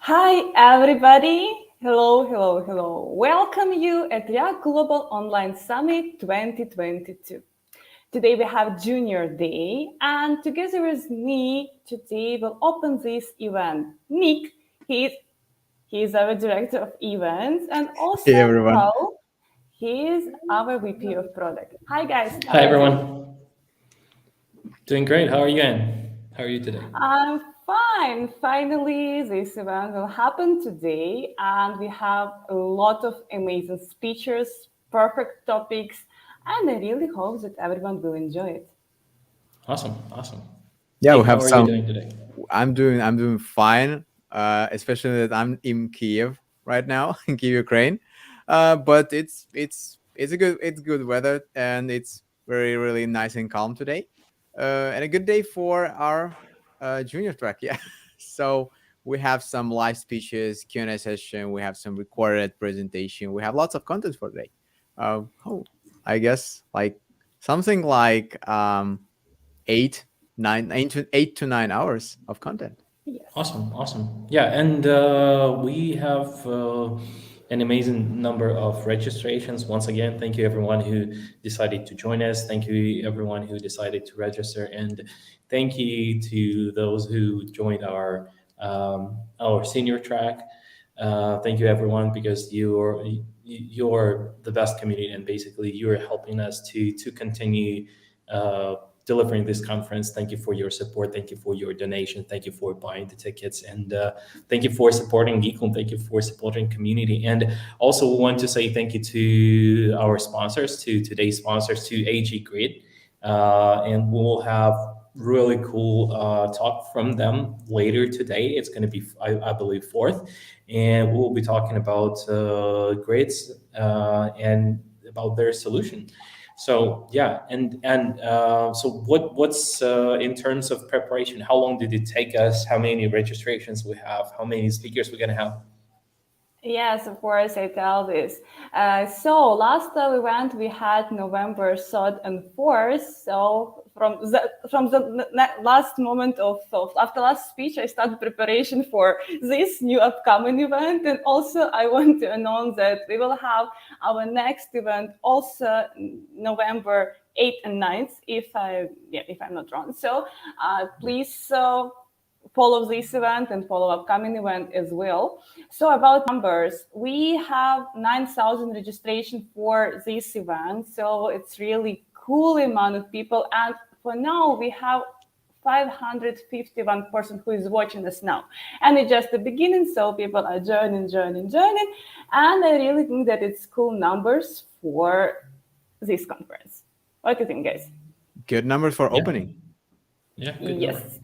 Hi, everybody. Hello, hello, hello. Welcome you at React Global Online Summit 2022. Today we have Junior Daei, and together with me today we'll open this event. Nick, he's our director of events, and also Hey, everyone. Paul, he's our VP of product. Hi, guys. Hi, everyone. Doing great. How are you, Anne? How are you today? I'm fine. Finally, this event will happen today, and we have a lot of amazing speakers, perfect topics, and I really hope that everyone will enjoy it. Awesome. Yeah, Hey, we have how are some. you doing today? I'm doing fine. Especially that I'm in Kiev right now, in Kiev, Ukraine. But it's good weather, and it's really nice and calm today. And a good day for our junior track. Yeah. So we have some live speeches, Q&A session. We have some recorded presentation. We have lots of content for today. I guess like something like 8 to 9 hours of content. Yes. Awesome. Yeah, and we have an amazing number of registrations. Once again, thank you everyone who decided to join us. Thank you everyone who decided to register, and thank you to those who joined our senior track. Thank you everyone, because you're the best community, and basically you're helping us to continue delivering this conference. Thank you for your support. Thank you for your donation. Thank you for buying the tickets, and thank you for supporting Geekle. Thank you for supporting community. And also we want to say thank you to our sponsors, to today's sponsors, to AG Grid. And we'll have really cool talk from them later today. It's going to be, I believe, 4th. And we'll be talking about grids and about their solution. So yeah, and so what's in terms of preparation? How long did it take us? How many registrations we have? How many speakers we're gonna have? Yes, of course, I tell this. So last event we had November 3rd and 4th. So from the last moment of after last speech, I started preparation for this new upcoming event. And also I want to announce that we will have our next event also November 8th and 9th, if I'm not wrong. So please follow this event and follow upcoming event as well. So about numbers, we have 9,000 registration for this event. So it's really cool amount of people. And for now, we have 551 person who is watching us now. And it's just the beginning, so people are joining. And I really think that it's cool numbers for this conference. What do you think, guys? Good numbers for opening. Yeah. Good Yes.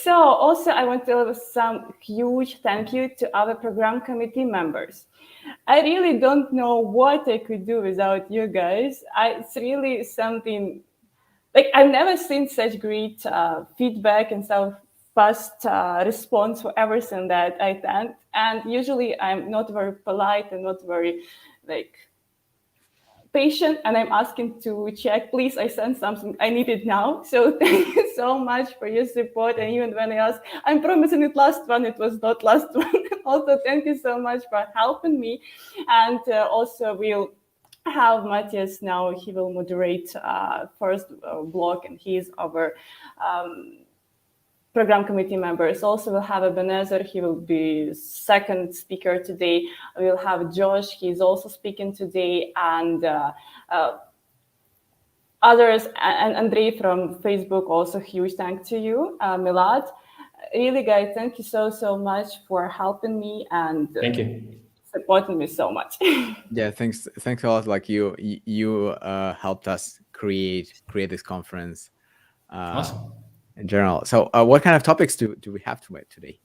So also I want to give some huge thank you to our program committee members. I really don't know what I could do without you guys. It's really something like I've never seen such great feedback and so fast response for everything that I done. And usually I'm not very polite and not very patient, and I'm asking to check, please, I sent something, I need it now. So thank you so much for your support. And even when I asked, I'm promising it last one, it was not last one. Also, thank you so much for helping me. And also we'll have Matthias now, he will moderate first block, and he's our program committee members. Also, we'll have Ebenezer, he will be second speaker today. We'll have Josh, he's also speaking today, and others, and Andrei from Facebook, also huge thank to you, Milad. Really, guys, thank you so much for helping me and Thank you. supporting me so much. Yeah, thanks a lot. Like you helped us create this conference. Awesome. In general. So what kind of topics do we have today?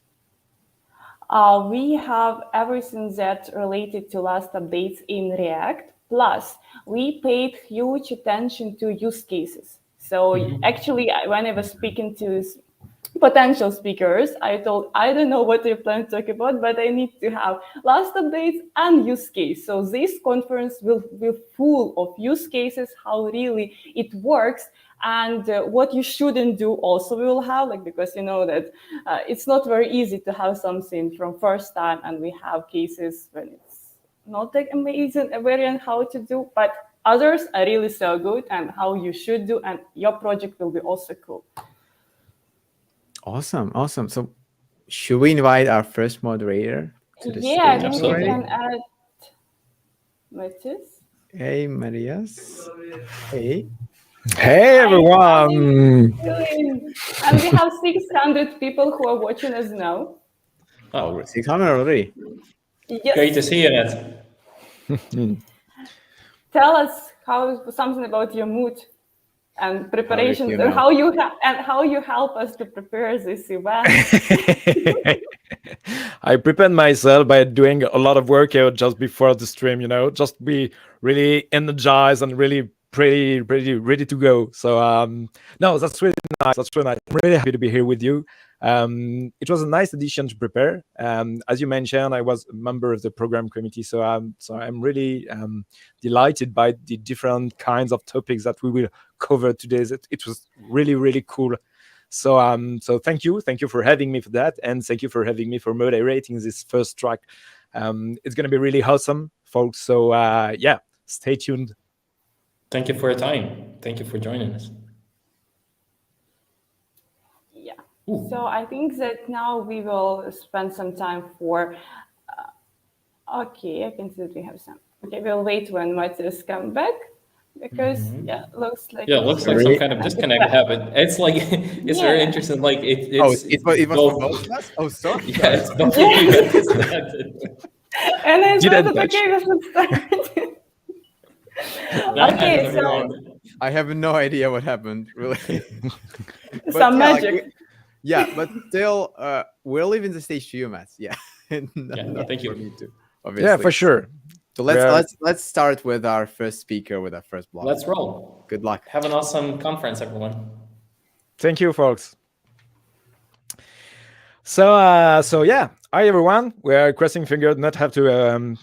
We have everything that related to last updates in React. Plus, we paid huge attention to use cases. So actually, when I was speaking to potential speakers, I told, I don't know what you plan to talk about, but I need to have last updates and use case. So this conference will be full of use cases, how really it works, and what you shouldn't do also we will have, because you know that it's not very easy to have something from first time, and we have cases when it's not like amazing variant how to do, but others are really so good and how you should do, and your project will be also cool. Awesome. So should we invite our first moderator to the stage? I think we can add Matthias. Hey, Marias. Hey. Hey, everyone. And we have 600 people who are watching us now. Oh, 600 already. Yes. Great to see you, Nat. Tell us something about your mood and preparations, and how you help us to prepare this event. I prepared myself by doing a lot of workout just before the stream, just be really energized and really pretty ready to go. So no, that's really nice. I'm really happy to be here with you. It was a nice addition to prepare. As you mentioned, I was a member of the program committee, so I'm really delighted by the different kinds of topics that we will cover today. It was really cool. So thank you for having me for that, and thank you for having me for moderating this first track. It's going to be really awesome, folks. So yeah, stay tuned. Thank you for your time. Thank you for joining us. Yeah. So I think that now we will spend some time for. Okay, I can see that we have some. Okay, we'll wait when Matthias come back, because looks like some kind of disconnect happened. It's like it's very interesting. Like it was both of us. Oh, sorry. Yeah, it's both of you got disconnected. And I thought that okay, we should start. Okay, so I have no idea what happened, really. Some magic. But still, we're leaving the stage to you, Matt. Yeah. Thank you. Me too, obviously. Yeah, for sure. So let's start with our first speaker with our first blog. Let's roll. Good luck. Have an awesome conference, everyone. Thank you, folks. So yeah, hi everyone. We're crossing fingers not have to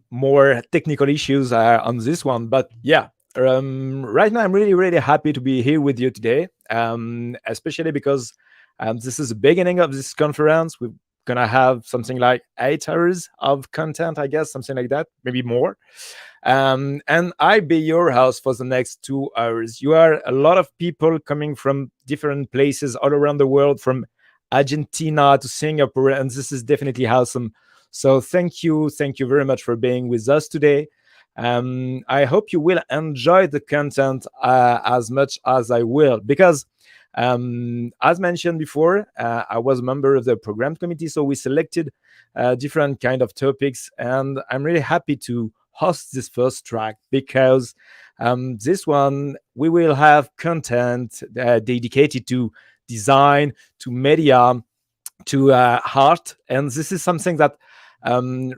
more technical issues on this one, but yeah, right now I'm really happy to be here with you today, especially because this is the beginning of this conference. We're gonna have something like 8 hours of content, I guess, something like that, maybe more. And I'll be your host for the next 2 hours. You are a lot of people coming from different places all around the world, from Argentina to Singapore, and this is definitely awesome. So thank you very much for being with us today. I hope you will enjoy the content as much as I will, because as mentioned before, I was a member of the program committee, so we selected different kind of topics, and I'm really happy to host this first track, because this one we will have content dedicated to design, to media, to art, and this is something that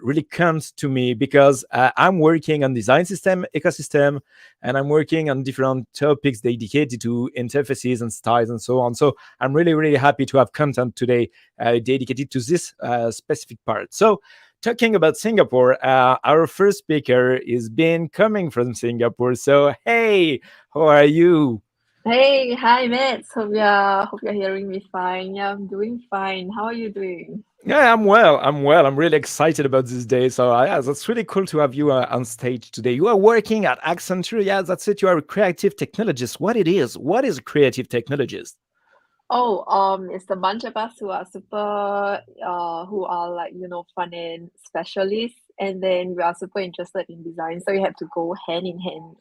really comes to me because I'm working on design system ecosystem, and I'm working on different topics dedicated to interfaces and styles and so on. So I'm really happy to have content today dedicated to this specific part. So talking about Singapore, our first speaker is Binh, coming from Singapore. So hey, how are you? Hey, hi mates. Hope you're hearing me fine. Yeah, I'm doing fine. How are you doing? Yeah, I'm well. I'm really excited about this day. So yeah, that's really cool to have you on stage today. You are working at Accenture. Yeah, that's it. You are a creative technologist. What it is? What is a creative technologist? Oh, it's a bunch of us who are who are like, front end specialists, and then we are super interested in design. So we have to go hand in hand.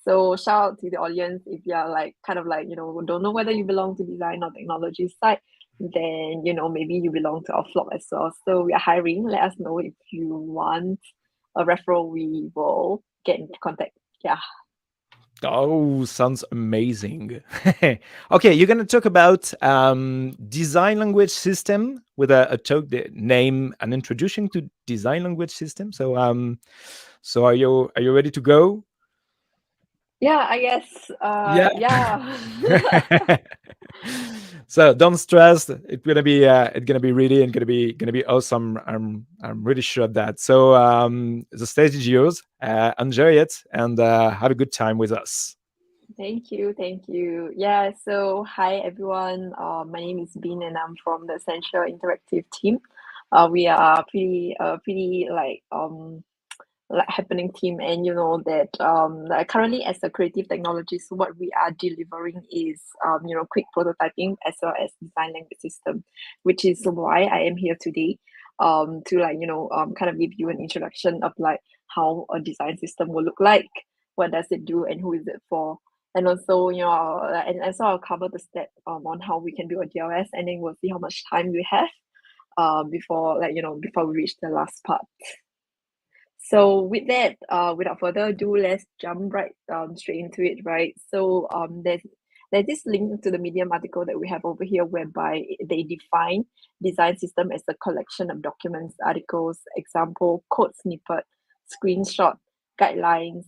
So shout out to the audience if you are like kind of like, don't know whether you belong to design or technology side, then, maybe you belong to our flock as well. So we are hiring. Let us know if you want a referral. We will get into contact. Yeah. Oh, sounds amazing. Okay, you're going to talk about design language system with a talk name, an introduction to design language system. So are you ready to go? Yeah, I guess. Yeah. So don't stress. It's gonna be really and gonna be awesome. I'm really sure of that. So the stage is yours. Enjoy it and have a good time with us. Thank you. Yeah, so hi everyone. My name is Binh and I'm from the Essential Interactive team. We are pretty like happening team, and that like currently as a creative technologist, what we are delivering is quick prototyping as well as design language system, which is why I am here today to kind of give you an introduction of like how a design system will look like, what does it do, and who is it for. And also, and so I'll cover the step on how we can do a DLS, and then we'll see how much time we have before we reach the last part. So with that, without further ado, let's jump right straight into it, right? So there's this link to the Medium article that we have over here, whereby they define design system as a collection of documents, articles, example, code snippet, screenshot, guidelines,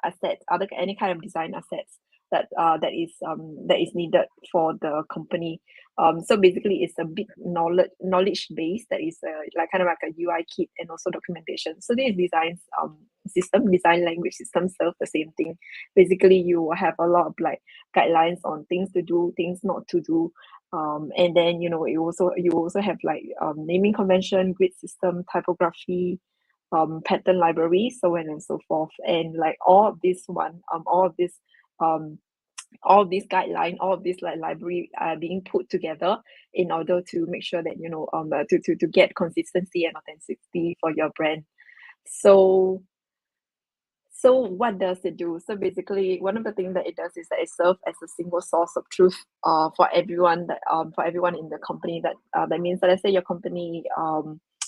assets, any kind of design assets that is needed for the company. So basically, it's a big knowledge base that is like kind of like a UI kit and also documentation. So these design language systems serve the same thing. Basically, you will have a lot of like guidelines on things to do, things not to do. And then you also have like naming convention, grid system, typography, pattern library, so on and so forth. And like all of this guideline, all of this like library are being put together in order to make sure that to get consistency and authenticity for your brand. So what does it do? So basically, one of the things that it does is that it serves as a single source of truth for everyone in the company. That means that, let's say your company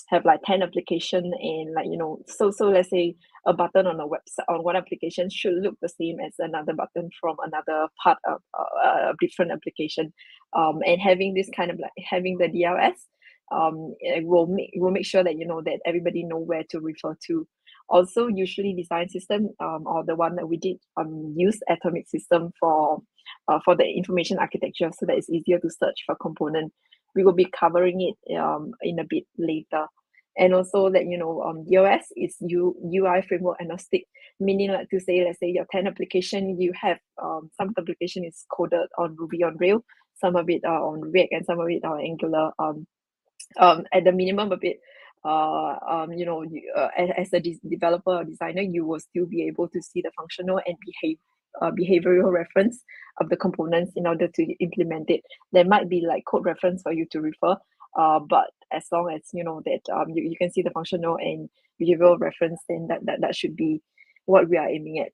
have like 10 application, and like so let's say a button on a website on one application should look the same as another button from another part of a different application, and having this kind of like having the DLS it will make sure that that everybody know where to refer to. Also, usually design system or the one that we did use atomic system for the information architecture, so that it's easier to search for component. We will be covering it in a bit later. And also that, DOS is UI framework agnostic, meaning like to say, let's say your 10 application, you have some of the application is coded on Ruby on Rails, some of it are on React, and some of it are Angular. At the minimum of it, as a developer or designer, you will still be able to see the functional and behavioral reference of the components in order to implement it. There might be like code reference for you to refer, but as long as that you can see the functional and behavioral reference, then that should be what we are aiming at.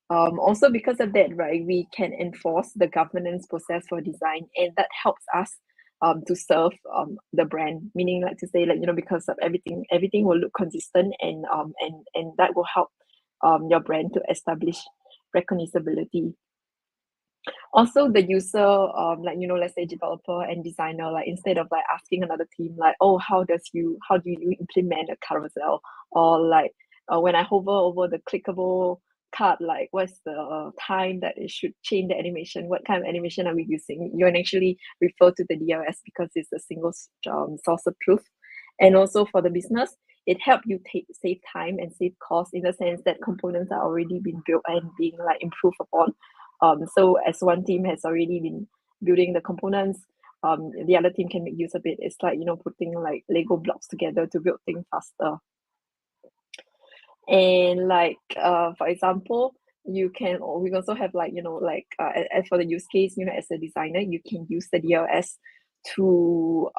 Also, because of that, right, we can enforce the governance process for design, and that helps us to serve the brand. Meaning, like to say, like because of everything will look consistent, and that will help your brand to establish recognizability. Also, the user, let's say developer and designer, like instead of like asking another team, like, oh, how do you implement a carousel, or like when I hover over the clickable card, like what's the time that it should change the animation, what kind of animation are we using? You can actually refer to the DLS because it's a single source of truth. And also for the business, it helps you save time and save cost, in the sense that components are already been built and being like improved upon. So as one team has already been building the components, the other team can make use of it. It's like putting like Lego blocks together to build things faster. And like for example, we also have like as for the use case, as a designer, you can use the DLS to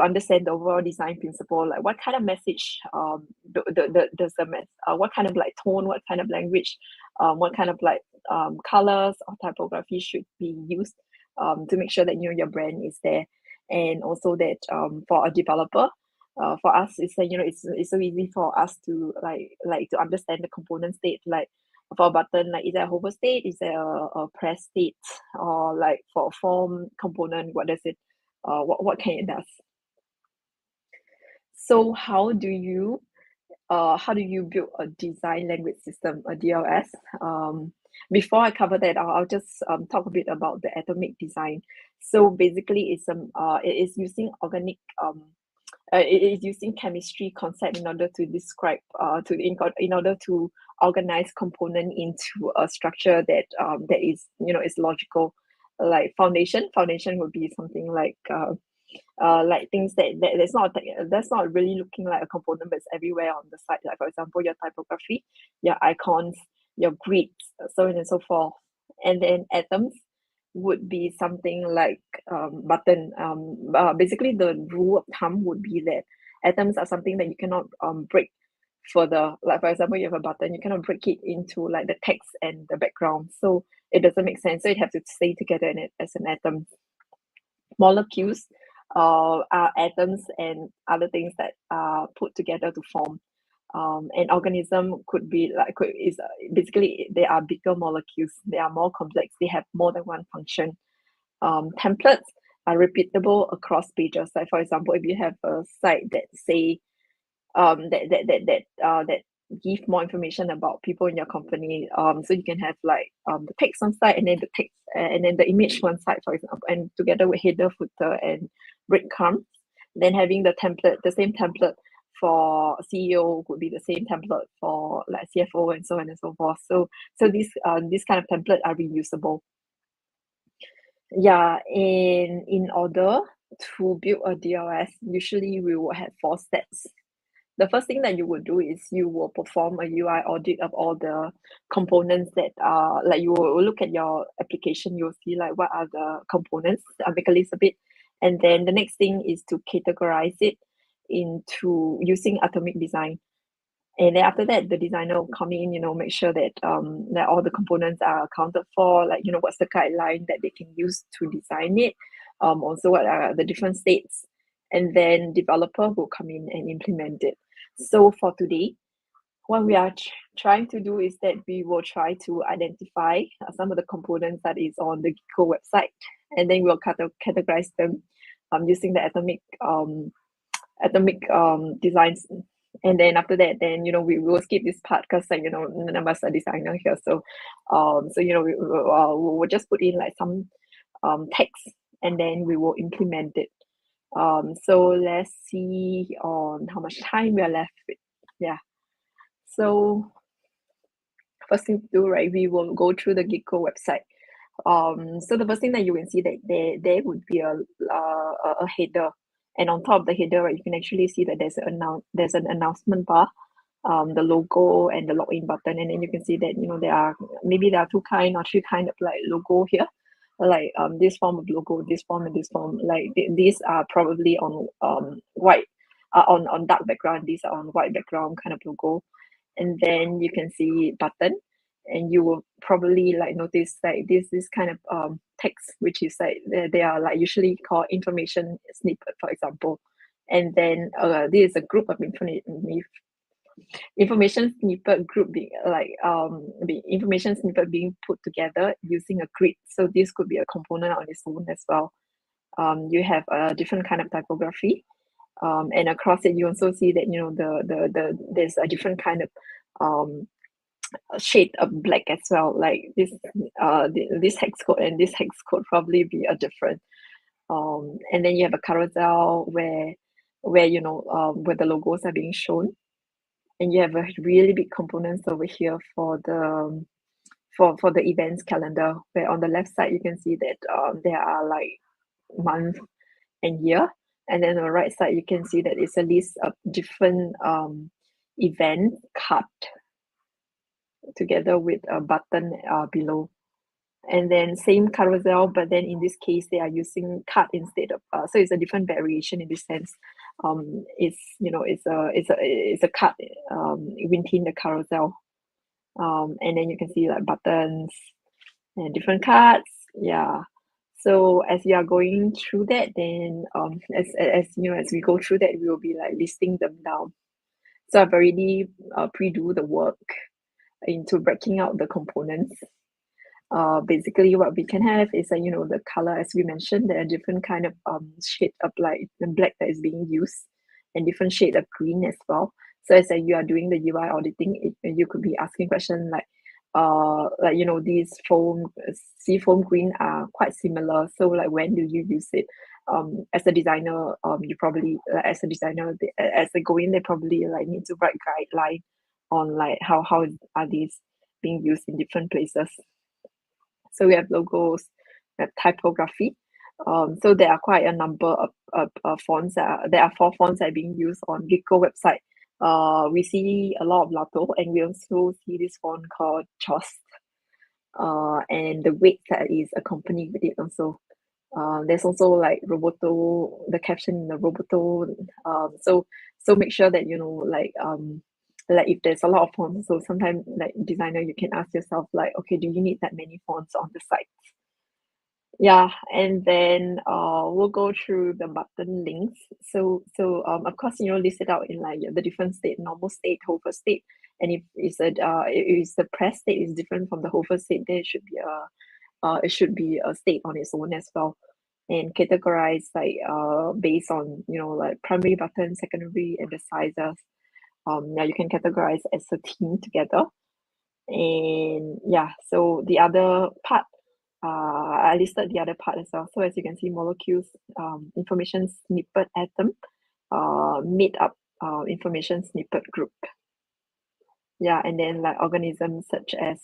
understand the overall design principle, like what kind of message what kind of like tone, what kind of language, what kind of like colors or typography should be used to make sure that your brand is there. And also that for a developer, for us, it's like it's so easy for us to like to understand the component state. Like for a button, like is there a hover state, is there a press state, or like for a form component, what does it what can it does. So how do you build a design language system, a DLS? Before I cover that, I'll just talk a bit about the atomic design. So basically, it is using organic it is using chemistry concept in order to describe in order to organize component into a structure that that is is logical. Like foundation would be something like things that's not really looking like a component, but it's everywhere on the side. Like for example, your typography, your icons, your grids, so on and so forth. And then atoms would be something like button. Basically, the rule of thumb would be that atoms are something that you cannot break further. Like for example, you have a button, you cannot break it into like the text and the background, so it doesn't make sense. So it has to stay together in it as an atom. Molecules are atoms and other things that are put together to form. An organism could be basically they are bigger molecules. They are more complex. They have more than one function. Templates are repeatable across pages. Like for example, if you have a site that say that give more information about people in your company, so you can have like the text on site, and then the text and then the image one side, for example, and together with header, footer, and breadcrumbs. Then having the same template for CEO would be the same template for like CFO, and so on and so forth. So these kind of template are reusable. Yeah, in order to build a DLS, usually we will have 4 steps. The first thing that you would do is you will perform a UI audit of all the components that are like, you will look at your application, you'll see like what are the components, make a list of it. And then the next thing is to categorize it into using atomic design. And then after that, the designer will come in, make sure that that all the components are accounted for, like, what's the guideline that they can use to design it. Also, what are the different states, and then developer will come in and implement it. So for today, what we are trying to do is that we will try to identify some of the components that is on the Geekle website, and then we'll categorize them using the atomic designs And then after that, then we will skip this part because none of us are designer here. So we'll just put in like some text, and then we will implement it. So let's see on how much time we are left with. Yeah. So first thing to do, right, we will go through the Geekle website. So the first thing that you will see that there would be a header, and on top of the header, right, you can actually see that there's an announcement bar, the logo and the login button, and then you can see that there are two kind or three kind of like logo here, like this form of logo, this form, and this form. Like these are probably on white, on dark background. These are on white background kind of logo, and then you can see button. And you will probably like notice like this kind of text, which is like they are like usually called information snippet, for example. And then this is a group of information snippet group being like the information snippet being put together using a grid. So this could be a component on its own as well. You have a different kind of typography, and across it you also see that there's a different kind of shade of black as well, like this hex code and this hex code probably be a different, and then you have a carousel where the logos are being shown, and you have a really big components over here for the events calendar, where on the left side you can see that there are like month and year, and then on the right side you can see that it's a list of different event card together with a button below. And then same carousel, but then in this case they are using card instead of so it's a different variation in this sense. It's a card within the carousel, and then you can see like buttons and different cards. Yeah. So as we are going through that, then as we go through that, we will be like listing them down. So I've already pre-do the work into breaking out the components. Basically what we can have is the color, as we mentioned, there are different kind of shade of like the black that is being used, and different shade of green as well. So as you are doing the UI auditing, you could be asking questions like these seafoam green are quite similar, so like when do you use it? As a designer, you probably as a designer, as they go in, they probably like need to write guideline on like how are these being used in different places. So we have logos, we have typography. So there are quite a number of fonts. There are 4 fonts that are being used on Geekle website. We see a lot of Lato, and we also see this font called Chost, and the weight that is accompanied with it also. There's also like Roboto, the caption in the Roboto. So make sure that like if there's a lot of fonts, so sometimes like designer, you can ask yourself like, okay, do you need that many fonts on the site? Yeah, and then we'll go through the button links. So of course, list it out in like the different state, normal state, hover state, and if the press state is different from the hover state, there should be a state on its own as well, and categorize like based on like primary button, secondary, and the sizes. Now you can categorize as a team together, and yeah. So the other part, I listed the other part as well. So as you can see, molecules, information snippet atom, made up information snippet group. Yeah, and then like organisms such as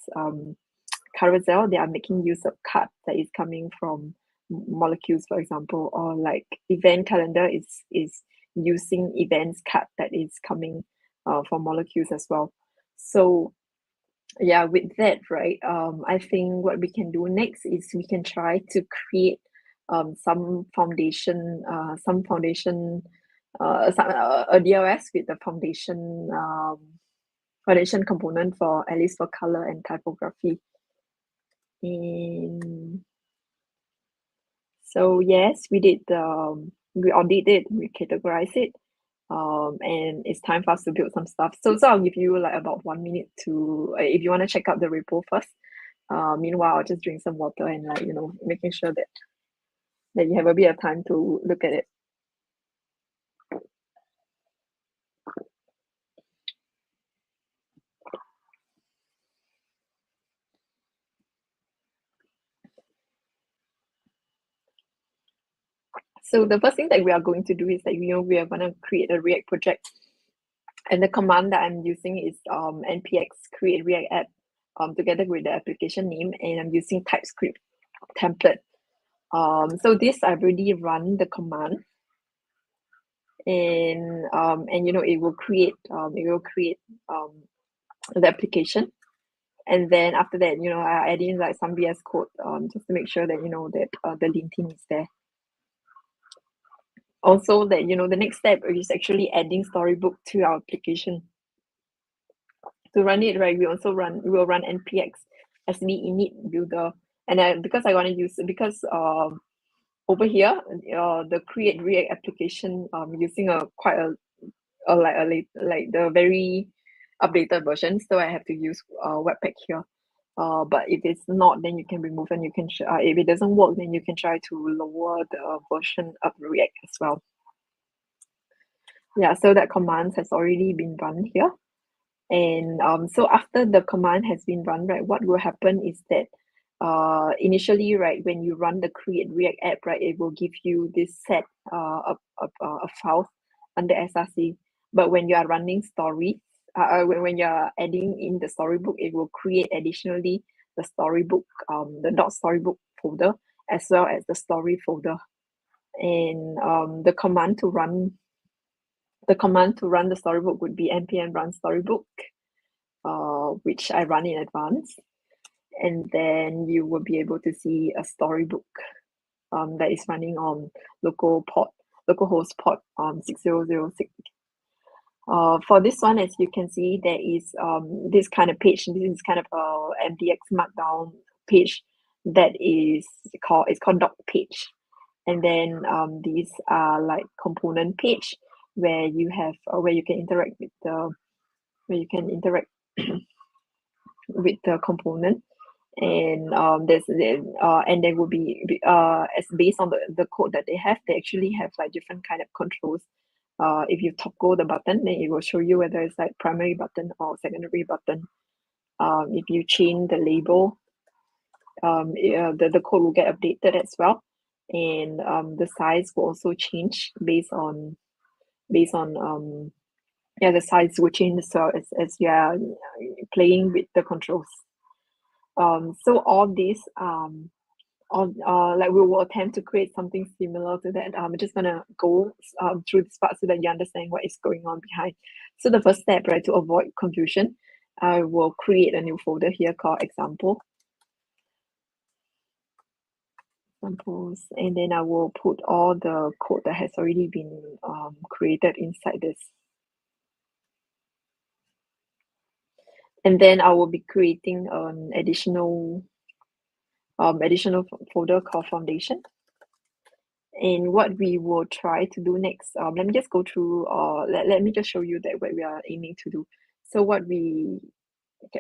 carousel, they are making use of card that is coming from molecules, for example, or like event calendar is using events card that is coming from molecules as well. So yeah, with that, right, I think what we can do next is we can try to create some foundation a DLS with the foundation component for at least for color and typography. So yes, we did we audit it, we categorize it, and it's time for us to build some stuff. So I'll give you like about 1 minute to if you want to check out the repo first. Meanwhile, I'll just drink some water and like making sure that you have a bit of time to look at it. So the first thing that we are going to do is that, we are going to create a React project. And the command that I'm using is npx create React app together with the application name, and I'm using TypeScript template. So this I've already run the command, and it will create the application. And then after that, I add in like some VS Code just to make sure that that the linting is there. Also, that the next step is actually adding Storybook to our application. To run it, right, we will run npx sv init builder, and because I want to use over here the create React application using like the very updated version, so I have to use Webpack here. But if it's not, then you can remove, and you can if it doesn't work, then you can try to lower the version of React as well. Yeah, so that command has already been run here. And so after the command has been run, right, what will happen is that initially, right, when you run the create React app, right, it will give you this set of files under src. But when you are running story, when you are adding in the storybook, it will create additionally the storybook, the .storybook folder, as well as the story folder. And the command to run the storybook would be npm run storybook, which I run in advance. And then you will be able to see a storybook that is running on localhost port 6006. For this one, as you can see, there is this kind of page. This is kind of a MDX Markdown page that is called doc page. And then these are like component page where you have where you can interact with with the component. And and there will be as based on the code that they actually have like different kind of controls. If you toggle the button, then it will show you whether it's like primary button or secondary button. If you change the label, the code will get updated as well, and the size will also change based on the size will change as well as you are playing with the controls. So all this like we will attempt to create something similar to that. I'm just gonna go through this part so that you understand what is going on behind. So the first step, right, to avoid confusion, I will create a new folder here called examples, and then I will put all the code that has already been created inside this. And then I will be creating an additional folder called foundation. And what we will try to do next, let me just go through, let me just show you that what we are aiming to do. So what we,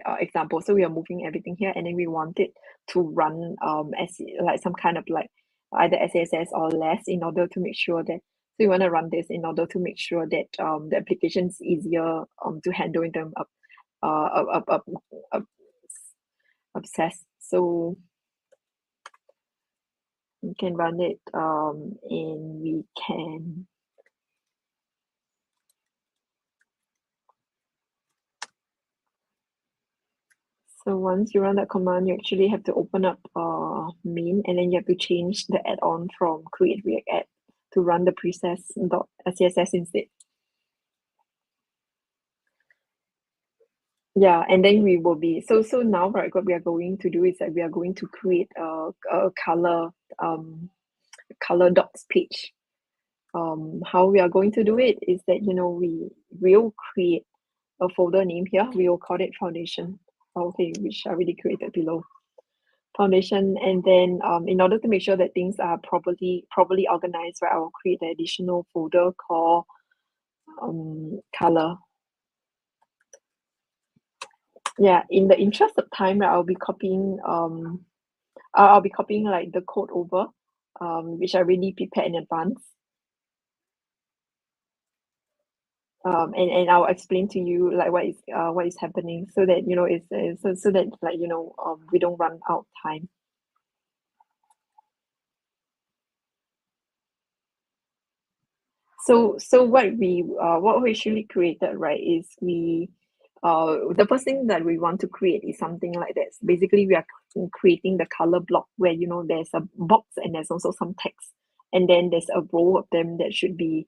example, so we are moving everything here, and then we want it to run as like some kind of like either SASS or less, in order to make sure that, so we want to run this in order to make sure that the application is easier to handle in terms of obsess. So we can run it and we can so once you run that command, you actually have to open up main, and then you have to change the add-on from create React app to run the process.css instead. Yeah, and then we will be so now, right, what we are going to do is that we are going to create a color docs page. How we are going to do it is that we will create a folder name here. We will call it foundation. Okay, which I already created below foundation. And then in order to make sure that things are properly organized, right, I will create an additional folder called color. Yeah, in the interest of time, right, I'll be copying like the code over, which I already prepared in advance. And I'll explain to you like what is happening, so that it's so that like we don't run out of time. So what we actually created, right, is the first thing that we want to create is something like this. Basically, we are creating the color block where there's a box and there's also some text, and then there's a row of them that should be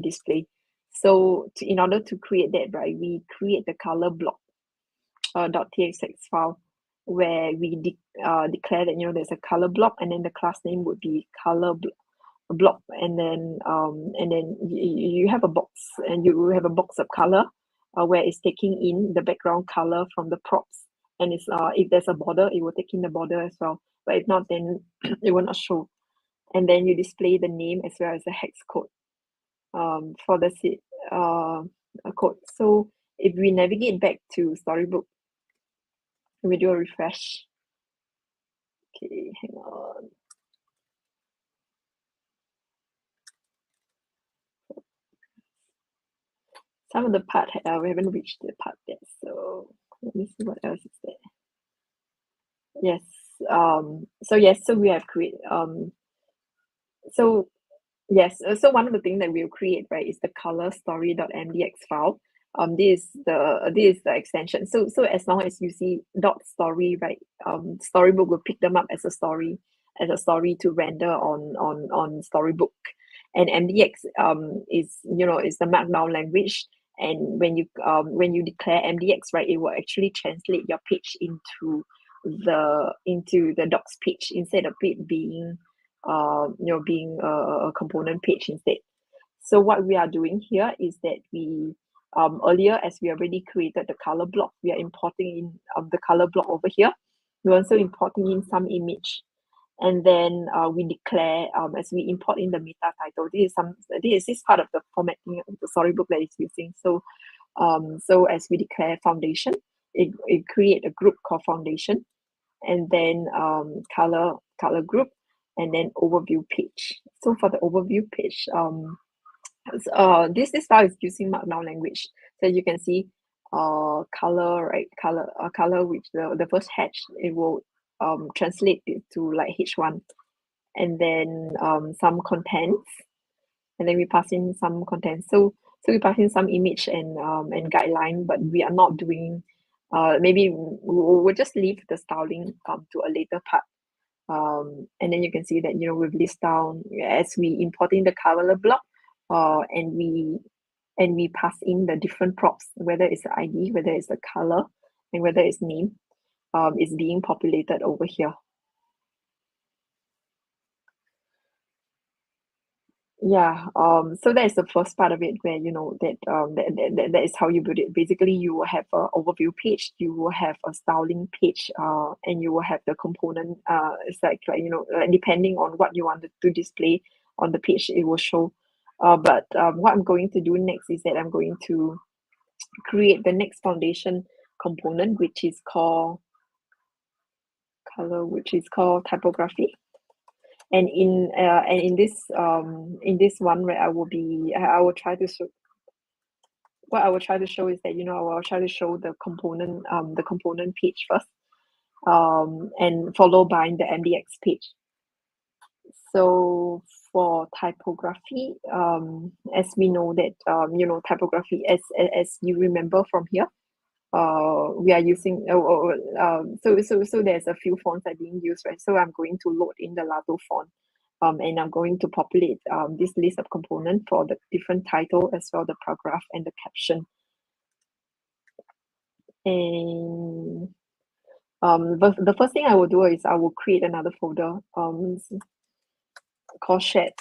displayed. So in order to create that, right, we create the color block .txt file where we declare that there's a color block, and then the class name would be color block, and then you have a box, and you have a box of color where it's taking in the background color from the props, and it's if there's a border, it will take in the border as well, but if not, then it will not show. And then you display the name as well as the hex code for the code. So if we navigate back to Storybook, we do a refresh. Okay, hang on. Some of the part we haven't reached the part yet, so let me see what else is there. Yes. So we have created so one of the things that we'll create, right, is the color story.mdx file. This is the extension. So as long as you see .story, right, Storybook will pick them up as a story to render on Storybook. And MDX is the markdown language, and when you declare MDX, right, it will actually translate your page into the docs page instead of it being being a component page instead. So what we are doing here is that we earlier, as we already created the color block, we are importing in the color block over here. We're also importing in some image, and then we declare as we import in the meta title. This is part of the formatting of the Storybook that it's using. So as we declare foundation, it create a group called foundation, and then color group, and then overview page. So for the overview page, this file is using markdown language. So you can see color, right? Color, which the first hatch, it will translate it to like H1, and then some contents, and then we pass in some contents. So we pass in some image and guideline, but we are not doing. Maybe we'll just leave the styling to a later part. And then you can see that we've list down as we importing the color block, and we pass in the different props, whether it's the ID, whether it's the color, and whether it's name, is being populated over here. Yeah, so that is the first part of it, where that is how you build it. Basically, you will have an overview page, you will have a styling page, and you will have the component. It's like depending on what you want to display on the page, it will show. But what I'm going to do next is that I'm going to create the next foundation component, which is called color, which is called typography. And in this one, right, I will try to show. What I will try to show is that I will try to show the component page first, and followed by the MDX page. So for typography, as we know that typography, as you remember from here, we are using so there's a few fonts that are being used, right? So I'm going to load in the Lato font, and I'm going to populate this list of components for the different title as well, the paragraph and the caption. And the first thing I will do is I will create another folder called shared.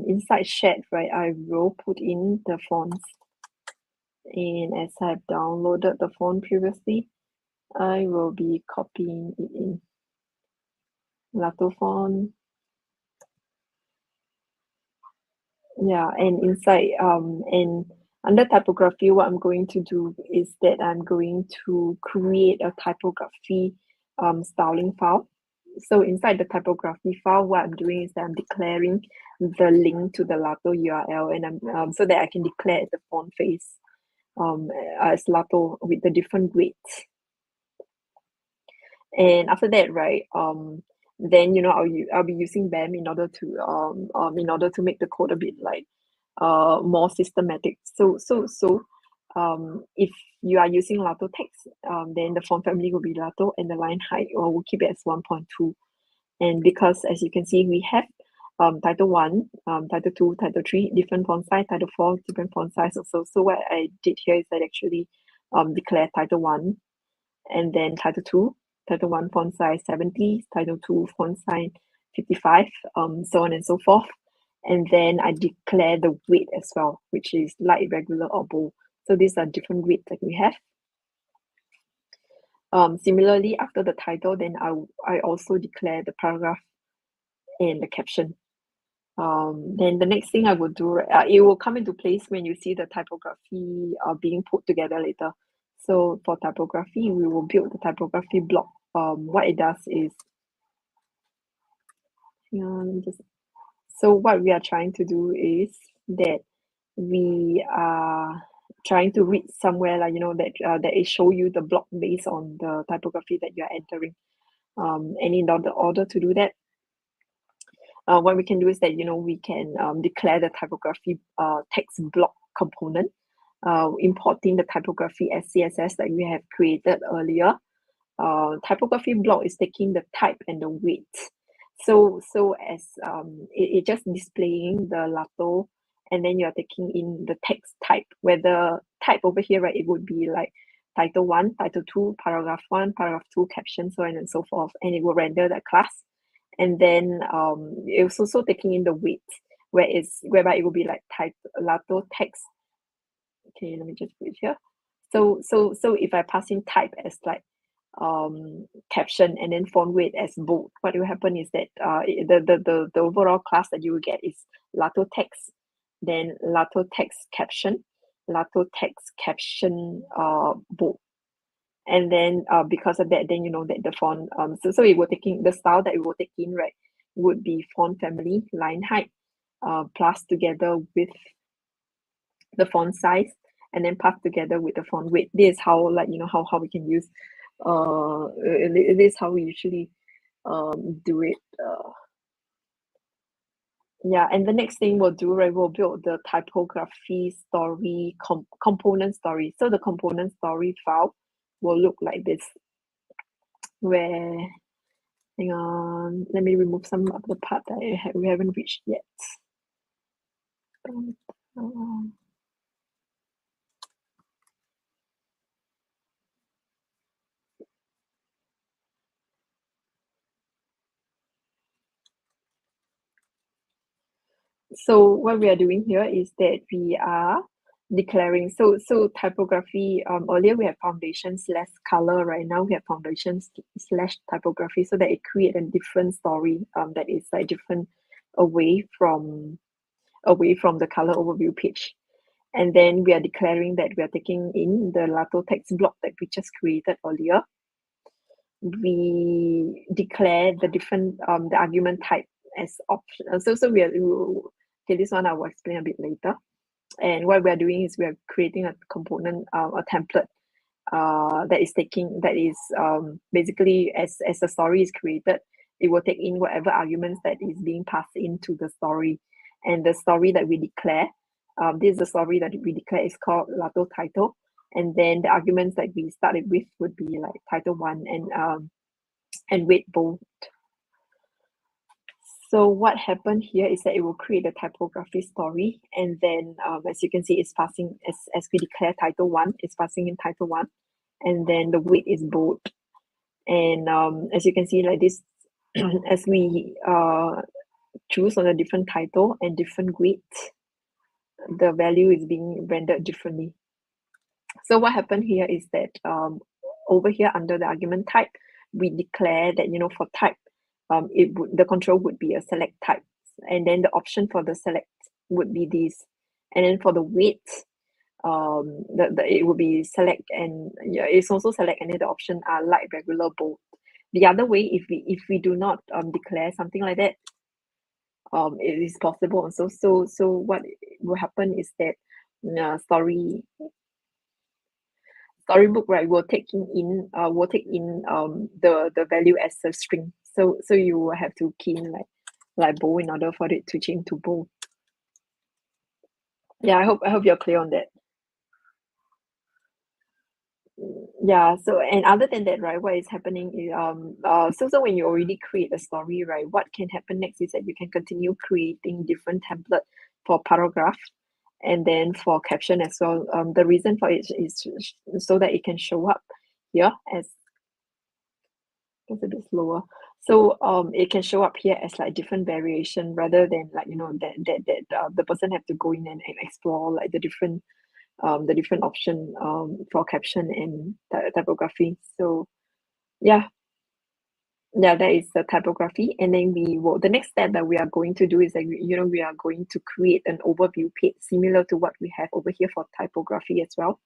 Inside shared, right, I will put in the fonts. And as I've downloaded the font previously, I will be copying it in Lato font. Yeah, and inside and under typography, what I'm going to do is that I'm going to create a typography styling file. So inside the typography file, what I'm doing is that I'm declaring the link to the Lato URL, and I'm so that I can declare the font face as Lato with the different grades. And after that, right, then I'll be using BAM in order to make the code a bit like more systematic. So if you are using Lato text, then the font family will be Lato, and the line height we'll keep it as 1.2. And because, as you can see, we have Title 1, Title 2, Title 3, different font size, Title 4, different font size also. So what I did here is I actually declare Title 1, and then Title 2, Title 1 font size 70, Title 2 font size 55, so on and so forth. And then I declare the weight as well, which is light, regular, or bold. So these are different weights that we have. Similarly, after the title, then I also declare the paragraph and the caption. Then the next thing I will do, it will come into place when you see the typography being put together later. So for typography, we will build the typography block. What it does is, so what we are trying to do is that we are trying to read somewhere like that it show you the block based on the typography that you are entering. And in order to do that, what we can do is that we can declare the typography text block component, importing the typography as CSS that we have created earlier. Typography block is taking the type and the weight. So as it just displaying the Lato, and then you are taking in the text type, where the type over here, right, it would be like Title 1, Title 2, Paragraph 1, Paragraph 2, caption, so on and so forth, and it will render that class. And then it's also taking in the weight, whereby it will be like type Lato text. Okay, let me just put it here. So if I pass in type as like caption and then font weight as bold, what will happen is that the overall class that you will get is Lato text, then Lato text caption, Lato text caption bold. And then because of that, then that the font so it will taking the style that it will take in, right, would be font family, line height, plus together with the font size, and then pass together with the font weight. This is how, like, how we can use this is how we usually do it. Yeah, and the next thing we'll do, right, we'll build the typography story component story. So the component story file will look like this, where, hang on, let me remove some of the part that we haven't reached yet. So what we are doing here is that we are declaring, so typography, earlier we have foundation / color, right now we have foundation / typography, so that it create a different story that is like different away from the color overview page. And then we are declaring that we are taking in the Lato text block that we just created earlier. We declare the different the argument type as option. So we are, okay, this one I will explain a bit later. And what we are doing is we are creating a component, a template that is basically as the story is created, it will take in whatever arguments that is being passed into the story. And the story that we declare, this is the story that we declare is called Lato title. And then the arguments that we started with would be like Title 1 and weight bold. So what happened here is that it will create a typography story, and then as you can see, it's passing as we declare Title 1, it's passing in Title 1, and then the weight is bold. And as you can see, like this, as we choose on a different title and different weight, the value is being rendered differently. So what happened here is that over here under the argument type, we declare that for type, the control would be a select type, and then the option for the select would be this, and then for the weight, it would be select, and yeah, it's also select, and then the option are light, regular, bold. The other way, if we do not declare something like that, it is possible also. So what will happen is that storybook, right, will take in the value as a string. So you will have to key in like bow in order for it to change to bow. Yeah, I hope you're clear on that. Yeah, so and other than that, right, what is happening is so when you already create a story, right, what can happen next is that you can continue creating different template for paragraph and then for caption as well. The reason for it is so that it can show up here as it's a bit slower. So it can show up here as like different variation rather than like that the person have to go in and explore like the different option for caption and typography. So yeah, that is the typography. And then the next step that we are going to do is that we are going to create an overview page similar to what we have over here for typography as well.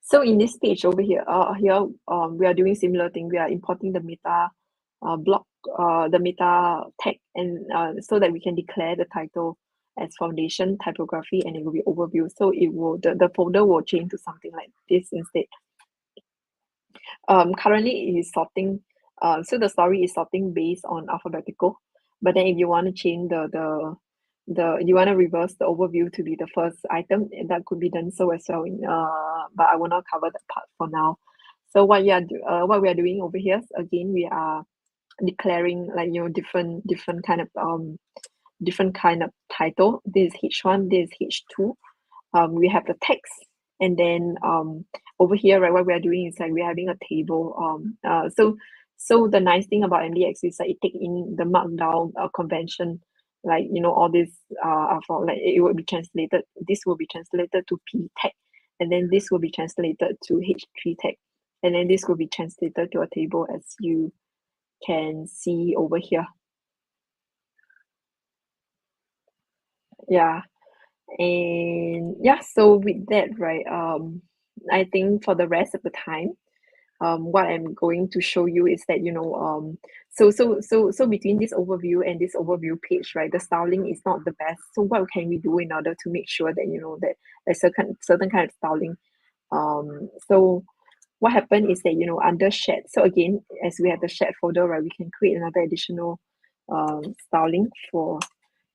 So in this page over here, we are doing similar thing. We are importing the meta block, the meta tag, and so that we can declare the title as foundation typography, and it will be overview. So it will the folder will change to something like this instead. Currently it is sorting. So the story is sorting based on alphabetical, but then if you want to change you want to reverse the overview to be the first item, that could be done so as well. But I will not cover that part for now. So what we are doing over here, again, we are declaring like different kind of title. This is H1, this is H2. We have the text, and then over here, right, what we are doing is like we're having a table. So the nice thing about MDX is that it take in the markdown convention, like all this for like it will be translated. This will be translated to P tag, and then this will be translated to H3 tag, and then this will be translated to a table as you can see over here. Yeah. And yeah, so with that, right, I think for the rest of the time, what I'm going to show you is that so between this overview and this overview page, right, the styling is not the best. So what can we do in order to make sure that that there's certain kind of styling? So what happened is that under shared, so again, as we have the shared folder, right, we can create another additional styling for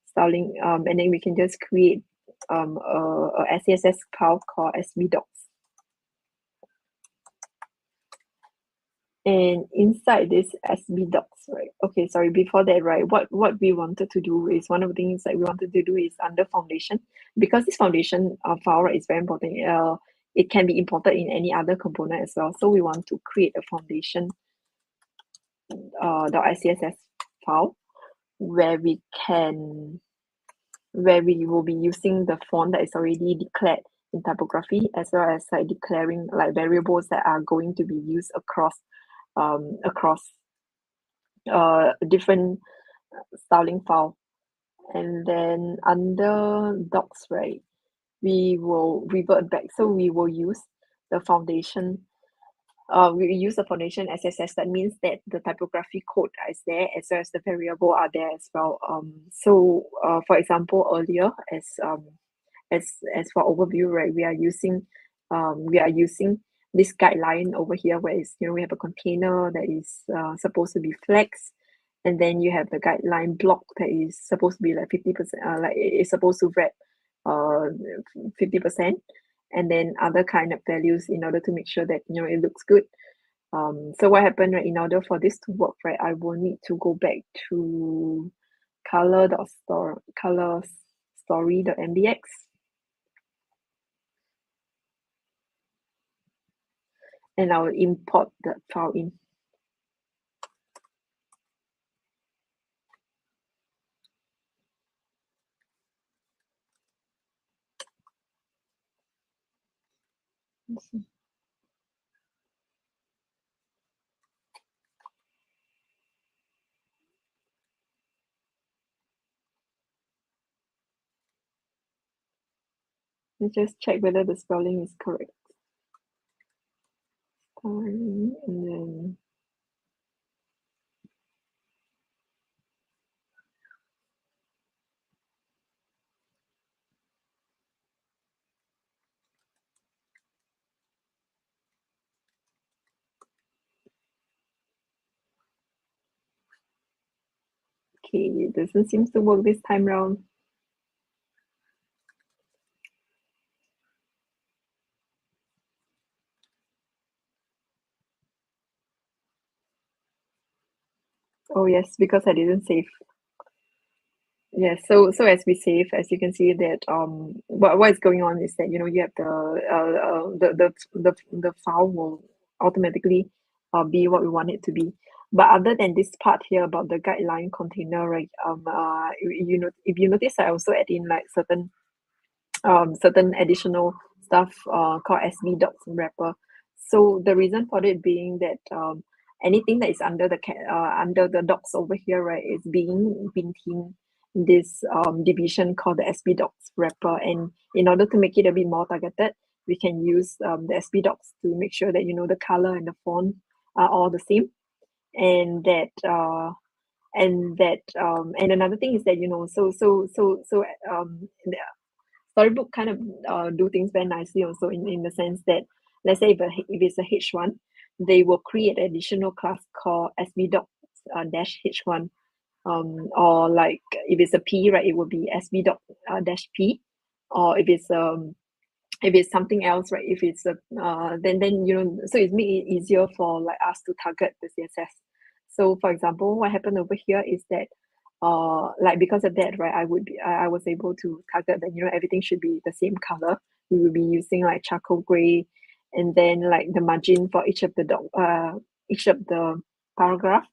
styling, and then we can just create a SCSS file called SB docs. And inside this SB docs, right? Okay, sorry, before that, right, what we wanted to do is one of the things that we wanted to do is under foundation, because this foundation file, right, is very important. It can be imported in any other component as well. So we want to create a foundation .scss file where we will be using the font that is already declared in typography, as well as like declaring like variables that are going to be used across different styling file. And then under docs, right, we will revert back. So we will use the foundation. We use the foundation SSS. That means that the typography code is there as well as the variable are there as well. So for example, earlier as for overview, right, we are using this guideline over here where we have a container that is supposed to be flex, and then you have the guideline block that is supposed to be like 50%, like it's supposed to wrap 50%, and then other kind of values in order to make sure that it looks good. So what happened, right, in order for this to work, right, I will need to go back to color.story.mdx. And I will import the file in. Let's see. Let's just check whether the spelling is correct. And then Okay, it doesn't seem to work this time round. Oh yes, because I didn't save. Yes, so as we save, as you can see that what is going on is that you have the file will automatically be what we want it to be. But other than this part here about the guideline container, right? If you notice, I also add in like certain additional stuff called SV docs wrapper. So the reason for it being that anything that is under the docs over here, right, is being in this division called the SB docs wrapper. And in order to make it a bit more targeted, we can use the SB docs to make sure that the color and the font are all the same, and that and another thing is that Storybook kind of do things very nicely also in the sense that, let's say if it's a H1, they will create an additional class called SB dash H1, or like if it's a P, right, it will be SB dash P, or if it's something else, right, if it's a then so it make it easier for like us to target the CSS. So for example, what happened over here is that like because of that, right, I was able to target that everything should be the same color. We will be using like charcoal gray, and then like the margin for each of the paragraph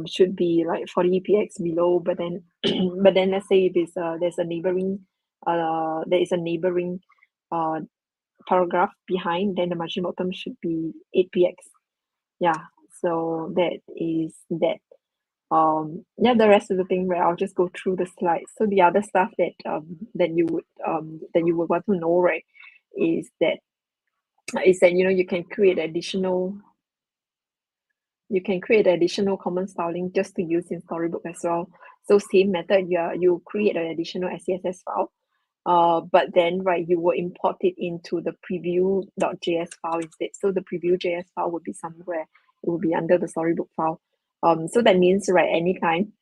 should be like 40 px below. But then let's say if there's a neighboring paragraph behind, then the margin bottom should be 8 px. Yeah, so that is that. The rest of the thing, right, I'll just go through the slides. So the other stuff that you would want to know, right, is that you can create additional common styling just to use in Storybook as well. So same method, you create an additional SCSS file, but then, right, you will import it into the preview.js file instead. So the preview.js file would be somewhere, it will be under the Storybook file. So that means, right, anytime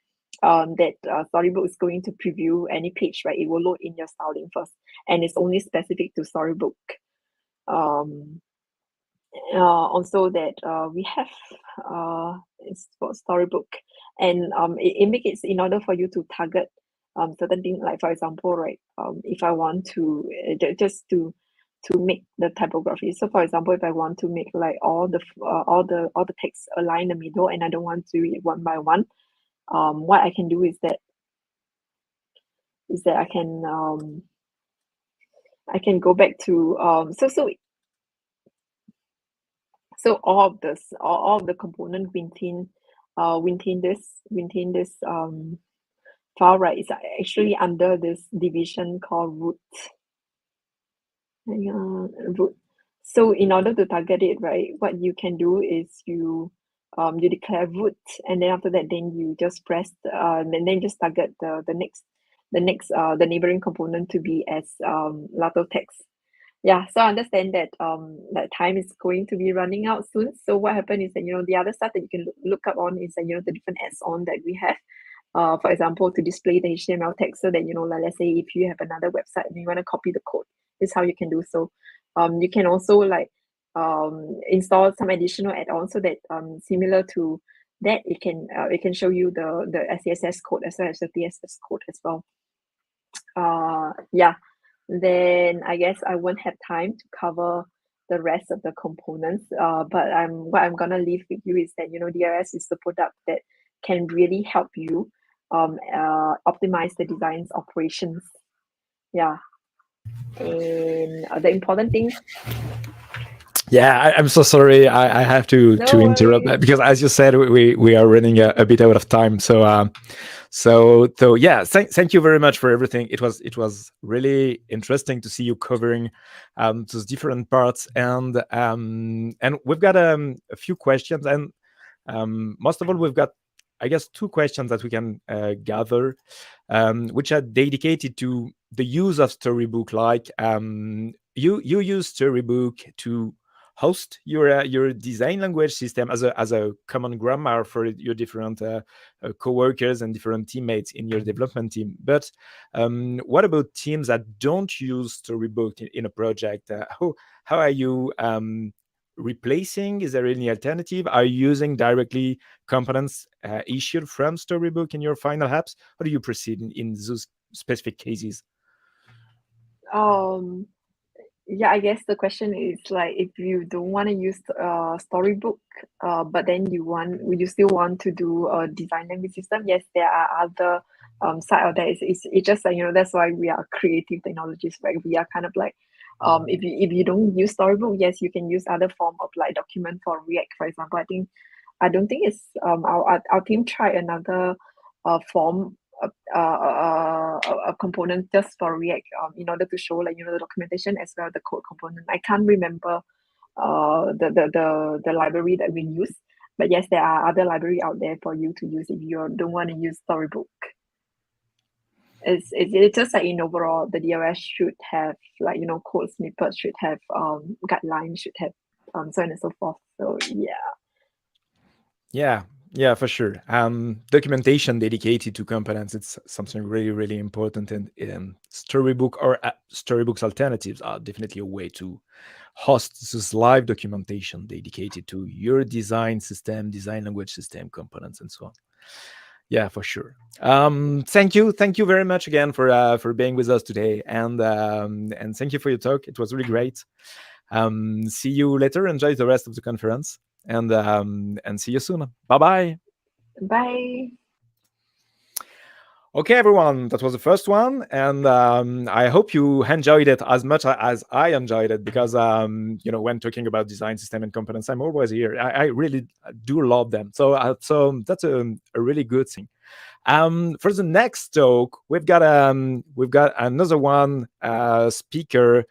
that Storybook is going to preview any page, right, it will load in your styling first, and it's only specific to Storybook. Also that we have it's for Storybook, and it makes it in order for you to target certain things, like for example, right, if I want to just to make the typography. So for example, if I want to make like all the text align in the middle, and I don't want to read one by one, what I can do is that I can go back to so all of the component within this file, right, is actually under this division called root. Root. So in order to target it, right, what you can do is you declare root, and then after that, then you just press and then just target the neighboring component to be as Lato text. Yeah, so I understand that that time is going to be running out soon. So what happened is that the other stuff that you can look up on is that the different add-on that we have. For example, to display the HTML text, so that like, let's say if you have another website and you want to copy the code, this is how you can do so. You can also like install some additional add-ons so that similar to that, it can show you the SCSS code as well as the TSS code as well. Yeah. Then I guess I won't have time to cover the rest of the components. But what I'm gonna leave with you is that DRS is the product that can really help you optimize the design's operations. Yeah. And the important thing. Yeah, I'm so sorry. I have to interrupt that, because as you said, we are running a bit out of time. So yeah, thank you very much for everything. It was really interesting to see you covering those different parts, and we've got a few questions, and most of all, we've got, I guess, two questions that we can gather, which are dedicated to the use of Storybook. Like you use Storybook to host your design language system as a common grammar for your different co-workers and different teammates in your development team. But what about teams that don't use Storybook in a project? How are you replacing? Is there any alternative? Are you using directly components issued from Storybook in your final apps? How do you proceed in those specific cases? Yeah, I guess the question is like if you don't want to use Storybook, but then you still want to do a design language system. Yes, there are other side of that. It's just like, that's why we are creative technologists, right? We are kind of like, if you don't use Storybook, yes, you can use other form of like document for React, for example. I don't think it's our team tried another form a component just for React in order to show like the documentation as well the code component. I can't remember the library that we use, but yes, there are other library out there for you to use if you don't want to use Storybook. It's just like in overall the DOS should have like code snippets, should have guidelines, should have so on and so forth. So Yeah, for sure. Documentation dedicated to components, it's something really, really important. And Storybook or Storybook's alternatives are definitely a way to host this live documentation dedicated to your design system, design language system, components, and so on. Yeah, for sure. Thank you very much again for being with us today, and thank you for your talk. It was really great. See you later. Enjoy the rest of the conference, and see you soon. Bye. Bye. Okay, everyone, that was the first one, and I hope you enjoyed it as much as I enjoyed it, because when talking about design system and components, I'm always here. I really do love them, so that's a really good thing. For the next talk, we've got another one speaker,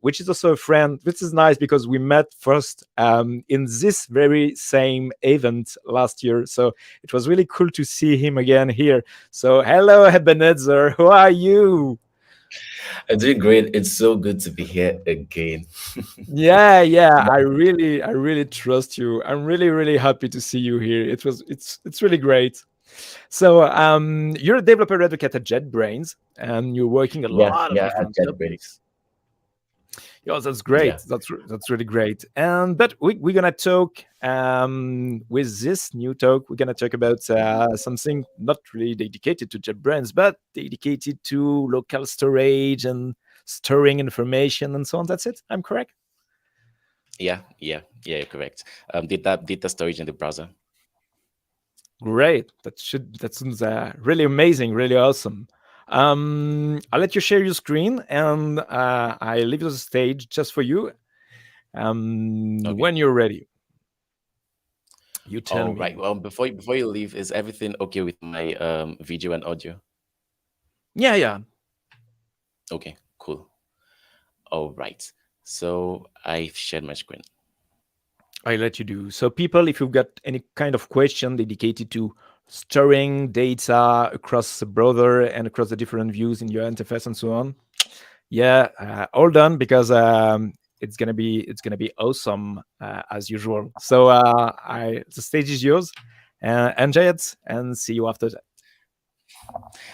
which is also a friend. This is nice because we met first in this very same event last year. So it was really cool to see him again here. So hello, Ebenezer. Who are you? I'm doing great. It's so good to be here again. Yeah. I really trust you. I'm really happy to see you here. It's really great. So you're a developer advocate at JetBrains, and you're working a lot of different topics. Yeah, that's great. Yeah. That's really great. But we're gonna talk with this new talk. We're gonna talk about something not really dedicated to JetBrains, but dedicated to local storage and storing information and so on. That's it. I'm correct. Yeah, you're correct. Data storage in the browser. Great. That sounds really amazing, really awesome. I'll let you share your screen, and I leave the stage just for you. Okay. When you're ready, you tell me. All right. Well, before you leave, is everything okay with my video and audio? Yeah. Okay, cool. All right. So I've shared my screen. I let you do. So people, if you've got any kind of question dedicated to storing data across the browser and across the different views in your interface and so on, all done, because it's gonna be awesome as usual. So the stage is yours. Enjoy it, and see you after that.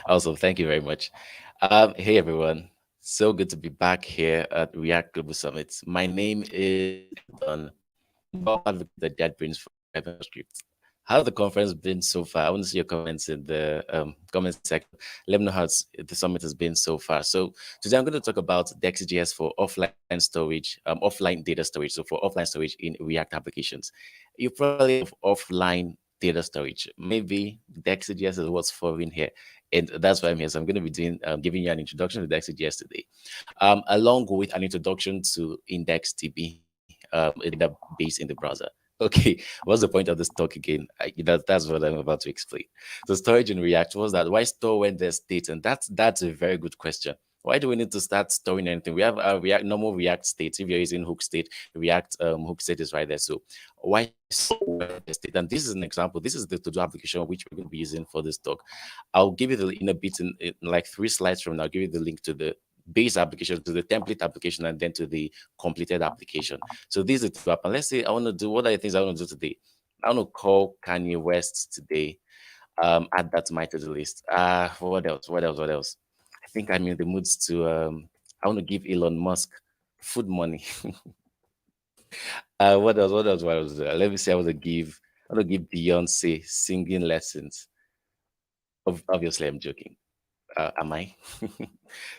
Also, thank you very much. Hey everyone, so good to be back here at React Global Summit. My name is Don. I'm the JetBrains for JavaScript. How's the conference been so far? I want to see your comments in the comment section. Let me know how the summit has been so far. So today I'm going to talk about Dexie.js for offline storage, offline data storage. So for offline storage in React applications, you probably have offline data storage. Maybe Dexie.js is what's foreign here, and that's why I'm here. So I'm going to be doing giving you an introduction to Dexie.js today, along with an introduction to IndexedDB, a database in the browser. Okay, what's the point of this talk again? That's what I'm about to explain. So storage in React, was that? Why store when there's state? And that's a very good question. Why do we need to start storing anything? We have a normal React state. If you're using hook state, React hook state is right there. So why store the state? And this is an example. This is the to-do application which we're going to be using for this talk. I'll give you in a bit, in like 3 slides from now. I'll give you the link to the base application to the template application and then to the completed application. So these are two apps. And let's say I want to do, what are the things I want to do today? I want to call Kanye West today. Add that to my to-do list. What else? What else? What else? I think I'm in the mood to I want to give Elon Musk food money. What else? What else? What else? Let me see. I want to give Beyonce singing lessons. Obviously, I'm joking. Am I?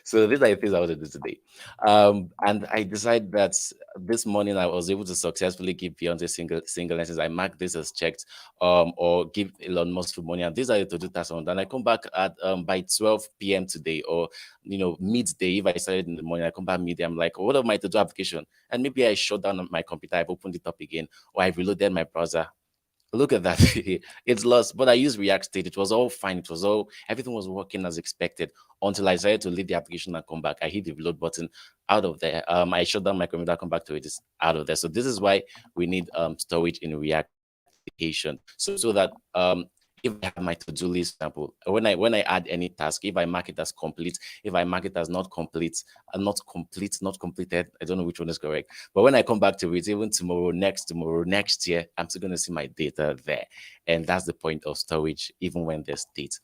So these are the things I want to do today. And I decided that this morning I was able to successfully give Beyonce single lessons. I mark this as checked, or give Elon Musk money. And these are the to-do tasks. And I come back at by 12 p.m. today, or midday. If I started in the morning, I come back midday. I'm like, what am I to-do application? And maybe I shut down my computer, I've opened it up again, or I've reloaded my browser. Look at that. It's lost. But I used React State. It was all fine. Everything was working as expected until I decided to leave the application and come back. I hit the reload button out of there. I shut down my computer, come back to it. It's out of there. So this is why we need storage in React application. So that if I have my to-do list, example, when I add any task, if I mark it as complete, if I mark it as not complete, not completed, I don't know which one is correct. But when I come back to it, even tomorrow, next year, I'm still going to see my data there. And that's the point of storage, even when there's data.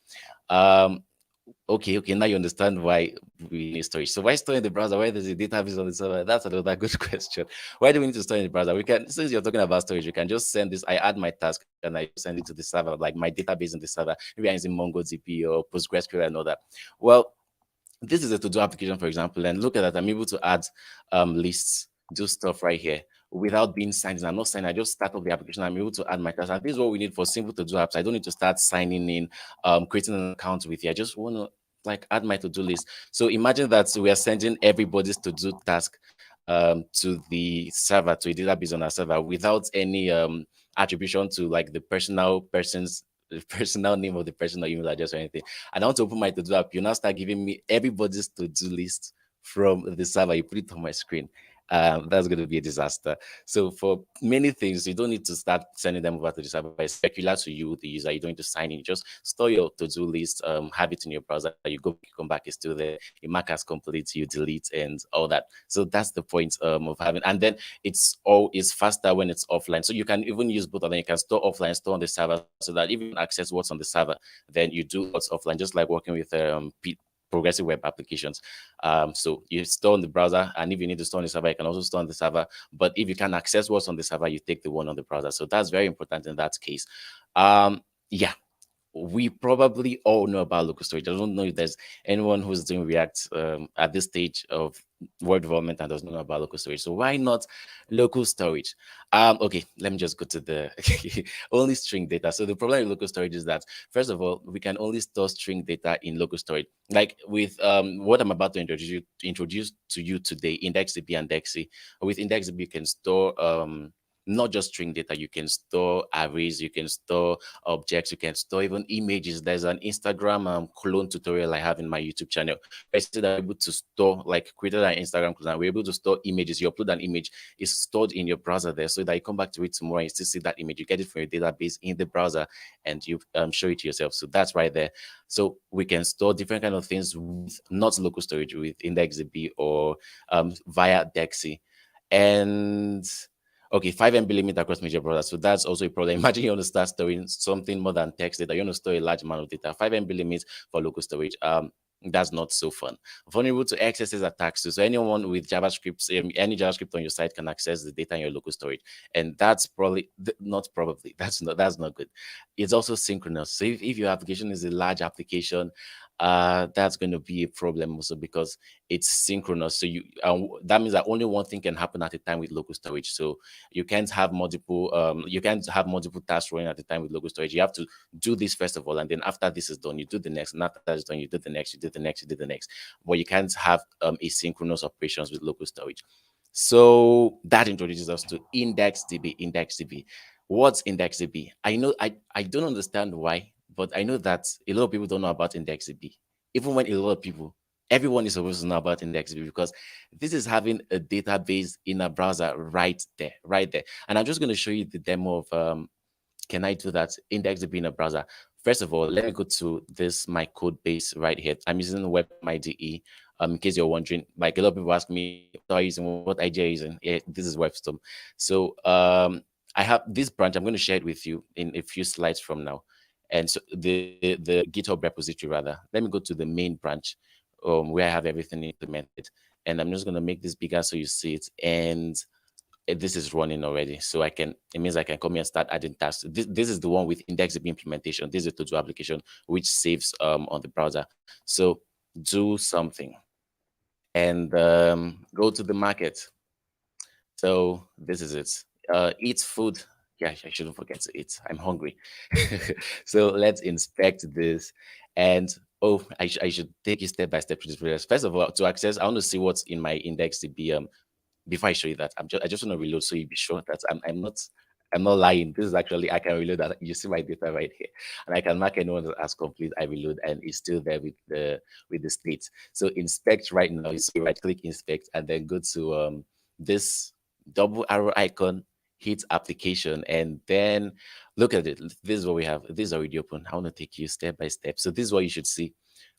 Okay, now you understand why we need storage. So why store in the browser? Why does the database on the server? That's another good question. Why do we need to store in the browser? We can, since you're talking about storage, we can just send this. I add my task and I send it to the server, like my database in the server. Maybe I'm using MongoDB or PostgreSQL and all that. Well, this is a to-do application, for example, and look at that. I'm able to add lists, do stuff right here without being signed in. I'm not signed. I just start up the application. I'm able to add my task. And this is what we need for simple to-do apps. I don't need to start signing in, creating an account with you. I just want to add my to-do list. So imagine that we are sending everybody's to-do task to the server, to a database on our server without any attribution to the personal name of the person or email address or anything. And I want to open my to-do app. You now start giving me everybody's to-do list from the server. You put it on my screen. That's going to be a disaster. So for many things, you don't need to start sending them over to the server. It's circular to you, the user. You don't need to sign in. You just store your to-do list, have it in your browser. You come back, it's still there. You mark as complete, you delete and all that. So that's the point of having. And then it's faster when it's offline. So you can even use both of them. You can store offline, store on the server, so that if you access what's on the server, then you do what's offline, just like working with progressive web applications. So you store on the browser, and if you need to store on the server, you can also store on the server. But if you can access what's on the server, you take the one on the browser. So that's very important in that case. Yeah. We probably all know about local storage. I don't know if there's anyone who's doing React at this stage of web development and doesn't know about local storage. So why not local storage? Okay, let me just go to the only string data. So the problem with local storage is that, first of all, we can only store string data in local storage. Like with what I'm about to introduce to you today, IndexedDB and Dexie. With IndexedDB, you can store not just string data, you can store arrays, you can store objects, you can store even images. There's an Instagram clone tutorial I have in my YouTube channel. I said I'm able to store, created an Instagram clone, and we're able to store images. You upload an image, it's stored in your browser there, so that you come back to it tomorrow and you still see that image. You get it from your database in the browser and you show it to yourself. So that's right there. So we can store different kind of things with not local storage, with IndexedDB or via Dexie. And okay, 5 MB limit across major browsers. So that's also a problem. Imagine you want to start storing something more than text data. You want to store a large amount of data. 5 MB limit for local storage. That's not so fun. Vulnerable to XSS attacks too. So anyone with JavaScript, any JavaScript on your site can access the data in your local storage, and that's that's not good. It's also synchronous. So if your application is a large application, that's going to be a problem also, because it's synchronous. So that means that only one thing can happen at a time with local storage. So you can't have multiple tasks running at a time with local storage. You have to do this first of all, and then after this is done, you do the next, and after that is done, you do the next, you do the next, you do the next. But you can't have asynchronous operations with local storage. So that introduces us to IndexedDB. What's IndexedDB? I know I don't understand why, but I know that a lot of people don't know about IndexedDB. Even when everyone is supposed to know about IndexedDB, because this is having a database in a browser right there. And I'm just going to show you the demo of can I do that IndexedDB in a browser. First of all, let me go to my code base right here. I'm using WebMyDE In case you're wondering, like a lot of people ask me, what are you using? What IJ are you using? Yeah, this is WebStorm. So I have this branch. I'm going to share it with you in a few slides from now. And so the GitHub repository rather. Let me go to the main branch where I have everything implemented. And I'm just going to make this bigger so you see it. And this is running already. So it means I can come here and start adding tasks. This is the one with IndexedDB implementation. This is a to-do application which saves on the browser. So do something and go to the market. So this is it. Eat food. Yeah, I shouldn't forget to eat. I'm hungry. So let's inspect this. And I should take you step by step through this process. First of all, to access, I want to see what's in my IndexedDB. Before I show you that, I just want to reload so you be sure that I'm not lying. This is actually, I can reload that. You see my data right here, and I can mark anyone as complete. I reload, and it's still there with the state. So inspect right now. You see, right click inspect, and then go to this double arrow icon, hit application, and then look at it. This is what we have. This is already open. I want to take you step by step. So this is what you should see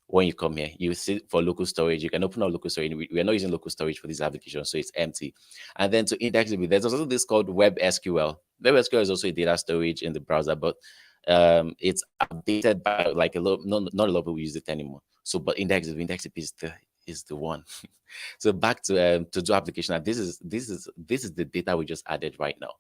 when you come here. You see for local storage, you can open up local storage. We are not using local storage for this application, so it's empty. And then to index it, there's also this called WebSQL. WebSQL is also a data storage in the browser, but it's updated by like not a lot of people use it anymore. So, but IndexedDB is the one. So back to do application. And this is the data we just added right now.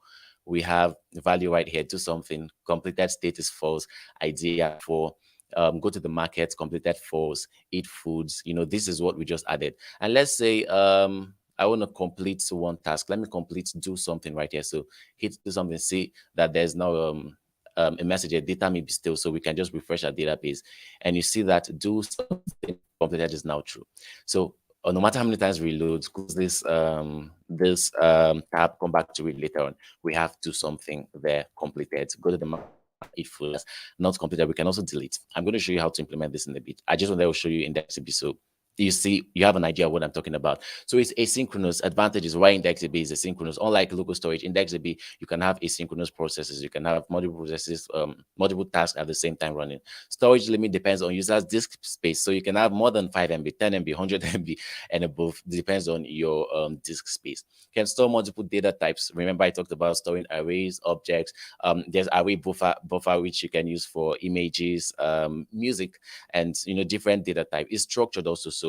We have the value right here. Do something. Completed state is false. Idea for go to the market, completed false, eat foods. This is what we just added. And let's say I want to complete one task. Let me do something right here. So hit do something, see that there's now a message here, data may be still, so we can just refresh our database. And you see that do something completed is now true. So no matter how many times we load, close this tab, come back to it later on. We have do something there completed. Go to the market, eat food, not completed. We can also delete. I'm going to show you how to implement this in a bit. I just want to show you IndexedDB so you see, you have an idea of what I'm talking about. So it's asynchronous. Advantages why IndexedDB is asynchronous. Unlike local storage, IndexedDB, you can have asynchronous processes. You can have multiple processes, multiple tasks at the same time running. Storage limit depends on users' disk space. So you can have more than 5 MB, 10 MB, 100 MB, and above. It depends on your disk space. You can store multiple data types. Remember, I talked about storing arrays, objects. There's array buffer which you can use for images, music, and different data type. It's structured also. So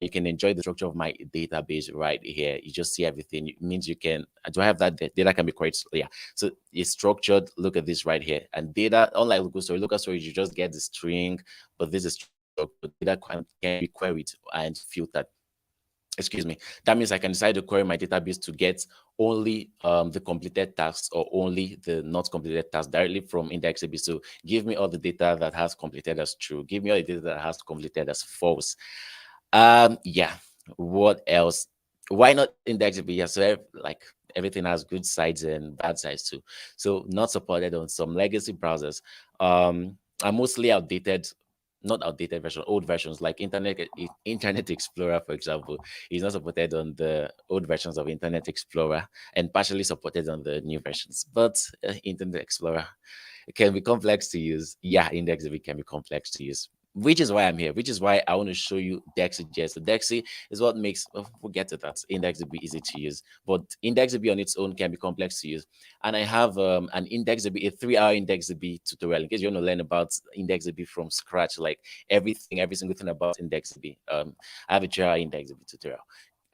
you can enjoy the structure of my database right here. You just see everything. It means you can, do I have that data can be queried? Yeah. So it's structured. Look at this right here. And data, unlike local storage, you just get the string, but this is structured. Data can be queried and filtered. Excuse me. That means I can decide to query my database to get only the completed tasks or only the not completed tasks directly from IndexedDB. So give me all the data that has completed as true. Give me all the data that has completed as false. Yeah. What else? Why not IndexedDB? Yeah, so like everything has good sides and bad sides too. So not supported on some legacy browsers. Are mostly outdated. Not outdated version, old versions like Internet Explorer, for example, is not supported on the old versions of Internet Explorer and partially supported on the new versions. But Internet Explorer, it can be complex to use. Yeah, IndexedDB can be complex to use, which is why I'm here, which is why I want to show you Dexie.js. So Dexie is what makes, we'll get to that, IndexedDB easy to use, but IndexedDB on its own can be complex to use. And I have an IndexedDB, a 3-hour IndexedDB tutorial in case you want to learn about IndexedDB from scratch, like every single thing about IndexedDB. I have a 3-hour IndexedDB tutorial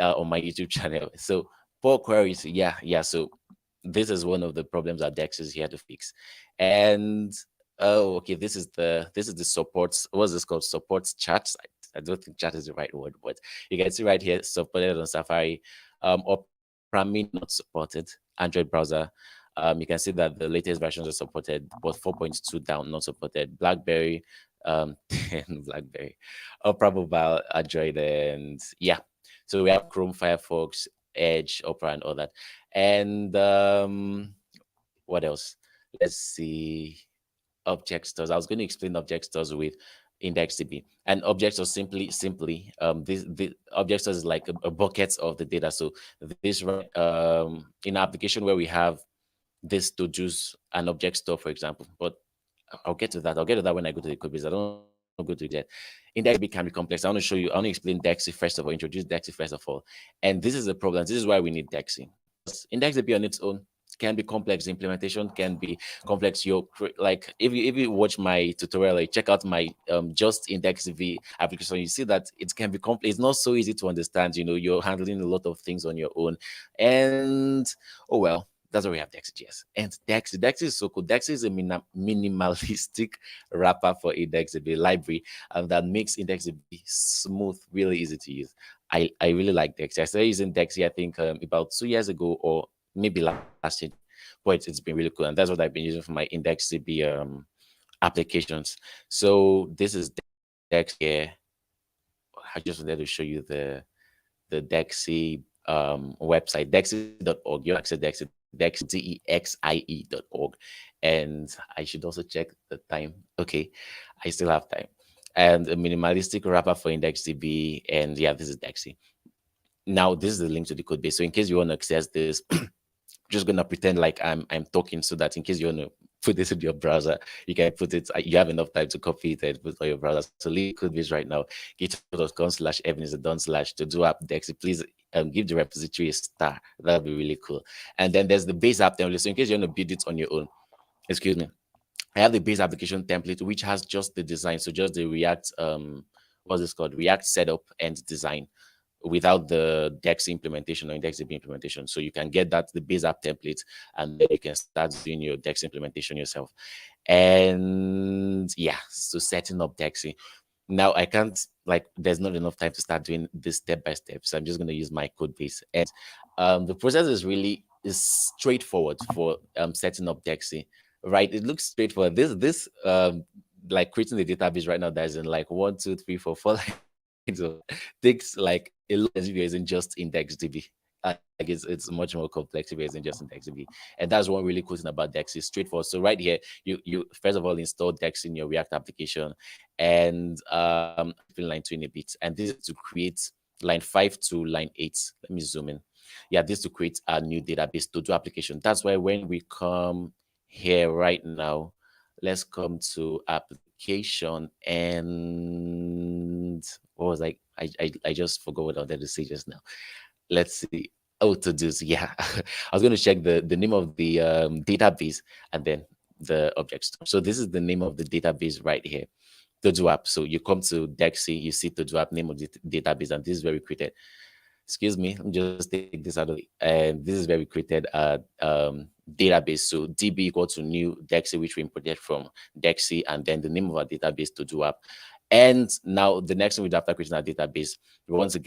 on my YouTube channel. So poor queries, yeah. So this is one of the problems that Dex is here to fix. And oh, okay. This is the supports. What's this called? Supports chats. I don't think chat is the right word, but you can see right here, supported on Safari. Opera Mini not supported. Android browser. You can see that the latest versions are supported, but 4.2 down, not supported. BlackBerry, 10 BlackBerry, Opera Mobile, Android, and yeah. So we have Chrome, Firefox, Edge, Opera, and all that. And what else? Let's see. Object stores. I was going to explain object stores with IndexedDB. And object stores simply the object stores is like a bucket of the data. So this in an application where we have this to choose an object store, for example. But I'll get to that. I'll get to that when I go to the code base. I don't want go to that. IndexedDB can be complex. I want to explain Dexie first of all, introduce Dexie first of all. And this is the problem. This is why we need Dexie. IndexedDB on its own can be complex. The implementation can be complex. Like if you watch my tutorial, like check out my just IndexedDB application, you see that it can be complex. It's not so easy to understand. You're handling a lot of things on your own, and oh well. That's why we have Dexie.js. And Dexie is so cool. Dexie is a minimalistic wrapper for IndexedDB library, and that makes IndexedDB smooth, really easy to use. I really like Dexie. I started using Dexie, I think, about 2 years ago, or maybe last year. But it's been really cool, and that's what I've been using for my IndexedDB applications. So this is Dexie here. I just wanted to show you the Dexie website, Dexie.org. You access Dexie. Dexie.org, and I should also check the time. Okay, I still have time. And a minimalistic wrapper for IndexedDB, and yeah, this is Dexie. Now this is the link to the code base. So in case you want to access this, just gonna pretend like I'm talking, so that in case you want to put this in your browser, you can put it. You have enough time to copy it and put it on your browser. So leave code base right now. github.com/Ebenezer/to-do app Dexie. Please give the repository a star. That'd be really cool. And then there's the base app template. So in case you want to build it on your own, excuse me, I have the base application template, which has just the design. So just the React, what's this called? React setup and design, without the Dexie implementation or IndexedDB implementation. So you can get that, the base app template, and then you can start doing your Dexie implementation yourself. And yeah, so setting up Dexie. Now I can't, like, there's not enough time to start doing this step by step. So I'm just going to use my code base. And the process is straightforward for setting up Dexie, right? It looks straightforward. This like creating the database right now, that's in like 1, 2, 3, 4, 4 so takes like a lot if you're using just IndexedDB. Like it's much more complex if you're using just IndexedDB. And that's one really cool thing about Dexie. Straightforward. So right here, you first of all install Dexie in your React application, and line 2 in a bit. And this is to create line 5 to line 8. Let me zoom in. Yeah, this is to create a new database to do application. That's why when we come here right now, let's come to application, and what was I just forgot what I wanted to say just now. Let's see. Oh, to do. Yeah, I was going to check the name of the database and then the object store. So this is the name of the database right here, to do app. So you come to Dexie, you see to do app, name of the database, and this is where we created. Excuse me, let me just take this out of it. And this is where we created a database. So DB equal to new Dexie, which we imported from Dexie, and then the name of our database to do app. And now the next thing we do after creating our database, we want to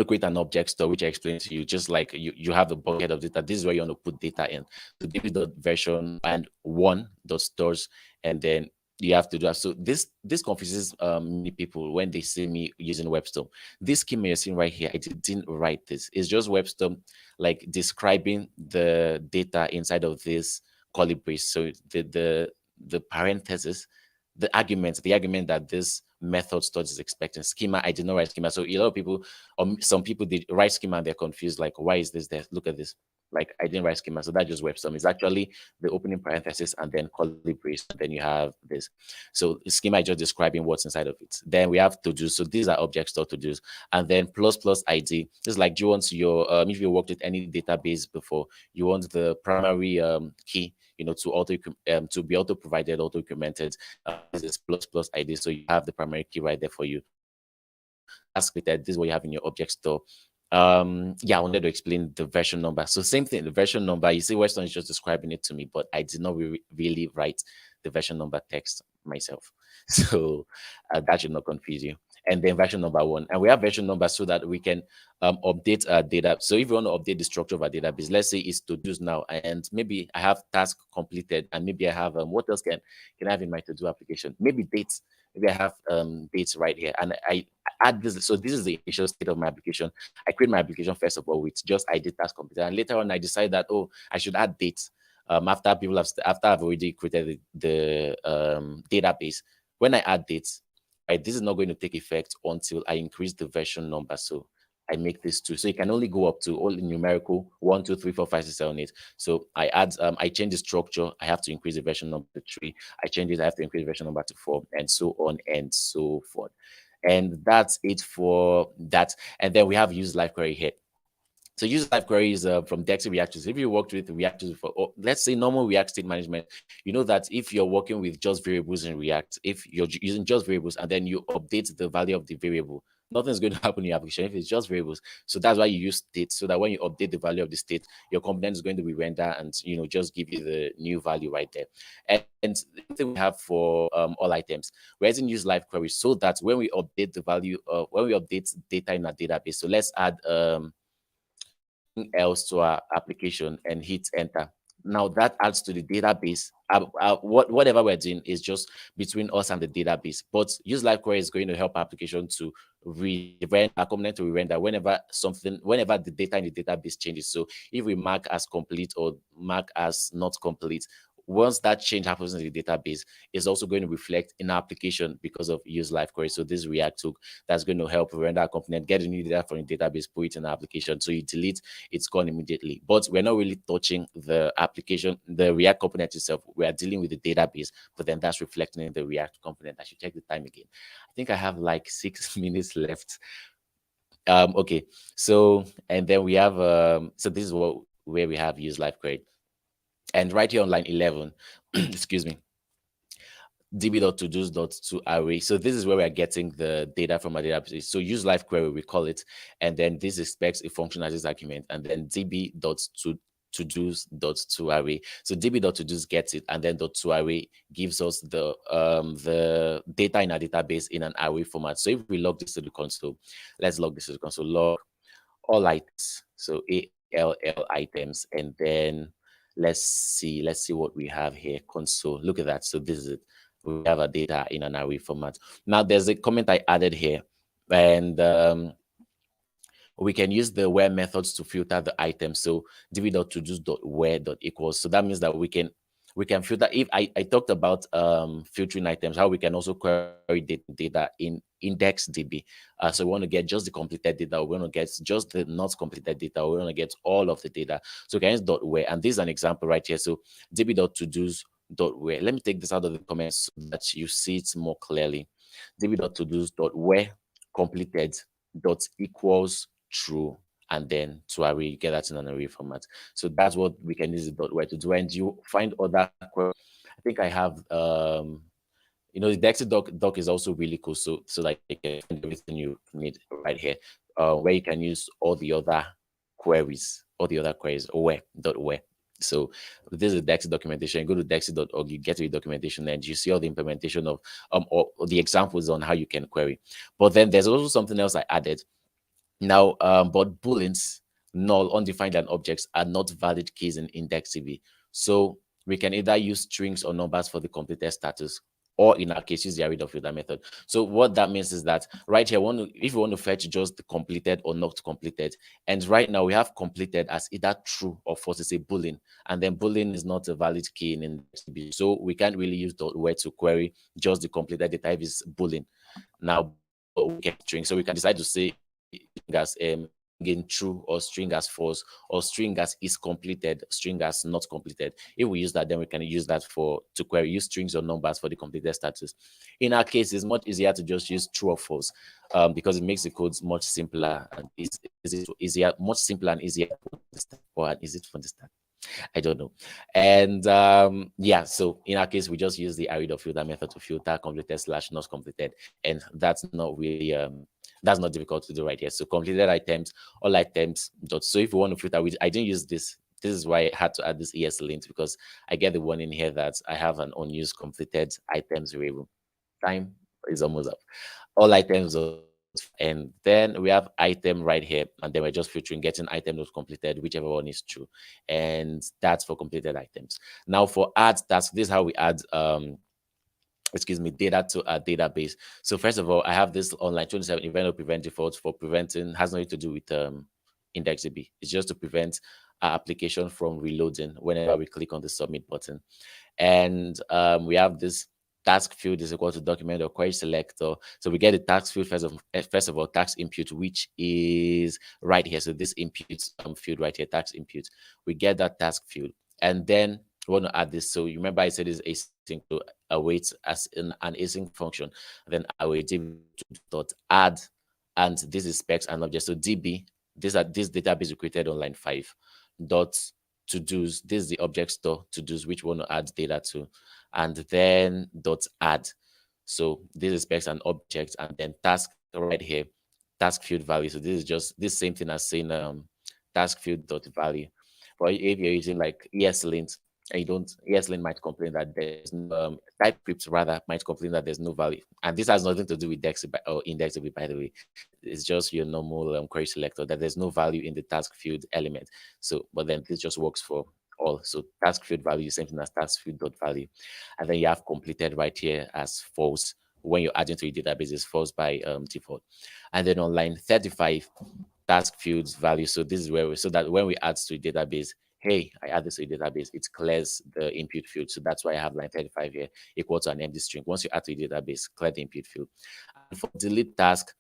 create an object store, which I explained to you. Just like you have the bucket of data, this is where you want to put data in. So db.version and 1.stores, and then you have to do that. So this confuses many people when they see me using WebStorm. This schema you're seeing right here, I didn't write this. It's just WebStorm like describing the data inside of this curly brace. So the parenthesis, the argument that this method stores is expecting. Schema, I did not write schema. So a lot of people, some people did write schema and they're confused. Like, why is this there? Look at this. Like, I didn't write schema. So that's just WebStorm. It's actually the opening parenthesis and then curly brace. And then you have this. So schema is just describing what's inside of it. Then we have to do. So these are object store to do's. And then plus ID. This is like, do you want your, if you worked with any database before, you want the primary key, to be auto provided, auto incremented. This is plus ID. So you have the primary key right there for you. That's created. This is what you have in your object store. I wanted to explain the version number. So same thing, the version number, you see Weston is just describing it to me, but I did not really write the version number text myself. So that should not confuse you. And then version number 1, and we have version number so that we can update our data. So if you want to update the structure of our database, let's say it's to do's now, and maybe I have task completed, and maybe I have what else can I have in my to do application? Maybe dates. Maybe I have dates right here, and I add this. So this is the initial state of my application. I create my application first of all with just ID task completed, and later on I decide that I should add dates after I've already created the database. When I add dates, right, this is not going to take effect until I increase the version number. So I make this 2. So you can only go up to all in numerical 1, 2, 3, 4, 5, 6, 7, 8. So I add, I change the structure. I have to increase the version number to 3. I change it. I have to increase the version number to 4, and so on and so forth. And that's it for that. And then we have use live query here. So use live queries from Dexie reactors. If you worked with reactors for, let's say normal React state management, you know that if you're working with just variables in React, if you're using just variables and then you update the value of the variable, nothing's going to happen in your application if it's just variables. So that's why you use state, so that when you update the value of the state, your component is going to be rendered and just give you the new value right there. And the thing we have for all items, we're using use live queries so that when we update the value, when we update data in our database, so let's add else to our application and hit enter. Now that adds to the database. Whatever we're doing is just between us and the database. But use live query is going to help our application to render, our component to render whenever the data in the database changes. So if we mark as complete or mark as not complete, once that change happens in the database, it's also going to reflect in our application because of use live query. So this React hook that's going to help render a component, get the new data from the database, put it in the application. So you delete, it's gone immediately. But we're not really touching the application, the React component itself. We are dealing with the database, but then that's reflecting in the React component. I should check the time again. I think I have like 6 minutes left. Okay, so and then we have so this is where we have use live query. And right here on line 11, excuse me, db.todos.toArray. So this is where we're getting the data from our database. So use live query, we call it. And then this expects a function as its argument. And then db.todos.toArray. So db.todos gets it, and then .toArray gives us the data in our database in an array format. So if we log this to the console, let's log this to the console, log all items. So ALL items, and then let's see what we have here. Console, look at that. So this is it. We have our data in an array format. Now there's a comment I added here, and we can use the where methods to filter the items. So db.todos.where.equals. So that means that we can filter. If I talked about filtering items, how we can also query data in IndexedDB. So we want to get just the completed data, we want to get just the not completed data, we want to get all of the data. So we can use .where, and this is an example right here. So db.todos.where. Let me take this out of the comments so that you see it more clearly. db.todos.where completed equals true, and then to array, you get that in an array format. So that's what we can use the .where to do. And you find other, I think I have the Dexie doc is also really cool. So like you can find everything you need right here, where you can use all the other queries, where. So this is the Dexie documentation. Go to dexie.org, you get to the documentation, and you see all the implementation of or the examples on how you can query. But then there's also something else I added. Now, but booleans, null, undefined, and objects are not valid keys in IndexedDB. So we can either use strings or numbers for the completed status, or in our case, use the array of filter method. So what that means is that right here, if you want to fetch just the completed or not completed, and right now we have completed as either true or false, it's a boolean, and then boolean is not a valid key in IndexedDB. So we can't really use .where to query just the completed data if it's boolean. Now, we can string, so we can decide to say as again true, or string as false, or string as is completed, string as not completed. If we use that, then we can use that to query, use strings or numbers for the completed status. In our case, it's much easier to just use true or false, because it makes the codes much simpler and easier, much simpler and easier to understand. Or is it from the start? I don't know. And yeah, so in our case, we just use the array of filter method to filter completed / not completed, and that's not really that's not difficult to do right here. So completed items, all items. So if you want to filter, I didn't use this. This is why I had to add this ESLint, because I get the one in here that I have an unused completed items variable. Time is almost up. All items, and then we have item right here, and then we're just filtering getting item not completed, whichever one is true, and that's for completed items. Now for add task, this is how we add data to our database. So first of all, I have this online 27 event of prevent defaults for preventing, has nothing to do with IndexedDB. It's just to prevent our application from reloading whenever we click on the submit button. And we have this task field is equal to document or query selector. So we get the task field first of all, task input, which is right here. So this input field right here, task input. We get that task field, and then we want to add this. So you remember I said is async to await as in an async function. Then I will dot add, and this is specs and objects. So db, this database we created on line 5. Dot to do's. This is the object store to do's which we want to add data to, and then dot add. So this is specs and objects, and then task right here, task field value. So this is just this same thing as saying task field dot value. But if you're using like ESLint, and you don't, ESLint might complain that there's no TypeScript rather might complain that there's no value, and this has nothing to do with Dexie or indexable, by the way. It's just your normal query selector that there's no value in the task field element. So, but then this just works for all. So task field value is same thing as task field dot value, and then you have completed right here as false. When you're adding to your database, is false by default. And then on line 35, task fields value. So this is where so that when we add to a database, hey, I add this to a database, it clears the input field. So that's why I have line 35 here, equal to an empty string. Once you add to a database, clear the input field. And for delete task,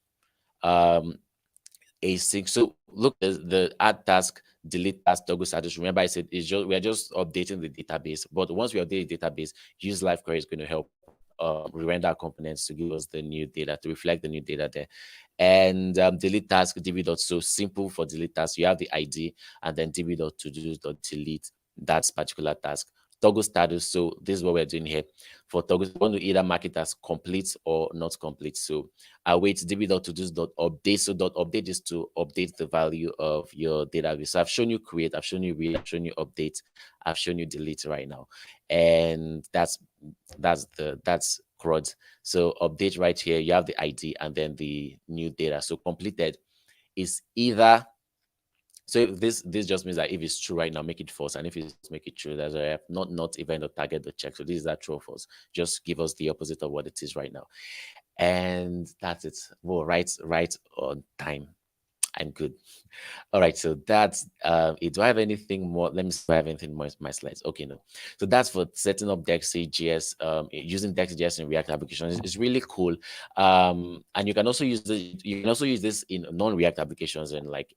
async. So look, the add task, delete task, toggle status. Remember, I said it's just we are just updating the database. But once we update the database, use live query is going to help re-render our components to give us the new data, to reflect the new data there. And delete task db. So simple for delete task. You have the ID, and then db.todos.delete that particular task. Toggle status. So this is what we're doing here. For toggle, we want to either mark it as complete or not complete. So await db.todos.update. So update is to update the value of your database. So I've shown you create, I've shown you read, I've shown you update, I've shown you delete right now, and that's CRUD. So update right here. You have the ID and then the new data. So completed is either. So this just means that if it's true right now, make it false, and if it's make it true, that's why not event or target or check. So this is that true or false. Just give us the opposite of what it is right now, and that's it. Well, right on time. I'm good. All right, so that's it. Do I have anything more? Let me see if I have anything more in my slides. Okay, no. So that's for setting up Dexie.js, using Dexie.js in React applications. It's really cool. And you can also use this in non-React applications and like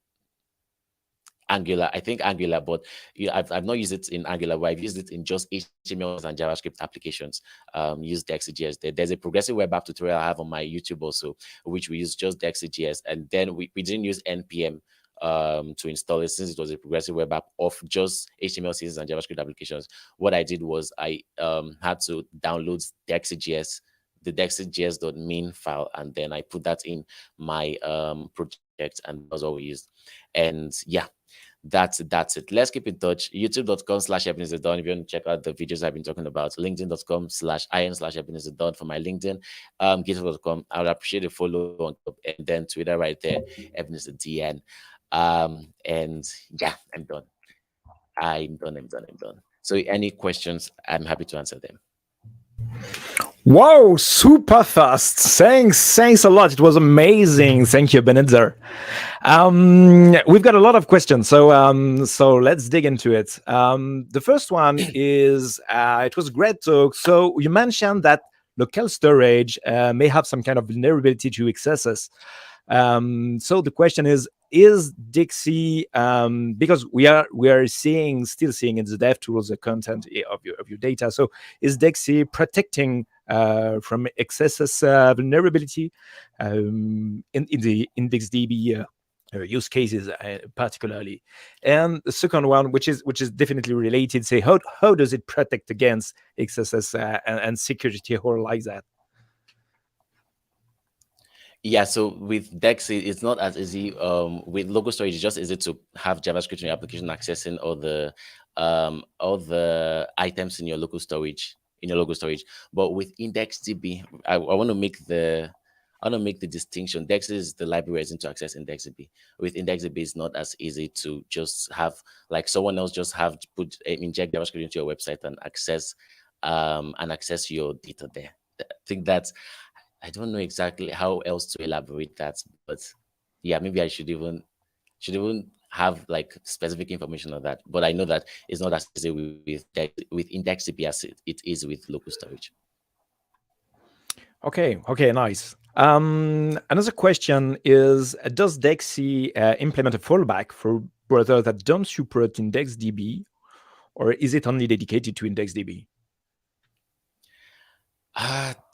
Angular. I think Angular, but I've not used it in Angular, but I've used it in just HTML and JavaScript applications. Use Dexie.js. There's a progressive web app tutorial I have on my YouTube also, which we use just Dexie.js, and then we didn't use npm to install it since it was a progressive web app of just HTML, CSS, and JavaScript applications. What I did was I had to download Dexie.js, the Dexie.js.min file, and then I put that in my project, and that's all we used. And yeah, that's it. Let's keep in touch. youtube.com/Ebenezer if you want to check out the videos I've been talking about. linkedin.com/in/Ebenezer for my LinkedIn. Github.com. I would appreciate a follow on top, and then Twitter right there, Ebenezer DN. And yeah, I'm done. I'm done. So any questions, I'm happy to answer them. Wow, super fast. Thanks a lot. It was amazing. Thank you, Ebenezer. We've got a lot of questions, so let's dig into it. The first one is, it was a great talk. So you mentioned that local storage may have some kind of vulnerability to XSS. So the question is Dexie, because we are still seeing in the dev tools the content of your data. So is Dexie protecting from XSS vulnerability in the IndexedDB use cases particularly? And the second one, which is definitely related, say how does it protect against XSS and security hole like that? Yeah, so with Dexie, it's not as easy. With local storage, it's just easy to have JavaScript in your application accessing all the items in your local storage. But with IndexedDB, I want to make the distinction. Dexie is the library is into access IndexedDB. With IndexedDB, it's not as easy to just have like someone else just have to inject JavaScript into your website and access your data there. I think I don't know exactly how else to elaborate that, but yeah, maybe I should even have like specific information on that. But I know that it's not as easy with IndexedDB as it is with local storage. Okay, nice. Another question is, does Dexie implement a fallback for browsers that don't support IndexedDB, or is it only dedicated to IndexedDB?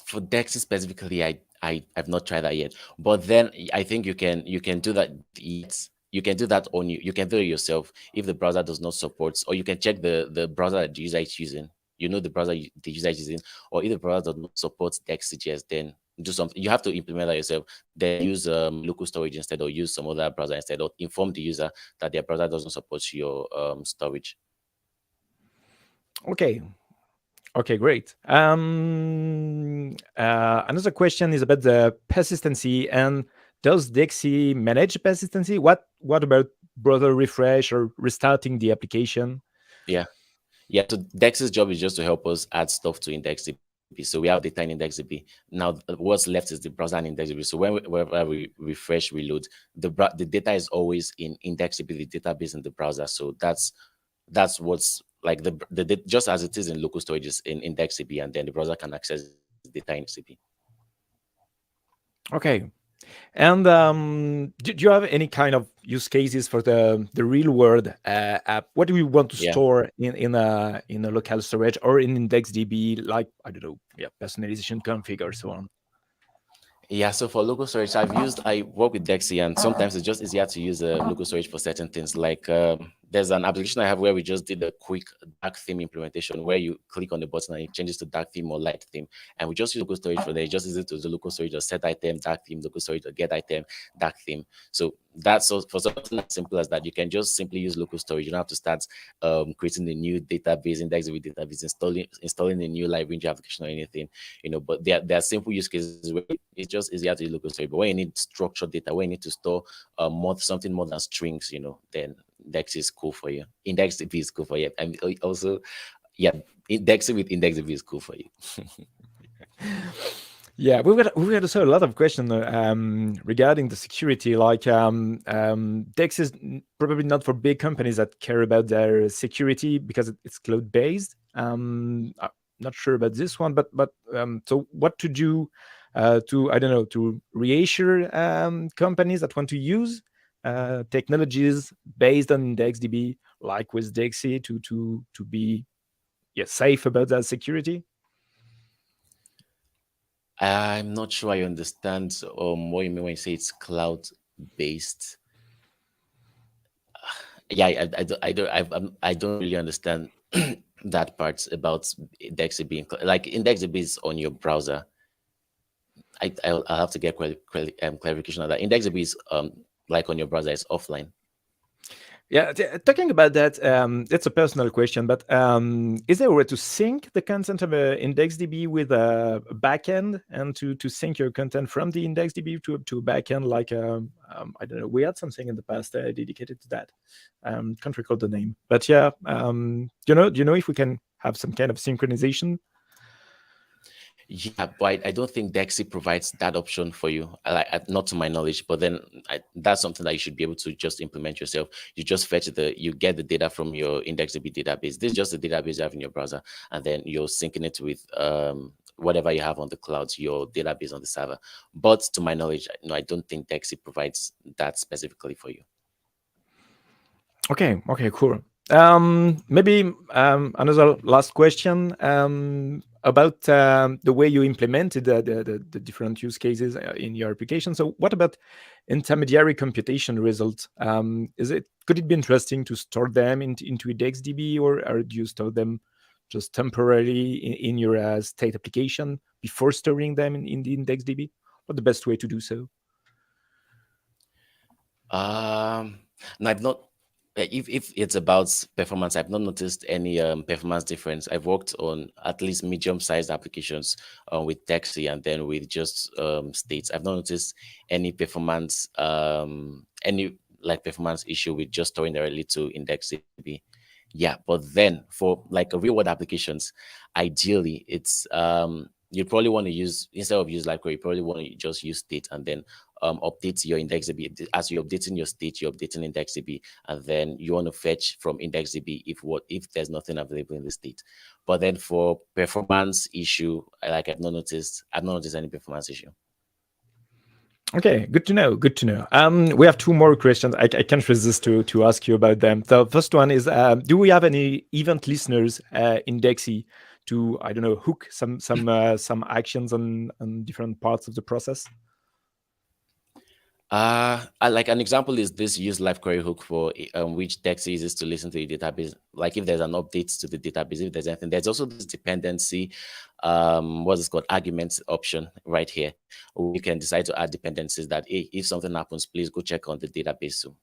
For Dexie specifically, I've not tried that yet. But then I think you can do that yet. You can do that on you. You can do it yourself if the browser does not support, or you can check the browser that the user is using. You know the browser the user is using, or if the browser does not support Dexie.js, then do something. You have to implement that yourself. Then use local storage instead, or use some other browser instead, or inform the user that their browser doesn't support your storage. Okay, great. Another question is about the persistency, and does Dexie manage persistency? What about browser refresh or restarting the application? Yeah. So Dex's job is just to help us add stuff to IndexedDB. So we have data in IndexedDB. Now what's left is the browser and IndexedDB. So whenever we refresh, reload, the data is always in IndexedDB, the database in the browser. So that's what's like the just as it is in local storage in IndexedDB, and then the browser can access data in IndexedDB. Okay. And do you have any kind of use cases for the real world app? What do we want to store in a local storage or in IndexedDB, like, I don't know, personalization config or so on? Yeah, so for local storage, I work with Dexie, and sometimes it's just easier to use local storage for certain things. Like there's an application I have where we just did a quick dark theme implementation where you click on the button and it changes to dark theme or light theme. And we just use local storage for that. It's just easy to do local storage or set item, dark theme, local storage or get item, dark theme. So that's for something as simple as that. You can just simply use local storage. You don't have to start creating a new database, IndexedDB database, installing a new library application or anything, but there are simple use cases where it's just easier to use local storage. But when you need structured data, when you need to store something more than strings, then Dex is cool for you. IndexedDB is cool for you. And also, Dexie with IndexedDB is cool for you. Yeah, we've got also a lot of questions regarding the security. Like, Dex is probably not for big companies that care about their security because it's cloud based. I'm not sure about this one, but so what to do to reassure companies that want to use technologies based on IndexedDB, like with Dexie, to be safe about that security? I'm not sure I understand what you mean when you say it's cloud based. I don't really understand that part about Dexie being like IndexedDB is on your browser. I'll have to get clarification on that. IndexedDB is like on your browser, it's offline. Yeah, talking about that, it's a personal question, but is there a way to sync the content of IndexedDB with a backend and to sync your content from the IndexedDB to a backend? Like, I don't know, we had something in the past dedicated to that. Can't recall the name, but yeah, do you know if we can have some kind of synchronization? Yeah, but I don't think Dexie provides that option for you, not to my knowledge. But then that's something that you should be able to just implement yourself. You just you get the data from your IndexedDB database. This is just the database you have in your browser, and then you're syncing it with whatever you have on the cloud, your database on the server. But to my knowledge, no, I don't think Dexie provides that specifically for you. Okay, cool. Maybe another last question about the way you implemented the different use cases in your application. So what about intermediary computation results? Could it be interesting to store them into IndexedDB, or do you store them just temporarily in your state application before storing them in the IndexedDB? What's the best way to do so? No, I've not. If it's about performance, I've not noticed any performance difference. I've worked on at least medium-sized applications with Dexie and then with just states. I've not noticed any performance performance issue with just storing directly to IndexedDB. Yeah, but then for like a real-world applications, ideally it's you probably want to use, instead of use library, you probably want to just use state and then update your IndexedDB. As you're updating your state, you're updating IndexedDB, and then you want to fetch from IndexedDB if there's nothing available in the state. But then for performance issue, like I've not noticed any performance issue. Okay, good to know. Good to know. We have two more questions. I can't resist to ask you about them. The first one is: do we have any event listeners in Dexie to, I don't know, hook some actions on different parts of the process? Like an example is this use live query hook for which Dexie uses to listen to the database. Like if there's an update to the database, if there's anything, there's also this dependency, what is called arguments option right here. You can decide to add dependencies that if something happens, please go check on the database. So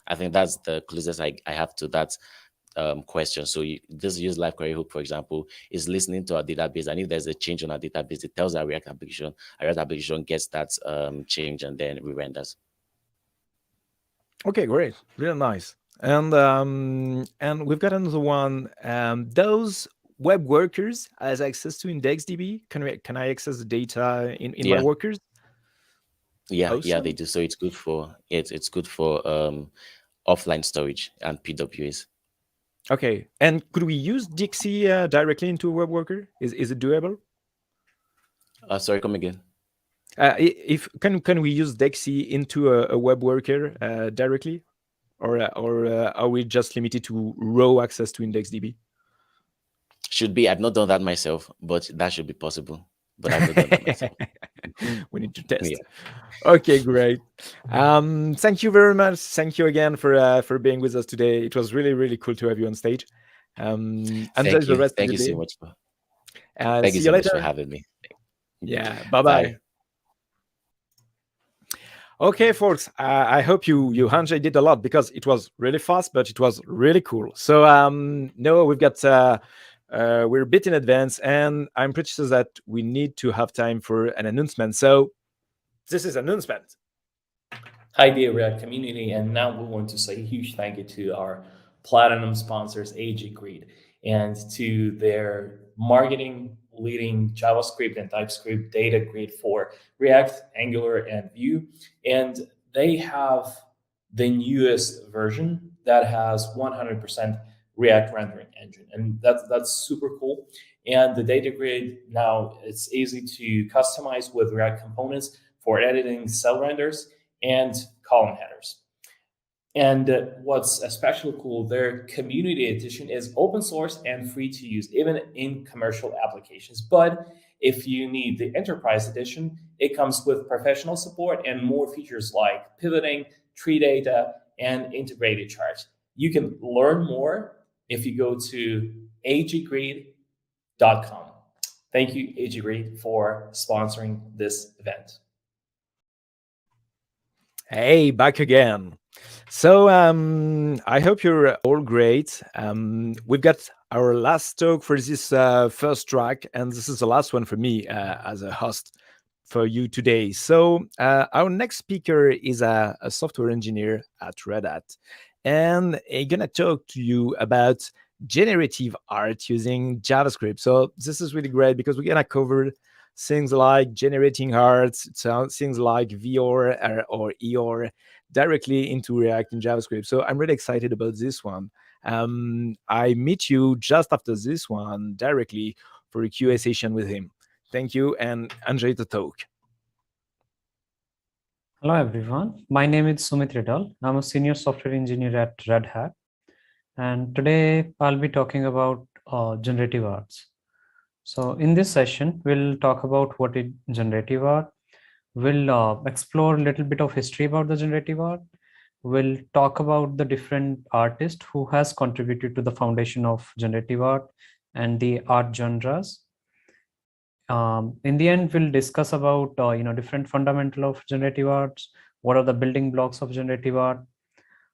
I think that's the closest I have to that question. So this use live query hook, for example, is listening to our database, and if there's a change on our database, it tells our React application gets that change and then re-renders. Okay, great, really nice. And we've got another one. Those web workers has access to IndexedDB. Can I access the data in my workers? Yeah, Awesome. yeah, they do. So it's good for offline storage and PWAs. Okay, and could we use Dexie directly into a web worker? Is it doable? Sorry, come again. If can we use Dexie into a web worker directly, or are we just limited to raw access to IndexedDB? Should be. I've not done that myself, but that should be possible. But I've not done that myself. We need to test. Yeah. Okay, great. Thank you very much. Thank you again for being with us today. It was really cool to have you on stage. Enjoy the rest Thank of you the day. so much. Thank you see so you much later. for having me. Yeah. Bye. Okay, folks. I hope you enjoyed it a lot because it was really fast, but it was really cool. So no, we've got. We're a bit in advance, and I'm pretty sure that we need to have time for an announcement. So this is announcement. Hi, dear React community, and now we want to say a huge thank you to our platinum sponsors, AG Grid, and to their marketing leading JavaScript and TypeScript data grid for React, Angular, and Vue. And they have the newest version that has 100% React rendering engine, and that's super cool. And the data grid now, it's easy to customize with React components for editing cell renders and column headers. And what's especially cool, their community edition is open source and free to use, even in commercial applications. But if you need the enterprise edition, it comes with professional support and more features like pivoting, tree data, and integrated charts. You can learn more if you go to aggrade.com. Thank you, AGGrade, for sponsoring this event. Hey, back again. So I hope you're all great. We've got our last talk for this first track, and this is the last one for me as a host for you today. So our next speaker is a software engineer at Red Hat, and he's gonna talk to you about generative art using JavaScript. So this is really great because we're gonna cover things like generating art, things like VR or ER directly into React and JavaScript. So I'm really excited about this one. I meet you just after this one directly for a QA session with him. Thank you and enjoy the talk. Hello, everyone. My name is Sumit Ridhal. I'm a senior software engineer at Red Hat. And today I'll be talking about generative arts. So in this session, we'll talk about what is generative art. We'll explore a little bit of history about the generative art. We'll talk about the different artists who has contributed to the foundation of generative art and the art genres. In the end, we'll discuss about different fundamental of generative arts. What are the building blocks of generative art,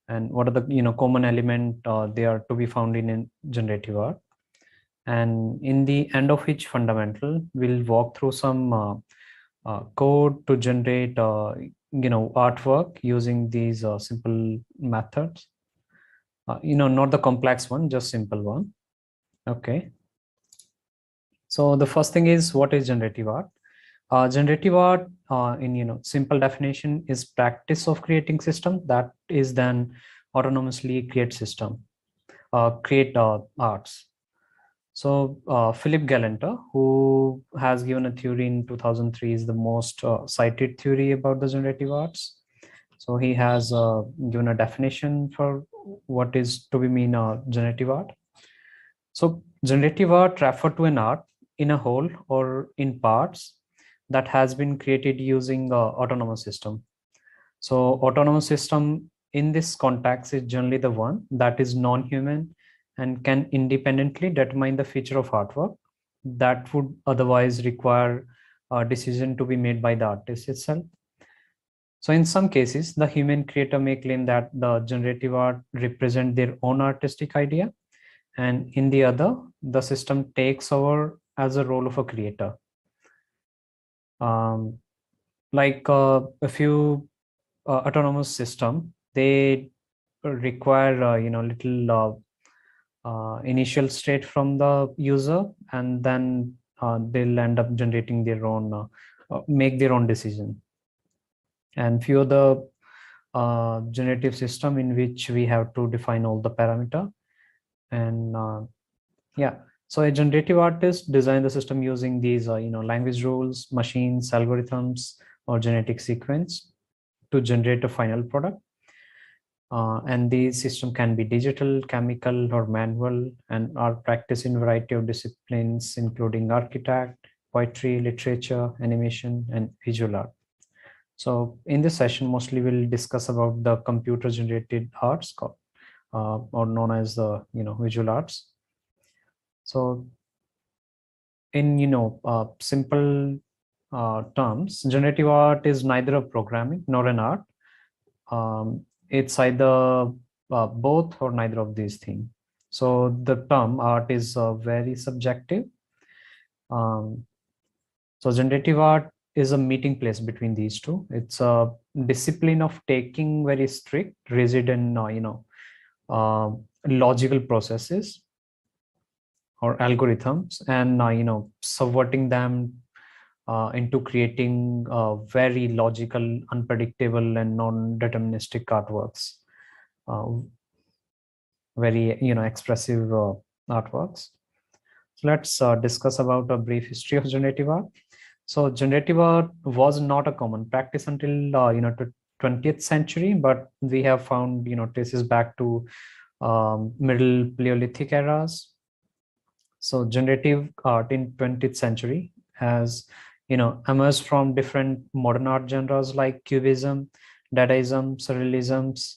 and what are the common element they are to be found in generative art. And in the end of each fundamental, we'll walk through some code to generate artwork using these simple methods. Not the complex one, just simple one. Okay. So the first thing is, what is generative art? Generative art, in simple definition, is practice of creating system that is then autonomously create arts. So Philip Galenter, who has given a theory in 2003, is the most cited theory about the generative arts. So he has given a definition for what is to be mean generative art. So generative art refer to an art in a whole or in parts that has been created using autonomous system. So autonomous system in this context is generally the one that is non-human and can independently determine the feature of artwork that would otherwise require a decision to be made by the artist itself. So in some cases, the human creator may claim that the generative art represent their own artistic idea, and in the other, the system takes over as a role of a creator. Like a few autonomous system, they require little initial state from the user, and then they'll end up generating their own, make their own decision. And few of the generative system in which we have to define all the parameter. And yeah, so a generative artist design the system using these language rules, machines, algorithms, or genetic sequence to generate a final product. And these system can be digital, chemical, or manual, and are practiced in a variety of disciplines, including architect, poetry, literature, animation, and visual art. So in this session, mostly we'll discuss about the computer generated arts, or known as the visual arts. So in simple terms, generative art is neither a programming nor an art. It's either both or neither of these things. So the term art is very subjective. So generative art is a meeting place between these two. It's a discipline of taking very strict, rigid, and logical processes or algorithms, and subverting them into creating very logical, unpredictable, and non-deterministic artworks. Very expressive artworks. So let's discuss about a brief history of generative art. So generative art was not a common practice until 20th century, but we have found traces back to Middle Paleolithic eras. So generative art in 20th century has emerged from different modern art genres like cubism, dadaism, surrealisms.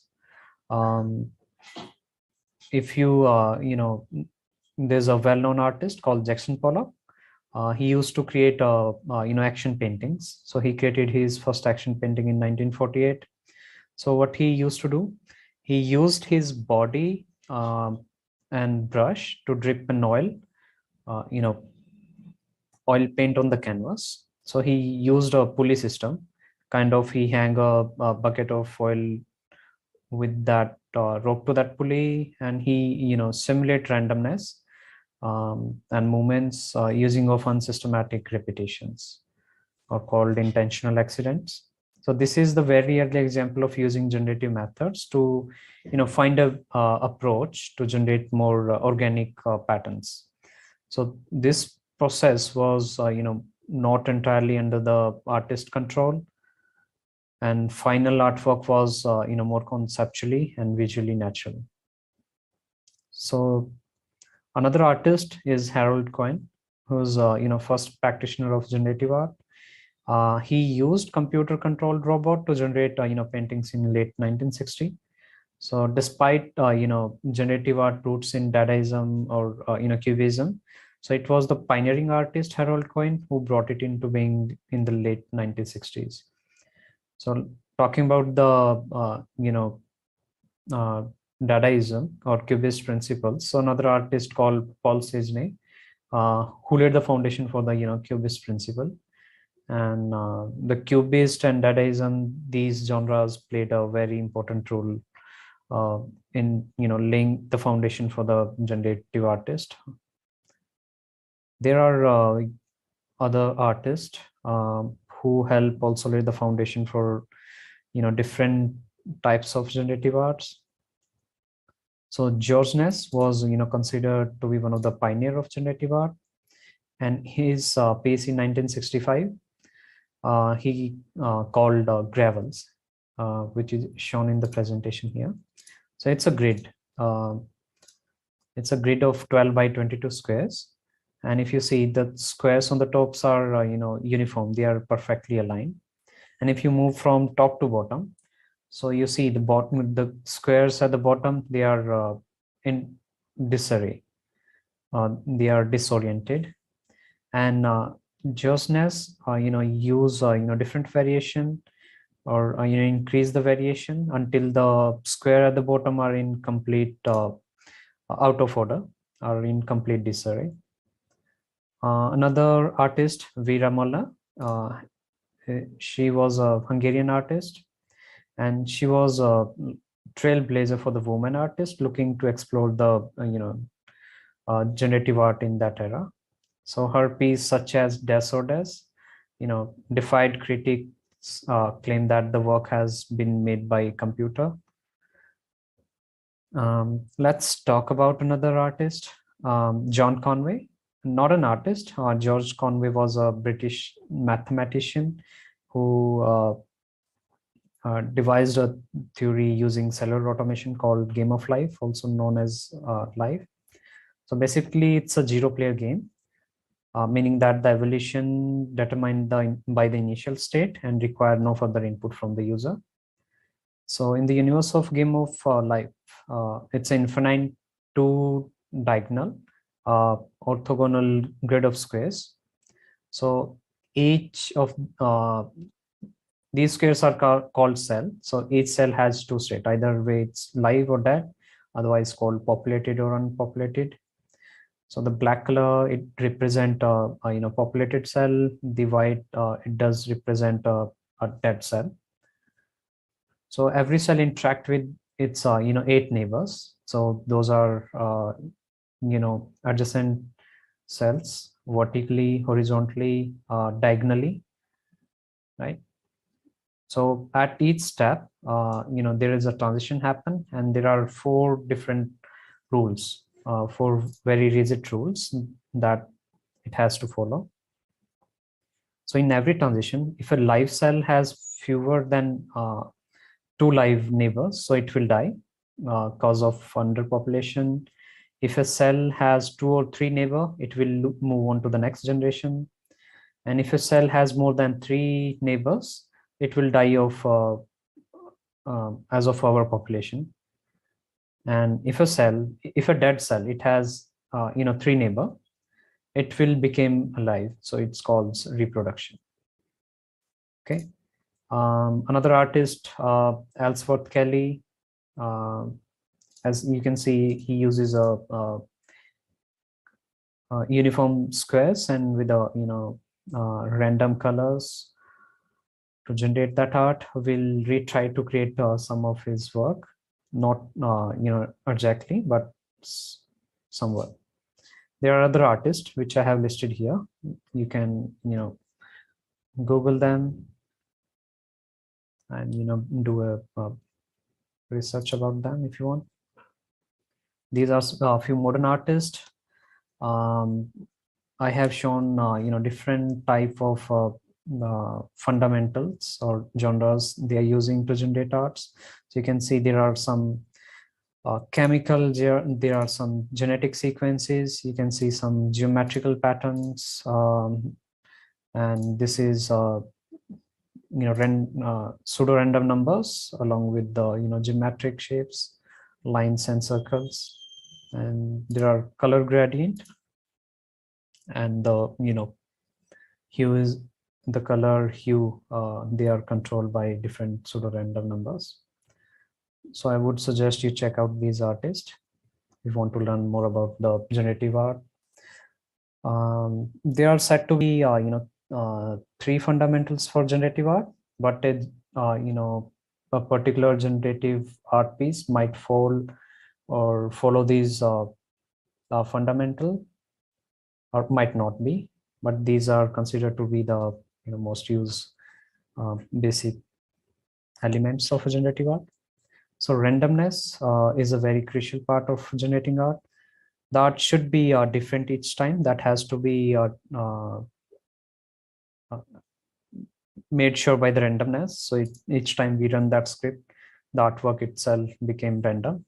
If you there's a well-known artist called Jackson Pollock. He used to create action paintings. So he created his first action painting in 1948. So what he used to do, he used his body and brush to drip an oil paint on the canvas. So he used a pulley system. Kind of he hang a bucket of oil with that rope to that pulley, and he simulate randomness and movements using of unsystematic repetitions, or called intentional accidents. So this is the very early example of using generative methods to find a approach to generate more organic patterns. So this process was not entirely under the artist control, and final artwork was more conceptually and visually natural. So another artist is Harold Cohen, who's first practitioner of generative art. He used computer-controlled robot to generate paintings in late 1960s. So despite generative art roots in Dadaism or Cubism, so it was the pioneering artist Harold Cohen who brought it into being in the late 1960s. So talking about the Dadaism or Cubist principles, so another artist called Paul Sezney, who laid the foundation for the Cubist principle. And the Cubist and Dadaism, these genres played a very important role in laying the foundation for the generative artist. There are other artists who help also lay the foundation for different types of generative arts. So George Ness was considered to be one of the pioneer of generative art, and his piece in 1965 he called Gravels, which is shown in the presentation here. So it's a grid. It's a grid of 12 by 22 squares. And if you see, the squares on the tops are uniform, they are perfectly aligned. And if you move from top to bottom, so you see the bottom, the squares at the bottom, they are in disarray. They are disoriented. And Joseph's use different variation, or increase the variation until the square at the bottom are in complete out of order, or in complete disarray. Another artist, Vera Molla, she was a Hungarian artist, and she was a trailblazer for the woman artist looking to explore the generative art in that era. So her piece, such as Des or Des, defied critics, claim that the work has been made by computer. Let's talk about another artist, John Conway. Not an artist. George Conway was a British mathematician who devised a theory using cellular automation called Game of Life, also known as Life. So basically, it's a zero-player game, meaning that the evolution determined by the initial state and require no further input from the user. So in the universe of Game of Life, it's an infinite two-diagonal orthogonal grid of squares. So each of these squares are called cell. So each cell has two states, either way it's live or dead, otherwise called populated or unpopulated. So the black color, it represent populated cell. The white, it does represent a dead cell. So every cell interact with its 8 neighbors. So those are adjacent cells, vertically, horizontally, diagonally, right? So at each step, there is a transition happen, and there are 4 different rules, 4 very rigid rules that it has to follow. So in every transition, if a live cell has fewer than 2 live neighbors, so it will die cause of underpopulation. If a cell has 2 or 3 neighbors, it will move on to the next generation. And if a cell has more than 3 neighbors, it will die of as of overpopulation. And if a dead cell, it has 3 neighbors, it will become alive. So it's called reproduction. Okay. Another artist, Ellsworth Kelly, as you can see, he uses a uniform squares and with a random colors to generate that art. We'll retry to create some of his work, not exactly, but somewhat. There are other artists which I have listed here. You can Google them and do a research about them if you want. These are a few modern artists. I have shown different type of fundamentals or genres they are using to generate arts. So you can see there are some chemical, there are some genetic sequences. You can see some geometrical patterns, and this is pseudo random numbers along with the geometric shapes, lines and circles, and there are color gradient, and the hue is the color hue. They are controlled by different pseudo random numbers. So I would suggest you check out these artists if you want to learn more about the generative art. They are said to be 3 fundamentals for generative art, but a particular generative art piece might fall or follow these fundamental, or might not be, but these are considered to be the most used basic elements of a generative art. So randomness is a very crucial part of generating art. The art should be different each time. That has to be made sure by the randomness. So each time we run that script, the artwork itself became random.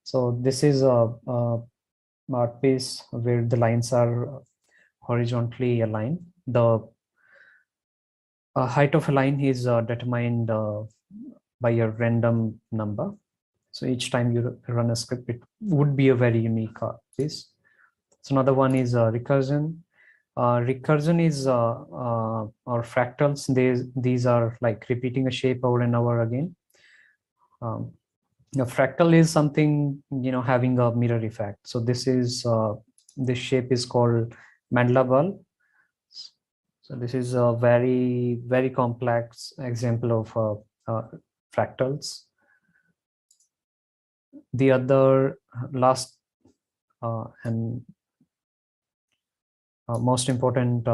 So this is a art piece where the lines are horizontally aligned. The height of a line is determined by a random number. So each time you run a script, it would be a very unique art piece. So another one is recursion. Recursion is or fractals. These are like repeating a shape over and over again. A fractal is something having a mirror effect. So this shape is called mandala ball. So this is a very, very complex example of fractals. The other last and most important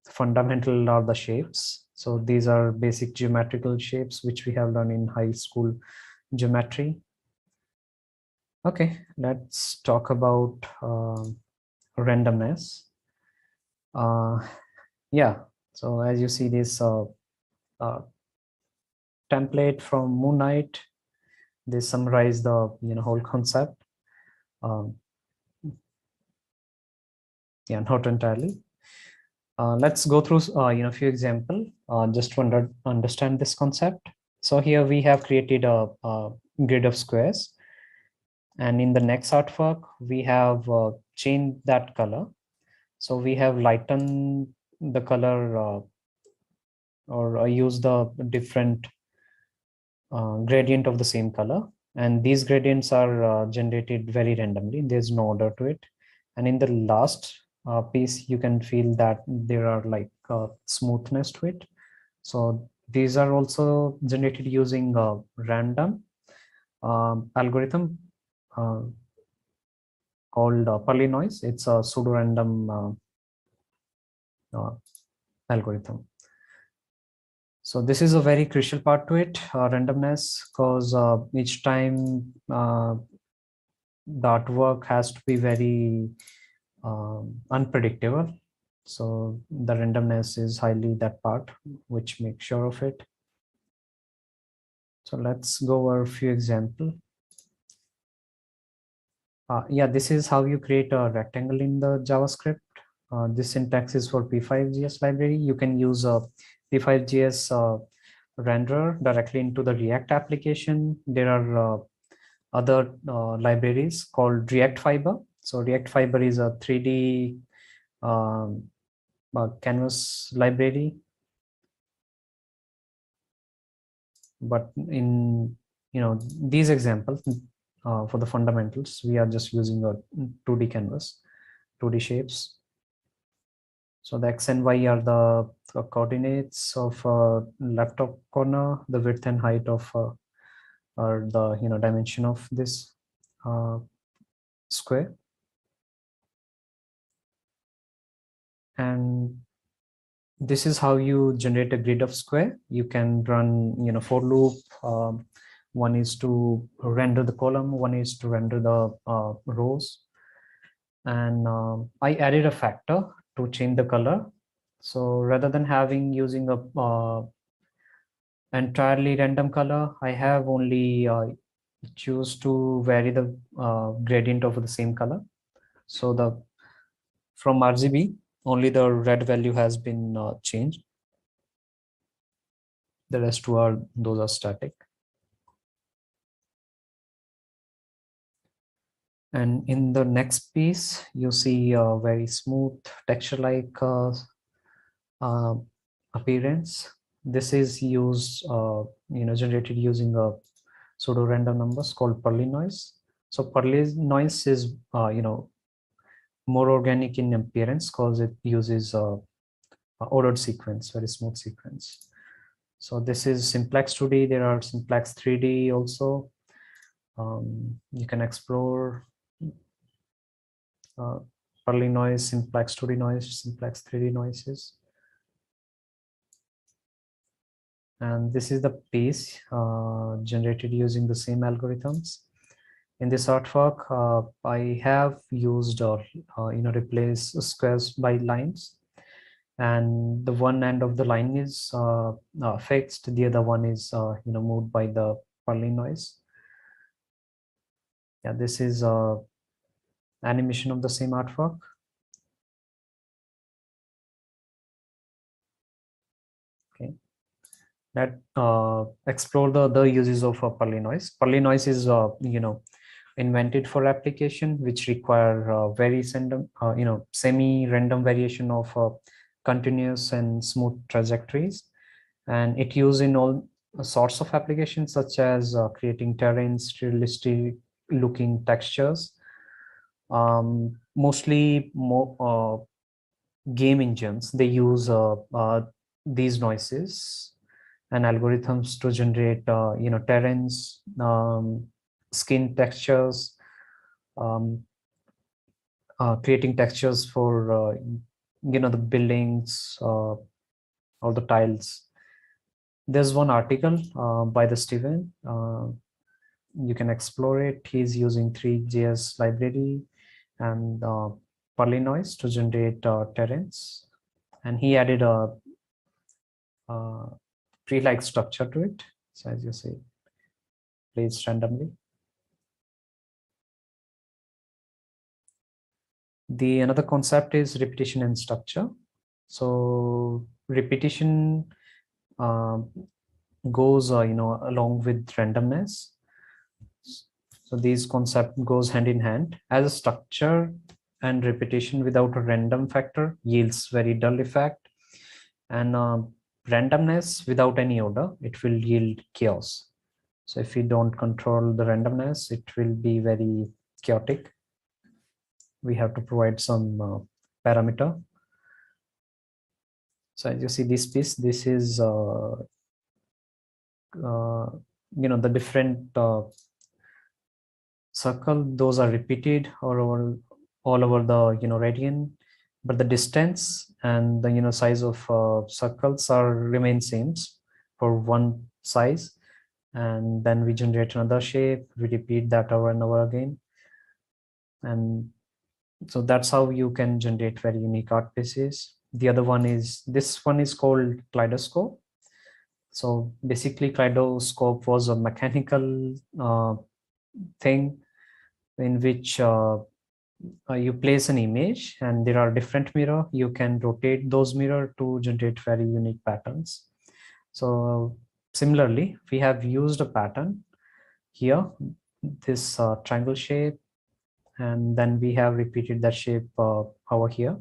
fundamental are the shapes. So these are basic geometrical shapes which we have learned in high school geometry. Okay, let's talk about randomness. Yeah, so as you see this template from Moon Knight, they summarize the whole concept. Yeah, not entirely. Let's go through a few examples just to understand this concept. So here we have created a grid of squares, and in the next artwork we have changed that color. So we have lightened the color or use the different gradient of the same color, and these gradients are generated very randomly. There's no order to it. And in the last piece, you can feel that there are like smoothness to it. So these are also generated using a random algorithm called Perley noise. It's a pseudo-random algorithm. So this is a very crucial part to it, randomness, because each time the artwork has to be very unpredictable. So the randomness is highly that part which makes sure of it. So let's go over a few examples. Yeah, this is how you create a rectangle in the JavaScript. This syntax is for P5JS library. You can use a P5JS renderer directly into the React application. There are other libraries called React Fiber. So React Fiber is a 3D canvas library. But in these examples, for the fundamentals, we are just using a 2D canvas, 2D shapes. So the X and Y are the coordinates of left top corner, the width and height of or the dimension of this square. And this is how you generate a grid of square. You can run for loop. One is to render the column, one is to render the rows. And I added a factor to change the color. So rather than using a entirely random color, I have only choose to vary the gradient of the same color. So from RGB, only the red value has been changed. The rest those are static. And in the next piece, you see a very smooth texture-like appearance. This is used, generated using a pseudo-random numbers called Perley noise. So Perley noise is, more organic in appearance because it uses ordered sequence, very smooth sequence. So this is simplex 2D. There are simplex 3D also. You can explore Perley noise, simplex 2D noise, simplex 3D noises. And this is the piece generated using the same algorithms. In this artwork, I have used replace squares by lines, and the one end of the line is fixed, the other one is moved by the Perlin noise. Yeah, this is animation of the same artwork. Okay, that explore the other uses of Perlin noise. Perlin noise is invented for application which require very semi-random variation of continuous and smooth trajectories, and it used in all sorts of applications such as creating terrains, realistic looking textures, mostly more game engines. They use these noises and algorithms to generate terrains, skin textures, creating textures for the buildings, all the tiles. There's one article by the Steven. You can explore it. He's using 3JS library and Perlin noise to generate terrains, and he added a tree-like structure to it. So as you see, placed randomly. The another concept is repetition and structure. So repetition goes along with randomness. So these concept goes hand in hand. As a structure and repetition without a random factor yields very dull effect, and randomness without any order, it will yield chaos. So if we don't control the randomness, it will be very chaotic. We have to provide some parameter. So as you see this piece, this is the different circle, those are repeated all over the radian, but the distance and the size of circles remain same for one size. And then we generate another shape, we repeat that over and over again, and so that's how you can generate very unique art pieces. The other one is, this one is called kaleidoscope. So basically kaleidoscope was a mechanical thing in which you place an image and there are different mirror. You can rotate those mirror to generate very unique patterns. So similarly, we have used a pattern here, this triangle shape, and then we have repeated that shape over here,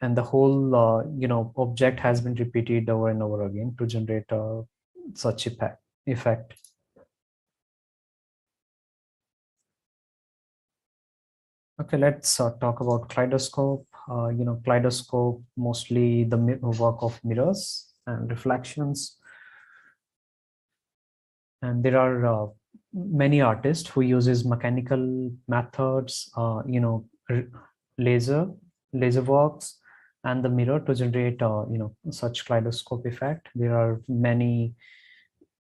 and the whole object has been repeated over and over again to generate such effect. Okay, let's talk about kaleidoscope. Kaleidoscope, mostly the work of mirrors and reflections. And there are many artists who uses mechanical methods, laser works and the mirror to generate such kaleidoscope effect. There are many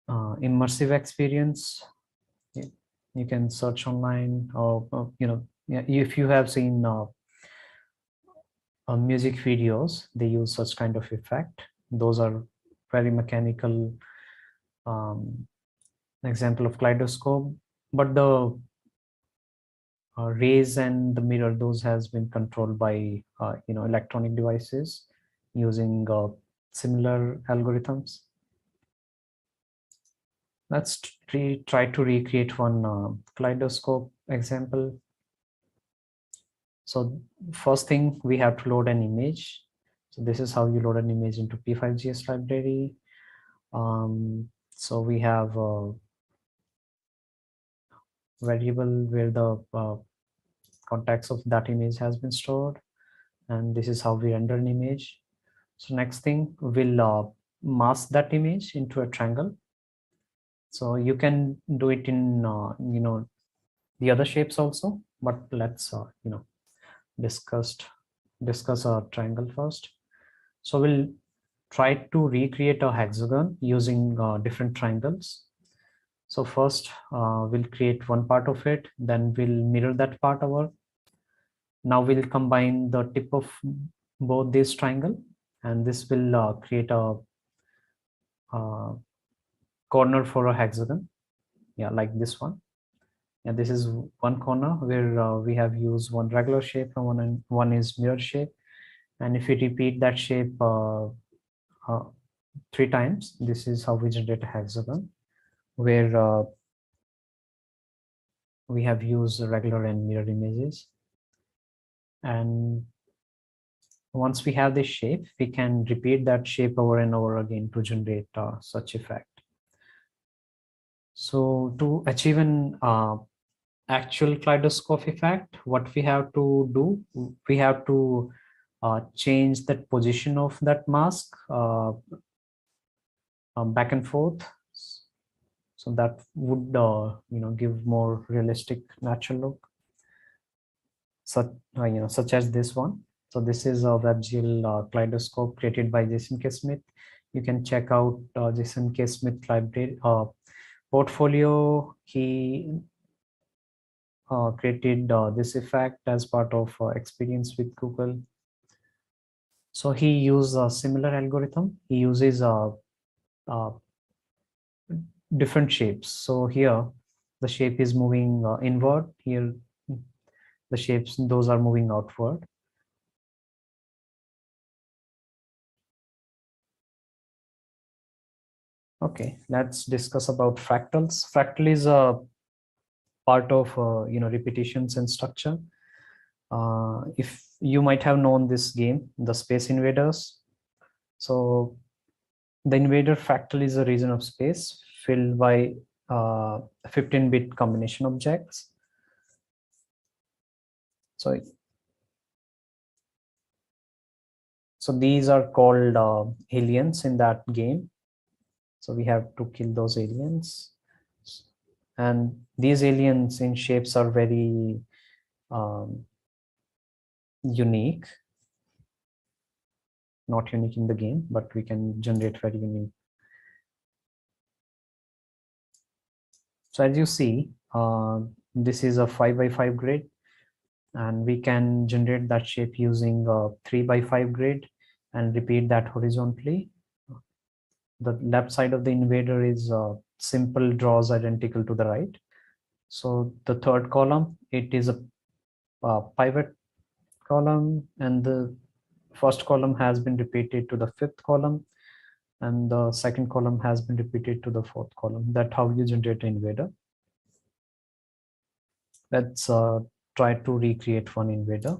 immersive experience. You can search online, or if you have seen music videos, they use such kind of effect. Those are very mechanical example of kaleidoscope, but the rays and the mirror, those has been controlled by electronic devices using similar algorithms. Let's try to recreate one kaleidoscope example. So first thing, we have to load an image. So this is how you load an image into P5JS library. So we have a variable where the context of that image has been stored, and this is how we render an image. So next thing, we'll mask that image into a triangle. So you can do it in the other shapes also, but let's discuss a triangle first. So we'll try to recreate a hexagon using different triangles. So first we'll create one part of it, then we'll mirror that part over. Now we'll combine the tip of both these triangle, and this will create a corner for a hexagon. Yeah, like this one. And this is one corner where we have used one regular shape and one is mirror shape. And if we repeat that shape 3 times, this is how we generate a hexagon, where we have used regular and mirror images. And once we have this shape, we can repeat that shape over and over again to generate such effect. So to achieve an actual kaleidoscope effect, what we have to do, we have to change that position of that mask back and forth. So that would give more realistic natural look. Such as this one. So this is a WebGL kaleidoscope created by Jason K. Smith. You can check out Jason K. Smith library portfolio. He created this effect as part of experience with Google. So he used a similar algorithm. He uses different shapes. So here the shape is moving inward. Here the shapes, those are moving outward. Okay, let's discuss about fractals. Fractal is a part of repetitions and structure. If you might have known this game, the Space Invaders. So the invader fractal is a region of space filled by 15-bit combination objects. So these are called aliens in that game. So we have to kill those aliens. And these aliens in shapes are very unique. Not unique in the game, but we can generate very unique. So as you see, this is a 5x5 grid, and we can generate that shape using a 3x5 grid and repeat that horizontally. The left side of the invader is simple draws identical to the right. So the third column, it is a pivot column, and the first column has been repeated to the fifth column, and the second column has been repeated to the fourth column. That's how you generate an invader. Let's try to recreate one invader.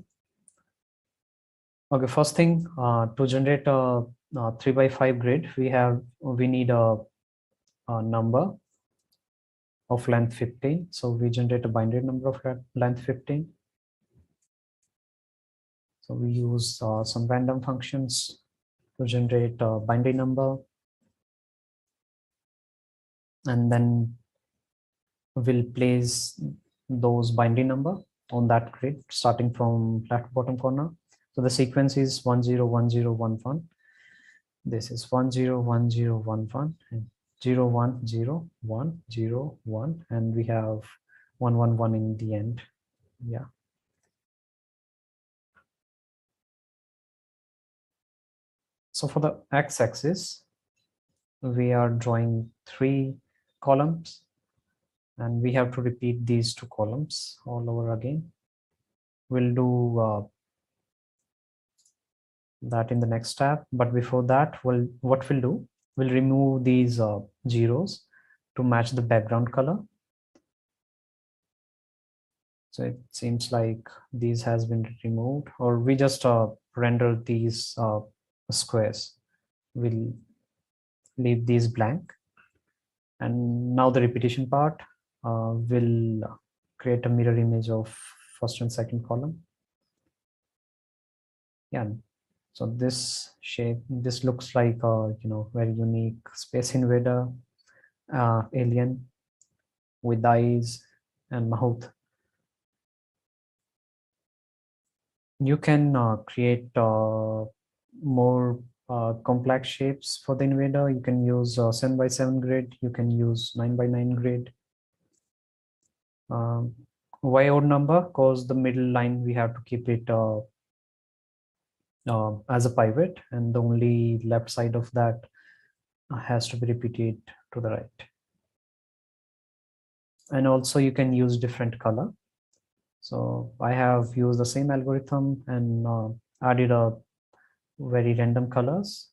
Okay, first thing, to generate a 3x5 grid, we need a number of length 15. So we generate a binary number of length 15. So we use some random functions to generate a binary number, and then we'll place those binary number on that grid starting from left bottom corner. So the sequence is 10 10 11. This is 10 10 11 and 0 1 0 1 0 1, and we have 1 1 1 in the end. Yeah. So for the x-axis, we are drawing 3 columns, and we have to repeat these 2 columns all over again. We'll do that in the next tab, but before that, what we'll do, we'll remove these zeros to match the background color. So it seems like these has been removed, or we just render these squares. We'll leave these blank. And now the repetition part, will create a mirror image of first and second column. Yeah. So this shape, this looks like a very unique Space Invader alien with eyes and mouth. You can create more complex shapes for the invader. You can use 7x7 grid. You can use 9x9 grid. Why odd number? Because the middle line, we have to keep it as a pivot, and the only left side of that has to be repeated to the right. And also you can use different color. So I have used the same algorithm and added a very random colors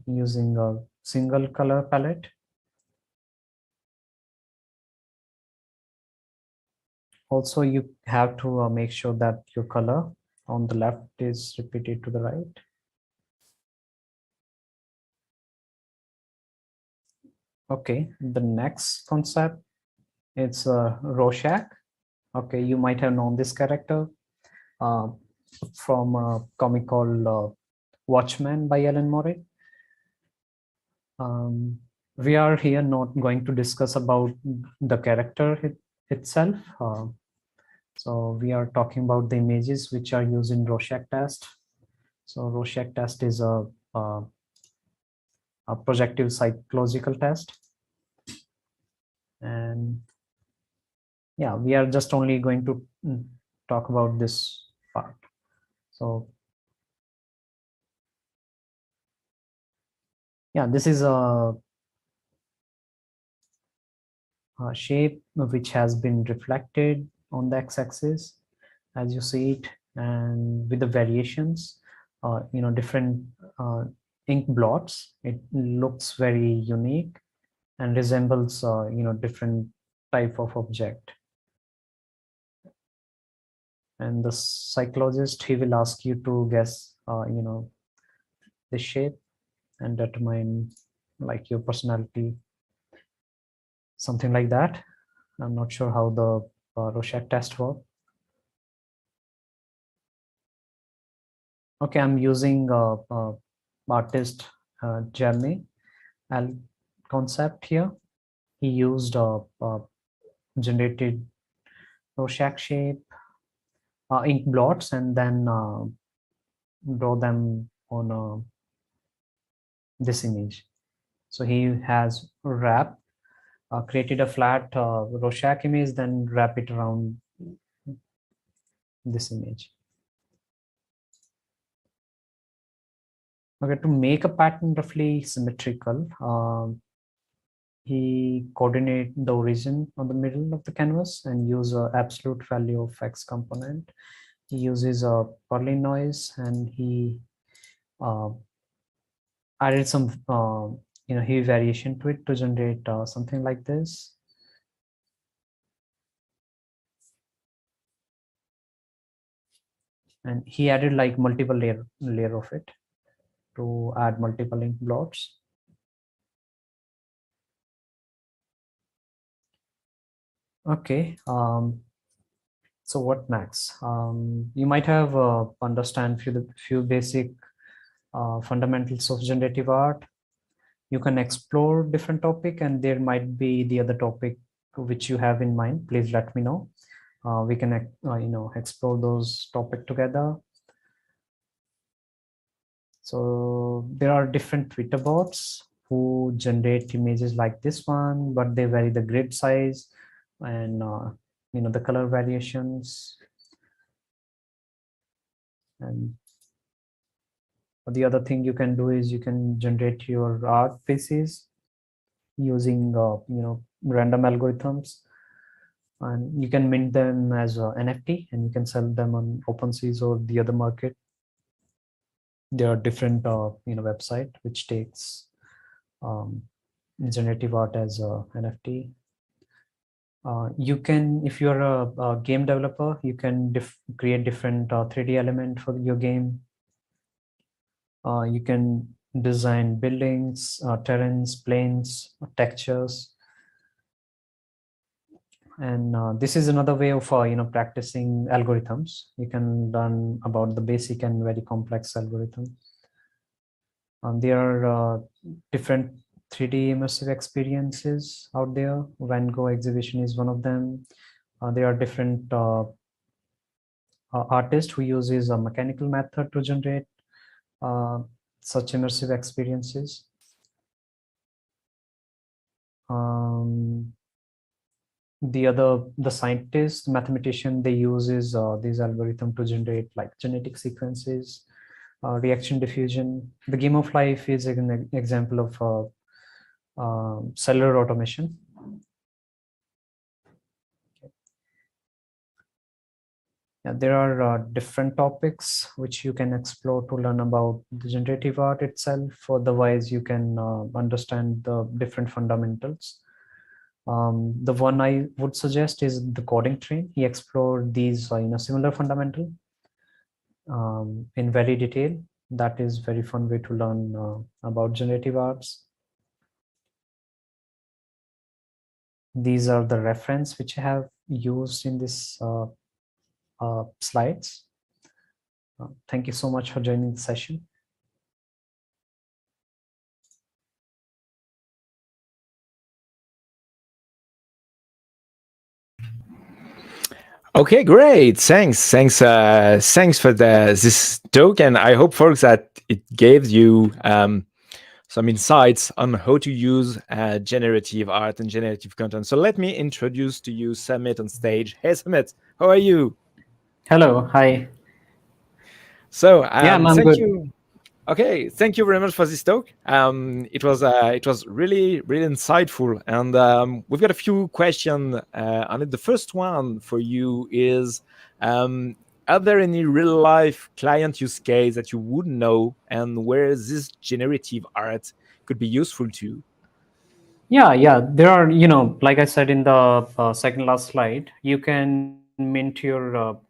using a single color palette. Also, you have to make sure that your color on the left is repeated to the right. Okay, the next concept, it's Rorschach. Okay, you might have known this character from a comic called Watchmen by Alan Moore. We are here not going to discuss about the character itself. So we are talking about the images which are used in Rorschach test. So Rorschach test is a projective psychological test. And yeah, we are just only going to talk about this part. So yeah, this is a shape which has been reflected on the x-axis as you see it, and with the variations, different ink blots. It looks very unique and resembles different type of object. And the psychologist, he will ask you to guess the shape and determine like your personality, something like that. I'm not sure how the Rorschach test works. Okay, I'm using artist Jeremy concept here. He used generated Rorschach shape, ink blots, and then draw them on this image. So he has created a flat Rorschach image, then wrap it around this image. Okay, to make a pattern roughly symmetrical, he coordinate the origin on the middle of the canvas and use a absolute value of X component. He uses a Perlin noise, and he added some hue variation to it to generate something like this. And he added like multiple layer of it to add multiple ink blots. Okay, so what next? You might have understand few basic fundamentals of generative art. You can explore different topic, and there might be the other topic which you have in mind. Please let me know. We can explore those topic together. So there are different Twitter bots who generate images like this one, but they vary the grid size and the color variations. And the other thing you can do is you can generate your art pieces using random algorithms, and you can mint them as NFT, and you can sell them on OpenSea or the other market. There are different website which takes generative art as a NFT. You can, if you're a game developer, you can create different 3D element for your game. You can design buildings, terrains, planes, textures. And this is another way of practicing algorithms. You can learn about the basic and very complex algorithm. There are different 3D immersive experiences out there. Van Gogh exhibition is one of them. There are different artists who uses a mechanical method to generate such immersive experiences. The scientist, mathematician, they uses these algorithm to generate like genetic sequences, reaction diffusion. The game of life is an example of cellular automation. Yeah, there are different topics which you can explore to learn about the generative art itself. Otherwise, you can understand the different fundamentals. The one I would suggest is the coding train. He explored these similar fundamental in very detail. That is very fun way to learn about generative arts. These are the reference which I have used in this slides. Thank you so much for joining the session. Okay, great. Thanks for this talk, and I hope, folks, that it gave you some insights on how to use generative art and generative content. So let me introduce to you Sumit on stage. Hey, Sumit, how are you? Hello, hi. So Yeah, I'm thank good. you. Okay, thank you very much for this talk. It was really insightful, and we've got a few questions on it. The first one for you is, are there any real life client use case that you would know, and where this generative art could be useful to? Yeah, there are, like I said in the second last slide, you can mint your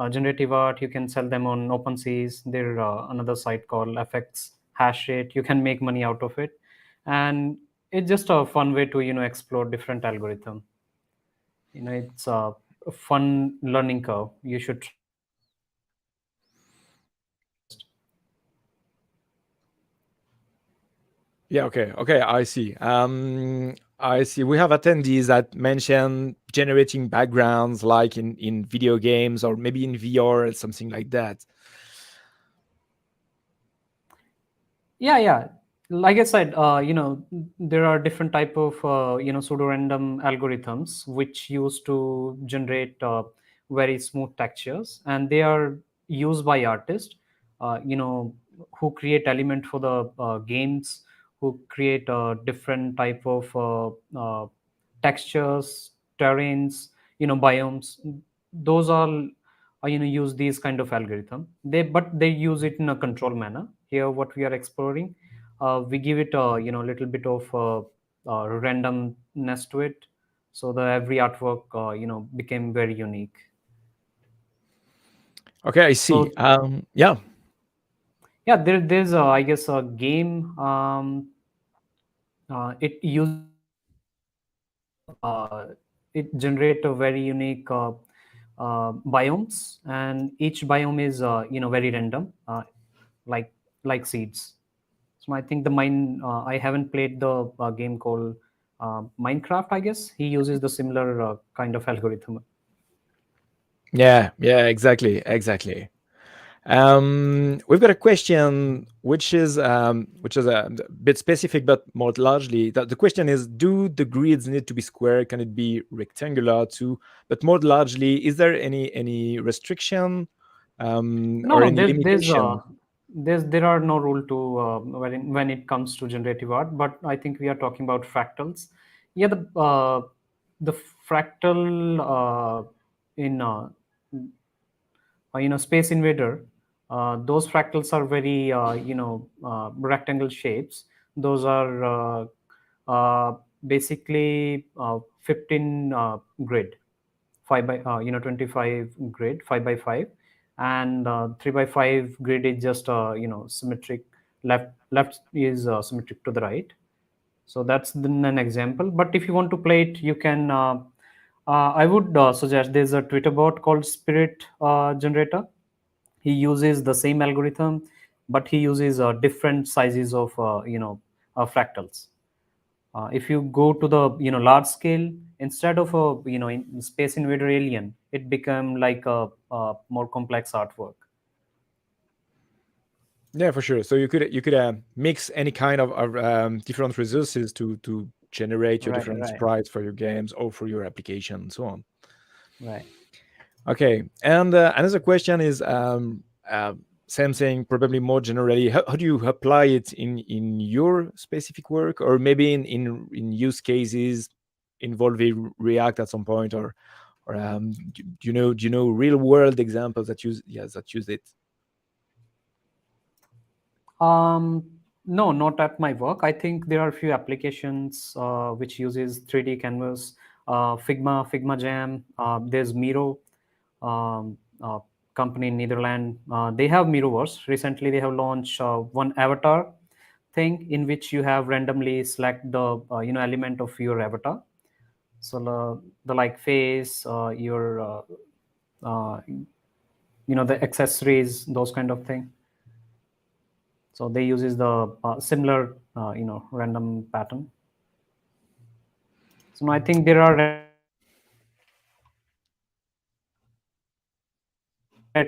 generative art, you can sell them on OpenSeas. There's another site called FX Hash Rate. You can make money out of it. And it's just a fun way to, explore different algorithm. It's a fun learning curve. You should try it. Yeah, okay, I see. I see. We have attendees that mention generating backgrounds, like in video games or maybe in VR or something like that. Yeah. Like I said, there are different type of pseudo random algorithms which used to generate very smooth textures, and they are used by artists who create element for the games, who create different type of textures, terrains, biomes. Those all use these kind of algorithm. They use it in a control manner. Here what we are exploring, we give it a little bit of randomness to it, so the every artwork became very unique. Okay, I see. So Yeah. there's I guess a game. It uses it generate a very unique biomes, and each biome is very random, like seeds. So I think the mine. I haven't played the game called Minecraft. I guess he uses the similar kind of algorithm. Yeah, exactly. We've got a question which is a bit specific, but more largely, the question is: do the grids need to be square? Can it be rectangular too? But more largely, is there any restriction or No, any limitation? there are no rule to when it comes to generative art. But I think we are talking about fractals. Yeah, the fractal in Space Invader, those fractals are very rectangle shapes. Those are basically 15 grid, 5 by 25 grid, 5 by 5, and 3 by 5 grid is just symmetric. Left is symmetric to the right. So that's an example. But if you want to play it, you can. I would suggest there's a Twitter bot called Spirit Generator. He uses the same algorithm, but he uses different sizes of fractals. If you go to the large scale, instead of a Space Invader alien, it become like a more complex artwork. Yeah, for sure. So you could mix any kind of different resources to generate your Right, different right, sprites for your games or for your application and so on. right. Okay, and another question is same thing, probably more generally. How do you apply it in your specific work, or maybe in use cases involving React at some point, or do you know real world examples that use it? No, not at my work. I think there are a few applications which uses 3D canvas, Figma Jam. There's Miro, uh, company in Netherlands. They have Miroverse. Recently, they have launched one avatar thing in which you have randomly select the element of your avatar. So the like face, your the accessories, those kind of thing. So they uses the similar random pattern. So now I think there are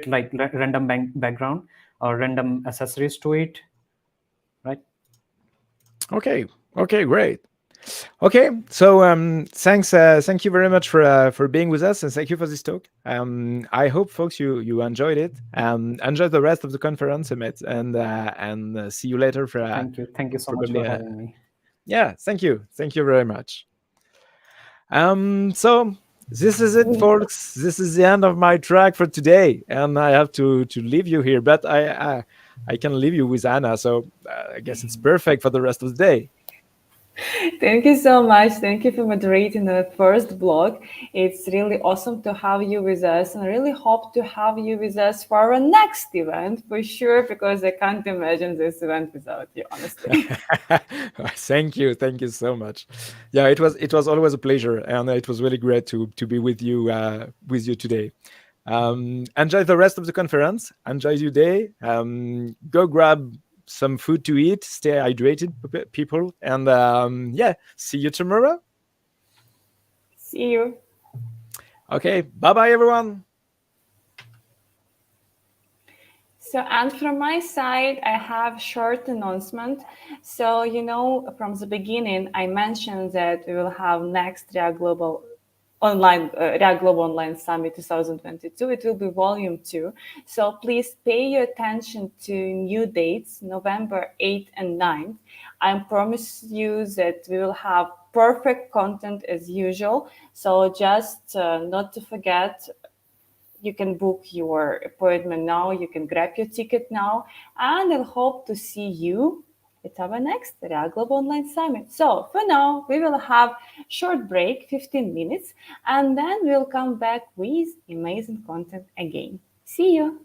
like random background or random accessories to it, right? Okay, great. Okay, so thank you very much for being with us, and thank you for this talk. I hope, folks, you enjoyed it. Enjoy the rest of the conference, Sumit, and see you later for Thank you so much probably. for having me. Yeah, thank you very much. So this is it, folks. This is the end of my track for today, and I have to leave you here. But I can leave you with Anna, so I guess it's perfect for the rest of the day. Thank you so much. Thank you for moderating the first blog. It's really awesome to have you with us, and I really hope to have you with us for our next event for sure, because I can't imagine this event without you, honestly. Thank you so much. Yeah, it was always a pleasure, and it was really great to be with you today. Enjoy the rest of the conference. Enjoy your day. Go grab some food to eat. Stay hydrated, people. And yeah, see you tomorrow. See you. Okay, bye everyone. So, and from my side, I have short announcement. So, from the beginning, I mentioned that we will have next React Global Online Summit 2022. It will be volume 2. So please pay your attention to new dates, November 8th and 9th. I promise you that we will have perfect content as usual. So just not to forget, you can book your appointment now, you can grab your ticket now, and I hope to see you at our next React Global Online Summit. So for now, we will have short break, 15 minutes, and then we'll come back with amazing content again. See you.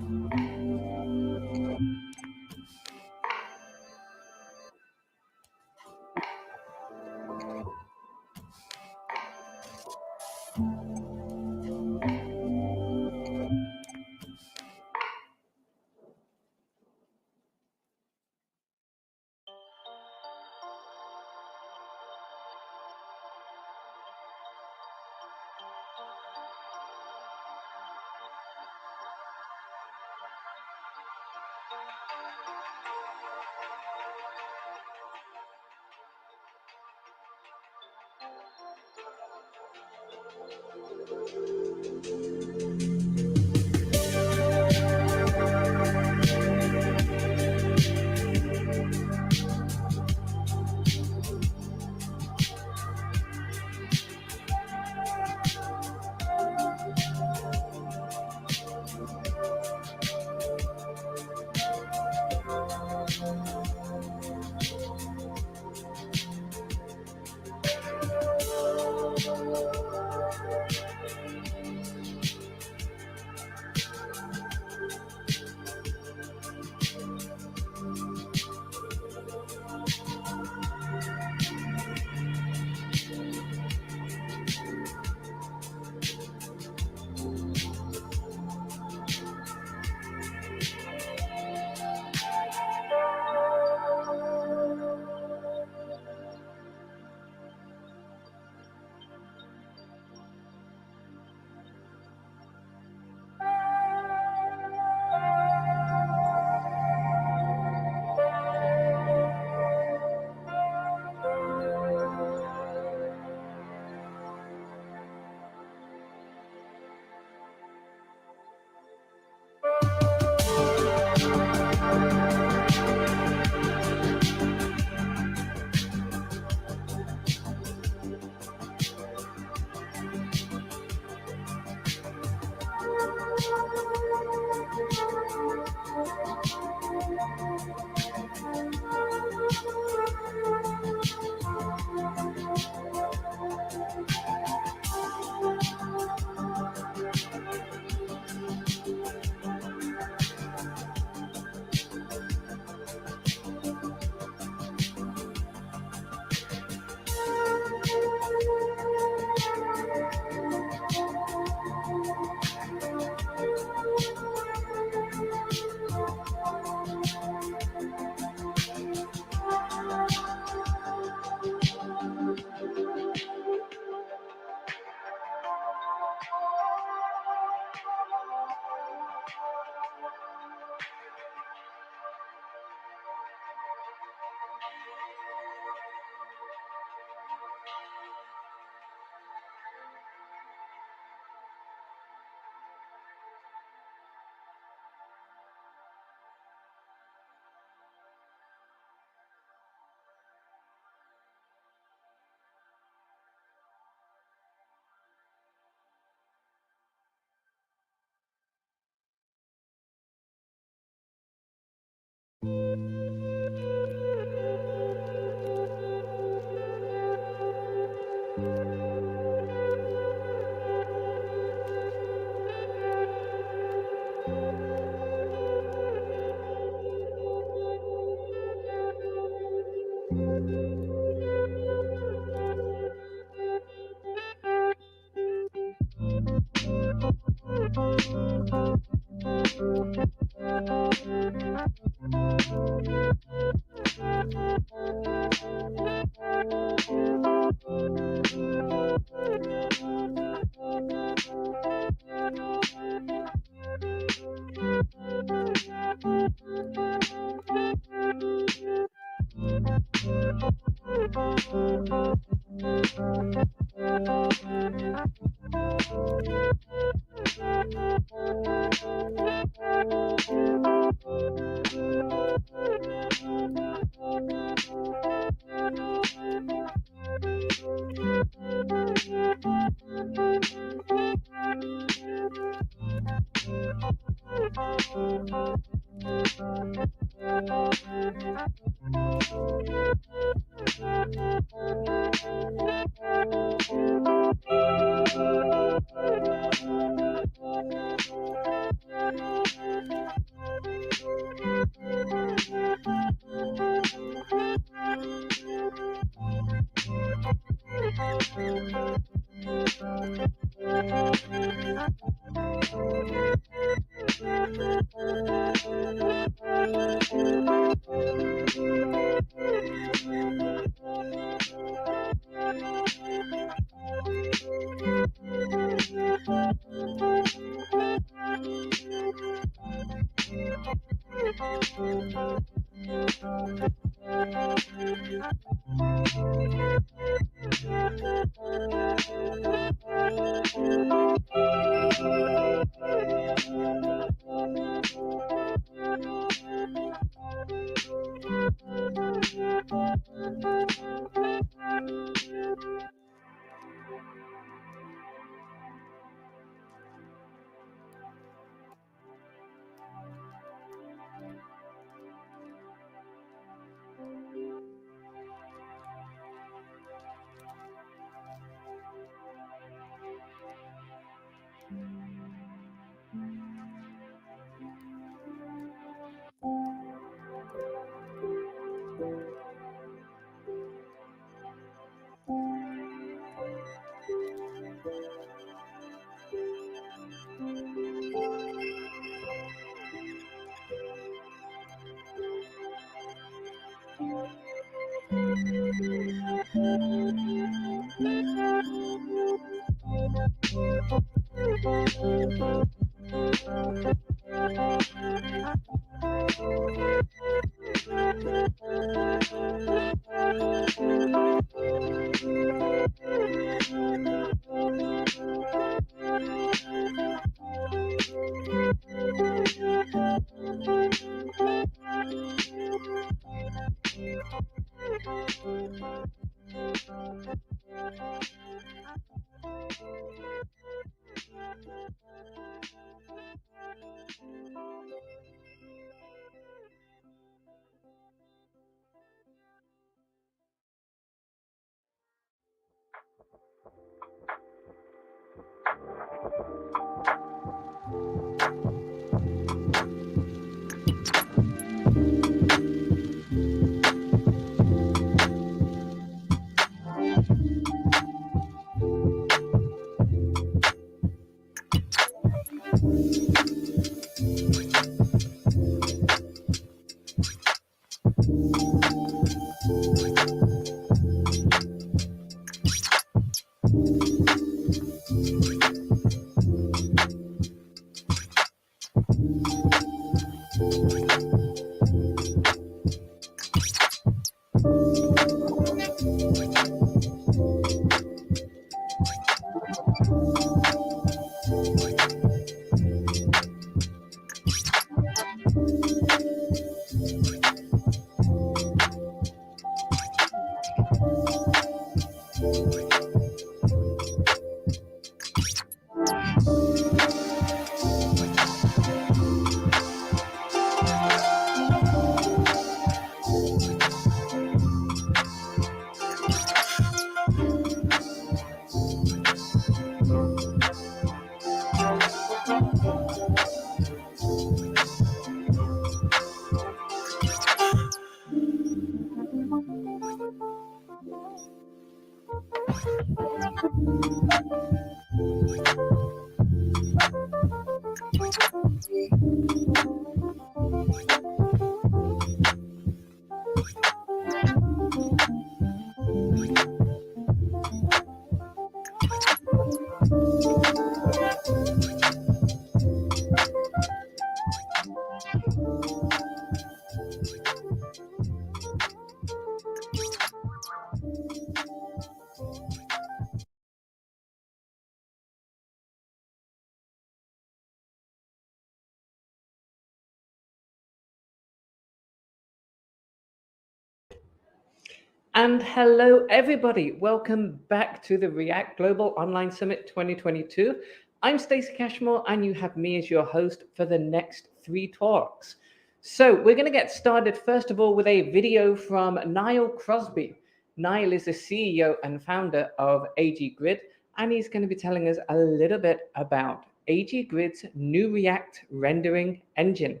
And hello, everybody. Welcome back to the React Global Online Summit 2022. I'm Stacey Cashmore, and you have me as your host for the next 3 talks. So we're going to get started, first of all, with a video from Niall Crosby. Niall is the CEO and founder of AG Grid, and he's going to be telling us a little bit about AG Grid's new React rendering engine.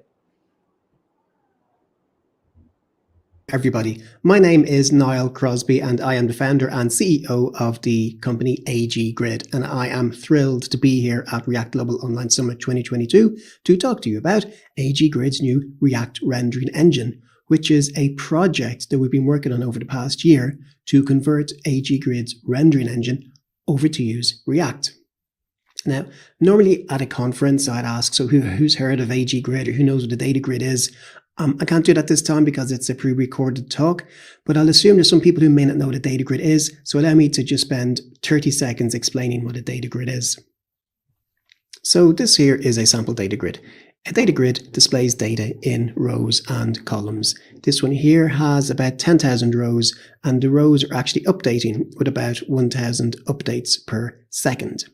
everybody. My name is Niall Crosby and I am the founder and CEO of the company AG Grid, and I am thrilled to be here at React Global Online Summit 2022 to talk to you about AG Grid's new React rendering engine, which is a project that we've been working on over the past year to convert AG Grid's rendering engine over to use React. Now, normally at a conference, I'd ask, so who's heard of AG Grid or who knows what a data grid is? I can't do that this time because it's a pre-recorded talk, but I'll assume there's some people who may not know what a data grid is, so allow me to just spend 30 seconds explaining what a data grid is. So this here is a sample data grid. A data grid displays data in rows and columns. This one here has about 10,000 rows, and the rows are actually updating with about 1,000 updates per second.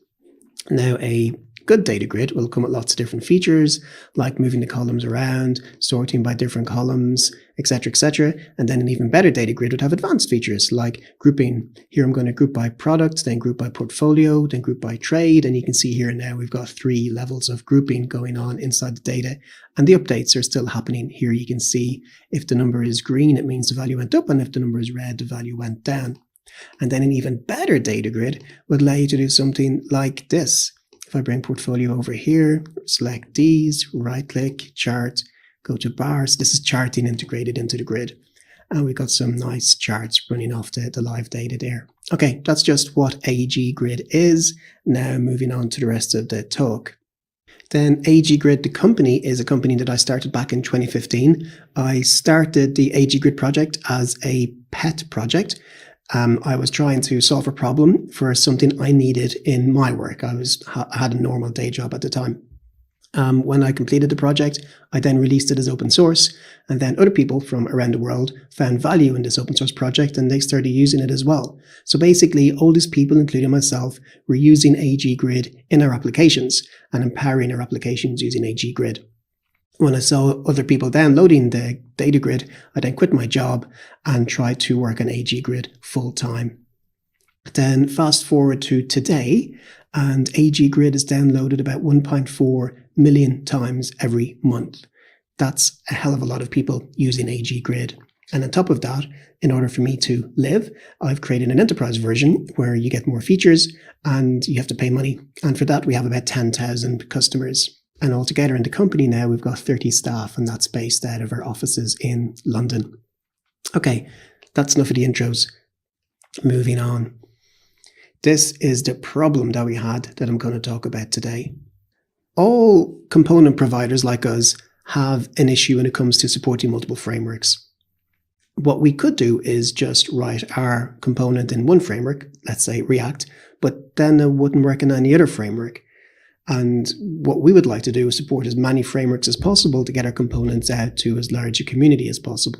Now, a good data grid will come with lots of different features, like moving the columns around, sorting by different columns, etc. And then an even better data grid would have advanced features like grouping. Here I'm going to group by product, then group by portfolio, then group by trade. And you can see here now we've got 3 levels of grouping going on inside the data. And the updates are still happening. Here you can see if the number is green, it means the value went up, and if the number is red, the value went down. And then an even better data grid would allow you to do something like this. If I bring portfolio over here, select these, right click, chart, go to bars. This is charting integrated into the grid. And we've got some nice charts running off the live data there. Okay, that's just what AG Grid is. Now moving on to the rest of the talk. Then AG Grid, the company, is a company that I started back in 2015. I started the AG Grid project as a pet project. I was trying to solve a problem for something I needed in my work. I had a normal day job at the time. When I completed the project, I then released it as open source, and then other people from around the world found value in this open source project and they started using it as well. So basically, all these people, including myself, were using AG Grid in our applications and empowering our applications using AG Grid. When I saw other people downloading the data grid, I then quit my job and tried to work on AG Grid full time. Then fast forward to today, and AG Grid is downloaded about 1.4 million times every month. That's a hell of a lot of people using AG Grid. And on top of that, in order for me to live, I've created an enterprise version where you get more features and you have to pay money. And for that, we have about 10,000 customers. And altogether in the company now, we've got 30 staff, and that's based out of our offices in London. Okay, that's enough of the intros. Moving on. This is the problem that we had that I'm going to talk about today. All component providers like us have an issue when it comes to supporting multiple frameworks. What we could do is just write our component in one framework, let's say React, but then it wouldn't work in any other framework. And what we would like to do is support as many frameworks as possible to get our components out to as large a community as possible.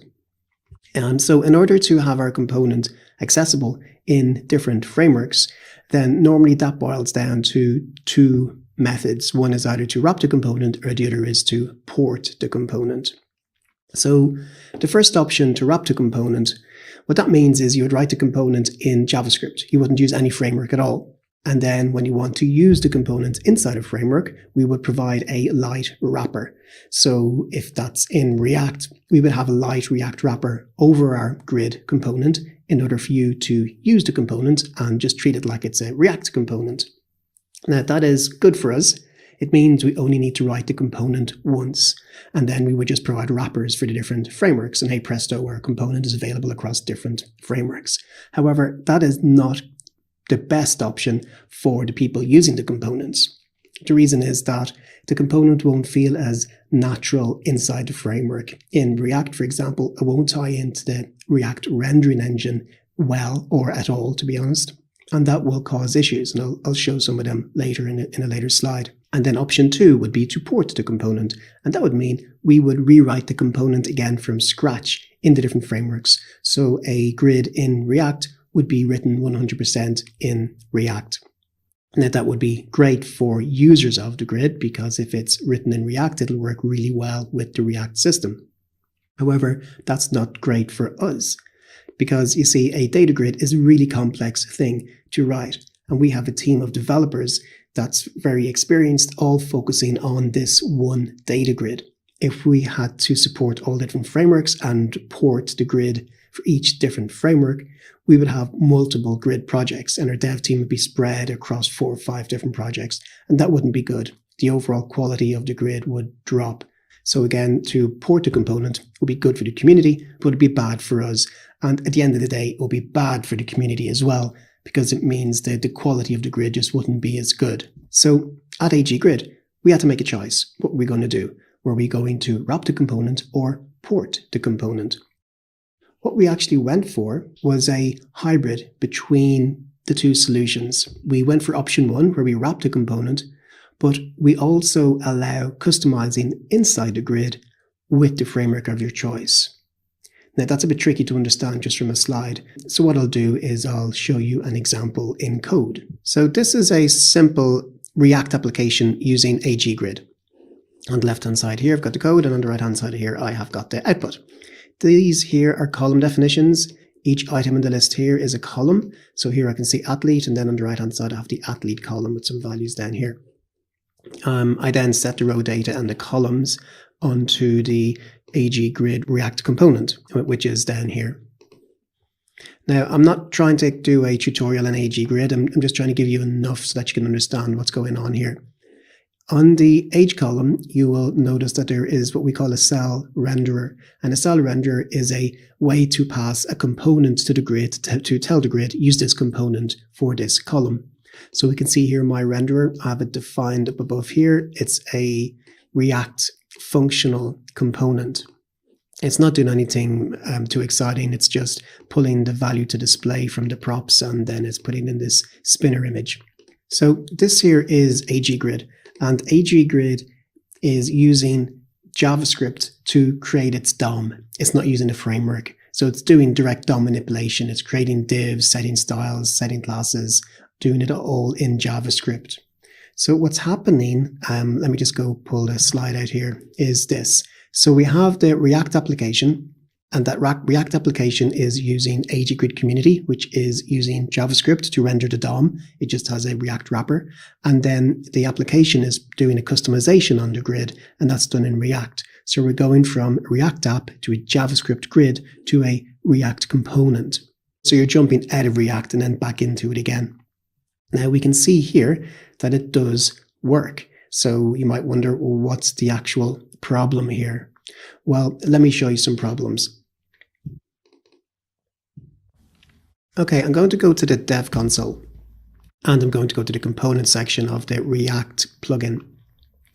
And so in order to have our component accessible in different frameworks, then normally that boils down to 2 methods. One is either to wrap the component, or the other is to port the component. So the first option, to wrap the component, what that means is you would write the component in JavaScript. You wouldn't use any framework at all. And then when you want to use the component inside a framework, we would provide a light wrapper. So if that's in React, we would have a light React wrapper over our grid component in order for you to use the component and just treat it like it's a React component. Now that is good for us. It means we only need to write the component once, and then we would just provide wrappers for the different frameworks. And hey presto, our component is available across different frameworks. However, that is not the best option for the people using the components. The reason is that the component won't feel as natural inside the framework. In React, for example, it won't tie into the React rendering engine well or at all, to be honest. And that will cause issues, and I'll show some of them later in a later slide. And then option 2 would be to port the component. And that would mean we would rewrite the component again from scratch in the different frameworks. So a grid in React would be written 100% in React. Now that would be great for users of the grid, because if it's written in React, it'll work really well with the React system. However, that's not great for us, because you see, a data grid is a really complex thing to write. And we have a team of developers that's very experienced, all focusing on this one data grid. if we had to support all different frameworks and port the grid for each different framework, we would have multiple grid projects and our dev team would be spread across 4 or 5 different projects, and that wouldn't be good. The overall quality of the grid would drop. So again, to port a component would be good for the community, but it'd be bad for us. And at the end of the day, it will be bad for the community as well, because it means that the quality of the grid just wouldn't be as good. So at AG Grid, we had to make a choice. What were we going to do? Were we going to wrap the component or port the component? What we actually went for was a hybrid between the two solutions. We went for option 1, where we wrap the component, but we also allow customizing inside the grid with the framework of your choice. Now that's a bit tricky to understand just from a slide. So what I'll do is I'll show you an example in code. So this is a simple React application using AG Grid. On the left-hand side here, I've got the code, and on the right-hand side here, I have got the output. These here are column definitions. Each item in the list here is a column. So here I can see athlete, and then on the right-hand side, I have the athlete column with some values down here. I then set the row data and the columns onto the AG Grid React component, which is down here. Now, I'm not trying to do a tutorial on AG Grid. I'm just trying to give you enough so that you can understand what's going on here. On the age column, you will notice that there is what we call a cell renderer. And a cell renderer is a way to pass a component to the grid to tell the grid, use this component for this column. So we can see here my renderer, I have it defined up above here. It's a React functional component. It's not doing anything too exciting. It's just pulling the value to display from the props, and then it's putting in this spinner image. So this here is AG Grid, and AG Grid is using JavaScript to create its DOM. It's not using a framework. So it's doing direct DOM manipulation. It's creating divs, setting styles, setting classes, doing it all in JavaScript. So what's happening, let me just go pull the slide out here, is this. So we have the React application, and that React application is using AG Grid Community, which is using JavaScript to render the DOM. It just has a React wrapper. And then the application is doing a customization on the grid, and that's done in React. So we're going from a React app to a JavaScript grid to a React component. So you're jumping out of React and then back into it again. Now we can see here that it does work. So you might wonder, well, what's the actual problem here? Well, let me show you some problems. Okay, I'm going to go to the dev console, and I'm going to go to the component section of the React plugin.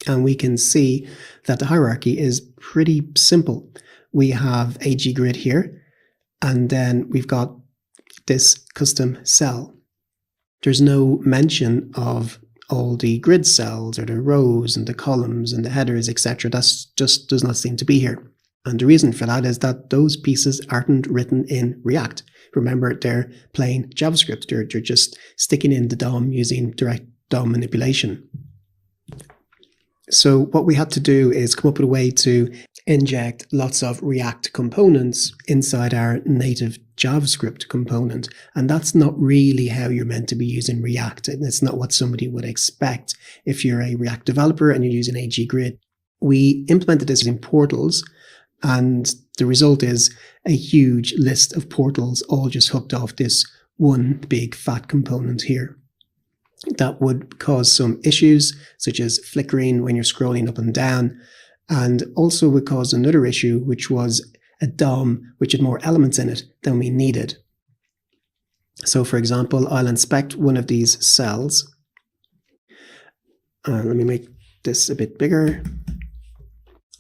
And we can see that the hierarchy is pretty simple. We have AG Grid here, and then we've got this custom cell. There's no mention of all the grid cells or the rows and the columns and the headers, etc. That just does not seem to be here. And the reason for that is that those pieces aren't written in React. Remember, they're plain JavaScript. They're just sticking in the DOM using direct DOM manipulation. So what we had to do is come up with a way to inject lots of React components inside our native JavaScript component. And that's not really how you're meant to be using React. And it's not what somebody would expect if you're a React developer and you're using AG Grid. We implemented this in portals, and the result is a huge list of portals all just hooked off this one big fat component here. That would cause some issues, such as flickering when you're scrolling up and down, and also would cause another issue, which was a DOM which had more elements in it than we needed. So for example, I'll inspect one of these cells. Let me make this a bit bigger.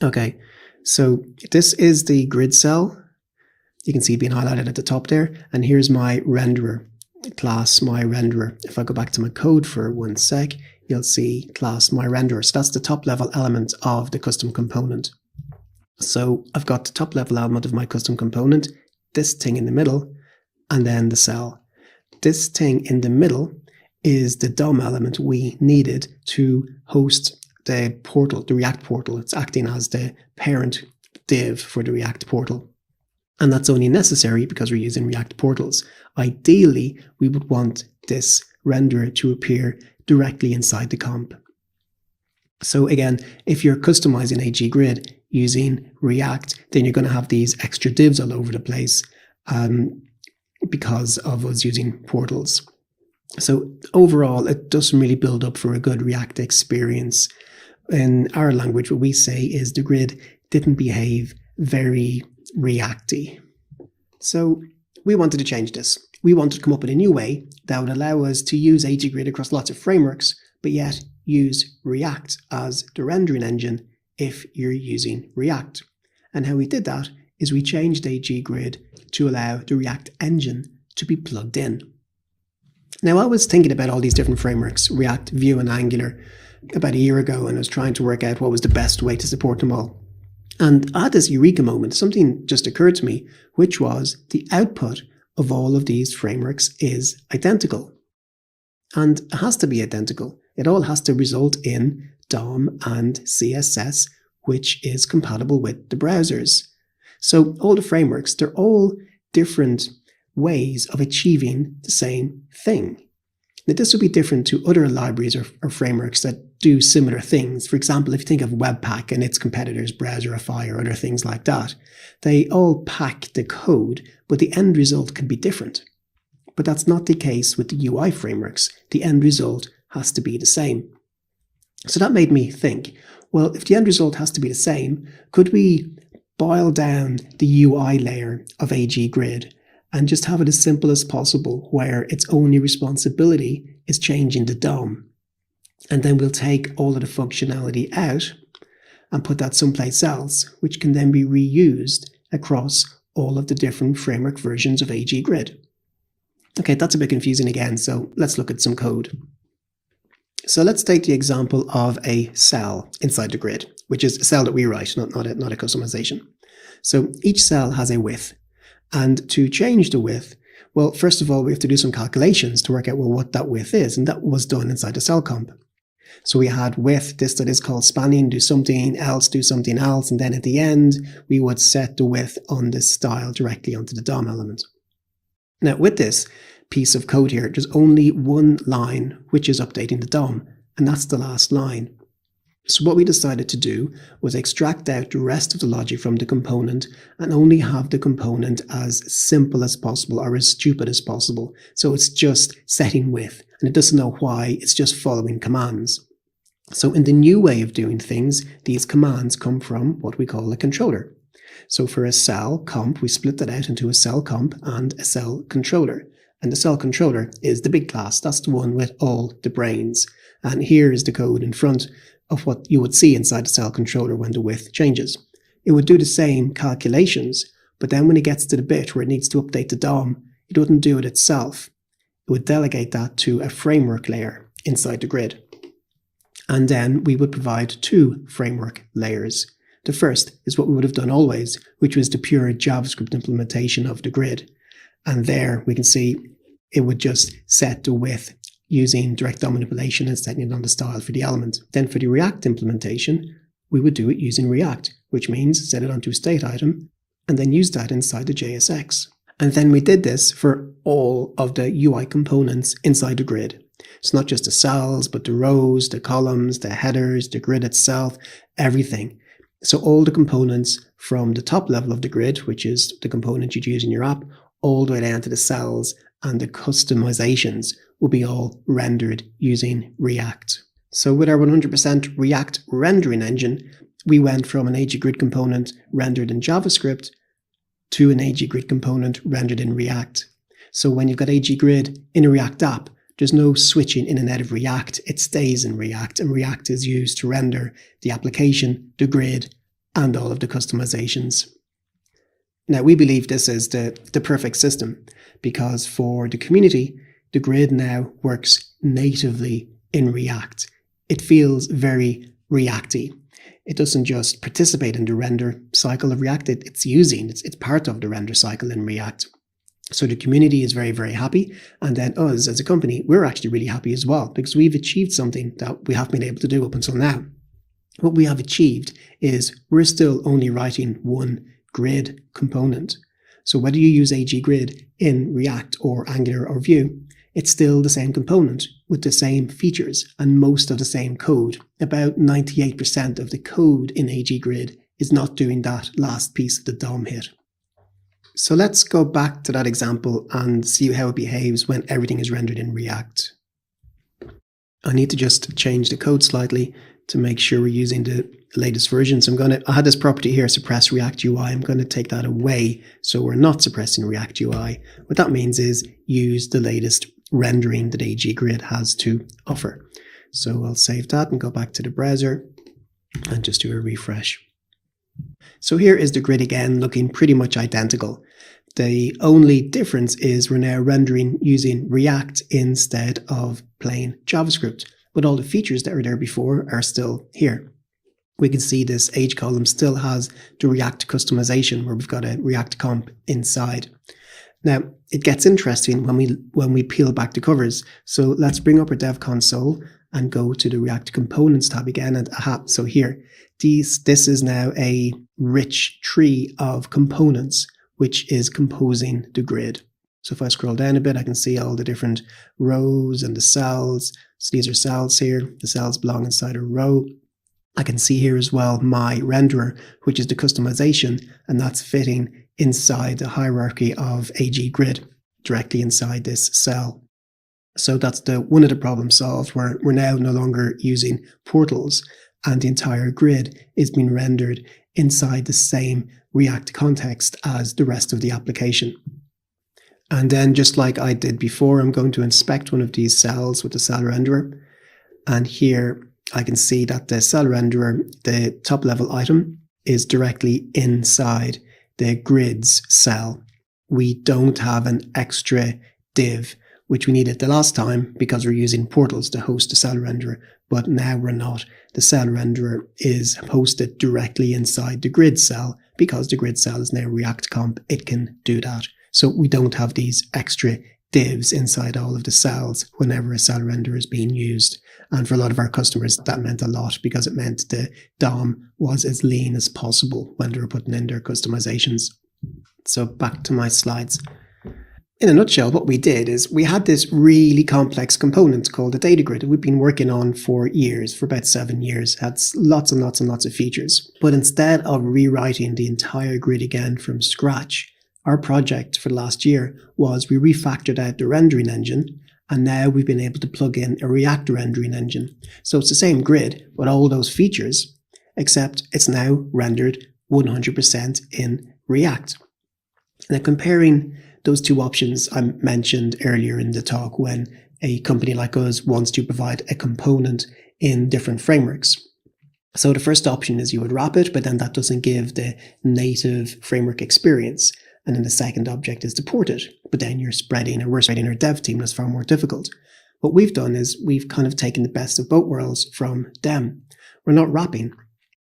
Okay, so this is the grid cell. You can see it being highlighted at the top there. And here's my renderer, class my renderer. If I go back to my code for 1 sec, you'll see class my renderer. So that's the top level element of the custom component. So I've got the top level element of my custom component, this thing in the middle, and then the cell. This thing in the middle is the DOM element we needed to host the portal, the React portal. It's acting as the parent div for the React portal. And that's only necessary because we're using React portals. Ideally, we would want this renderer to appear directly inside the comp. So again, if you're customizing AG Grid using React, then you're going to have these extra divs all over the place because of us using portals. So overall, it doesn't really build up for a good React experience. In our language, what we say is the grid didn't behave very Reacty. So we wanted to change this. We wanted to come up with a new way that would allow us to use AG Grid across lots of frameworks, but yet use React as the rendering engine if you're using React. And how we did that is we changed AG Grid to allow the React engine to be plugged in. Now, I was thinking about all these different frameworks, React, Vue, and Angular, about a year ago, and I was trying to work out what was the best way to support them all. And I had this eureka moment. Something just occurred to me, which was the output of all of these frameworks is identical. And it has to be identical. It all has to result in DOM and CSS, which is compatible with the browsers. So all the frameworks, they're all different ways of achieving the same thing. Now, this would be different to other libraries or frameworks that do similar things. For example, if you think of Webpack and its competitors, Browserify or other things like that, they all pack the code, but the end result can be different. But that's not the case with the UI frameworks. The end result has to be the same. So that made me think, well, if the end result has to be the same, could we boil down the UI layer of AG Grid and just have it as simple as possible, where its only responsibility is changing the DOM? And then we'll take all of the functionality out and put that someplace else, which can then be reused across all of the different framework versions of AG Grid. Okay, that's a bit confusing again, so let's look at some code. So let's take the example of a cell inside the grid, which is a cell that we write, not a customization. So each cell has a width. And to change the width, well, first of all, we have to do some calculations to work out, well, what that width is. And that was done inside the cell comp. So we had width, this that is called spanning, do something else. And then at the end, we would set the width on this style directly onto the DOM element. Now, with this piece of code here, there's only one line which is updating the DOM, and that's the last line. So what we decided to do was extract out the rest of the logic from the component and only have the component as simple as possible or as stupid as possible. So it's just setting width, and it doesn't know why, it's just following commands. So in the new way of doing things, these commands come from what we call a controller. So for a cell comp, we split that out into a cell comp and a cell controller. And the cell controller is the big class. That's the one with all the brains. And here is the code in front of what you would see inside the cell controller when the width changes. It would do the same calculations, but then when it gets to the bit where it needs to update the DOM, it wouldn't do it itself. It would delegate that to a framework layer inside the grid. And then we would provide two framework layers. The first is what we would have done always, which was the pure JavaScript implementation of the grid. And there we can see it would just set the width using direct DOM manipulation and setting it on the style for the element. Then for the React implementation, we would do it using React, which means set it onto a state item and then use that inside the JSX. And then we did this for all of the UI components inside the grid. It's not just the cells, but the rows, the columns, the headers, the grid itself, everything. So all the components from the top level of the grid, which is the component you'd use in your app, all the way down to the cells and the customizations will be all rendered using React. So with our 100% React rendering engine, we went from an AG Grid component rendered in JavaScript to an AG Grid component rendered in React. So when you've got AG Grid in a React app, there's no switching in and out of React. It stays in React, and React is used to render the application, the grid, and all of the customizations. Now, we believe this is the perfect system because for the community, the grid now works natively in React. It feels very Reacty. It doesn't just participate in the render cycle of React, it's part of the render cycle in React. So the community is very, very happy. And then us as a company, we're actually really happy as well because we've achieved something that we haven't been able to do up until now. What we have achieved is we're still only writing one grid component. So whether you use AG Grid in React or Angular or Vue, it's still the same component with the same features and most of the same code. About 98% of the code in AG Grid is not doing that last piece of the DOM hit. So let's go back to that example and see how it behaves when everything is rendered in React. I need to just change the code slightly to make sure we're using the latest version. So I had this property here, suppress React UI. I'm going to take that away so we're not suppressing React UI. What that means is use the latest rendering that AG Grid has to offer. So I'll save that and go back to the browser and just do a refresh. So here is the grid again, looking pretty much identical. The only difference is we're now rendering using React instead of plain JavaScript, but all the features that were there before are still here. We can see this age column still has the React customization where we've got a React comp inside. Now, it gets interesting when we peel back the covers. So let's bring up our dev console and go to the React Components tab again. And so here, this is now a rich tree of components, which is composing the grid. So if I scroll down a bit, I can see all the different rows and the cells. So these are cells here. The cells belong inside a row. I can see here as well my renderer, which is the customization, and that's fitting inside the hierarchy of AG Grid, directly inside this cell. So that's one of the problems solved, where we're now no longer using portals, and the entire grid is being rendered inside the same React context as the rest of the application. And then, just like I did before, I'm going to inspect one of these cells with the cell renderer. And here I can see that the cell renderer, the top level item, is directly inside the grids cell. We don't have an extra div, which we needed the last time because we're using portals to host the cell renderer, but now we're not. The cell renderer is hosted directly inside the grid cell because the grid cell is now React comp. It can do that. So we don't have these extra divs inside all of the cells whenever a cell renderer is being used. And for a lot of our customers, that meant a lot because it meant the DOM was as lean as possible when they were putting in their customizations. So back to my slides. In a nutshell, what we did is we had this really complex component called the data grid that we've been working on for years, for about 7 years, had lots and lots and lots of features. But instead of rewriting the entire grid again from scratch, our project for the last year was we refactored out the rendering engine, and now we've been able to plug in a React rendering engine. So it's the same grid with all those features, except it's now rendered 100% in React. Now, comparing those two options I mentioned earlier in the talk, when a company like us wants to provide a component in different frameworks. So the first option is you would wrap it, but then that doesn't give the native framework experience. And then the second object is to port it, but then we're spreading our dev team. That's far more difficult. What we've done is we've kind of taken the best of both worlds from them. We're not wrapping,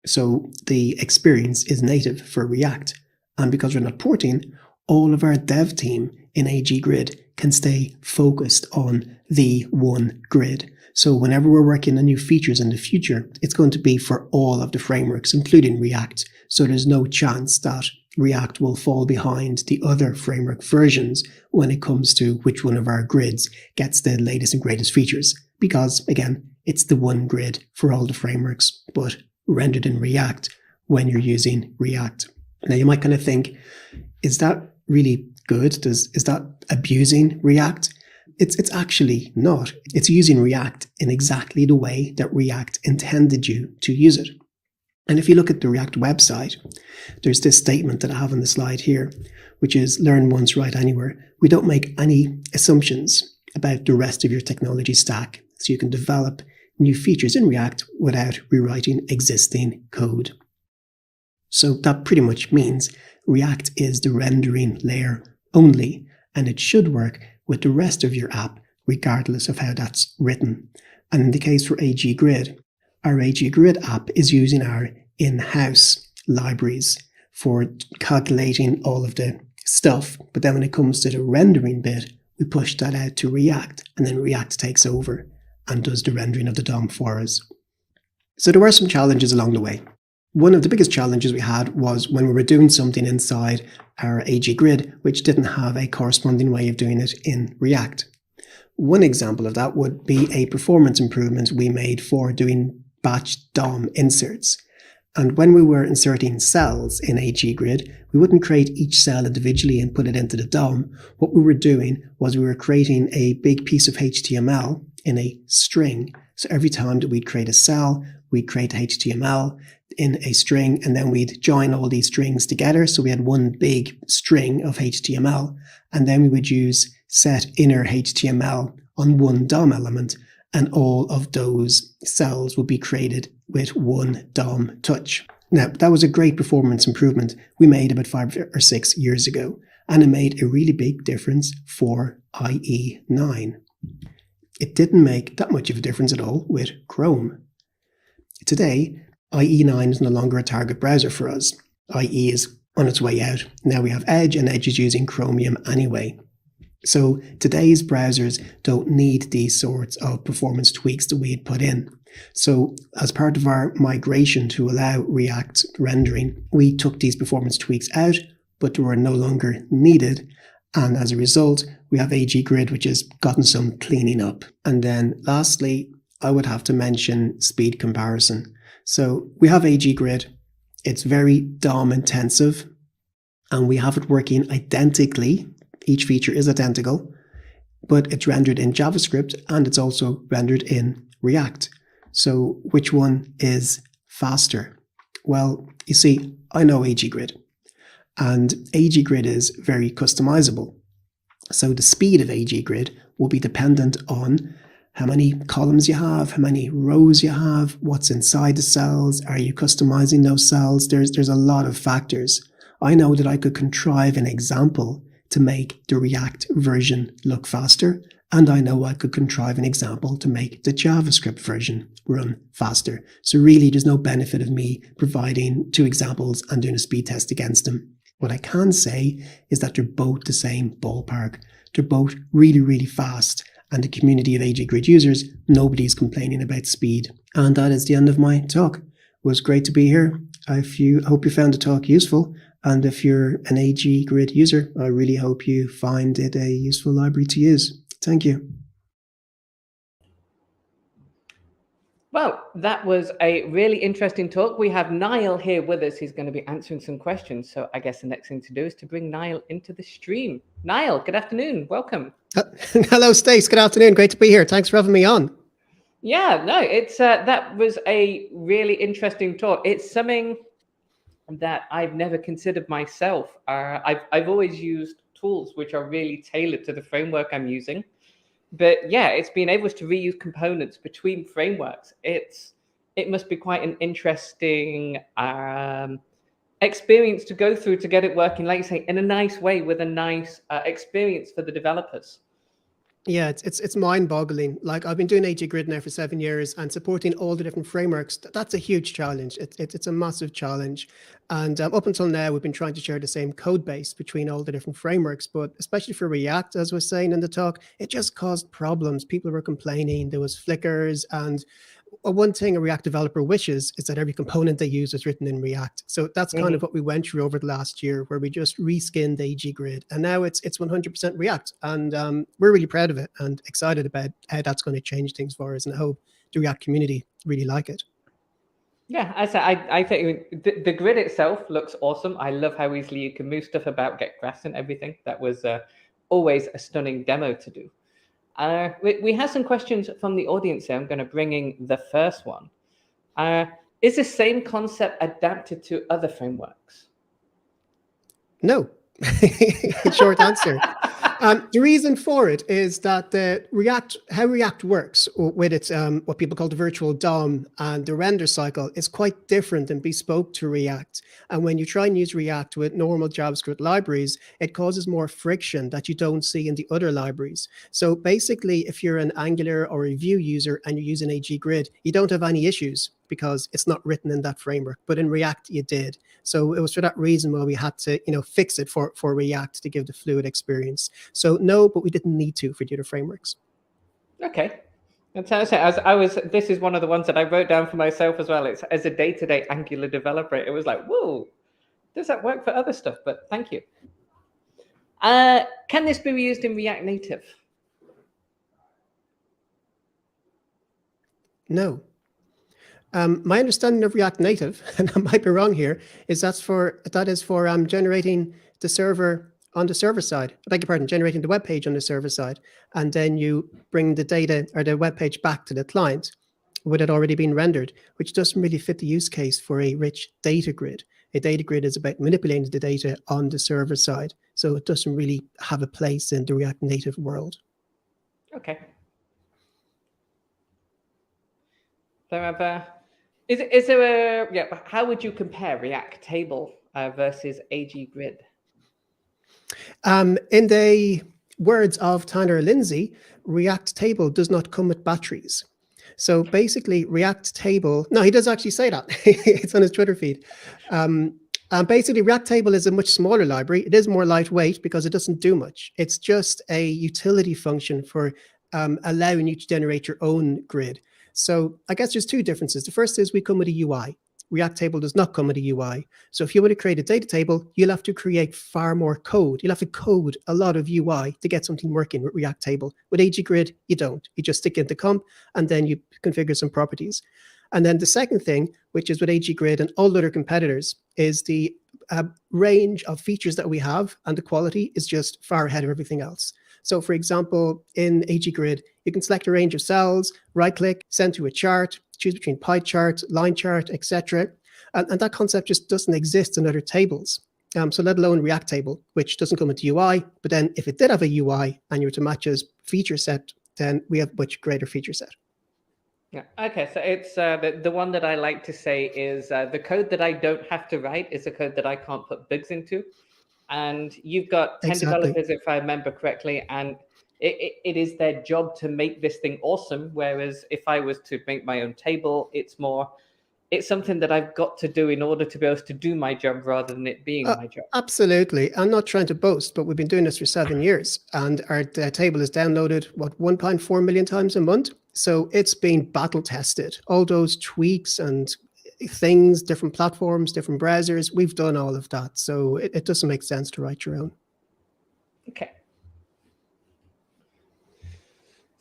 so the experience is native for React. And because we're not porting, all of our dev team in AG Grid can stay focused on the one grid. So whenever we're working on new features in the future, it's going to be for all of the frameworks, including React. So there's no chance that React will fall behind the other framework versions when it comes to which one of our grids gets the latest and greatest features. Because, again, it's the one grid for all the frameworks, but rendered in React when you're using React. Now, you might kind of think, is that really good? Is that abusing React? It's actually not. It's using React in exactly the way that React intended you to use it. And if you look at the React website, there's this statement that I have on the slide here, which is learn once, write anywhere. We don't make any assumptions about the rest of your technology stack, so you can develop new features in React without rewriting existing code. So that pretty much means React is the rendering layer only, and it should work with the rest of your app, regardless of how that's written. And in the case for AG Grid, our AG Grid app is using our in-house libraries for calculating all of the stuff. But then when it comes to the rendering bit, we push that out to React, and then React takes over and does the rendering of the DOM for us. So there were some challenges along the way. One of the biggest challenges we had was when we were doing something inside our AG Grid, which didn't have a corresponding way of doing it in React. one example of that would be a performance improvement we made for doing batch DOM inserts. And when we were inserting cells in AG Grid, we wouldn't create each cell individually and put it into the DOM. What we were doing was we were creating a big piece of HTML in a string. So every time that we'd create a cell, we'd create HTML in a string, and then we'd join all these strings together. So we had one big string of HTML, and then we would use set inner HTML on one DOM element, and all of those cells would be created with one DOM touch. Now, that was a great performance improvement we made about 5 or 6 years ago, and it made a really big difference for IE9. It didn't make that much of a difference at all with Chrome. Today, IE9 is no longer a target browser for us. IE is on its way out. Now we have Edge, and Edge is using Chromium anyway. So today's browsers don't need these sorts of performance tweaks that we had put in. So as part of our migration to allow React rendering, we took these performance tweaks out, but they were no longer needed. And as a result, we have AG Grid, which has gotten some cleaning up. And then lastly, I would have to mention speed comparison. So we have AG Grid. It's very DOM intensive, and we have it working identically. Each feature is identical, but it's rendered in JavaScript and it's also rendered in React. So which one is faster? Well, you see, I know AG Grid, and AG Grid is very customizable. So the speed of AG Grid will be dependent on how many columns you have, how many rows you have, what's inside the cells, are you customizing those cells? There's a lot of factors. I know that I could contrive an example to make the React version look faster, and I know I could contrive an example to make the JavaScript version run faster. So really, there's no benefit of me providing 2 examples and doing a speed test against them. What I can say is that they're both the same ballpark. They're both really, really fast, and the community of AG Grid users, nobody's complaining about speed. And that is the end of my talk. It was great to be here. I hope you found the talk useful. And if you're an AG Grid user, I really hope you find it a useful library to use. Thank you. Well, that was a really interesting talk. We have Niall here with us. He's going to be answering some questions. So I guess the next thing to do is to bring Niall into the stream. Niall, good afternoon. Welcome. Hello, Stace. Good afternoon. Great to be here. Thanks for having me on. Yeah, no, it's that was a really interesting talk. It's something that I've never considered myself. I've always used tools which are really tailored to the framework I'm using. But yeah, it's being able to reuse components between frameworks. It must be quite an interesting experience to go through to get it working, like you say, in a nice way with a nice experience for the developers. Yeah, it's mind-boggling. Like, I've been doing AG Grid now for 7 years, and supporting all the different frameworks, that's a huge challenge. It's a massive challenge. And up until now, we've been trying to share the same code base between all the different frameworks, but especially for React, as we're saying in the talk, it just caused problems. People were complaining, there was flickers, and one thing a React developer wishes is that every component they use is written in React. So that's kind of what we went through over the last year, where we just reskinned AG Grid, and now it's 100% React, and we're really proud of it and excited about how that's going to change things for us, and I hope the React community really like it. Yeah, I think the grid itself looks awesome. I love how easily you can move stuff about, get graphs and everything. That was always a stunning demo to do. We have some questions from the audience here. I'm going to bring in the first one. Is the same concept adapted to other frameworks? No. Short answer. The reason for it is that how React works with its what people call the virtual DOM and the render cycle is quite different and bespoke to React. And when you try and use React with normal JavaScript libraries, it causes more friction that you don't see in the other libraries. So basically, if you're an Angular or a Vue user and you're using AG Grid, you don't have any issues because it's not written in that framework. But in React, you did. So it was for that reason why we had to, fix it for React to give the fluid experience. So no, but we didn't need to for the other frameworks. Okay. This is one of the ones that I wrote down for myself as well. It's as a day-to-day Angular developer, it was like, whoa, does that work for other stuff? But thank you. Can this be used in React Native? No. My understanding of React Native, and I might be wrong here, is that is for generating the server on the server side. I beg your pardon, generating the web page on the server side, and then you bring the data or the web page back to the client with it already been rendered, which doesn't really fit the use case for a rich data grid. A data grid is about manipulating the data on the server side, so it doesn't really have a place in the React Native world. Okay. So, is there a, yeah, how would you compare React Table versus AG Grid? In the words of Tanner Lindsay, React Table does not come with batteries. So basically, React Table, no, he does actually say that. It's on his Twitter feed. Basically, React Table is a much smaller library. It is more lightweight because it doesn't do much. It's just a utility function for allowing you to generate your own grid. So I guess there's two differences. The first is we come with a UI. React Table does not come with a UI. So if you want to create a data table, you'll have to create far more code. You'll have to code a lot of UI to get something working with React Table. With AG Grid, you don't. You just stick it into comp, and then you configure some properties. And then the second thing, which is with AG Grid and all other competitors, is the range of features that we have, and the quality is just far ahead of everything else. So for example, in AG Grid, you can select a range of cells, right-click, send to a chart, choose between pie chart, line chart, etc. And that concept just doesn't exist in other tables. So let alone React Table, which doesn't come with UI. But then if it did have a UI and you were to match its feature set, then we have much greater feature set. Yeah. Okay. So it's the one that I like to say is the code that I don't have to write is the code that I can't put bugs into. And you've got 10 developers, if I remember correctly, and it is their job to make this thing awesome. Whereas if I was to make my own table, it's something that I've got to do in order to be able to do my job rather than it being my job. Absolutely. I'm not trying to boast, but we've been doing this for 7 years, and our table is downloaded, 1.4 million times a month. So it's been battle tested. All those tweaks and things, different platforms, different browsers, we've done all of that. So it doesn't make sense to write your own. Okay.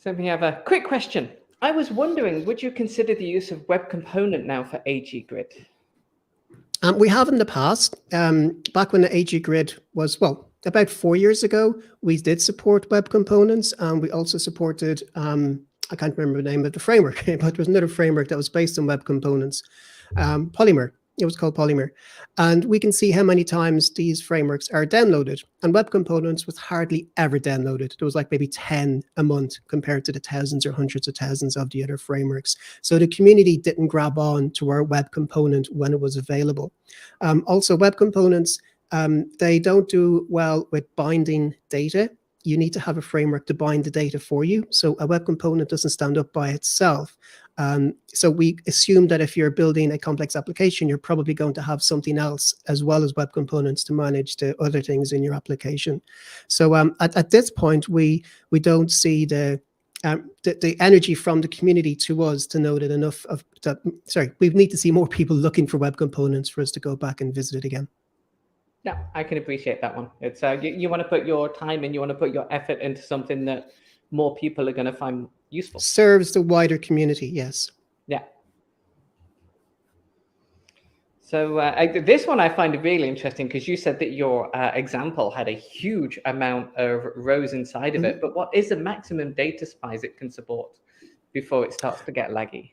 So we have a quick question. I was wondering, would you consider the use of web component now for AG Grid? We have in the past. Back when the AG Grid was, well, about 4 years ago, we did support web components, and we also supported, I can't remember the name of the framework, but there was another framework that was based on web components. Polymer. It was called Polymer. And we can see how many times these frameworks are downloaded. And web components was hardly ever downloaded. There was like maybe 10 a month compared to the thousands or hundreds of thousands of the other frameworks. So the community didn't grab on to our web component when it was available. Also, web components, they don't do well with binding data. You need to have a framework to bind the data for you. So a web component doesn't stand up by itself. So we assume that if you're building a complex application, you're probably going to have something else as well as web components to manage the other things in your application. So at this point, we don't see the energy from the community to us to know that enough of that. Sorry, we need to see more people looking for web components for us to go back and visit it again. Yeah, I can appreciate that one. It's you want to put your time and you want to put your effort into something that more people are going to find useful. Serves the wider community, yes. Yeah. So this one I find really interesting because you said that your example had a huge amount of rows inside of it. But what is the maximum data size it can support before it starts to get laggy?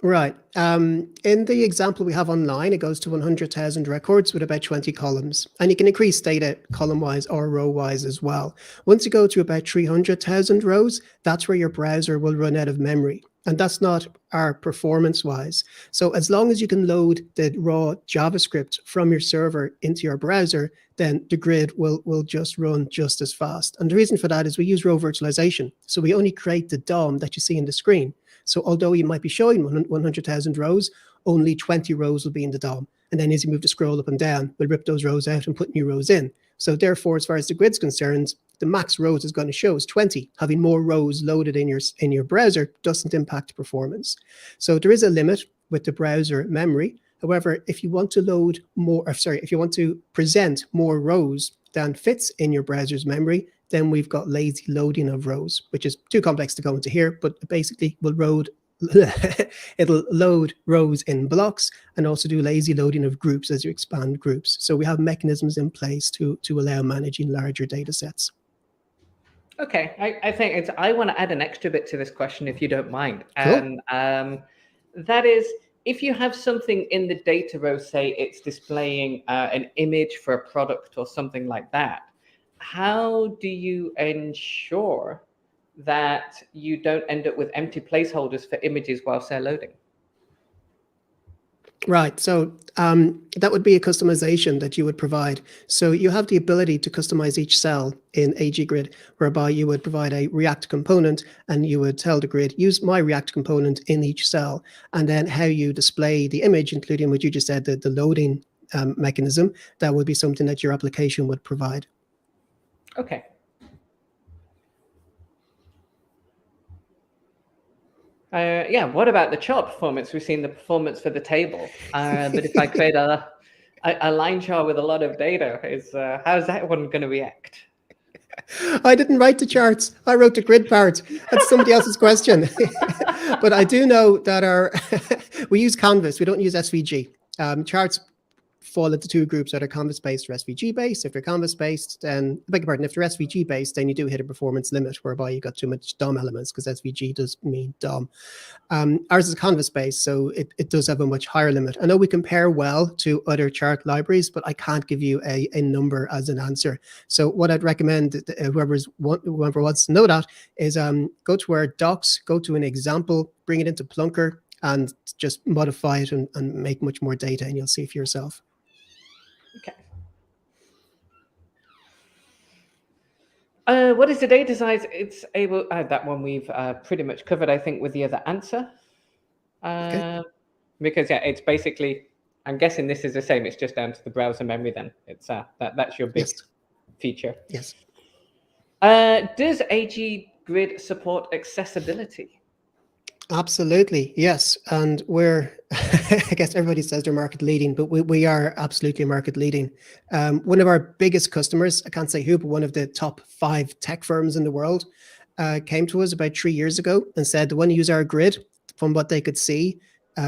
Right. In the example we have online, it goes to 100,000 records with about 20 columns. And you can increase data column-wise or row-wise as well. Once you go to about 300,000 rows, that's where your browser will run out of memory. And that's not our performance-wise. So as long as you can load the raw JavaScript from your server into your browser, then the grid will just run just as fast. And the reason for that is we use row virtualization. So we only create the DOM that you see in the screen. So although you might be showing 100,000 rows, only 20 rows will be in the DOM. And then as you move the scroll up and down, we'll rip those rows out and put new rows in. So therefore, as far as the grid's concerned, the max rows is going to show is 20. Having more rows loaded in your browser doesn't impact performance. So there is a limit with the browser memory. However, if you want to load more, if you want to present more rows than fits in your browser's memory, then we've got lazy loading of rows, which is too complex to go into here, but basically will load it'll load rows in blocks and also do lazy loading of groups as you expand groups. So we have mechanisms in place to allow managing larger data sets. Okay, I think I want to add an extra bit to this question, if you don't mind. Cool. And that is, if you have something in the data row, say it's displaying an image for a product or something like that, how do you ensure that you don't end up with empty placeholders for images whilst they're loading? Right. So that would be a customization that you would provide. So you have the ability to customize each cell in AG Grid, whereby you would provide a React component and you would tell the grid, use my React component in each cell. And then how you display the image, including what you just said, the loading mechanism, that would be something that your application would provide. Okay. Yeah, what about the chart performance? We've seen the performance for the table, but if I create a line chart with a lot of data, how's that one going to react? I didn't write the charts. I wrote the grid part. That's somebody else's question. But I do know that we use Canvas. We don't use SVG. Charts fall into two groups that are Canvas-based or SVG-based. If they're Canvas-based, then, I beg your pardon, if they're SVG-based, then you do hit a performance limit whereby you got too much DOM elements, because SVG does mean DOM. Ours is Canvas-based, so it does have a much higher limit. I know we compare well to other chart libraries, but I can't give you a number as an answer. So what I'd recommend, whoever wants to know that, is go to our docs, go to an example, bring it into Plunker, and just modify it and make much more data, and you'll see for yourself. Okay. What is the data size? It's able. That one we've pretty much covered, I think, with the other answer. Okay. Because yeah, it's basically. I'm guessing this is the same. It's just down to the browser memory. Then it's that's your big feature. Yes. Does AG Grid support accessibility? Absolutely, yes. And we're, I guess everybody says they're market leading, but we are absolutely market leading. One of our biggest customers, I can't say who, but one of the top 5 tech firms in the world came to us about 3 years ago and said they want to use our grid. From what they could see,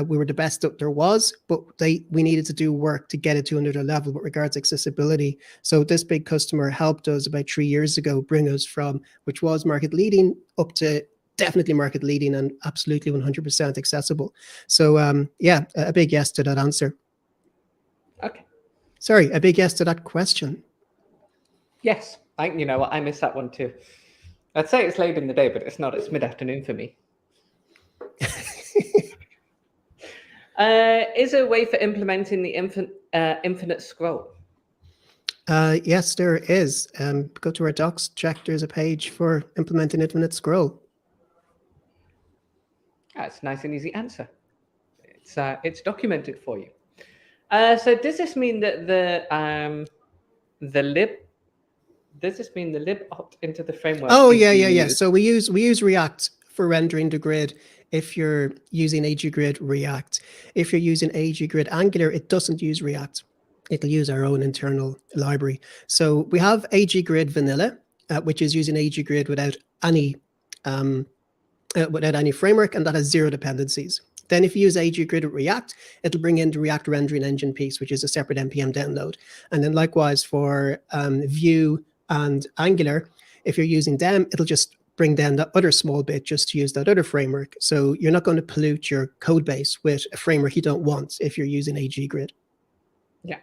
we were the best that there was, but we needed to do work to get it to another level with regards to accessibility. So this big customer helped us about 3 years ago bring us from, which was market leading, up to definitely market leading and absolutely 100% accessible. So yeah, a big yes to that answer. Okay. Sorry, a big yes to that question. Yes, you know what, I missed that one too. I'd say it's late in the day, but it's not. It's mid-afternoon for me. Is there a way for implementing the infinite scroll? Yes, there is. Go to our docs, check there's a page for implementing infinite scroll. That's a nice and easy answer. It's documented for you. So does this mean that the lib? Does this mean the lib opt into the framework? Oh yeah. So we use React for rendering the grid. If you're using AG Grid React, if you're using AG Grid Angular, it doesn't use React. It'll use our own internal library. So we have AG Grid Vanilla, which is using AG Grid without any framework, and that has 0 dependencies. Then if you use AG Grid React, it'll bring in the React rendering engine piece, which is a separate NPM download. And then likewise for Vue and Angular, if you're using them, it'll just bring down that other small bit just to use that other framework. So you're not going to pollute your code base with a framework you don't want if you're using AG Grid. Yeah.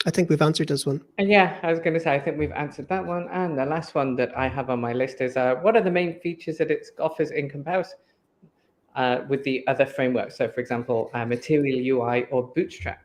I think we've answered this one. And yeah, I was going to say, I think we've answered that one. And the last one that I have on my list is, what are the main features that it offers in comparison with the other frameworks? So for example, Material UI or Bootstrap?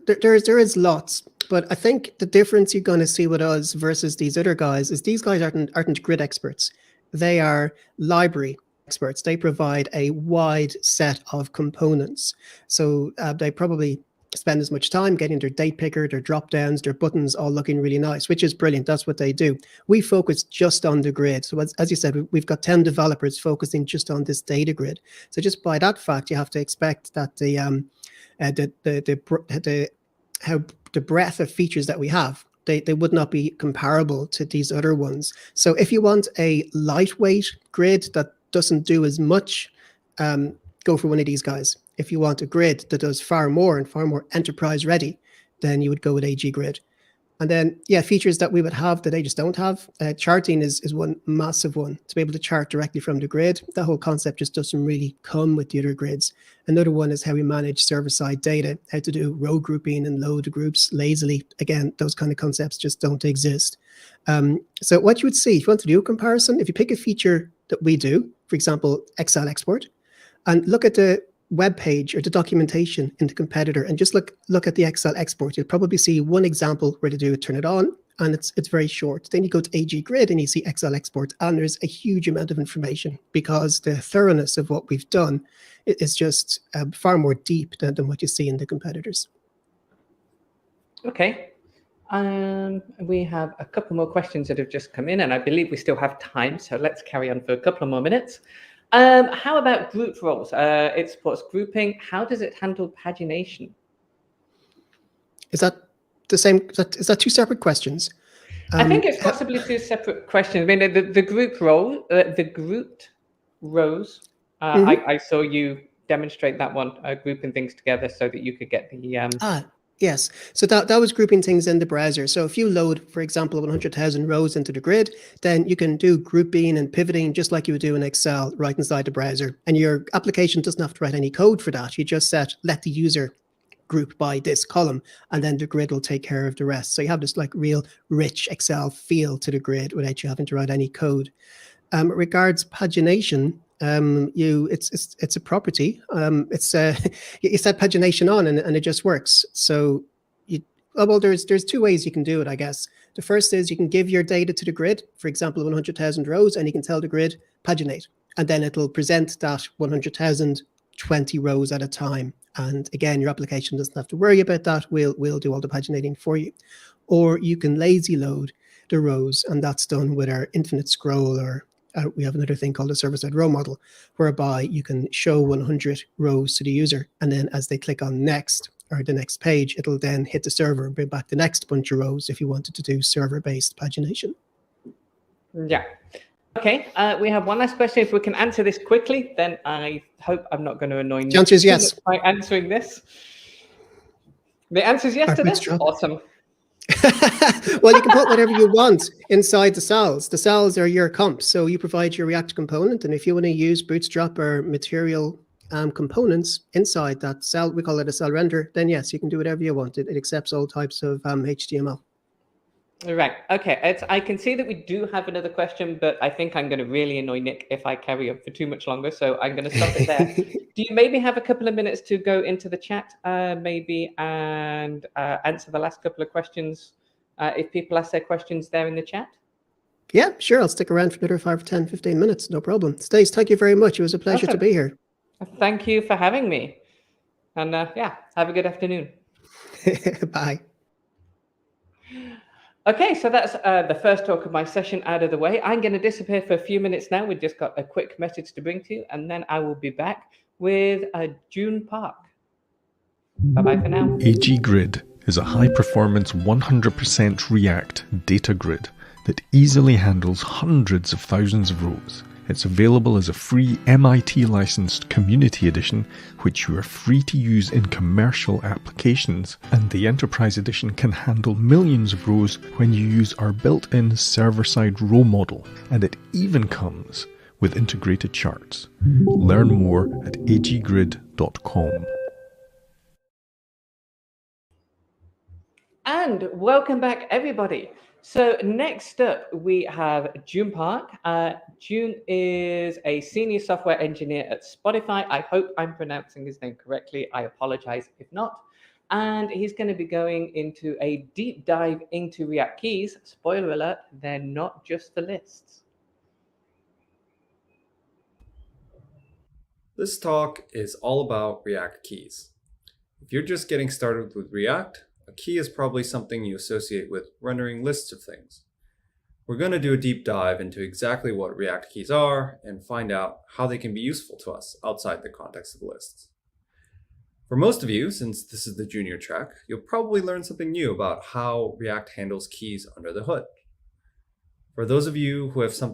There is lots, but I think the difference you're going to see with us versus these other guys is these guys aren't grid experts. They are library experts. They provide a wide set of components. So they probably spend as much time getting their date picker, their drop downs, their buttons all looking really nice, which is brilliant. That's what they do. We focus just on the grid. So as you said, we've got 10 developers focusing just on this data grid. So just by that fact, you have to expect that the breadth of features that we have They would not be comparable to these other ones. So if you want a lightweight grid that doesn't do as much, go for one of these guys. If you want a grid that does far more and far more enterprise ready, then you would go with AG Grid. And then, yeah, features that we would have that they just don't have. Charting is one massive one. To be able to chart directly from the grid, that whole concept just doesn't really come with the other grids. Another one is how we manage server-side data, how to do row grouping and load groups lazily. Again, those kind of concepts just don't exist. So what you would see, if you want to do a comparison, if you pick a feature that we do, for example, Excel export, and look at the web page or the documentation in the competitor and just look at the Excel export, you'll probably see one example where to do it, turn it on, and it's very short. Then you go to AG Grid and you see Excel export, and there's a huge amount of information because the thoroughness of what we've done is just far more deep than what you see in the competitors. Okay. We have a couple more questions that have just come in, and I believe we still have time, so let's carry on for a couple of more minutes. How about group roles? It supports grouping. How does it handle pagination? Is that the same? Is that two separate questions? I think it's possibly two separate questions. I mean, the group role, the grouped rows. I saw you demonstrate that one, grouping things together so that you could get the. Yes. So that was grouping things in the browser. So if you load, for example, 100,000 rows into the grid, then you can do grouping and pivoting just like you would do in Excel right inside the browser. And your application doesn't have to write any code for that. You just let the user group by this column, and then the grid will take care of the rest. So you have this like real rich Excel feel to the grid without you having to write any code. Regards pagination, it's a property. You set pagination on and it just works. So there's two ways you can do it, I guess. The first is you can give your data to the grid, for example, 100,000 rows, and you can tell the grid paginate, and then it'll present that 100,000 20 rows at a time. And again, your application doesn't have to worry about that. We'll do all the paginating for you. Or you can lazy load the rows, and that's done with our infinite scroll, or we have another thing called a server-side row model, whereby you can show 100 rows to the user, and then as they click on next or the next page, it'll then hit the server and bring back the next bunch of rows if you wanted to do server-based pagination. Yeah. Okay, we have one last question. If we can answer this quickly, then I hope I'm not going to annoy you. The answer is yes. By answering this. The answer is yes to this? Awesome. Well, you can put whatever you want inside the cells. The cells are your comps, so you provide your React component, and if you want to use Bootstrap or material components inside that cell, we call it a cell render, then yes, you can do whatever you want. It accepts all types of HTML. Right. Okay. I can see that we do have another question, but I think I'm going to really annoy Nick if I carry on for too much longer. So I'm going to stop it there. Do you maybe have a couple of minutes to go into the chat, maybe, and answer the last couple of questions if people ask their questions there in the chat? Yeah, sure. I'll stick around for another 5 or 10, 15 minutes. No problem. Stace, thank you very much. It was a pleasure to be here. Thank you for having me. And yeah, have a good afternoon. Bye. Okay, so that's the first talk of my session out of the way. I'm going to disappear for a few minutes now. We've just got a quick message to bring to you, and then I will be back with Joon Park. Bye-bye for now. AG Grid is a high-performance 100% React data grid that easily handles hundreds of thousands of rows. It's available as a free MIT-licensed community edition, which you are free to use in commercial applications, and the Enterprise edition can handle millions of rows when you use our built-in server-side row model, and it even comes with integrated charts. Learn more at aggrid.com. And welcome back, everybody. So next up, we have Joon Park. Joon is a senior software engineer at Spotify. I hope I'm pronouncing his name correctly. I apologize if not. And he's going to be going into a deep dive into React keys. Spoiler alert, they're not just for lists. This talk is all about React keys. If you're just getting started with React, a key is probably something you associate with rendering lists of things. We're going to do a deep dive into exactly what React keys are and find out how they can be useful to us outside the context of lists. For most of you, since this is the junior track, you'll probably learn something new about how React handles keys under the hood. For those of you who have some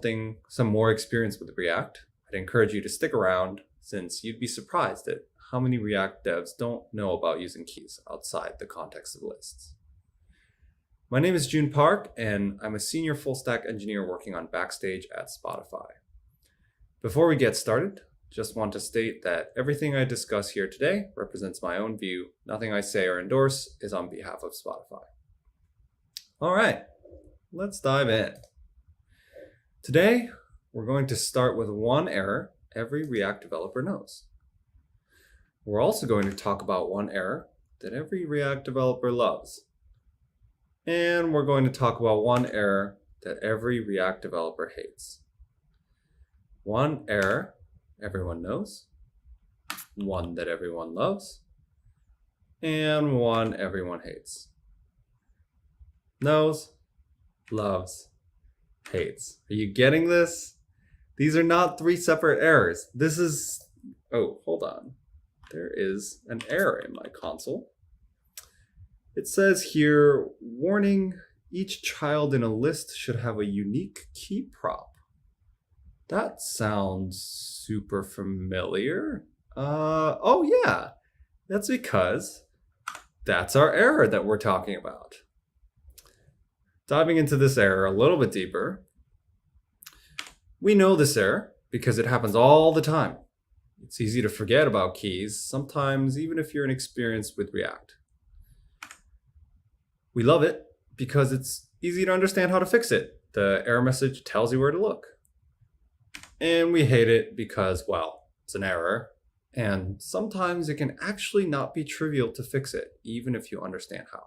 more experience with React, I'd encourage you to stick around, since you'd be surprised at how many React devs don't know about using keys outside the context of lists. My name is Joon Park, and I'm a senior full-stack engineer working on Backstage at Spotify. Before we get started, just want to state that everything I discuss here today represents my own view. Nothing I say or endorse is on behalf of Spotify. All right, let's dive in. Today, we're going to start with one error every React developer knows. We're also going to talk about one error that every React developer loves. And we're going to talk about one error that every React developer hates. One error everyone knows, one that everyone loves, and one everyone hates. Knows, loves, hates. Are you getting this? These are not three separate errors. This is, oh, hold on. There is an error in my console. It says here, warning, each child in a list should have a unique key prop. That sounds super familiar. Oh yeah, that's because that's our error that we're talking about. Diving into this error a little bit deeper, we know this error because it happens all the time. It's easy to forget about keys, sometimes even if you're inexperienced with React. We love it because it's easy to understand how to fix it. The error message tells you where to look. And we hate it because, well, it's an error, and sometimes it can actually not be trivial to fix it, even if you understand how.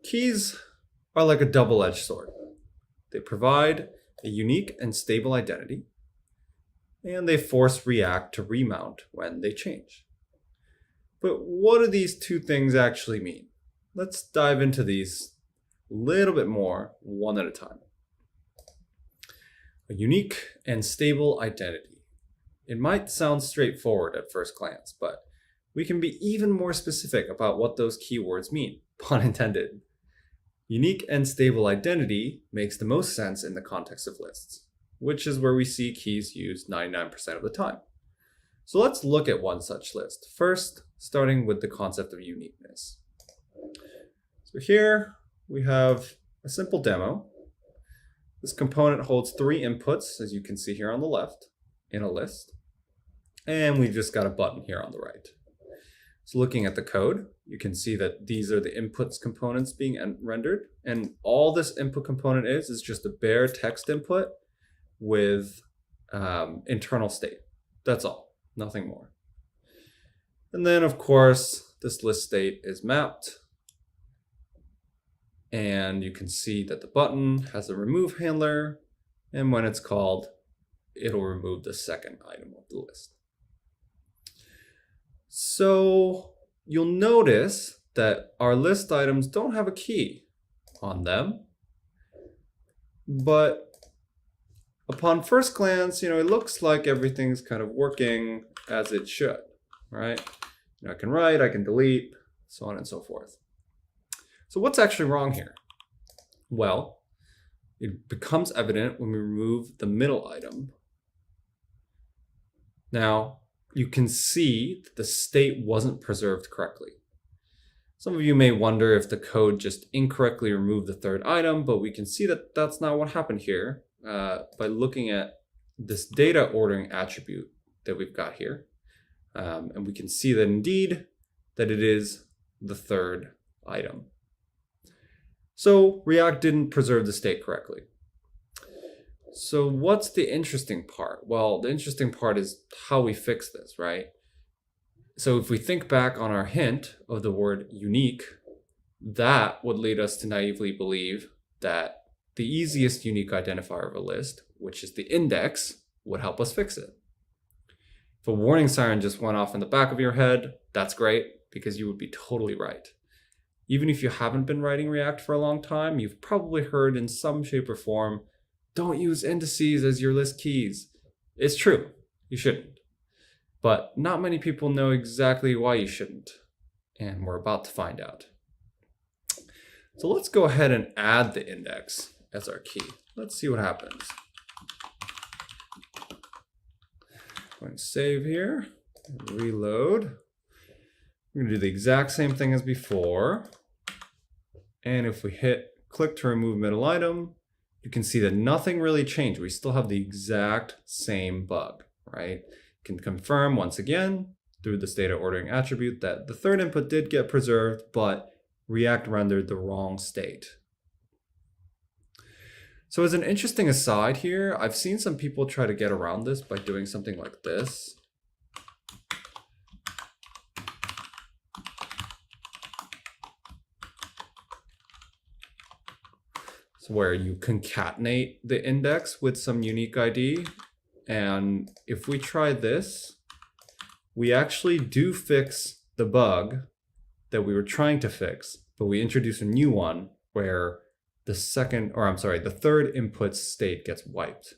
Keys are like a double-edged sword. They provide a unique and stable identity, and they force React to remount when they change. But what do these two things actually mean? Let's dive into these a little bit more, one at a time. A unique and stable identity. It might sound straightforward at first glance, but we can be even more specific about what those keywords mean, pun intended. Unique and stable identity makes the most sense in the context of lists, which is where we see keys used 99% of the time. So let's look at one such list. First, starting with the concept of uniqueness. So here we have a simple demo. This component holds 3 inputs, as you can see here on the left, in a list. And we've just got a button here on the right. So looking at the code, you can see that these are the inputs components being rendered. And all this input component is just a bare text input with internal state. That's all, nothing more. And then, of course, this list state is mapped. And you can see that the button has a remove handler, and when it's called, it'll remove the second item of the list. So you'll notice that our list items don't have a key on them, but upon first glance, it looks like everything's kind of working as it should, right? I can write, I can delete, so on and so forth. So what's actually wrong here? Well, it becomes evident when we remove the middle item. Now, you can see that the state wasn't preserved correctly. Some of you may wonder if the code just incorrectly removed the third item, but we can see that that's not what happened here by looking at this data ordering attribute that we've got here. And we can see that indeed that it is the third item. So React didn't preserve the state correctly. So what's the interesting part? Well, the interesting part is how we fix this, right? So if we think back on our hint of the word unique, that would lead us to naively believe that the easiest unique identifier of a list, which is the index, would help us fix it. If a warning siren just went off in the back of your head, that's great, because you would be totally right. Even if you haven't been writing React for a long time, you've probably heard in some shape or form, don't use indices as your list keys. It's true, you shouldn't. but not many people know exactly why you shouldn't, and we're about to find out. So let's go ahead and add the index as our key. Let's see what happens. I'm going to save here, reload. We're going to do the exact same thing as before. And if we hit click to remove middle item, you can see that nothing really changed. We still have the exact same bug, right? You can confirm once again through this data ordering attribute that the third input did get preserved, but React rendered the wrong state. So as an interesting aside here, I've seen some people try to get around this by doing something like this. Where you concatenate the index with some unique ID. And if we try this, we actually do fix the bug that we were trying to fix, but we introduce a new one where the third input state gets wiped.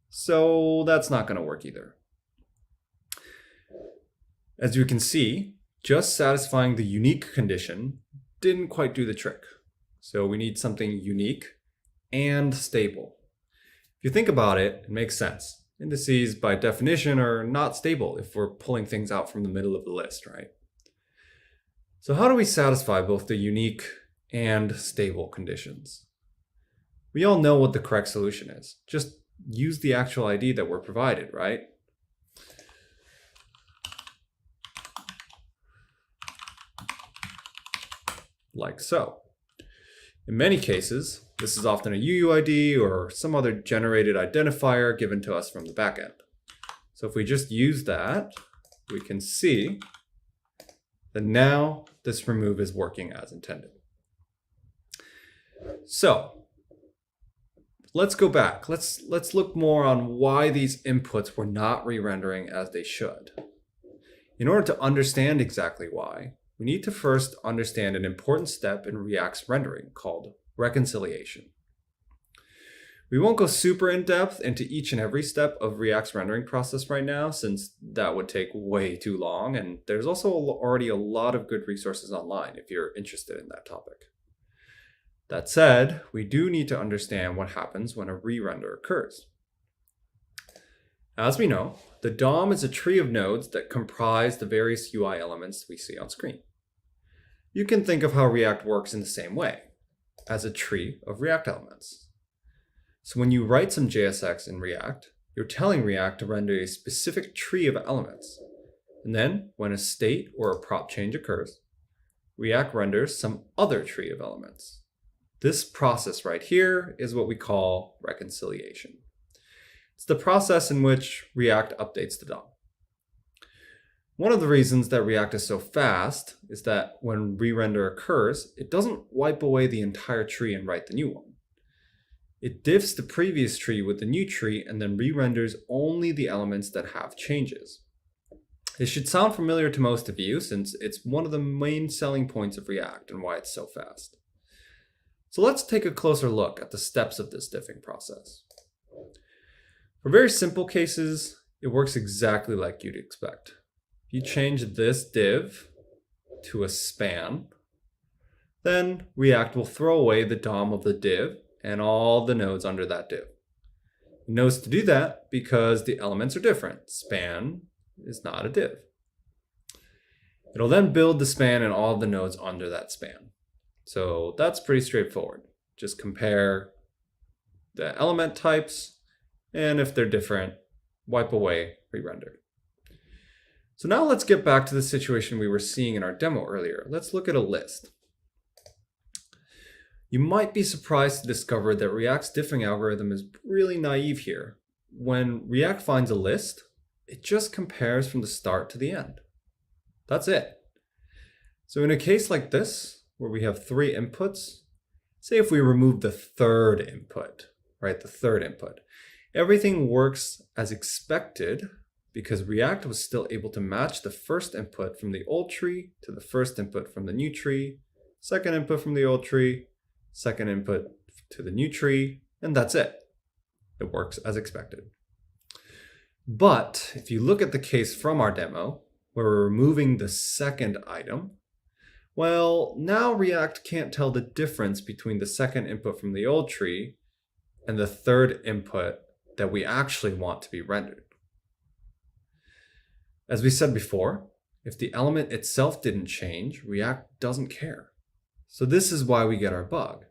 So that's not going to work either. As you can see, just satisfying the unique condition didn't quite do the trick. So we need something unique and stable. If you think about it, it makes sense. Indices by definition are not stable if we're pulling things out from the middle of the list, right? So how do we satisfy both the unique and stable conditions? We all know what the correct solution is. Just use the actual ID that we're provided, right? Like so. In many cases, this is often a UUID or some other generated identifier given to us from the backend. So if we just use that, we can see that now this remove is working as intended. So let's go back. Let's look more on why these inputs were not re-rendering as they should. In order to understand exactly why, we need to first understand an important step in React's rendering called reconciliation. We won't go super in depth into each and every step of React's rendering process right now, since that would take way too long, and there's also already a lot of good resources online if you're interested in that topic. That said, we do need to understand what happens when a re-render occurs. As we know, the DOM is a tree of nodes that comprise the various UI elements we see on screen. You can think of how React works in the same way, as a tree of React elements. So when you write some JSX in React, you're telling React to render a specific tree of elements. And then, when a state or a prop change occurs, React renders some other tree of elements. This process right here is what we call reconciliation. It's the process in which React updates the DOM. One of the reasons that React is so fast is that when re-render occurs, it doesn't wipe away the entire tree and write the new one. It diffs the previous tree with the new tree and then re-renders only the elements that have changes. This should sound familiar to most of you since it's one of the main selling points of React and why it's so fast. So let's take a closer look at the steps of this diffing process. For very simple cases, it works exactly like you'd expect. If you change this div to a span, then React will throw away the DOM of the div and all the nodes under that div. It knows to do that because the elements are different. Span is not a div. It'll then build the span and all of the nodes under that span. So that's pretty straightforward. Just compare the element types, and if they're different, wipe away re-render. So now let's get back to the situation we were seeing in our demo earlier. Let's look at a list. You might be surprised to discover that React's diffing algorithm is really naive here. When React finds a list, it just compares from the start to the end. That's it. So in a case like this, where we have 3 inputs, say if we remove the third input, right, the third input, everything works as expected because React was still able to match the first input from the old tree to the first input from the new tree, second input from the old tree, second input to the new tree, and that's it. It works as expected. But if you look at the case from our demo, where we're removing the second item, well, now React can't tell the difference between the second input from the old tree and the third input that we actually want to be rendered. As we said before, if the element itself didn't change, React doesn't care. So this is why we get our bug.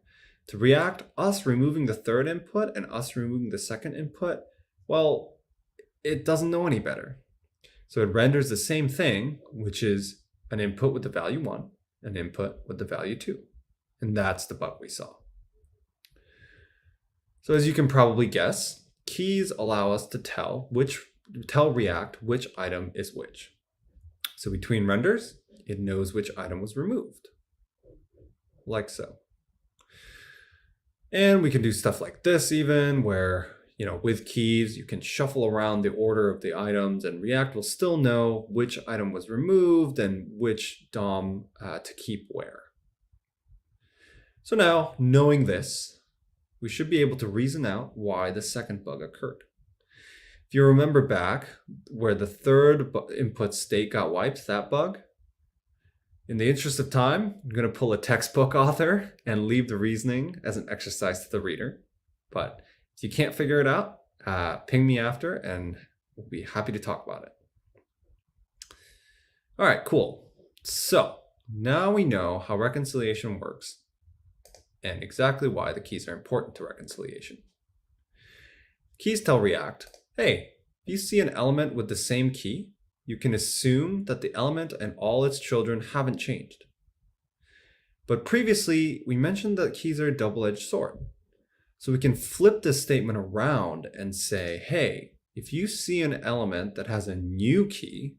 To React, us removing the third input and us removing the second input, well, it doesn't know any better. So it renders the same thing, which is an input with the value 1, an input with the value 2. And that's the bug we saw. So as you can probably guess, keys allow us to tell React which item is which. So between renders, it knows which item was removed, like so. And we can do stuff like this even, where with keys, you can shuffle around the order of the items and React will still know which item was removed and which DOM to keep where. So now, knowing this, we should be able to reason out why the second bug occurred. If you remember back where the third input state got wiped, that bug, in the interest of time, I'm going to pull a textbook author and leave the reasoning as an exercise to the reader. But if you can't figure it out, ping me after and we'll be happy to talk about it. All right, cool. So now we know how reconciliation works and exactly why the keys are important to reconciliation. Keys tell React, hey, if you see an element with the same key, you can assume that the element and all its children haven't changed. But previously, we mentioned that keys are a double-edged sword. So we can flip this statement around and say, hey, if you see an element that has a new key,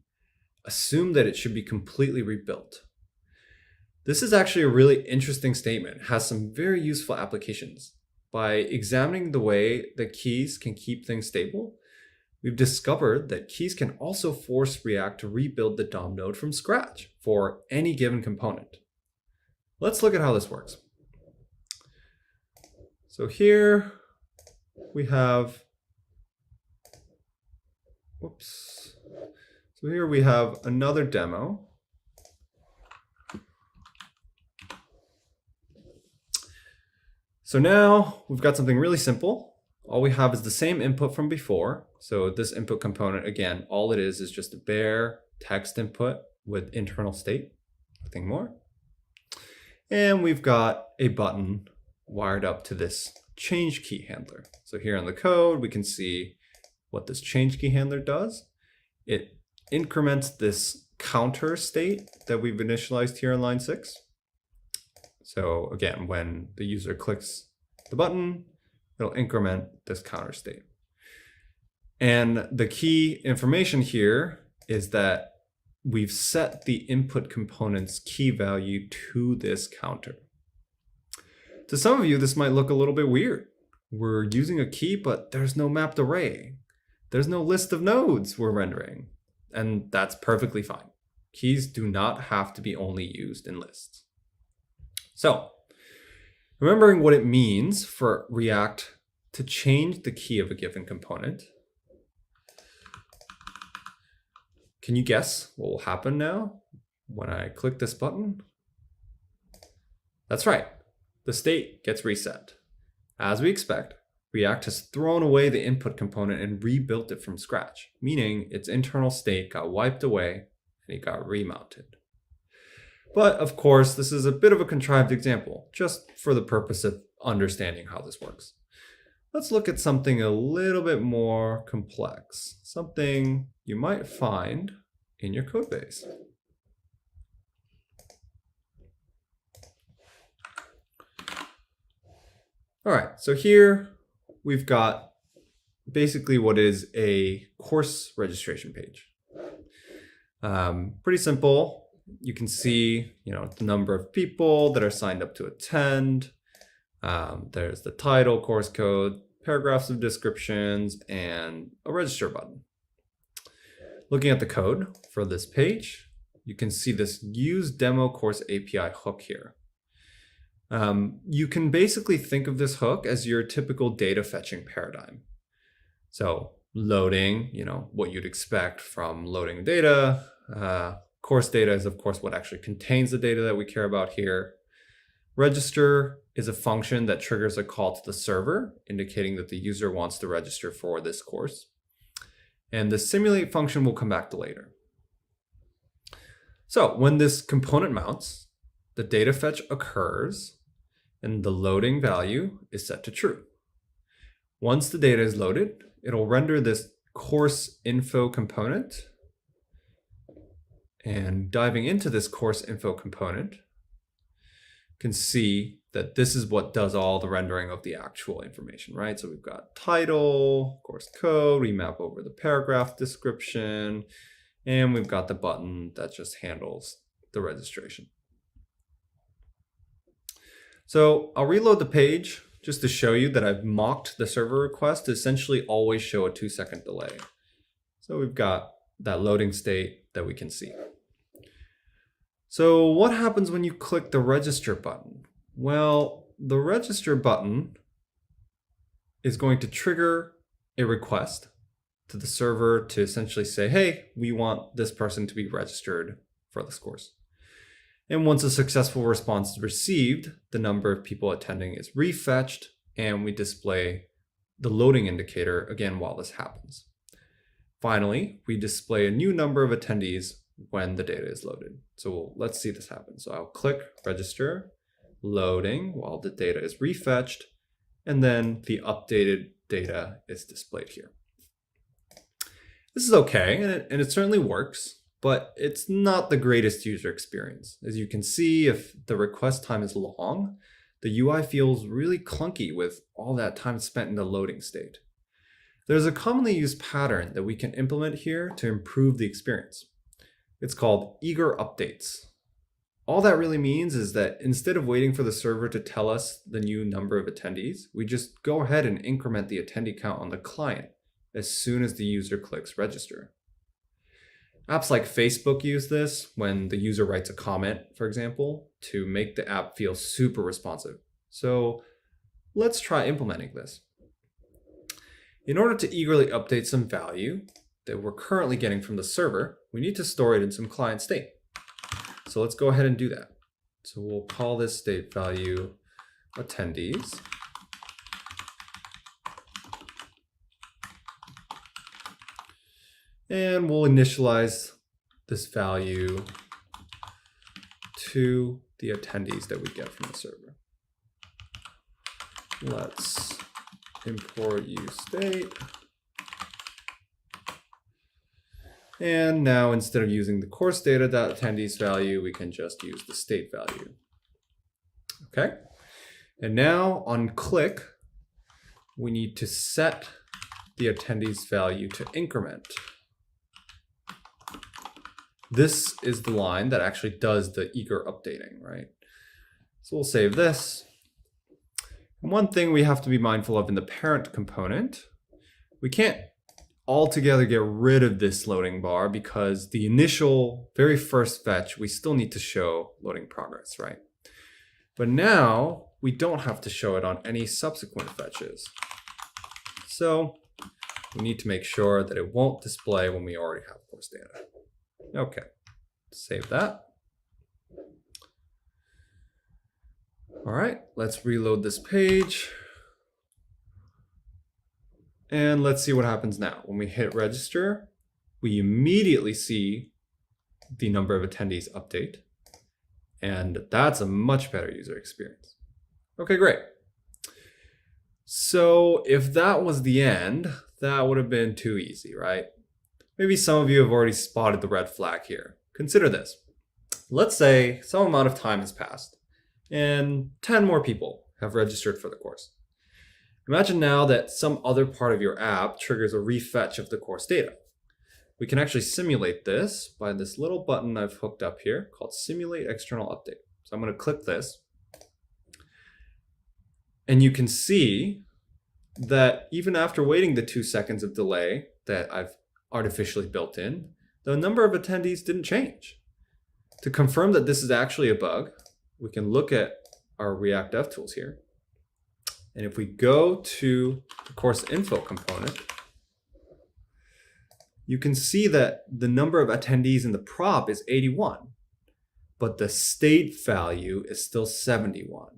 assume that it should be completely rebuilt. This is actually a really interesting statement. It has some very useful applications. By examining the way that keys can keep things stable, we've discovered that keys can also force React to rebuild the DOM node from scratch for any given component. Let's look at how this works. So here we have, So here we have another demo. So now we've got something really simple. All we have is the same input from before. So this input component, again, all it is just a bare text input with internal state, nothing more. And we've got a button wired up to this change key handler. So here in the code, we can see what this change key handler does. It increments this counter state that we've initialized here in line 6. So again, when the user clicks the button, it'll increment this counter state. And the key information here is that we've set the input component's key value to this counter. To some of you, this might look a little bit weird. We're using a key, but there's no mapped array. There's no list of nodes we're rendering. And that's perfectly fine. Keys do not have to be only used in lists. So, remembering what it means for React to change the key of a given component, can you guess what will happen now when I click this button? That's right, the state gets reset. As we expect, React has thrown away the input component and rebuilt it from scratch, meaning its internal state got wiped away and it got remounted. But of course, this is a bit of a contrived example, just for the purpose of understanding how this works. Let's look at something a little bit more complex, something you might find in your code base. All right, so here we've got basically what is a course registration page. Pretty simple. You can see, the number of people that are signed up to attend. There's the title, course code, paragraphs of descriptions, and a register button. Looking at the code for this page, you can see this use demo course API hook here. You can basically think of this hook as your typical data fetching paradigm. So loading, what you'd expect from loading data. Course data is, of course, what actually contains the data that we care about here. Register is a function that triggers a call to the server, indicating that the user wants to register for this course. And the simulate function we'll come back to later. So when this component mounts, the data fetch occurs and the loading value is set to true. Once the data is loaded, it'll render this course info component. And diving into this course info component, can see that this is what does all the rendering of the actual information, right? So we've got title, course code, we map over the paragraph description, and we've got the button that just handles the registration. So I'll reload the page just to show you that I've mocked the server request to essentially always show a 2-second delay. So we've got that loading state that we can see. So what happens when you click the register button? Well, the register button is going to trigger a request to the server to essentially say, hey, we want this person to be registered for this course. And once a successful response is received, the number of people attending is refetched, and we display the loading indicator again while this happens. Finally, we display a new number of attendees when the data is loaded. So let's see this happen. So I'll click register, loading while the data is refetched, and then the updated data is displayed here. This is okay, and it certainly works, but it's not the greatest user experience. As you can see, if the request time is long, the UI feels really clunky with all that time spent in the loading state. There's a commonly used pattern that we can implement here to improve the experience. It's called eager updates. All that really means is that instead of waiting for the server to tell us the new number of attendees, we just go ahead and increment the attendee count on the client as soon as the user clicks register. Apps like Facebook use this when the user writes a comment, for example, to make the app feel super responsive. So let's try implementing this. In order to eagerly update some value that we're currently getting from the server, we need to store it in some client state. So let's go ahead and do that. So we'll call this state value attendees. And we'll initialize this value to the attendees that we get from the server. Let's import useState. And now instead of using the course data.attendees value, we can just use the state value. Okay. And now on click, we need to set the attendees value to increment. This is the line that actually does the eager updating, right? So we'll save this. And one thing we have to be mindful of in the parent component, we can't altogether get rid of this loading bar because the initial very first fetch, we still need to show loading progress, right? But now we don't have to show it on any subsequent fetches. So we need to make sure that it won't display when we already have course data. Okay, save that. All right, let's reload this page. And let's see what happens now. When we hit register, we immediately see the number of attendees update. And that's a much better user experience. Okay, great. So if that was the end, that would have been too easy, right? Maybe some of you have already spotted the red flag here. Consider this. Let's say some amount of time has passed and 10 more people have registered for the course. Imagine now that some other part of your app triggers a refetch of the course data. We can actually simulate this by this little button I've hooked up here called Simulate External Update. So I'm going to click this. And you can see that even after waiting the 2 seconds of delay that I've artificially built in, the number of attendees didn't change. To confirm that this is actually a bug, we can look at our React DevTools here. And if we go to the course info component, you can see that the number of attendees in the prop is 81, but the state value is still 71.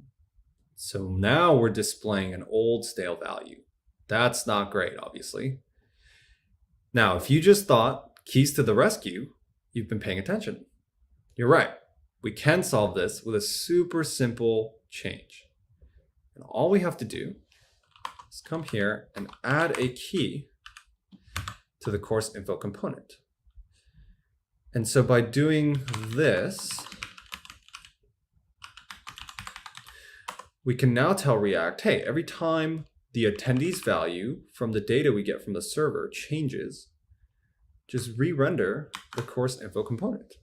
So now we're displaying an old stale value. That's not great, obviously. Now, if you just thought keys to the rescue, you've been paying attention. You're right. We can solve this with a super simple change. And all we have to do is come here and add a key to the course info component. And so by doing this, we can now tell React, hey, every time the attendees value from the data we get from the server changes, just re-render the course info component.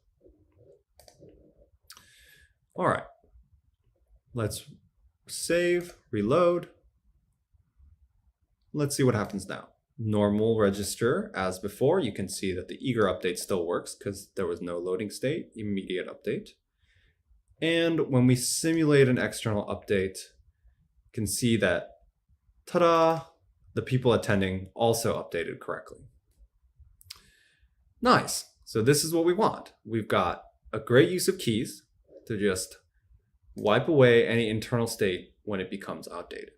All right, let's save, reload. Let's see what happens now. Normal register as before. You can see that the eager update still works because there was no loading state, immediate update. And when we simulate an external update, you can see that, ta-da, the people attending also updated correctly. Nice. So this is what we want. We've got a great use of keys to just wipe away any internal state when it becomes outdated.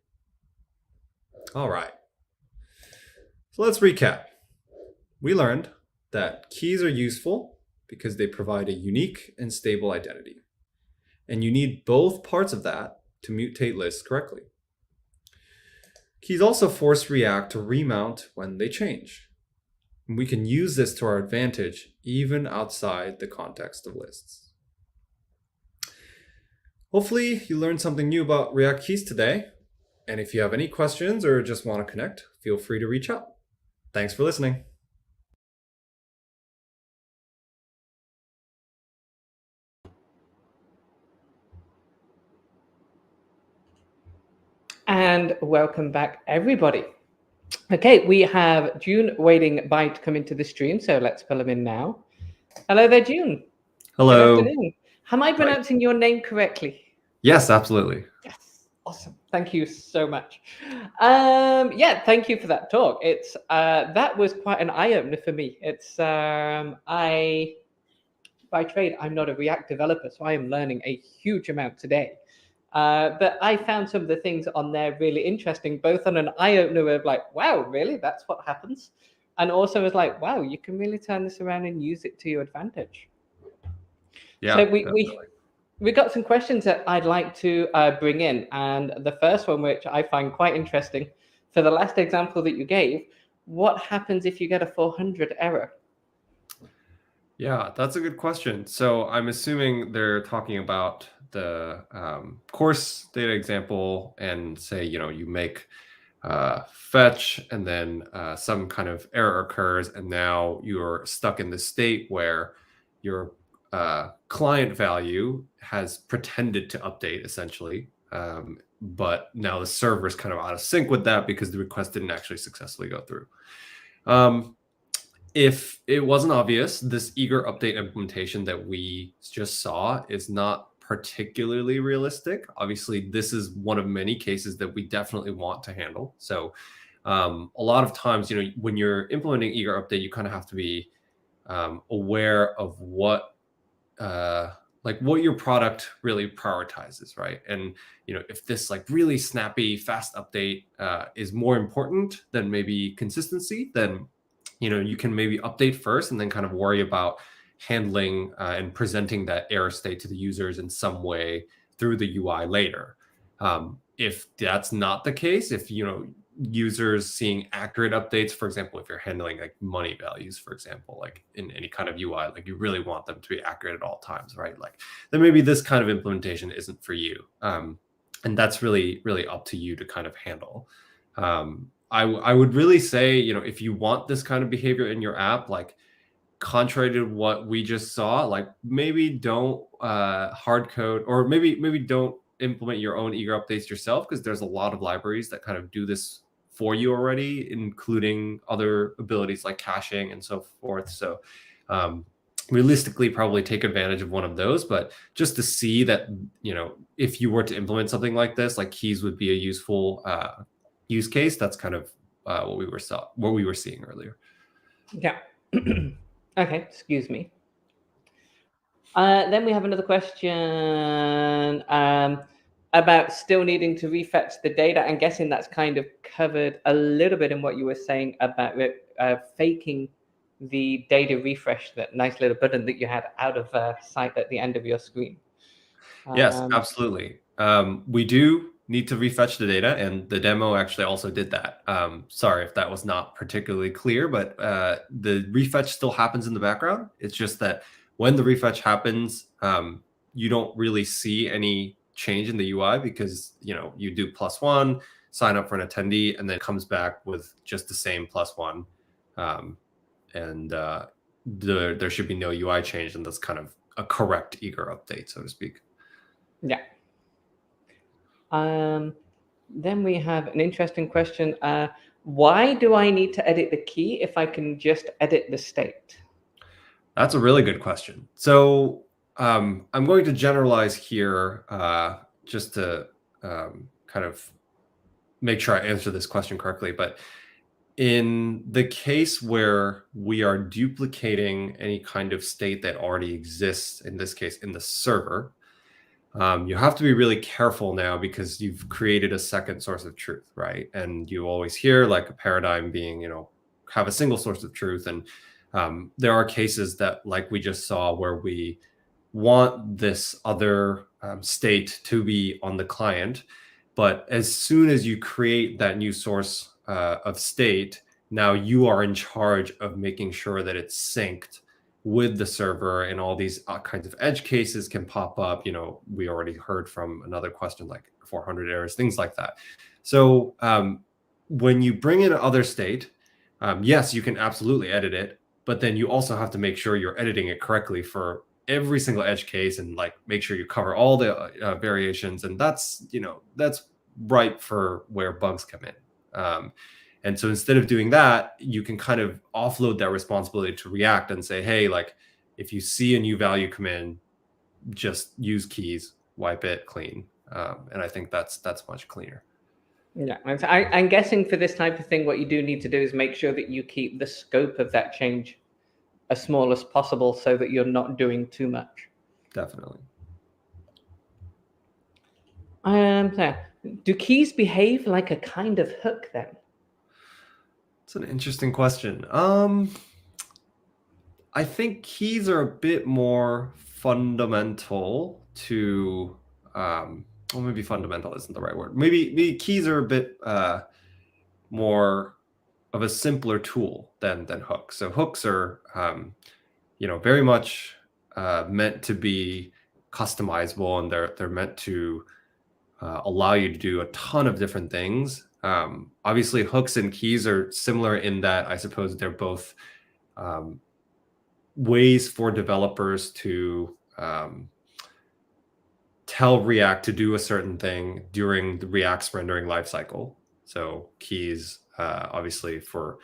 All right. So let's recap. We learned that keys are useful because they provide a unique and stable identity. And you need both parts of that to mutate lists correctly. Keys also force React to remount when they change. And we can use this to our advantage even outside the context of lists. Hopefully you learned something new about React keys today. And if you have any questions or just want to connect, feel free to reach out. Thanks for listening. And welcome back, everybody. Okay, we have Joon waiting by to come into the stream, so let's pull him in now. Hello there, Joon. Hello. Good afternoon. Am I pronouncing your name correctly? Yes, absolutely. Yes, awesome. Thank you so much. Yeah, thank you for that talk. It's that was quite an eye-opener for me. It's by trade, I'm not a React developer, so I am learning a huge amount today. But I found some of the things on there really interesting, both on an eye-opener of like, wow, really? That's what happens? And also was like, wow, you can really turn this around and use it to your advantage. Yeah, so we got some questions that I'd like to bring in. And the first one, which I find quite interesting, for the last example that you gave, what happens if you get a 400 error? Yeah, that's a good question. So I'm assuming they're talking about the course data example and say, you make fetch and then some kind of error occurs and now you're stuck in this state where your client value has pretended to update essentially, but now the server is kind of out of sync with that because the request didn't actually successfully go through. If it wasn't obvious, this eager update implementation that we just saw is not particularly realistic. Obviously, this is one of many cases that we definitely want to handle. So a lot of times, when you're implementing eager update, you kind of have to be aware of what your product really prioritizes, right? And if this really snappy, fast update is more important than maybe consistency, then you can maybe update first and then kind of worry about handling and presenting that error state to the users in some way through the UI later. If that's not the case, if users seeing accurate updates, for example, if you're handling money values, for example, in any kind of UI, you really want them to be accurate at all times, right? Then maybe this kind of implementation isn't for you. And that's really, really up to you to kind of handle. I would really say, if you want this kind of behavior in your app, contrary to what we just saw, maybe don't hard code, or maybe don't implement your own eager updates yourself, because there's a lot of libraries that kind of do this for you already, including other abilities like caching and so forth. So realistically, probably take advantage of one of those, but just to see that, if you were to implement something like this, keys would be a useful use case. That's kind of what we were seeing earlier. Yeah, Okay, excuse me. Then we have another question about still needing to refetch the data. I'm guessing that's kind of covered a little bit in what you were saying about faking the data refresh, that nice little button that you had out of sight at the end of your screen. Yes, absolutely. We do need to refetch the data, and the demo actually also did that. Sorry if that was not particularly clear, but the refetch still happens in the background. It's just that when the refetch happens, you don't really see any change in the UI because you do +1, sign up for an attendee, and then it comes back with just the same +1, and there should be no UI change, and that's kind of a correct eager update, so to speak. Yeah. Then we have an interesting question. Why do I need to edit the key if I can just edit the state? That's a really good question. So I'm going to generalize here just to kind of make sure I answer this question correctly. But in the case where we are duplicating any kind of state that already exists, in this case, in the server, you have to be really careful now because you've created a second source of truth, right? And you always hear like a paradigm being, have a single source of truth. And there are cases that, like we just saw, where we want this other state to be on the client. But as soon as you create that new source of state, now you are in charge of making sure that it's synced with the server, and all these kinds of edge cases can pop up. We already heard from another question, like 400 errors, things like that. So when you bring in other state, yes, you can absolutely edit it, but then you also have to make sure you're editing it correctly for every single edge case, and like make sure you cover all the variations. And that's ripe for where bugs come in. And so instead of doing that, you can kind of offload that responsibility to React and say, hey, like if you see a new value come in, just use keys, wipe it clean. And I think that's much cleaner. Yeah, I'm guessing for this type of thing, what you do need to do is make sure that you keep the scope of that change as small as possible so that you're not doing too much. Definitely. Do keys behave like a kind of hook then? It's an interesting question. I think keys are a bit more fundamental to, well, maybe fundamental isn't the right word. Maybe keys are a bit more of a simpler tool than hooks. So hooks are, very much meant to be customizable, and they're meant to allow you to do a ton of different things. Obviously, hooks and keys are similar in that I suppose they're both ways for developers to tell React to do a certain thing during the React's rendering lifecycle. So keys, obviously, for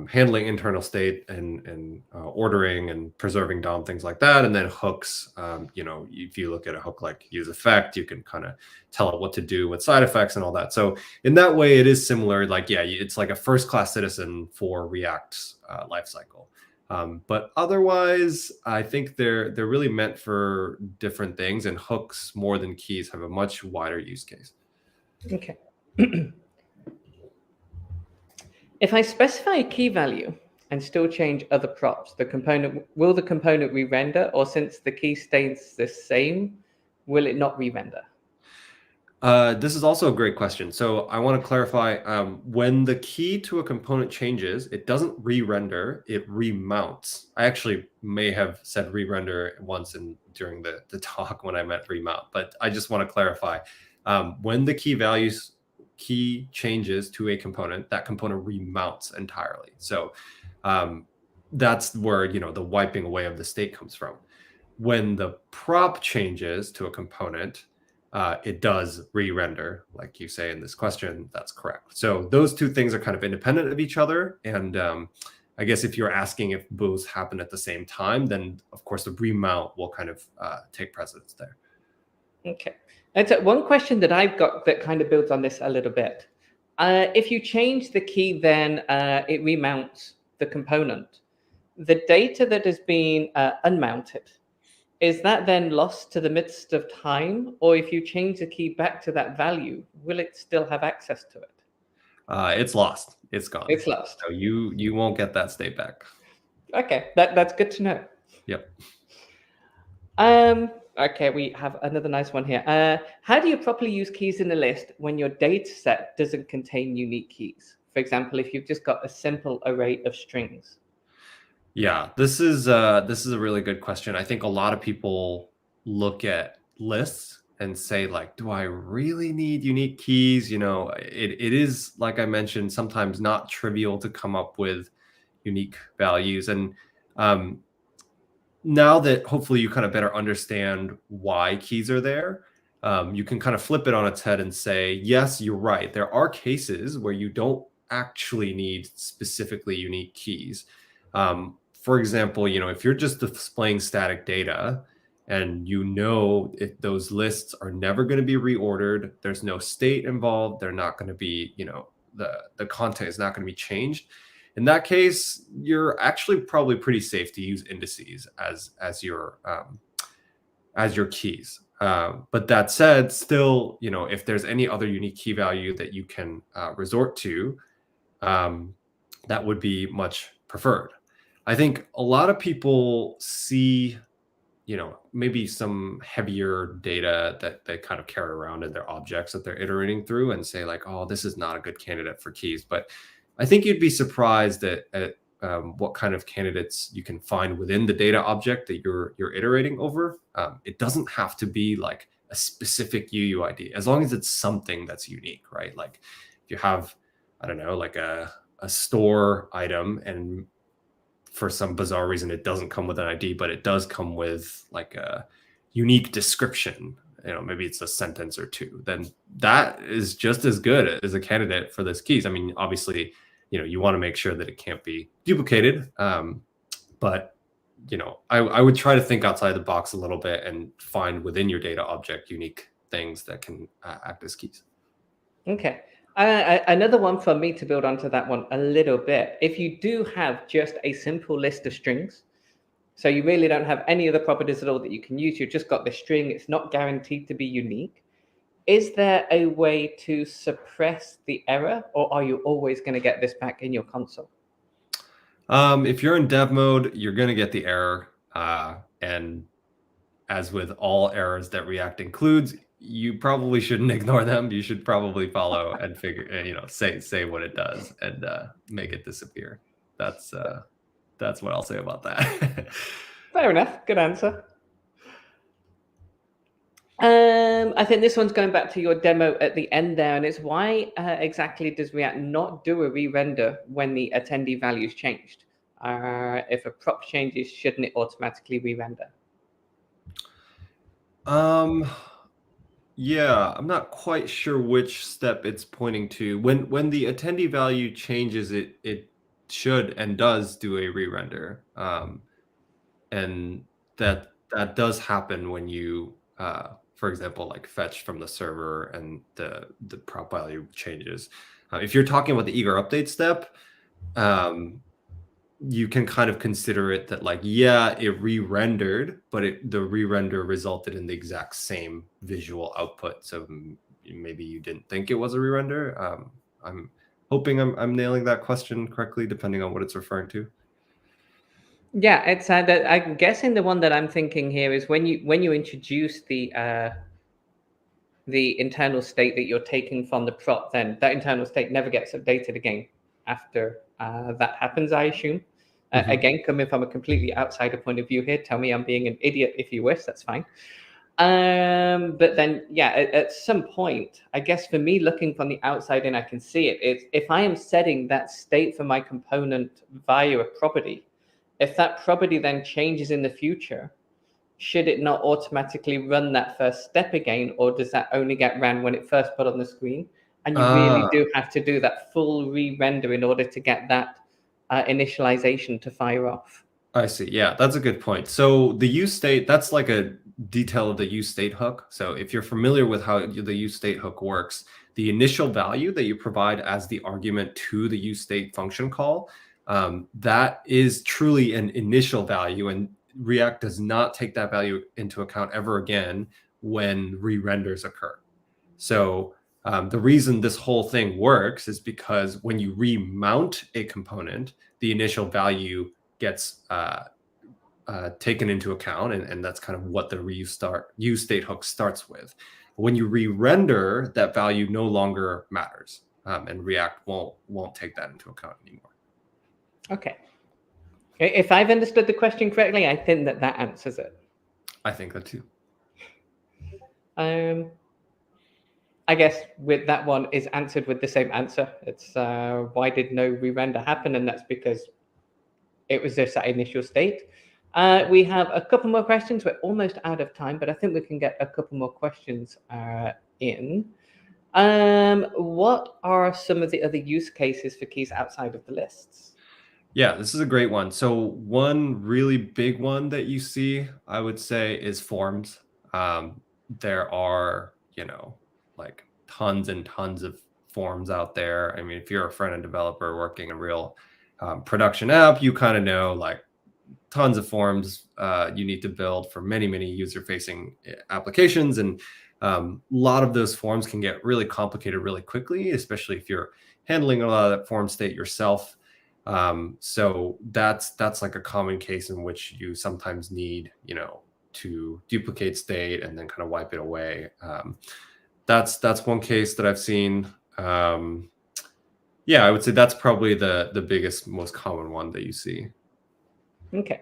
handling internal state and ordering and preserving DOM, things like that. And then hooks, if you look at a hook like use effect, you can kind of tell it what to do with side effects and all that. So in that way, it is similar. Like, yeah, it's like a first-class citizen for React's lifecycle. But otherwise, I think they're really meant for different things, and hooks more than keys have a much wider use case. Okay. If I specify a key value and still change other props, will the component re-render, or since the key stays the same, will it not re-render? This is also a great question. So I want to clarify, when the key to a component changes, it doesn't re-render, it remounts. I actually may have said re-render once during the talk when I meant remount, but I just want to clarify. When the key changes to a component, that component remounts entirely. So that's where the wiping away of the state comes from. When the prop changes to a component, it does re-render, like you say in this question. That's correct. So those two things are kind of independent of each other. And I guess if you're asking if both happen at the same time, then of course the remount will kind of take precedence there. Okay. And so one question that I've got that kind of builds on this a little bit. If you change the key, then it remounts the component. the data that has been unmounted, is that then lost to the midst of time? Or if you change the key back to that value, will it still have access to it? It's lost. It's gone. It's lost. So you won't get that state back. Okay, that's good to know. Yep. Okay, we have another nice one here. How do you properly use keys in a list when your data set doesn't contain unique keys? For example, if you've just got a simple array of strings. Yeah, this is a really good question. I think a lot of people look at lists and say, like, do I really need unique keys? It is, like I mentioned, sometimes not trivial to come up with unique values. And now that hopefully you kind of better understand why keys are there, you can kind of flip it on its head and say, yes, you're right. There are cases where you don't actually need specifically unique keys. For example, if you're just displaying static data and if those lists are never going to be reordered, there's no state involved, they're not going to be, the content is not going to be changed. In that case, you're actually probably pretty safe to use indices as your keys. But that said, still, if there's any other unique key value that you can resort to, that would be much preferred. I think a lot of people see, maybe some heavier data that they kind of carry around in their objects that they're iterating through and say, like, oh, this is not a good candidate for keys. But I think you'd be surprised at what kind of candidates you can find within the data object that you're iterating over. It doesn't have to be like a specific UUID, as long as it's something that's unique, right? Like if you have, I don't know, like a store item, and for some bizarre reason it doesn't come with an ID, but it does come with like a unique description, maybe it's a sentence or two, then that is just as good as a candidate for this keys. I mean, obviously, you want to make sure that it can't be duplicated. But, I would try to think outside the box a little bit and find within your data object unique things that can act as keys. Okay. Another one for me to build onto that one a little bit. If you do have just a simple list of strings, so you really don't have any other properties at all that you can use, you've just got the string, it's not guaranteed to be unique. Is there a way to suppress the error, or are you always going to get this back in your console? If you're in dev mode, you're going to get the error. And as with all errors that React includes, you probably shouldn't ignore them. You should probably follow and figure, say what it does and make it disappear. That's what I'll say about that. Fair enough. Good answer. I think this one's going back to your demo at the end there, and it's why exactly does React not do a re-render when the attendee values changed? If a prop changes, shouldn't it automatically re-render? Yeah, I'm not quite sure which step it's pointing to. When the attendee value changes, it should and does do a re-render. And that does happen when you for example, like fetch from the server and the prop value changes. If you're talking about the eager update step, you can kind of consider it that like, yeah, it re-rendered, but the re-render resulted in the exact same visual output. So maybe you didn't think it was a re-render. I'm hoping I'm nailing that question correctly, depending on what it's referring to. Yeah, it's I'm guessing the one that I'm thinking here is when you introduce the internal state that you're taking from the prop, then that internal state never gets updated again after that happens, I assume. Again, coming from a completely outsider point of view here, tell me I'm being an idiot if you wish, that's fine. But then, yeah, at some point, I guess for me, looking from the outside in, I can see it. It's, if I am setting that state for my component via a property, if that property then changes in the future, should it not automatically run that first step again, or does that only get ran when it first put on the screen? And you really do have to do that full re-render in order to get that initialization to fire off. I see. Yeah, that's a good point. So the use state, that's like a detail of the use state hook. So if you're familiar with how the use state hook works, the initial value that you provide as the argument to the use state function call, that is truly an initial value, and React does not take that value into account ever again when re-renders occur. So the reason this whole thing works is because when you remount a component, the initial value gets taken into account, and that's kind of what the use state hook starts with. When you re-render, that value no longer matters, and React won't take that into account anymore. Okay. If I've understood the question correctly, I think that answers it. I think that too. I guess with that one is answered with the same answer. It's why did no re-render happen? And that's because it was just that initial state. We have a couple more questions. We're almost out of time, but I think we can get a couple more questions in. What are some of the other use cases for keys outside of the lists? Yeah, this is a great one. So one really big one that you see, I would say, is forms. There are, like tons and tons of forms out there. I mean, if you're a front-end developer working a real production app, you kind of know like tons of forms you need to build for many, many user-facing applications. And a lot of those forms can get really complicated really quickly, especially if you're handling a lot of that form state yourself. So that's like a common case in which you sometimes need, to duplicate state and then kind of wipe it away. That's one case that I've seen. Yeah, I would say that's probably the biggest, most common one that you see. Okay.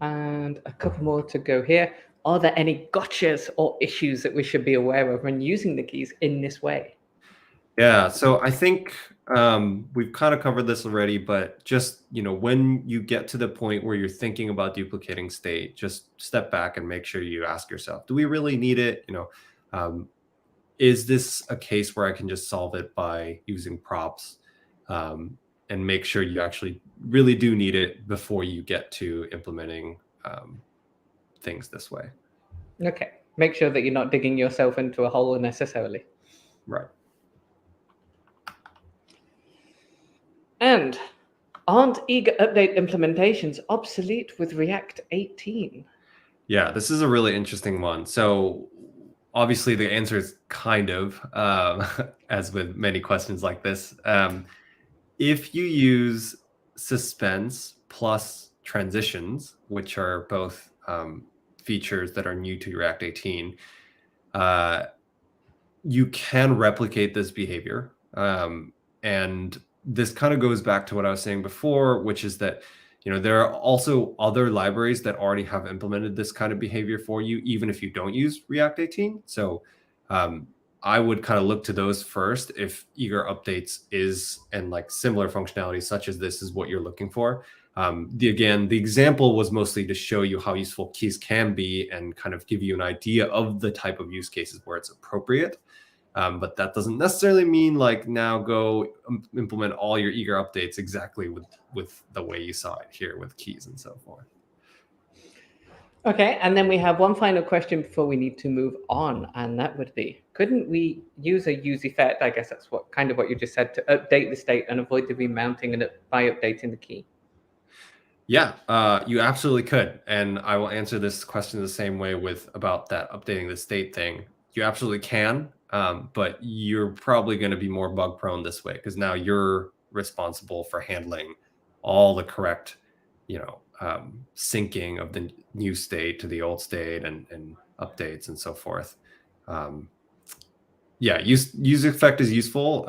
And a couple more to go here. Are there any gotchas or issues that we should be aware of when using the keys in this way? Yeah, so I think we've kind of covered this already, but just, when you get to the point where you're thinking about duplicating state, just step back and make sure you ask yourself, do we really need it? Is this a case where I can just solve it by using props? And make sure you actually really do need it before you get to implementing things this way. Okay, make sure that you're not digging yourself into a hole unnecessarily. Right. And aren't eager update implementations obsolete with React 18? Yeah, this is a really interesting one. So obviously the answer is kind of, as with many questions like this. If you use suspense plus transitions, which are both features that are new to React 18, you can replicate this behavior. And this kind of goes back to what I was saying before, which is that there are also other libraries that already have implemented this kind of behavior for you, even if you don't use React 18. So I would kind of look to those first if eager updates and like similar functionality such as this is what you're looking for. The example was mostly to show you how useful keys can be and kind of give you an idea of the type of use cases where it's appropriate. But that doesn't necessarily mean like now go implement all your eager updates exactly with the way you saw it here with keys and so forth. Okay, and then we have one final question before we need to move on, and that would be, couldn't we use a use effect, I guess that's what you just said, to update the state and avoid the remounting by updating the key? Yeah, you absolutely could. And I will answer this question the same way about that updating the state thing. You absolutely can. But you're probably going to be more bug prone this way because now you're responsible for handling all the correct, syncing of the new state to the old state and updates and so forth. Yeah, use effect is useful,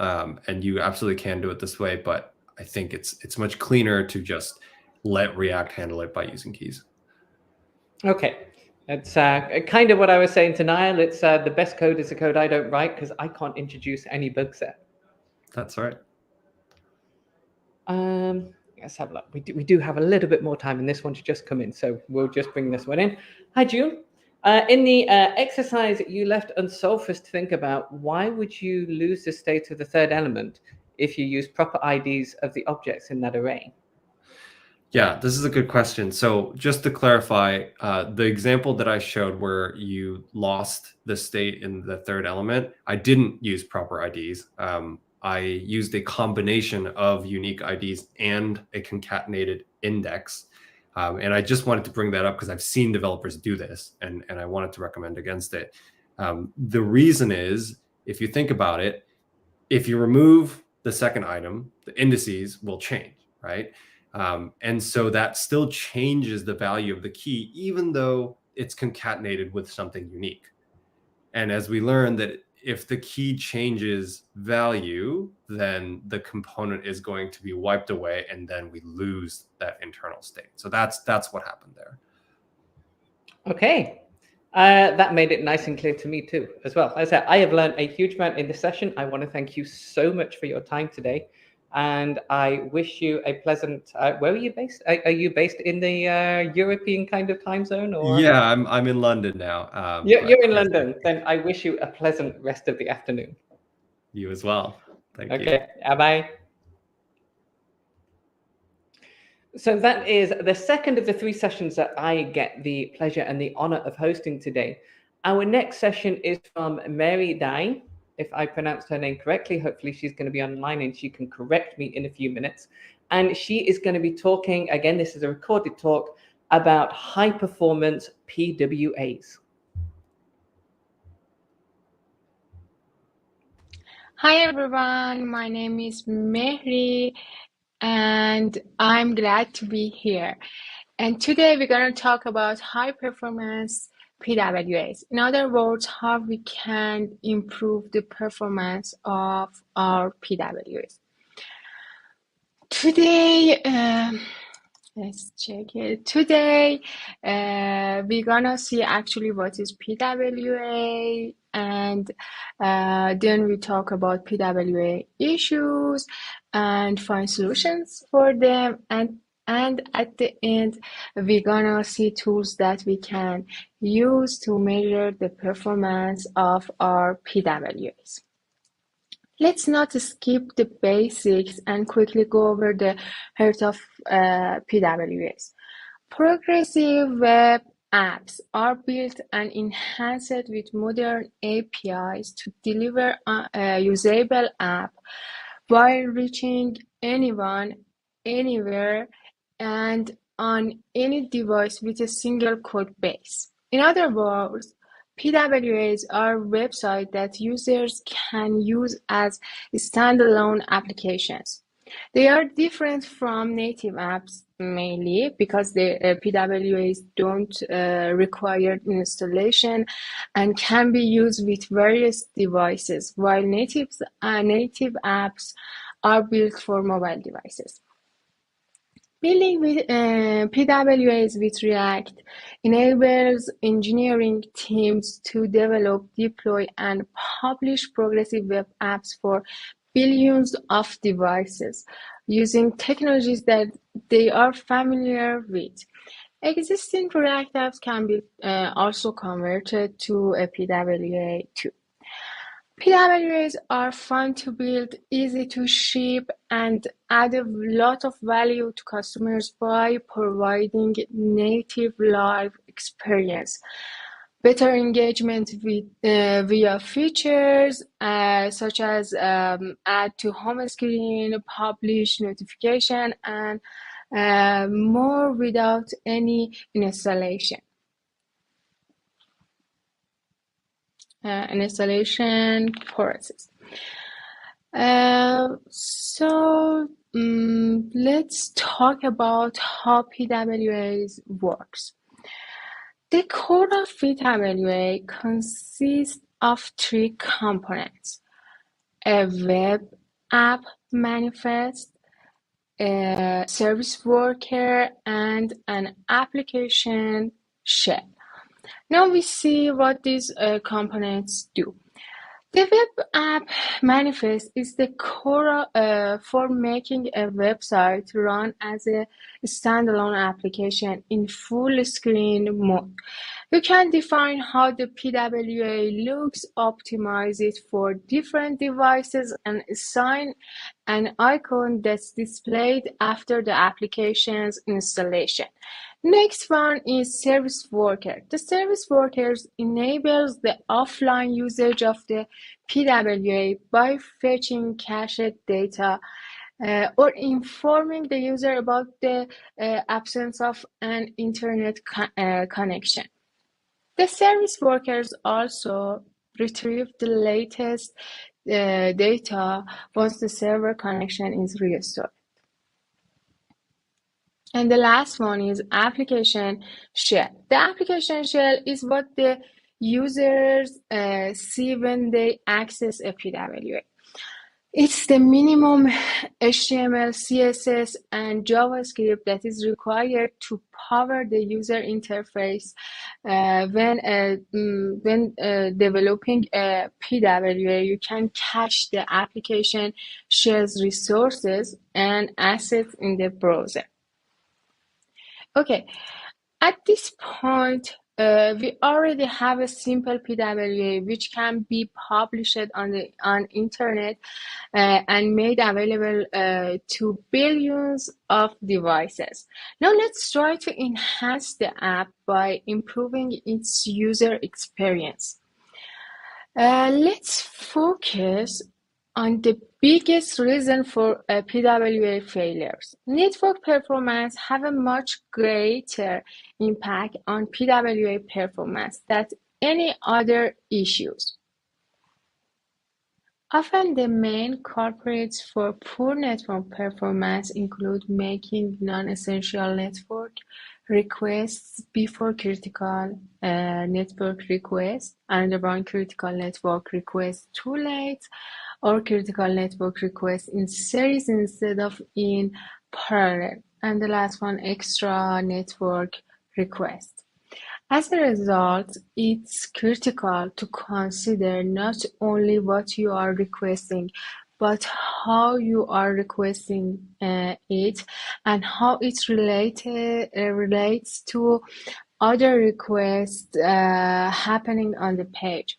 and you absolutely can do it this way. But I think it's much cleaner to just let React handle it by using keys. Okay. It's kind of what I was saying to Niall. It's the best code is the code I don't write because I can't introduce any bugs there. That's right. Let's have a look. We do have a little bit more time in this one to just come in, so we'll just bring this one in. Hi, June. In the exercise you left unsolved for us to think about, why would you lose the state of the third element if you use proper IDs of the objects in that array? Yeah, this is a good question. So just to clarify, the example that I showed where you lost the state in the third element, I didn't use proper IDs. I used a combination of unique IDs and a concatenated index. And I just wanted to bring that up because I've seen developers do this, and I wanted to recommend against it. The reason is, if you think about it, if you remove the second item, the indices will change, right? And so that still changes the value of the key, even though it's concatenated with something unique. And as we learned that if the key changes value, then the component is going to be wiped away, and then we lose that internal state. So that's what happened there. Okay. That made it nice and clear to me too, as well. As I said, I have learned a huge amount in this session. I want to thank you so much for your time today. And I wish you a pleasant, where are you based? Are you based in the European kind of time zone? Or? Yeah, I'm in London now. You're in London. Then I wish you a pleasant rest of the afternoon. You as well. Thank you. Okay, bye. So that is the second of the 3 sessions that I get the pleasure and the honor of hosting today. Our next session is from Mehri Daei. If I pronounced her name correctly, hopefully she's going to be online and she can correct me in a few minutes. And she is going to be talking, again, this is a recorded talk, about high performance PWAs. Hi everyone, my name is Mehri and I'm glad to be here. And today we're going to talk about high performance PWAs. In other words, how we can improve the performance of our PWAs. Today, let's check it. Today, we're gonna see actually what is PWA, and then we talk about PWA issues and find solutions for them, and at the end, we're gonna see tools that we can use to measure the performance of our PWAs. Let's not skip the basics and quickly go over the heart of PWAs. Progressive web apps are built and enhanced with modern APIs to deliver a usable app while reaching anyone, anywhere, and on any device with a single code base. In other words, PWAs are websites that users can use as standalone applications. They are different from native apps mainly because the PWAs don't require installation and can be used with various devices, while native apps are built for mobile devices. Building with PWAs with React enables engineering teams to develop, deploy, and publish progressive web apps for billions of devices using technologies that they are familiar with. Existing React apps can be also converted to a PWA too. PWAs are fun to build, easy to ship, and add a lot of value to customers by providing native live experience, better engagement with via features such as add to home screen, publish notification, and more without any installation. An installation process. Let's talk about how PWAs works. The core of PWA consists of 3 components: a web app manifest, a service worker, and an application shell. Now we see what these components do. The web app manifest is the core for making a website run as a standalone application in full screen mode. You can define how the PWA looks, optimize it for different devices, and assign an icon that's displayed after the application's installation. Next one is service worker. The service workers enables the offline usage of the PWA by fetching cached data or informing the user about the absence of an internet connection. The service workers also retrieve the latest data once the server connection is restored. And the last one is application shell. The application shell is what the users see when they access a PWA. It's the minimum HTML, CSS, and JavaScript that is required to power the user interface when developing a PWA. You can cache the application shell's resources and assets in the browser. Okay, at this point, we already have a simple PWA which can be published on internet and made available to billions of devices. Now let's try to enhance the app by improving its user experience. Let's focus on the biggest reason for PWA failures. Network performance have a much greater impact on PWA performance than any other issues. Often the main culprits for poor network performance include making non-essential network requests before critical network requests, and run critical network requests too late, or critical network requests in series instead of in parallel. And the last one, extra network requests. As a result, it's critical to consider not only what you are requesting, but how you are requesting it and how it relates to other requests happening on the page.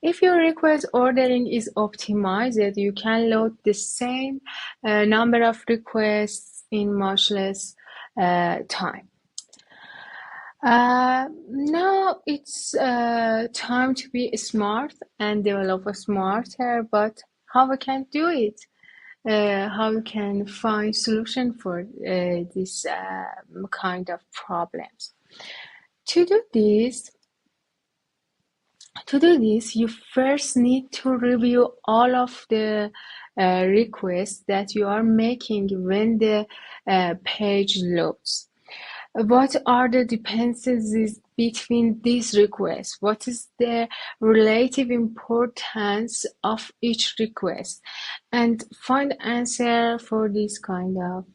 If your request ordering is optimized, you can load the same number of requests in much less time. Now it's time to be smart and develop a smarter, but how we can do it? How we can find solution for this kind of problems? To do this, you first need to review all of the requests that you are making when the page loads. What are the dependencies between these requests? What is the relative importance of each request? And find answer for these kind of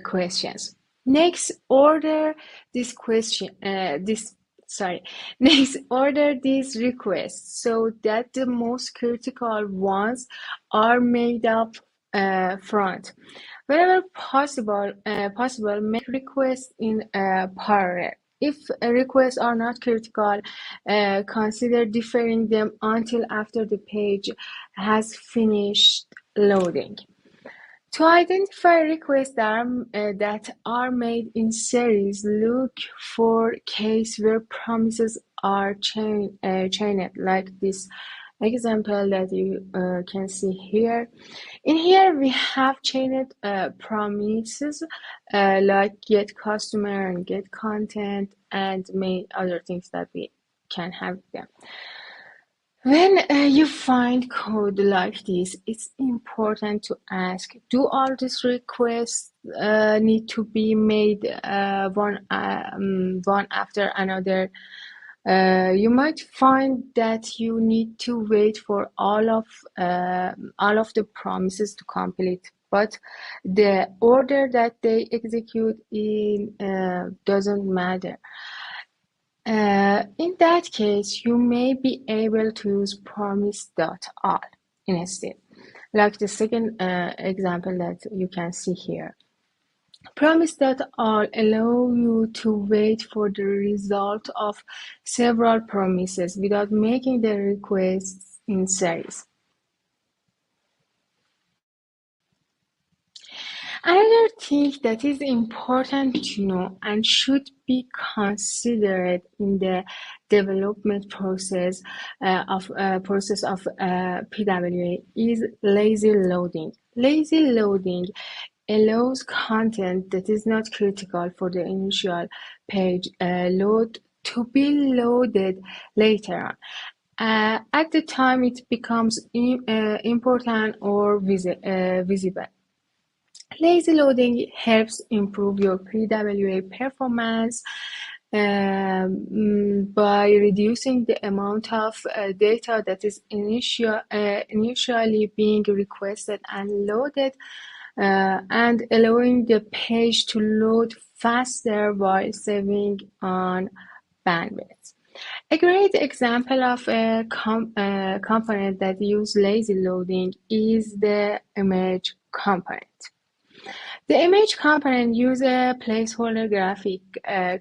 questions. Next, order these requests so that the most critical ones are made up front. Wherever possible, make requests in parallel. If requests are not critical, consider deferring them until after the page has finished loading. To identify requests that are made in series, look for cases where promises are chained, like this example that you can see here. In here, we have chained promises like get customer and get content and many other things that we can have them. When you find code like this, it's important to ask, do all these requests need to be made one after another? You might find that you need to wait for all of the promises to complete, but the order that they execute in doesn't matter. In that case, you may be able to use promise.all instead, like the second example that you can see here. Promise.all allow you to wait for the result of several promises without making the requests in series. Another thing that is important to know and should be considered in the development process of PWA is lazy loading. Lazy loading allows content that is not critical for the initial page load to be loaded later on. At the time it becomes important or visible. Lazy loading helps improve your PWA performance by reducing the amount of data that is initially being requested and loaded, and allowing the page to load faster while saving on bandwidth. A great example of a component that uses lazy loading is the image component. The image component uses a placeholder graphic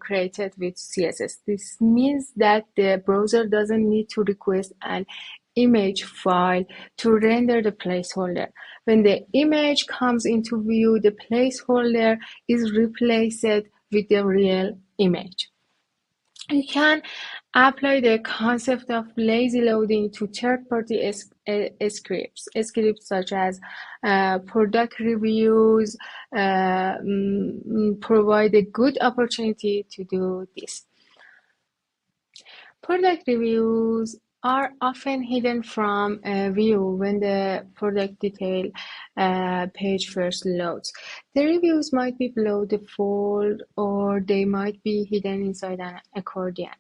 created with CSS. This means that the browser doesn't need to request an image file to render the placeholder. When the image comes into view, the placeholder is replaced with the real image. You can apply the concept of lazy loading to third-party scripts such as product reviews provide a good opportunity to do this. Product reviews are often hidden from view when the product detail page first loads. The reviews might be below the fold, or they might be hidden inside an accordion.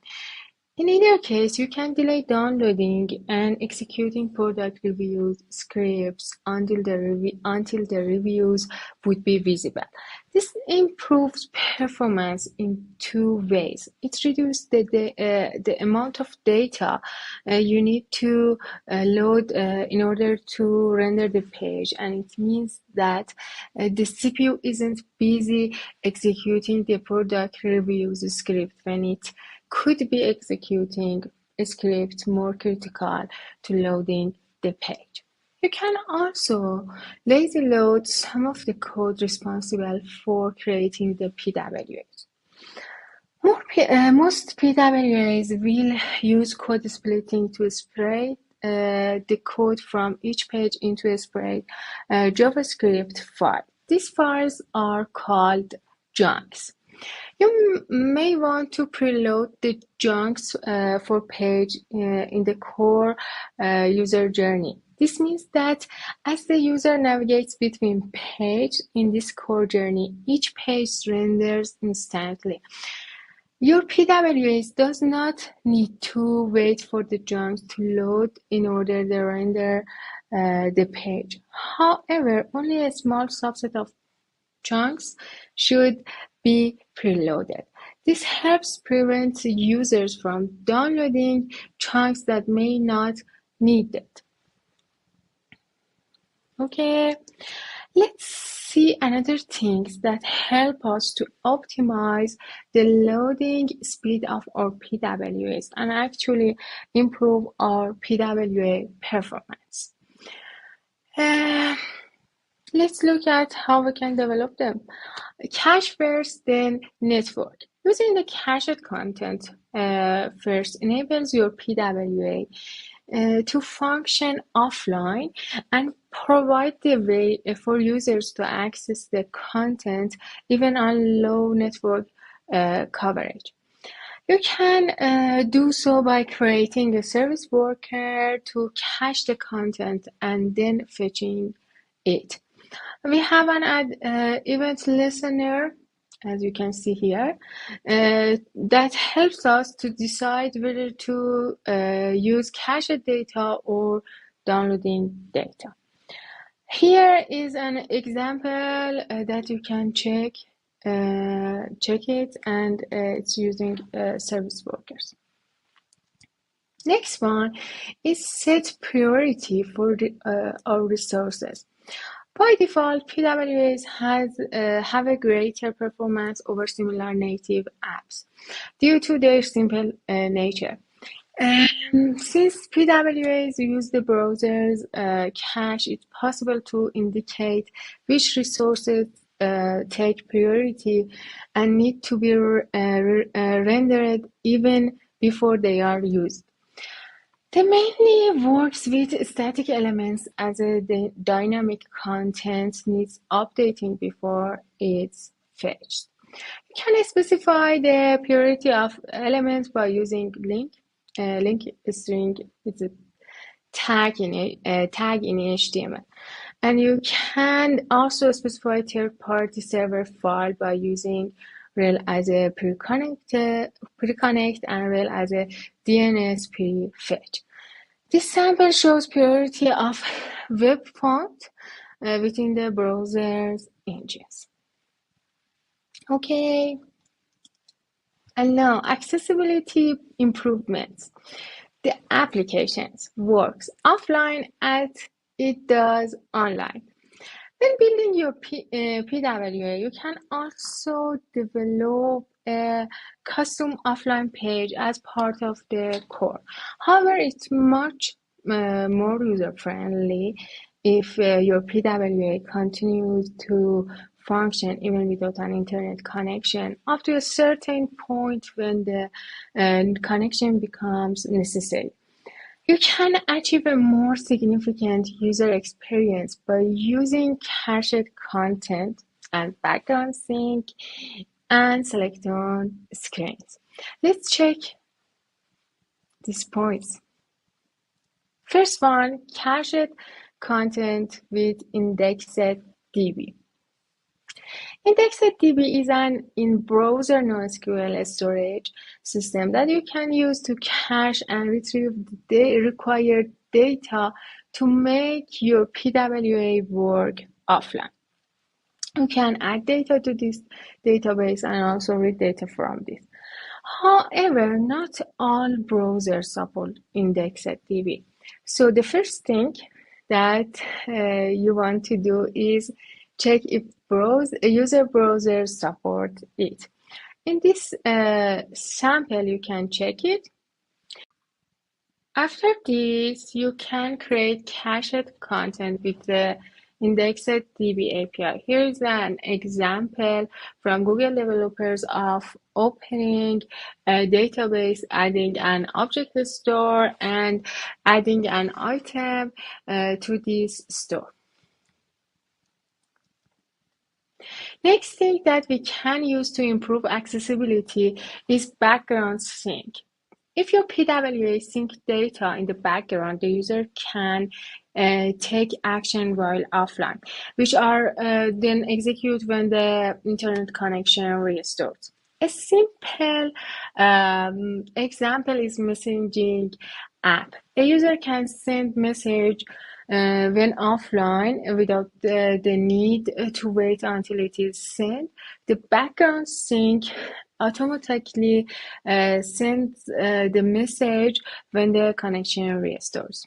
In either case, you can delay downloading and executing product reviews scripts until the reviews would be visible. This improves performance in two ways. It reduces the amount of data you need to load in order to render the page, and it means that the CPU isn't busy executing the product reviews script when it could be executing a script more critical to loading the page. You can also lazy load some of the code responsible for creating the PWAs. Most PWAs will use code splitting to spread the code from each page into a spread JavaScript file. These files are called chunks. You may want to preload the chunks for page in the core user journey. This means that as the user navigates between pages in this core journey, each page renders instantly. Your PWAs does not need to wait for the chunks to load in order to render the page. However, only a small subset of chunks should be preloaded. This helps prevent users from downloading chunks that may not need it. Okay, let's see another things that help us to optimize the loading speed of our PWAs and actually improve our PWA performance. Let's look at how we can develop them. Cache first, then network. Using the cached content first enables your PWA to function offline and provide the way for users to access the content even on low network coverage. You can do so by creating a service worker to cache the content and then fetching it. We have an event listener, as you can see here, that helps us to decide whether to use cached data or downloading data. Here is an example that you can check it, and it's using service workers. Next one is set priority for our resources. By default, PWAs have a greater performance over similar native apps due to their simple nature. Since PWAs use the browser's cache, it's possible to indicate which resources take priority and need to be rendered even before they are used. They mainly works with static elements as the dynamic content needs updating before it's fetched. You can specify the priority of elements by using link string. It's a tag in HTML. And you can also specify third-party server file by using rel as a preconnect and rel as a DNS prefetch. This sample shows priority of web font within the browser's engines. Okay. And now accessibility improvements. The applications works offline as it does online. When building your PWA, you can also develop a custom offline page as part of the core. However, it's much more user-friendly if your PWA continues to function even without an internet connection up to a certain point when the connection becomes necessary. You can achieve a more significant user experience by using cached content and background sync and select on screens. Let's check these points. First one, cached content with Indexed.db. Indexed.db is an in-browser NoSQL storage system that you can use to cache and retrieve the required data to make your PWA work offline. You can add data to this database and also read data from this. However, not all browsers support Indexed.db. So the first thing that you want to do is check if user browsers support it. In this sample, you can check it. After this, you can create cached content with the Indexed.db API. Here is an example from Google developers of opening a database, adding an object store, and adding an item to this store. Next thing that we can use to improve accessibility is background sync. If your PWA sync data in the background, the user can take action while offline, which are then execute when the internet connection restores. A simple example is messaging app. A user can send message when offline without the need to wait until it is sent. The background sync automatically sends the message when the connection restores.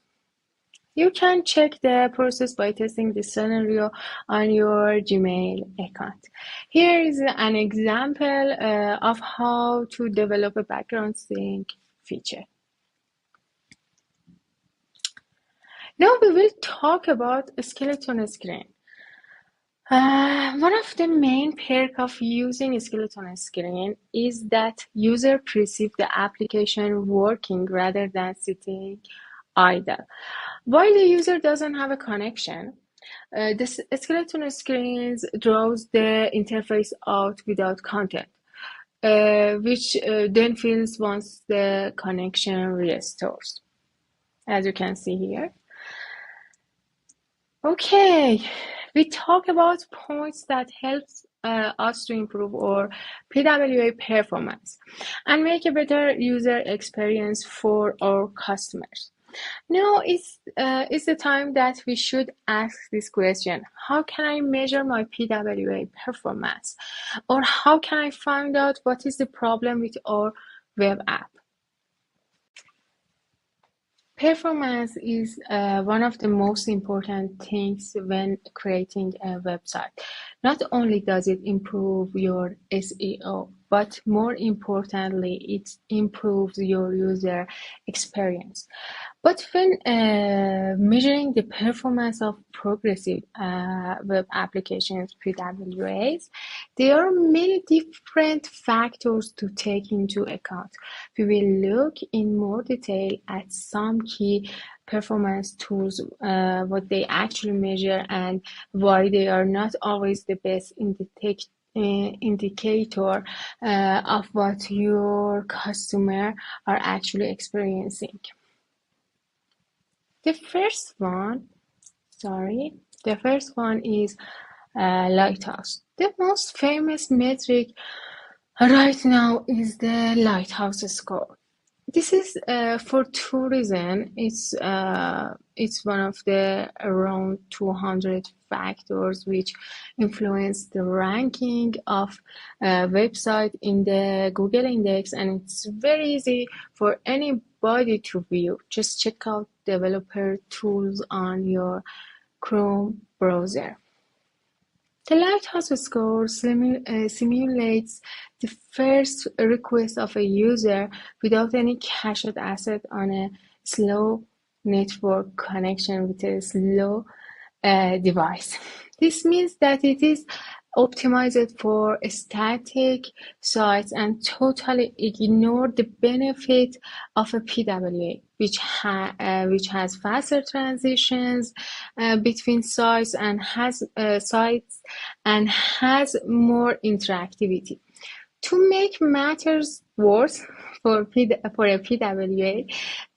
You can check the process by testing the scenario on your Gmail account. Here is an example of how to develop a background sync feature. Now we will talk about a skeleton screen. One of the main perks of using a skeleton screen is that user perceive the application working rather than sitting idle. While the user doesn't have a connection, the skeleton screens draws the interface out without content, which then fills once the connection restores, as you can see here. Okay, we talk about points that helps us to improve our PWA performance and make a better user experience for our customers. Now is the time that we should ask this question: how can I measure my PWA performance? Or how can I find out what is the problem with our web app? Performance is one of the most important things when creating a website. Not only does it improve your SEO, but more importantly, it improves your user experience. But when measuring the performance of progressive web applications, PWAs, there are many different factors to take into account. We will look in more detail at some key performance tools, what they actually measure, and why they are not always the best indicator of what your customer are actually experiencing. The first one is lighthouse. The most famous metric right now is the lighthouse score. This is for two reasons. It's one of the around 200 factors which influence the ranking of a website in the Google Index, and it's very easy for anybody to view. Just check out developer tools on your Chrome browser. The lighthouse score simulates the first request of a user without any cached asset on a slow network connection with a slow device. This means that it is optimized for static sites and totally ignore the benefit of a PWA, which has faster transitions between sites and has more interactivity. To make matters worse for a PWA,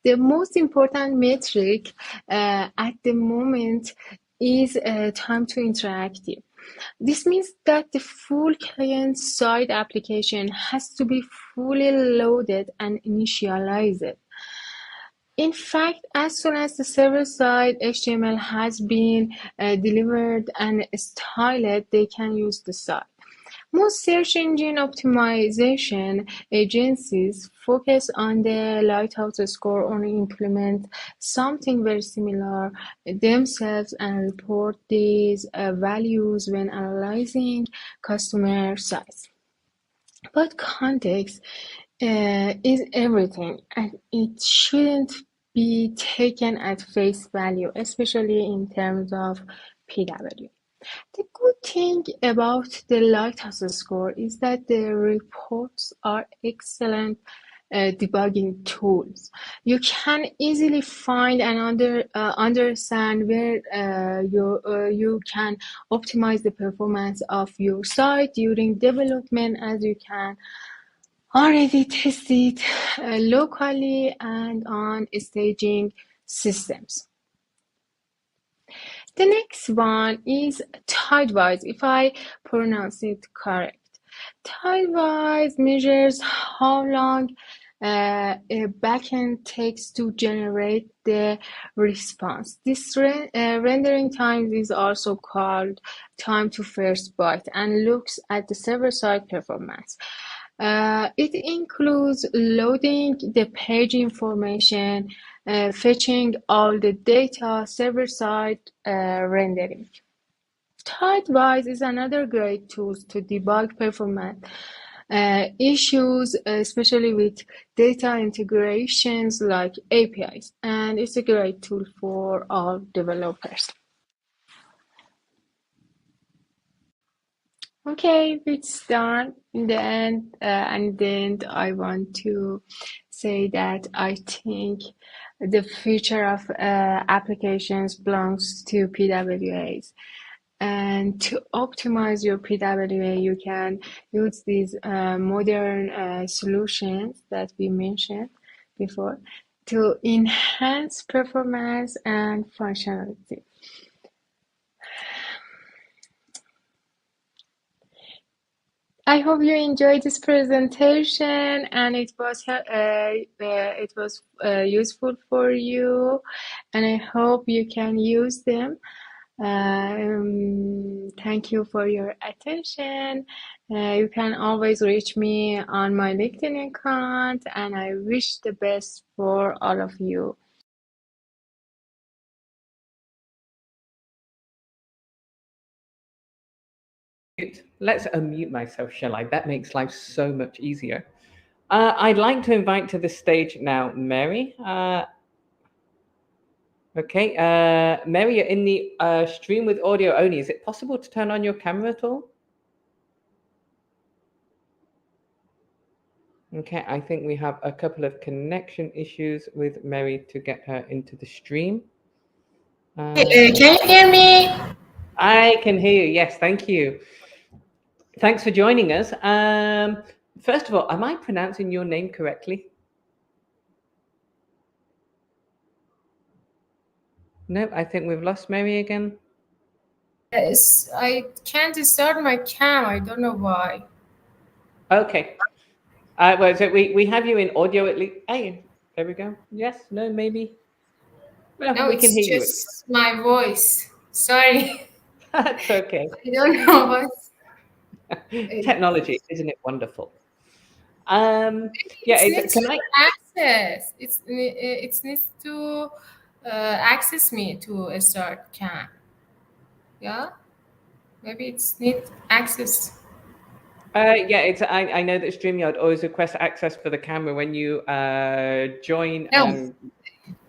the most important metric at the moment is time to interactive. This means that the full client-side application has to be fully loaded and initialized. In fact, as soon as the server-side HTML has been delivered and styled, they can use the site. Most search engine optimization agencies focus on the lighthouse score or implement something very similar themselves and report these values when analyzing customer sites. But context is everything, and it shouldn't be taken at face value, especially in terms of PW. The good thing about the lighthouse score is that the reports are excellent debugging tools. You can easily find and understand where you can optimize the performance of your site during development, as you can already test it locally and on staging systems. The next one is Tidewise, if I pronounce it correct. Tidewise measures how long a backend takes to generate the response. This rendering time is also called time to first byte and looks at the server-side performance. It includes loading the page information, fetching all the data, server-side rendering. Tidewise is another great tool to debug performance issues, especially with data integrations like APIs, and it's a great tool for all developers. Okay, it's done. In the end, and then I want to say that I think the future of applications belongs to PWAs. And to optimize your PWA, you can use these modern solutions that we mentioned before to enhance performance and functionality. I hope you enjoyed this presentation and it was useful for you, and I hope you can use them. Thank you for your attention. You can always reach me on my LinkedIn account, and I wish the best for all of you. Let's unmute myself, shall I? That makes life so much easier. I'd like to invite to the stage now Mehri. Okay, Mehri, you're in the stream with audio only. Is it possible to turn on your camera at all? Okay, I think we have a couple of connection issues with Mehri to get her into the stream. Can you hear me? I can hear you. Yes, thank you. Thanks for joining us. First of all, am I pronouncing your name correctly? No, I think we've lost Mehri again. Yes, I can't start my cam. I don't know why. Okay. Well, so we have you in audio at least. Hey, there we go. Yes, no, maybe. Well, No, we can it's hear you. just my voice. Sorry. That's okay. I don't know what. Technology, isn't it wonderful? It's needs Can to I? access. It needs to access me to start cam. Yeah, maybe it's need access. Yeah, I know that StreamYard always requests access for the camera when you join. No,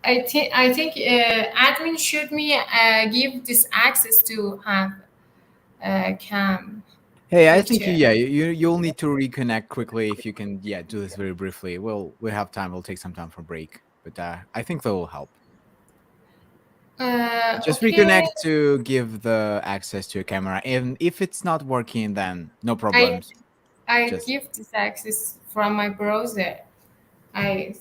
I think admin should me give this access to have cam. Hey, I think picture. you'll need to reconnect quickly if you can. Yeah, do this very briefly. We'll have time. We'll take some time for break, but I think that will help. Just Okay. reconnect to give the access to a camera, and if it's not working, then no problems. I Just- give this access from my browser. I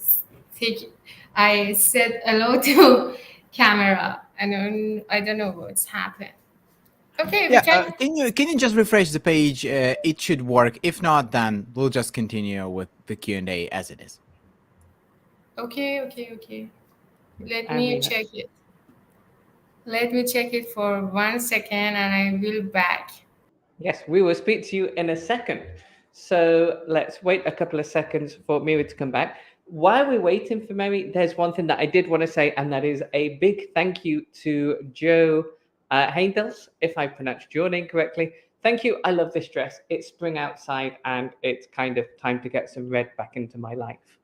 said hello to camera, and I don't know what's happened. Okay, Yeah, we can. can you just refresh the page? It should work. If not, then we'll just continue with the Q&A as it is. Okay. Let me check it. Let me check it for 1 second, and I will back. Yes, we will speak to you in a second. So let's wait a couple of seconds for Mehri to come back. While we're waiting for Mehri, there's one thing that I did want to say, and that is a big thank you to Joe Haindels, if I pronounced your name correctly. Thank you. I love this dress. It's spring outside, and it's kind of time to get some red back into my life.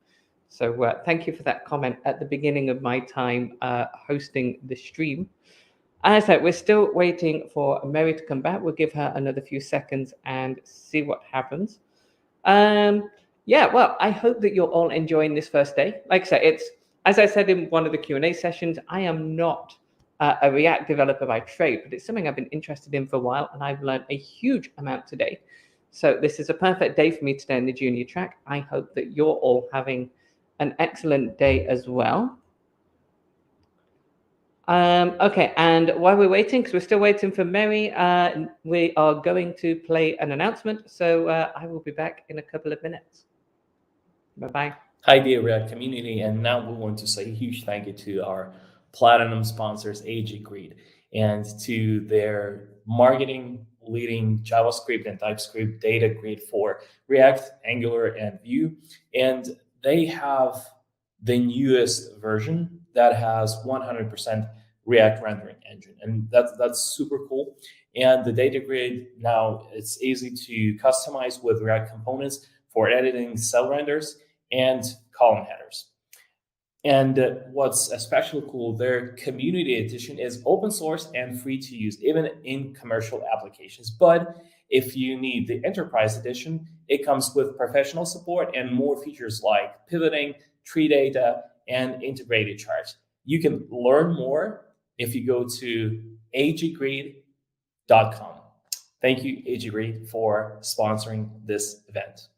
So thank you for that comment at the beginning of my time hosting the stream. As I said, we're still waiting for Mehri to come back. We'll give her another few seconds and see what happens. Yeah, well, I hope that you're all enjoying this first day. Like I said, it's, as I said in one of the Q&A sessions, I am not a React developer by trade, but it's something I've been interested in for a while, and I've learned a huge amount today. So this is a perfect day for me today in the junior track. I hope that you're all having an excellent day as well. Okay, and while we're waiting, because we're still waiting for Mehri, we are going to play an announcement. So I will be back in a couple of minutes. Bye-bye. Hi, dear React community. And now we want to say a huge thank you to our platinum sponsors, AG Grid, and to their marketing leading JavaScript and TypeScript data grid for React, Angular, and Vue. And they have the newest version that has 100% React rendering engine. And that's super cool. And the data grid now, it's easy to customize with React components for editing cell renders and column headers. And what's especially cool, their community edition is open source and free to use, even in commercial applications. But if you need the enterprise edition, it comes with professional support and more features like pivoting, tree data, and integrated charts. You can learn more if you go to aggrade.com. Thank you, AGGrade, for sponsoring this event.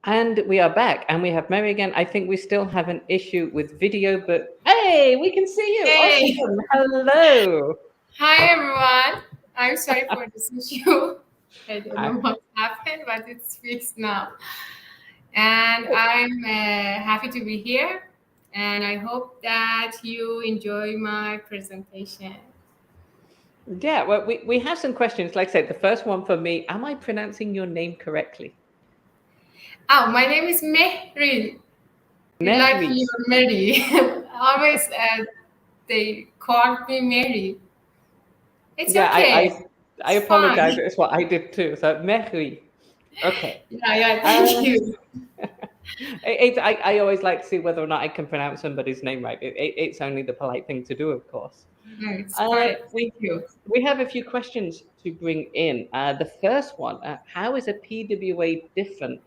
And we are back, and we have Mehri again. I think we still have an issue with video, but hey, we can see you. Hey. Awesome. Hello. Hi, everyone. I'm sorry for this issue. I don't know what happened, but it's fixed now. And I'm happy to be here. And I hope that you enjoy my presentation. Yeah, well, we have some questions. Like I said, the first one for me, am I pronouncing your name correctly? Oh, my name is Mehri. Like your Mehri. Always they called me Mehri. It's okay. I apologize. It's what I did too. So Mehri. Okay. Yeah, thank you. I always like to see whether or not I can pronounce somebody's name right. It's only the polite thing to do, of course. No, it's correct. Thank you. We have a few questions to bring in. The first one, how is a PWA different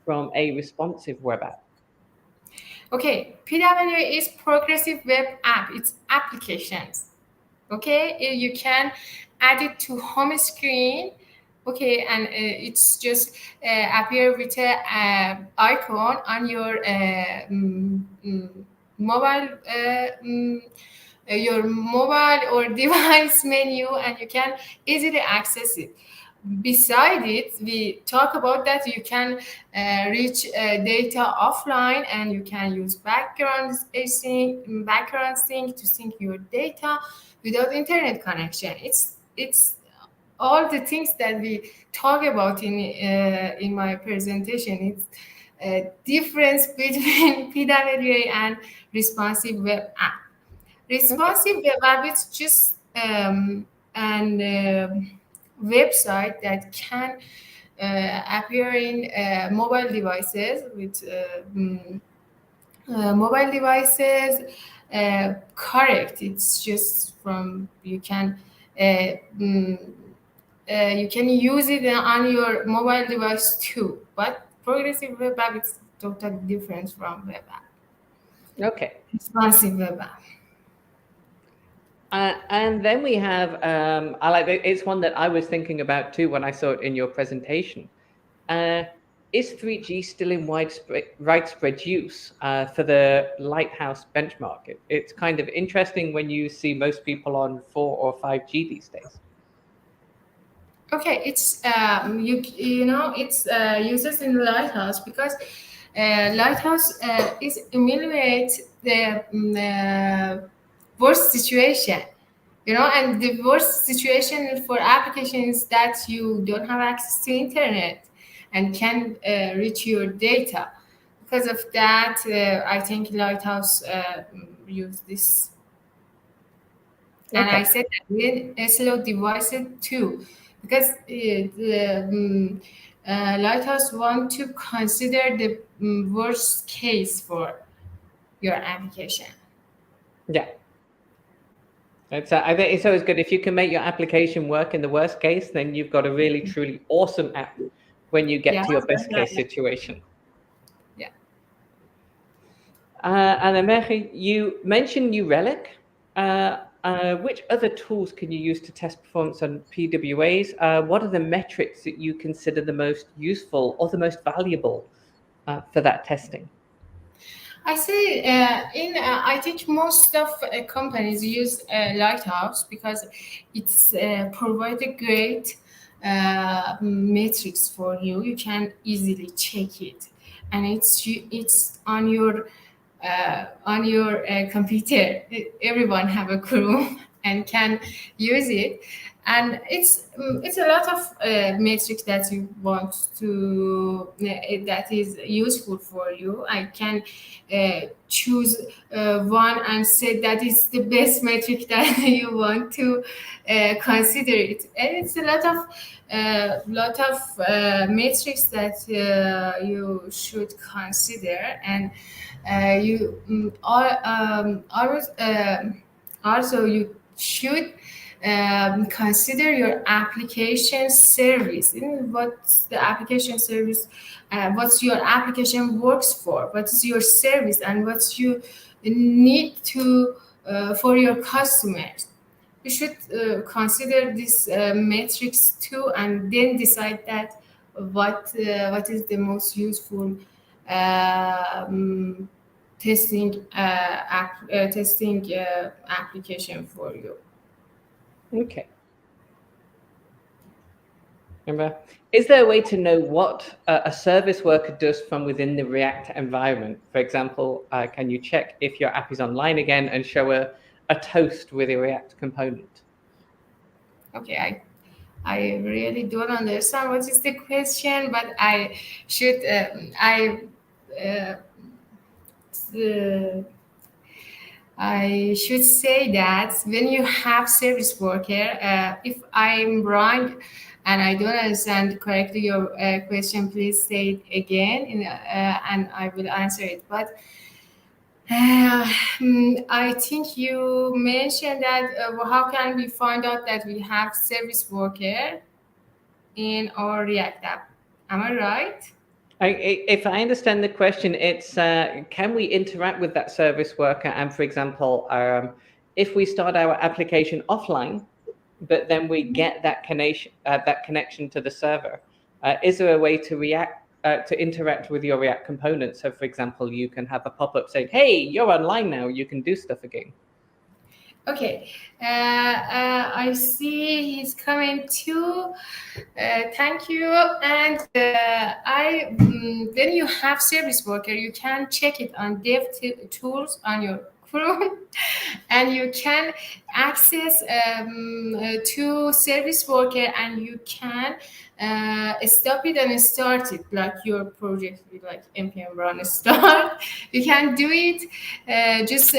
from a responsive web app? Okay, PWA is progressive web app. It's applications. Okay, you can add it to home screen. Okay, and it's just appear with a icon on your mobile your mobile or device menu, and you can easily access it. Beside it, we talk about that you can reach data offline, and you can use background sync to sync your data without internet connection. It's all the things that we talk about in my presentation. It's a difference between PWA and responsive web app. Responsive web app is just an website that can appear in mobile devices with mobile devices. Correct. It's just from you can use it on your mobile device too. But progressive web app is totally different from web app. Okay. Responsive web app. And then we have, I like it. It's one that I was thinking about too when I saw it in your presentation. Is 3G still in widespread use for the Lighthouse benchmark? It's kind of interesting when you see most people on 4 or 5G these days. Okay, it's it's uses in Lighthouse because Lighthouse is emulate the worst situation, and the worst situation for applications that you don't have access to internet and can reach your data. Because of that, I think Lighthouse use this. And I said that with SLO devices too, because Lighthouse want to consider the worst case for your application. Yeah. I think it's always good if you can make your application work in the worst case, then you've got a really, truly awesome app when you get to your best case situation. Yeah. And then Mehri, you mentioned New Relic. Which other tools can you use to test performance on PWAs? What are the metrics that you consider the most useful or the most valuable for that testing? I say I think most of companies use Lighthouse because it's provide a great metrics for you. You can easily check it, and it's on your computer. Everyone have a Chrome and can use it, and it's a lot of metrics that you want to that is useful for you. I can choose one and say that is the best metric that you want to consider it, and it's a lot of metrics that you should consider, and you also you should consider your application service. What's the application service? What's your application works for? What is your service, and what you need to for your customers? You should consider these metrics too, and then decide that what is the most useful testing application for you. Okay. Remember, is there a way to know what a service worker does from within the React environment? For example, can you check if your app is online again and show a toast with a React component? Okay, I really don't understand what is the question, but I should I should say that when you have service worker, if I'm wrong, and I don't understand correctly your question, please say it again, and I will answer it. But I think you mentioned that how can we find out that we have service worker in our React app? Am I right? If I understand the question, it's can we interact with that service worker? And for example, if we start our application offline, but then we get that connection to the server, is there a way to to interact with your React components? So, for example, you can have a pop-up saying, "Hey, you're online now. You can do stuff again." Okay, I see he's coming too. Thank you. And when you have service worker, you can check it on dev tools on your Chrome, and you can access to service worker, and you can stop it and start it, like your project with like npm run start. You can do it. Just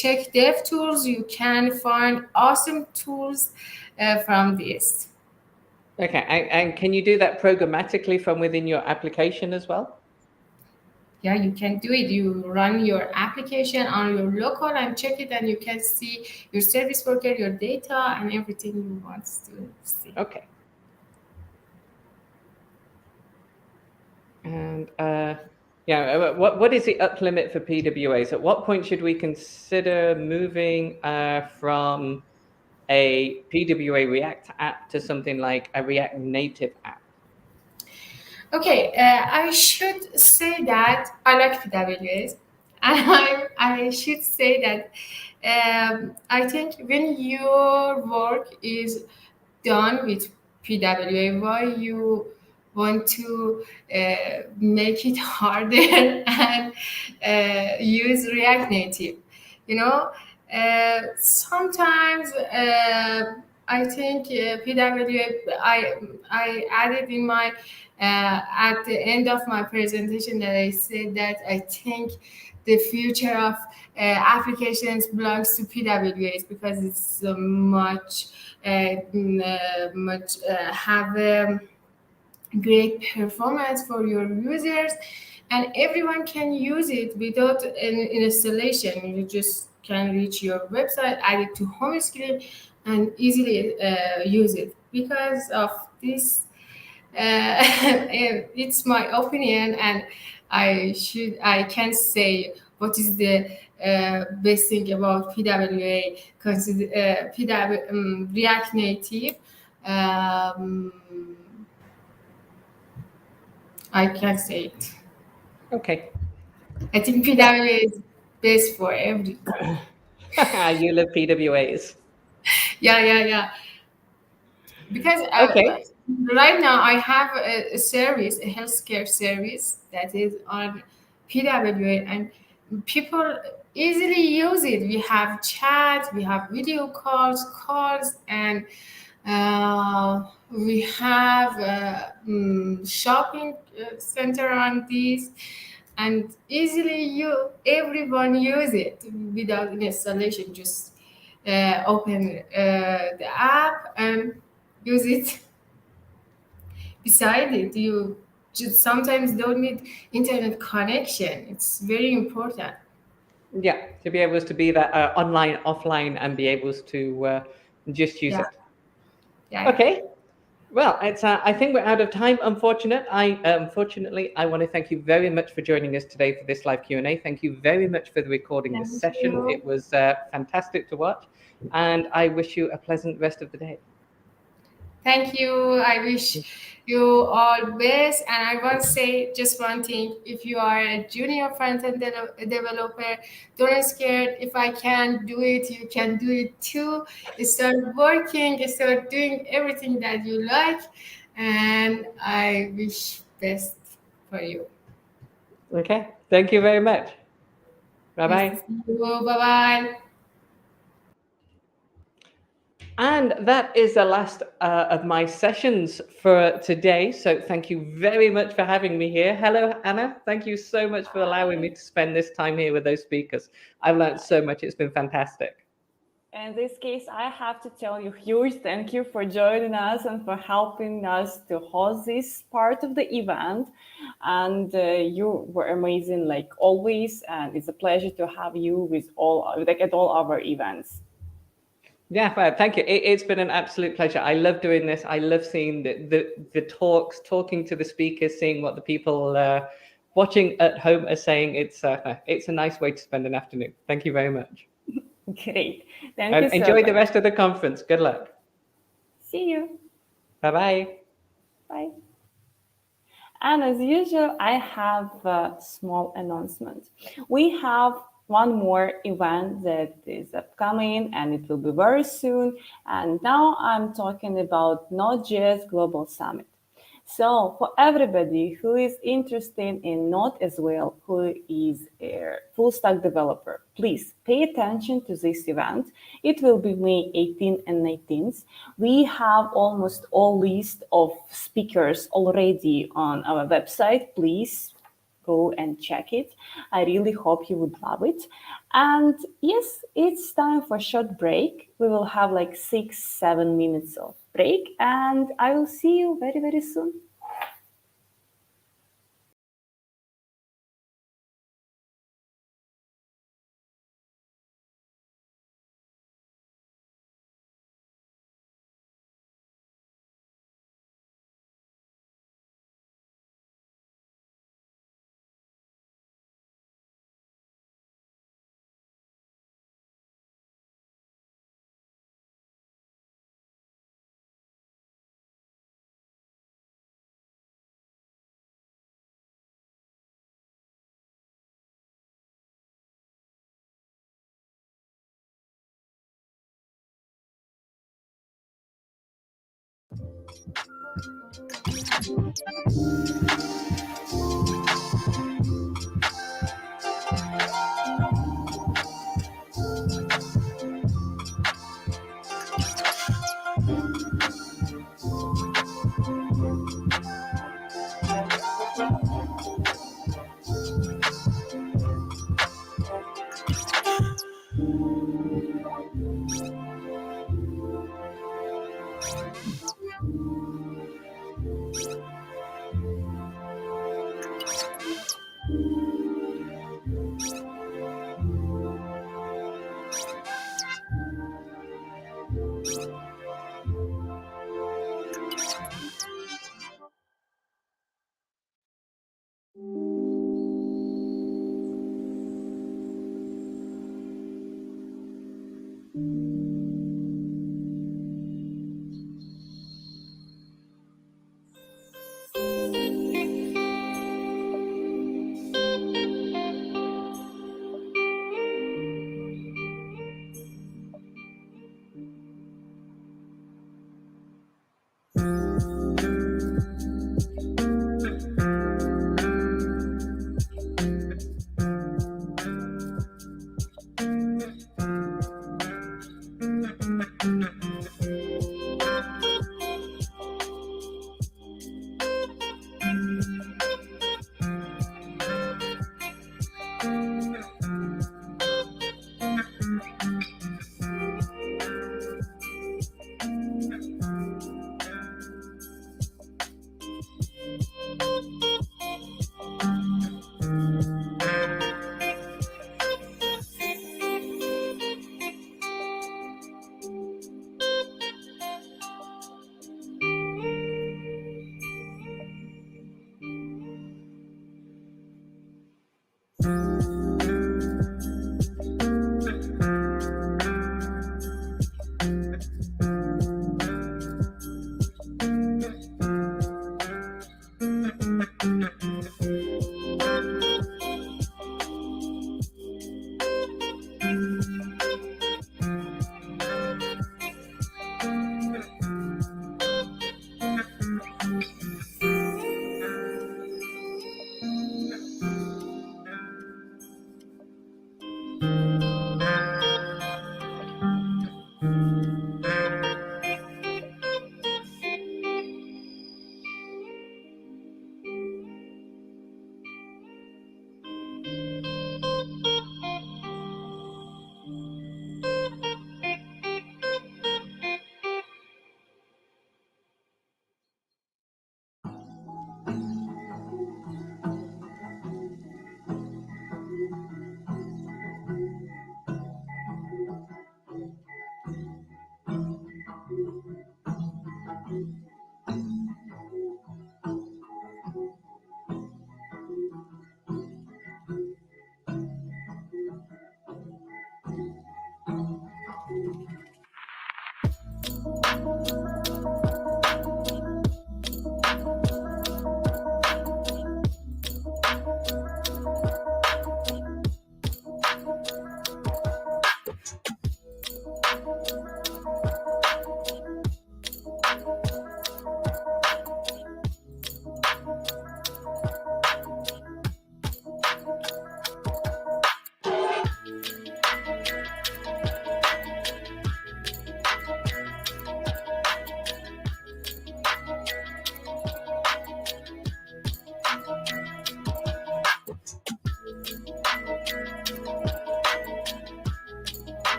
check dev tools. You can find awesome tools from this. Okay, and can you do that programmatically from within your application as well? Yeah, you can do it. You run your application on your local and check it, and you can see your service worker, your data, and everything you want to see. Okay. And yeah, what is the up limit for PWAs? At what point should we consider moving from a PWA React app to something like a React Native app? Okay, I should say that I like PWAs, and I should say that I think when your work is done with PWA, why you want to make it harder and use React Native? You know, sometimes I think PWA. I added in my at the end of my presentation that I said that I think the future of applications belongs to PWAs because it's much have great performance for your users, and everyone can use it without an installation. You just can reach your website, add it to home screen, and easily use it. Because of this, it's my opinion, and I can say what is the best thing about PWA. Consider React Native. I can say it. Okay. I think PWA is best for everything. You love PWAs. Yeah. Because okay. Right now I have a service, a healthcare service that is on PWA, and people easily use it. We have chat, we have video calls, and we have shopping center on this, and easily everyone use it without installation. Just open the app and use it. Beside it, you just sometimes don't need internet connection. It's very important. Yeah, to be able to be that online, offline, and be able to just use it. Yeah. Okay. Well, it's. I think we're out of time. Unfortunately, I want to thank you very much for joining us today for this live Q&A. Thank you very much for the recording this session. It was fantastic to watch, and I wish you a pleasant rest of the day. Thank you. I wish you all best. And I want to say just one thing. If you are a junior front-end developer, don't be scared. If I can do it, you can do it too. Start working, start doing everything that you like. And I wish best for you. Okay. Thank you very much. Bye-bye. Bye-bye. And that is the last of my sessions for today. So thank you very much for having me here. Hello, Anna. Thank you so much for allowing me to spend this time here with those speakers. I've learned so much. It's been fantastic. In this case, I have to tell you huge thank you for joining us and for helping us to host this part of the event. And you were amazing, like always. And it's a pleasure to have you with at all our events. Yeah, well, thank you. It's been an absolute pleasure. I love doing this. I love seeing the talks, talking to the speakers, seeing what the people watching at home are saying. It's a nice way to spend an afternoon. Thank you very much. Great. Thank you so enjoy much. the rest of the conference. Good luck. See you. Bye-bye. Bye. And as usual, I have a small announcement. We have one more event that is upcoming and it will be very soon. And now I'm talking about Node.js Global Summit. So for everybody who is interested in Node as well, who is a full stack developer, please pay attention to this event. It will be May 18th and 19th. We have almost all list of speakers already on our website. Please go and check it. I really hope you would love it. And yes, it's time for a short break. We will have like 6-7 minutes of break, and I will see you very, very soon.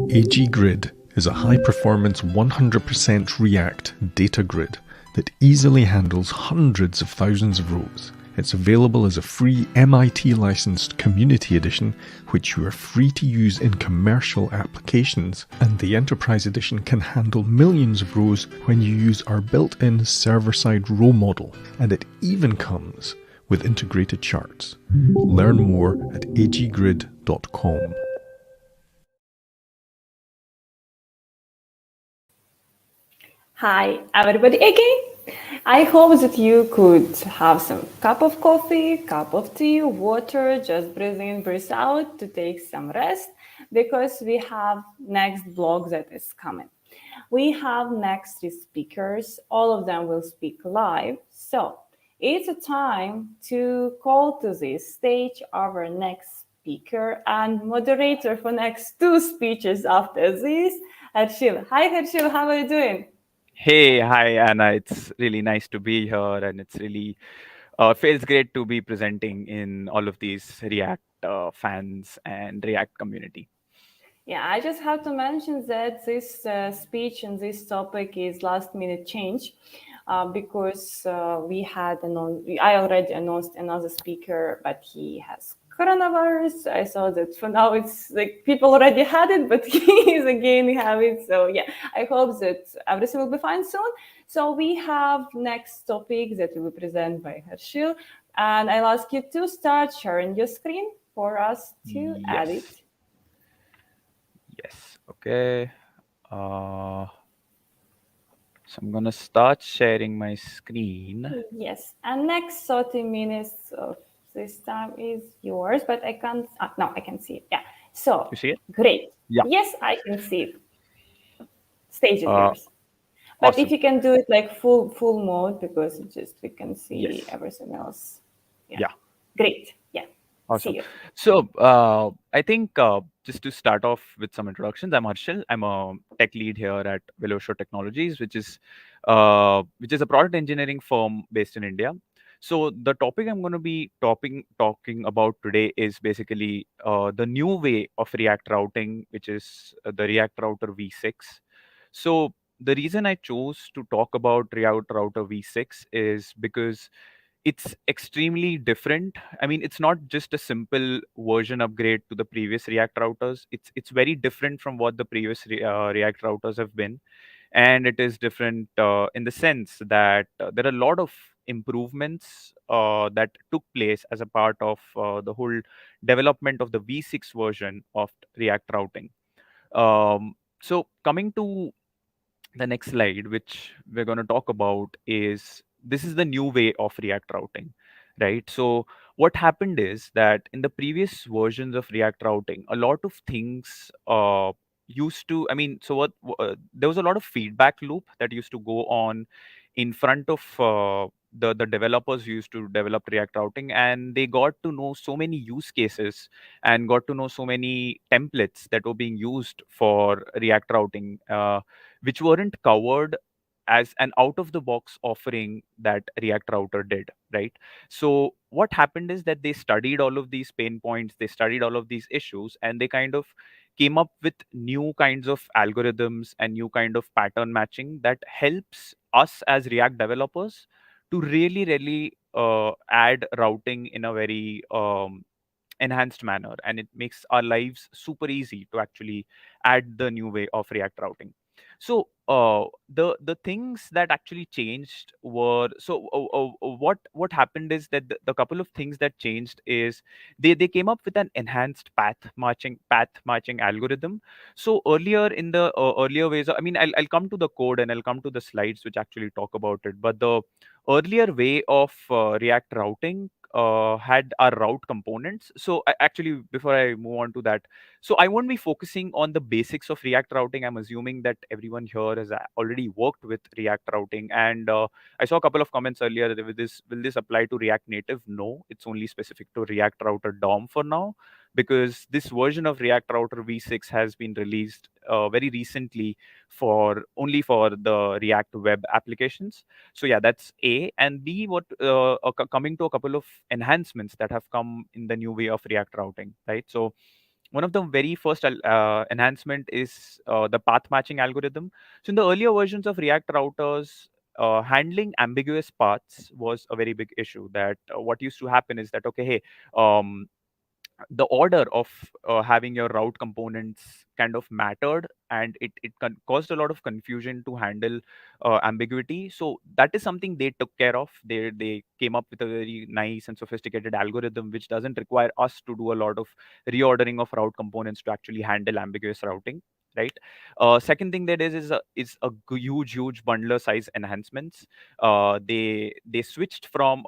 AG Grid is a high-performance 100% React data grid that easily handles hundreds of thousands of rows. It's available as a free MIT-licensed Community Edition, which you are free to use in commercial applications, and the Enterprise Edition can handle millions of rows when you use our built-in server-side row model, and it even comes with integrated charts. Learn more at aggrid.com. Hi, everybody again. I hope that you could have some cup of coffee, cup of tea, water, just breathe in, breathe out to take some rest because we have next blog that is coming. We have next 3 speakers. All of them will speak live. So it's a time to call to this stage our next speaker and moderator for next 2 speeches after this, Harshil. Hi, Harshil. How are you doing? Hey, hi, Anna. It's really nice to be here, and it's really feels great to be presenting in all of these React fans and React community. Yeah, I just have to mention that this speech and this topic is last minute change because I already announced another speaker, but he has coronavirus. I saw that for now it's like people already had it, but he is again have it. So yeah, I hope that everything will be fine soon. So we have next topic that will be presented by Harshil, and I'll ask you to start sharing your screen for us to add it. Yes. Okay. So I'm gonna start sharing my screen. Yes, and next 30 minutes of this time is yours, but I can't. No, I can see it. Yeah. So You see it? great. Yeah. Yes, I can see it. Stage is yours. But Awesome. if you can do it like full mode, because it just we can see Yes. everything else. Yeah. Great. Yeah. Awesome. See you. So I think just to start off with some introductions, I'm Harshil. I'm a tech lead here at Velocio Technologies, which is a product engineering firm based in India. So the topic I'm going to be talking about today is basically the new way of React routing, which is the React Router V6. So the reason I chose to talk about React Router V6 is because it's extremely different. I mean, it's not just a simple version upgrade to the previous React routers. It's very different from what the previous React routers have been, and it is different in the sense that there are a lot of improvements that took place as a part of the whole development of the V6 version of React routing. So coming to the next slide, which we're going to talk about, is this is the new way of React routing, right? So what happened is that in the previous versions of React routing, a lot of things used to, I mean, so there was a lot of feedback loop that used to go on in front of the developers who used to develop React routing, and they got to know so many use cases and got to know so many templates that were being used for React routing, which weren't covered as an out of the box offering that React Router did, right? So what happened is that they studied all of these pain points, they studied all of these issues, and they kind of came up with new kinds of algorithms and new kind of pattern matching that helps us as React developers to really add routing in a very enhanced manner, and it makes our lives super easy to actually add the new way of React routing. So the things that actually changed were, what happened is that the couple of things that changed is they came up with an enhanced path matching algorithm. So earlier in the earlier ways, I mean, I'll come to the code and I'll come to the slides which actually talk about it, but the earlier way of React routing had our route components. So actually, before I move on to that, so I won't be focusing on the basics of React routing. I'm assuming that everyone here has already worked with React routing, and I saw a couple of comments earlier. That will this apply to React Native? No, it's only specific to React Router DOM for now, because this version of React Router V6 has been released very recently for only for the React web applications. So yeah, that's A. And B, what coming to a couple of enhancements that have come in the new way of React routing, right? So one of the very first enhancement is the path matching algorithm. So in the earlier versions of React routers, handling ambiguous paths was a very big issue. That what used to happen is that, okay, hey, um, the order of having your route components kind of mattered, and it caused a lot of confusion to handle ambiguity. So that is something they took care of. They came up with a very nice and sophisticated algorithm which doesn't require us to do a lot of reordering of route components to actually handle ambiguous routing, right? Second thing that is huge bundler size enhancements. They switched from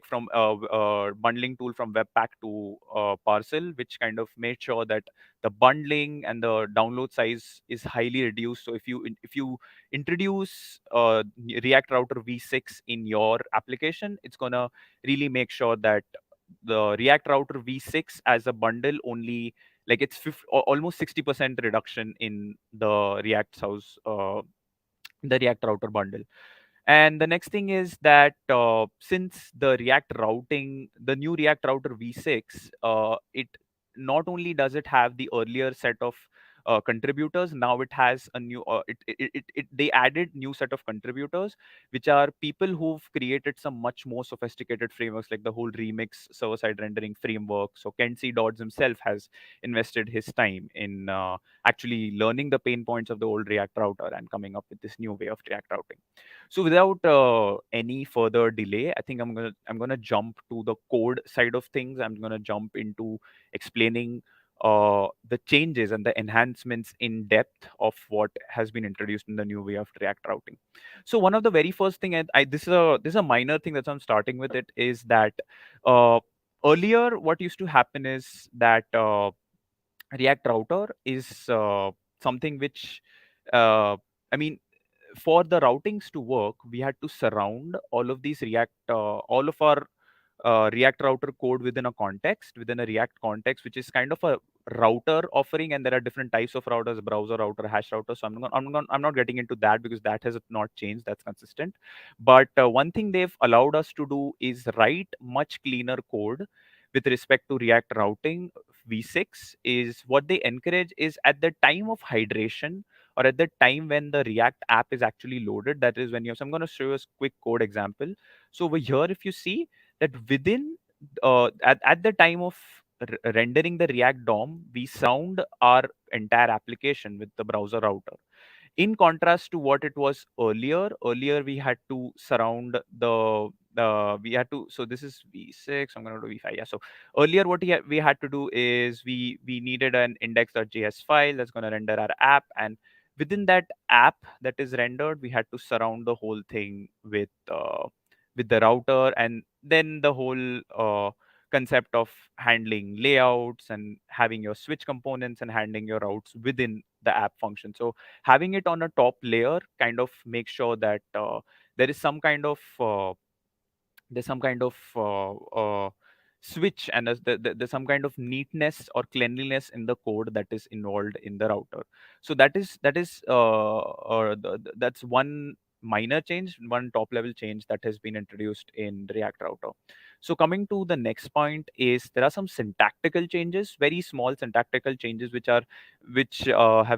from a bundling tool from Webpack to Parcel, which kind of made sure that the bundling and the download size is highly reduced. So if you introduce React Router v6 in your application, it's gonna really make sure that the React Router v6 as a bundle only, like it's almost 60% reduction in the React Router bundle. And the next thing is that since the React routing, the new React Router v6, it not only does it have the earlier set of contributors, now it has a new they added new set of contributors, which are people who've created some much more sophisticated frameworks, like the whole Remix server-side rendering framework. So Kenzie Dodds himself has invested his time in actually learning the pain points of the old React router and coming up with this new way of React routing. So without any further delay, I think I'm gonna jump to the code side of things. I'm gonna jump into explaining the changes and the enhancements in depth of what has been introduced in the new way of React routing. So one of the very first thing, this is a minor thing that I'm starting with, it is that earlier what used to happen is that React router is something which I mean, for the routings to work, we had to surround all of our React router code within a context, within a React context, which is kind of a router offering, and there are different types of routers: browser router, hash router. So I'm not getting into that because that has not changed. That's consistent. But one thing they've allowed us to do is write much cleaner code with respect to React routing v6. Is what they encourage is at the time of hydration, or at the time when the React app is actually loaded. That is when you have. So I'm going to show you a quick code example. So over here, if you see that within at the time of rendering the React DOM, we surround our entire application with the browser router. In contrast to what it was earlier we had to surround we had to, so this is v6, I'm going to do v5. Yeah, so earlier what we had to do is we needed an index.js file that's going to render our app, and within that app that is rendered, we had to surround the whole thing with the router, and then the whole concept of handling layouts and having your switch components and handling your routes within the app function. So having it on a top layer kind of makes sure that there is some kind of switch, and there's some kind of neatness or cleanliness in the code that is involved in the router. So that's one minor change, one top level change that has been introduced in React router. So coming to the next point is there are some syntactical changes, very small syntactical changes which have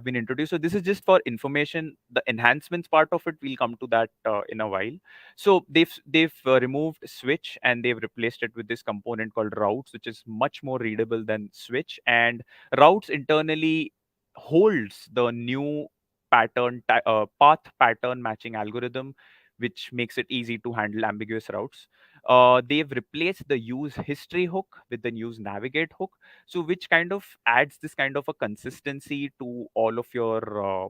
been introduced. So this is just for information. The enhancements part of it, we'll come to that in a while. So they've removed switch and they've replaced it with this component called routes, which is much more readable than switch. And routes internally holds the new path pattern matching algorithm, which makes it easy to handle ambiguous routes. They've replaced the use history hook with the use navigate hook, so which kind of adds this kind of a consistency to all of your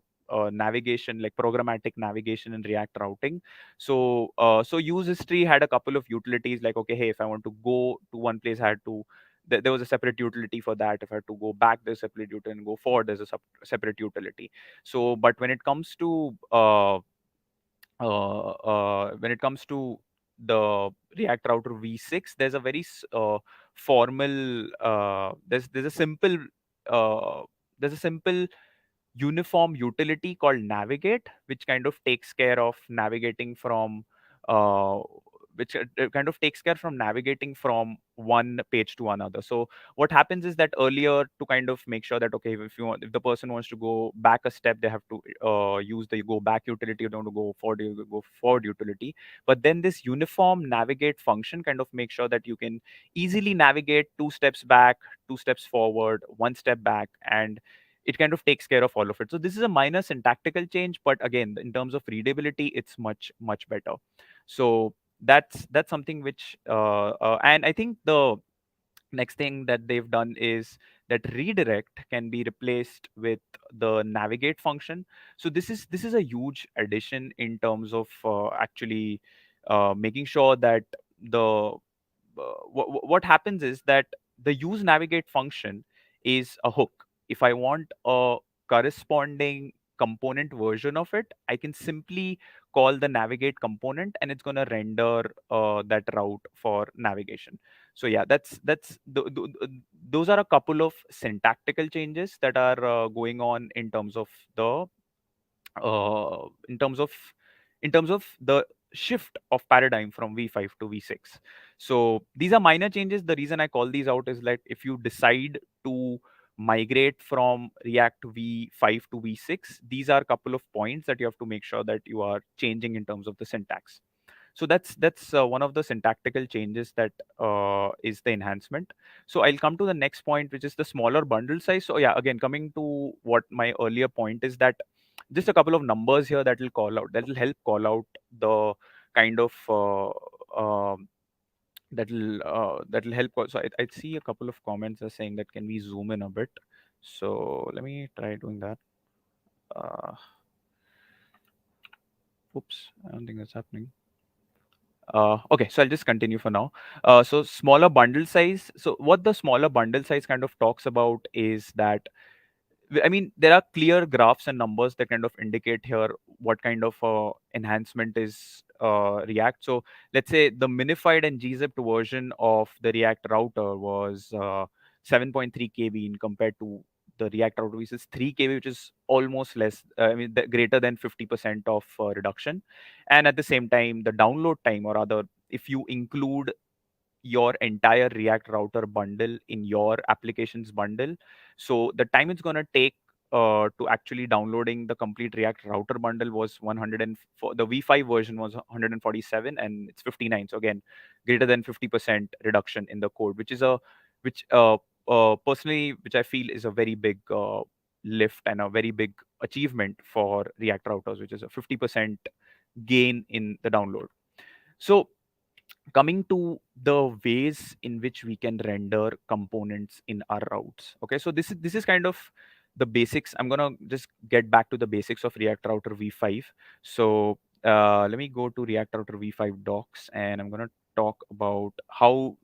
navigation, like programmatic navigation and React routing. So use history had a couple of utilities, like, okay, hey, if I want to go to one place, I had to there was a separate utility for that. If I had to go back, there's a separate utility, and go forward, there's a separate utility. So but when it comes to the React Router v6, there's a very formal uh, there's a simple uniform utility called navigate, which kind of takes care of navigating from uh, which kind of takes care from navigating from one page to another. So what happens is that earlier, to kind of make sure that, okay, if the person wants to go back a step, they have to use the go back utility. You don't want to go forward, you go forward utility. But then this uniform navigate function kind of makes sure that you can easily navigate 2 steps back, 2 steps forward, 1 step back, and it kind of takes care of all of it. So this is a minor syntactical change, but again, in terms of readability, it's much better. So that's something which and I think the next thing that they've done is that redirect can be replaced with the navigate function. So this is a huge addition in terms of actually making sure that the what happens is that the use navigate function is a hook. If I want a corresponding component version of it, I can simply call the navigate component and it's going to render that route for navigation. So yeah, those are a couple of syntactical changes that are going on in terms of the uh, in terms of in terms of the shift of paradigm from v5 to v6. So these are minor changes. The reason I call these out is that if you decide to migrate from React v5 to v6, these are a couple of points that you have to make sure that you are changing in terms of the syntax. So that's one of the syntactical changes that is the enhancement. So I'll come to the next point, which is the smaller bundle size. So yeah, again, coming to what my earlier point is, that just a couple of numbers here that will call out, that will help call out the kind of that will help. So I see a couple of comments are saying that can we zoom in a bit. So let me try doing that. Oops, I don't think that's happening. Okay, so I'll just continue for now. So smaller bundle size. So what the smaller bundle size kind of talks about is that, I mean, there are clear graphs and numbers that kind of indicate here what kind of enhancement is React. So let's say the minified and gzipped version of the React router was 7.3 KB in compared to the React router, which is 3 KB, which is almost less, I mean, greater than 50% of reduction. And at the same time, the download time, or rather, if you include your entire React router bundle in your applications bundle, so the time it's going to take to actually downloading the complete React router bundle was 100, and the v5 version was 147, and it's 59. So again, greater than 50% reduction in the code, which is a which personally, which I feel is a very big lift and a very big achievement for React routers, which is a 50% gain in the download. So coming to the ways in which we can render components in our routes. Okay, so this is kind of the basics. I'm gonna just get back to the basics of React Router v5. So let me go to React Router v5 docs, and I'm gonna talk about how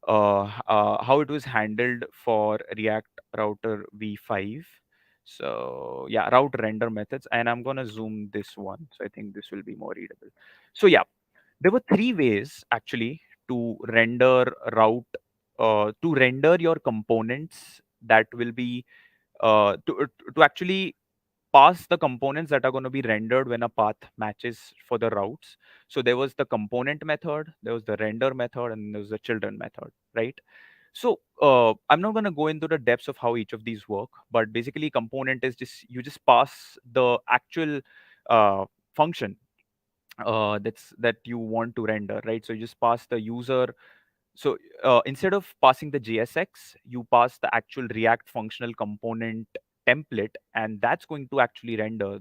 it was handled for React Router v5. So yeah, route render methods, and I'm gonna zoom this one, so I think this will be more readable. So yeah, there were 3 ways actually to render to render your components that will be to actually pass the components that are going to be rendered when a path matches for the routes. So there was the component method, there was the render method, and there was the children method, right? So I'm not going to go into the depths of how each of these work, but basically component is just, you just pass the actual function that you want to render, right? So you just pass the user. So instead of passing the JSX, you pass the actual React functional component template, and that's going to actually render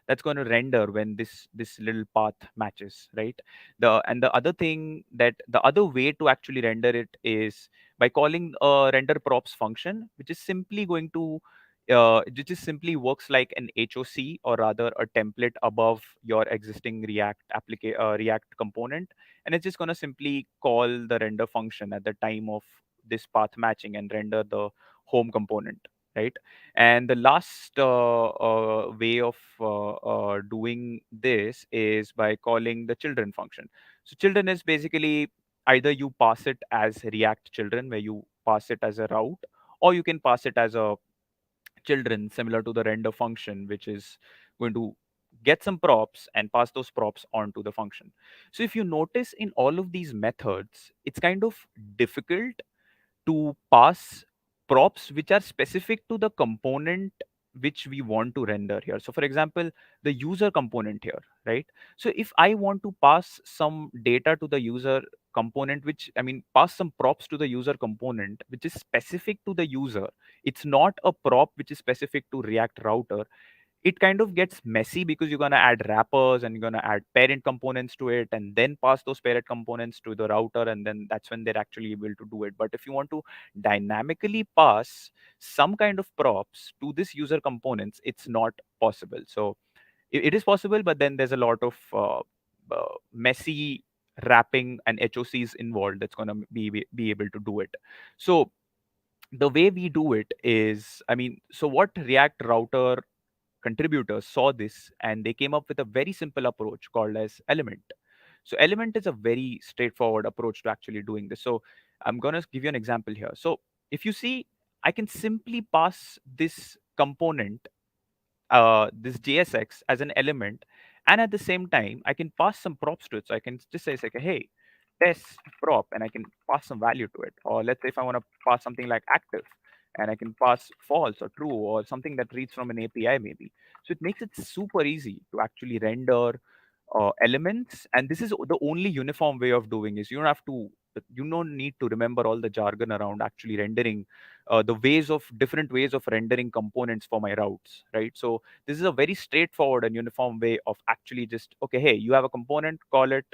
that's going to render when this little path matches, right? The other thing, that the other way to actually render it is by calling a render props function, which is simply going to it just simply works like an HOC, or rather a template above your existing React component, and it's just going to simply call the render function at the time of this path matching and render the home component, right? And the last way of doing this is by calling the children function. So children is basically, either you pass it as React children, where you pass it as a route, or you can pass it as a children similar to the render function, which is going to get some props and pass those props onto the function. So if you notice in all of these methods, it's kind of difficult to pass props which are specific to the component which we want to render here. So for example, the user component here, right? So if I want to pass some data to the user component, which I mean, pass some props to the user component, which is specific to the user, it's not a prop which is specific to React router. It kind of gets messy because you're going to add wrappers and you're going to add parent components to it and then pass those parent components to the router, and then that's when they're actually able to do it. But if you want to dynamically pass some kind of props to this user components, it's not possible. So it is possible, but then there's a lot of messy wrapping and HOCs involved that's going to be able to do it. So the way we do it is, I mean, so what React router contributors saw this and they came up with a very simple approach called as element. So element is a very straightforward approach to actually doing this. So I'm going to give you an example here. So if you see, I can simply pass this component, this JSX as an element, and at the same time I can pass some props to it. So I can just say like, hey, test prop, and I can pass some value to it. Or let's say if I want to pass something like active, and I can pass false or true or something that reads from an API maybe. So it makes it super easy to actually render elements. And this is the only uniform way of doing is you don't need to remember all the jargon around actually rendering the different ways of rendering components for my routes, right? So this is a very straightforward and uniform way of actually just, okay, hey, you have a component, call it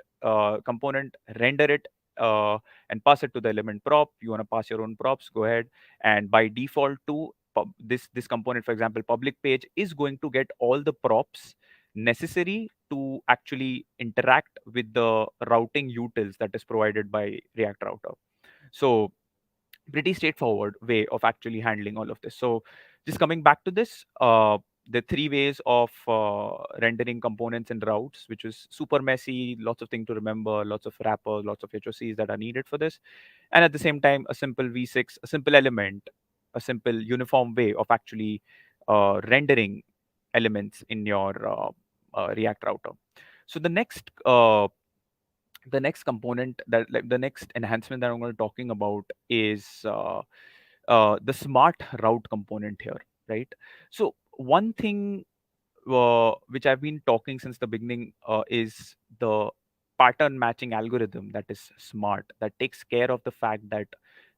component, render it, and pass it to the element prop. You want to pass your own props, go ahead. And by default to this component, for example, public page is going to get all the props necessary to actually interact with the routing utils that is provided by React Router. So pretty straightforward way of actually handling all of this. So just coming back to this, the three ways of rendering components and routes, which is super messy, lots of things to remember, lots of wrappers, lots of HOCs that are needed for this. And at the same time, a simple V6, a simple element, a simple uniform way of actually rendering elements in your React router. So the next component that like the next enhancement that I'm going to talking about is the smart route component here, right? So one thing which I've been talking since the beginning is the pattern matching algorithm that is smart, that takes care of the fact that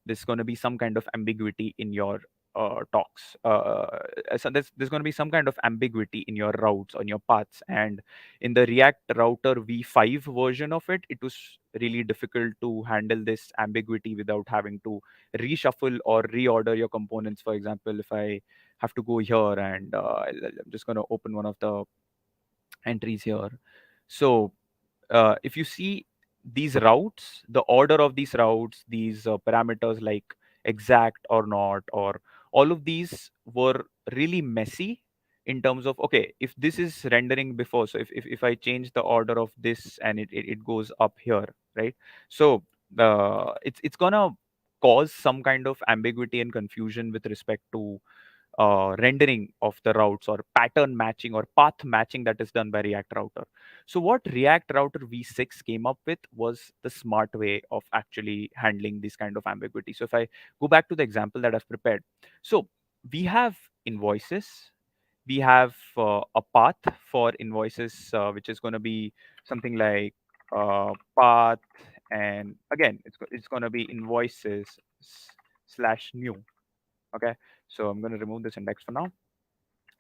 there's going to be some kind of ambiguity in your talks. So there's going to be some kind of ambiguity in your routes, on your paths. And in the React Router V5 version of it, it was really difficult to handle this ambiguity without having to reshuffle or reorder your components. For example, if I have to go here and I'm just going to open one of the entries here. So if you see these routes, the order of these routes, these parameters like exact or not, or all of these were really messy in terms of, okay, if this is rendering before, so if I change the order of this and it goes up here, right? So it's gonna cause some kind of ambiguity and confusion with respect to rendering of the routes or pattern matching or path matching that is done by React Router. So what React Router V6 came up with was the smart way of actually handling this kind of ambiguity. So if I go back to the example that I've prepared, so we have invoices, we have a path for invoices, which is going to be something like path, and again, it's going to be invoices slash new. Okay, so I'm going to remove this index for now.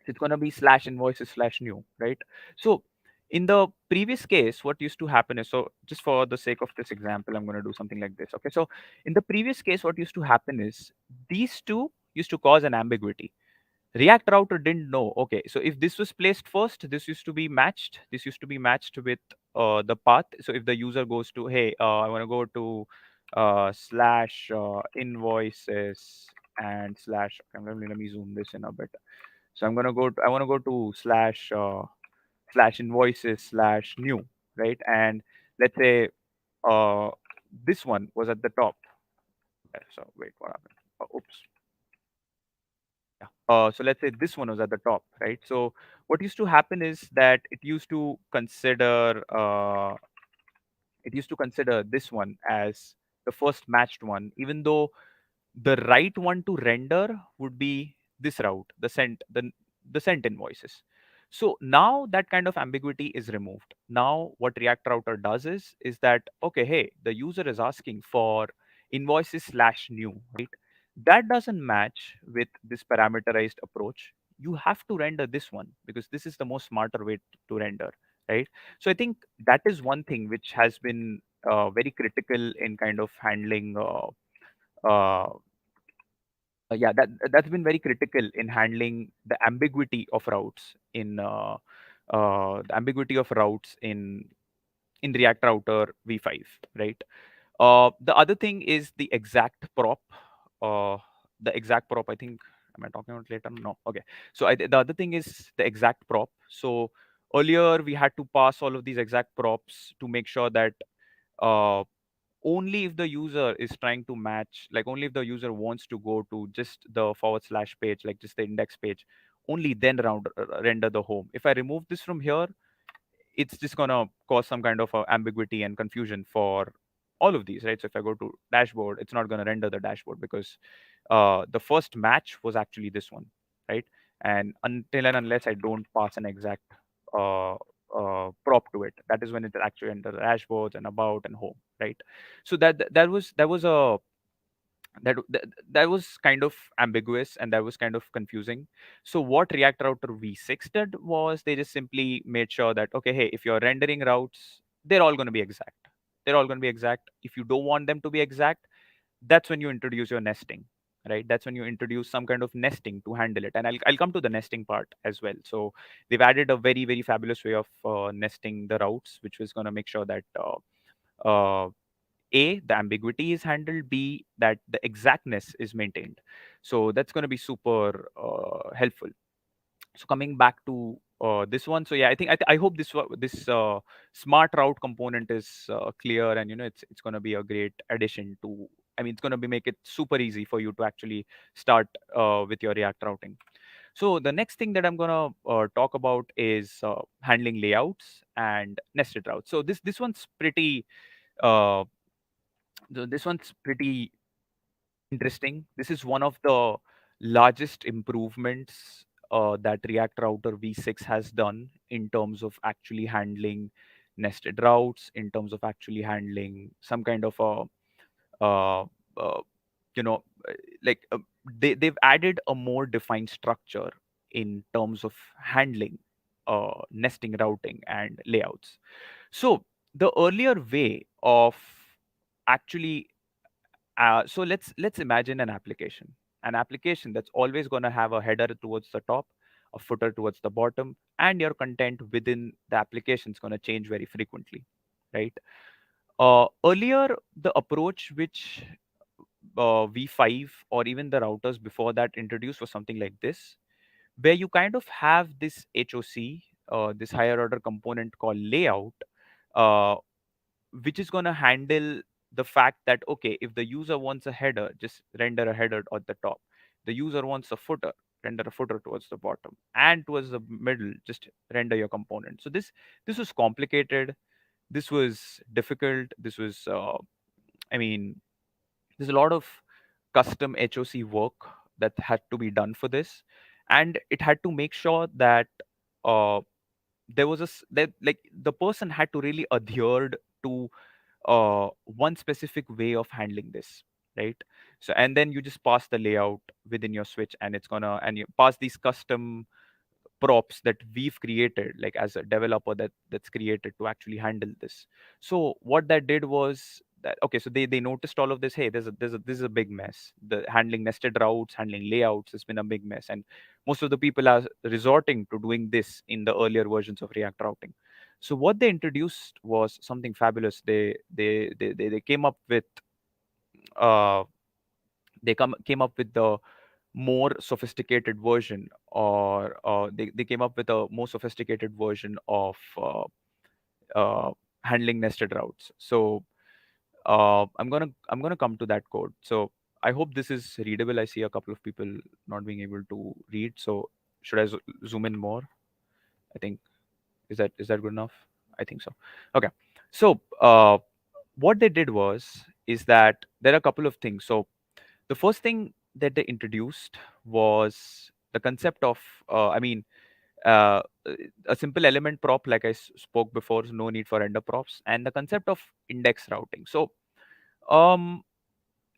It's going to be slash invoices slash new, right? So in the previous case, what used to happen is, so just for the sake of this example, I'm going to do something like this. Okay, so in the previous case, what used to happen is these two used to cause an ambiguity. React Router didn't know, okay, so if this was placed first, this used to be matched. This used to be matched with the path. So if the user goes to, hey, I want to go to slash invoices and slash, let me zoom this in a bit. So I'm gonna go. I want to go to slash invoices slash new, right? And let's say uh, this one was at the top. Okay, so wait, what happened? Oh, oops. Yeah, so let's say this one was at the top, right? So what used to happen is that it used to consider this one as the first matched one, even though the right one to render would be this route, the sent invoices. So now that kind of ambiguity is removed. Now what React Router does is that, okay, hey, the user is asking for invoices slash new, right? That doesn't match with this parameterized approach. You have to render this one because this is the most smarter way to render, right? So I think that is one thing which has been very critical in kind of handling uh, yeah, that's been very critical in handling the ambiguity of routes in React Router v5, right? The other thing is the exact prop. Uh, the exact prop, I think, am I talking about later? No. Okay. So the other thing is the exact prop. So earlier we had to pass all of these exact props to make sure that uh, only if the user is trying to match, like only if the user wants to go to just the forward slash page, like just the index page, only then render the home. If I remove this from here, it's just gonna cause some kind of ambiguity and confusion for all of these, right? So if I go to dashboard, it's not gonna render the dashboard because the first match was actually this one, right? And until and unless I don't pass an exact uh, prop to it, that is when it actually enter the dashboards and about and home, right? So that was a that was kind of ambiguous and that was kind of confusing. So what React Router v6 did was they just simply made sure that, okay, hey, if you're rendering routes, they're all going to be exact. They're all going to be exact. If you don't want them to be exact, that's when you introduce your nesting, right? That's when you introduce some kind of nesting to handle it. And I'll come to the nesting part as well. So they've added a very, very fabulous way of nesting the routes, which was going to make sure that uh, a, the ambiguity is handled, B, that the exactness is maintained. So that's going to be super helpful. So coming back to this one, so yeah, I hope this smart route component is clear, and it's going to be a great addition to. I mean, it's going to be make it super easy for you to actually start with your React routing. So the next thing that I'm going to talk about is handling layouts and nested routes. So this one's pretty uh, this one's pretty interesting. This is one of the largest improvements that React Router v6 has done in terms of actually handling nested routes, in terms of actually handling some kind of uh, uh, you know, uh, like they've added a more defined structure in terms of handling nesting routing and layouts. So the earlier way of actually so let's imagine an application that's always going to have a header towards the top, a footer towards the bottom, and your content within the application is going to change very frequently, right? Earlier, the approach which v5 or even the routers before that introduced was something like this, where you kind of have this hoc, this higher order component called layout, uh, which is going to handle the fact that, okay, if the user wants a header, just render a header at the top. The user wants a footer, render a footer towards the bottom, and towards the middle, just render your component. So this was complicated, this was difficult, this was I mean, there's a lot of custom hoc work that had to be done for this, and it had to make sure that uh, there was that like the person had to really adhered to one specific way of handling this, right? So and then you just pass the layout within your switch, and it's gonna and you pass these custom props that we've created, like as a developer that's created to actually handle this. So what that did was that, okay, so they noticed all of this. Hey, this is a big mess. The handling nested routes, handling layouts has been a big mess, and most of the people are resorting to doing this in the earlier versions of React routing. So what they introduced was something fabulous. They came up with uh, came up with the more sophisticated version, or they came up with a more sophisticated version of uh, handling nested routes. So I'm gonna come to that code. So I hope this is readable. I see a couple of people not being able to read. So should I zoom in more? I think is that good enough? I think so. Okay. So what they did is that there are a couple of things. So the first thing that they introduced was the concept of I mean uh, a simple element prop, like I spoke before, so no need for render props, and the concept of index routing. So um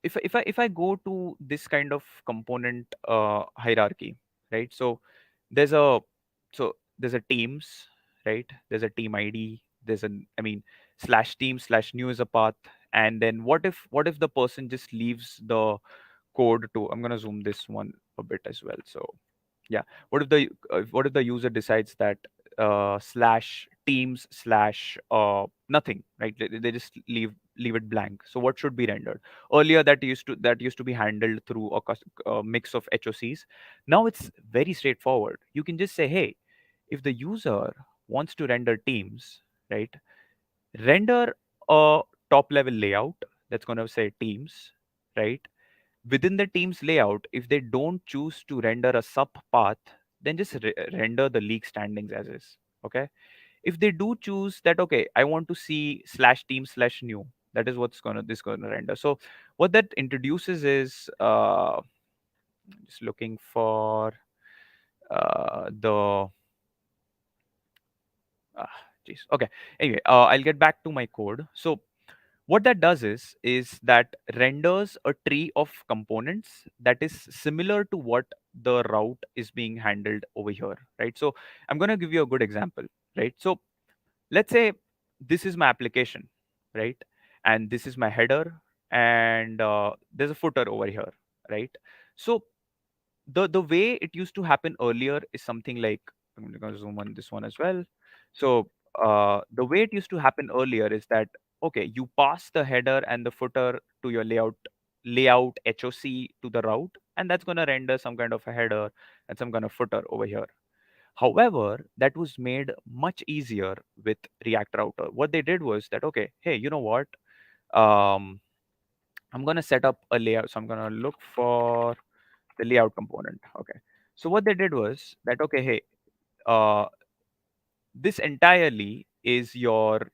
if I go to this kind of component hierarchy, right? So there's a there's a teams, right? There's a team ID. There's an I mean slash team slash new is a path, and then what if the person just leaves the code to, I'm gonna zoom this one a bit as well. So yeah, what if the user decides that slash teams slash nothing, right? They just leave it blank. So what should be rendered? Earlier that used to be handled through a mix of HOCs. Now it's very straightforward. You can just say, hey, if the user wants to render teams, right, render a top level layout that's going to say teams, right? Within the team's layout, if they don't choose to render a sub path, then just render the league standings as is. Okay. If they do choose that, okay, I want to see slash team slash new, that is what's gonna render. So what that introduces is just looking for the geez. Okay. Anyway, I'll get back to my code. So what that does is that renders a tree of components that is similar to what the route is being handled over here, right? So I'm going to give you a good example, right? So let's say this is my application, right? And this is my header, and there's a footer over here, right? So the way it used to happen earlier is something like, I'm going to zoom on this one as well. So the way it used to happen earlier is that, okay, you pass the header and the footer to your layout HOC to the route, and that's going to render some kind of a header and some kind of footer over here. However, that was made much easier with React Router. What they did was that, okay, hey, you know what? Um, I'm going to set up a layout. So I'm going to look for the layout component. Okay. So what they did was that, okay, hey, uh, this entirely is your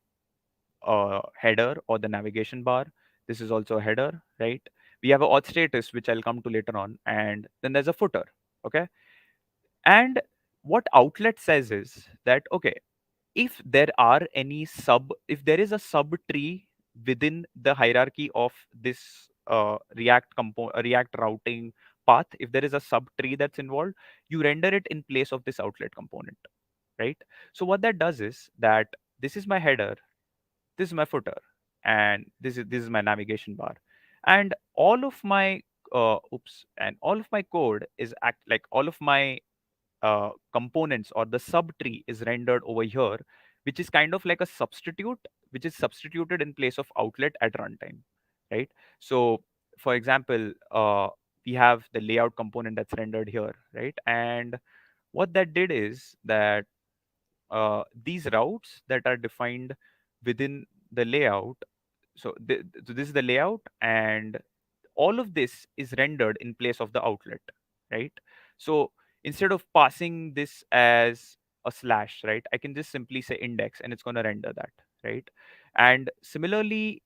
header or the navigation bar. This is also a header, right? We have a auth status, which I'll come to later on, and then there's a footer. Okay. And what outlet says is that, okay, if there is a sub tree within the hierarchy of this React routing path, if there is a sub tree that's involved, you render it in place of this outlet component, right? So what that does is that this is my header, this is my footer, and this is my navigation bar, and all of my all of my code is all of my components or the subtree is rendered over here, which is kind of like a substitute, which is substituted in place of outlet at runtime, right? So, for example, we have the layout component that's rendered here, right? And what that did is that these routes that are defined within the layout, so this is the layout, and all of this is rendered in place of the outlet, right? So instead of passing this as a slash, right, I can just simply say index and it's going to render that, right? And similarly,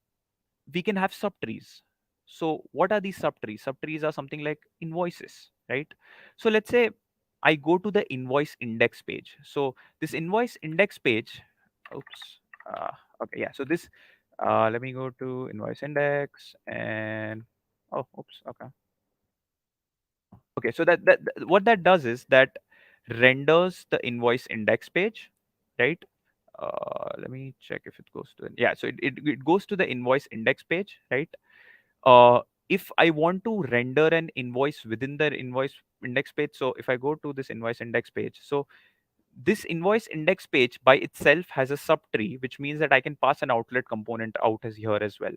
we can have subtrees. So what are these subtrees? Subtrees are something like invoices, right? So let's say I go to the invoice index page. So this invoice index page, oops, uh, okay, yeah. So this, let me go to invoice index and, oh, oops, okay. Okay, so what that does is that renders the invoice index page, right? Let me check if it goes to, yeah, so it goes to the invoice index page, right? uh, if I want to render an invoice within the invoice index page, so if I go to this invoice index page, so this invoice index page by itself has a subtree, which means that I can pass an outlet component out as here as well.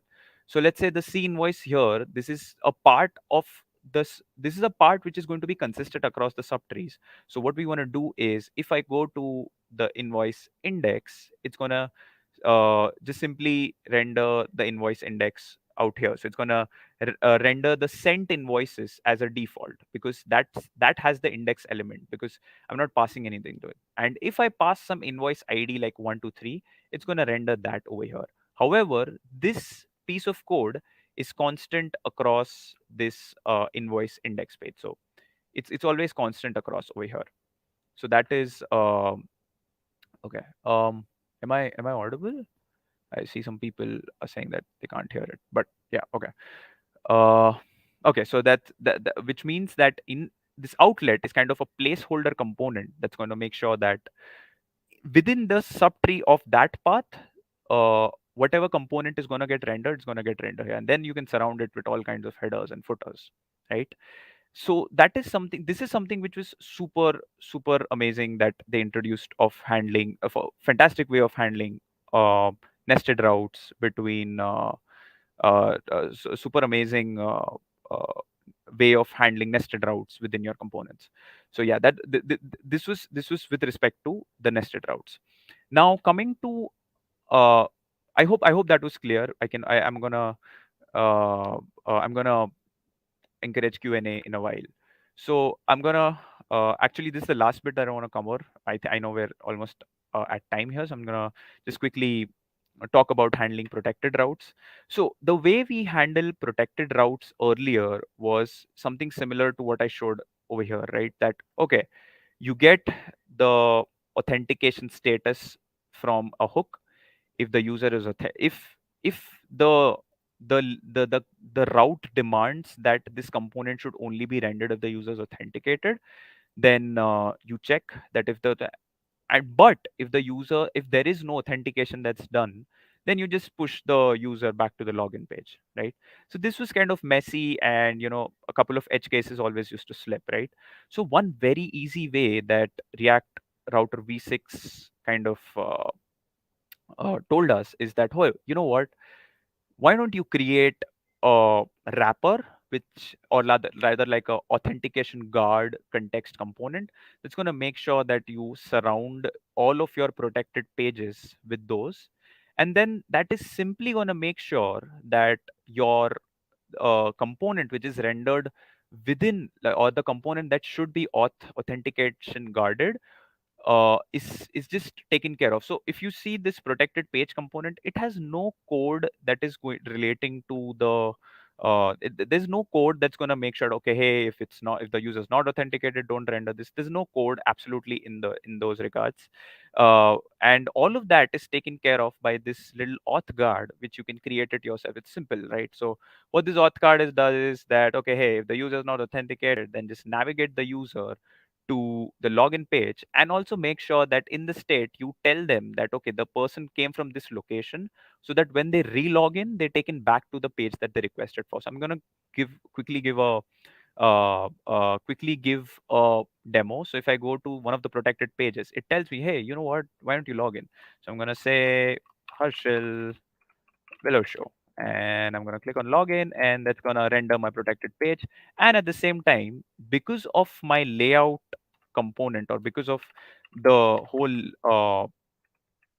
So let's say the C invoice here, this is a part of this is a part which is going to be consistent across the subtrees. So what we want to do is, if I go to the invoice index, it's going to just simply render the invoice index out here. So it's going to render the sent invoices as a default, because that has the index element, because I'm not passing anything to it. And if I pass some invoice ID like 123, it's going to render that over here. However, this piece of code is constant across this invoice index page. So it's always constant across over here. So that is okay. Am I audible? I see some people are saying that they can't hear it, but yeah, okay. Uh, okay, so that which means that in this outlet is kind of a placeholder component that's going to make sure that within the subtree of that path, whatever component is going to get rendered, it's going to get rendered here, and then you can surround it with all kinds of headers and footers, right? So that is something. This is something which was super amazing that they introduced, of handling, of a fantastic way of handling uh, nested routes between super amazing way of handling nested routes within your components. So yeah, this was with respect to the nested routes. Now coming to uh, I hope that was clear. I'm gonna encourage Q&A in a while. So I'm gonna actually, this is the last bit that I want to cover. I know we're almost at time here, so I'm gonna just quickly talk about handling protected routes. So the way we handle protected routes earlier was something similar to what I showed over here, right? That okay, you get the authentication status from a hook if the user is if the the the the route demands that this component should only be rendered if the user is authenticated, then you check that if but if there is no authentication that's done, then you just push the user back to the login page, right? So this was kind of messy, and a couple of edge cases always used to slip, right? So one very easy way that React Router v6 kind of told us is that, oh, you know what, why don't you create a wrapper, which, or rather like a authentication guard context component, that's going to make sure that you surround all of your protected pages with those, and then that is simply going to make sure that your component which is rendered within, or the component that should be authentication guarded, is just taken care of. So if you see this protected page component, it has no code that is relating to the there's no code that's going to make sure, okay, hey, if the user is not authenticated, don't render this. There's no code absolutely in those regards, and all of that is taken care of by this little auth guard which you can create it yourself. It's simple, right? So what this auth guard does is that, okay, hey, if the user is not authenticated, then just navigate the user to the login page, and also make sure that in the state you tell them that, okay, the person came from this location, so that when they re-log in, they're taken back to the page that they requested for. So I'm going to quickly give a demo. So if I go to one of the protected pages, it tells me, hey, you know what, why don't you log in? So I'm going to say Harshil Show, and I'm going to click on login, and that's going to render my protected page. And at the same time, because of my layout component, or because of the whole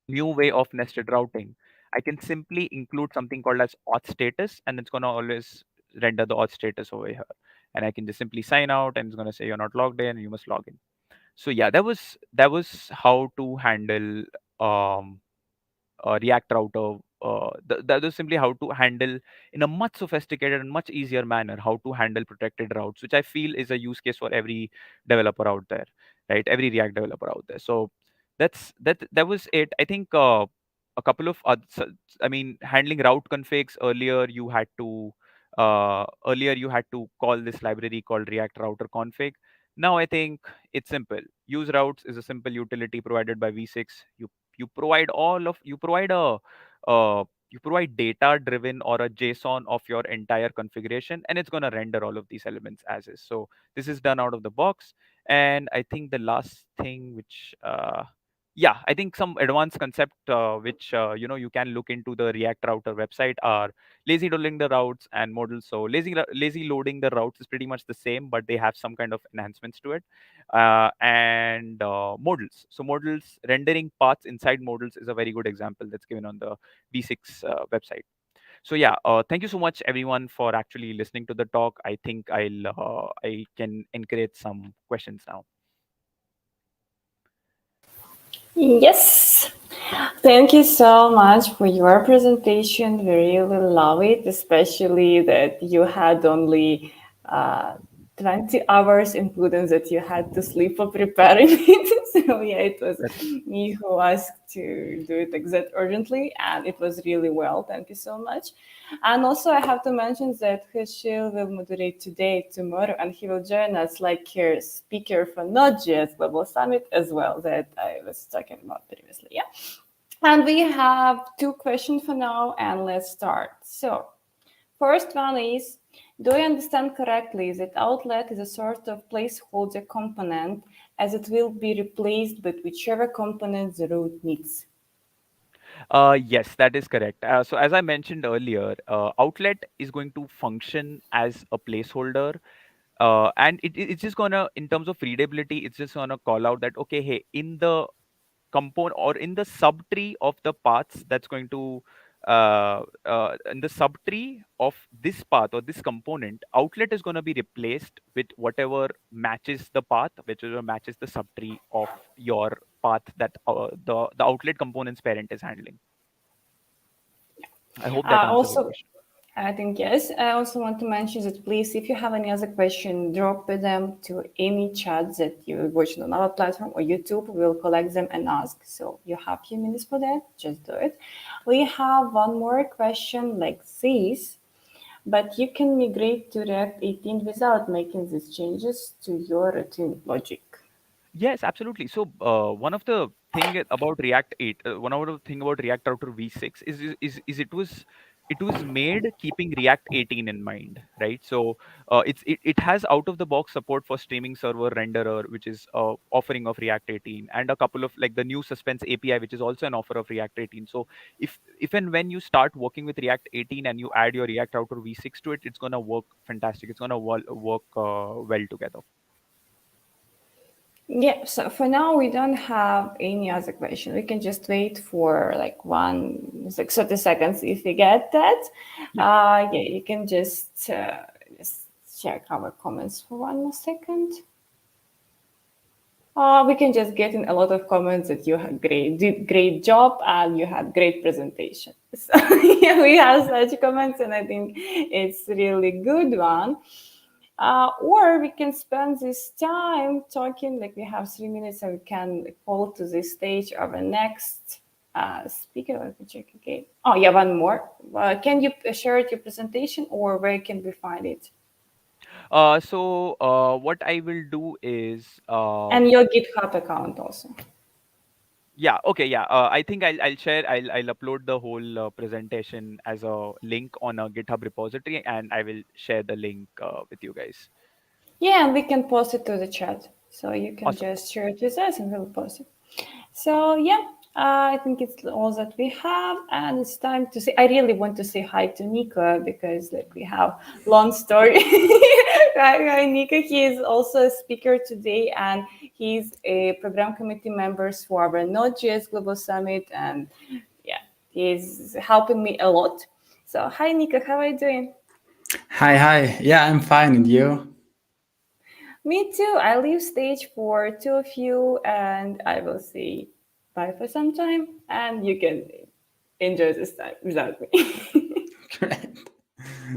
new way of nested routing, I can simply include something called as auth status, and it's going to always render the auth status over here. And I can just simply sign out, and it's going to say you're not logged in, you must log in. So yeah, that was how to handle React router. That is simply how to handle, in a much sophisticated and much easier manner, how to handle protected routes, which I feel is a use case for every developer out there, right? Every React developer out there. So that was it. I think a couple of I mean, handling route configs earlier you had to call this library called React Router config. Now I think it's simple. Use routes is a simple utility provided by v6. You provide you provide data driven or a JSON of your entire configuration, and it's going to render all of these elements as is. So this is done out of the box. And I think the last thing, which yeah, I think some advanced concept which you can look into the React Router website are lazy loading the routes and models. So lazy loading the routes is pretty much the same, but they have some kind of enhancements to it. And models. So models, rendering paths inside models is a very good example that's given on the V6 website. So yeah, thank you so much everyone for actually listening to the talk. I think I can encourage some questions now. Yes. Thank you so much for your presentation. We really love it, especially that you had only 20 hours, including that you had to sleep for preparing it. So yeah, it was me who asked to do it that urgently, and it was really well. Thank you so much. And also, I have to mention that Harshil will moderate today, tomorrow, and he will join us like her speaker for Node.js Global Summit as well, that I was talking about previously. Yeah. And we have two questions for now, and let's start. So, first one is, do I understand correctly that outlet is a sort of placeholder component as it will be replaced with whichever component the root needs? Yes, that is correct. So as I mentioned earlier, outlet is going to function as a placeholder, and it's just gonna, in terms of readability, it's just gonna call out that okay, hey, in the component or in the subtree of the paths that's going to in the subtree of this path or this component, outlet is going to be replaced with whatever matches the path, whichever matches the subtree of your path that the outlet component's parent is handling. I hope that answers your Also, question. I think yes. I also want to mention that please, if you have any other question, drop them to any chat that you're watching on our platform or YouTube. We'll collect them and ask. So you have a few minutes for that. Just do it. We have one more question like this, but you can migrate to React 18 without making these changes to your routine logic. Yes, absolutely. So one of the thing about React 8, one of the thing about React Router V6 is it was made keeping React 18 in mind, right? So it has out of the box support for streaming server renderer, which is offering of React 18, and a couple of like the new Suspense API, which is also an offer of React 18. So if and when you start working with React 18 and you add your React Router V6 to it, it's gonna work fantastic. It's gonna work well together. Yeah, so for now we don't have any other question. We can just wait for like 30 seconds if we get that. Yeah, you can just check our comments for one more second. We can just get in a lot of comments that you did great job and you had great presentation. So yeah, we have such comments, and I think it's really good one. Or we can spend this time talking, like we have 3 minutes, and we can call to this stage of the next speaker. Let me check again. Oh, yeah, one more. Can you share your presentation, or where can we find it? So what I will do is And your GitHub account also. yeah, okay, yeah. I think I'll share. I'll upload the whole presentation as a link on a GitHub repository, and I will share the link with you guys. Yeah, and we can post it to the chat. So you can Awesome. just share it with us and we'll post it. So yeah, I think it's all that we have, and it's time to say. I really want to say hi to Nico because like we have long story. Hi, Nico. He is also a speaker today, and he's a program committee member for our Node.js Global Summit, and yeah, he's helping me a lot. So hi, Nico. How are you doing? Hi. Yeah, I'm fine. And you? Me too. I leave stage for two of you, and I will say bye for some time, and you can enjoy this time without me. Great.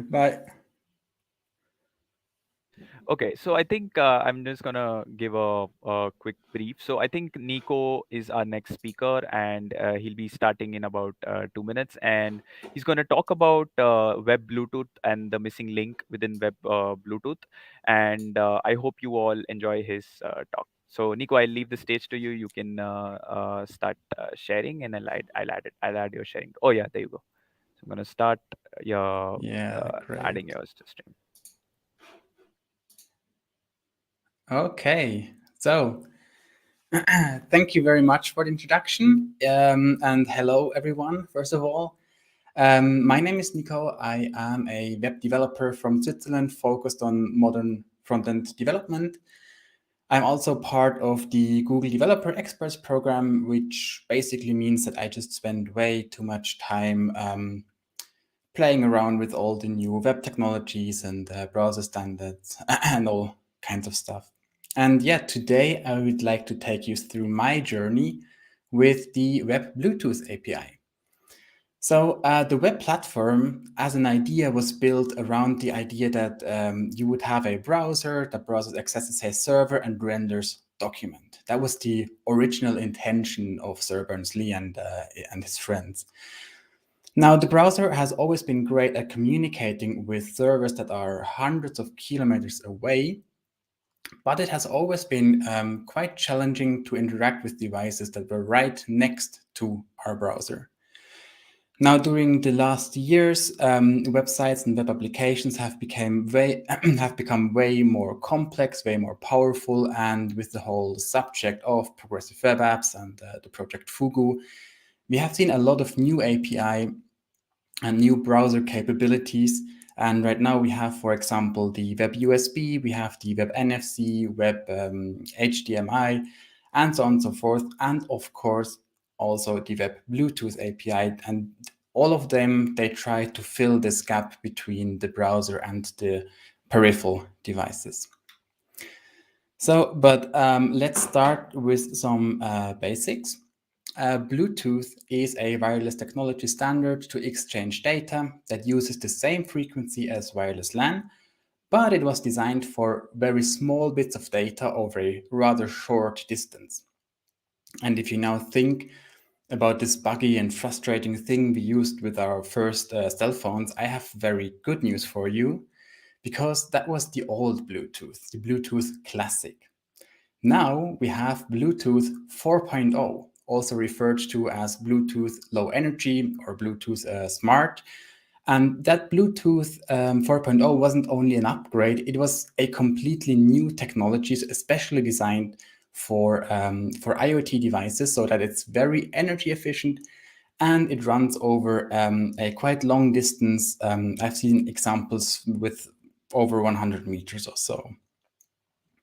Bye. Okay, so I think I'm just gonna give a quick brief. So I think Nico is our next speaker, and he'll be starting in about 2 minutes, and he's gonna talk about Web Bluetooth and the missing link within Web Bluetooth. And I hope you all enjoy his talk. So Nico, I'll leave the stage to you. You can start sharing, and I'll add your sharing. Oh yeah, there you go. So I'm gonna start your Great. adding yours to stream. Okay. So, thank you very much for the introduction. And hello, everyone, first of all. My name is Nico. I am a web developer from Switzerland focused on modern front-end development. I'm also part of the Google Developer Experts program, which basically means that I just spend way too much time playing around with all the new web technologies and browser standards and all kinds of stuff. And yeah, today I would like to take you through my journey with the WebBluetooth API. So the web platform as an idea was built around the idea that you would have a browser, that browser accesses a server and renders document. That was the original intention of Sir Berners-Lee and his friends. Now, the browser has always been great at communicating with servers that are hundreds of kilometers away, but it has always been quite challenging to interact with devices that were right next to our browser. Now, during the last years, websites and web applications have become way more complex, way more powerful, and with the whole subject of progressive web apps and the project Fugu, we have seen a lot of new API and new browser capabilities. And right now we have, for example, the Web USB, we have the Web NFC, Web HDMI, and so on and so forth. And of course, also the Web Bluetooth API. And all of them, they try to fill this gap between the browser and the peripheral devices. So, but let's start with some basics. Bluetooth is a wireless technology standard to exchange data that uses the same frequency as wireless LAN, but it was designed for very small bits of data over a rather short distance. And if you now think about this buggy and frustrating thing we used with our first cell phones, I have very good news for you, because that was the old Bluetooth, the Bluetooth Classic. Now we have Bluetooth 4.0, also referred to as Bluetooth Low Energy or Bluetooth Smart. And that Bluetooth 4.0 wasn't only an upgrade, it was a completely new technology, especially designed for IoT devices, so that it's very energy efficient and it runs over a quite long distance. I've seen examples with over 100 meters or so.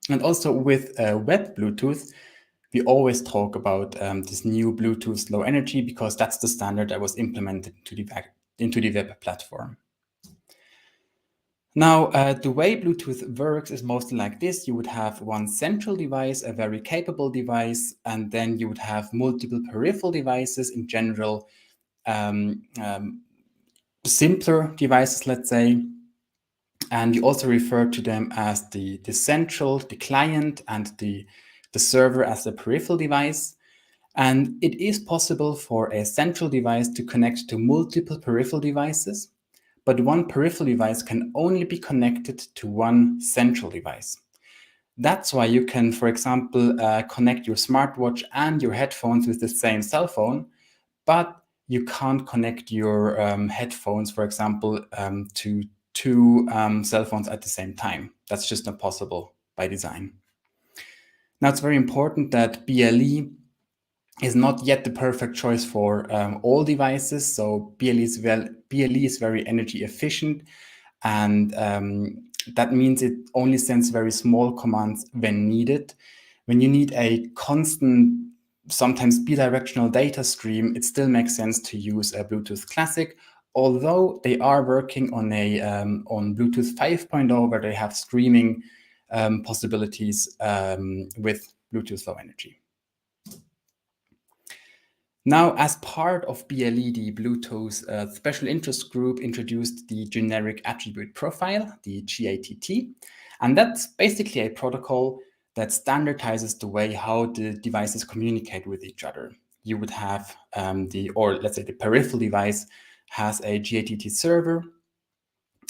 And also with Web Bluetooth, we always talk about this new Bluetooth Low Energy because that's the standard that was implemented into the web platform. Now, the way Bluetooth works is mostly like this. You would have one central device, a very capable device, and then you would have multiple peripheral devices, in general, simpler devices, let's say. And you also refer to them as the central, the client, and the server as the peripheral device. And it is possible for a central device to connect to multiple peripheral devices, but one peripheral device can only be connected to one central device. That's why you can, for example, connect your smartwatch and your headphones with the same cell phone, but you can't connect your headphones, for example, to two cell phones at the same time. That's just not possible by design. Now, it's very important that BLE is not yet the perfect choice for all devices. So BLE is very energy efficient, and that means it only sends very small commands when needed. When you need a constant, sometimes bidirectional data stream, it still makes sense to use a Bluetooth Classic, although they are working on on Bluetooth 5.0, where they have streaming possibilities with Bluetooth Low Energy. Now, as part of BLE, the Bluetooth Special Interest Group introduced the Generic Attribute Profile, the GATT, and that's basically a protocol that standardizes the way how the devices communicate with each other. You would have let's say the peripheral device has a GATT server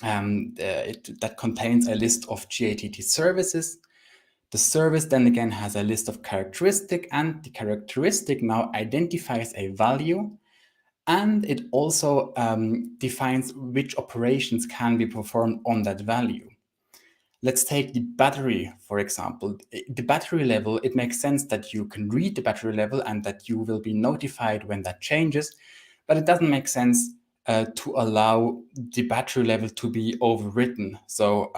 that contains a list of GATT services. The service then again has a list of characteristics, and the characteristic now identifies a value, and it also defines which operations can be performed on that value. Let's take the battery, for example. The battery level, it makes sense that you can read the battery level and that you will be notified when that changes, but it doesn't make sense to allow the battery level to be overwritten. So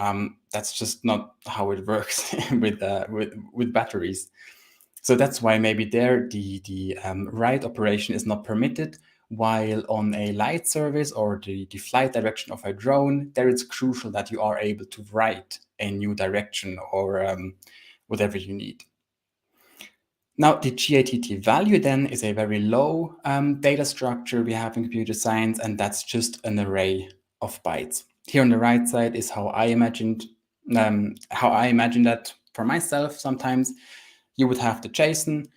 that's just not how it works with batteries. So that's why maybe there the write operation is not permitted, while on a light service or the flight direction of a drone, there it's crucial that you are able to write a new direction or whatever you need. Now, the GATT value then is a very low data structure we have in computer science, and that's just an array of bytes. Here on the right side is how I imagined that for myself. Sometimes you would have the JSON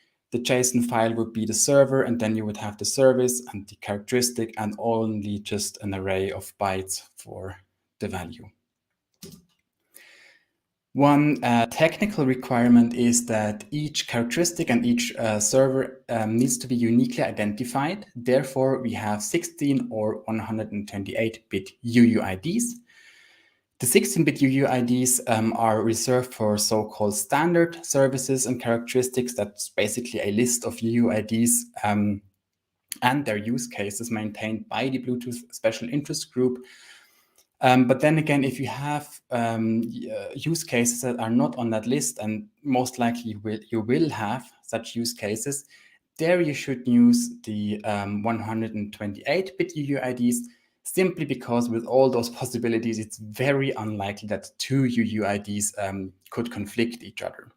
file would be the server, and then you would have the service and the characteristic, and only just an array of bytes for the value. One technical requirement is that each characteristic and each server needs to be uniquely identified. Therefore, we have 16 or 128-bit UUIDs. The 16-bit UUIDs are reserved for so-called standard services and characteristics. That's basically a list of UUIDs and their use cases maintained by the Bluetooth Special Interest Group. But then again, if you have use cases that are not on that list, and most likely you will have such use cases, there you should use the 128-bit UUIDs, simply because with all those possibilities, it's very unlikely that two UUIDs could conflict each other.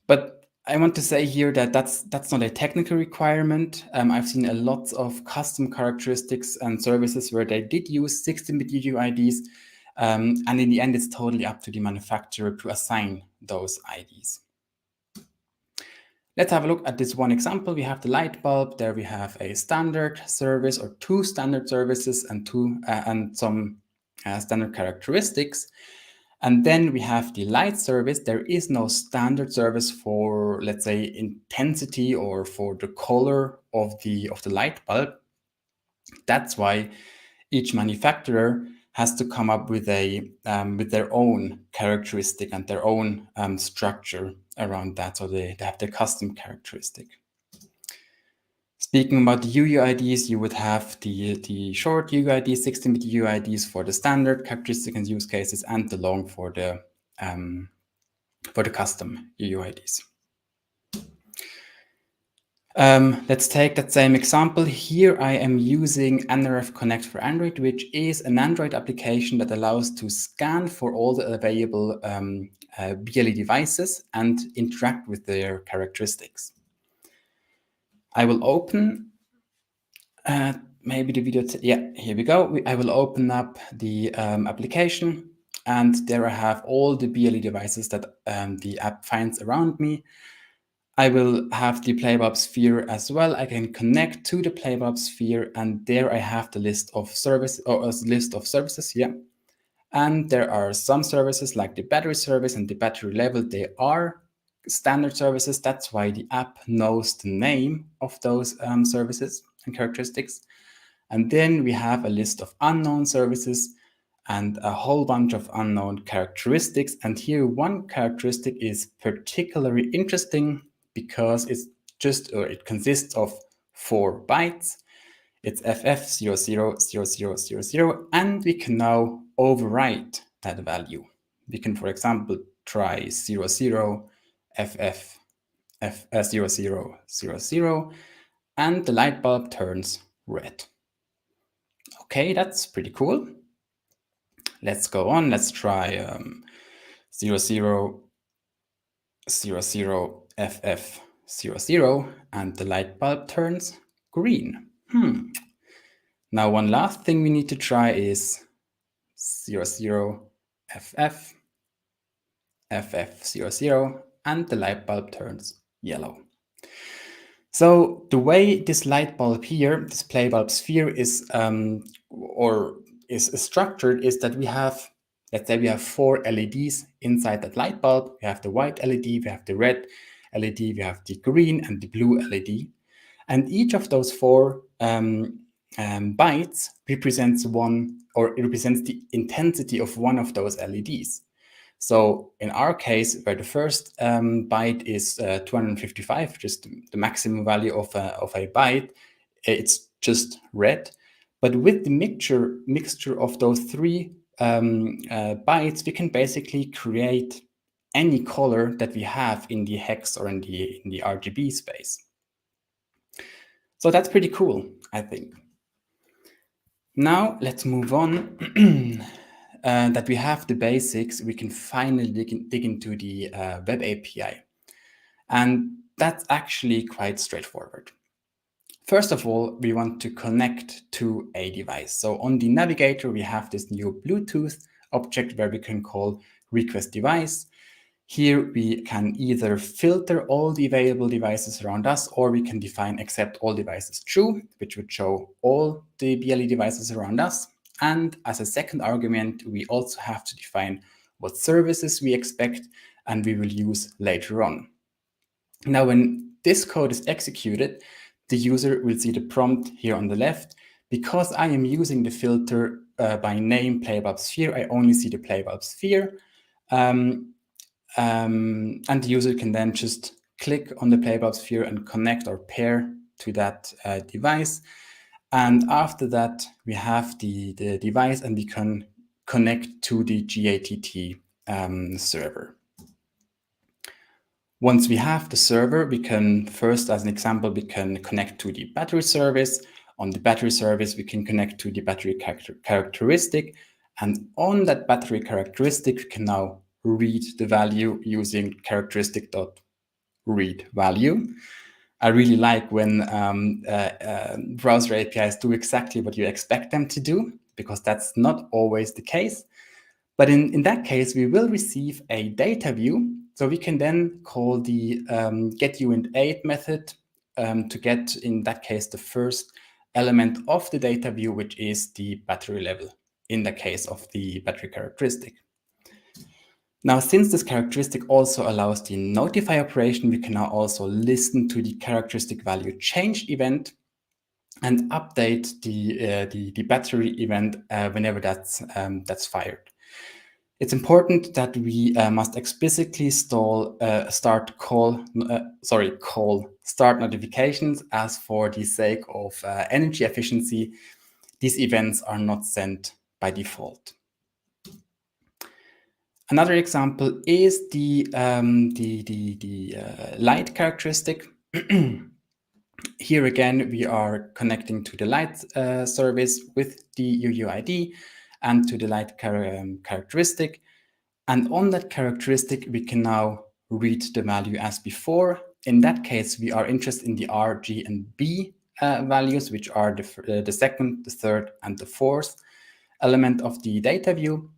But I want to say here that that's not a technical requirement. I've seen a lot of custom characteristics and services where they did use 16-bit UUIDs, and in the end, it's totally up to the manufacturer to assign those IDs. Let's have a look at this one example. We have the light bulb. There we have a standard service or two standard services and some standard characteristics. And then we have the light service. There is no standard service for, let's say, intensity or for the color of the light bulb. That's why each manufacturer has to come up with with their own characteristic and their own structure around that. So they have their custom characteristic. Speaking about the UUIDs, you would have the short UUIDs, 16-bit UUIDs for the standard characteristic and use cases, and the long for the custom UUIDs. Let's take that same example. Here I am using NRF Connect for Android, which is an Android application that allows to scan for all the available BLE devices and interact with their characteristics. I will open, maybe the video, yeah, here we go. I will open up the application, and there I have all the BLE devices that the app finds around me. I will have the playbulb sphere as well. I can connect to the playbulb sphere, and there I have the list of services, yeah. And there are some services like the battery service and the battery level. They are standard services. That's why the app knows the name of those services and characteristics. And then we have a list of unknown services and a whole bunch of unknown characteristics. And here one characteristic is particularly interesting because it consists of 4 bytes. It's FF000000, and we can now overwrite that value. We can, for example, try 00 FF 0000, and the light bulb turns red. Okay, that's pretty cool. Let's go on. Let's try 0000 FF00, and the light bulb turns green. Now, one last thing we need to try is 00 FF 00, and the light bulb turns yellow. So the way this light bulb here, this playbulb sphere is structured is that we have, let's say we have 4 LEDs inside that light bulb. We have the white LED, we have the red LED, we have the green and the blue LED. And each of those 4 bytes represents the intensity of one of those LEDs. So in our case, where the first byte is 255, just the maximum value of a byte, it's just red. But with the mixture of those 3 bytes, we can basically create any color that we have in the hex or in the RGB space. So that's pretty cool, I think. Now let's move on. That we have the basics, we can finally dig into the web API. And that's actually quite straightforward. First of all, we want to connect to a device. So on the navigator, we have this new Bluetooth object where we can call request device. Here we can either filter all the available devices around us, or we can define accept all devices true, which would show all the BLE devices around us. And as a second argument, we also have to define what services we expect and we will use later on. Now, when this code is executed, the user will see the prompt here on the left. Because I am using the filter by name playbulb sphere, I only see the playbulb sphere. And the user can then just click on the playbulb sphere and connect or pair to that device. And after that, we have the device and we can connect to the GATT server. Once we have the server, we can first, as an example, we can connect to the battery service. On the battery service, we can connect to the battery characteristic. And on that battery characteristic, we can now read the value using characteristic.read value. I really like when browser APIs do exactly what you expect them to do, because that's not always the case. But in that case, we will receive a data view. So we can then call the getUint8 method to get, in that case, the first element of the data view, which is the battery level, in the case of the battery characteristic. Now, since this characteristic also allows the notify operation, we can now also listen to the characteristic value change event and update the battery event whenever that's fired. It's important that we must explicitly call start notifications, as for the sake of energy efficiency, these events are not sent by default. Another example is the light characteristic. Here again, we are connecting to the light service with the UUID and to the light characteristic. And on that characteristic, we can now read the value as before. In that case, we are interested in the R, G, and B values, which are the second, the third, and the fourth element of the data view.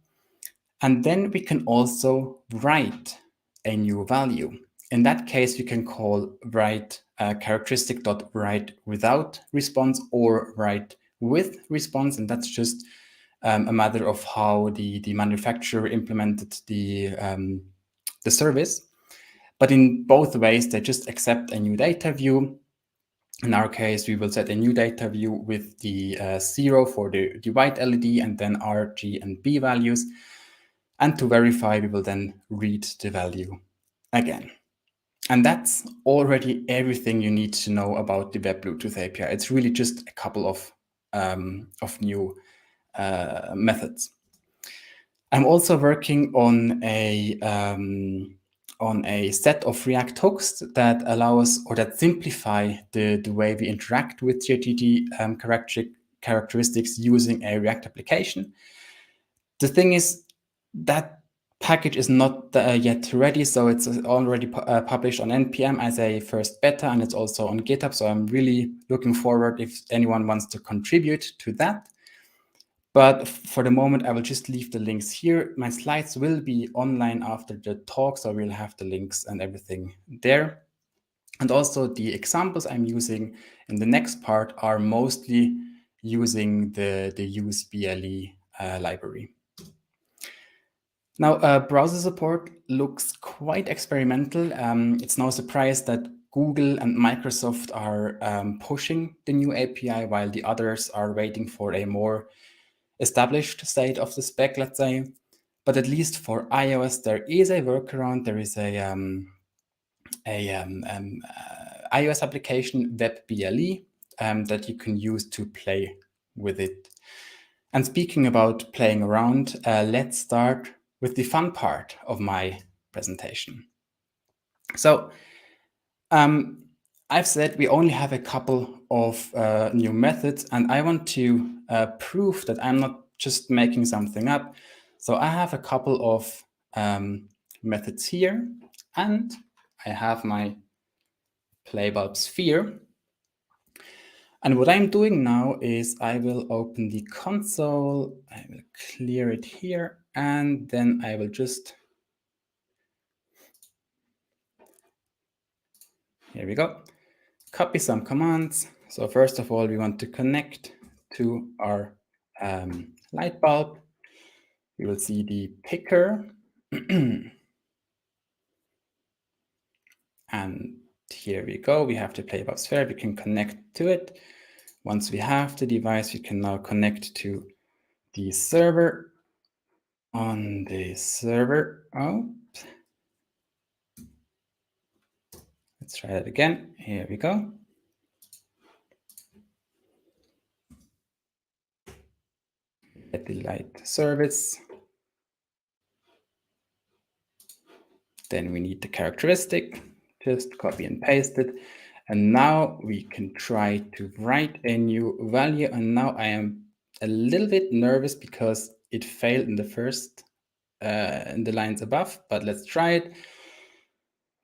And then we can also write a new value. In that case, we can call write characteristic.write without response or write with response. And that's just a matter of how the manufacturer implemented the service. But in both ways, they just accept a new data view. In our case, we will set a new data view with the 0 for the white LED and then R, G, and B values. And to verify, we will then read the value again. And that's already everything you need to know about the WebBluetooth API. It's really just a couple of new methods. I'm also working on a set of React hooks that allow us, or that simplify the way we interact with GATT characteristics using a React application. The thing is, that package is not yet ready, so it's already published on NPM as a first beta, and it's also on GitHub. So I'm really looking forward if anyone wants to contribute to that. But for the moment, I will just leave the links here. My slides will be online after the talk, so we'll have the links and everything there. And also the examples I'm using in the next part are mostly using the useBLE library. Now, browser support looks quite experimental. It's no surprise that Google and Microsoft are pushing the new API while the others are waiting for a more established state of the spec, let's say. But at least for iOS, there is a workaround. There is a iOS application, WebBLE, that you can use to play with it. And speaking about playing around, let's start with the fun part of my presentation. So I've said we only have a couple of new methods, and I want to prove that I'm not just making something up. So I have a couple of methods here, and I have my playbulb sphere. And what I'm doing now is I will open the console, I will clear it here, and then I will just, here we go, copy some commands. So first of all, we want to connect to our light bulb. We will see the picker. And here we go. We have the playbulb sphere. We can connect to it. Once we have the device, we can now connect to the server. On the server, let's try that again. Here we go. Get the light service. Then we need the characteristic. Just copy and paste it. And now we can try to write a new value. And now I am a little bit nervous because it failed in the first, in the lines above, but let's try it.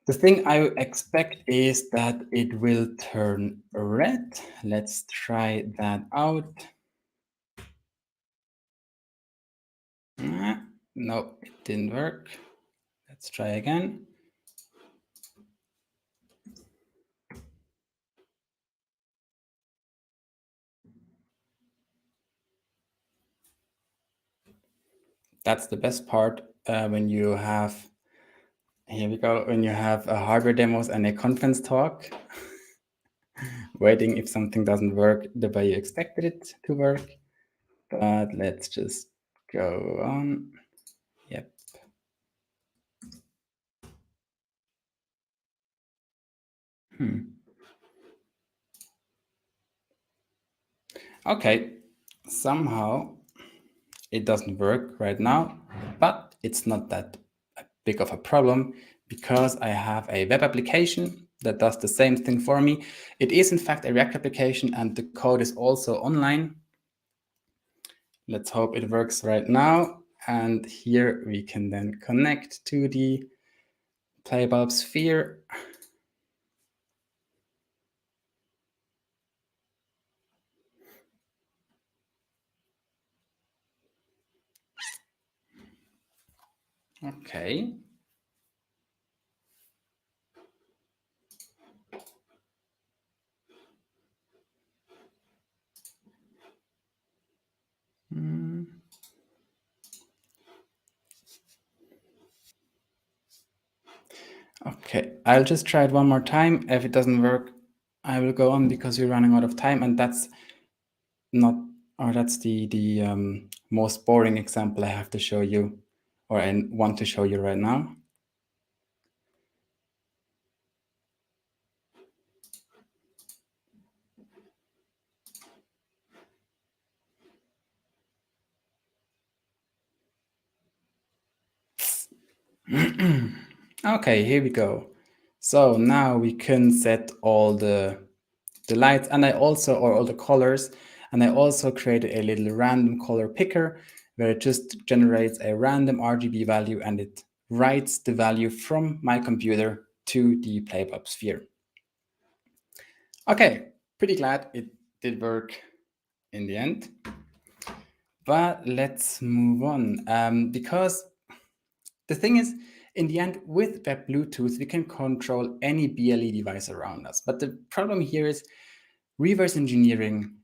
The thing I expect is that it will turn red. Let's try that out. No, it didn't work. Let's try again. That's the best part when you have, here we go, when you have a hardware demos and a conference talk, waiting if something doesn't work the way you expected it to work. But let's just go on. Yep. Okay, somehow it doesn't work right now, but it's not that big of a problem because I have a web application that does the same thing for me. It is in fact a React application and the code is also online. Let's hope it works right now. And here we can then connect to the playbulb sphere. Okay. Okay, I'll just try it one more time. If it doesn't work, I will go on because we're running out of time, and that's not, or that's the most boring example I have to show you, or I want to show you right now. Okay, here we go. So now we can set all the lights, and I also, or all the colors, and I also created a little random color picker where it just generates a random RGB value and it writes the value from my computer to the playbulb sphere. Okay, pretty glad it did work in the end. But let's move on because the thing is, in the end, with WebBluetooth, we can control any BLE device around us. But the problem here is reverse engineering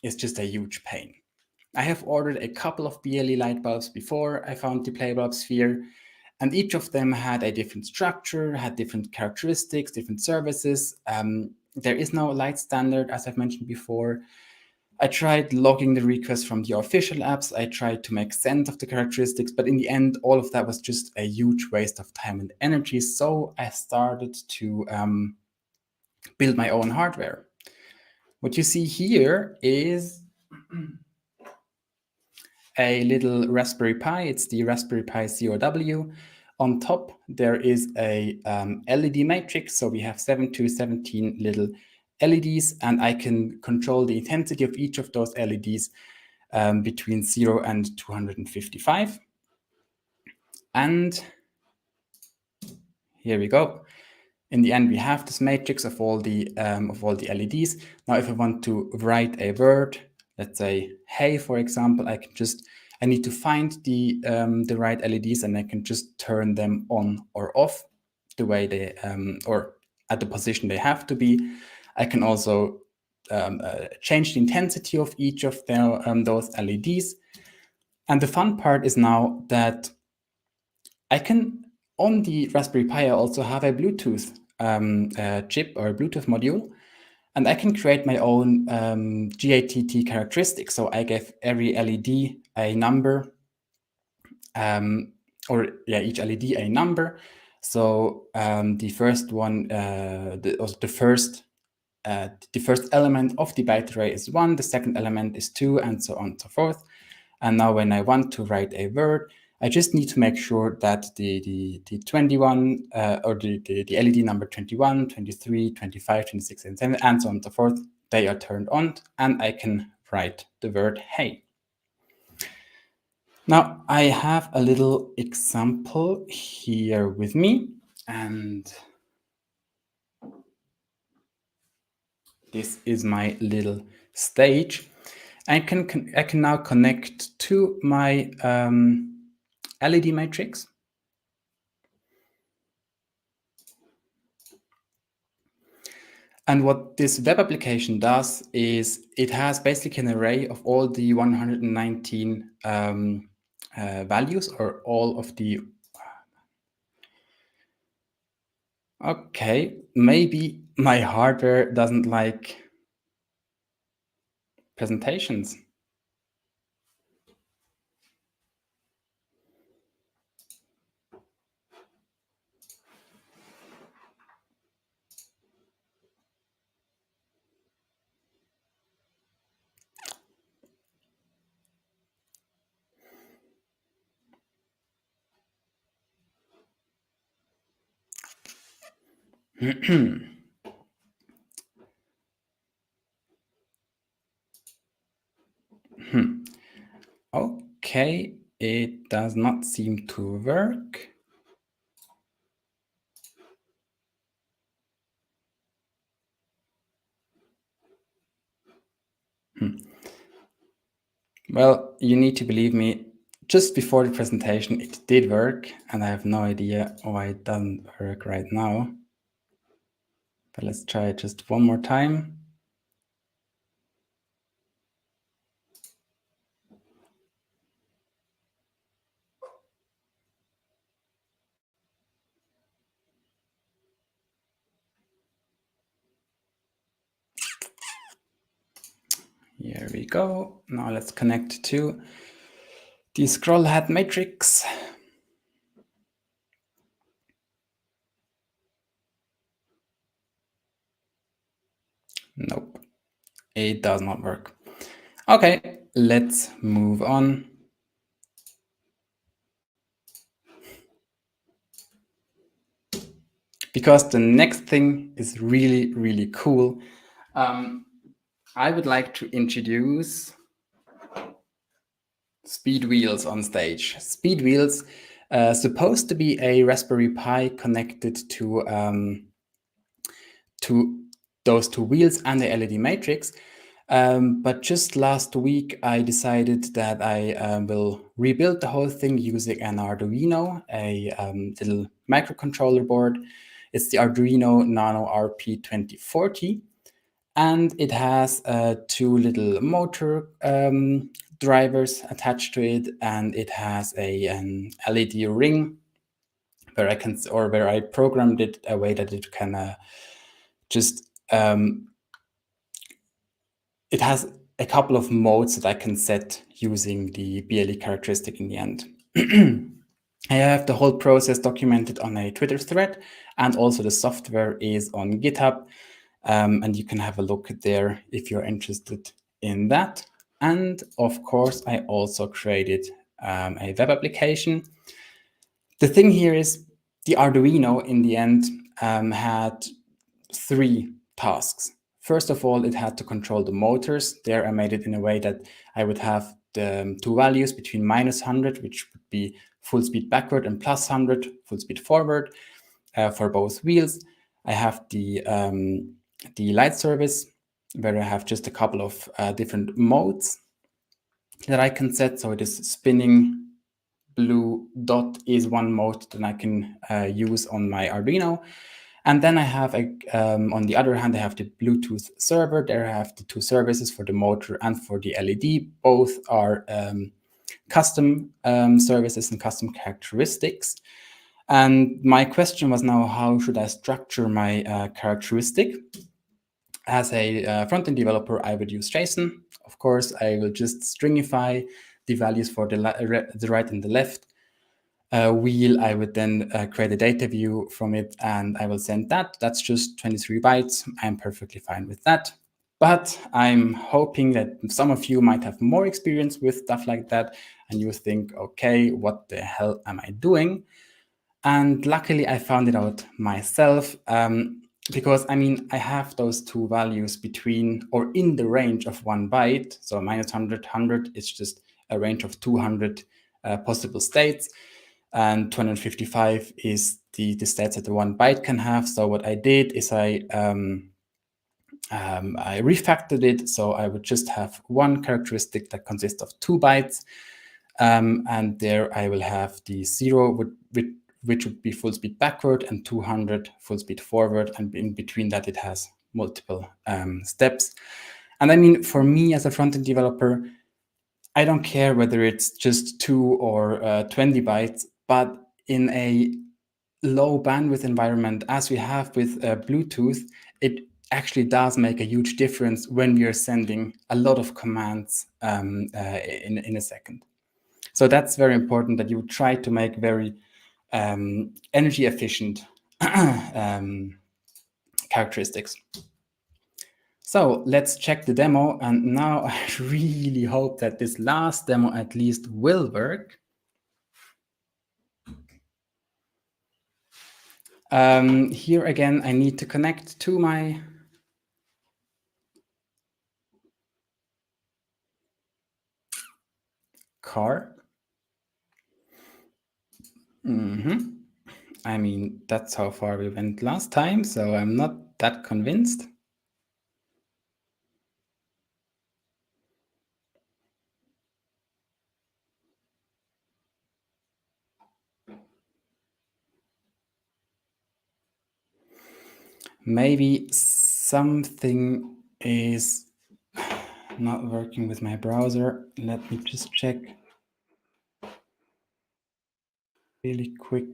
is just a huge pain. I have ordered a couple of BLE light bulbs before I found the playbulb sphere, and each of them had a different structure, had different characteristics, different services. There is no light standard, as I've mentioned before. I tried logging the requests from the official apps. I tried to make sense of the characteristics, but in the end, all of that was just a huge waste of time and energy. So I started to build my own hardware. What you see here is a little Raspberry Pi. It's the Raspberry Pi COW. On top, there is a LED matrix. So we have 7 to 17 little LEDs, and I can control the intensity of each of those LEDs between 0 and 255. And here we go. In the end, we have this matrix of all the LEDs. Now, if I want to write a word, let's say "hey," for example, I need to find the right LEDs, and I can just turn them on or off the way they or at the position they have to be. I can also change the intensity of each of those LEDs. And the fun part is now that I can, on the Raspberry Pi, I also have a Bluetooth chip or a Bluetooth module, and I can create my own GATT characteristics. So I give every LED a number, each LED a number. So the first one, the first element of the byte array is 1, the second element is 2, and so on and so forth. And now when I want to write a word, I just need to make sure that the 21 or the LED number 21, 23, 25, 26, and 7, and so on and so forth, they are turned on, and I can write the word "hey." Now I have a little example here with me, and this is my little stage. I can now connect to my LED matrix. And what this web application does is it has basically an array of all the 119 values, or all of the... Okay, maybe my hardware doesn't like presentations. Okay, it does not seem to work. Well, you need to believe me, just before the presentation, it did work, and I have no idea why it doesn't work right now. But let's try it just one more time. Here we go. Now let's connect to the scroll head matrix. Nope, it does not work. Okay, let's move on. Because the next thing is really, really cool. I would like to introduce Speed Wheels on stage. Speed Wheels, supposed to be a Raspberry Pi connected to those two wheels and the LED matrix. But just last week, I decided that I will rebuild the whole thing using an Arduino, a little microcontroller board. It's the Arduino Nano RP2040. And it has 2 little motor drivers attached to it, and it has an LED ring where I programmed it a way that it can it has a couple of modes that I can set using the BLE characteristic in the end. I have the whole process documented on a Twitter thread, and also the software is on GitHub. And you can have a look there if you're interested in that. And of course, I also created a web application. The thing here is the Arduino in the end had 3 tasks. First of all, it had to control the motors. There I made it in a way that I would have the two values between -100, which would be full speed backward, and +100, full speed forward, for both wheels. I have the light service, where I have just a couple of different modes that I can set. So it is spinning blue dot is one mode that I can use on my Arduino. And then I have, on the other hand, I have the Bluetooth server. There I have the two services for the motor and for the LED. Both are custom services and custom characteristics. And my question was now, how should I structure my characteristic? As a front-end developer, I would use JSON. Of course, I will just stringify the values for the right and the left. Wheel, I would then create a data view from it, and I will send that. That's just 23 bytes. I'm perfectly fine with that. But I'm hoping that some of you might have more experience with stuff like that, and you think, okay, what the hell am I doing? And luckily, I found it out myself, because I mean, I have those two values between or in the range of 1 byte. So -100, 100 is just a range of 200 possible states. And 255 is the states that the 1 byte can have. So what I did is I refactored it. So I would just have one characteristic that consists of 2 bytes. And there I will have the 0, which would be full speed backward, and 200 full speed forward. And in between that, it has multiple steps. And I mean, for me as a front-end developer, I don't care whether it's just 2 or 20 bytes, but in a low bandwidth environment, as we have with Bluetooth, it actually does make a huge difference when we are sending a lot of commands in a second. So that's very important, that you try to make very energy efficient characteristics. So let's check the demo. And now I really hope that this last demo at least will work. Here again, I need to connect to my car. I mean, that's how far we went last time, so I'm not that convinced. Maybe something is not working with my browser. Let me just check really quick.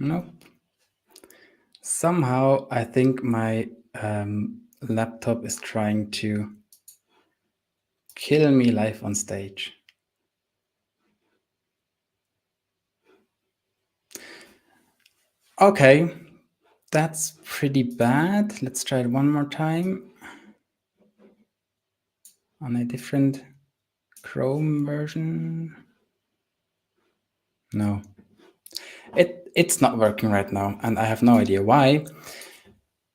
Nope. Somehow I think my laptop is trying to kill me live on stage. Okay, that's pretty bad. Let's try it one more time on a different Chrome version. No, it's not working right now, and I have no idea why.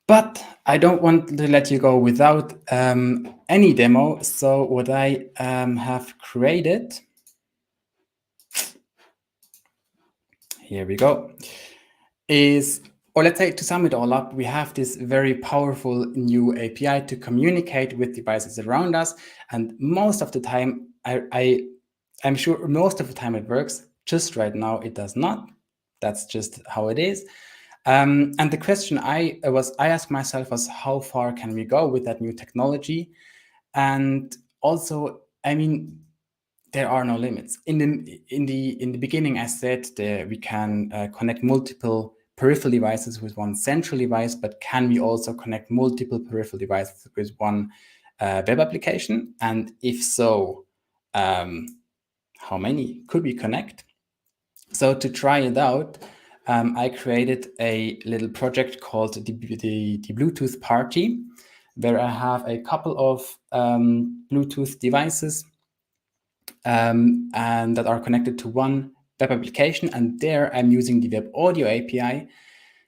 But I don't want to let you go without any demo. So what I have created, here we go, is, or let's say to sum it all up, we have this very powerful new API to communicate with devices around us. And most of the time, I'm sure most of the time it works. Just right now, it does not. That's just how it is. And the question I asked myself was, how far can we go with that new technology? And also, I mean, there are no limits. In the beginning, I said that we can connect multiple peripheral devices with one central device, but can we also connect multiple peripheral devices with one web application? And if so, how many could we connect? So to try it out, I created a little project called the Bluetooth Party, where I have a couple of Bluetooth devices and that are connected to one web application. And there I'm using the Web Audio API.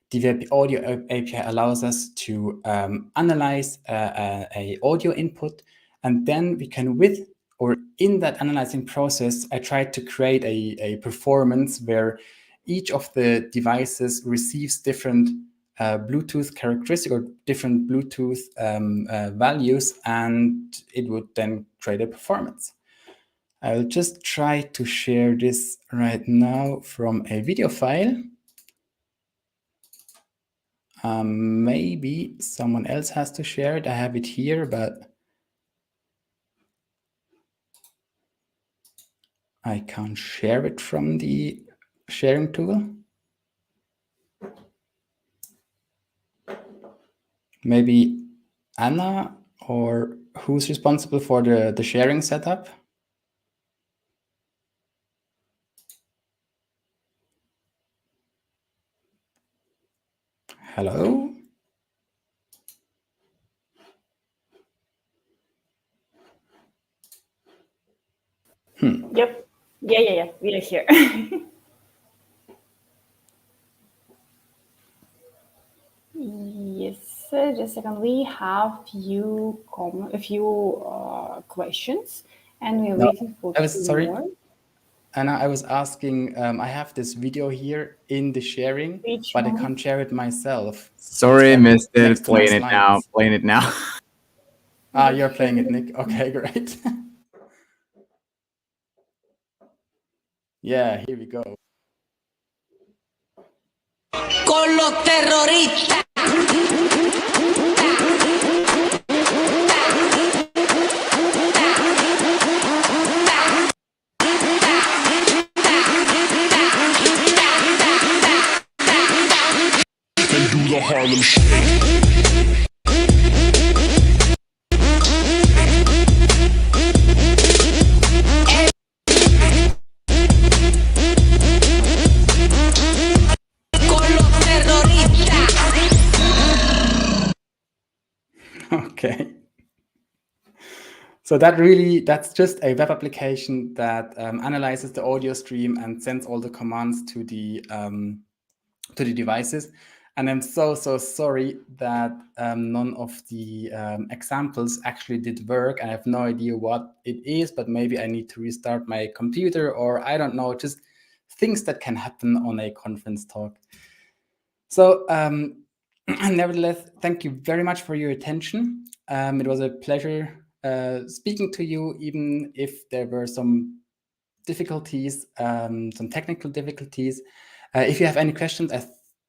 The Web Audio API allows us to analyze a audio input, and then we can in that analyzing process, I tried to create a performance where each of the devices receives different Bluetooth characteristics or different Bluetooth values, and it would then create a performance. I'll just try to share this right now from a video file. Maybe someone else has to share it. I have it here, but I can't share it from the sharing tool. Maybe Anna, or who's responsible for the sharing setup? Hello? Yep. Yeah. We are here. Yes. Just a second. We have a few questions, and we're waiting for Sorry, more. Anna, I was asking, I have this video here in the sharing, but I can't share it myself. Sorry, missed it. Next to my Playing it now. slides. Playing it now. You're playing it, Nick. Okay, great. Yeah, here we go. Con los terroristas. And do the Harlem Shake. Okay. So that's just a web application that analyzes the audio stream and sends all the commands to the devices. And I'm so sorry that none of the examples actually did work. I have no idea what it is, but maybe I need to restart my computer, or I don't know, just things that can happen on a conference talk. So nevertheless, thank you very much for your attention. It was a pleasure speaking to you, even if there were some difficulties, some technical difficulties. If you have any questions, I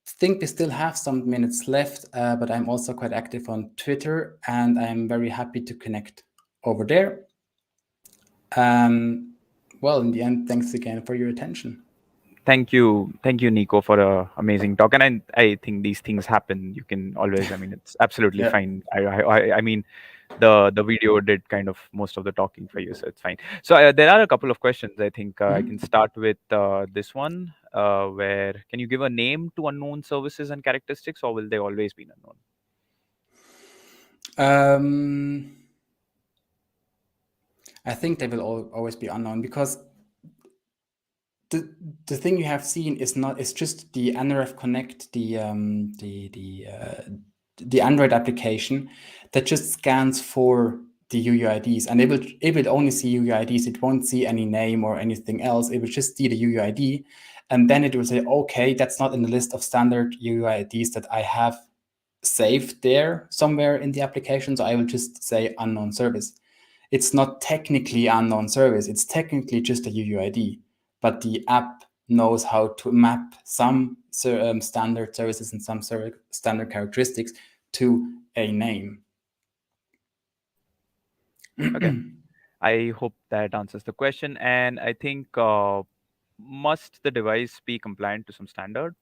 think we still have some minutes left, but I'm also quite active on Twitter, and I'm very happy to connect over there. Well, in the end, thanks again for your attention. Thank you, Nico, for an amazing talk. And I think these things happen. You can always, it's absolutely fine. I mean, the video did kind of most of the talking for you, so it's fine. So there are a couple of questions. I think I can start with this one, where can you give a name to unknown services and characteristics, or will they always be unknown? I think they will always be unknown, because the thing you have seen is just the NRF Connect, the Android application that just scans for the UUIDs, and it will only see UUIDs. It won't see any name or anything else. It will just see the UUID, and then it will say, okay, that's not in the list of standard UUIDs that I have saved there somewhere in the application, so I will just say unknown service. It's not technically unknown service. It's technically just a UUID, but the app knows how to map some standard services and some standard characteristics to a name. Okay. I hope that answers the question. And I think must the device be compliant to some standard?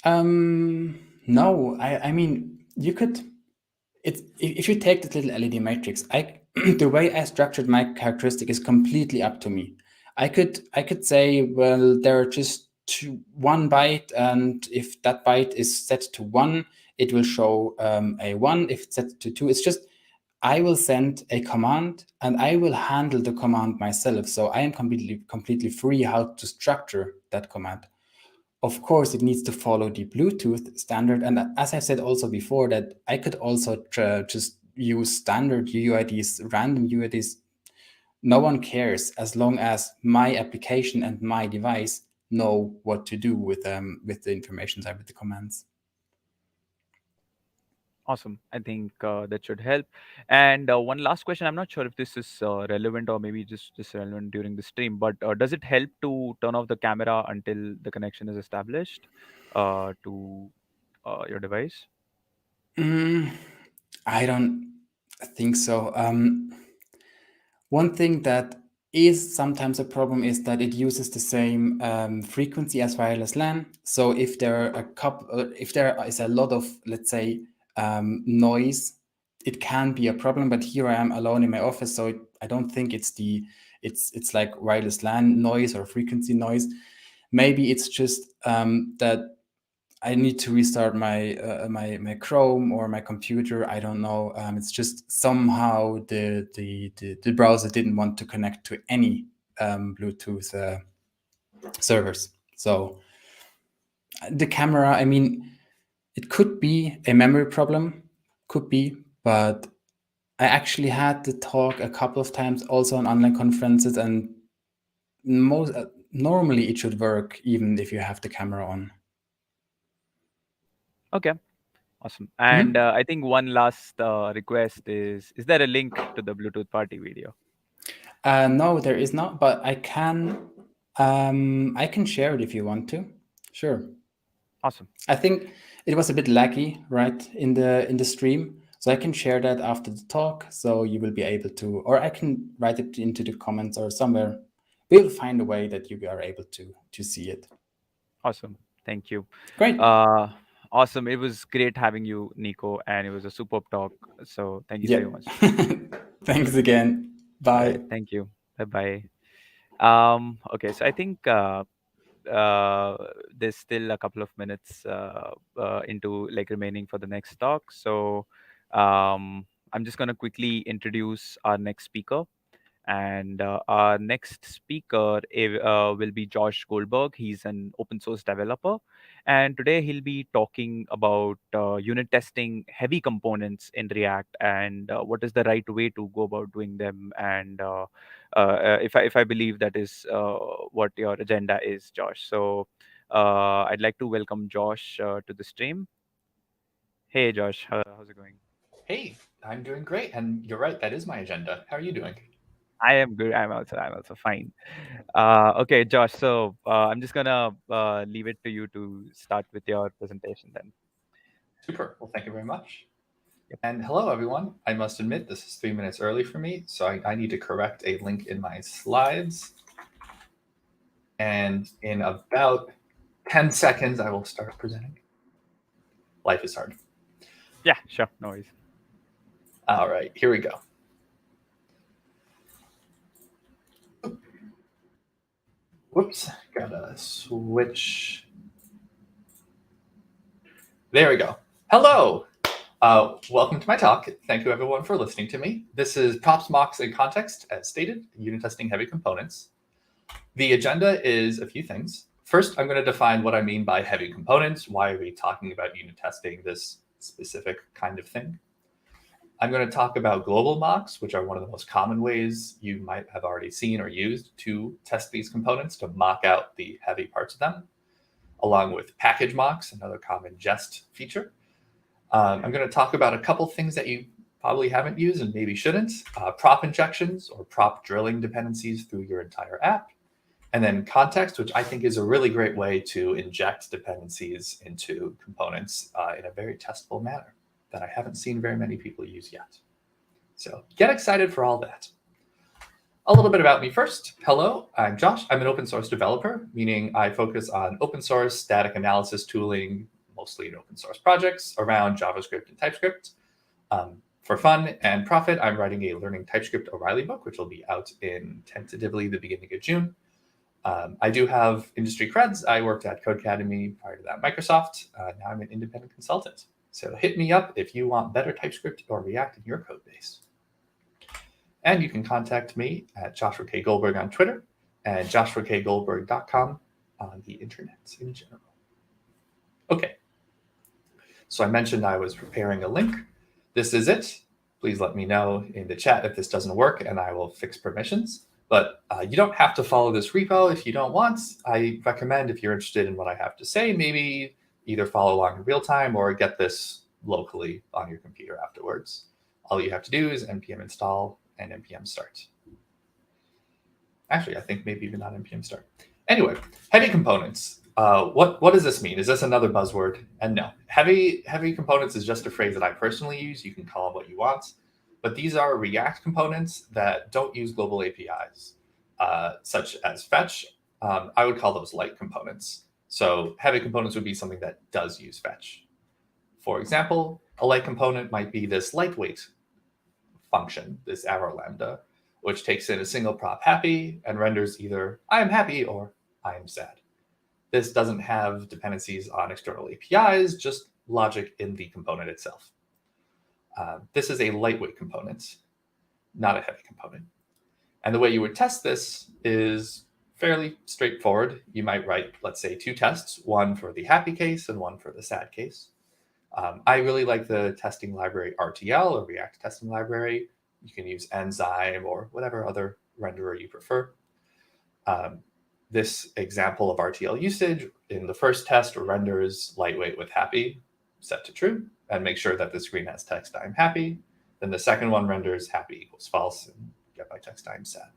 No, I mean, you could, if you take this little LED matrix, the way I structured my characteristic is completely up to me. I could say, well, there are just one byte, and if that byte is set to 1, it will show a 1. If it's set to 2, it's just, I will send a command and I will handle the command myself. So I am completely free how to structure that command. Of course, it needs to follow the Bluetooth standard. And as I said also before, that I could also just use standard UIDs, random UIDs. No one cares as long as my application and my device know what to do with the information side, with the commands. Awesome. I think that should help. And one last question. I'm not sure if this is relevant or maybe just relevant during the stream, but does it help to turn off the camera until the connection is established to your device? I don't think so. One thing that is sometimes a problem is that it uses the same frequency as wireless LAN. So if there are if there is a lot of, let's say, noise, it can be a problem. But here I am alone in my office, so I don't think it's like wireless LAN noise or frequency noise. Maybe it's just that I need to restart my my Chrome or my computer. I don't know. It's just somehow the browser didn't want to connect to any Bluetooth servers. So the camera, I mean, it could be a memory problem, could be, but I actually had the talk a couple of times also on online conferences, and normally it should work even if you have the camera on. Okay. Awesome. And I think one last request is there a link to the Bluetooth party video? No, there is not, but I can share it if you want to. Sure. Awesome. I think it was a bit laggy, right, in the stream. So I can share that after the talk, so you will be able to, or I can write it into the comments or somewhere. We'll find a way that you are able to see it. Awesome. Thank you. Great. Awesome. It was great having you, Nico, and it was a superb talk. So thank you Yeah. so much. Thanks again. Bye. All right, thank you. Bye bye. Okay, so I think there's still a couple of minutes into like remaining for the next talk. So I'm just gonna quickly introduce our next speaker. And our next speaker will be Josh Goldberg. He's an open source developer. And today he'll be talking about unit testing heavy components in React and what is the right way to go about doing them. And if I believe that is what your agenda is, Josh. So I'd like to welcome Josh to the stream. Hey, Josh, how's it going? Hey, I'm doing great. And you're right, that is my agenda. How are you doing? I am good. I'm also fine. Okay, Josh. So I'm just gonna leave it to you to start with your presentation then. Super. Well, thank you very much. And hello, everyone. I must admit this is 3 minutes early for me, so I need to correct a link in my slides. And in about 10 seconds, I will start presenting. Life is hard. Yeah, sure. No worries. All right, here we go. Whoops, gotta switch. There we go. Hello. Welcome to my talk. Thank you everyone for listening to me. This is props, mocks, and context, as stated, unit testing heavy components. The agenda is a few things. First, I'm going to define what I mean by heavy components. Why are we talking about unit testing this specific kind of thing? I'm going to talk about global mocks, which are one of the most common ways you might have already seen or used to test these components, to mock out the heavy parts of them, along with package mocks, another common jest feature. I'm going to talk about a couple things that you probably haven't used and maybe shouldn't, prop injections or prop drilling dependencies through your entire app, and then context, which I think is a really great way to inject dependencies into components in a very testable manner that I haven't seen very many people use yet. So get excited for all that. A little bit about me first. Hello, I'm Josh. I'm an open source developer, meaning I focus on open source static analysis tooling, mostly in open source projects around JavaScript and TypeScript. For fun and profit, I'm writing a Learning TypeScript O'Reilly book, which will be out in tentatively the beginning of June. I do have industry creds. I worked at Codecademy, prior to that Microsoft. Now I'm an independent consultant. So hit me up if you want better TypeScript or React in your code base. And you can contact me at Joshua K. Goldberg on Twitter and joshuakgoldberg.com on the internet in general. Okay. So I mentioned I was preparing a link. This is it. Please let me know in the chat if this doesn't work and I will fix permissions. But you don't have to follow this repo if you don't want. I recommend if you're interested in what I have to say, maybe either follow along in real time or get this locally on your computer afterwards. All you have to do is npm install and npm start. Actually, I think maybe even not npm start. Anyway, heavy components. What does this mean? Is this another buzzword? And no, heavy components is just a phrase that I personally use. You can call them what you want, but these are React components that don't use global APIs, such as fetch. I would call those light components. So heavy components would be something that does use fetch. For example, a light component might be this lightweight function, this arrow lambda, which takes in a single prop happy and renders either I am happy or I am sad. This doesn't have dependencies on external APIs, just logic in the component itself. This is a lightweight component, not a heavy component. And the way you would test this is fairly straightforward. You might write, let's say, 2 tests, one for the happy case and one for the sad case. I really like the testing library RTL or React testing library. You can use Enzyme or whatever other renderer you prefer. This example of RTL usage in the first test renders lightweight with happy set to true and make sure that the screen has text I'm happy. Then the second one renders happy equals false and get by text I'm sad.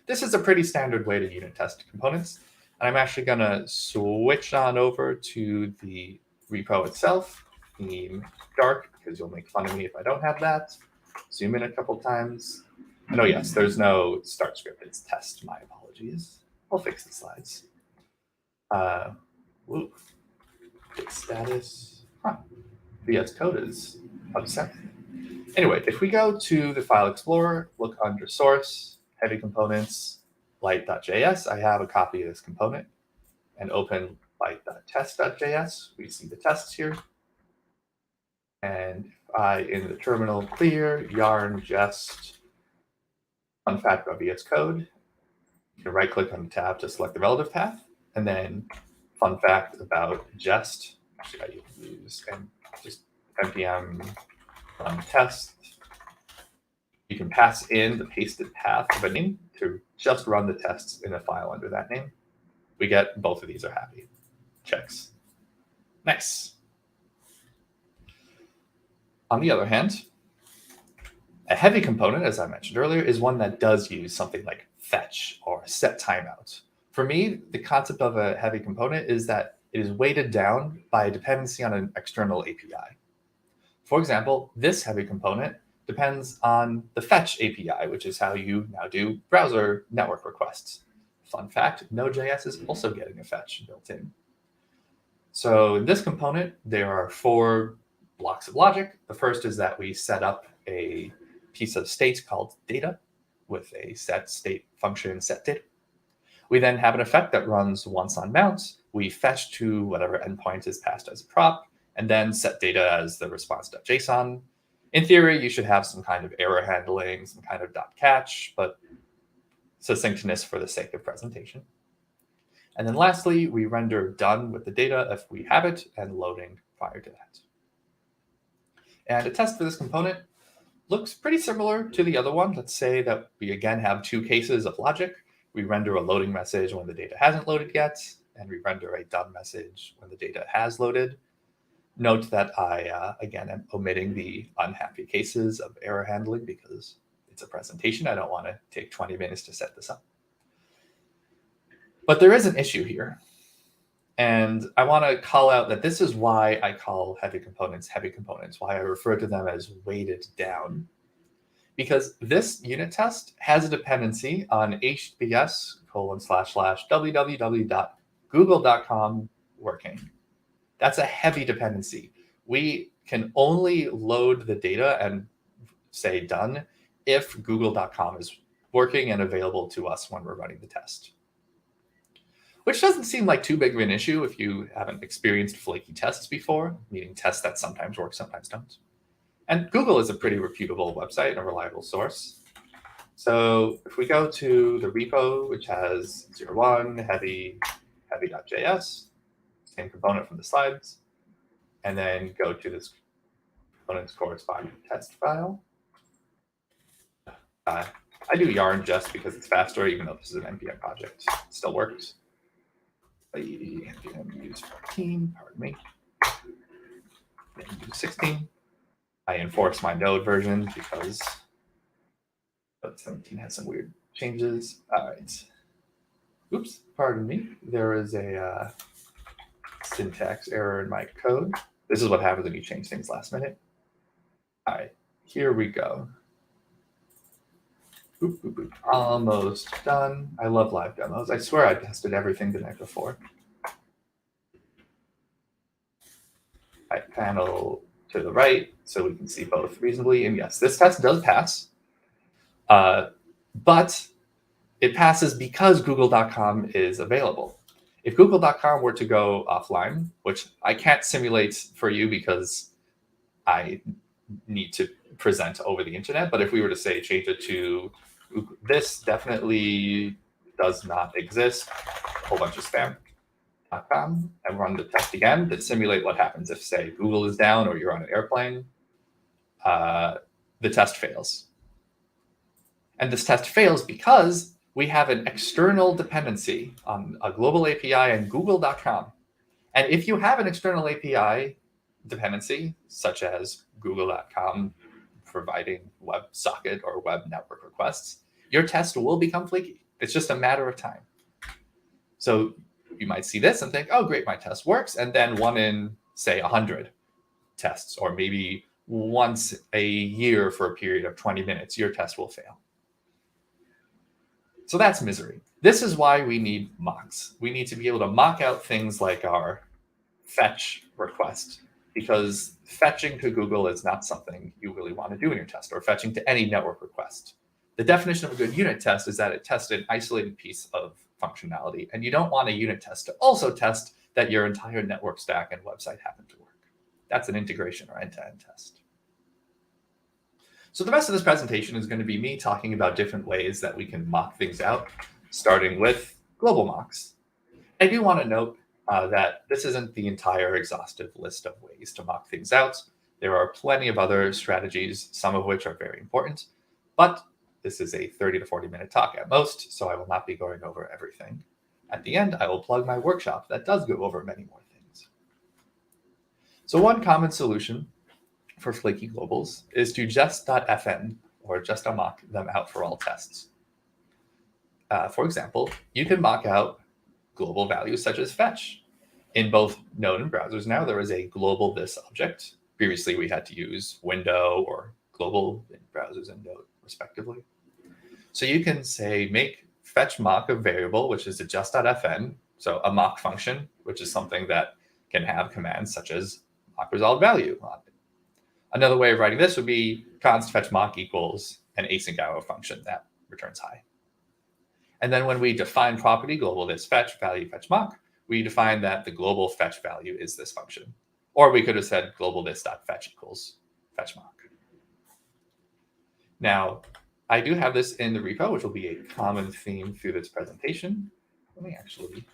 This is a pretty standard way to unit test components. And I'm actually going to switch on over to the repo itself, theme dark, because you'll make fun of me if I don't have that. Zoom in a couple times. And oh yes, there's no start script, it's test, my apologies. I'll fix the slides. Git status. VS Code is upset. Anyway, if we go to the file explorer, look under source, heavy components, light.js, I have a copy of this component, and open light.test.js. We see the tests here. And if I, in the terminal, clear yarn jest fun fact about VS Code, you can right-click on the tab to select the relative path, and then fun fact about jest. Actually, I use and just npm run test. You can pass in the pasted path of a name to just run the tests in a file under that name. We get both of these are happy. Checks. Nice. On the other hand, a heavy component, as I mentioned earlier, is one that does use something like fetch or set timeout. For me, the concept of a heavy component is that it is weighted down by a dependency on an external API. For example, this heavy component depends on the fetch API, which is how you now do browser network requests. Fun fact, Node.js is also getting a fetch built in. So in this component, there are 4 blocks of logic. The first is that we set up a piece of state called data with a set state function set data. We then have an effect that runs once on mount. We fetch to whatever endpoint is passed as a prop, and then set data as the response.json. In theory, you should have some kind of error handling, some kind of .catch, but succinctness for the sake of presentation. And then lastly, we render done with the data if we have it, and loading prior to that. And a test for this component looks pretty similar to the other one. Let's say that we again have 2 cases of logic. We render a loading message when the data hasn't loaded yet, and we render a done message when the data has loaded. Note that I, again, am omitting the unhappy cases of error handling because it's a presentation. I don't want to take 20 minutes to set this up. But there is an issue here. And I want to call out that this is why I call heavy components, why I refer to them as weighted down. because this unit test has a dependency on https://www.google.com working. That's a heavy dependency. We can only load the data and say done if google.com is working and available to us when we're running the test. Which doesn't seem like too big of an issue if you haven't experienced flaky tests before, meaning tests that sometimes work, sometimes don't. And Google is a pretty reputable website and a reliable source. So if we go to the repo, which has 01 heavy.js, same component from the slides, and then go to this component's corresponding test file. I do yarn just because it's faster, even though this is an NPM project. It still works. NPM use 14, pardon me. Then use 16. I enforce my Node version because Node 17 has some weird changes. All right. Oops, pardon me. There is a syntax error in my code. This is what happens when you change things last minute. All right, here we go. Boop, boop, boop. Almost done. I love live demos. I swear I tested everything the night before. All right, panel to the right so we can see both reasonably. And yes, this test does pass, but it passes because google.com is available. If google.com were to go offline, which I can't simulate for you because I need to present over the internet, but if we were to say change it to this definitely does not exist, a whole bunch of spam.com, and run the test again to simulate what happens if, say, Google is down or you're on an airplane, the test fails. And this test fails because we have an external dependency on a global API and google.com. And if you have an external API dependency, such as google.com providing WebSocket or web network requests, your test will become flaky. It's just a matter of time. So you might see this and think, oh, great, my test works. And then one in, say, 100 tests, or maybe once a year for a period of 20 minutes, your test will fail. So that's misery. This is why we need mocks. We need to be able to mock out things like our fetch request, because fetching to Google is not something you really want to do in your test, or fetching to any network request. The definition of a good unit test is that it tests an isolated piece of functionality, and you don't want a unit test to also test that your entire network stack and website happen to work. That's an integration or end-to-end test. So the rest of this presentation is going to be me talking about different ways that we can mock things out, starting with global mocks. I do want to note that this isn't the entire exhaustive list of ways to mock things out. There are plenty of other strategies, some of which are very important, but this is a 30 to 40 minute talk at most, so I will not be going over everything. At the end, I will plug my workshop that does go over many more things. So one common solution for flaky globals is to just.fn, or just mock them out for all tests. For example, you can mock out global values such as fetch. In both Node and browsers now, there is a global this object. Previously, we had to use window or global in browsers and Node, respectively. So you can say make fetch mock of variable, which is a just.fn, so a mock function, which is something that can have commands such as mock resolved value on it. Another way of writing this would be const fetch mock equals an async arrow function that returns high. And then when we define property global this fetch value fetch mock, we define that the global fetch value is this function. Or we could have said global this dot fetch equals fetch mock. Now, I do have this in the repo, which will be a common theme through this presentation. Let me actually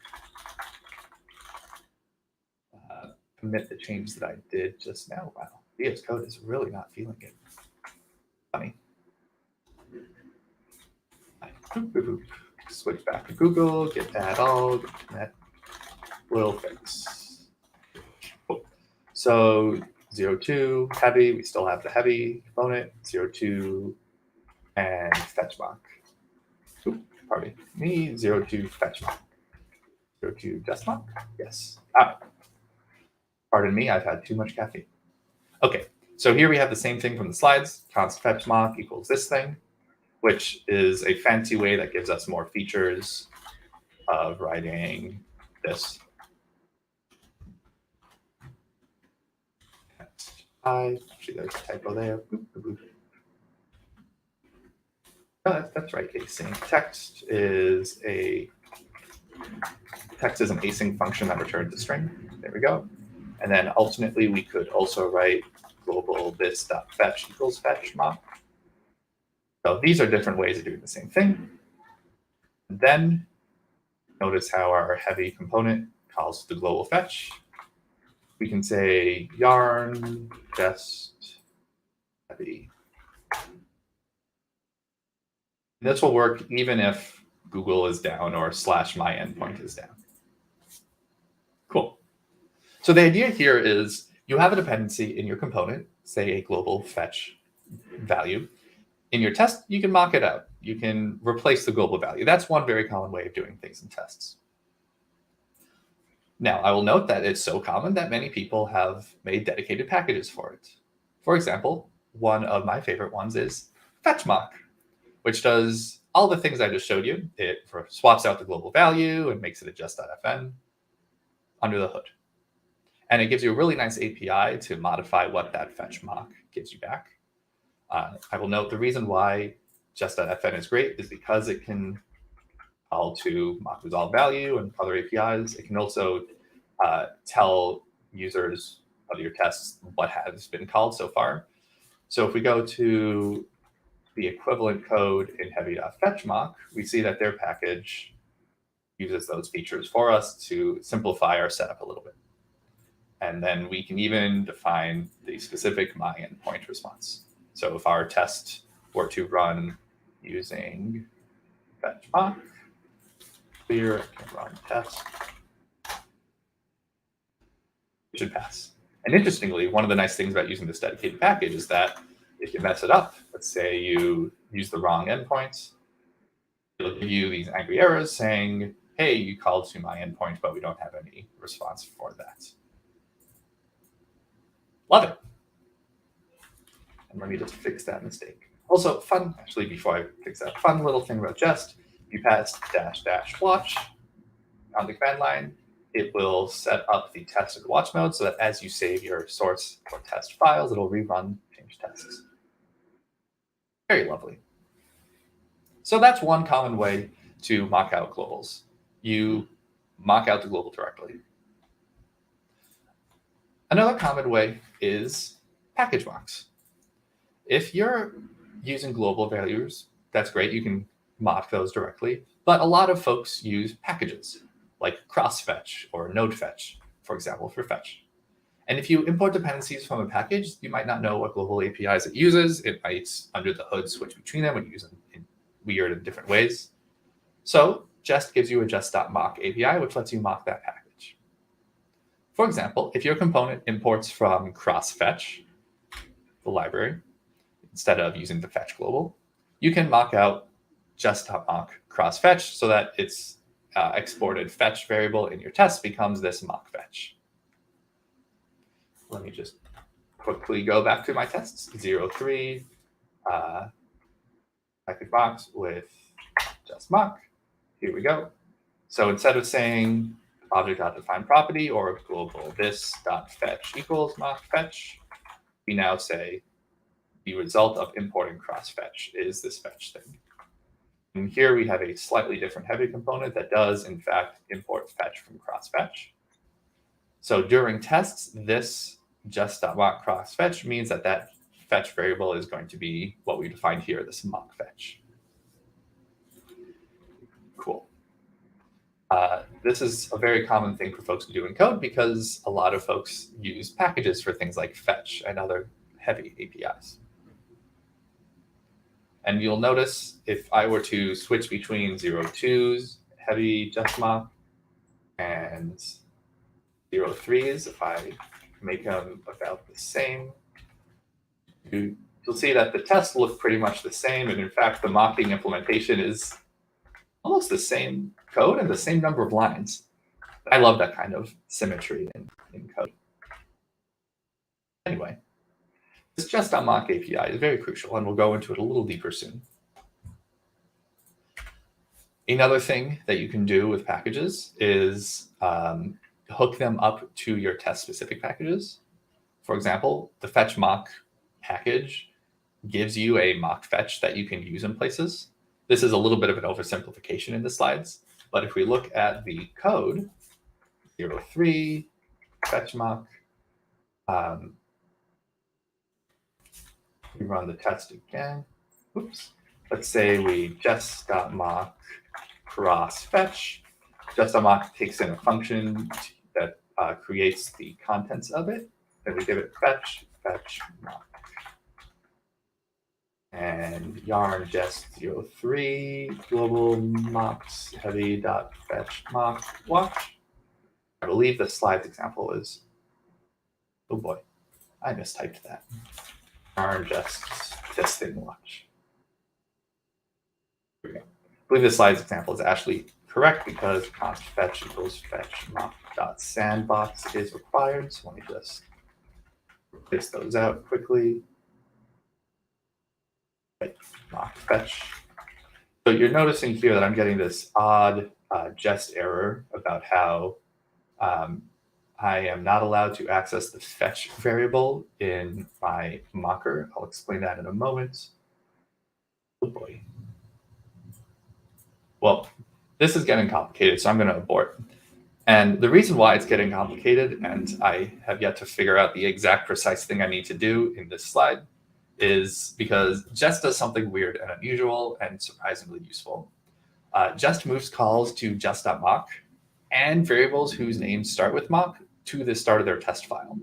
commit the change that I did just now. Wow, VS Code is really not feeling it. Funny. Switch back to Google, get that all, that will fix. Cool. So 02 heavy, we still have the heavy component, 02 and fetch mock. Oops, pardon me, 02 fetch mock. 02 just mock, yes. All right. Pardon me, I've had too much caffeine. Okay, So here we have the same thing from the slides. Const fetch mock equals this thing, which is a fancy way that gives us more features of writing this. Actually, there's a typo there. Oh, that's right, async. Text is an async function that returns a string. There we go. And then ultimately, we could also write global this.fetch equals fetch mock. So these are different ways of doing the same thing. And then notice how our heavy component calls the global fetch. We can say yarn just heavy. This will work even if Google is down or /my endpoint is down. Cool. So the idea here is you have a dependency in your component, say a global fetch value. In your test, you can mock it out. You can replace the global value. That's one very common way of doing things in tests. Now, I will note that it's so common that many people have made dedicated packages for it. For example, one of my favorite ones is fetchmock, which does all the things I just showed you. It swaps out the global value and makes it a just.fn under the hood. And it gives you a really nice API to modify what that fetch mock gives you back. I will note the reason why just.fn is great is because it can call to mock resolve value and other APIs. It can also tell users of your tests what has been called so far. So if we go to the equivalent code in heavy.fetchmock, we see that their package uses those features for us to simplify our setup a little bit. And then we can even define the specific my endpoint response. So if our test were to run using fetchmock, clear, I can run test, it should pass. And interestingly, one of the nice things about using this dedicated package is that if you mess it up, let's say you use the wrong endpoint, it'll give you these angry errors saying, hey, you called to my endpoint, but we don't have any response for that. Love it. And let me just fix that mistake. Also, fun, actually, before I fix that, fun little thing about Jest, you pass --watch on the command line, it will set up the test and watch mode so that as you save your source or test files, it'll rerun change tests. Very lovely. So that's one common way to mock out globals. You mock out the global directly. Another common way is package mocks. If you're using global values, that's great. You can mock those directly. But a lot of folks use packages like crossfetch or nodefetch, for example, for fetch. And if you import dependencies from a package, you might not know what global APIs it uses. It might, under the hood, switch between them and use them in weird and different ways. So Jest gives you a just.mock API, which lets you mock that package. For example, if your component imports from crossfetch, the library, instead of using the fetch global, you can mock out just.mock crossfetch so that its exported fetch variable in your test becomes this mock fetch. Let me just quickly go back to my tests. 03 package mocks with just mock. Here we go. So instead of saying object.define property or global this.fetch equals mock fetch, we now say the result of importing crossfetch is this fetch thing. And here we have a slightly different heavy component that does, in fact, import fetch from crossfetch. So during tests, this just.mock crossfetch means that that fetch variable is going to be what we defined here, this mock fetch. Cool. This is a very common thing for folks to do in code because a lot of folks use packages for things like fetch and other heavy APIs. And you'll notice if I were to switch between 02's heavy just mock and 03's, if I make them about the same, you'll see that the tests look pretty much the same. And in fact, the mocking implementation is almost the same code and the same number of lines. I love that kind of symmetry in code. Anyway, This just.mock API is very crucial, and we'll go into it a little deeper soon. Another thing that you can do with packages is hook them up to your test-specific packages. For example, the fetch mock package gives you a mock fetch that you can use in places. This is a little bit of an oversimplification in the slides, but if we look at the code, 03 fetch mock, we run the test again. Oops. Let's say we just.mock cross fetch. Just.mock takes in a function that creates the contents of it. Then we give it fetch mock. And yarn just 03 global mocks heavy dot fetch mock watch. I believe the slides example is, oh boy, I mistyped that. Yarn just this thing watch. Here we go. I believe the slides example is actually correct because const fetch equals fetch mock dot sandbox is required. So let me just replace those out quickly. Mock fetch. So you're noticing here that I'm getting this odd jest error about how I am not allowed to access the fetch variable in my mocker. I'll explain that in a moment. Oh boy. Well, this is getting complicated, so I'm going to abort. And the reason why it's getting complicated, and I have yet to figure out the exact precise thing I need to do in this slide, is because Jest does something weird and unusual and surprisingly useful. Jest moves calls to just.mock and variables whose names start with mock to the start of their test file.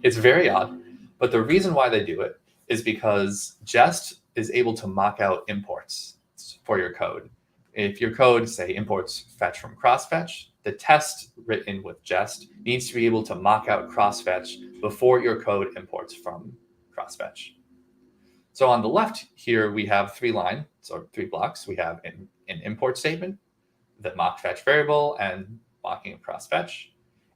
It's very odd, but the reason why they do it is because Jest is able to mock out imports for your code. If your code, say, imports fetch from crossfetch, the test written with Jest needs to be able to mock out crossfetch before your code imports from crossfetch. So on the left here, we have 3 lines, or 3 blocks. We have an import statement, the mock fetch variable, and mocking of crossfetch.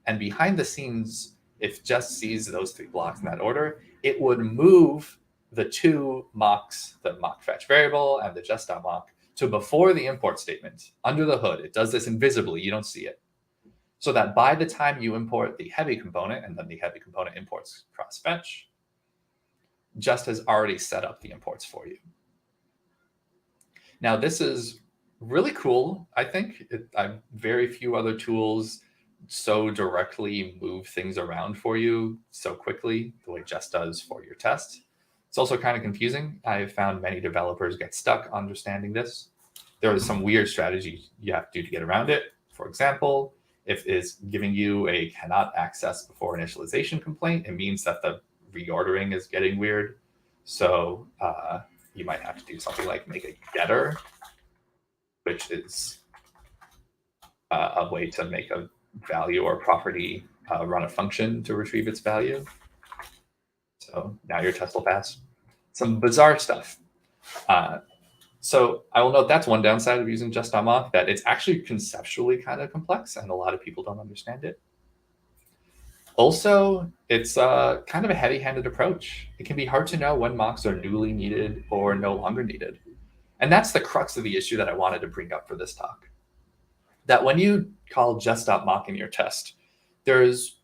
And behind the scenes, if Jest sees those 3 blocks in that order, it would move the 2 mocks, the mock fetch variable and the just.mock, to before the import statement, under the hood. It does this invisibly, you don't see it. So that by the time you import the heavy component, and then the heavy component imports crossfetch, Jest has already set up the imports for you. Now this is really cool, I think. Very few other tools so directly move things around for you so quickly the way Jest does for your test. It's also kind of confusing. I've found many developers get stuck understanding this. There are some weird strategies you have to do to get around it. For example, if it's giving you a cannot access before initialization complaint, it means that the reordering is getting weird. So you might have to do something like make a getter, which is a way to make a value or property run a function to retrieve its value. So now your test will pass. Some bizarre stuff. So I will note that's one downside of using just.mock, that it's actually conceptually kind of complex and a lot of people don't understand it. Also, it's kind of a heavy-handed approach. It can be hard to know when mocks are newly needed or no longer needed. And that's the crux of the issue that I wanted to bring up for this talk. That when you call just.mock in your test, there's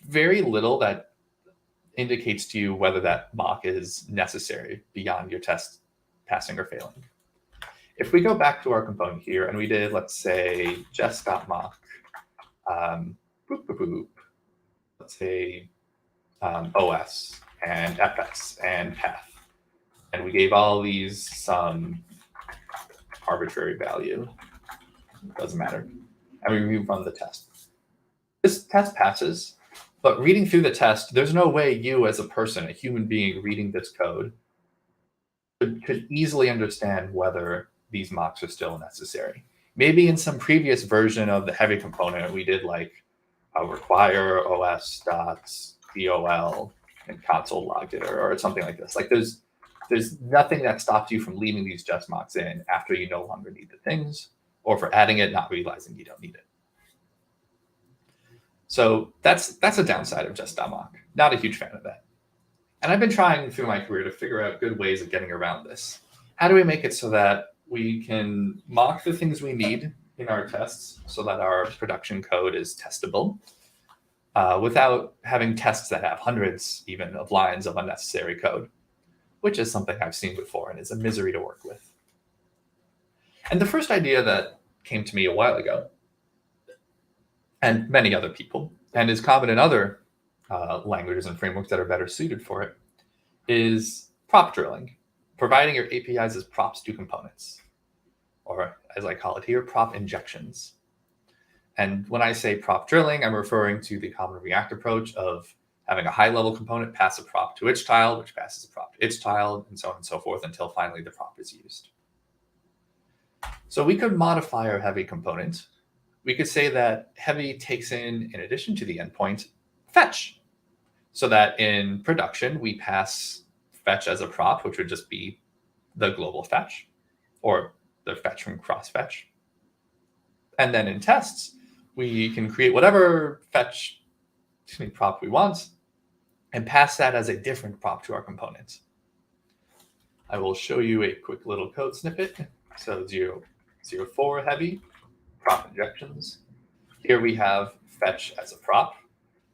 very little that indicates to you whether that mock is necessary beyond your test passing or failing. If we go back to our component here and we did, let's say, just.mock, let's say OS and FS and path, and we gave all these some arbitrary value, doesn't matter, and we run the test. This test passes, but reading through the test, there's no way you as a person, a human being reading this code, could easily understand whether these mocks are still necessary. Maybe in some previous version of the heavy component, we did like a require os dots DOL and console logged it or something like this. Like there's nothing that stops you from leaving these just mocks in after you no longer need the things, or for adding it, not realizing you don't need it. So that's a downside of just.mock. Not a huge fan of that. And I've been trying through my career to figure out good ways of getting around this. How do we make it so that we can mock the things we need in our tests so that our production code is testable without having tests that have hundreds even of lines of unnecessary code, which is something I've seen before and is a misery to work with. And the first idea that came to me a while ago, and many other people, and is common in other languages and frameworks that are better suited for it, is prop drilling, providing your APIs as props to components, or as I call it here, prop injections. And when I say prop drilling, I'm referring to the common React approach of having a high-level component pass a prop to its child, which passes a prop to its child, and so on and so forth, until finally the prop is used. So we could modify our heavy component. We could say that heavy takes in addition to the endpoint, fetch, so that in production, we pass fetch as a prop, which would just be the global fetch, or the fetch from cross-fetch. And then in tests, we can create whatever fetch prop we want and pass that as a different prop to our component. I will show you a quick little code snippet. So 0.04 heavy, prop injections. Here we have fetch as a prop.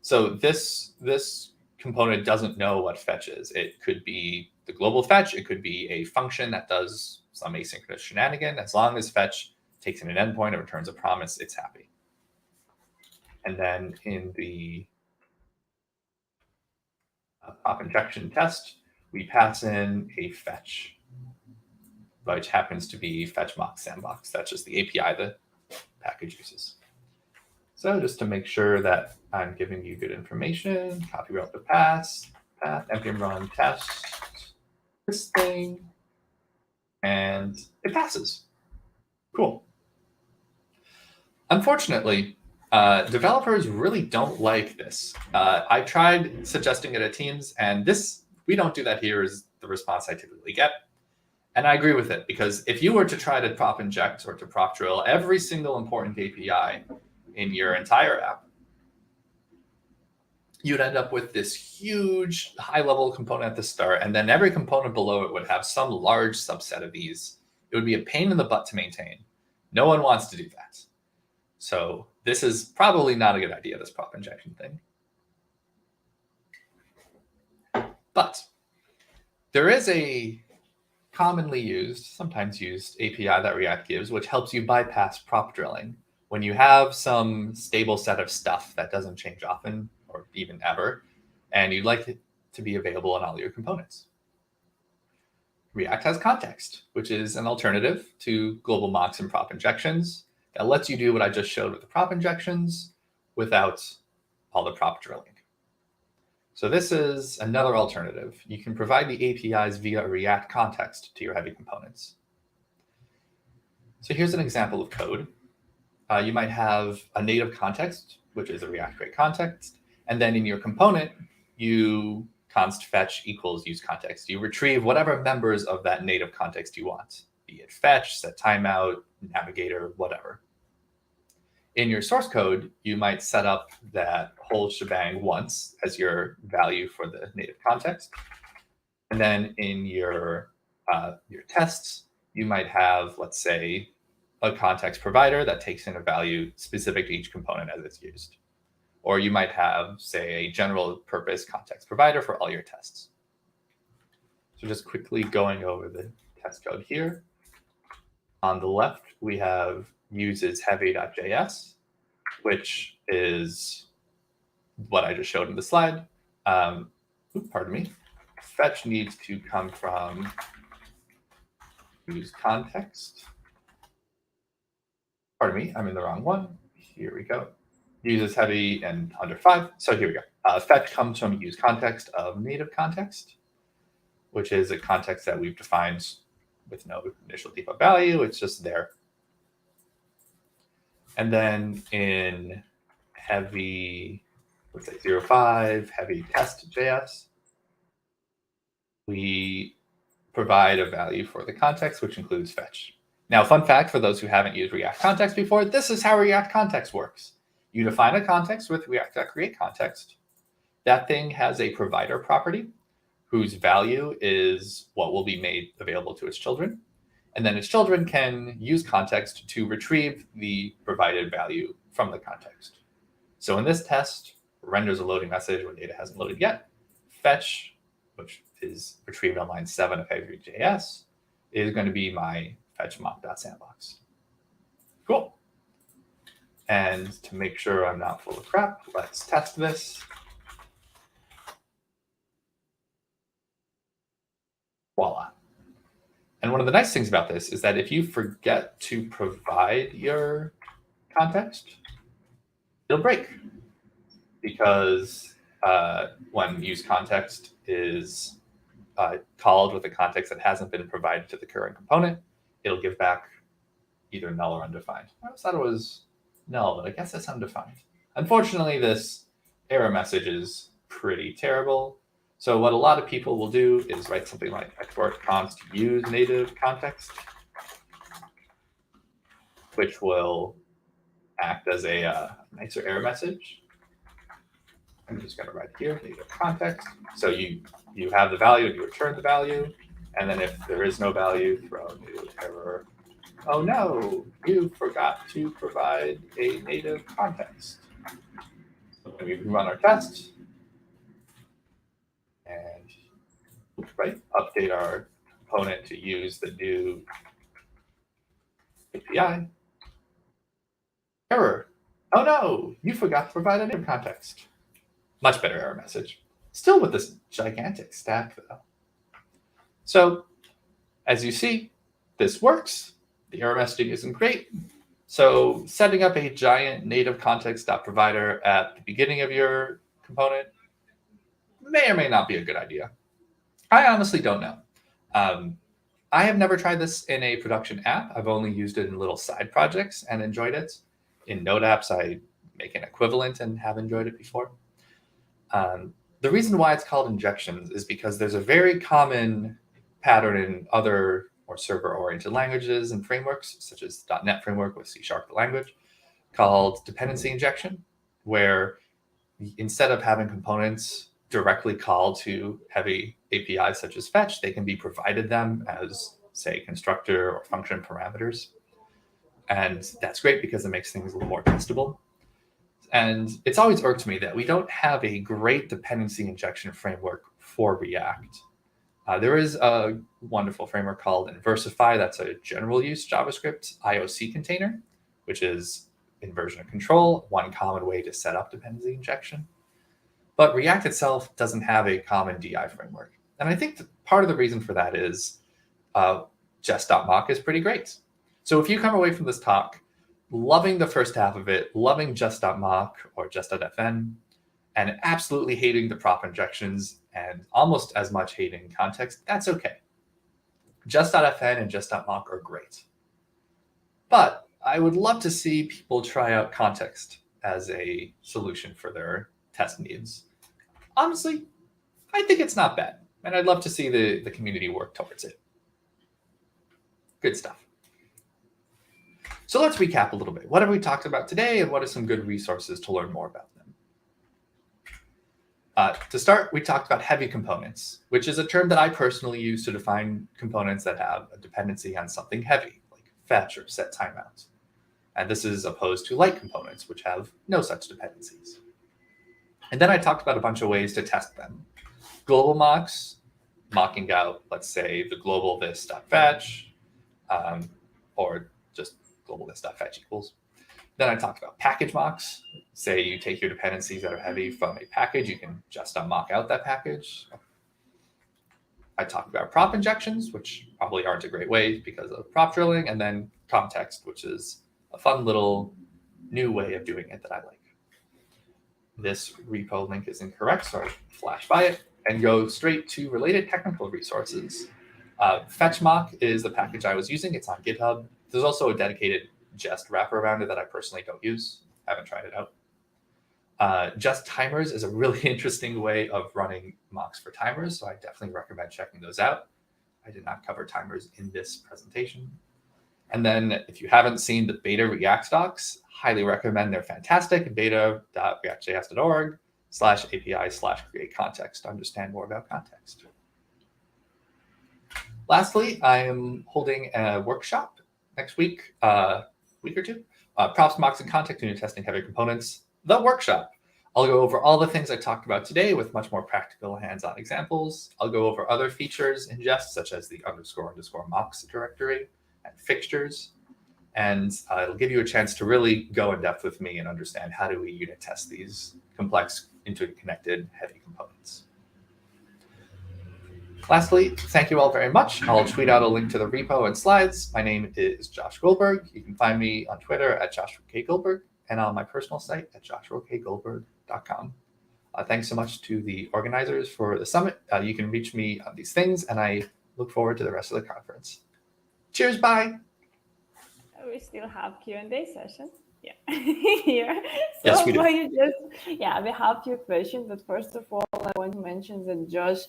So this component doesn't know what fetch is. It could be the global fetch. It could be a function that does some asynchronous shenanigan. As long as fetch takes in an endpoint and returns a promise, it's happy. And then in the prop injection test, we pass in a fetch, which happens to be fetch mock sandbox. That's just the API the package uses. So just to make sure that I'm giving you good information, copy route to path, npm run test this thing, and it passes. Cool. Unfortunately, developers really don't like this. I tried suggesting it at Teams, and we don't do that here is the response I typically get. And I agree with it, because if you were to try to prop inject or to prop drill every single important API in your entire app, you'd end up with this huge high-level component at the start, and then every component below it would have some large subset of these. It would be a pain in the butt to maintain. No one wants to do that. So this is probably not a good idea, this prop injection thing. But there is a commonly used, sometimes used API that React gives, which helps you bypass prop drilling when you have some stable set of stuff that doesn't change often or even ever, and you'd like it to be available on all your components. React has context, which is an alternative to global mocks and prop injections that lets you do what I just showed with the prop injections without all the prop drilling. So this is another alternative. You can provide the APIs via a React context to your heavy components. So here's an example of code. You might have a native context, which is a React create context. And then in your component, you const fetch equals use context. You retrieve whatever members of that native context you want, be it fetch, set timeout, navigator, whatever. In your source code, you might set up that whole shebang once as your value for the native context. And then in your tests, you might have, let's say, a context provider that takes in a value specific to each component as it's used. Or you might have, say, a general purpose context provider for all your tests. So just quickly going over the test code here. On the left, we have uses heavy.js, which is what I just showed in the slide. Pardon me. Fetch needs to come from use context. Pardon me, I'm in the wrong one. Here we go. Uses heavy and under 5. So here we go. Fetch comes from use context of native context, which is a context that we've defined with no initial default value. It's just there. And then in heavy, let's say 0.5, heavy test.js, we provide a value for the context, which includes fetch. Now, fun fact for those who haven't used React context before, this is how React context works. You define a context with React.create context. that thing has a provider property whose value is what will be made available to its children. And then its children can use context to retrieve the provided value from the context. So in this test, renders a loading message when data hasn't loaded yet. Fetch, which is retrieved on line 7 of Harshil.js, is going to be my fetch mock.sandbox. Cool. And to make sure I'm not full of crap, let's test this. Voila. And one of the nice things about this is that if you forget to provide your context, it'll break. Because when use context is called with a context that hasn't been provided to the current component, it'll give back either null or undefined. I always thought it was null, but I guess it's undefined. Unfortunately, this error message is pretty terrible. So what a lot of people will do is write something like export const use native context, which will act as a nicer error message. I'm just going to write here, native context. So you have the value and you return the value. And then if there is no value, throw new error. Oh no, you forgot to provide a native context. So when we run our test, and update our component to use the new API. Error. Oh no, you forgot to provide a native context. Much better error message. Still with this gigantic stack though. So as you see, this works. The error messaging isn't great. So setting up a giant native context.provider at the beginning of your component may or may not be a good idea. I honestly don't know. I have never tried this in a production app. I've only used it in little side projects and enjoyed it. In Node apps, I make an equivalent and have enjoyed it before. The reason why it's called injections is because there's a very common pattern in other more server-oriented languages and frameworks, such as the .NET framework with C# the language, called dependency injection, where instead of having components directly call to heavy APIs such as fetch, they can be provided them as, say, constructor or function parameters. And that's great because it makes things a little more testable. And it's always irked me that we don't have a great dependency injection framework for React. There is a wonderful framework called Inversify. That's a general use JavaScript IOC container, which is inversion of control, one common way to set up dependency injection. But React itself doesn't have a common DI framework. And I think part of the reason for that is jest.mock is pretty great. So if you come away from this talk loving the first half of it, loving jest.mock or jest.fn, and absolutely hating the prop injections and almost as much hating context, that's okay. Jest.fn and jest.mock are great. But I would love to see people try out context as a solution for their test needs. Honestly, I think it's not bad. And I'd love to see the community work towards it. Good stuff. So let's recap a little bit. What have we talked about today and what are some good resources to learn more about them? To start, we talked about heavy components, which is a term that I personally use to define components that have a dependency on something heavy, like fetch or set timeout. And this is opposed to light components, which have no such dependencies. And then I talked about a bunch of ways to test them. Global mocks, mocking out, let's say, the global this.fetch, or just global this.fetch equals. Then I talked about package mocks. Say you take your dependencies that are heavy from a package, you can just mock out that package. I talked about prop injections, which probably aren't a great way because of prop drilling, and then context, which is a fun little new way of doing it that I like. This repo link is incorrect, so I flash by it and go straight to related technical resources. FetchMock is the package I was using. It's on GitHub. There's also a dedicated Jest wrapper around it that I personally don't use. I haven't tried it out. Just timers is a really interesting way of running mocks for timers, so I definitely recommend checking those out. I did not cover timers in this presentation. And then if you haven't seen the beta React docs, highly recommend. They're fantastic. Beta.reactjs.org. /API/create context to understand more about context. Lastly, I am holding a workshop next week, week or two, props, mocks, and context unit testing heavy components, the workshop. I'll go over all the things I talked about today with much more practical hands-on examples. I'll go over other features in Jest, such as the _ mocks directory and fixtures. And it'll give you a chance to really go in depth with me and understand how do we unit test these complex, interconnected, heavy components. Lastly, thank you all very much. I'll tweet out a link to the repo and slides. My name is Josh Goldberg. You can find me on Twitter at Joshua K. Goldberg and on my personal site at joshuakgoldberg.com. Thanks so much to the organizers for the summit. You can reach me on these things, and I look forward to the rest of the conference. Cheers, bye. We still have Q&A session. Yeah, here. So Yes, we do. we have few questions, but first of all, I want to mention that Josh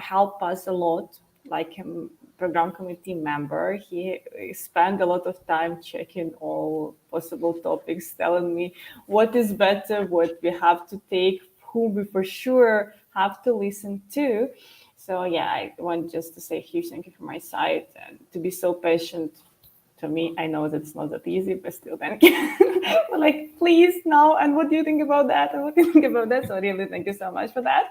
helped us a lot, like a program committee member. He spent a lot of time checking all possible topics, telling me what is better, what we have to take, who we for sure have to listen to. So yeah, I want just to say a huge thank you from my side and to be so patient. To me, I know that's not that easy, but still thank you. But like, please, no, and what do you think about that? And what do you think about that? So really, thank you so much for that.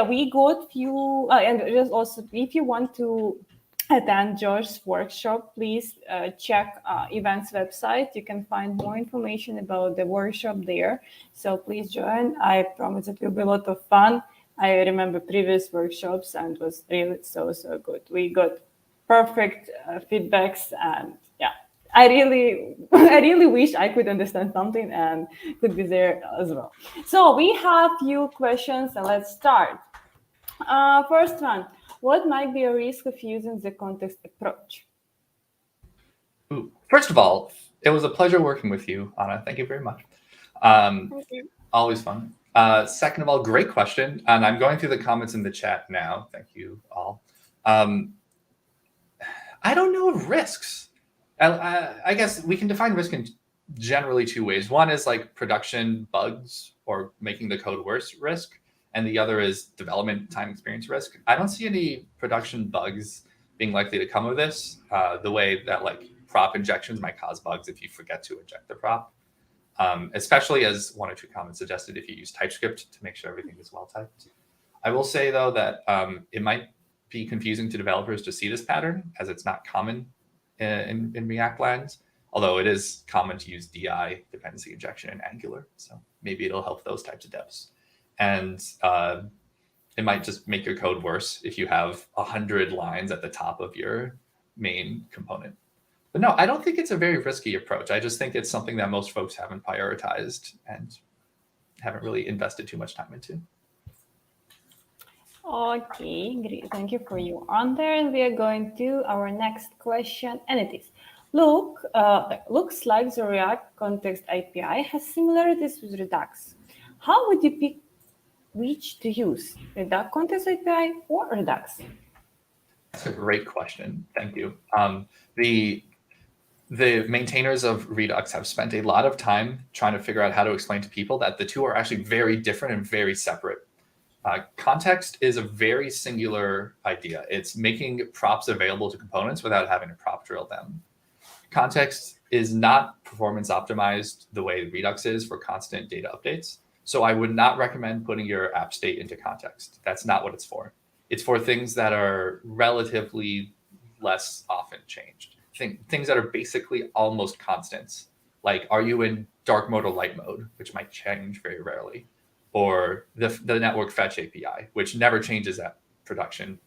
We got few, and just also, if you want to attend Josh's workshop, please check events website. You can find more information about the workshop there. So please join. I promise it will be a lot of fun. I remember previous workshops and it was really so good. We got perfect feedbacks, and yeah, I really wish I could understand something and could be there as well. So we have few questions, and let's start. First one, what might be a risk of using the context approach? Ooh. First of all, it was a pleasure working with you, Anna. Thank you very much. Thank you. Always fun. Second of all, great question. And I'm going through the comments in the chat now. Thank you all. I don't know of risks. I guess we can define risk in generally two ways. One is like production bugs or making the code worse risk, and the other is development time experience risk. I don't see any production bugs being likely to come of this, the way that like prop injections might cause bugs if you forget to inject the prop, especially as one or two comments suggested if you use TypeScript to make sure everything is well typed. I will say though that it might be confusing to developers to see this pattern, as it's not common in React lands, although it is common to use DI, dependency injection, in Angular. So maybe it'll help those types of devs. And it might just make your code worse if you have 100 lines at the top of your main component. But no, I don't think it's a very risky approach. I just think it's something that most folks haven't prioritized and haven't really invested too much time into. Okay, great. Thank you for your answer. We are going to our next question, and it is, looks like the React Context API has similarities with Redux. How would you pick which to use, React Context API or Redux? That's a great question. Thank you. The maintainers of Redux have spent a lot of time trying to figure out how to explain to people that the two are actually very different and very separate. Context is a very singular idea. It's making props available to components without having to prop drill them. Context is not performance optimized the way Redux is for constant data updates. So I would not recommend putting your app state into context. That's not what it's for. It's for things that are relatively less often changed. Things that are basically almost constants, like are you in dark mode or light mode, which might change very rarely, or the network fetch API, which never changes at production,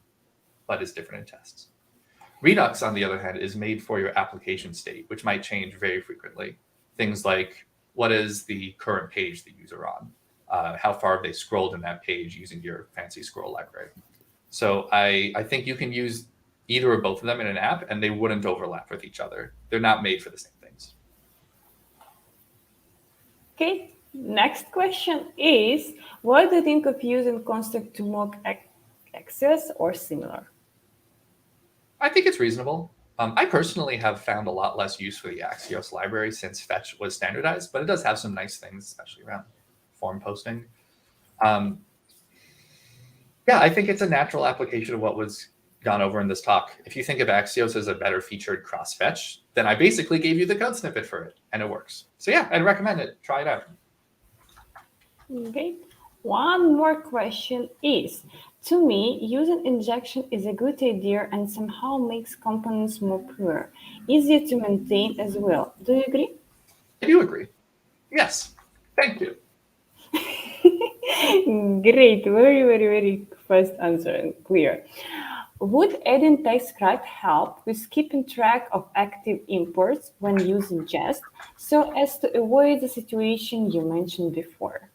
but is different in tests. Redux, on the other hand, is made for your application state, which might change very frequently. Things like, what is the current page the user on? How far have they scrolled in that page using your fancy scroll library? So I think you can use either or both of them in an app, and they wouldn't overlap with each other. They're not made for the same things. Okay, next question is, what do you think of using constant to mock access or similar? I think it's reasonable. I personally have found a lot less use for the Axios library since fetch was standardized, but it does have some nice things, especially around form posting. Yeah, I think it's a natural application of what was gone over in this talk. If you think of Axios as a better featured cross-fetch, then I basically gave you the code snippet for it, and it works. So yeah, I'd recommend it. Try it out. Okay. One more question is, to me, using injection is a good idea and somehow makes components more pure, easier to maintain as well. Do you agree? I do agree. Yes. Thank you. Great. Very, very, very fast answer and clear. Would adding TypeScript help with keeping track of active imports when using Jest so as to avoid the situation you mentioned before?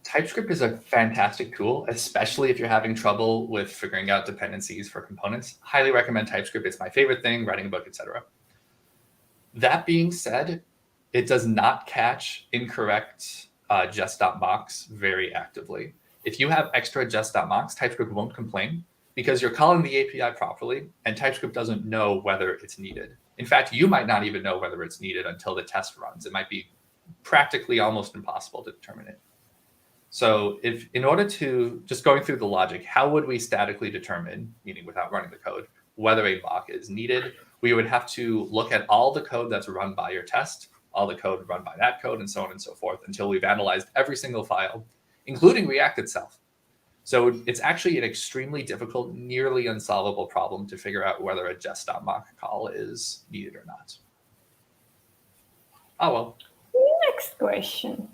TypeScript is a fantastic tool, especially if you're having trouble with figuring out dependencies for components. Highly recommend TypeScript. It's my favorite thing, writing a book, etc. That being said, it does not catch incorrect jest.mocks very actively. If you have extra jest.mocks, TypeScript won't complain because you're calling the API properly and TypeScript doesn't know whether it's needed. In fact, you might not even know whether it's needed until the test runs. It might be practically almost impossible to determine it. So if in order to, just going through the logic, how would we statically determine, meaning without running the code, whether a mock is needed? We would have to look at all the code that's run by your test, all the code run by that code, and so on and so forth, until we've analyzed every single file, including React itself. So it's actually an extremely difficult, nearly unsolvable problem to figure out whether a jest.mock call is needed or not. Oh, well. Next question.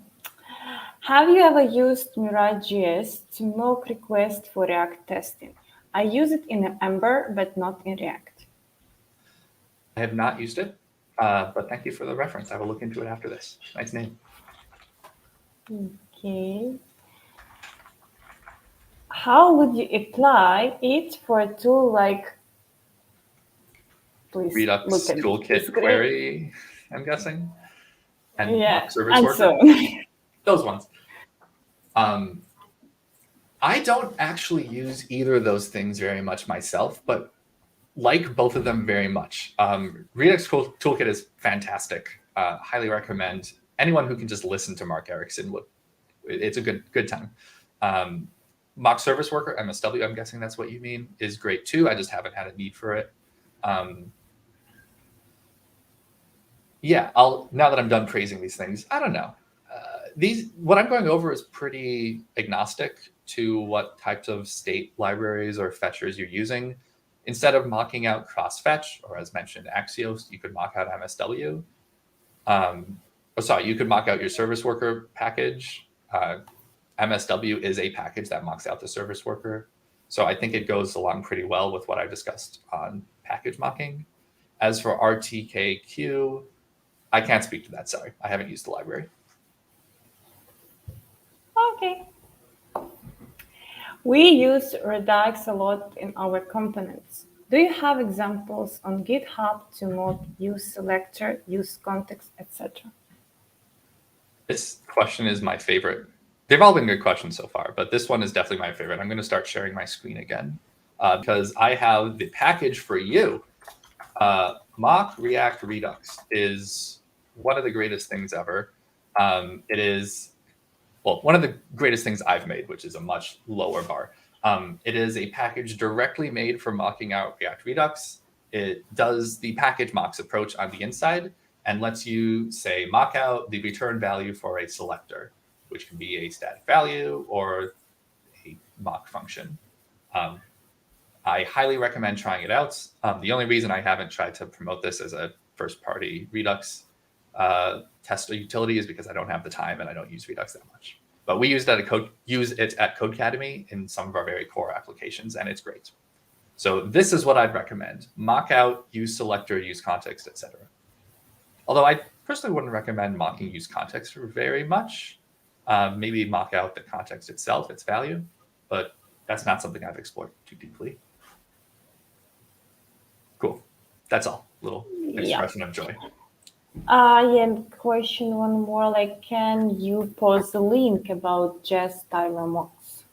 Have you ever used Mirage.js to mock requests for React testing? I use it in Ember, but not in React. I have not used it, but thank you for the reference. I will look into it after this. Nice name. Okay. How would you apply it for a tool like, please Redux look at toolkit query, I'm guessing, and yeah, mock service and worker. so Those ones. I don't actually use either of those things very much myself, but like both of them very much. Redux toolkit is fantastic. Highly recommend. Anyone who can just listen to Mark Erickson would. It's a good time. Mock service worker, MSW, I'm guessing that's what you mean, is great too. I just haven't had a need for it. Yeah, now that I'm done praising these things, I don't know. What I'm going over is pretty agnostic to what types of state libraries or fetchers you're using. Instead of mocking out cross-fetch, or as mentioned, Axios, you could mock out MSW. You could mock out your service worker package. MSW is a package that mocks out the service worker. So I think it goes along pretty well with what I discussed on package mocking. As for RTKQ, I can't speak to that, sorry. I haven't used the library. okay. We use Redux a lot in our components. Do you have examples on GitHub to mock use selector, use context, etc.? This question is my favorite. They've all been good questions so far, but this one is definitely my favorite. I'm going to start sharing my screen again because I have the package for you. Mock React Redux is one of the greatest things ever. It is, well, one of the greatest things I've made, which is a much lower bar. It is a package directly made for mocking out React Redux. It does the package mocks approach on the inside and lets you, say, mock out the return value for a selector, which can be a static value or a mock function. I highly recommend trying it out. The only reason I haven't tried to promote this as a first-party Redux tester utility is because I don't have the time and I don't use Redux that much. But we use it at Codecademy in some of our very core applications, and it's great. So this is what I'd recommend. Mock out, use selector, use context, etc. Although I personally wouldn't recommend mocking use context very much. Maybe mock out the context itself, its value, but that's not something I've explored too deeply. Cool. That's all. Little expression of joy. Yeah, question one more, like, can you post the link about Jest timer mocks?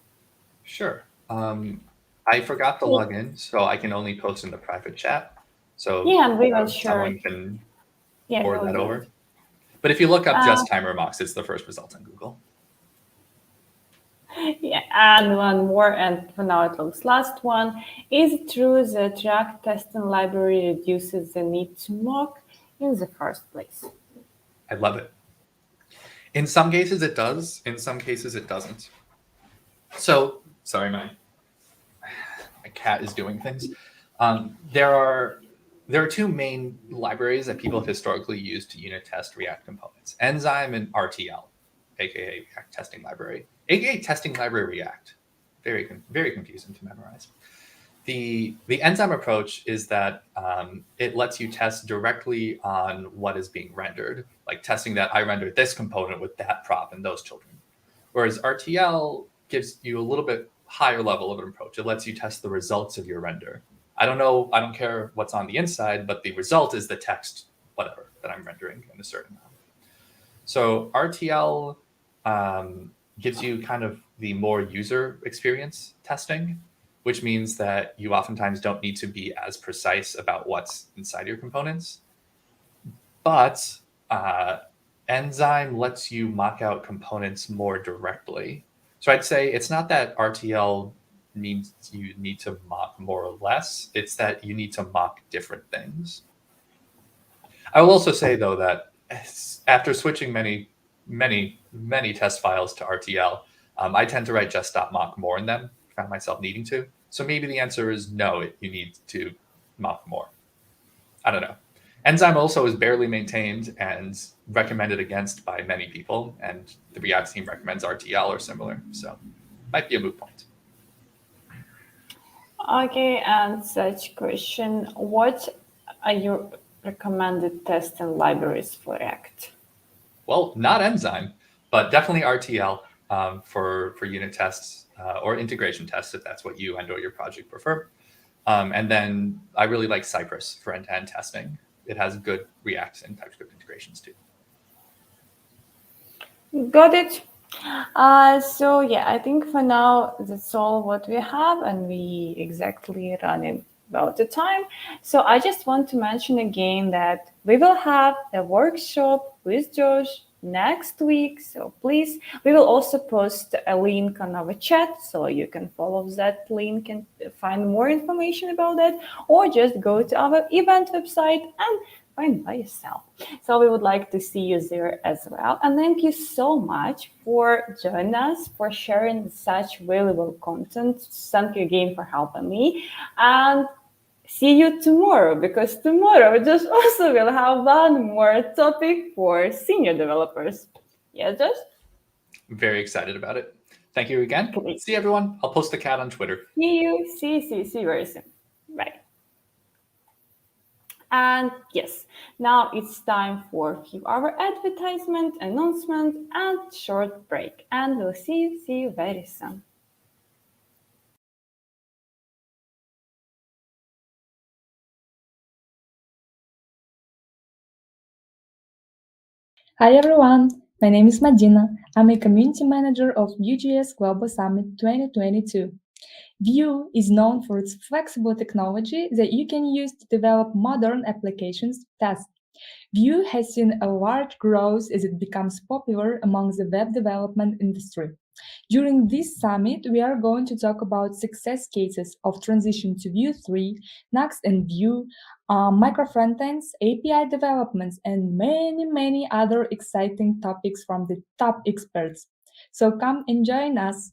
Sure. I forgot to log in, so I can only post in the private chat. So yeah, and we will share. Someone can forward that over. But if you look up just timer mocks, it's the first result on Google. Yeah, and one more, and for now it looks last one. Is it true that React testing library reduces the need to mock in the first place? I love it. In some cases it does, in some cases it doesn't. So, sorry, my cat is doing things. There are two main libraries that people have historically used to unit test React components: Enzyme and RTL, aka React Testing Library, aka Testing Library React. Very confusing to memorize. The Enzyme approach is that it lets you test directly on what is being rendered, like testing that I rendered this component with that prop and those children. Whereas RTL gives you a little bit higher level of an approach. It lets you test the results of your render. I don't care what's on the inside, but the result is the text, whatever, that I'm rendering in a certain amount. So RTL gives you kind of the more user experience testing, which means that you oftentimes don't need to be as precise about what's inside your components. But Enzyme lets you mock out components more directly. So I'd say it's not that RTL means you need to mock more or less, it's that you need to mock different things. I will also say, though, that after switching many test files to RTL, I tend to write just.mock more in them, found myself needing to. So maybe the answer is no, you need to mock more. I don't know. Enzyme also is barely maintained and recommended against by many people, and the React team recommends RTL or similar, so might be a moot point. Okay, and such question, what are your recommended testing libraries for React? Well, not Enzyme, but definitely RTL for unit tests or integration tests, if that's what you and or your project prefer. And then I really like Cypress for end-to-end testing. It has good React and TypeScript integrations too. Got it. So yeah, I think for now that's all what we have, and we exactly running about the time. So I just want to mention again that we will have a workshop with Josh next week. So please, we will also post a link on our chat, so you can follow that link and find more information about that, or just go to our event website and find by yourself. So we would like to see you there as well. And thank you so much for joining us, for sharing such valuable content. Thank you again for helping me. And see you tomorrow, because tomorrow Josh also will have one more topic for senior developers. Yeah, Josh? Very excited about it. Thank you again. Great. See everyone. I'll post the cat on Twitter. See you. See you very soon. Bye. And yes, now it's time for a few hour advertisement, announcement, and short break. And we'll see you very soon. Hi everyone, my name is Madina. I'm a community manager of Vue.js Global Summit 2022. Vue is known for its flexible technology that you can use to develop modern applications fast. Vue has seen a large growth as it becomes popular among the web development industry. During this summit, we are going to talk about success cases of transition to Vue 3, Next and Vue, micro frontends, API developments, and many other exciting topics from the top experts. So come and join us.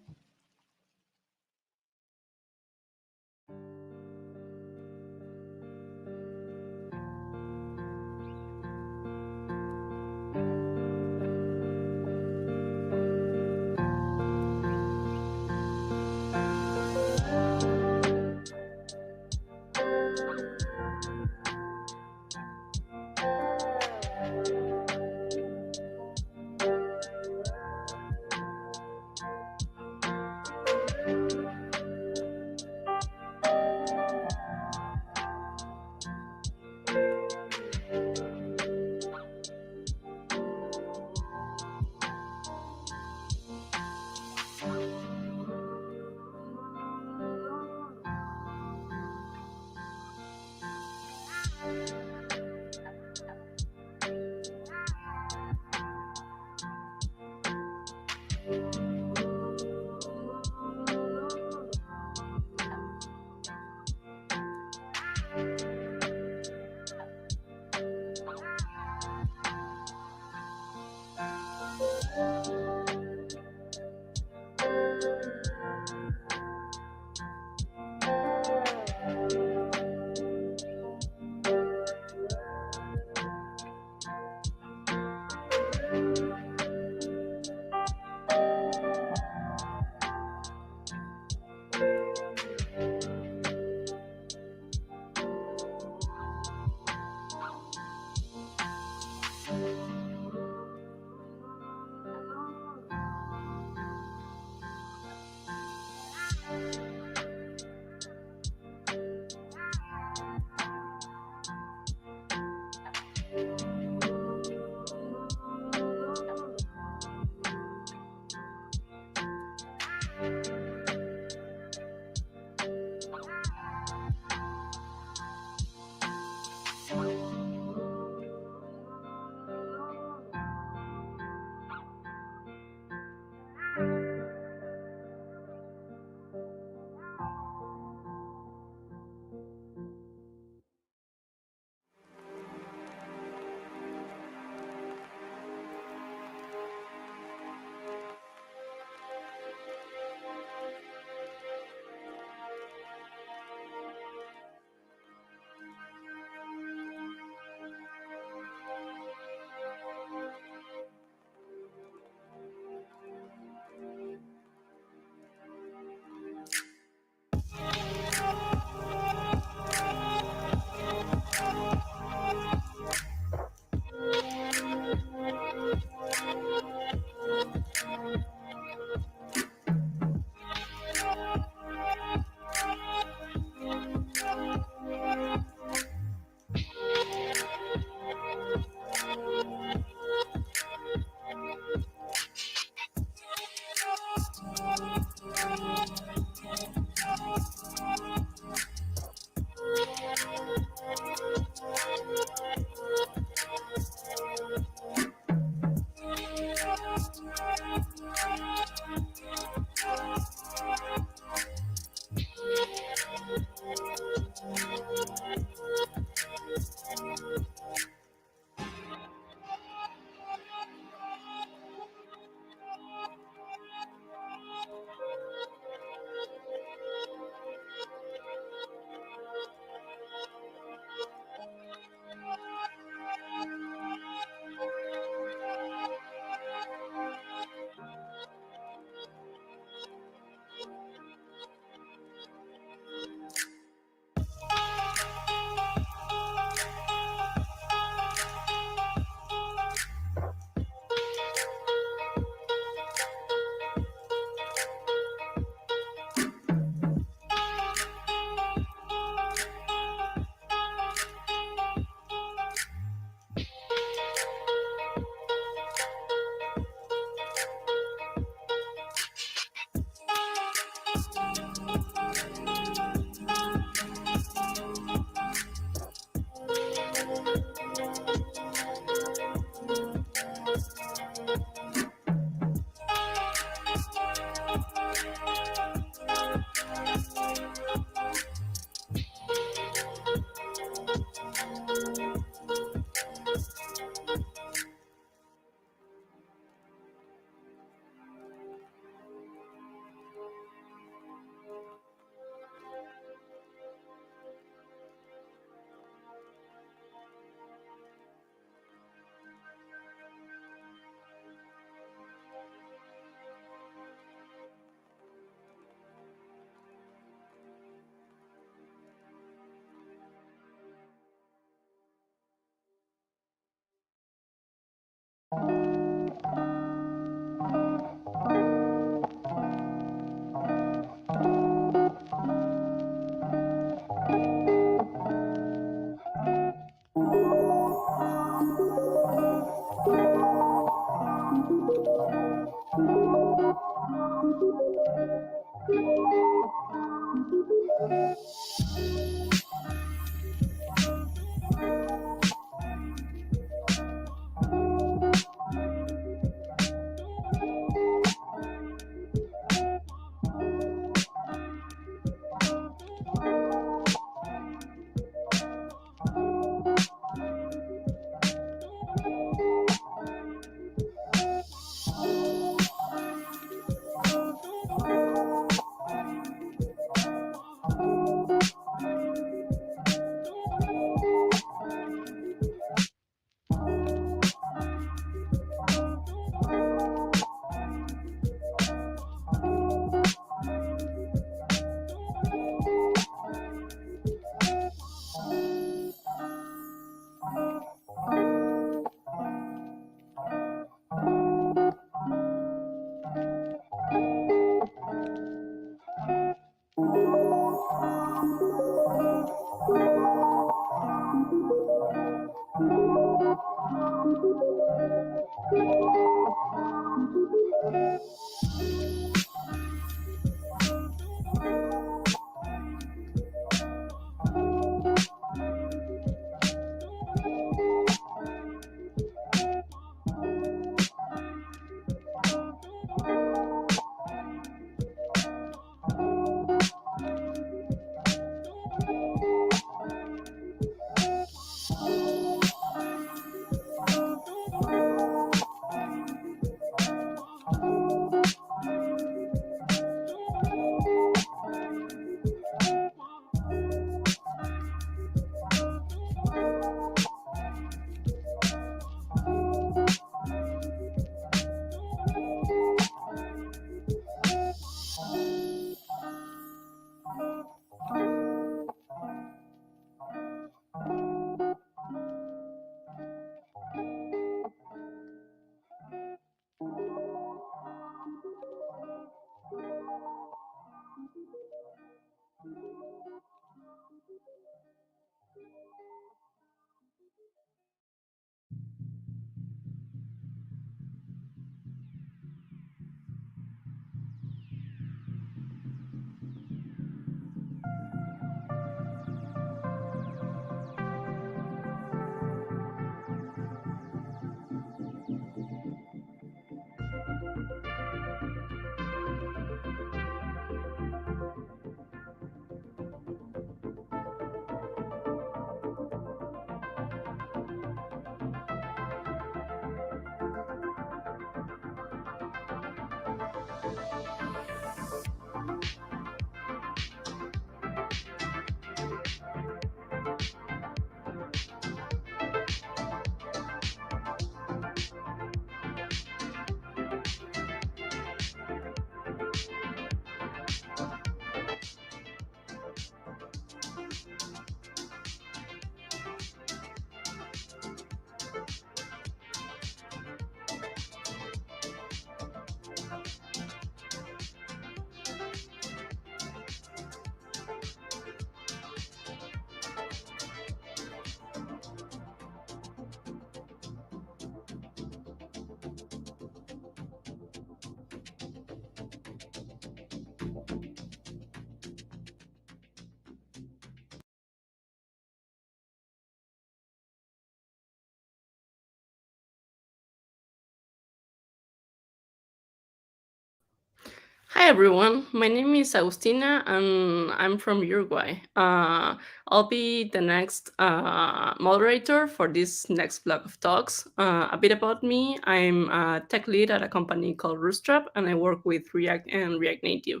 Hi everyone, my name is Agustina and I'm from Uruguay. I'll be the next moderator for this next block of talks. A bit about me, I'm a tech lead at a company called Bootstrap and I work with React and React Native.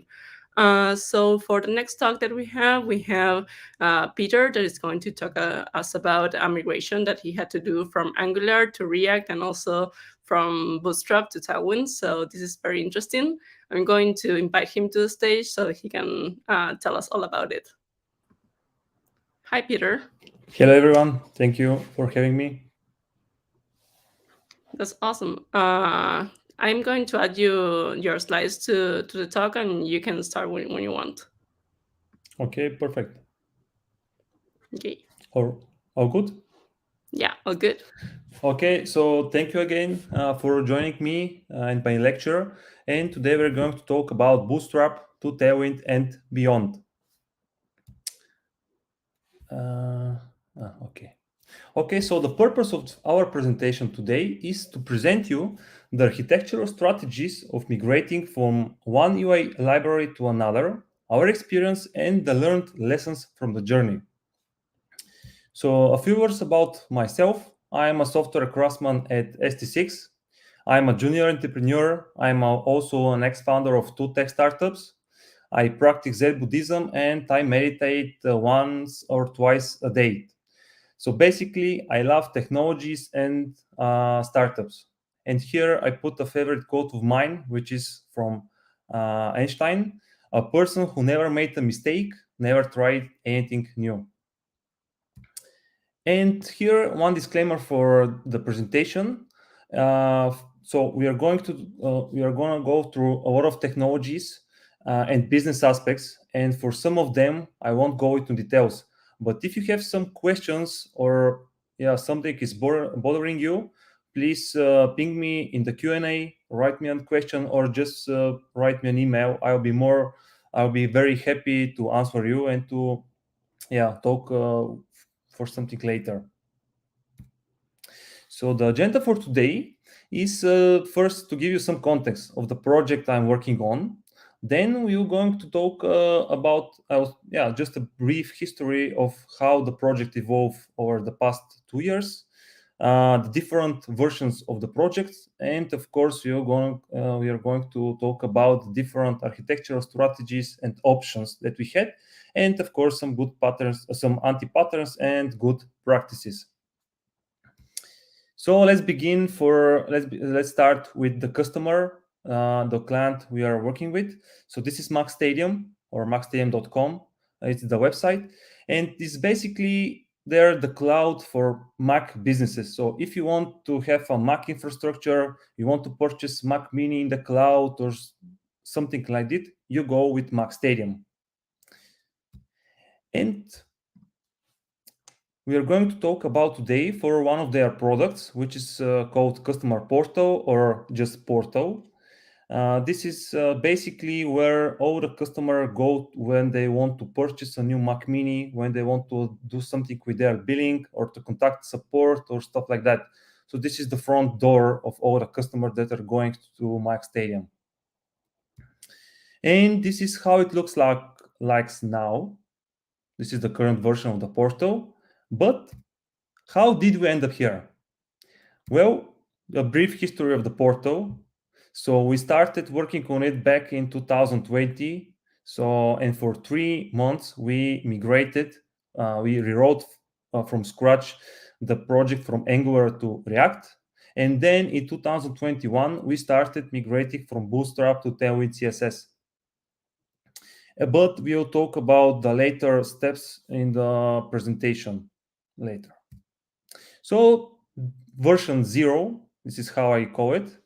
So for the next talk that we have Petar that is going to talk us about a migration that he had to do from Angular to React and also from Bootstrap to Tailwind. So this is very interesting. I'm going to invite him to the stage so he can tell us all about it. Hi, Petar. Hello, everyone. Thank you for having me. That's awesome. I'm going to add your slides to the talk, and you can start when you want. Okay, perfect. Okay. All good? Yeah, all good. Okay, so thank you again for joining me in my lecture. And today we're going to talk about Bootstrap to Tailwind and beyond. Okay. Okay, so the purpose of our presentation today is to present you the architectural strategies of migrating from one UI library to another, our experience, and the learned lessons from the journey. So a few words about myself. I am a software craftsman at ST6. I'm a junior entrepreneur. I'm also an ex-founder of 2 tech startups. I practice Zen Buddhism and I meditate once or twice a day. So basically, I love technologies and startups. And here I put a favorite quote of mine, which is from Einstein: "A person who never made a mistake never tried anything new." And here, one disclaimer for the presentation. So we are going to go through a lot of technologies and business aspects, and for some of them, I won't go into details. But if you have some questions or something is bothering you, please ping me in the Q&A, write me a question, or just write me an email. I'll be very happy to answer you and to talk for something later. So the agenda for today is first to give you some context of the project I'm working on. Then we're going to talk about just a brief history of how the project evolved over the past 2 years, the different versions of the project, and of course we are going to talk about different architectural strategies and options that we had, and of course some good patterns, some anti-patterns, and good practices. So let's begin. Let's start with the customer, the client we are working with. So this is Mac Stadium or macstadium.com. It's the website, and it's basically they're the cloud for Mac businesses. So if you want to have a Mac infrastructure, you want to purchase Mac Mini in the cloud or something like that, you go with Mac Stadium. And we are going to talk about today for one of their products, which is called Customer Portal or just Portal. This is basically where all the customers go when they want to purchase a new Mac Mini, when they want to do something with their billing or to contact support or stuff like that. So this is the front door of all the customers that are going to Mac Stadium. And this is how it looks like now. This is the current version of the portal. But how did we end up here? Well, a brief history of the portal. So we started working on it back in 2020. And for 3 months, we migrated, we rewrote from scratch the project from Angular to React. And then in 2021, we started migrating from Bootstrap to Tailwind CSS. But we'll talk about the later steps in the presentation later. So version 0, this is how I call it.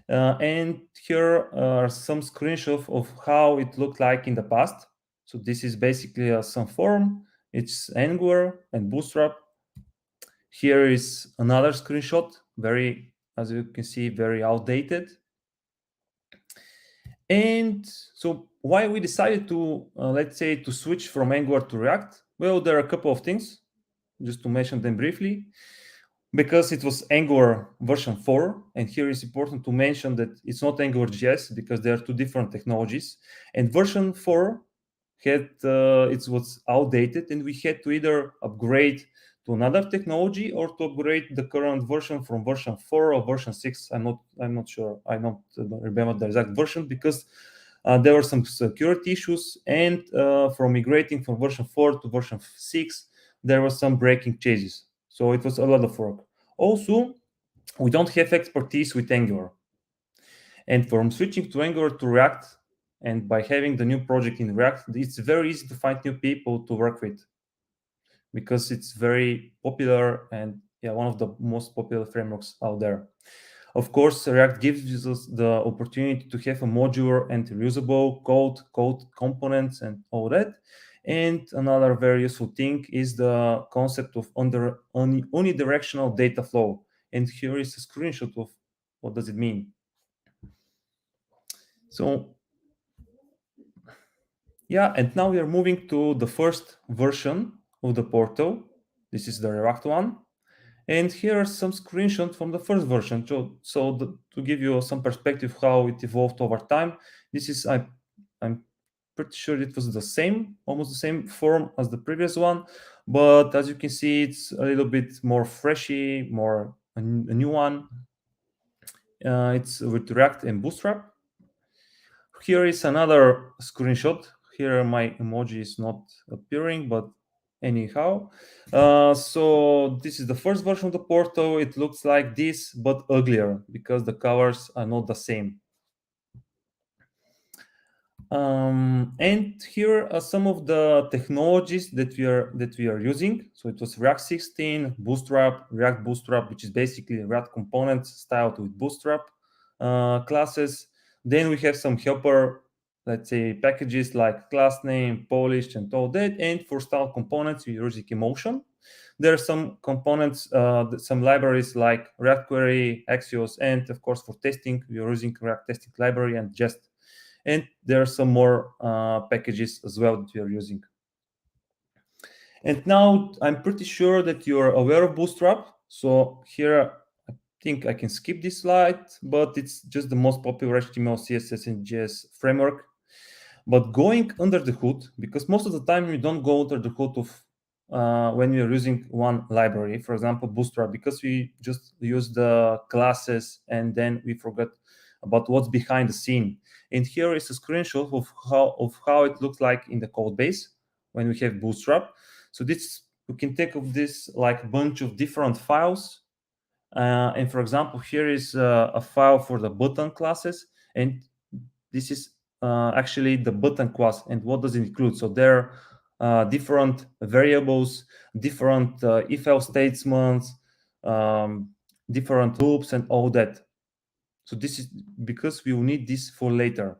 And here are some screenshots of how it looked like in the past. So this is basically some form. It's Angular and Bootstrap. Here is another screenshot, as you can see, very outdated. And so why we decided to, let's say, to switch from Angular to React? Well, there are a couple of things, just to mention them briefly. Because it was Angular version 4, and here it's important to mention that it's not Angular.js because they are 2 different technologies. And version 4 it was outdated, and we had to either upgrade to another technology or to upgrade the current version from version 4 or version 6. I'm not sure. I don't remember the exact version because there were some security issues, and from migrating from version 4 to version 6, there were some breaking changes. So it was a lot of work. Also, we don't have expertise with Angular. And from switching to Angular to React, and by having the new project in React, it's very easy to find new people to work with because it's very popular and one of the most popular frameworks out there. Of course, React gives us the opportunity to have a modular and reusable code components and all that. And another very useful thing is the concept of unidirectional data flow. And here is a screenshot of what does it mean. So, and now we are moving to the first version, of the portal. This is the React one. And here are some screenshots from the first version. To give you some perspective how it evolved over time, this is, I'm pretty sure it was the same, almost the same form as the previous one. But as you can see, it's a little bit more freshy, more a new one. It's with React and Bootstrap. Here is another screenshot. Here my emoji is not appearing, but anyhow. So this is the first version of the portal. It looks like this, but uglier because the colors are not the same. And here are some of the technologies that we are using. So it was React 16, Bootstrap, React Bootstrap, which is basically React components styled with Bootstrap classes. Then we have some helper, let's say, packages like class name, polish, and all that. And for style components, we're using Emotion. There are some components, some libraries like React Query, Axios, and of course for testing, we're using React Testing Library and Jest. And there are some more packages as well that we are using. And now I'm pretty sure that you're aware of Bootstrap. So here, I think I can skip this slide, but it's just the most popular HTML, CSS, and JS framework. But going under the hood, because most of the time we don't go under the hood of when we are using one library, for example, Bootstrap, because we just use the classes and then we forget about what's behind the scene. And here is a screenshot of how it looks like in the code base when we have Bootstrap. So this, you can think of this like a bunch of different files. And for example, here is a file for the button classes, and this is actually the button class. And what does it include? So there are different variables, different if-else statements, different loops, and all that. So this is because we will need this for later.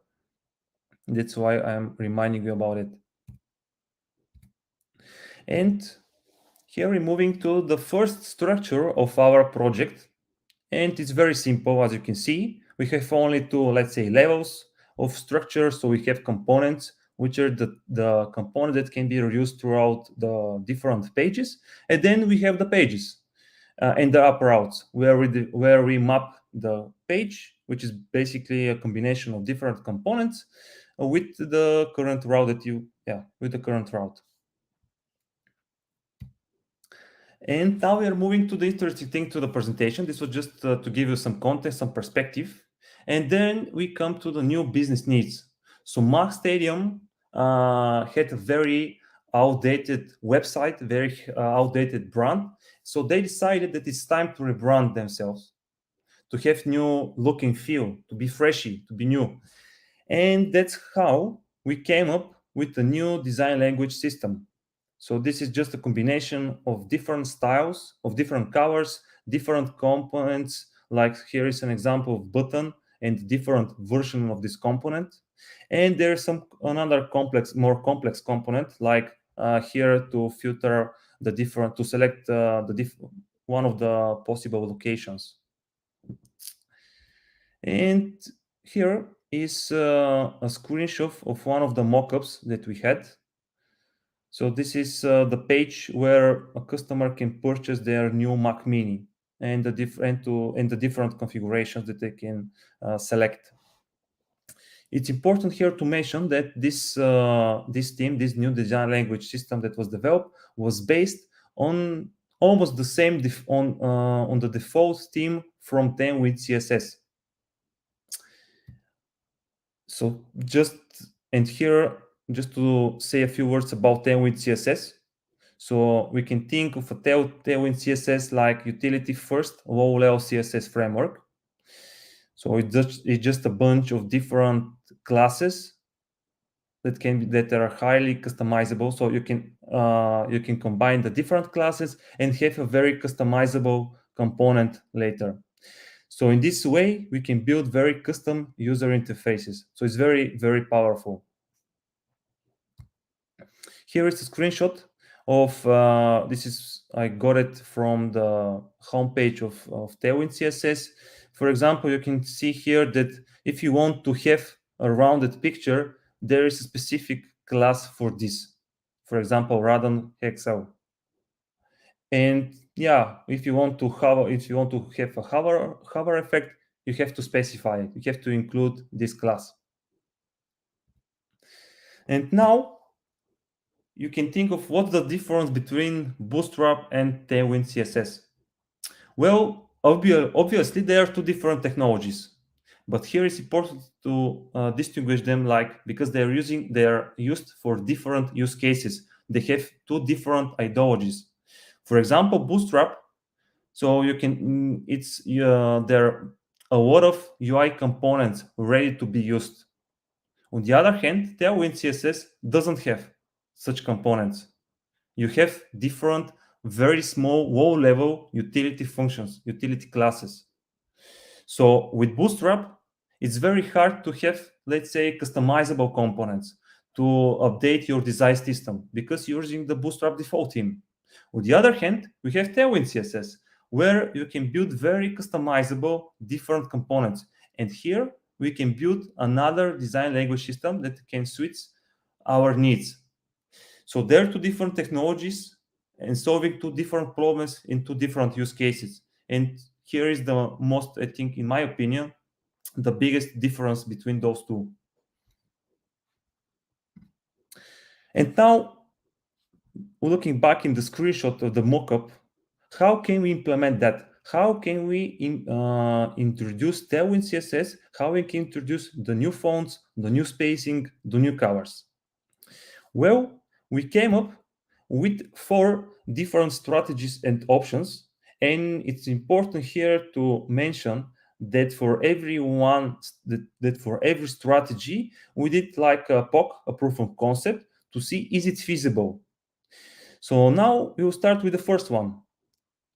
That's why I'm reminding you about it. And here we're moving to the first structure of our project. And it's very simple, as you can see. We have only two, let's say, levels of structure. So we have components, which are the component that can be reused throughout the different pages. And then we have the pages and the upper routes, where we map the page, which is basically a combination of different components with the current route with the current route. And now we are moving to the interesting thing to the presentation. This was just to give you some context, some perspective. And then we come to the new business needs. So Max Stadium had a very outdated website, very outdated brand. So they decided that it's time to rebrand themselves, to have new look and feel, to be freshy, to be new. And that's how we came up with a new design language system. So this is just a combination of different styles, of different colors, different components. Like here is an example of button and different version of this component. And there's another more complex component, like here to filter the different, to select one of the possible locations. And here is a screenshot of one of the mockups that we had. So this is the page where a customer can purchase their new Mac Mini and the different configurations that they can select. It's important here to mention that this new design language system that was developed was based on almost the same on the default theme from Tailwind CSS. So just to say a few words about Tailwind CSS. So we can think of a Tailwind CSS like utility first low-level CSS framework. So it's just a bunch of different classes that are highly customizable. So you can combine the different classes and have a very customizable component later. So in this way, we can build very custom user interfaces. So it's very, very powerful. Here is a screenshot of I got it from the homepage of Tailwind CSS. For example, you can see here that if you want to have a rounded picture, there is a specific class for this. for example, Radon Hexel. And yeah, if you want to have a hover effect, you have to specify it. You have to include this class. And now you can think of what's the difference between Bootstrap and Tailwind CSS. Well, obviously they are two different technologies, but here it's important to distinguish them, because they are used for different use cases. They have two different ideologies. For example, Bootstrap. So you can there are a lot of UI components ready to be used. On the other hand, Tailwind CSS doesn't have such components. You have different, very small, low-level utility functions, utility classes. So with Bootstrap, it's very hard to have, let's say, customizable components to update your design system because you're using the Bootstrap default theme. On the other hand, we have Tailwind CSS, where you can build very customizable different components. And here we can build another design language system that can suit our needs. So there are two different technologies and solving two different problems in two different use cases. And here is the most, I think, in my opinion, the biggest difference between those two. And now, looking back in the screenshot of the mockup, how can we implement that? How can we introduce Tailwind CSS? How we can introduce the new fonts, the new spacing, the new colors? Well, we came up with 4 different strategies and options. And it's important here to mention that for every strategy, we did like a POC, a proof of concept, to see is it feasible. So now we will start with the first one,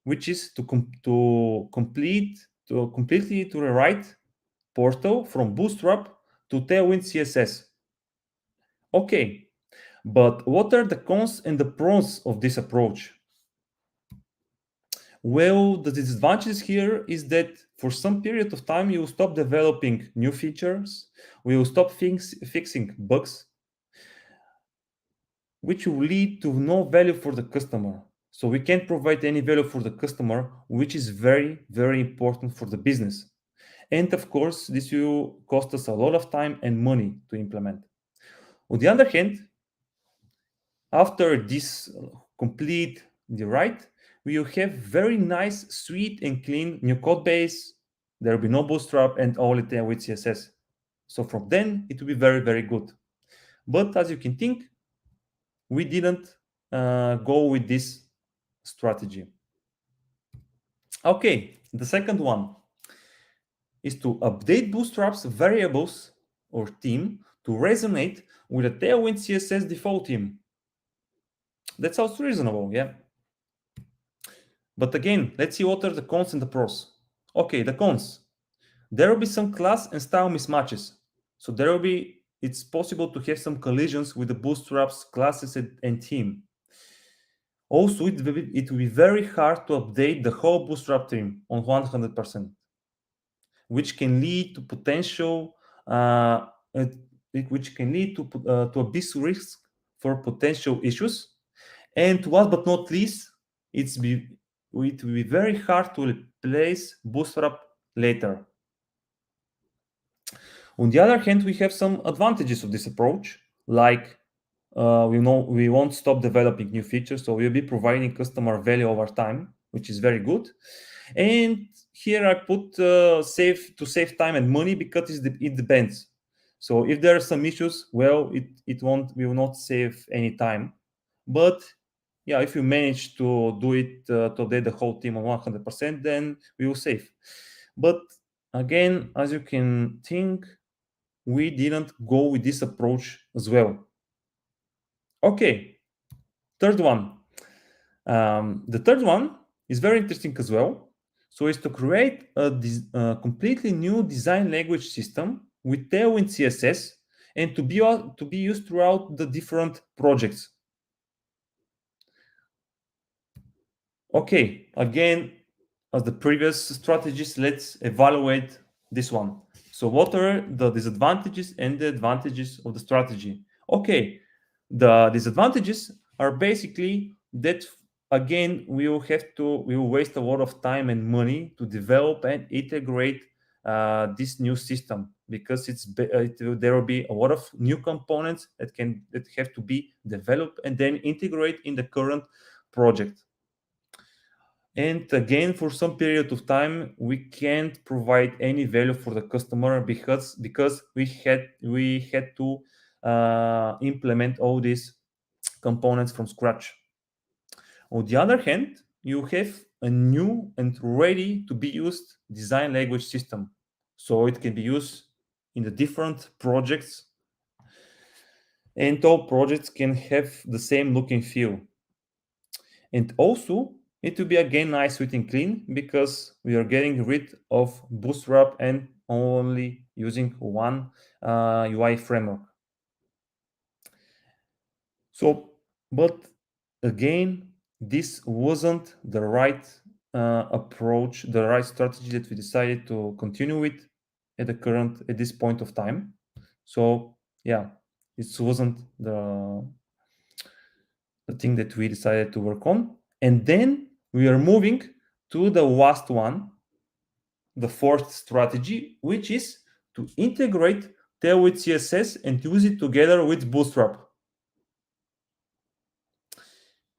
which is to completely rewrite portal from Bootstrap to Tailwind CSS. Okay, but what are the cons and the pros of this approach? Well, the disadvantage here is that for some period of time, you will stop developing new features, we will stop fixing bugs, which will lead to no value for the customer. So we can't provide any value for the customer, which is very, very important for the business. And of course, this will cost us a lot of time and money to implement. On the other hand, after this complete rewrite, we will have very nice, sweet and clean new code base. There will be no Bootstrap and only Tailwind CSS. So from then, it will be very, very good. But as you can think, we didn't go with this strategy. Okay, the second one is to update Bootstrap's variables or theme to resonate with a Tailwind CSS default theme. That sounds reasonable, yeah. But again, let's see what are the cons and the pros. Okay, the cons. There will be some class and style mismatches. So it's possible to have some collisions with the Bootstrap's classes and theme. Also, it will be very hard to update the whole Bootstrap theme on 100%, which can lead to potential, which can lead to a big risk for potential issues. And last but not least, it will be very hard to replace Bootstrap later. On the other hand, we have some advantages of this approach, like we won't stop developing new features, so we'll be providing customer value over time, which is very good. And here I put to save time and money because it depends. So if there are some issues, well, we will not save any time. But yeah, if you manage to do it to update the whole team on 100%, then we will save. But again, as you can think, we didn't go with this approach as well. Okay, third one. The third one is very interesting as well. So it's to create a completely new design language system with Tailwind CSS and to be used throughout the different projects. Okay, again, as the previous strategies, let's evaluate this one. So what are the disadvantages and the advantages of the strategy? Okay, The disadvantages are basically that, again, we will waste a lot of time and money to develop and integrate this new system, because there will be a lot of new components that have to be developed and then integrate in the current project. And again, for some period of time, we can't provide any value for the customer because we had to implement all these components from scratch. On the other hand, you have a new and ready to be used design language system, so it can be used in the different projects, and all projects can have the same look and feel. And also, it will be again nice, sweet, and clean, because we are getting rid of Bootstrap and only using one UI framework. So, but again, this wasn't the right approach, the right strategy that we decided to continue with at this point of time. So yeah, it wasn't the thing that we decided to work on. And then we are moving to the last one, the fourth strategy, which is to integrate Tailwind CSS and use it together with Bootstrap.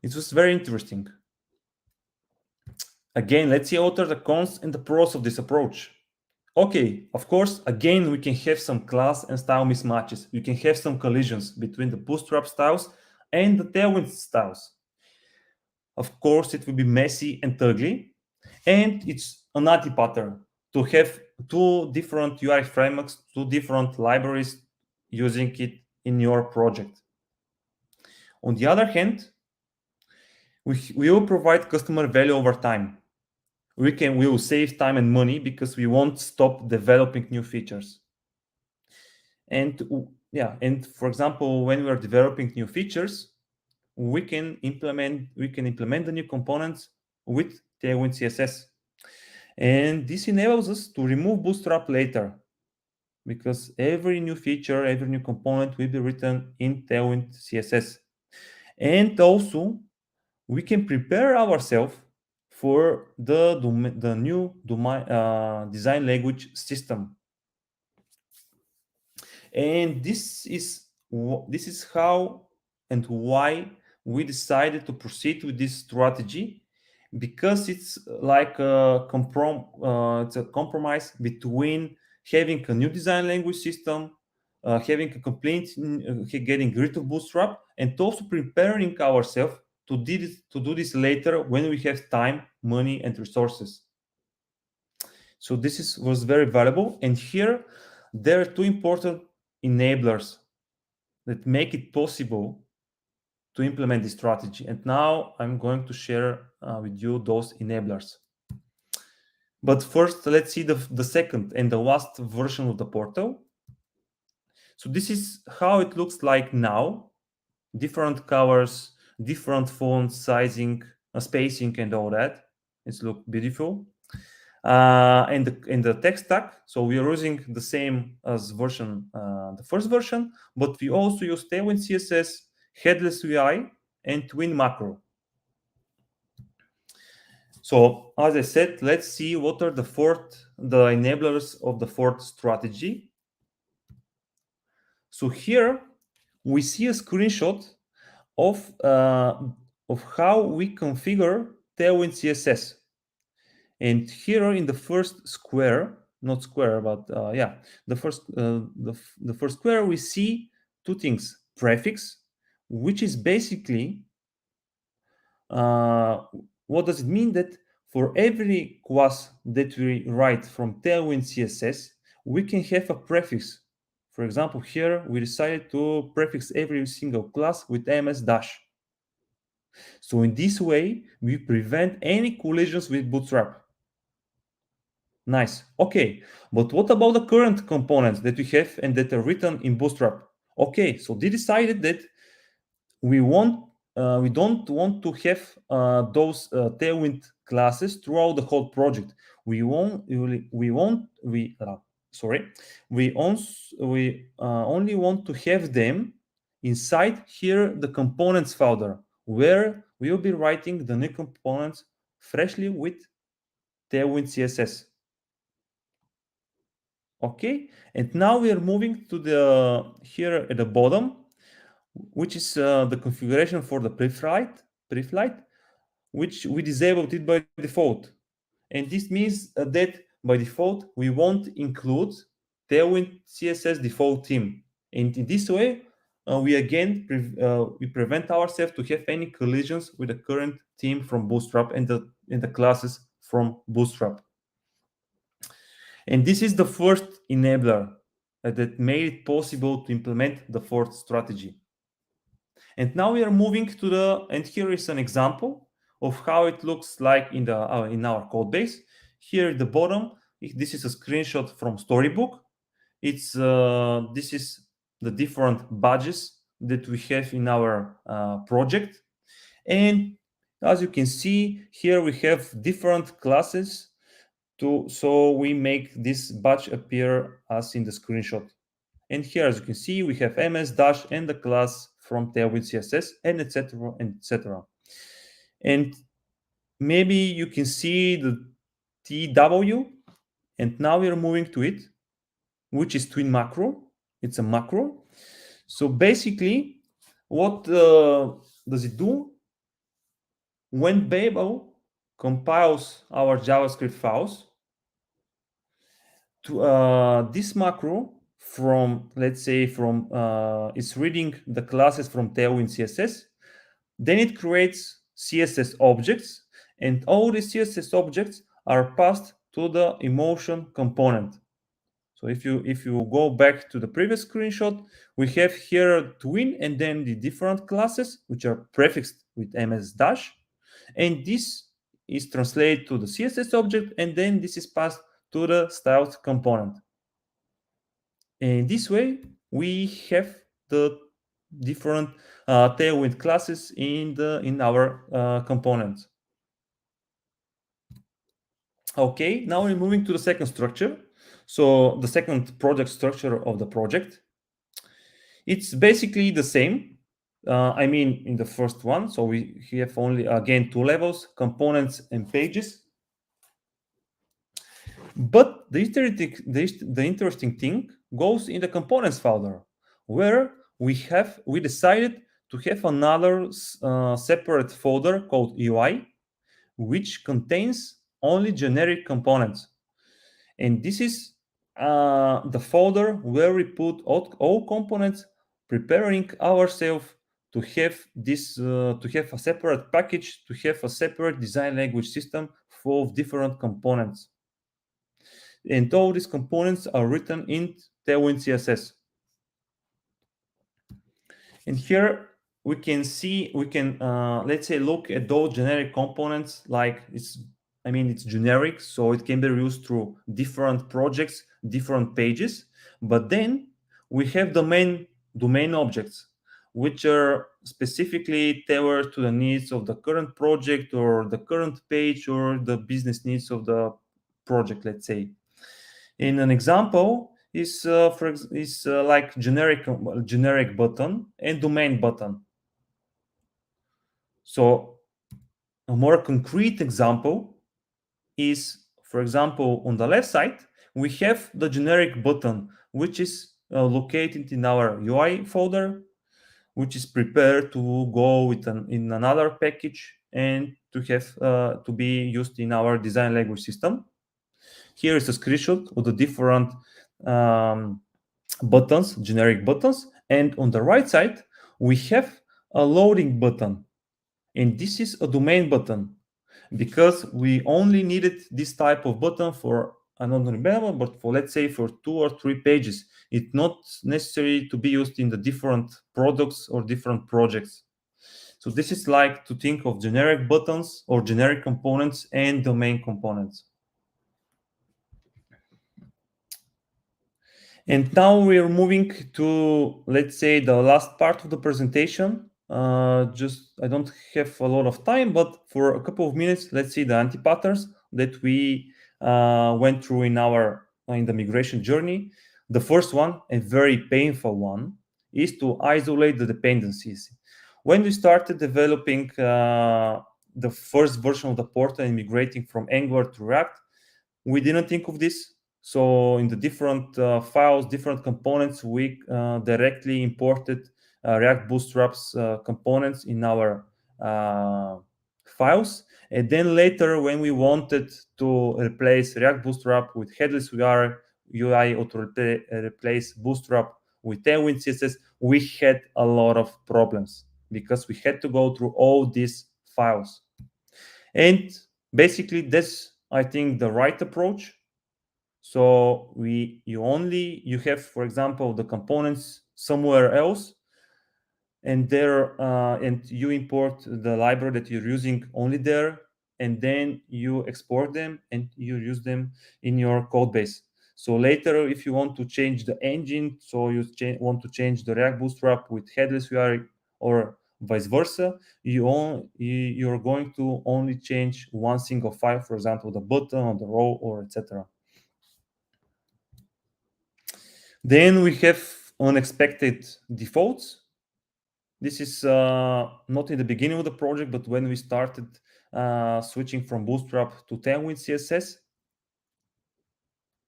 It was very interesting. Again, let's see what are the cons and the pros of this approach. Okay, of course, again, we can have some class and style mismatches. We can have some collisions between the Bootstrap styles and the Tailwind styles. Of course, it will be messy and ugly, and it's an anti-pattern to have two different UI frameworks, two different libraries using it in your project. On the other hand, we will provide customer value over time. We will save time and money because we won't stop developing new features. And yeah, and for example, when we are developing new features, we can implement the new components with Tailwind CSS. And this enables us to remove Bootstrap later, because every new feature, every new component will be written in Tailwind CSS. And also, we can prepare ourselves for the new design language system. And this is how and why we decided to proceed with this strategy, because it's like it's a compromise between having a new design language system, having a complete getting rid of Bootstrap, and also preparing ourselves to do this later when we have time, money, and resources. So this was very valuable. And here there are two important enablers that make it possible to implement this strategy. And now I'm going to share with you those enablers. But first, let's see the second and the last version of the portal. So this is how it looks like now. Different colors, different font sizing, spacing, and all that. It's look beautiful. And the tech stack, so we are using the same as the first version, but we also use Tailwind CSS, headless UI, and Twin macro. So as I said, let's see what are the enablers of the fourth strategy. So here we see a screenshot of how we configure Tailwind CSS. And here in the first square, not square, but the first square, we see two things: prefix, which is basically what does it mean? That for every class that we write from Tailwind CSS, we can have a prefix. For example, here we decided to prefix every single class with ms dash. So in this way, we prevent any collisions with Bootstrap. Nice. Okay, but what about the current components that we have and that are written in Bootstrap? Okay, so they decided that we don't want to have those Tailwind classes throughout the whole project. We only want to have them inside here the components folder, where we will be writing the new components freshly with Tailwind CSS. Okay, and now we are moving to the here at the bottom, which is the configuration for the pre-flight, which we disabled it by default. And this means that by default, we won't include Tailwind CSS default theme. And in this way, we again we prevent ourselves to have any collisions with the current theme from Bootstrap and the classes from Bootstrap. And this is the first enabler that made it possible to implement the fourth strategy. And now we are moving to the, and here is an example of how it looks like in the in our code base. Here at the bottom, this is a screenshot from Storybook. It's this is the different badges that we have in our project. And as you can see, here we have different classes so we make this badge appear as in the screenshot. And here, as you can see, we have ms dash and the class from Tailwind CSS, and etc. and etc. And maybe you can see the TW, and now we are moving to it, which is twin macro. It's a macro. So basically, what does it do? When Babel compiles our JavaScript files, to this macro from, let's say, from it's reading the classes from Tailwind CSS, then it creates CSS objects, and all the CSS objects are passed to the emotion component. So if you go back to the previous screenshot, we have here twin and then the different classes which are prefixed with ms dash, and this is translated to the CSS object, and then this is passed to the styled component. And this way, we have the different Tailwind classes in our component. Okay, now we're moving to the second structure. So the second project structure of the project. It's basically the same. I mean, in the first one, so we have only, again, two levels, components and pages. But the interesting thing goes in the components folder, where we decided to have another separate folder called UI, which contains only generic components. And this is the folder where we put all components, preparing ourselves to have this to have a separate package, to have a separate design language system for different components. And all these components are written in Tailwind CSS. And here we can see, let's say, look at those generic components, like it's generic, so it can be used through different projects, different pages. But then we have domain objects, which are specifically tailored to the needs of the current project or the current page or the business needs of the project, let's say. In an example is like generic button and domain button. So a more concrete example is, for example, on the left side, we have the generic button, which is located in our UI folder, which is prepared to go in another package and to have to be used in our design language system. Here is a screenshot of the different buttons, generic buttons. And on the right side, we have a loading button. And this is a domain button, because we only needed this type of button for, I don't remember, but for, let's say, for 2 or 3 pages. It's not necessary to be used in the different products or different projects. So this is like to think of generic buttons or generic components and domain components. And now we are moving to, let's say, the last part of the presentation. I don't have a lot of time, but for a couple of minutes, let's see the anti-patterns that we went through in the migration journey. The first one, a very painful one, is to isolate the dependencies. When we started developing the first version of the portal and migrating from Angular to React, we didn't think of this. So in the different files, different components, we directly imported React Bootstrap's components in our files. And then later, when we wanted to replace React Bootstrap with headless UI or to replace Bootstrap with Tailwind CSS, we had a lot of problems because we had to go through all these files. And basically, that's, I think, the right approach. So you have, for example, the components somewhere else, and you import the library that you're using only there, and then you export them and you use them in your code base. So later, if you want to change the engine, so you want to change the React Bootstrap with headless UI or vice versa, you're going to only change one single file, for example, the button or the row or etc. Then we have unexpected defaults. This is not in the beginning of the project, but when we started switching from Bootstrap to Tailwind CSS.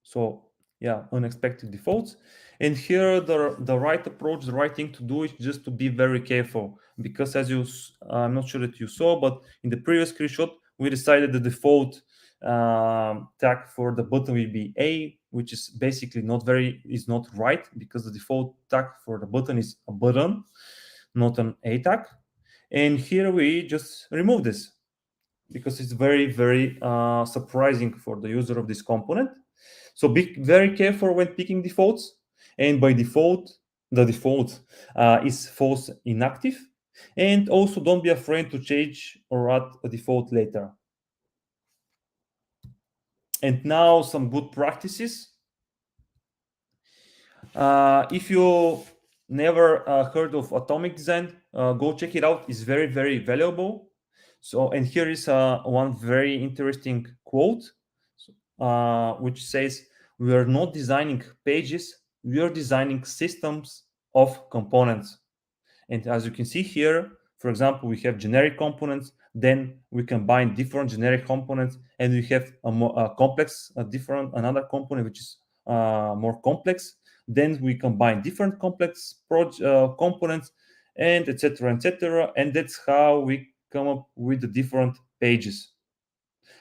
So yeah, unexpected defaults. And here the right approach, the right thing to do is just to be very careful, because as I'm not sure that you saw, but in the previous screenshot, we decided the default tag for the button will be A, which is basically not right, because the default tag for the button is a button, not an A tag. And here we just remove this because it's very, very surprising for the user of this component. So be very careful when picking defaults. And by default, the default is false inactive. And also don't be afraid to change or add a default later. And now some good practices. If you never heard of atomic design, go check it out. It's very, very valuable. So, and here is one very interesting quote, which says, "We are not designing pages, we are designing systems of components." And as you can see here, for example, we have generic components, then we combine different generic components, and we have another component which is more complex. Then we combine different complex components, and etc., etc. And that's how we come up with the different pages.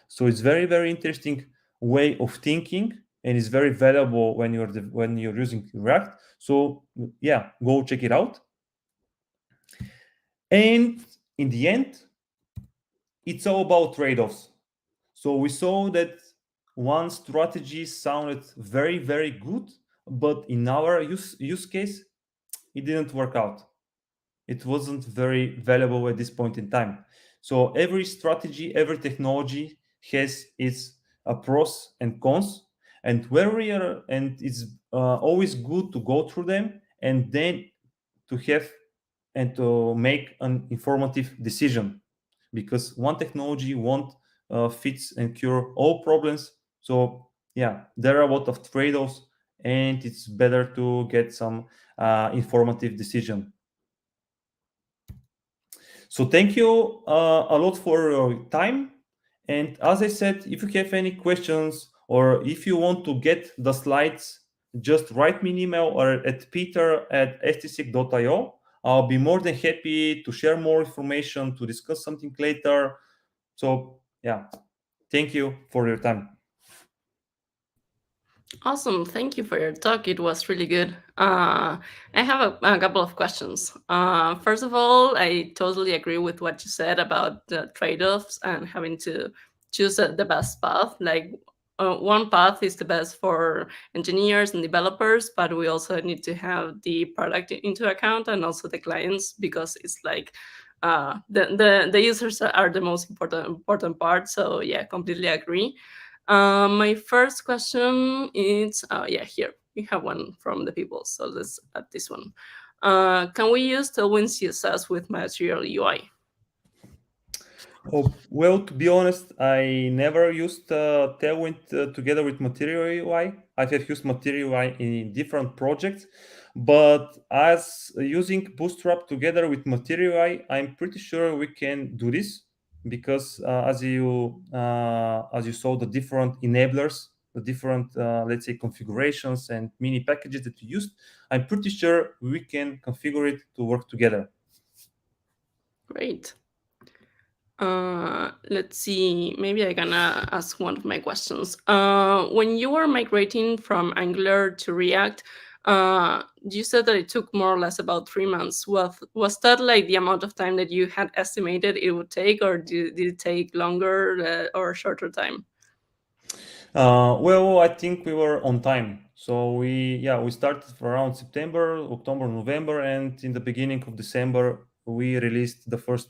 So it's very, very interesting way of thinking, and it's very valuable when you're using React. So yeah, go check it out. And in the end, it's all about trade-offs. So we saw that one strategy sounded very, very good, but in our use case, it didn't work out. It wasn't very valuable at this point in time. So every strategy, every technology has its pros and cons, and it's always good to go through them and then to make an informative decision, because one technology won't fix and cure all problems. So yeah, there are a lot of trade-offs, and it's better to get some informative decision. So thank you a lot for your time. And as I said, if you have any questions or if you want to get the slides, just write me an email or at petar@htsig.io. I'll be more than happy to share more information, to discuss something later. So yeah, thank you for your time. Awesome. Thank you for your talk. It was really good. I have a couple of questions. First of all, I totally agree with what you said about the trade-offs and having to choose the best path. Like one path is the best for engineers and developers, but we also need to have the product into account and also the clients, because it's like the users are the most important part. So yeah, completely agree. My first question is, here we have one from the people, so let's add this one. Can we use Tailwind CSS with Material UI? Oh, well, to be honest, I never used Tailwind together with Material UI. I have used Material UI in different projects, but as using Bootstrap together with Material UI, I'm pretty sure we can do this because as you saw the different enablers, the different let's say configurations and mini packages that you used, I'm pretty sure we can configure it to work together. Great. Let's see. Maybe I'm gonna ask one of my questions. When you were migrating from Angular to React, you said that it took more or less about 3 months. Was that like the amount of time that you had estimated it would take, or did it take longer or shorter time? Well, I think we were on time. So we started around September, October, November, and in the beginning of December we released the first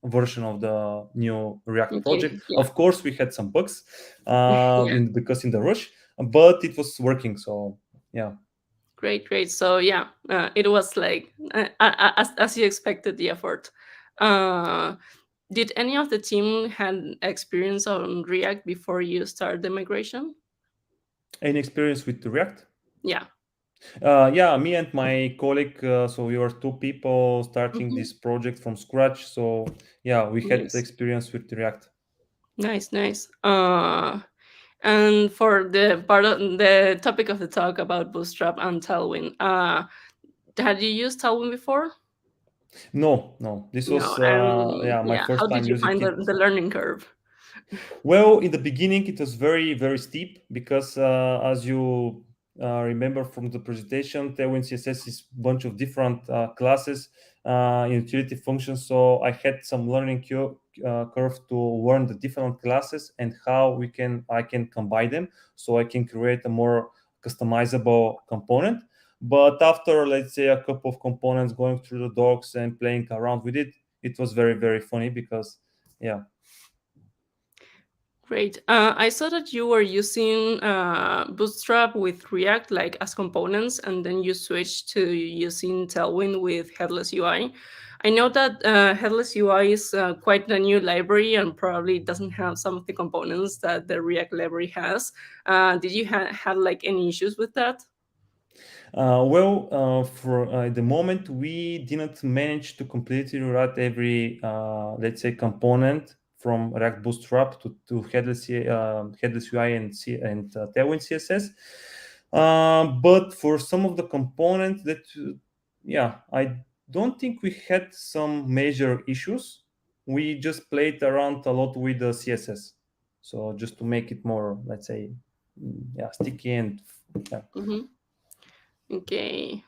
version of the new React project. Yeah. Of course, we had some bugs because in the rush, but it was working. So yeah. Great. So yeah, it was like as you expected the effort. Did any of the team had experience on React before you started the migration? Any experience with React? Yeah. Yeah, me and my colleague. So we were 2 people starting this project from scratch. So yeah, we had Nice. experience with React. Nice. And for the part of the topic of the talk about Bootstrap and Tailwind, had you used Tailwind before? No. This was my first How time did you using find it. the learning curve? Well, in the beginning, it was very, very steep because, as you remember from the presentation, Tailwind CSS is a bunch of different classes, utility functions. So I had some learning curve to learn the different classes and how I can combine them, so I can create a more customizable component. But after, let's say, a couple of components, going through the docs and playing around with it, it was very, very funny because, yeah. Great. I saw that you were using Bootstrap with React like as components, and then you switched to using Tailwind with Headless UI. I know that Headless UI is quite a new library and probably doesn't have some of the components that the React library has. Did you have like any issues with that? For the moment, we didn't manage to completely write every, let's say, component from React Bootstrap to Headless UI and Tailwind CSS. But for some of the components I don't think we had some major issues. We just played around a lot with the CSS. So just to make it more, let's say, sticky and yeah. Mm-hmm. Okay,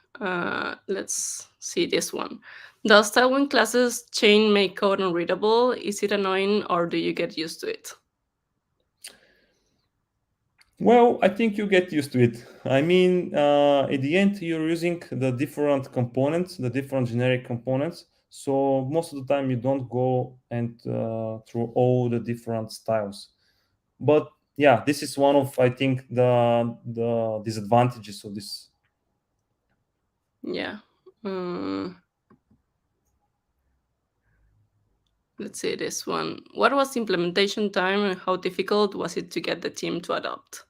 let's see this one. Does Tailwind classes chain make code unreadable? Is it annoying or do you get used to it? Well, I think you get used to it. I mean, at the end, you're using the different components, the different generic components. So most of the time, you don't go and through all the different styles. But yeah, this is one of, I think, the disadvantages of this. Yeah. Let's see this one. What was the implementation time and how difficult was it to get the team to adopt?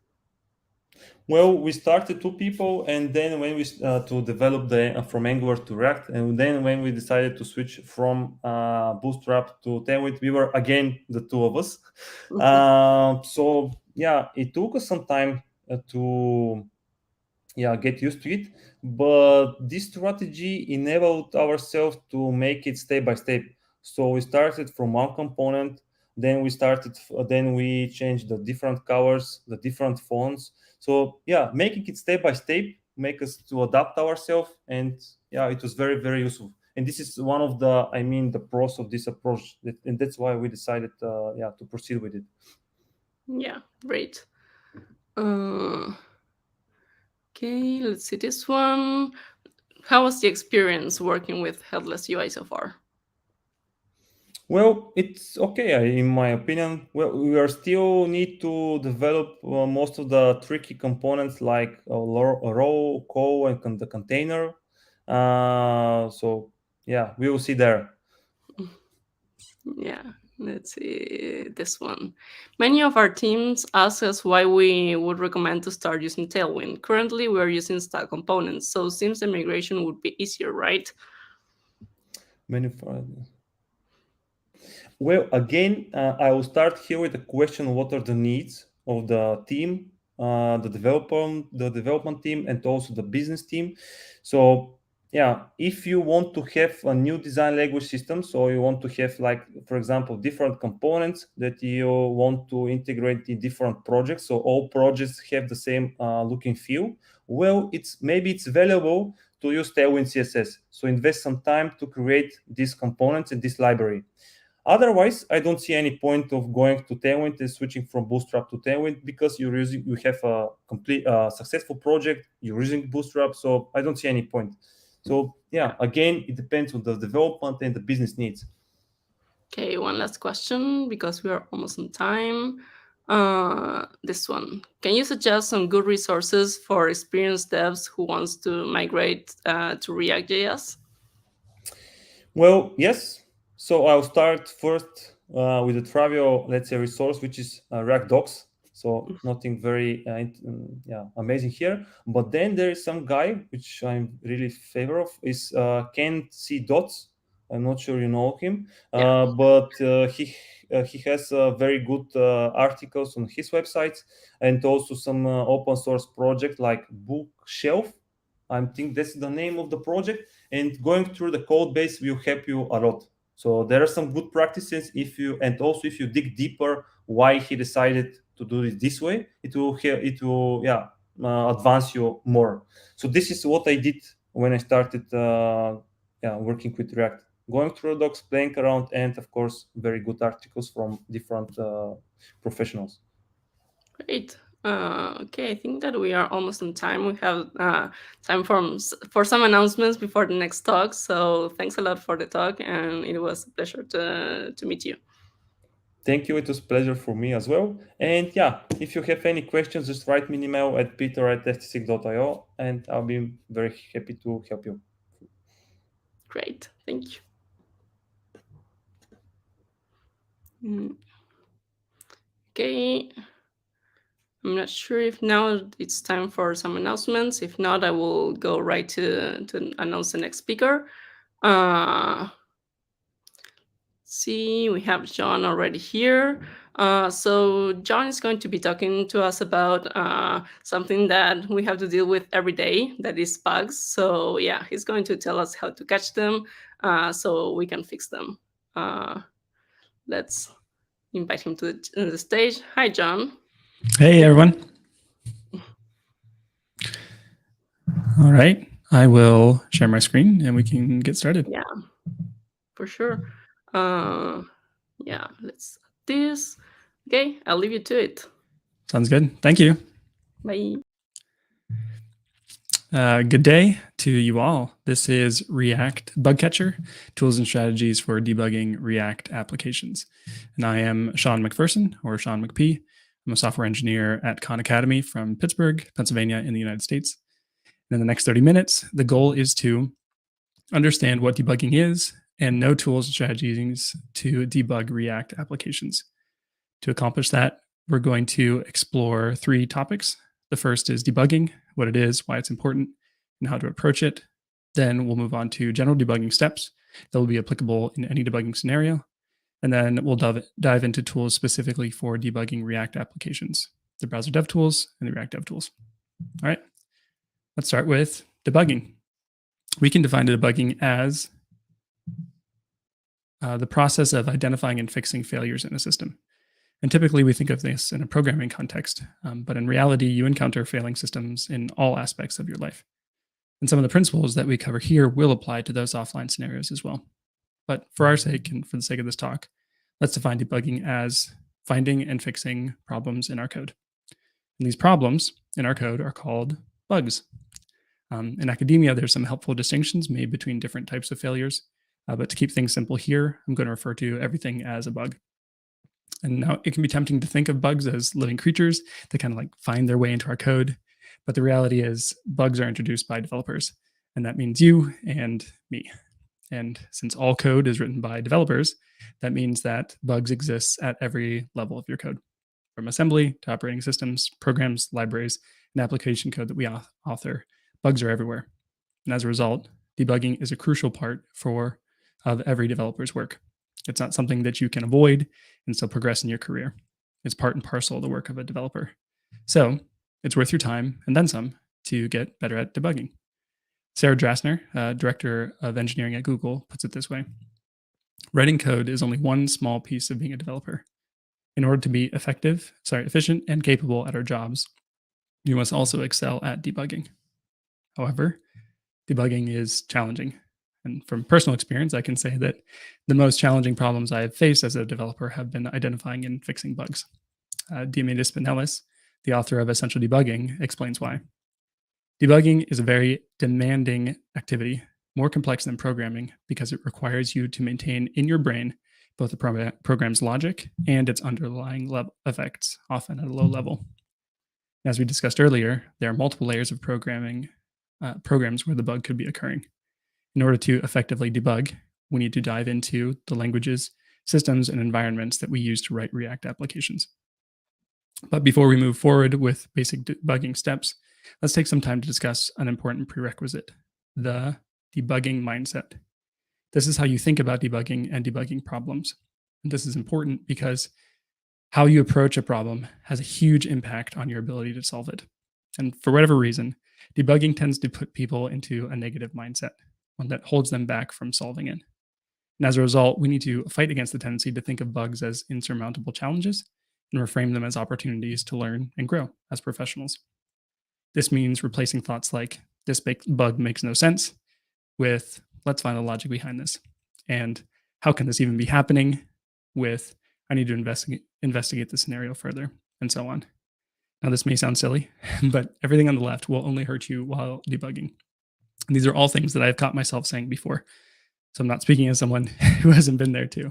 Well, we started 2 people, and then when we to develop the from Angular to React, and then when we decided to switch from Bootstrap to Tailwind, we were again the 2 of us. So yeah, it took us some time to get used to it, but this strategy enabled ourselves to make it step by step. So we started from one component, then we changed the different colors, the different fonts. So yeah, making it step by step make us to adapt ourselves, and yeah, it was very, very useful. And this is one of the pros of this approach, and that's why we decided to proceed with it. Yeah, great. Okay, let's see this one. How was the experience working with Headless UI so far? Well, it's okay, in my opinion. Well, we are still need to develop most of the tricky components like a row, call, and the container. So yeah, we will see there. Yeah, Let's see this one. Many of our teams ask us why we would recommend to start using Tailwind. Currently, we are using stack components, so seems the migration would be easier, right? Well, again, I will start here with the question: what are the needs of the team, the development team, and also the business team? So, yeah, if you want to have a new design language system, so you want to have, like, for example, different components that you want to integrate in different projects, so all projects have the same look and feel. Well, maybe it's valuable to use Tailwind CSS. So invest some time to create these components in this library. Otherwise, I don't see any point of going to Tailwind and switching from Bootstrap to Tailwind, because you have a complete successful project, you're using Bootstrap, so I don't see any point. So yeah, again, it depends on the development and the business needs. Okay, one last question because we are almost on time. This one. Can you suggest some good resources for experienced devs who wants to migrate to React.js? Well, yes. So I'll start first with a trivial, let's say, resource, which is React Docs. So nothing very amazing here. But then there is some guy, which I'm really favor of, is Can't See Dots. I'm not sure you know him, but he has very good articles on his website, and also some open source project like Bookshelf. I think that's the name of the project, and going through the code base will help you a lot. So there are some good practices if you dig deeper why he decided to do it this way, it will advance you more. So this is what I did when I started working with React, going through docs, playing around, and of course very good articles from different professionals. Great. Okay, I think that we are almost on time. We have time for some announcements before the next talk. So thanks a lot for the talk, and it was a pleasure to meet you. Thank you. It was a pleasure for me as well. And yeah, if you have any questions, just write me an email at petar@st6.io, and I'll be very happy to help you. Great. Thank you. Okay. I'm not sure if now it's time for some announcements. If not, I will go right to announce the next speaker. See, we have John already here. So John is going to be talking to us about something that we have to deal with every day, that is bugs. So yeah, he's going to tell us how to catch them so we can fix them. Let's invite him to the stage. Hi, John. Hey, everyone. All right, I will share my screen and we can get started. Yeah, for sure. Yeah, let's do this. Okay, I'll leave you to it. Sounds good. Thank you. Bye. Good day to you all. This is React Bug Catcher, tools and strategies for debugging React applications. And I am Sean McPherson, or Sean McP. I'm a software engineer at Khan Academy from Pittsburgh, Pennsylvania in the United States. And in the next 30 minutes, the goal is to understand what debugging is and know tools and strategies to debug React applications. To accomplish that, we're going to explore 3 topics. The first is debugging, what it is, why it's important, and how to approach it. Then we'll move on to general debugging steps that will be applicable in any debugging scenario. And then we'll dive into tools specifically for debugging React applications, the browser dev tools and the React dev tools. All right, let's start with debugging. We can define debugging as the process of identifying and fixing failures in a system. And typically we think of this in a programming context, but in reality, you encounter failing systems in all aspects of your life. And some of the principles that we cover here will apply to those offline scenarios as well. But for our sake, and for the sake of this talk, let's define debugging as finding and fixing problems in our code. And these problems in our code are called bugs. In academia, there's some helpful distinctions made between different types of failures. But to keep things simple here, I'm going to refer to everything as a bug. And now it can be tempting to think of bugs as living creatures that kind of like find their way into our code. But the reality is bugs are introduced by developers. And that means you and me. And since all code is written by developers, that means that bugs exist at every level of your code, from assembly to operating systems, programs, libraries, and application code that we author. Bugs are everywhere. And as a result, debugging is a crucial part of every developer's work. It's not something that you can avoid and still progress in your career. It's part and parcel of the work of a developer. So it's worth your time and then some to get better at debugging. Sarah Drasner, Director of Engineering at Google, puts it this way: writing code is only one small piece of being a developer. In order to be efficient and capable at our jobs, you must also excel at debugging. However, debugging is challenging. And from personal experience, I can say that the most challenging problems I have faced as a developer have been identifying and fixing bugs. Diomedes Pinellas, the author of Essential Debugging, explains why. Debugging is a very demanding activity, more complex than programming, because it requires you to maintain in your brain both the program's logic and its underlying effects, often at a low level. As we discussed earlier, there are multiple layers of programs where the bug could be occurring. In order to effectively debug, we need to dive into the languages, systems, and environments that we use to write React applications. But before we move forward with basic debugging steps, let's take some time to discuss an important prerequisite: the debugging mindset. This is how you think about debugging and debugging problems. And this is important because how you approach a problem has a huge impact on your ability to solve it. And for whatever reason, debugging tends to put people into a negative mindset, one that holds them back from solving it. And as a result, we need to fight against the tendency to think of bugs as insurmountable challenges and reframe them as opportunities to learn and grow as professionals. This means replacing thoughts like, this bug makes no sense, with, let's find the logic behind this. And how can this even be happening? With, I need to investigate the scenario further, and so on. Now, this may sound silly, but everything on the left will only hurt you while debugging. And these are all things that I've caught myself saying before. So I'm not speaking as someone who hasn't been there too.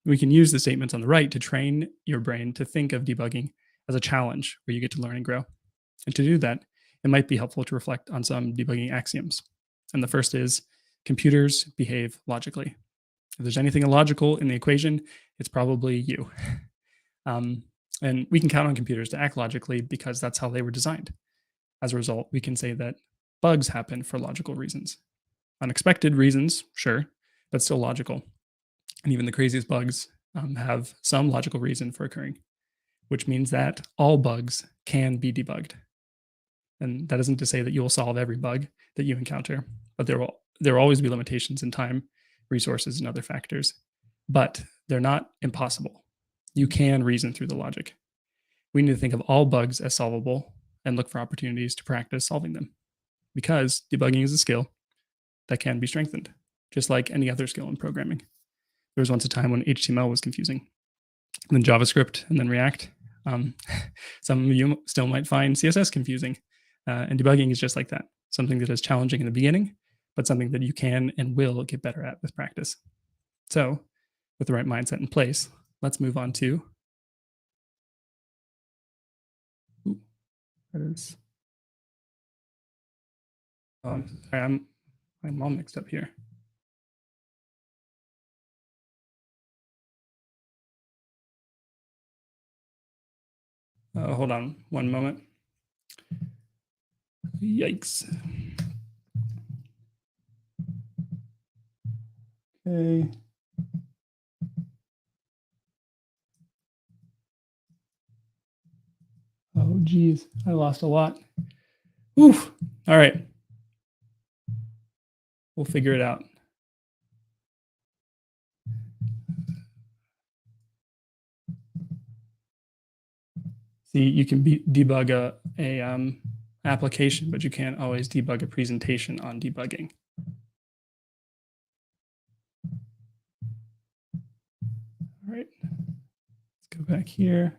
We can use the statements on the right to train your brain to think of debugging as a challenge where you get to learn and grow. And to do that, it might be helpful to reflect on some debugging axioms. And the first is, computers behave logically. If there's anything illogical in the equation, it's probably you. And we can count on computers to act logically because that's how they were designed. As a result, we can say that bugs happen for logical reasons. Unexpected reasons, sure, but still logical. And even the craziest bugs have some logical reason for occurring, which means that all bugs can be debugged. And that isn't to say that you will solve every bug that you encounter, but there will always be limitations in time, resources, and other factors. But they're not impossible. You can reason through the logic. We need to think of all bugs as solvable and look for opportunities to practice solving them, because debugging is a skill that can be strengthened, just like any other skill in programming. There was once a time when HTML was confusing, and then JavaScript, and then React. Some of you still might find CSS confusing, and debugging is just like that, something that is challenging in the beginning, but something that you can and will get better at with practice. So, with the right mindset in place, let's move on to sorry, I'm all mixed up here. Hold on one moment. Yikes. Okay. Oh, geez, I lost a lot. Oof. All right. We'll figure it out. See, you can debug a application, but you can't always debug a presentation on debugging. All right, let's go back here,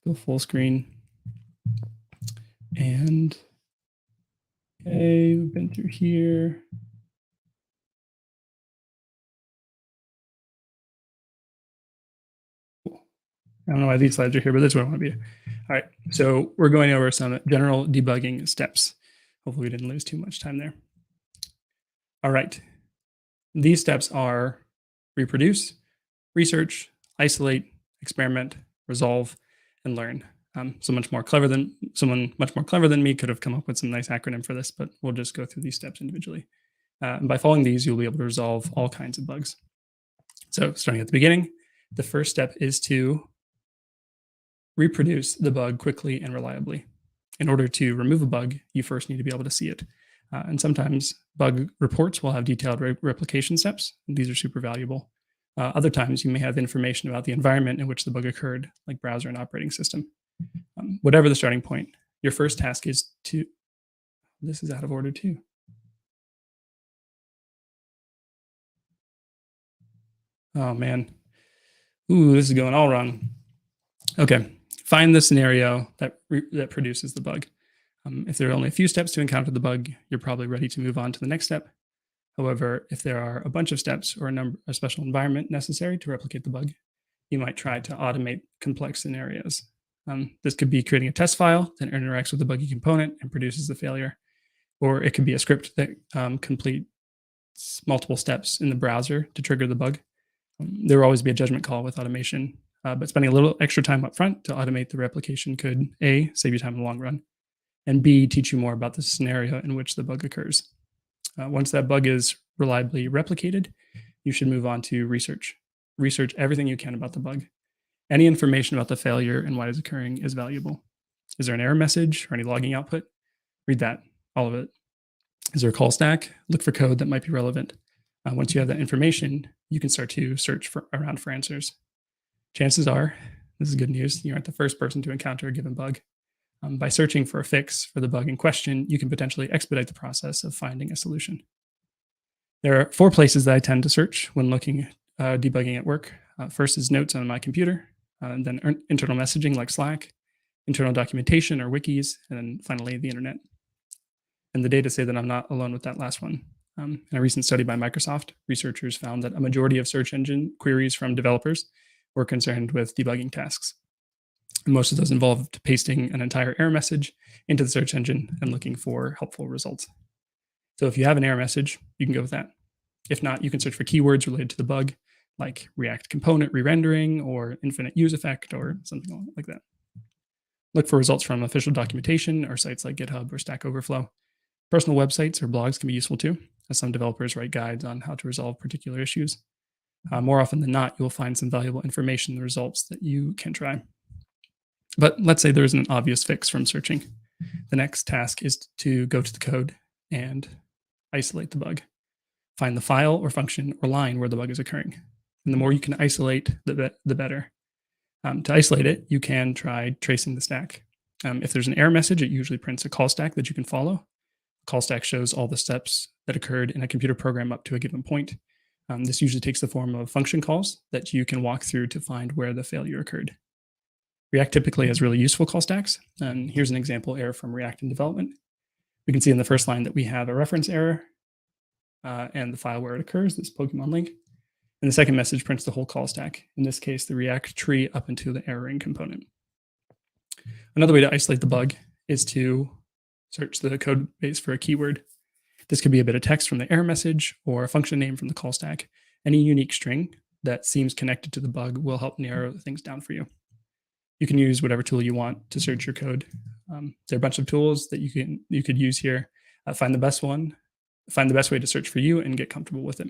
go full screen. And okay, we've been through here. I don't know why these slides are here, but this is what I want to be. All right, so we're going over some general debugging steps. Hopefully we didn't lose too much time there. All right, These steps are reproduce, research, isolate, experiment, resolve, and learn. Someone much more clever than me could have come up with some nice acronym for this, but we'll just go through these steps individually. And by following these, you'll be able to resolve all kinds of bugs. So starting at the beginning, the first step is to reproduce the bug quickly and reliably. In order to remove a bug, you first need to be able to see it. And sometimes bug reports will have detailed replication steps. These are super valuable. Other times you may have information about the environment in which the bug occurred, like browser and operating system. Whatever the starting point, your first task is to, this is out of order too. Oh man, ooh, this is going all wrong. Okay, find the scenario that produces the bug. If there are only a few steps to encounter the bug, you're probably ready to move on to the next step. However, if there are a bunch of steps or a special environment necessary to replicate the bug, you might try to automate complex scenarios. This could be creating a test file that interacts with the buggy component and produces the failure, or it could be a script that completes multiple steps in the browser to trigger the bug. There will always be a judgment call with automation, but spending a little extra time up front to automate the replication could A, save you time in the long run, and B, teach you more about the scenario in which the bug occurs. Once that bug is reliably replicated, you should move on to research. Research everything you can about the bug. Any information about the failure and why it's occurring is valuable. Is there an error message or any logging output? Read that, all of it. Is there a call stack? Look for code that might be relevant. Once you have that information, you can start to search around for answers. Chances are, this is good news, you aren't the first person to encounter a given bug. By searching for a fix for the bug in question, you can potentially expedite the process of finding a solution. There are 4 places that I tend to search when looking debugging at work. First is notes on my computer, and then internal messaging like Slack, internal documentation or wikis, and then finally the internet. And the data say that I'm not alone with that last one. In a recent study by Microsoft, researchers found that a majority of search engine queries from developers were concerned with debugging tasks. And most of those involved pasting an entire error message into the search engine and looking for helpful results. So if you have an error message, you can go with that. If not, you can search for keywords related to the bug, like React component re-rendering or infinite use effect or something like that. Look for results from official documentation or sites like GitHub or Stack Overflow. Personal websites or blogs can be useful too, as some developers write guides on how to resolve particular issues. More often than not, you'll find some valuable information in the results that you can try. But let's say there isn't an obvious fix from searching. The next task is to go to the code and isolate the bug. Find the file or function or line where the bug is occurring. And the more you can isolate, the better. To isolate it, you can try tracing the stack. If there's an error message, it usually prints a call stack that you can follow. Call stack shows all the steps that occurred in a computer program up to a given point. This usually takes the form of function calls that you can walk through to find where the failure occurred. React typically has really useful call stacks. And here's an example error from React in development. We can see in the first line that we have a reference error and the file where it occurs, this Pokemon link. And the second message prints the whole call stack, in this case, the React tree up into the erroring component. Another way to isolate the bug is to search the code base for a keyword. This could be a bit of text from the error message or a function name from the call stack. Any unique string that seems connected to the bug will help narrow things down for you. You can use whatever tool you want to search your code. There are a bunch of tools that you could use here. Find the best one, find the best way to search for you and get comfortable with it.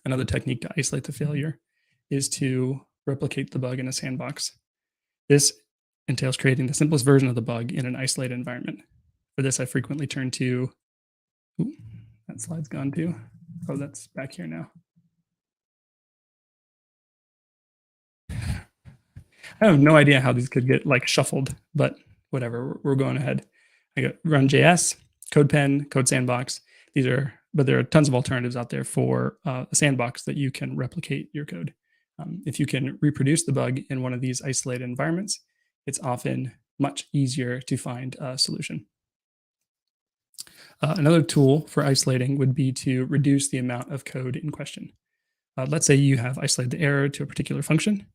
Another technique to isolate the failure is to replicate the bug in a sandbox. This entails creating the simplest version of the bug in an isolated environment. For this, I frequently turn to, ooh, that slide's gone too. Oh, that's back here now. I have no idea how these could get like shuffled, but whatever, we're going ahead. I got Run.js, CodePen, Code Sandbox. But there are tons of alternatives out there for a sandbox that you can replicate your code. If you can reproduce the bug in one of these isolated environments, it's often much easier to find a solution. Another tool for isolating would be to reduce the amount of code in question. Let's say you have isolated the error to a particular function.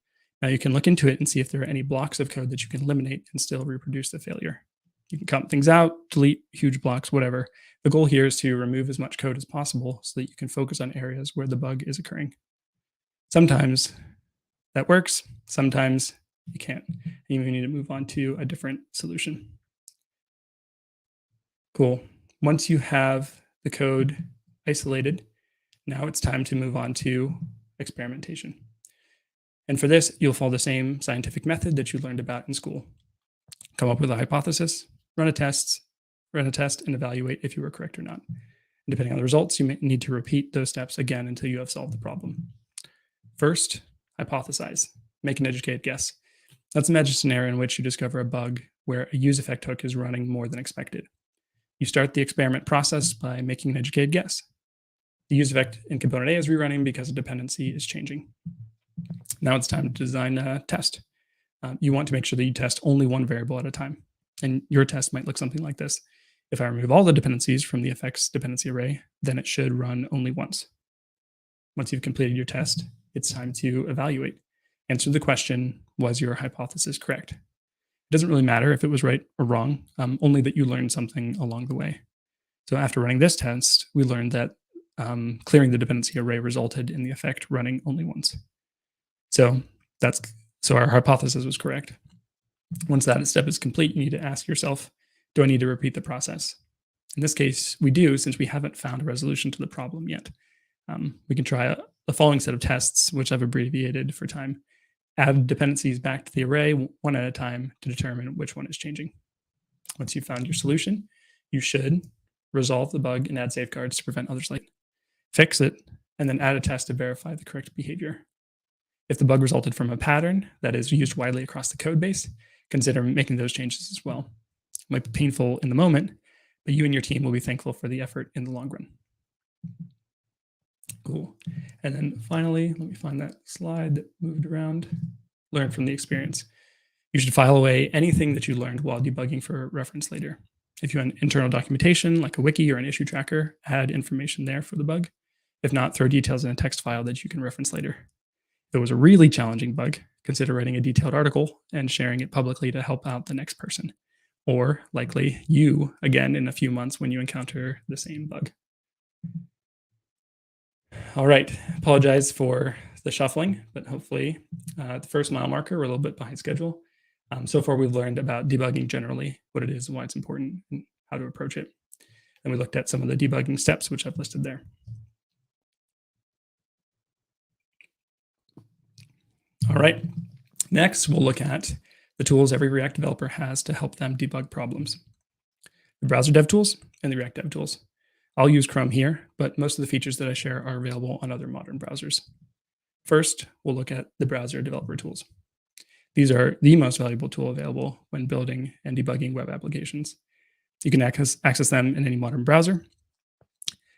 Now you can look into it and see if there are any blocks of code that you can eliminate and still reproduce the failure. You can comment things out, delete huge blocks, whatever. The goal here is to remove as much code as possible so that you can focus on areas where the bug is occurring. Sometimes that works, sometimes you can't. You may need to move on to a different solution. Cool. Once you have the code isolated, now it's time to move on to experimentation. And for this, you'll follow the same scientific method that you learned about in school. Come up with a hypothesis, run a test, and evaluate if you were correct or not. And depending on the results, you may need to repeat those steps again until you have solved the problem. First, hypothesize. Make an educated guess. Let's imagine a scenario in which you discover a bug where a use effect hook is running more than expected. You start the experiment process by making an educated guess. The use effect in component A is rerunning because a dependency is changing. Now it's time to design a test. You want to make sure that you test only one variable at a time. And your test might look something like this. If I remove all the dependencies from the effects dependency array, then it should run only once. Once you've completed your test, it's time to evaluate. Answer the question, was your hypothesis correct? It doesn't really matter if it was right or wrong, only that you learned something along the way. So after running this test, we learned that clearing the dependency array resulted in the effect running only once. So our hypothesis was correct. Once that step is complete, you need to ask yourself, do I need to repeat the process? In this case, we do, since we haven't found a resolution to the problem yet. We can try the following set of tests, which I've abbreviated for time. Add dependencies back to the array one at a time to determine which one is changing. Once you've found your solution, you should resolve the bug and add safeguards to prevent others late. Fix it, and then add a test to verify the correct behavior. If the bug resulted from a pattern that is used widely across the code base, consider making those changes as well. It might be painful in the moment, but you and your team will be thankful for the effort in the long run. Cool. And then finally, let me find that slide that moved around. Learn from the experience. You should file away anything that you learned while debugging for reference later. If you have internal documentation like a wiki or an issue tracker, add information there for the bug. If not, throw details in a text file that you can reference later. If it was a really challenging bug, consider writing a detailed article and sharing it publicly to help out the next person, or likely you again in a few months when you encounter the same bug. All right, apologize for the shuffling, but hopefully the first mile marker, we're a little bit behind schedule. So far, we've learned about debugging generally, what it is, why it's important, and how to approach it. And we looked at some of the debugging steps, which I've listed there. All right, next we'll look at the tools every React developer has to help them debug problems. The browser dev tools and the React dev tools. I'll use Chrome here, but most of the features that I share are available on other modern browsers. First, we'll look at the browser developer tools. These are the most valuable tool available when building and debugging web applications. You can access them in any modern browser,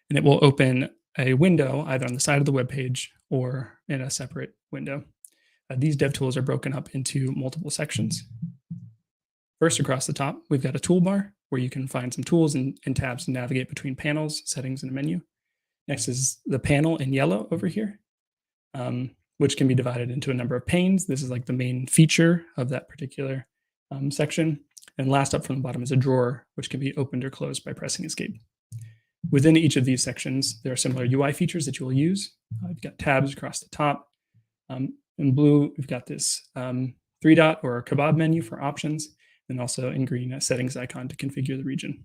and it will open a window either on the side of the web page or in a separate window. These dev tools are broken up into multiple sections. First, across the top, we've got a toolbar where you can find some tools and tabs to navigate between panels, settings, and a menu. Next is the panel in yellow over here, which can be divided into a number of panes. This is like the main feature of that particular section. And last up from the bottom is a drawer, which can be opened or closed by pressing escape. Within each of these sections, there are similar UI features that you will use. You've got tabs across the top. In blue, we've got this 3-dot or kebab menu for options, and also in green, a settings icon to configure the region.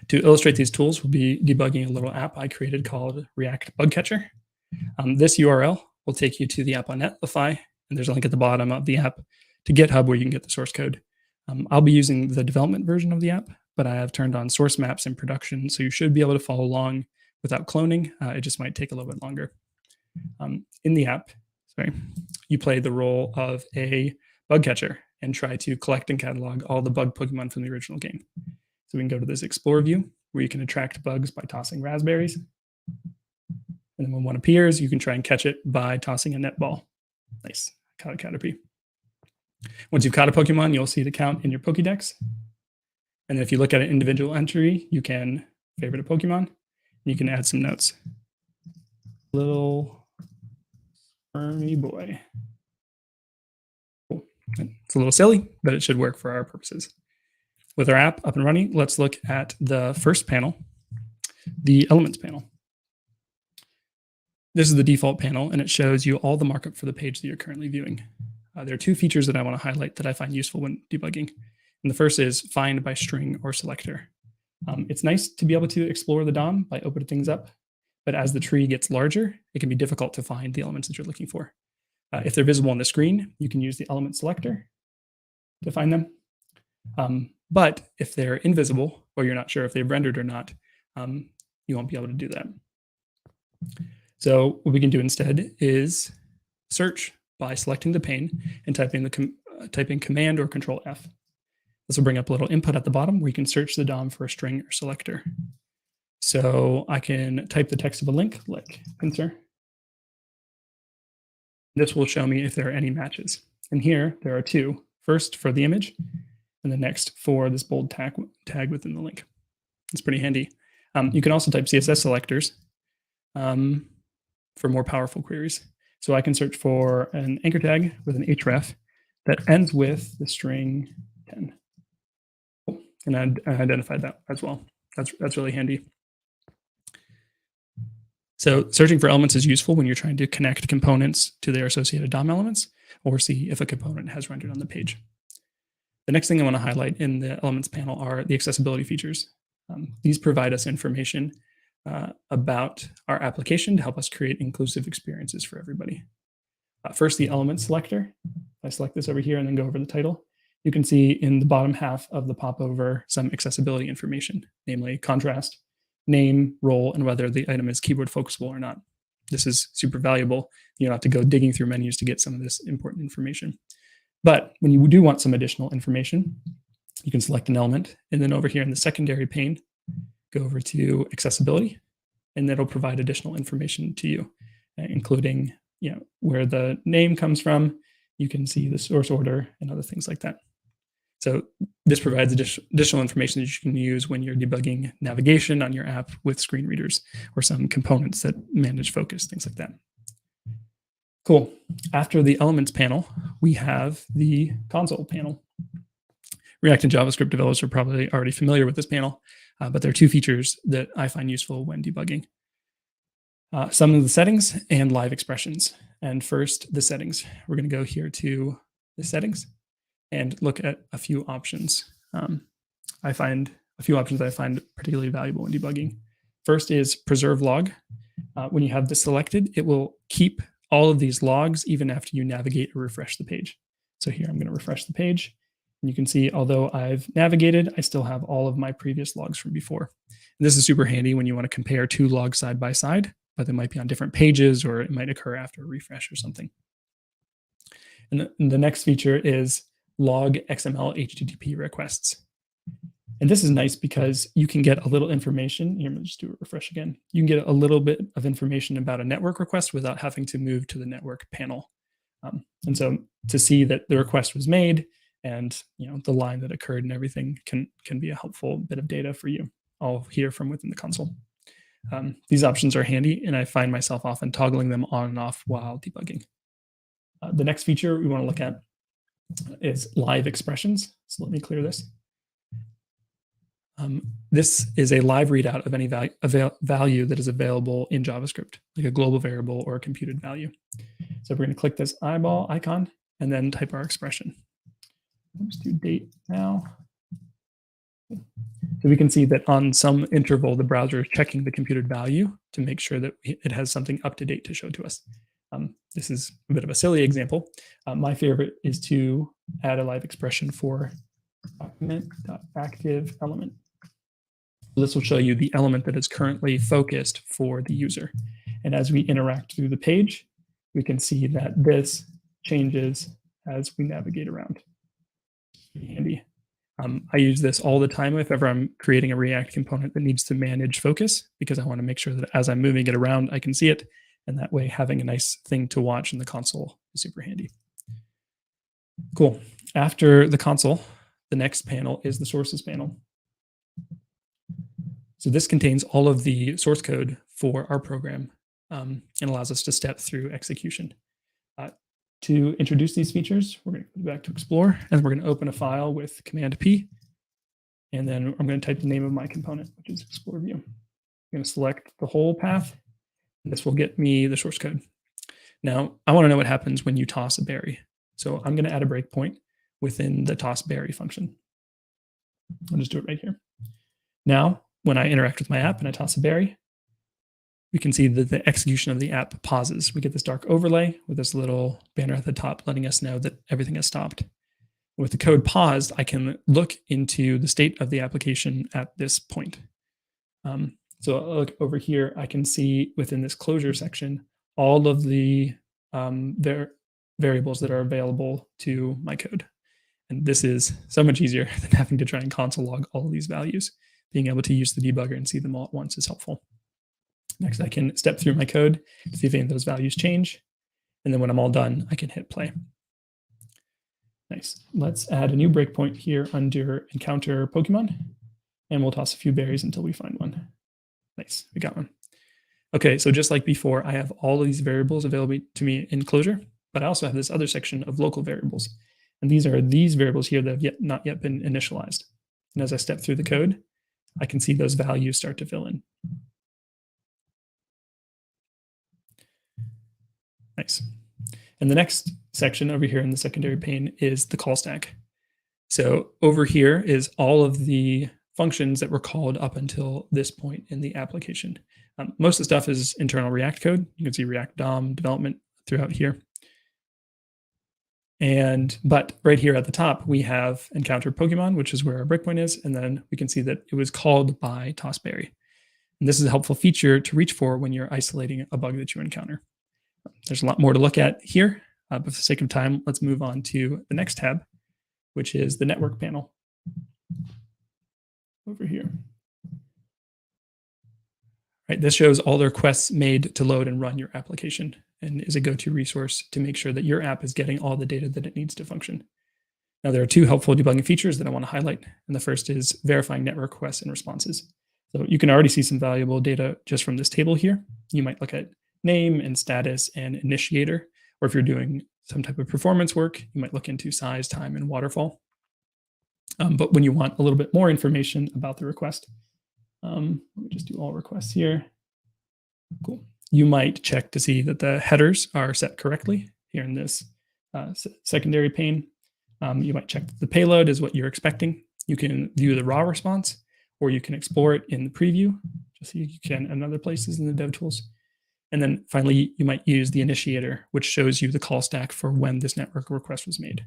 To illustrate these tools, we'll be debugging a little app I created called React Bug Catcher. This URL will take you to the app on Netlify, and there's a link at the bottom of the app to GitHub where you can get the source code. I'll be using the development version of the app, but I have turned on source maps in production, so you should be able to follow along without cloning. It just might take a little bit longer. In the app, you play the role of a bug catcher and try to collect and catalog all the bug Pokemon from the original game. So we can go to this Explore view where you can attract bugs by tossing raspberries. And then when one appears, you can try and catch it by tossing a netball. Nice, caught a Caterpie. Once you've caught a Pokemon, you'll see the count in your Pokédex. And then if you look at an individual entry, you can favorite a Pokemon, and you can add some notes. Little Spermy boy. Cool. It's a little silly, but it should work for our purposes. with our app up and running, let's look at the first panel, the Elements panel. This is the default panel, and it shows you all the markup for the page that you're currently viewing. There are two features that I want to highlight that I find useful when debugging. And the first is find by string or selector. It's nice to be able to explore the DOM by opening things up, but as the tree gets larger, it can be difficult to find the elements that you're looking for. If they're visible on the screen, you can use the element selector to find them. But if they're invisible, or you're not sure if they've rendered or not, you won't be able to do that. So what we can do instead is search by selecting the pane and typing Command or Control F. This will bring up a little input at the bottom where you can search the DOM for a string or selector. So I can type the text of a link like pincer. This will show me if there are any matches. And here there are two. First for the image, and the next for this bold tag within the link. It's pretty handy. You can also type CSS selectors for more powerful queries. So I can search for an anchor tag with an href that ends with the string 10. And I identified that as well. That's really handy. So searching for elements is useful when you're trying to connect components to their associated DOM elements or see if a component has rendered on the page. The next thing I want to highlight in the Elements panel are the accessibility features. These provide us information about our application to help us create inclusive experiences for everybody. First, the element selector. If I select this over here and then go over the title, you can see in the bottom half of the popover some accessibility information, namely contrast, name, role, and whether the item is keyboard focusable or not. This is super valuable. You don't have to go digging through menus to get some of this important information. But when you do want some additional information, you can select an element, and then over here in the secondary pane, go over to accessibility, and that'll provide additional information to you, including where the name comes from. You can see the source order and other things like that. So this provides additional information that you can use when you're debugging navigation on your app with screen readers or some components that manage focus, things like that. Cool. After the Elements panel, we have the Console panel. React and JavaScript developers are probably already familiar with this panel, but there are two features that I find useful when debugging. Some of the settings and live expressions. And first, the settings. We're going to go here to the settings and look at a few options. I find a few options that I find particularly valuable in debugging. First is preserve log. When you have this selected, it will keep all of these logs even after you navigate or refresh the page. So here I'm going to refresh the page. And you can see, although I've navigated, I still have all of my previous logs from before. And this is super handy when you want to compare two logs side by side, but they might be on different pages or it might occur after a refresh or something. And the next feature is log XML HTTP requests. And this is nice because you can get a little information. Here, let me just do a refresh again. You can get a little bit of information about a network request without having to move to the network panel. And so to see that the request was made and the line that occurred and everything can be a helpful bit of data for you, all here from within the console. These options are handy, and I find myself often toggling them on and off while debugging. The next feature we want to look at is live expressions. So let me clear this. This is a live readout of any value that is available in JavaScript, like a global variable or a computed value. So we're going to click this eyeball icon and then type our expression. Let's do date now. So we can see that on some interval, the browser is checking the computed value to make sure that it has something up to date to show to us. This is a bit of a silly example. My favorite is to add a live expression for document.active element. This will show you the element that is currently focused for the user. And as we interact through the page, we can see that this changes as we navigate around. Pretty handy. I use this all the time if ever I'm creating a React component that needs to manage focus, because I want to make sure that as I'm moving it around, I can see it. And that way, having a nice thing to watch in the console is super handy. Cool. After the console, the next panel is the sources panel. So this contains all of the source code for our program and allows us to step through execution. To introduce these features, we're going to go back to Explore, and we're going to open a file with Command P. And then I'm going to type the name of my component, which is Explore View. I'm going to select the whole path. This will get me the source code. Now, I want to know what happens when you toss a berry. So I'm going to add a breakpoint within the toss berry function. I'll just do it right here. Now, when I interact with my app and I toss a berry, we can see that the execution of the app pauses. We get this dark overlay with this little banner at the top letting us know that everything has stopped. With the code paused, I can look into the state of the application at this point. So I'll look over here, I can see within this closure section all of the variables that are available to my code. And this is so much easier than having to try and console log all of these values. Being able to use the debugger and see them all at once is helpful. Next, I can step through my code to see if any of those values change. And then when I'm all done, I can hit play. Nice. Let's add a new breakpoint here under encounter Pokemon. And we'll toss a few berries until we find one. Nice, we got one. Okay, so just like before, I have all of these variables available to me in Closure, but I also have this other section of local variables. And these are these variables here that have not yet been initialized. And as I step through the code, I can see those values start to fill in. Nice. And the next section over here in the secondary pane is the call stack. So over here is all of the functions that were called up until this point in the application. Most of the stuff is internal React code. You can see React DOM development throughout here. But right here at the top, we have encounter Pokemon, which is where our breakpoint is. And then we can see that it was called by tossberry. And this is a helpful feature to reach for when you're isolating a bug that you encounter. There's a lot more to look at here, but for the sake of time, let's move on to the next tab, which is the network panel over here. Right, this shows all the requests made to load and run your application and is a go-to resource to make sure that your app is getting all the data that it needs to function. Now, there are two helpful debugging features that I want to highlight, and the first is verifying network requests and responses. So you can already see some valuable data just from this table here. You might look at name and status and initiator, or if you're doing some type of performance work, you might look into size, time, and waterfall. But when you want a little bit more information about the request, let me just do all requests here. Cool. You might check to see that the headers are set correctly here in this secondary pane. You might check that the payload is what you're expecting. You can view the raw response, or you can explore it in the preview, just so you can in other places in the dev tools. And then finally, you might use the initiator, which shows you the call stack for when this network request was made.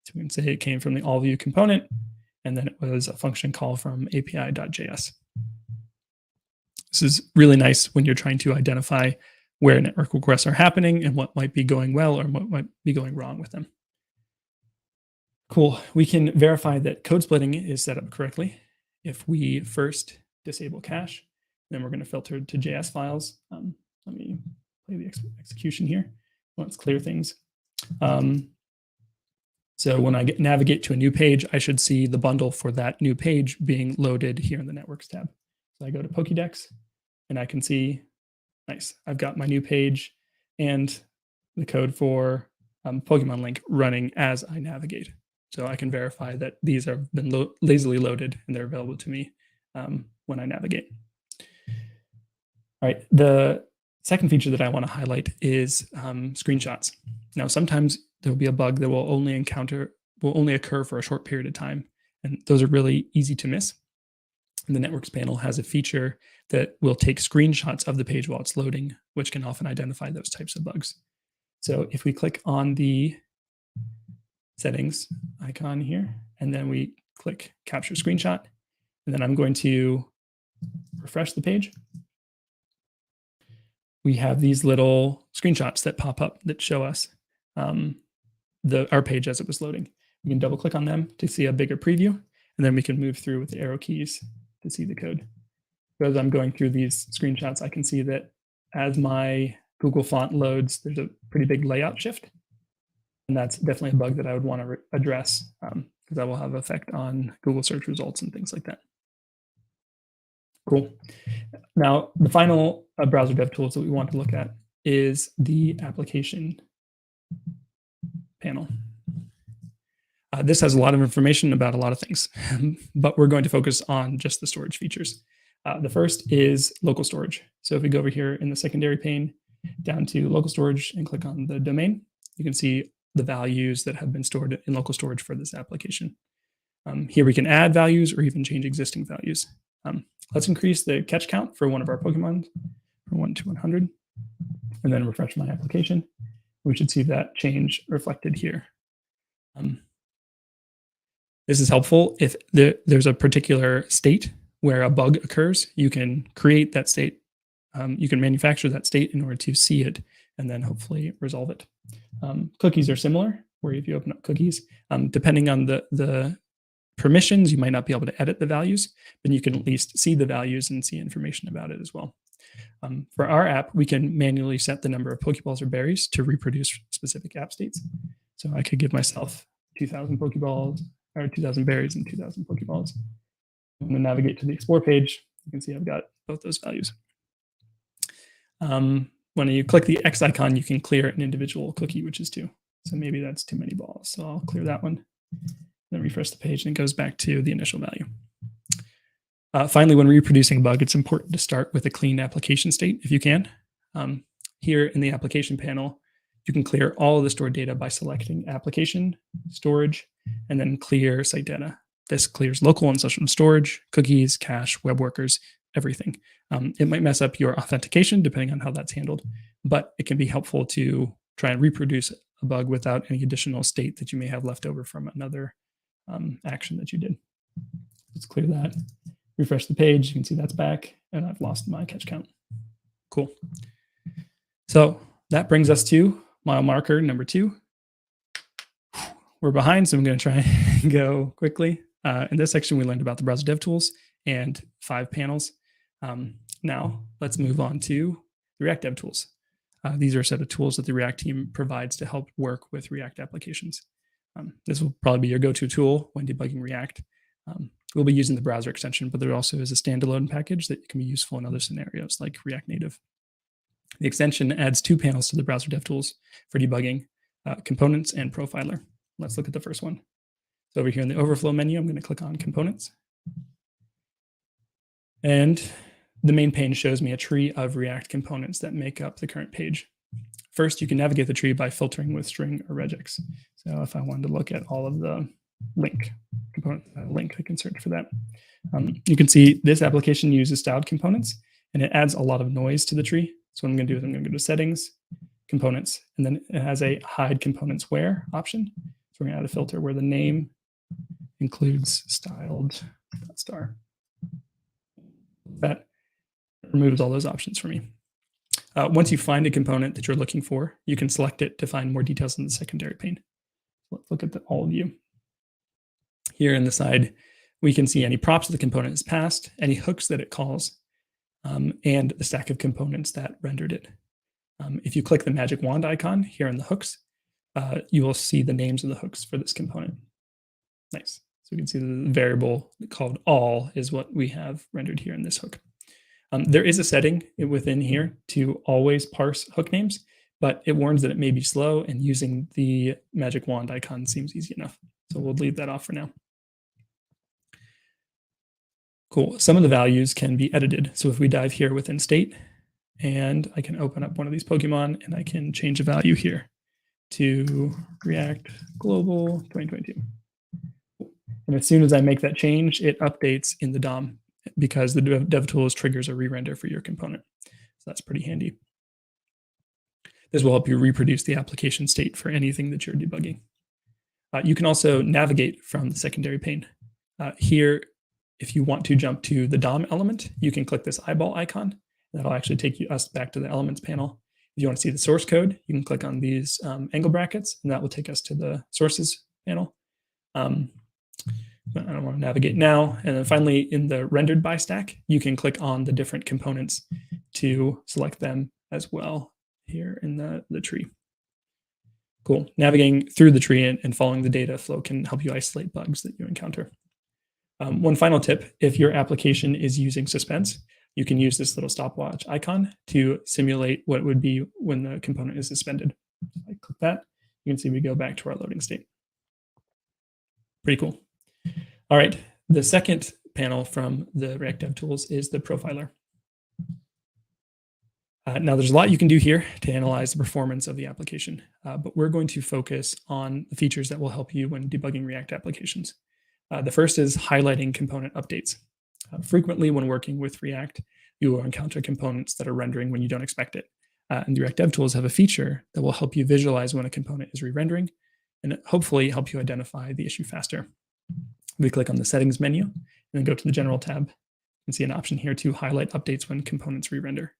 So we can say it came from the allView component, and then it was a function call from API.js. This is really nice when you're trying to identify where network requests are happening and what might be going well or what might be going wrong with them. Cool. We can verify that code splitting is set up correctly if we first disable cache. Then we're going to filter to JS files. Let me play the execution here. Let's clear things. So when I navigate to a new page, I should see the bundle for that new page being loaded here in the Networks tab. So I go to Pokédex, and I can see, nice, I've got my new page and the code for Pokemon Link running as I navigate. So I can verify that these have been lazily loaded and they're available to me when I navigate. All right, the second feature that I want to highlight is screenshots. Now, sometimes there will be a bug that will only occur for a short period of time, and those are really easy to miss. And the Networks panel has a feature that will take screenshots of the page while it's loading, which can often identify those types of bugs. So if we click on the settings icon here, and then we click capture screenshot, and then I'm going to refresh the page. We have these little screenshots that pop up that show us our page as it was loading. We can double click on them to see a bigger preview, and then we can move through with the arrow keys to see the code. So as I'm going through these screenshots, I can see that as my Google font loads, there's a pretty big layout shift. And that's definitely a bug that I would want to address because that will have effect on Google search results and things like that. Cool. Now, the final browser dev tools that we want to look at is the application panel. This has a lot of information about a lot of things, but we're going to focus on just the storage features. The first is local storage. So if we go over here in the secondary pane, down to local storage and click on the domain, you can see the values that have been stored in local storage for this application. Here we can add values or even change existing values. Let's increase the catch count for one of our Pokemon from 1 to 100, and then refresh my application. We should see that change reflected here. This is helpful if there's a particular state where a bug occurs. You can create that state. You can manufacture that state in order to see it and then hopefully resolve it. Cookies are similar, where if you open up cookies, depending on the permissions, you might not be able to edit the values, but you can at least see the values and see information about it as well. For our app, we can manually set the number of Pokeballs or berries to reproduce specific app states. So I could give myself 2,000 Pokeballs, or 2,000 berries and 2,000 Pokeballs. I'm going to navigate to the Explore page. You can see I've got both those values. When you click the X icon, you can clear an individual cookie, which is 2. So maybe that's too many balls. So I'll clear that one. Then refresh the page and it goes back to the initial value. Finally, when reproducing a bug, it's important to start with a clean application state if you can. Here in the application panel, you can clear all of the stored data by selecting application, storage, and then clear site data. This clears local and social storage, cookies, cache, web workers, everything. It might mess up your authentication depending on how that's handled, but it can be helpful to try and reproduce a bug without any additional state that you may have left over from another action that you did. Let's clear that. Refresh the page. You can see that's back, and I've lost my catch count. Cool. So that brings us to mile marker number 2. We're behind, so I'm going to try and go quickly. In this section, we learned about the browser dev tools and 5 panels. Now, let's move on to the React dev tools. These are a set of tools that the React team provides to help work with React applications. This will probably be your go-to tool when debugging React. We'll be using the browser extension, but there also is a standalone package that can be useful in other scenarios like React Native. The extension adds 2 panels to the browser dev tools for debugging, components and profiler. Let's look at the first one. So over here in the overflow menu, I'm going to click on components. And the main pane shows me a tree of React components that make up the current page. First, you can navigate the tree by filtering with string or regex. So if I wanted to look at all of the link component link, I can search for that. You can see this application uses styled components, and it adds a lot of noise to the tree. So what I'm going to do is I'm going to go to settings, components, and then it has a hide components where option. So we're going to add a filter where the name includes styled star. That removes all those options for me. Once you find a component that you're looking for, you can select it to find more details in the secondary pane. Let's look at all view. Here in the side, we can see any props that the component has passed, any hooks that it calls, and the stack of components that rendered it. If you click the magic wand icon here in the hooks, you will see the names of the hooks for this component. Nice. So we can see the variable called all is what we have rendered here in this hook. There is a setting within here to always parse hook names, but it warns that it may be slow, and using the magic wand icon seems easy enough. So we'll leave that off for now. Cool. Some of the values can be edited. So if we dive here within state, and I can open up one of these Pokemon, and I can change a value here to React Global 2022. And as soon as I make that change, it updates in the DOM because the DevTools triggers a re-render for your component. So that's pretty handy. This will help you reproduce the application state for anything that you're debugging. You can also navigate from the secondary pane. Here, if you want to jump to the DOM element, you can click this eyeball icon. That'll actually take us back to the elements panel. If you want to see the source code, you can click on these angle brackets, and that will take us to the sources panel. But I don't want to navigate now. And then finally, in the rendered by stack, you can click on the different components to select them as well here in the tree. Cool. Navigating through the tree and following the data flow can help you isolate bugs that you encounter. One final tip, if your application is using suspense, you can use this little stopwatch icon to simulate what it would be when the component is suspended. If I click that, you can see we go back to our loading state. Pretty cool. All right. The second panel from the React DevTools is the profiler. Now, there's a lot you can do here to analyze the performance of the application, but we're going to focus on the features that will help you when debugging React applications. The first is highlighting component updates. Frequently, when working with React, you will encounter components that are rendering when you don't expect it. And the React DevTools have a feature that will help you visualize when a component is re-rendering and hopefully help you identify the issue faster. We click on the Settings menu and then go to the General tab. You can see an option here to highlight updates when components re-render.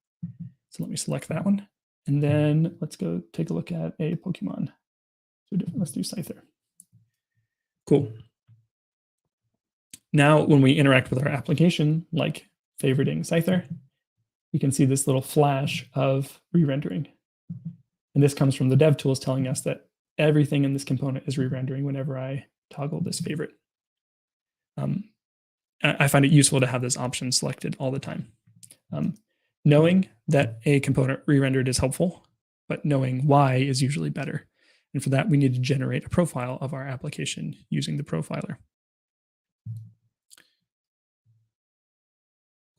So let me select that one. And then let's go take a look at a Pokemon. Let's do Scyther. Cool. Now, when we interact with our application, like favoriting Scyther, we can see this little flash of re-rendering. And this comes from the DevTools telling us that everything in this component is re-rendering whenever I toggle this favorite. I find it useful to have this option selected all the time. Knowing that a component re-rendered is helpful, but knowing why is usually better. And for that, we need to generate a profile of our application using the profiler.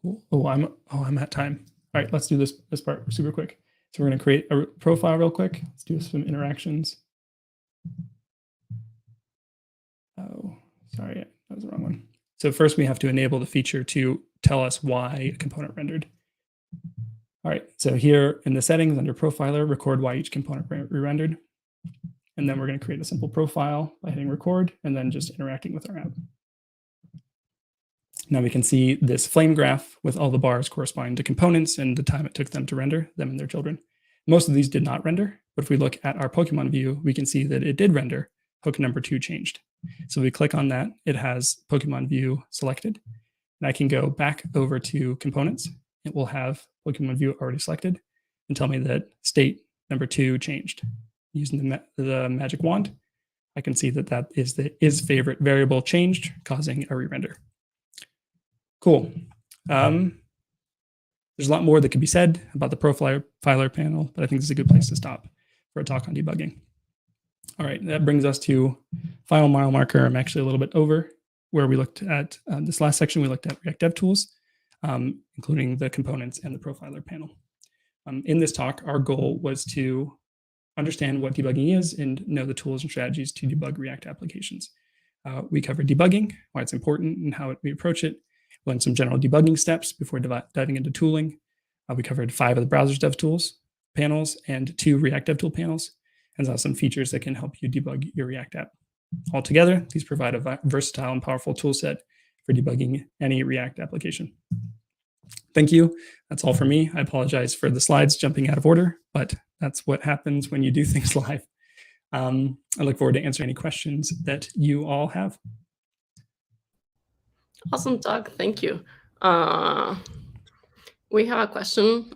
Cool. I'm at time. All right, let's do this part super quick. So we're going to create a profile real quick. Let's do some interactions. Oh, sorry, that was the wrong one. So first we have to enable the feature to tell us why a component rendered. All right, so here in the settings under profiler, record why each component re-rendered. And then we're going to create a simple profile by hitting record and then just interacting with our app. Now we can see this flame graph with all the bars corresponding to components and the time it took them to render, them and their children. Most of these did not render, but if we look at our Pokemon view, we can see that it did render. Hook number 2 changed. So we click on that, it has Pokemon view selected. And I can go back over to components. It will have Pokemon view already selected and tell me that state number 2 changed. Using the magic wand, I can see that that is the isFavorite variable changed, causing a re-render. Cool. There's a lot more that could be said about the profiler panel, but I think this is a good place to stop for a talk on debugging. All right, that brings us to final mile marker. I'm actually a little bit over where we looked at this last section. We looked at React DevTools, including the components and the profiler panel. In this talk, our goal was to understand what debugging is and know the tools and strategies to debug React applications. We covered debugging, why it's important and how we approach it. We learned some general debugging steps before diving into tooling. We covered 5 of the browser's DevTools panels and 2 React DevTool panels, and saw some features that can help you debug your React app. Altogether, these provide a versatile and powerful tool set for debugging any React application. Thank you. That's all for me. I apologize for the slides jumping out of order, but that's what happens when you do things live. I look forward to answering any questions that you all have. Awesome talk. Thank you. We have a question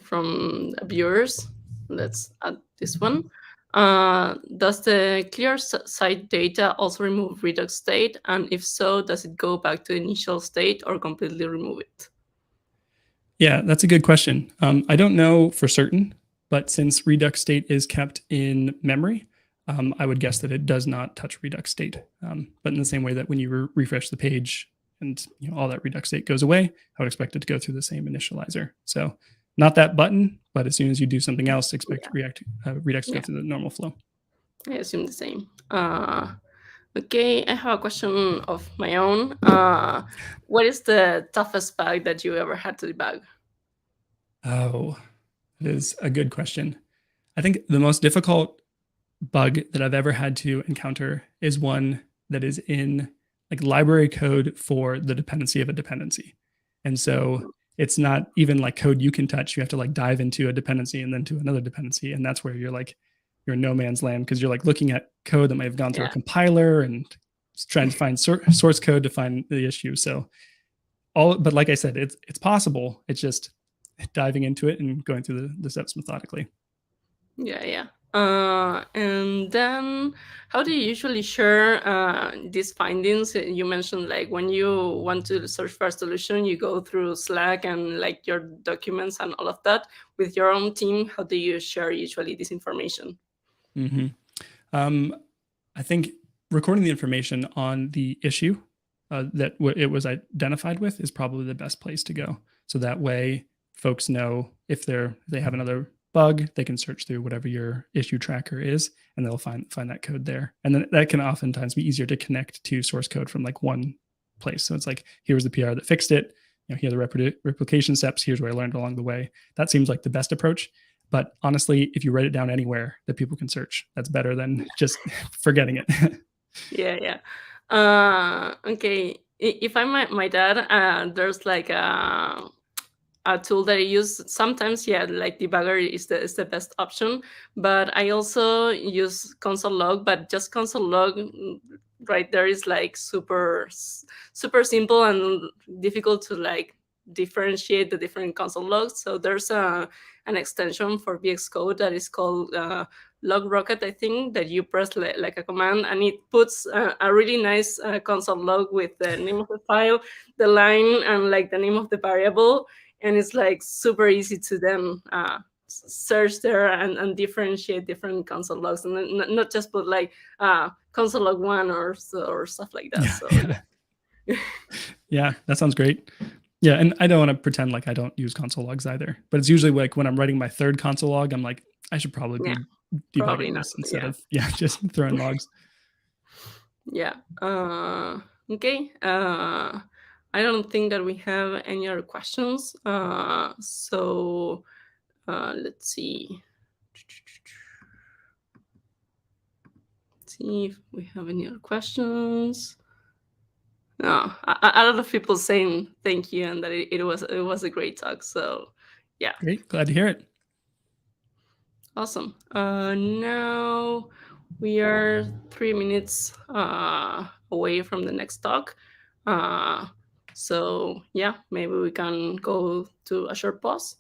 from the viewers. Let's add this one. Does the clear site data also remove Redux state? And if so, does it go back to the initial state or completely remove it? Yeah, that's a good question. I don't know for certain, but since Redux state is kept in memory, I would guess that it does not touch Redux state. But in the same way that when you refresh the page and all that Redux state goes away, I would expect it to go through the same initializer. So not that button, but as soon as you do something else, expect Redux to go through the normal flow. I assume the same. Okay, I have a question of my own. What is the toughest bug that you ever had to debug? Oh, that is a good question. I think the most difficult bug that I've ever had to encounter is one that is in like library code for the dependency of a dependency. And so it's not even like code you can touch. You have to like dive into a dependency and then to another dependency. And that's where you're in no man's land, because you're like looking at code that might have gone through a compiler and trying to find source code to find the issue. So but like I said, it's possible. It's just diving into it and going through the steps methodically. Yeah. And then how do you usually share these findings? You mentioned like when you want to search for a solution, you go through Slack and like your documents and all of that with your own team. How do you share usually this information? I think recording the information on the issue that it was identified with is probably the best place to go. So that way folks know if they have another bug, they can search through whatever your issue tracker is, and they'll find that code there. And then that can oftentimes be easier to connect to source code from like one place. So it's like, here's the PR that fixed it. Here are the replication steps. Here's what I learned along the way. That seems like the best approach. But honestly, if you write it down anywhere that people can search, that's better than just forgetting it. Yeah. Okay. If I'm my dad, there's like a tool that I use sometimes. Yeah, like debugger is the best option. But I also use console log. But just console log right there is like super simple and difficult to like differentiate the different console logs. So there's an extension for VS Code that is called Log Rocket, I think, that you press like a command, and it puts a really nice console log with the name of the file, the line, and like the name of the variable. And it's like super easy to then search there and differentiate different console logs, and then not just put like console log 1 or stuff like that. So yeah, that sounds great. Yeah, and I don't want to pretend like I don't use console logs either, but it's usually like when I'm writing my third console log, I'm like, I should probably be debugging this instead of just throwing logs. Yeah. Okay. I don't think that we have any other questions. So let's see. Let's see if we have any other questions. No, a lot of people saying thank you and that it was a great talk. So yeah. Great. Glad to hear it. Awesome. Now we are 3 minutes away from the next talk. So yeah, maybe we can go to a short pause.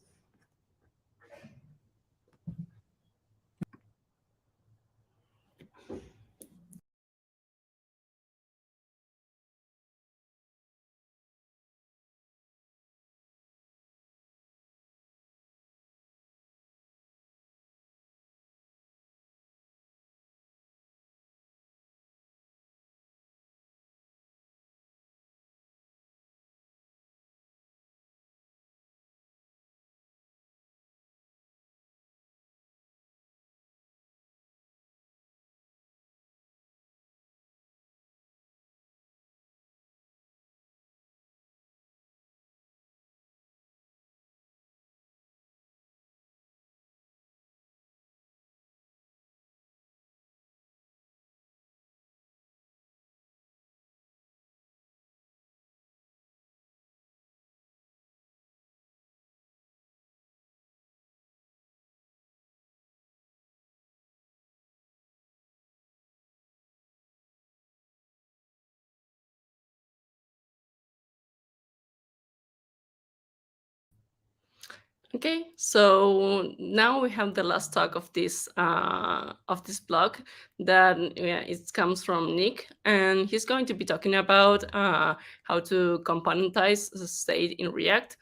Okay, so now we have the last talk of this blog that it comes from Nick, and he's going to be talking about how to componentize the state in React.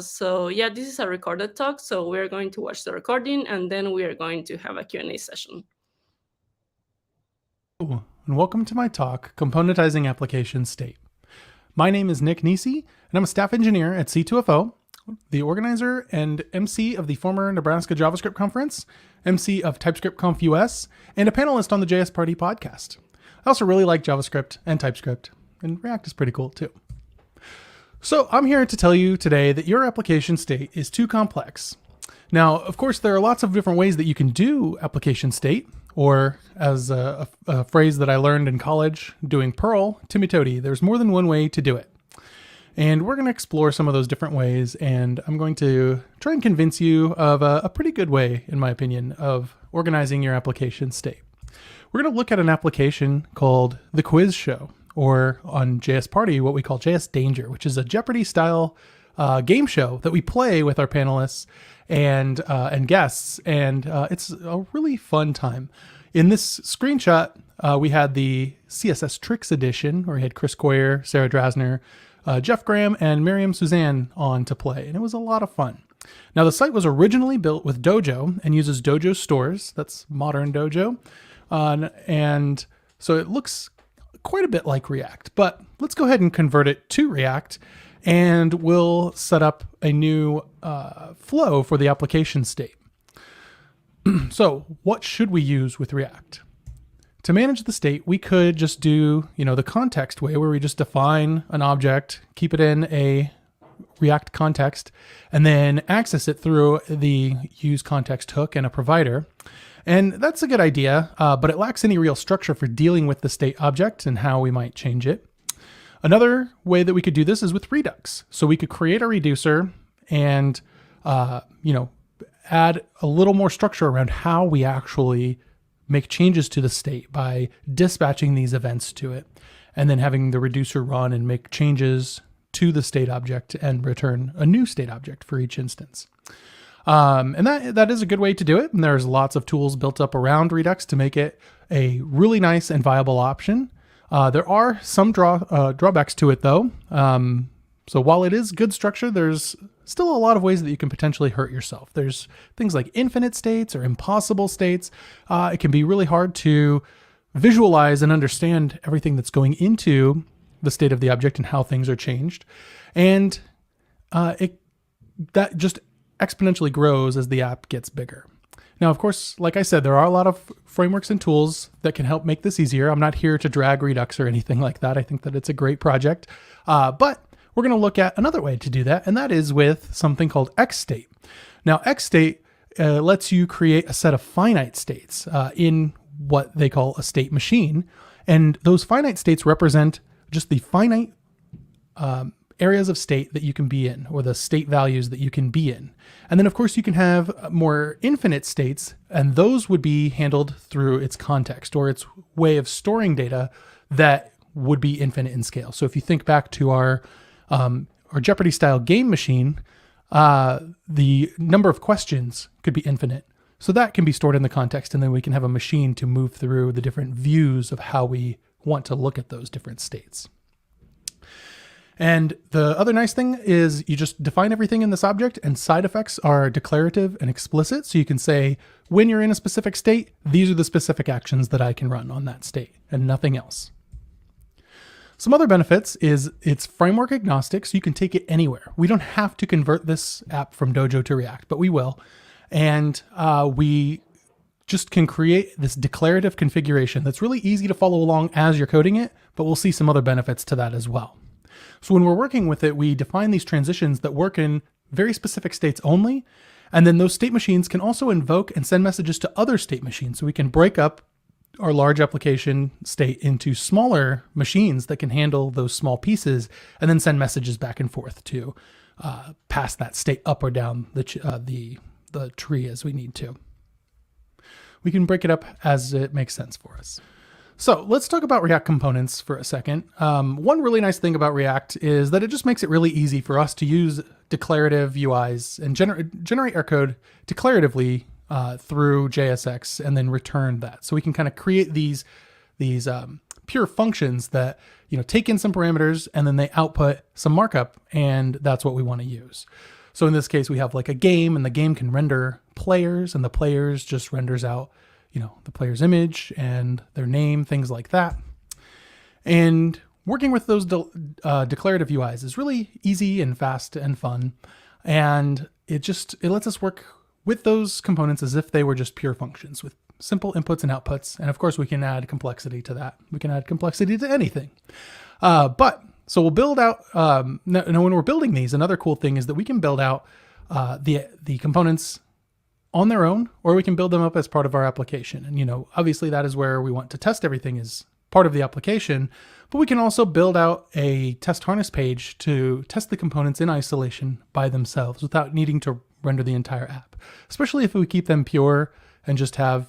So yeah, this is a recorded talk, so we're going to watch the recording, and then we are going to have a Q&A session. Hello, and welcome to my talk, Componentizing Application State. My name is Nick Nisi, and I'm a staff engineer at C2FO, the organizer and MC of the former Nebraska JavaScript Conference, MC of TypeScript US, and a panelist on the JS Party podcast. I also really like JavaScript and TypeScript, and React is pretty cool too. So I'm here to tell you today that your application state is too complex. Now, of course, there are lots of different ways that you can do application state, or as a phrase that I learned in college, doing Perl, Timmy Toady, there's more than one way to do it. And we're going to explore some of those different ways, and I'm going to try and convince you of a pretty good way, in my opinion, of organizing your application state. We're going to look at an application called the Quiz Show, or on JS Party, what we call JS Danger, which is a Jeopardy-style game show that we play with our panelists and guests, and it's a really fun time. In this screenshot, we had the CSS Tricks edition, where we had Chris Coyer, Sarah Drasner, Jeff Graham, and Miriam Suzanne on to play, and it was a lot of fun. Now, the site was originally built with Dojo and uses Dojo stores, that's modern Dojo, and So it looks quite a bit like React, but let's go ahead and convert it to React, and we'll set up a new flow for the application state. So what should we use with React? To manage the state, we could just do, the context way, where we just define an object, keep it in a React context, and then access it through the use context hook and a provider. And that's a good idea, but it lacks any real structure for dealing with the state object and how we might change it. Another way that we could do this is with Redux. So we could create a reducer and, add a little more structure around how we actually make changes to the state by dispatching these events to it, and then having the reducer run and make changes to the state object and return a new state object for each instance. And that is a good way to do it. And there's lots of tools built up around Redux to make it a really nice and viable option. There are some drawbacks to it though. So while it is good structure, there's still a lot of ways that you can potentially hurt yourself. There's things like infinite states or impossible states. It can be really hard to visualize and understand everything that's going into the state of the object and how things are changed. And that just exponentially grows as the app gets bigger. Now, of course, like I said, there are a lot of frameworks and tools that can help make this easier. I'm not here to drag Redux or anything like that. I think that it's a great project. But we're going to look at another way to do that, and that is with something called XState. Now, XState lets you create a set of finite states in what they call a state machine. And those finite states represent just the finite areas of state that you can be in, or the state values that you can be in. And then of course you can have more infinite states, and those would be handled through its context or its way of storing data that would be infinite in scale. So if you think back to our Jeopardy style game machine, the number of questions could be infinite. So that can be stored in the context, and then we can have a machine to move through the different views of how we want to look at those different states. And the other nice thing is you just define everything in this object, and side effects are declarative and explicit. So you can say, when you're in a specific state, these are the specific actions that I can run on that state and nothing else. Some other benefits is it's framework agnostic, so you can take it anywhere. We don't have to convert this app from Dojo to React, but we will. And we just can create this declarative configuration that's really easy to follow along as you're coding it, but we'll see some other benefits to that as well. So when we're working with it, we define these transitions that work in very specific states only. And then those state machines can also invoke and send messages to other state machines. So we can break up our large application state into smaller machines that can handle those small pieces and then send messages back and forth to pass that state up or down the tree as we need to. We can break it up as it makes sense for us. So let's talk about React components for a second. One really nice thing about React is that it just makes it really easy for us to use declarative UIs and generate our code declaratively through JSX and then return that. So we can kind of create these pure functions that take in some parameters and then they output some markup, and that's what we want to use. So in this case, we have like a game, and the game can render players, and the players just renders out the player's image and their name, things like that. And working with those declarative UIs is really easy and fast and fun. And it lets us work with those components as if they were just pure functions with simple inputs and outputs. And of course, we can add complexity to that. We can add complexity to anything. So we'll build out, now when we're building these, another cool thing is that we can build out the components on their own, or we can build them up as part of our application. And, obviously that is where we want to test everything as part of the application, but we can also build out a test harness page to test the components in isolation by themselves without needing to render the entire app, especially if we keep them pure and just have,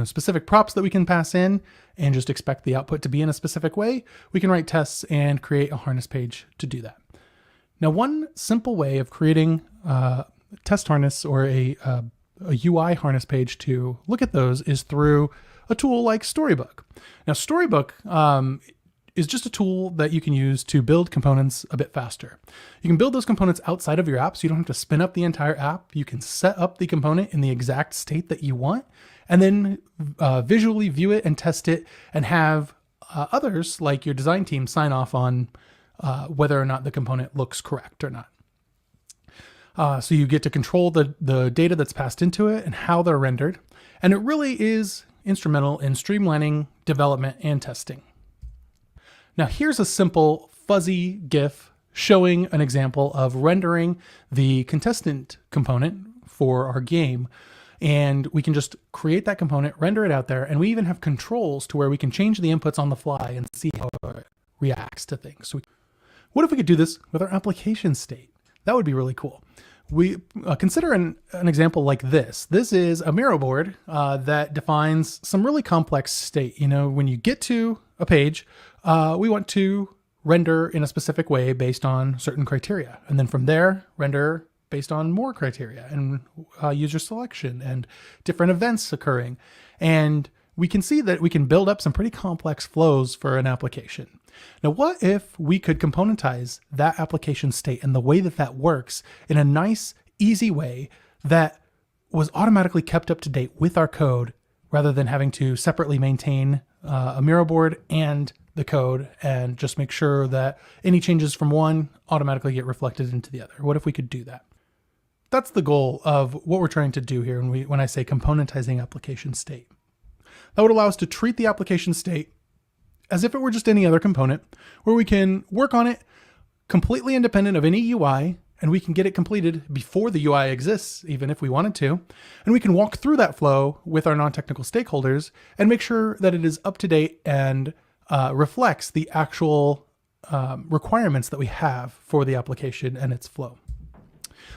specific props that we can pass in and just expect the output to be in a specific way. We can write tests and create a harness page to do that. Now, one simple way of creating a test harness or a UI harness page to look at those is through a tool like Storybook. Now, Storybook is just a tool that you can use to build components a bit faster. You can build those components outside of your app, so you don't have to spin up the entire app. You can set up the component in the exact state that you want, and then visually view it and test it, and have others like your design team sign off on whether or not the component looks correct or not. So you get to control the data that's passed into it and how they're rendered. And it really is instrumental in streamlining development and testing. Now here's a simple fuzzy GIF showing an example of rendering the contestant component for our game. And we can just create that component, render it out there, and we even have controls to where we can change the inputs on the fly and see how it reacts to things. So what if we could do this with our application state? That would be really cool. We consider an example like this. This is a Miro board that defines some really complex state. You know, when you get to a page, we want to render in a specific way based on certain criteria. And then from there, render based on more criteria and user selection and different events occurring. And we can see that we can build up some pretty complex flows for an application. Now, what if we could componentize that application state and the way that that works in a nice, easy way that was automatically kept up to date with our code rather than having to separately maintain a Miro board and the code and just make sure that any changes from one automatically get reflected into the other? What if we could do that? That's the goal of what we're trying to do here when I say componentizing application state. That would allow us to treat the application state as if it were just any other component, where we can work on it completely independent of any UI, and we can get it completed before the UI exists, even if we wanted to. And we can walk through that flow with our non-technical stakeholders and make sure that it is up to date and reflects the actual requirements that we have for the application and its flow.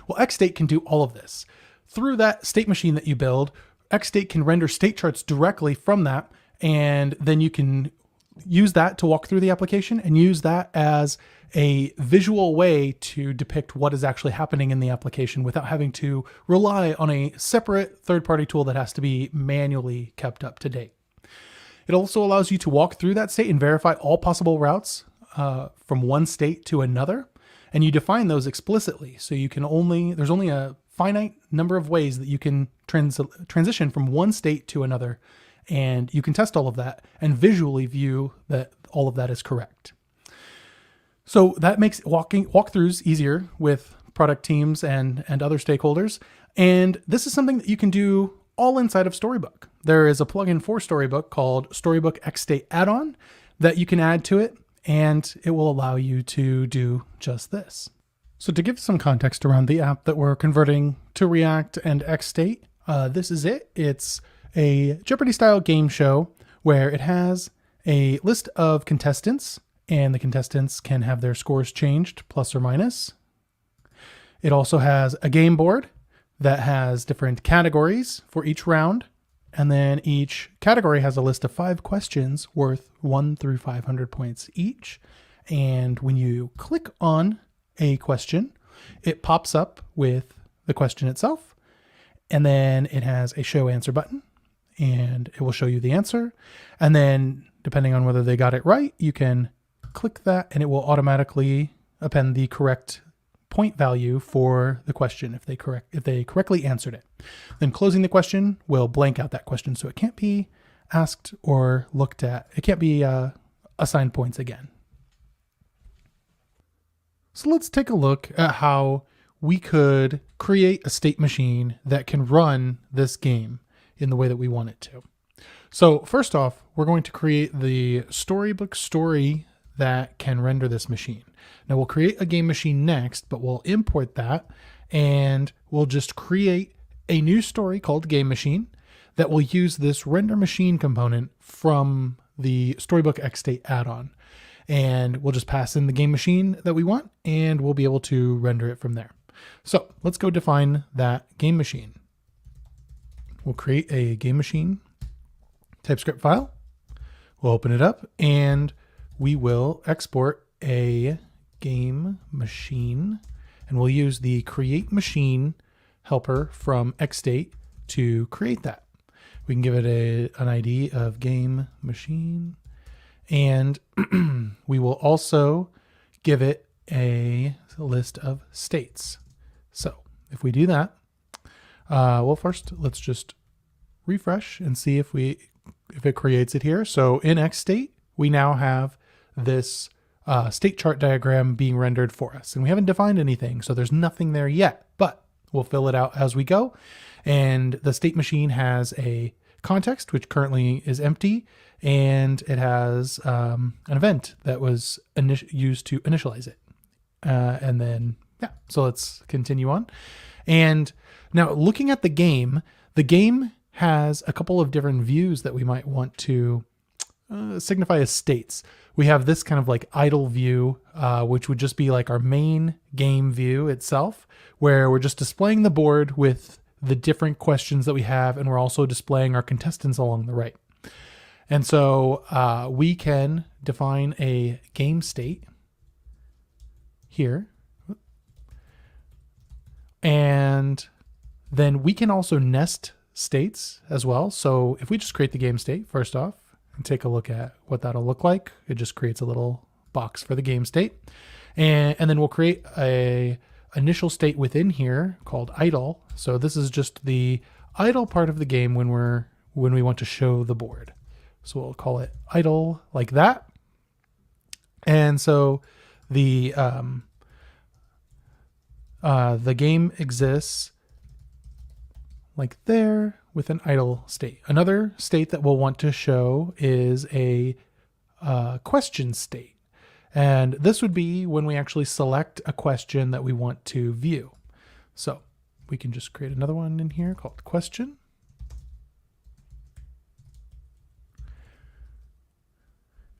Well, XState can do all of this. Through that state machine that you build, XState can render state charts directly from that, and then you can use that to walk through the application and use that as a visual way to depict what is actually happening in the application without having to rely on a separate third-party tool that has to be manually kept up to date. It also allows you to walk through that state and verify all possible routes from one state to another, and you define those explicitly. So you can there's only a finite number of ways that you can transition from one state to another, and you can test all of that and visually view that all of that is correct. So that makes walkthroughs easier with product teams and other stakeholders. And this is something that you can do all inside of Storybook. There is a plugin for Storybook called Storybook XState Add-on that you can add to it, and it will allow you to do just this. So to give some context around the app that we're converting to React and XState, this is it. It's a Jeopardy-style game show where it has a list of contestants, and the contestants can have their scores changed, plus or minus. It also has a game board that has different categories for each round, and then each category has a list of 5 questions worth 1 through 500 points each. And when you click on a question, it pops up with the question itself, and then it has a show answer button, and it will show you the answer. And then depending on whether they got it right, you can click that and it will automatically append the correct point value for the question if they correctly answered it. Then closing the question will blank out that question, so it can't be asked or looked at. It can't be assigned points again. So let's take a look at how we could create a state machine that can run this game in the way that we want it to. So first off, we're going to create the Storybook story that can render this machine. Now we'll create a game machine next, but we'll import that and we'll just create a new story called game machine that will use this render machine component from the Storybook XState add-on. And we'll just pass in the game machine that we want and we'll be able to render it from there. So let's go define that game machine. We'll create a game machine TypeScript file. We'll open it up and we will export a game machine, and we'll use the create machine helper from XState to create that. We can give it an ID of game machine, and we will also give it a list of states. So if we do that, well, first let's just refresh and see if it creates it here. So in X state, we now have this state chart diagram being rendered for us. And we haven't defined anything, so there's nothing there yet, but we'll fill it out as we go. And the state machine has a context, which currently is empty, and it has an event that was used to initialize it. And then, yeah, so let's continue on. And now looking at the game has a couple of different views that we might want to signify as states. We have this kind of like idle view, which would just be like our main game view itself, where we're just displaying the board with the different questions that we have, and we're also displaying our contestants along the right. And so we can define a game state here. And then we can also nest states as well. So if we just create the game state first off and take a look at what that'll look like, it just creates a little box for the game state. And then we'll create a initial state within here called idle. So this is just the idle part of the game when we want to show the board. So we'll call it idle like that. And so the game exists like there with an idle state. Another state that we'll want to show is a question state. And this would be when we actually select a question that we want to view. So we can just create another one in here called question.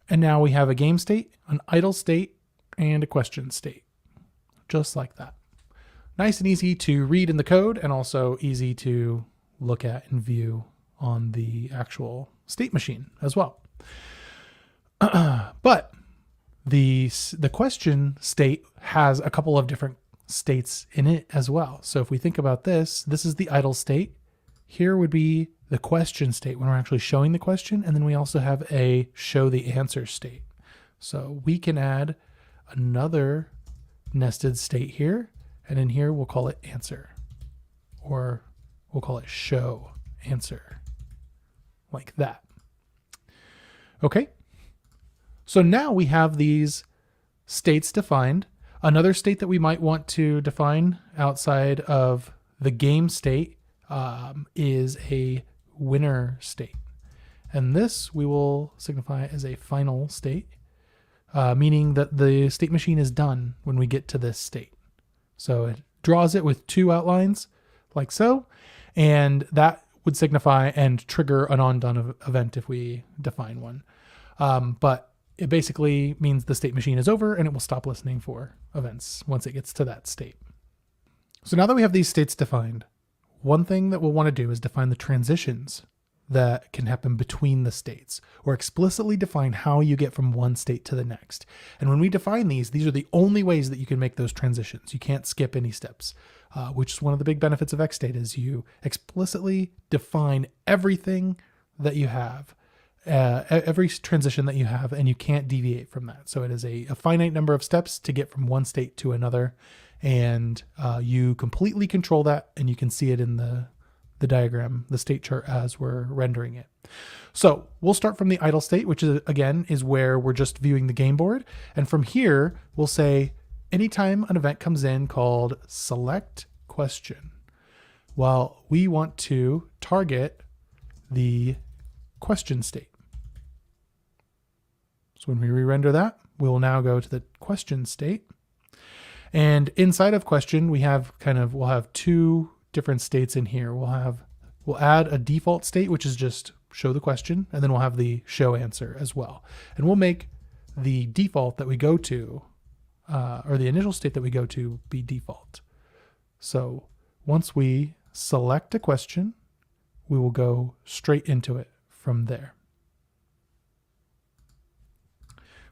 And now we have a game state, an idle state, and a question state, just like that. Nice and easy to read in the code, and also easy to look at and view on the actual state machine as well. But the question state has a couple of different states in it as well. So if we think about this is the idle state. Here would be the question state when we're actually showing the question, and then we also have a show the answer state. So we can add another nested state here, and in here we'll call it answer, or we'll call it show answer, like that. Okay, so now we have these states defined. Another state that we might want to define outside of the game state is a winner state. And this we will signify as a final state, meaning that the state machine is done when we get to this state. So it draws it with two outlines like so, and that would signify and trigger an on-done event if we define one. But it basically means the state machine is over and it will stop listening for events once it gets to that state. So now that we have these states defined, one thing that we'll want to do is define the transitions that can happen between the states, or explicitly define how you get from one state to the next. And when we define these are the only ways that you can make those transitions. You can't skip any steps, which is one of the big benefits of XState, is you explicitly define everything that you have, every transition that you have, and you can't deviate from that. So it is a finite number of steps to get from one state to another, and you completely control that, and you can see it in the diagram, the state chart, as we're rendering it. So we'll start from the idle state, which is, again, is where we're just viewing the game board. And from here, we'll say anytime an event comes in called select question, well, we want to target the question state. So when we re-render that, we will now go to the question state. And inside of question, we'll have two different states in here. We'll add a default state, which is just show the question, and then we'll have the show answer as well. And we'll make the default that we go to, or the initial state that we go to, be default. So once we select a question, we will go straight into it from there.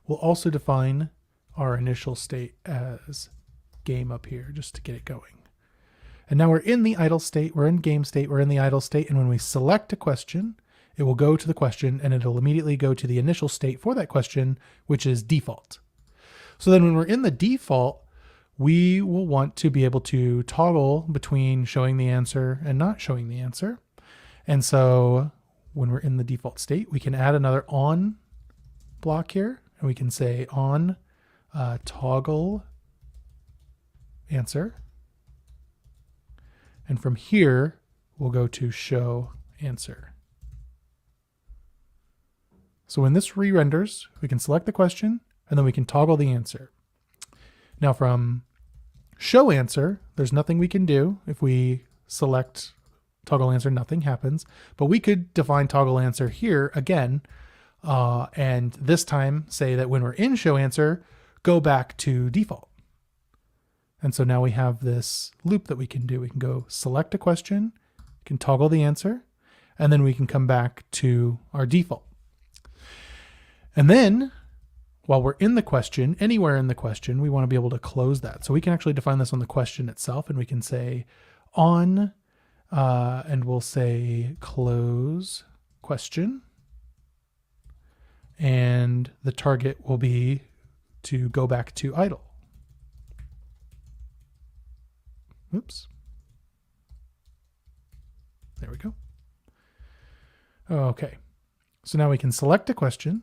We'll also define our initial state as game up here, just to get it going. And now we're in the idle state, we're in game state, we're in the idle state, and when we select a question, it will go to the question, and it'll immediately go to the initial state for that question, which is default. So then when we're in the default, we will want to be able to toggle between showing the answer and not showing the answer. And so when we're in the default state, we can add another on block here, and we can say on toggle answer. And from here, we'll go to show answer. So when this re-renders, we can select the question, and then we can toggle the answer. Now from show answer, there's nothing we can do. If we select toggle answer, nothing happens. But we could define toggle answer here again, and this time say that when we're in show answer, go back to default. And so now we have this loop that we can do. We can go select a question, can toggle the answer, and then we can come back to our default. And then while we're in the question, anywhere in the question, we want to be able to close that. So we can actually define this on the question itself, and we can say on, and we'll say close question. And the target will be to go back to idle. Oops. There we go. Okay. So now we can select a question,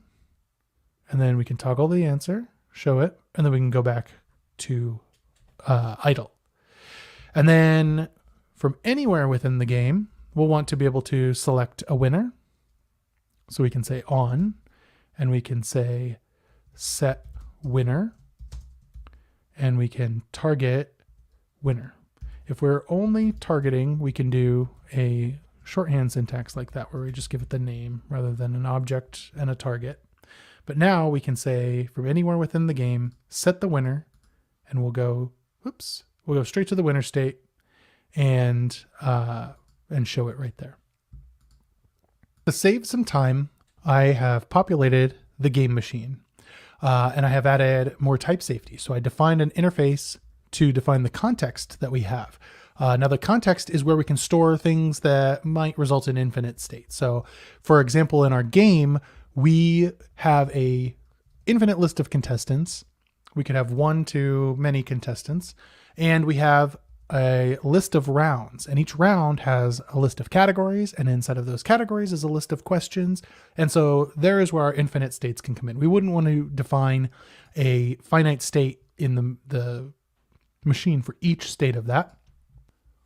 and then we can toggle the answer, show it, and then we can go back to idle. And then from anywhere within the game, we'll want to be able to select a winner. So we can say on, and we can say set winner, and we can target winner. If we're only targeting, we can do a shorthand syntax like that, where we just give it the name rather than an object and a target. But now we can say from anywhere within the game, set the winner, and we'll go straight to the winner state and show it right there. To save some time, I have populated the game machine, and I have added more type safety. So I defined an interface to define the context that we have. Now the context is where we can store things that might result in infinite states. So for example, in our game, we have a infinite list of contestants. We could have one to many contestants, and we have a list of rounds, and each round has a list of categories, and inside of those categories is a list of questions. And so there is where our infinite states can come in. We wouldn't want to define a finite state in the machine for each state of that.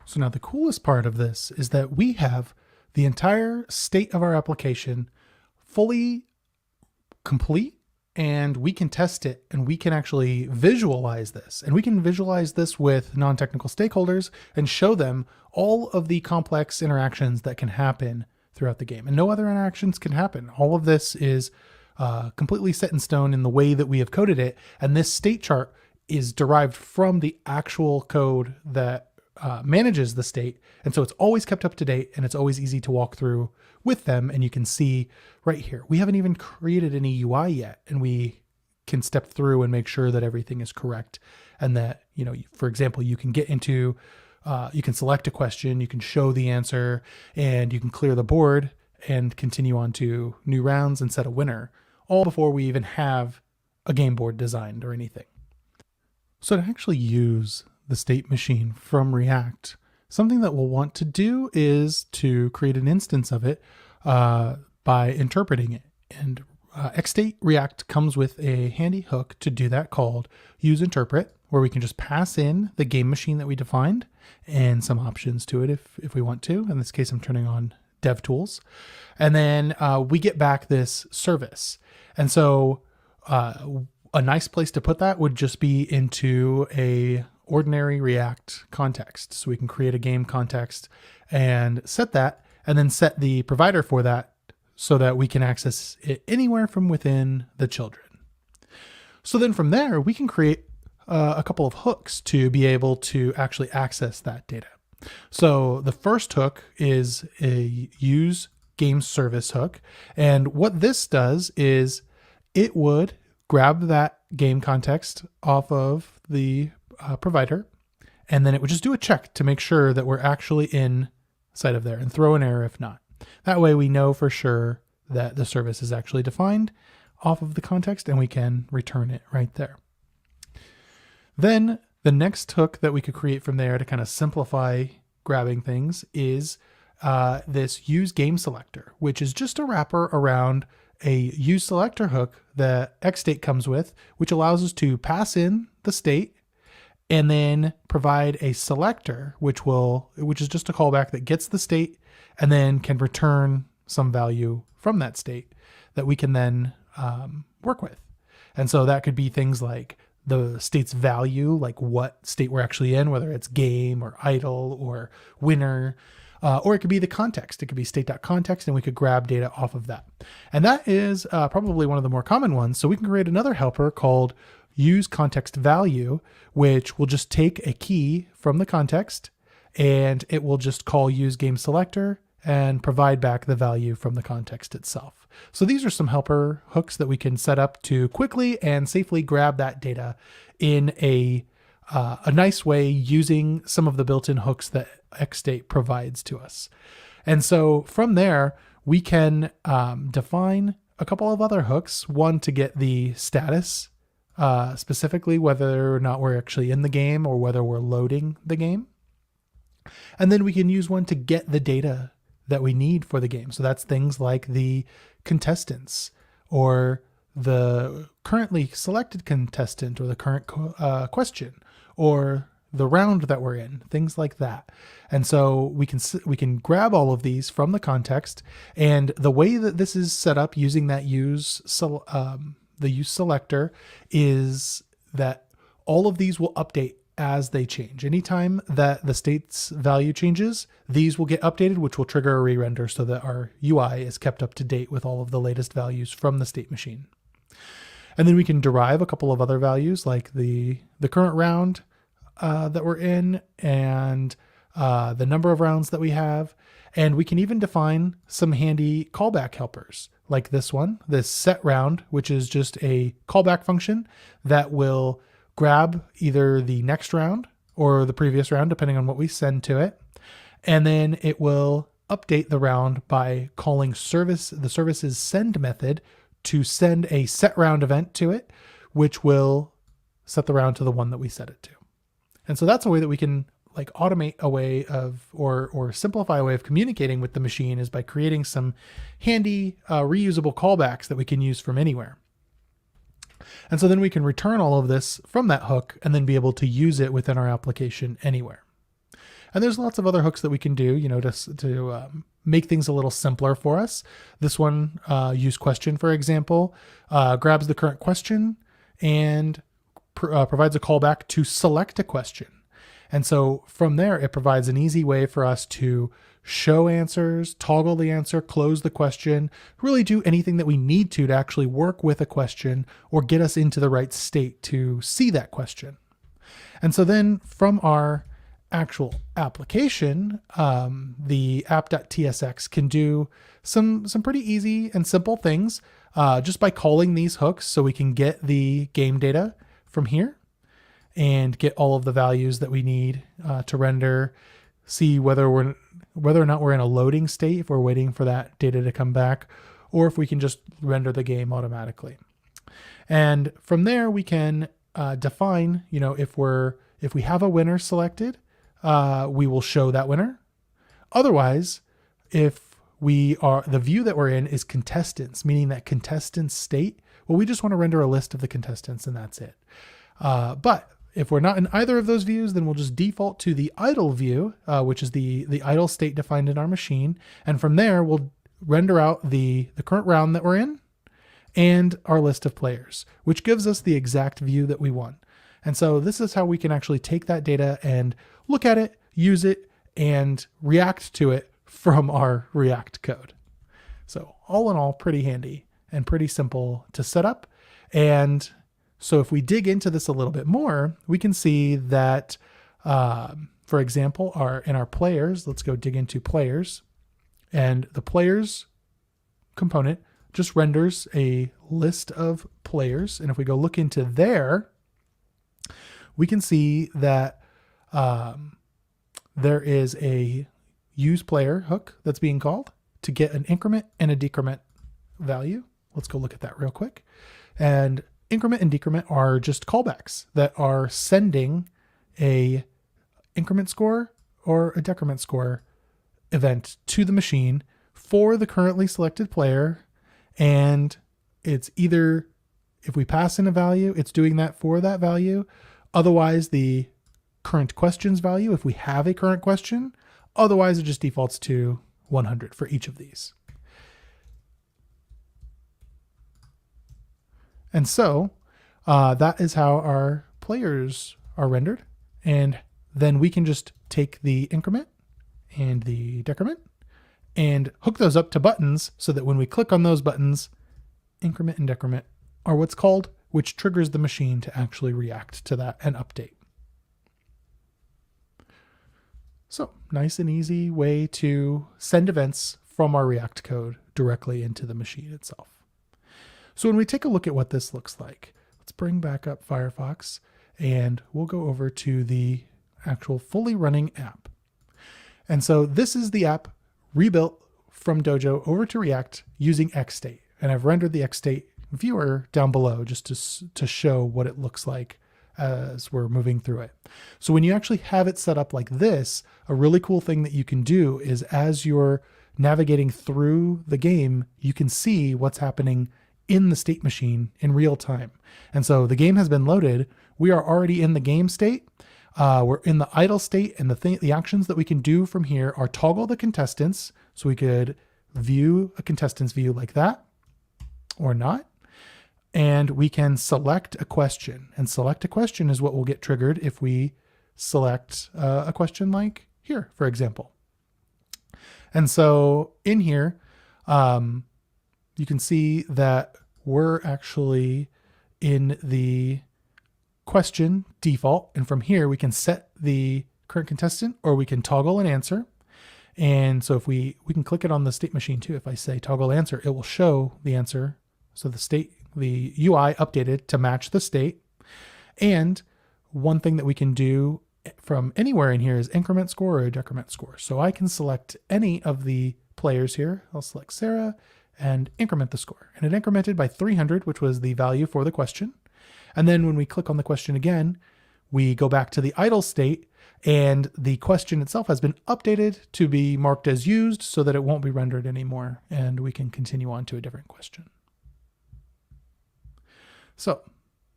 So now the coolest part of this is that we have the entire state of our application fully complete, and we can test it, and we can actually visualize this. And we can visualize this with non-technical stakeholders and show them all of the complex interactions that can happen throughout the game. And no other interactions can happen. All of this is completely set in stone in the way that we have coded it. And this state chart is derived from the actual code that manages the state. And so it's always kept up to date, and it's always easy to walk through with them. And you can see right here, we haven't even created any UI yet, and we can step through and make sure that everything is correct. And that, you know, for example, you can get into, you can select a question, you can show the answer, and you can clear the board and continue on to new rounds and set a winner, all before we even have a game board designed or anything. So to actually use the state machine from React, something that we'll want to do is to create an instance of it by interpreting it. And Xstate React comes with a handy hook to do that called useInterpret, where we can just pass in the game machine that we defined and some options to it if we want to. In this case, I'm turning on DevTools. And then we get back this service. And so a nice place to put that would just be into a ordinary React context. So we can create a game context and set that, and then set the provider for that so that we can access it anywhere from within the children. So then from there, we can create a couple of hooks to be able to actually access that data. So the first hook is a use game service hook. And what this does is it would grab that game context off of the provider, and then it would just do a check to make sure that we're actually inside of there and throw an error if not. That way we know for sure that the service is actually defined off of the context, and we can return it right there. Then the next hook that we could create from there to kind of simplify grabbing things is this use game selector, which is just a wrapper around a use selector hook that XState comes with, which allows us to pass in the state and then provide a selector, which is just a callback that gets the state and then can return some value from that state that we can then work with. And so that could be things like the state's value, like what state we're actually in, whether it's game or idle or winner, or it could be the context. It could be state.context, and we could grab data off of that. And that is probably one of the more common ones. So we can create another helper called use context value, which will just take a key from the context and it will just call use game selector and provide back the value from the context itself. So these are some helper hooks that we can set up to quickly and safely grab that data in a nice way using some of the built-in hooks that XState provides to us. And so from there, we can define a couple of other hooks, one to get the status, specifically whether or not we're actually in the game or whether we're loading the game. And then we can use one to get the data that we need for the game. So that's things like the contestants or the currently selected contestant or the current question or the round that we're in, things like that. And so we can grab all of these from the context, and the way that this is set up using that use selector is that all of these will update as they change. Anytime that the state's value changes, these will get updated, which will trigger a re-render so that our UI is kept up to date with all of the latest values from the state machine. And then we can derive a couple of other values like the current round that we're in and the number of rounds that we have. And we can even define some handy callback helpers like this one, this set round, which is just a callback function that will grab either the next round or the previous round, depending on what we send to it. And then it will update the round by calling the service's send method to send a set round event to it, which will set the round to the one that we set it to. And so that's a way that we can like automate a way of, or simplify a way of communicating with the machine, is by creating some handy reusable callbacks that we can use from anywhere. And so then we can return all of this from that hook and then be able to use it within our application anywhere. And there's lots of other hooks that we can do, to make things a little simpler for us. This one, use question, for example, grabs the current question and provides a callback to select a question. And so from there, it provides an easy way for us to show answers, toggle the answer, close the question, really do anything that we need to actually work with a question or get us into the right state to see that question. And so then from our actual application, the app.tsx can do some pretty easy and simple things just by calling these hooks. So we can get the game data from here and get all of the values that we need to render, see whether or not we're in a loading state, if we're waiting for that data to come back, or if we can just render the game automatically. And from there, we can define, if we have a winner selected, we will show that winner. Otherwise, if the view that we're in is contestants, meaning that contestants state, well, we just want to render a list of the contestants and that's it. But if we're not in either of those views, then we'll just default to the idle view, which is the idle state defined in our machine. And from there, we'll render out the current round that we're in and our list of players, which gives us the exact view that we want. And so this is how we can actually take that data and look at it, use it, and react to it from our React code. So all in all, pretty handy and pretty simple to set up. And so if we dig into this a little bit more, we can see that, for example, in our players, let's go dig into players, and the players component just renders a list of players. And if we go look into there, we can see that there is a use player hook that's being called to get an increment and a decrement value. Let's go look at that real quick. And increment and decrement are just callbacks that are sending a increment score or a decrement score event to the machine for the currently selected player. And it's either, if we pass in a value, it's doing that for that value. Otherwise, the current questions value, if we have a current question. Otherwise, it just defaults to 100 for each of these. And so that is how our players are rendered. And then we can just take the increment and the decrement and hook those up to buttons so that when we click on those buttons, increment and decrement are what's called, which triggers the machine to actually react to that and update. So nice and easy way to send events from our React code directly into the machine itself. So when we take a look at what this looks like, let's bring back up Firefox and we'll go over to the actual fully running app. And so this is the app rebuilt from Dojo over to React using XState. And I've rendered the XState viewer down below just to show what it looks like as we're moving through it. So when you actually have it set up like this, a really cool thing that you can do is as you're navigating through the game, you can see what's happening in the state machine in real time. And so the game has been loaded. We are already in the game state. We're in the idle state, and the actions that we can do from here are toggle the contestants. So we could view a contestant's view like that or not. And we can select a question, and select a question is what will get triggered if we select a question like here, for example. And so in here, you can see that we're actually in the question default. And from here, we can set the current contestant, or we can toggle an answer. And so if we can click it on the state machine too. If I say toggle answer, it will show the answer. So the UI updated to match the state. And one thing that we can do from anywhere in here is increment score or decrement score. So I can select any of the players here. I'll select Sarah and increment the score. And it incremented by 300, which was the value for the question. And then when we click on the question again, we go back to the idle state, and the question itself has been updated to be marked as used so that it won't be rendered anymore. And we can continue on to a different question. So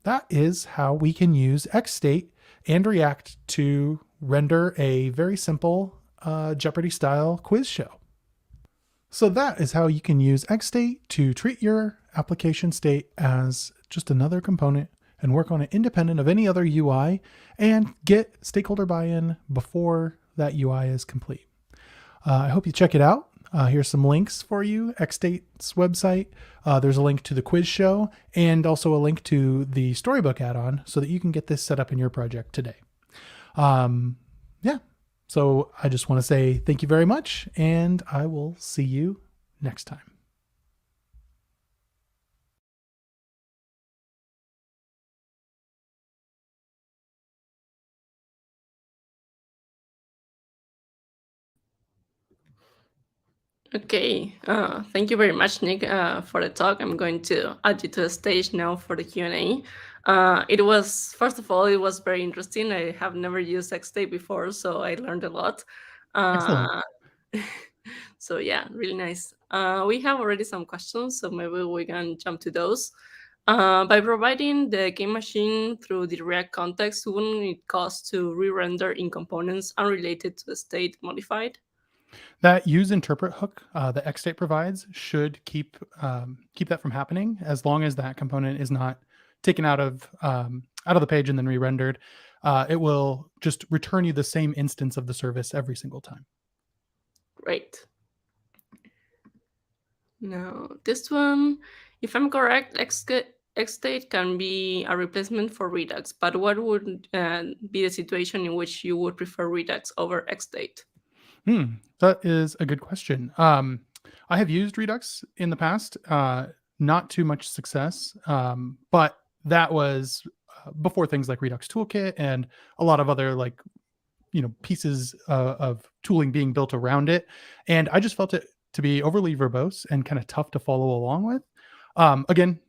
that is how we can use XState and React to render a very simple Jeopardy style quiz show. So that is how you can use XState to treat your application state as just another component and work on it independent of any other UI and get stakeholder buy-in before that UI is complete. I hope you check it out. Here's some links for you. XState's website. There's a link to the quiz show and also a link to the Storybook add-on so that you can get this set up in your project today. Yeah. So I just want to say thank you very much, and I will see you next time. Okay, thank you very much, Nick, for the talk. I'm going to add you to the stage now for the Q&A. It was, first of all, it was very interesting. I have never used XState before, so I learned a lot. So yeah, really nice. We have already some questions, so maybe we can jump to those. By providing the game machine through the React context, wouldn't it cost to re-render in components unrelated to the state modified? That use interpret hook that XState provides should keep that from happening as long as that component is not taken out of the page and then re-rendered. It will just return you the same instance of the service every single time. Great. Now this one, if I'm correct, XState can be a replacement for Redux, but what would be the situation in which you would prefer Redux over XState? That is a good question. I have used Redux in the past, not too much success, but that was before things like Redux Toolkit and a lot of other pieces of tooling being built around it. And I just felt it to be overly verbose and kind of tough to follow along with. Again,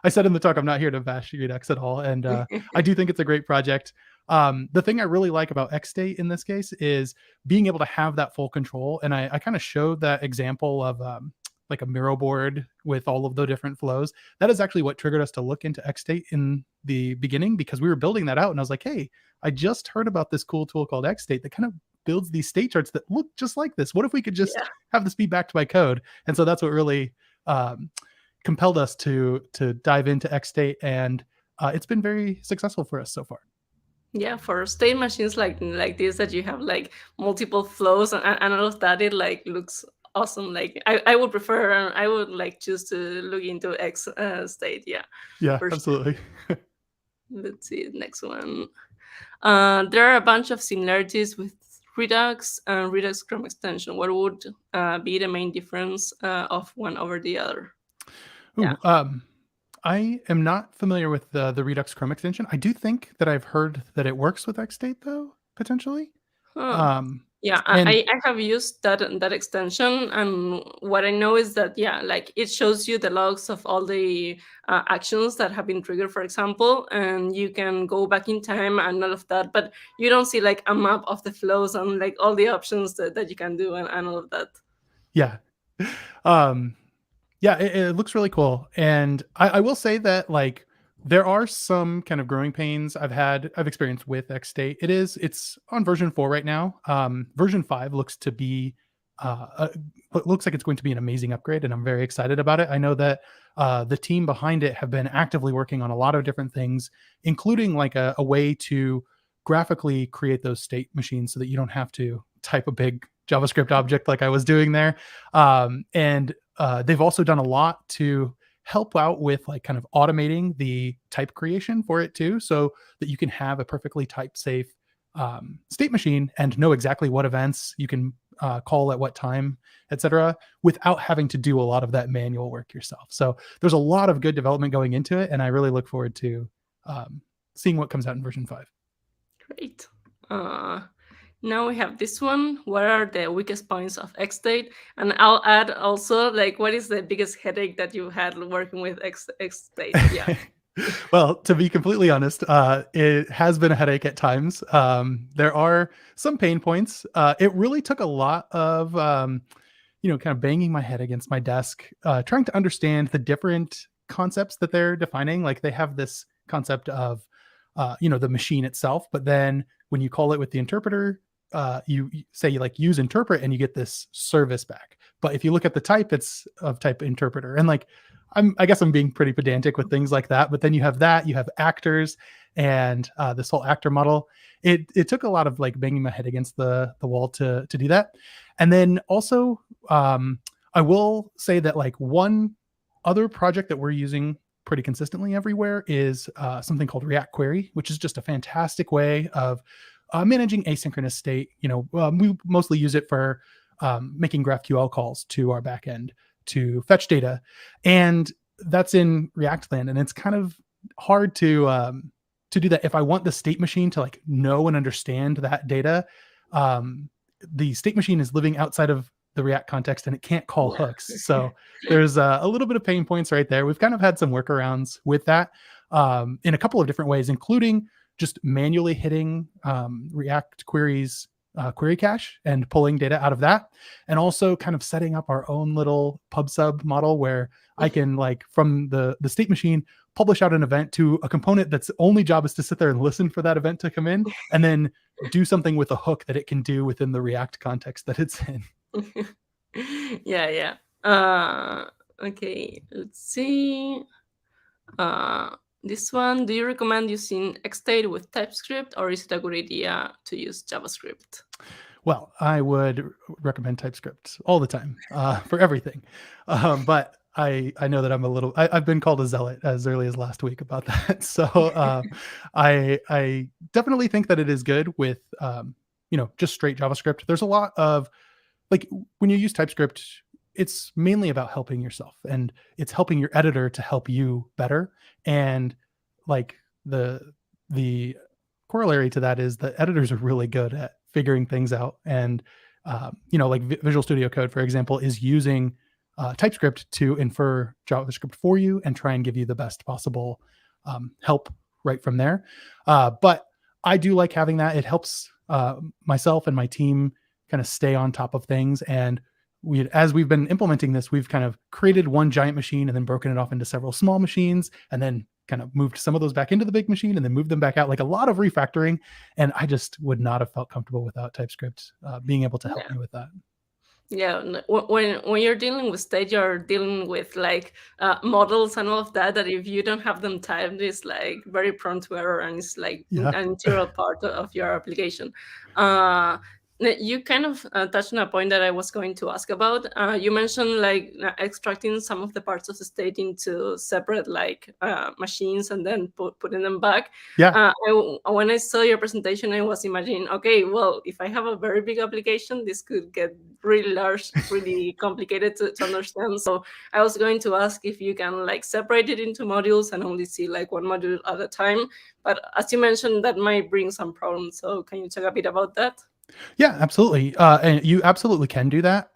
I said in the talk, I'm not here to bash Redux at all. And I do think it's a great project. The thing I really like about XState in this case is being able to have that full control. And I kind of showed that example of like a Miro board with all of the different flows. That is actually what triggered us to look into XState in the beginning, because we were building that out. And I was like, hey, I just heard about this cool tool called XState that kind of builds these state charts that look just like this. What if we could just have this be backed by code? And so that's what really compelled us to dive into XState, and it's been very successful for us so far. Yeah, for state machines like this that you have like multiple flows and all of that, it like looks awesome. Like I would prefer, I would like choose to look into X state. Yeah. Yeah, absolutely. Let's see the next one. There are a bunch of similarities with Redux and Redux Chrome extension. What would be the main difference of one over the other? Ooh, I am not familiar with the Redux Chrome extension. I do think that I've heard that it works with XState though, potentially. Yeah, I have used that extension, and what I know is that like it shows you the logs of all the actions that have been triggered, for example, and you can go back in time and all of that, but you don't see like a map of the flows and like all the options that you can do and all of that. Yeah. Yeah, it looks really cool. And I will say that like there are some kind of growing pains I've experienced with XState. It's on version 4 right now. Version 5 looks to be looks like it's going to be an amazing upgrade, and I'm very excited about it. I know that the team behind it have been actively working on a lot of different things, including like a way to graphically create those state machines so that you don't have to type a big JavaScript object like I was doing there. And they've also done a lot to help out with like kind of automating the type creation for it too, so that you can have a perfectly type safe state machine and know exactly what events you can call at what time, etc., without having to do a lot of that manual work yourself. So there's a lot of good development going into it, and I really look forward to seeing what comes out in version 5. Great. Now we have this one. What are the weakest points of XState? And I'll add also, like, what is the biggest headache that you had working with XState? Yeah. Well, to be completely honest, it has been a headache at times. There are some pain points. It really took a lot of, kind of banging my head against my desk, trying to understand the different concepts that they're defining. Like they have this concept of, the machine itself, but then when you call it with the interpreter, you say you like use interpret and you get this service back. But if you look at the type, it's of type interpreter. And like, I guess I'm being pretty pedantic with things like that, but then you have actors and this whole actor model. It took a lot of like banging my head against the wall to do that. And then also, I will say that like one other project that we're using pretty consistently everywhere is something called React Query, which is just a fantastic way of managing asynchronous state. We mostly use it for making GraphQL calls to our backend to fetch data, and that's in React land, and it's kind of hard to do that. If I want the state machine to like know and understand that data, the state machine is living outside of the React context and it can't call hooks. So there's a little bit of pain points right there. We've kind of had some workarounds with that in a couple of different ways, including just manually hitting React queries query cache and pulling data out of that, and also kind of setting up our own little pub sub model where I can like from the state machine publish out an event to a component that's only job is to sit there and listen for that event to come in, and then do something with a hook that it can do within the React context that it's in. Yeah. Okay, let's see. This one, do you recommend using XState with TypeScript, or is it a good idea to use JavaScript? Well, I would recommend TypeScript all the time for everything. But I know that I've been called a zealot as early as last week about that. So I definitely think that it is good with, just straight JavaScript. There's a lot of, like, when you use TypeScript, it's mainly about helping yourself, and it's helping your editor to help you better. And like the corollary to that is that editors are really good at figuring things out. And, like Visual Studio Code, for example, is using TypeScript to infer JavaScript for you and try and give you the best possible help right from there. But I do like having that. It helps myself and my team kind of stay on top of things. And as we've been implementing this, we've kind of created one giant machine and then broken it off into several small machines, and then kind of moved some of those back into the big machine and then moved them back out, like a lot of refactoring. And I just would not have felt comfortable without TypeScript being able to help me with that. Yeah, when you're dealing with state, you're dealing with like models and all of that. That if you don't have them typed, it's like very prone to error, and it's like an integral part of your application. You kind of touched on a point that I was going to ask about. You mentioned like extracting some of the parts of the state into separate like machines and then putting them back. Yeah. When I saw your presentation, I was imagining, okay, well, if I have a very big application, this could get really large, really complicated to understand. So I was going to ask if you can like separate it into modules and only see like one module at a time. But as you mentioned, that might bring some problems. So can you talk a bit about that? Yeah, absolutely. And you absolutely can do that.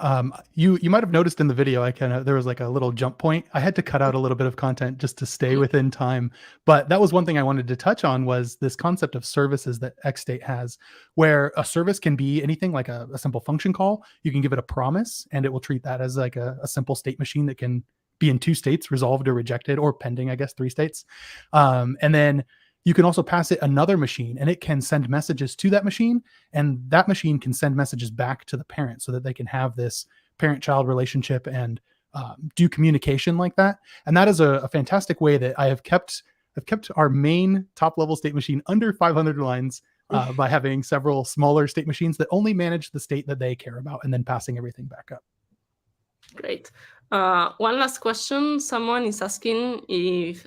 You might have noticed in the video, there was like a little jump point. I had to cut out a little bit of content just to stay within time. But that was one thing I wanted to touch on, was this concept of services that XState has, where a service can be anything like a simple function call. You can give it a promise and it will treat that as like a simple state machine that can be in 2 states, resolved or rejected, or pending, I guess, 3 states. And then you can also pass it another machine and it can send messages to that machine, and that machine can send messages back to the parent so that they can have this parent-child relationship and do communication like that. And that is a fantastic way that I've kept our main top-level state machine under 500 lines by having several smaller state machines that only manage the state that they care about and then passing everything back up. Great. One last question. Someone is asking if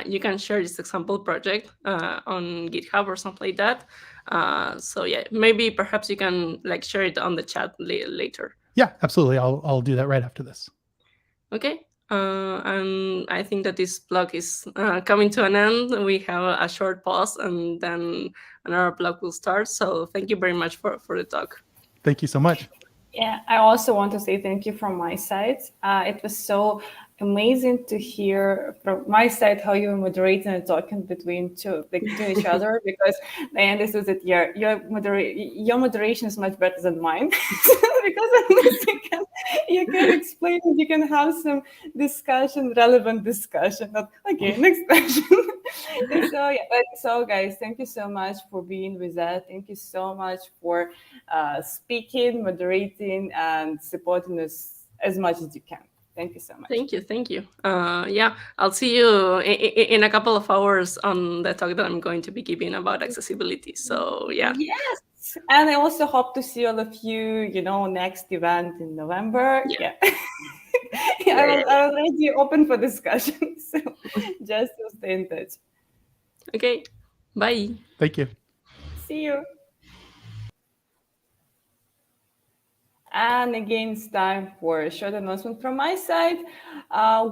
you can share this example project on GitHub or something like that. So yeah, maybe perhaps you can like share it on the chat later. Yeah, absolutely. I'll do that right after this. Okay. And I think that this blog is coming to an end. We have a short pause and then another blog will start. So thank you very much for the talk. Thank you so much. Yeah, I also want to say thank you from my side. It was so amazing to hear from my side how you were moderating and talking between each other, because I understood that your moderation is much better than mine because at least you can explain it, you can have some discussion, relevant discussion. Not okay, next question. So guys, thank you so much for being with us. Thank you so much for speaking, moderating, and supporting us as much as you can. Thank you so much. Thank you. Yeah, I'll see you in a couple of hours on the talk that I'm going to be giving about accessibility. So yeah. Yes, and I also hope to see all of you, next event in November. Yeah. I'm already open for discussion, so just to stay in touch. Okay, bye. Thank you. See you. And again, it's time for a short announcement from my side.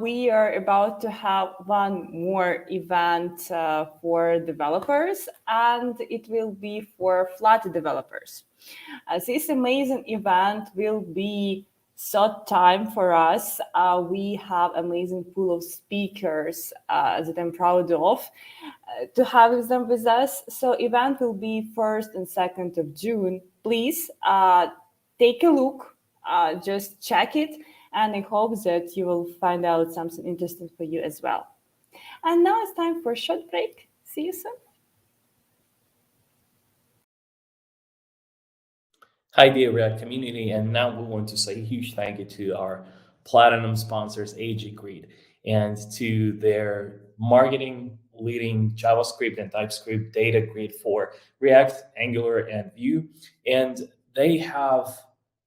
We are about to have one more event for developers, and it will be for Flutter developers. This amazing event will be short time for us. We have amazing pool of speakers that I'm proud of to have them with us. So event will be 1st and 2nd of June. Please take a look, just check it, and I hope that you will find out something interesting for you as well. And now it's time for a short break. See you soon. Hi dear React community, and now we want to say a huge thank you to our platinum sponsors, AG Grid, and to their marketing leading JavaScript and TypeScript data grid for React, Angular, and Vue. And they have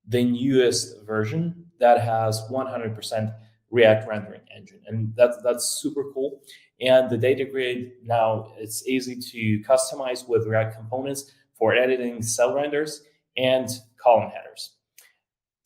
the newest version that has 100% React rendering engine, and that's super cool. And the data grid now, it's easy to customize with React components for editing cell renders and column headers.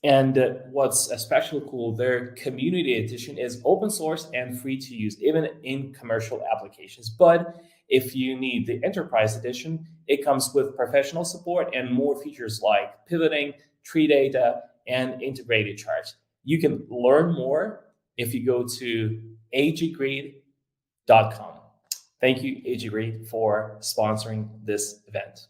And what's especially cool, their community edition is open source and free to use, even in commercial applications. But if you need the enterprise edition, it comes with professional support and more features like pivoting, tree data, and integrated charts. You can learn more if you go to aggrade.com. Thank you, AGGrade, for sponsoring this event.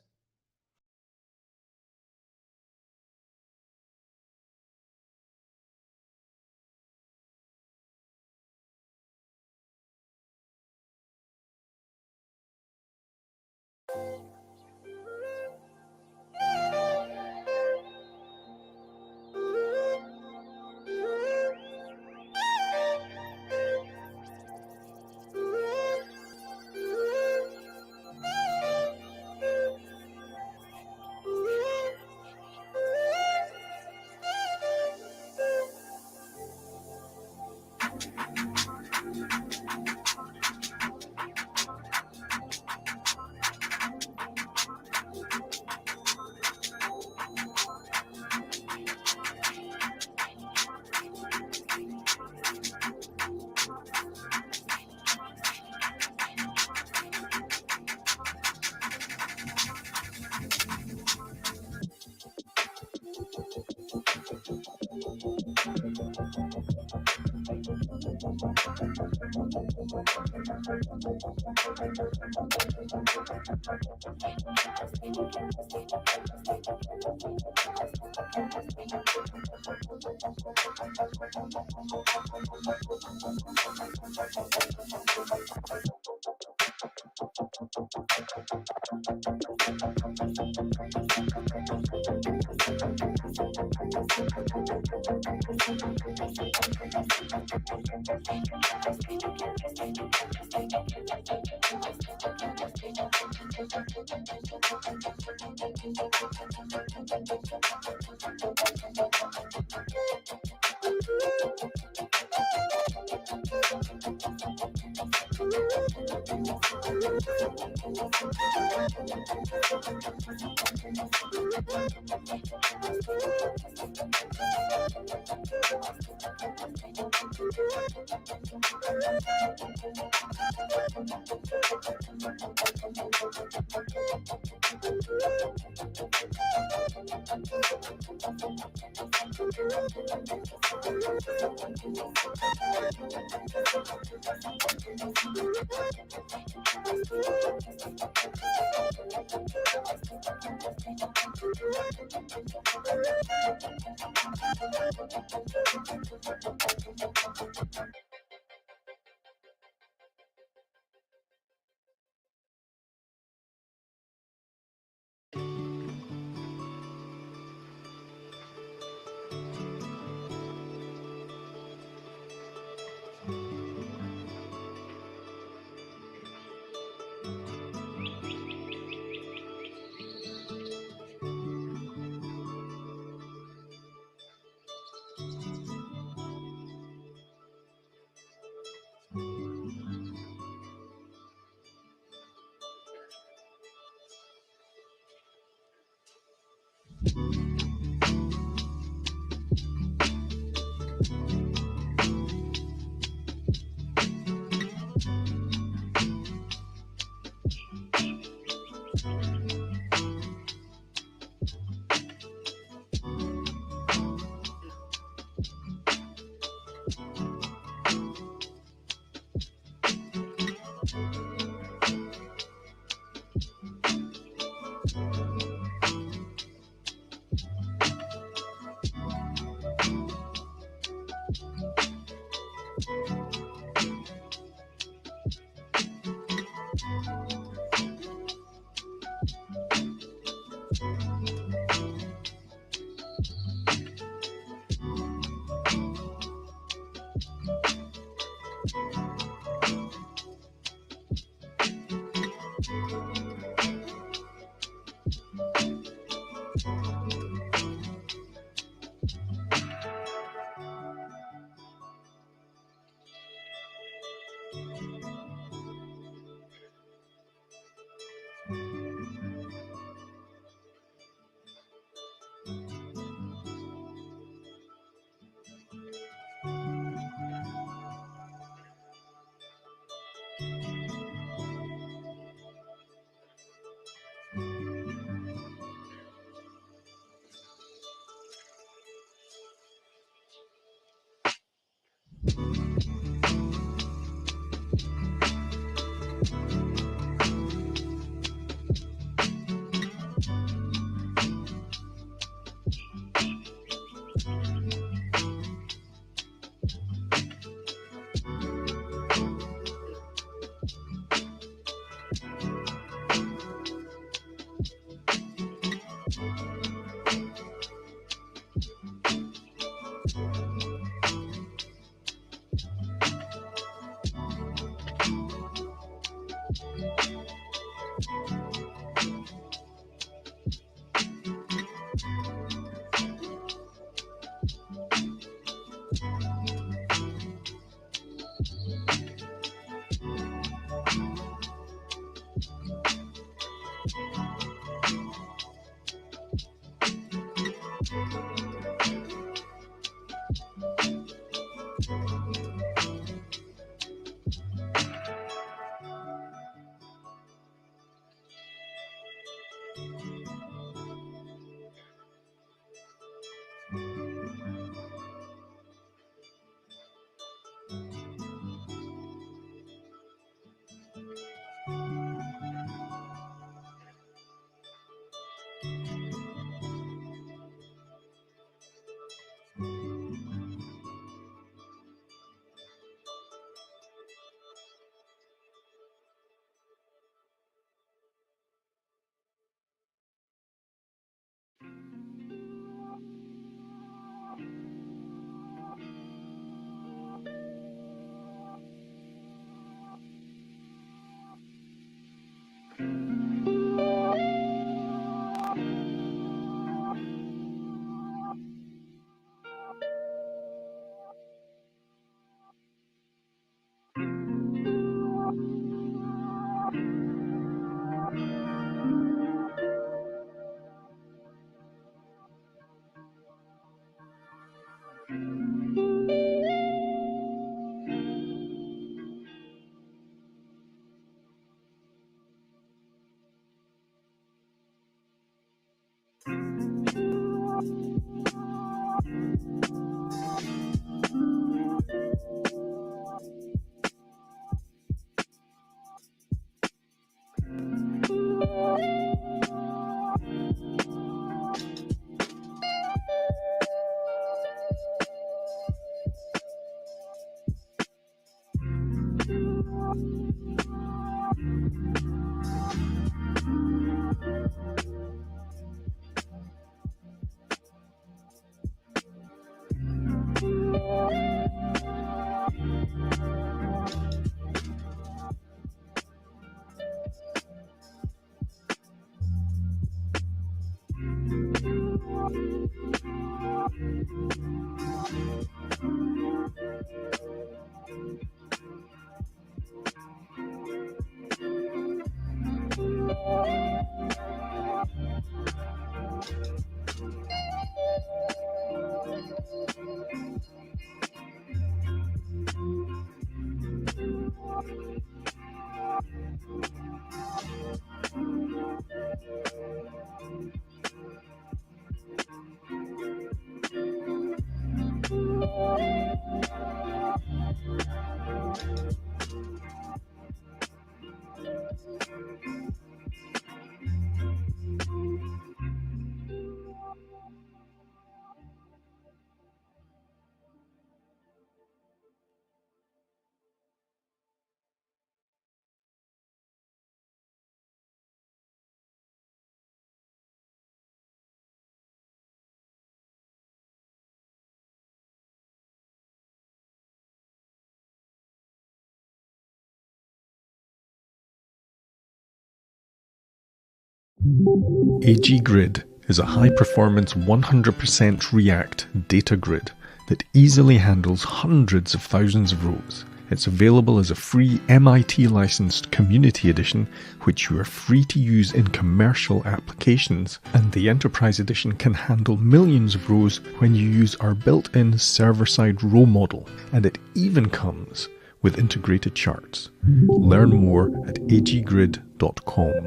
AGGrid is a high-performance 100% React data grid that easily handles hundreds of thousands of rows. It's available as a free MIT-licensed Community Edition, which you are free to use in commercial applications, and the Enterprise Edition can handle millions of rows when you use our built-in server-side row model, and it even comes with integrated charts. Learn more at aggrid.com.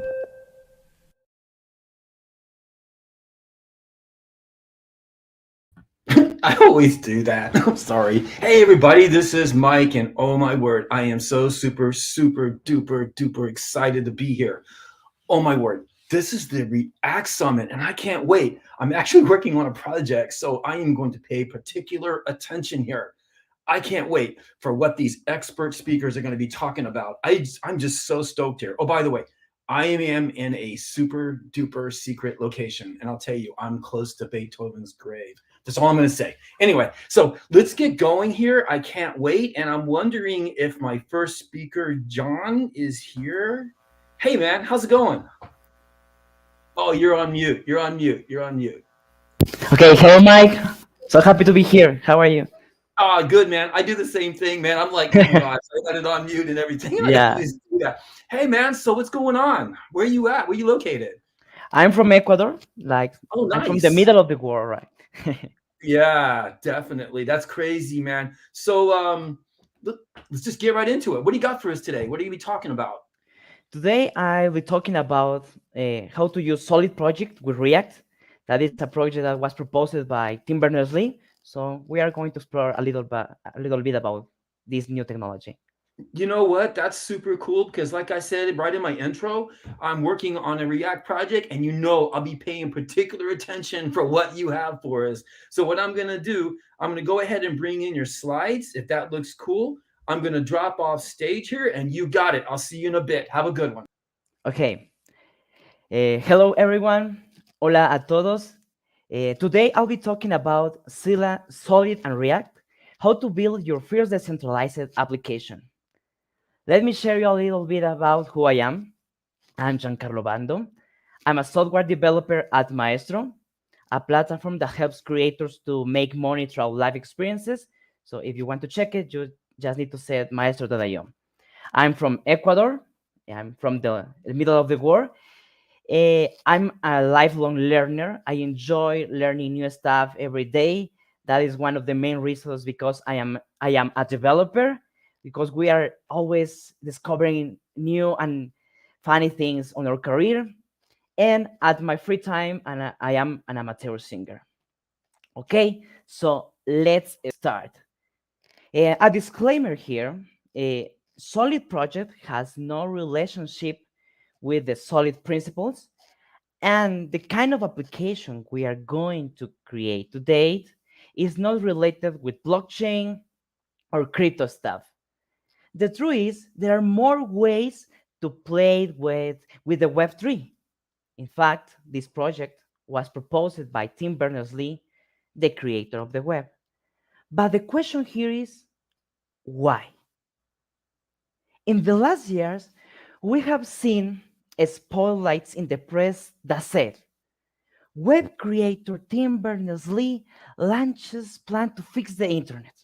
I always do that. I'm sorry. Hey, everybody, this is Mike, and oh my word, I am so super duper excited to be here. Oh my word, this is the React Summit, and I can't wait. I'm actually working on a project, so I am going to pay particular attention here. I can't wait for what these expert speakers are going to be talking about. I'm just so stoked here. Oh, by the way, I am in a super duper secret location, and I'll tell you, I'm close to Beethoven's grave. That's all I'm going to say. Anyway, so let's get going here. I can't wait, and I'm wondering if my first speaker, John, is here. Hey, man, how's it going? Oh, you're on mute. You're on mute. You're on mute. Okay, hello, Mike. So happy to be here. How are you? Oh, good, man. I do the same thing, man. I'm like, oh my gosh, I got it on mute and everything. Yeah. I always do that. Hey, man, so what's going on? Where are you at? Where are you located? I'm from Ecuador. Like, Oh, I'm from nice. the middle of the world, right? Yeah, definitely. That's crazy, man. So let's just get right into it. What do you got for us today? What are you gonna be talking about? Today, I'll be talking about how to use Solid project with React. That is a project that was proposed by Tim Berners-Lee. So we are going to explore a little bit about this new technology. You know what? That's super cool because, like I said right in my intro, I'm working on a React project, and I'll be paying particular attention for what you have for us. So what I'm gonna do, I'm gonna go ahead and bring in your slides if that looks cool. I'm gonna drop off stage here, and you got it. I'll see you in a bit. Have a good one. Okay. Hello, everyone. Hola a todos. Today, I'll be talking about Scala, Solid, and React, how to build your first decentralized application. Let me share you a little bit about who I am. I'm Jean Obando. I'm a software developer at Maestro, a platform that helps creators to make money through live experiences. So if you want to check it, you just need to say maestro.io. I'm from Ecuador. I'm from the middle of the world. I'm a lifelong learner. I enjoy learning new stuff every day. That is one of the main reasons because I am a developer, because we are always discovering new and funny things on our career. And at my free time, and I am an amateur singer. Okay, so let's start. A disclaimer here, a Solid project has no relationship with the Solid principles, and the kind of application we are going to create today is not related with blockchain or crypto stuff. The truth is, there are more ways to play with the Web3. In fact, this project was proposed by Tim Berners-Lee, the creator of the web. But the question here is, why? In the last years, we have seen spotlights in the press that said, web creator Tim Berners-Lee launches plan to fix the internet.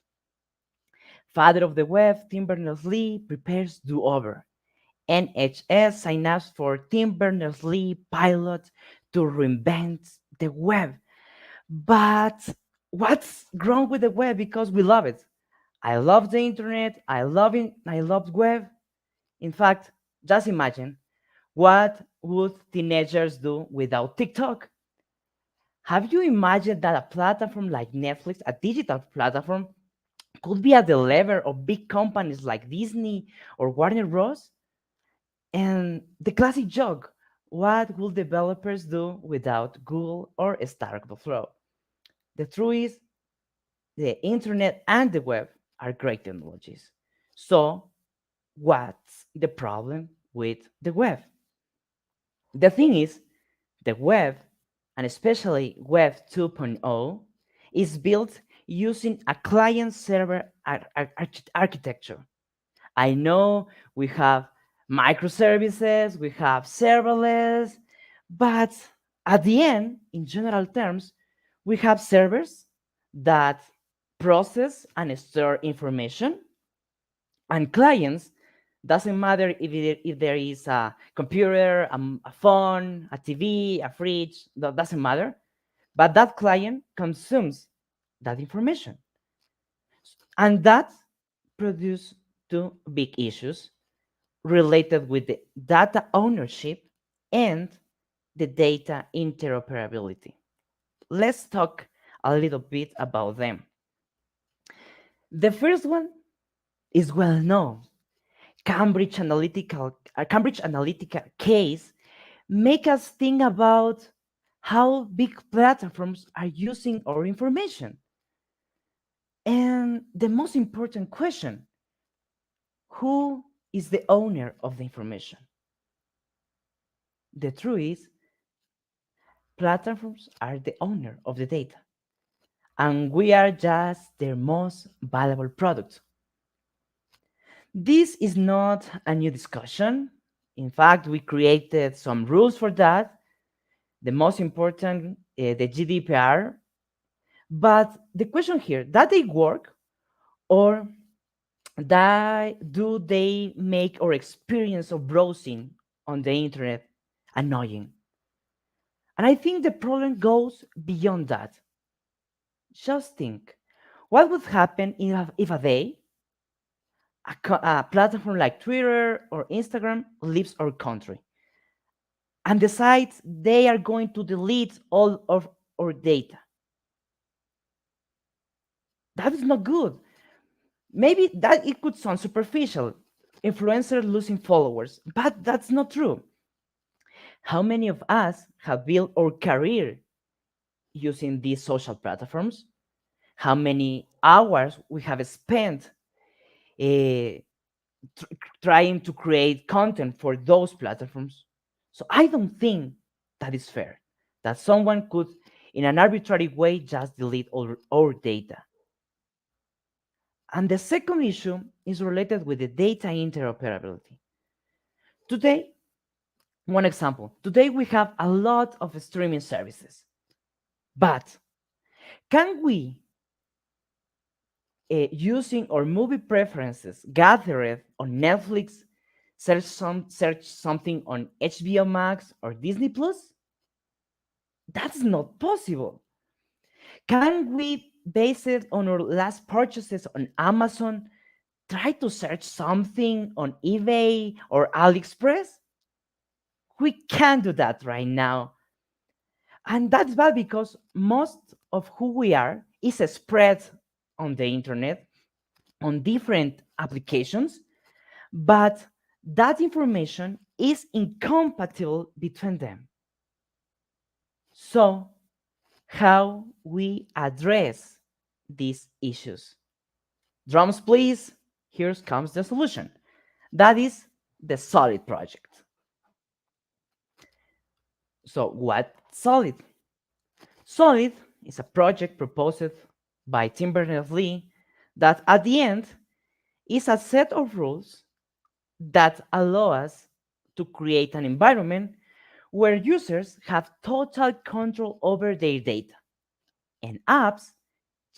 Father of the web, Tim Berners-Lee prepares do-over. NHS sign-ups for Tim Berners-Lee pilot to reinvent the web. But what's wrong with the web? Because we love it. I love the internet. I love it. I love web. In fact, just imagine, what would teenagers do without TikTok? Have you imagined that a platform like Netflix, a digital platform, could be at the level of big companies like Disney or Warner Bros? And the classic joke, what will developers do without Google or Stack Overflow? The truth is, the internet and the web are great technologies. So, what's the problem with the web? The thing is, the web, and especially Web 2.0, is built using a client-server architecture. I know we have microservices, we have serverless, but at the end, in general terms, we have servers that process and store information, and clients, doesn't matter if there is a computer, a phone, a TV, a fridge, that doesn't matter, but that client consumes that information. And that produces two big issues related with the data ownership and the data interoperability. Let's talk a little bit about them. The first one is well known. Cambridge Analytica case make us think about how big platforms are using our information. And the most important question, who is the owner of the information? The truth is, platforms are the owner of the data, and we are just their most valuable product. This is not a new discussion. In fact, we created some rules for that. The most important, the GDPR. But the question here, that they work, or do they make our experience of browsing on the internet annoying? And I think the problem goes beyond that. Just think, what would happen if a day a platform like Twitter or Instagram leaves our country and decides they are going to delete all of our data? That is not good. Maybe that it could sound superficial, influencers losing followers, but that's not true. How many of us have built our career using these social platforms? How many hours we have spent trying to create content for those platforms? So I don't think that is fair that someone could, in an arbitrary way, just delete all our data. And the second issue is related with the data interoperability. Today, one example, today we have a lot of streaming services, but can we, using our movie preferences gathered on Netflix, search something on HBO Max or Disney Plus? That's not possible. Can we, based on our last purchases on Amazon, try to search something on eBay or AliExpress? We can't do that right now. And that's bad because most of who we are is spread on the internet, on different applications, but that information is incompatible between them. So, how we address these issues? Drums, please. Here comes the solution. That is the Solid project. So, what Solid? Solid is a project proposed by Tim Berners-Lee that at the end is a set of rules that allow us to create an environment where users have total control over their data, and apps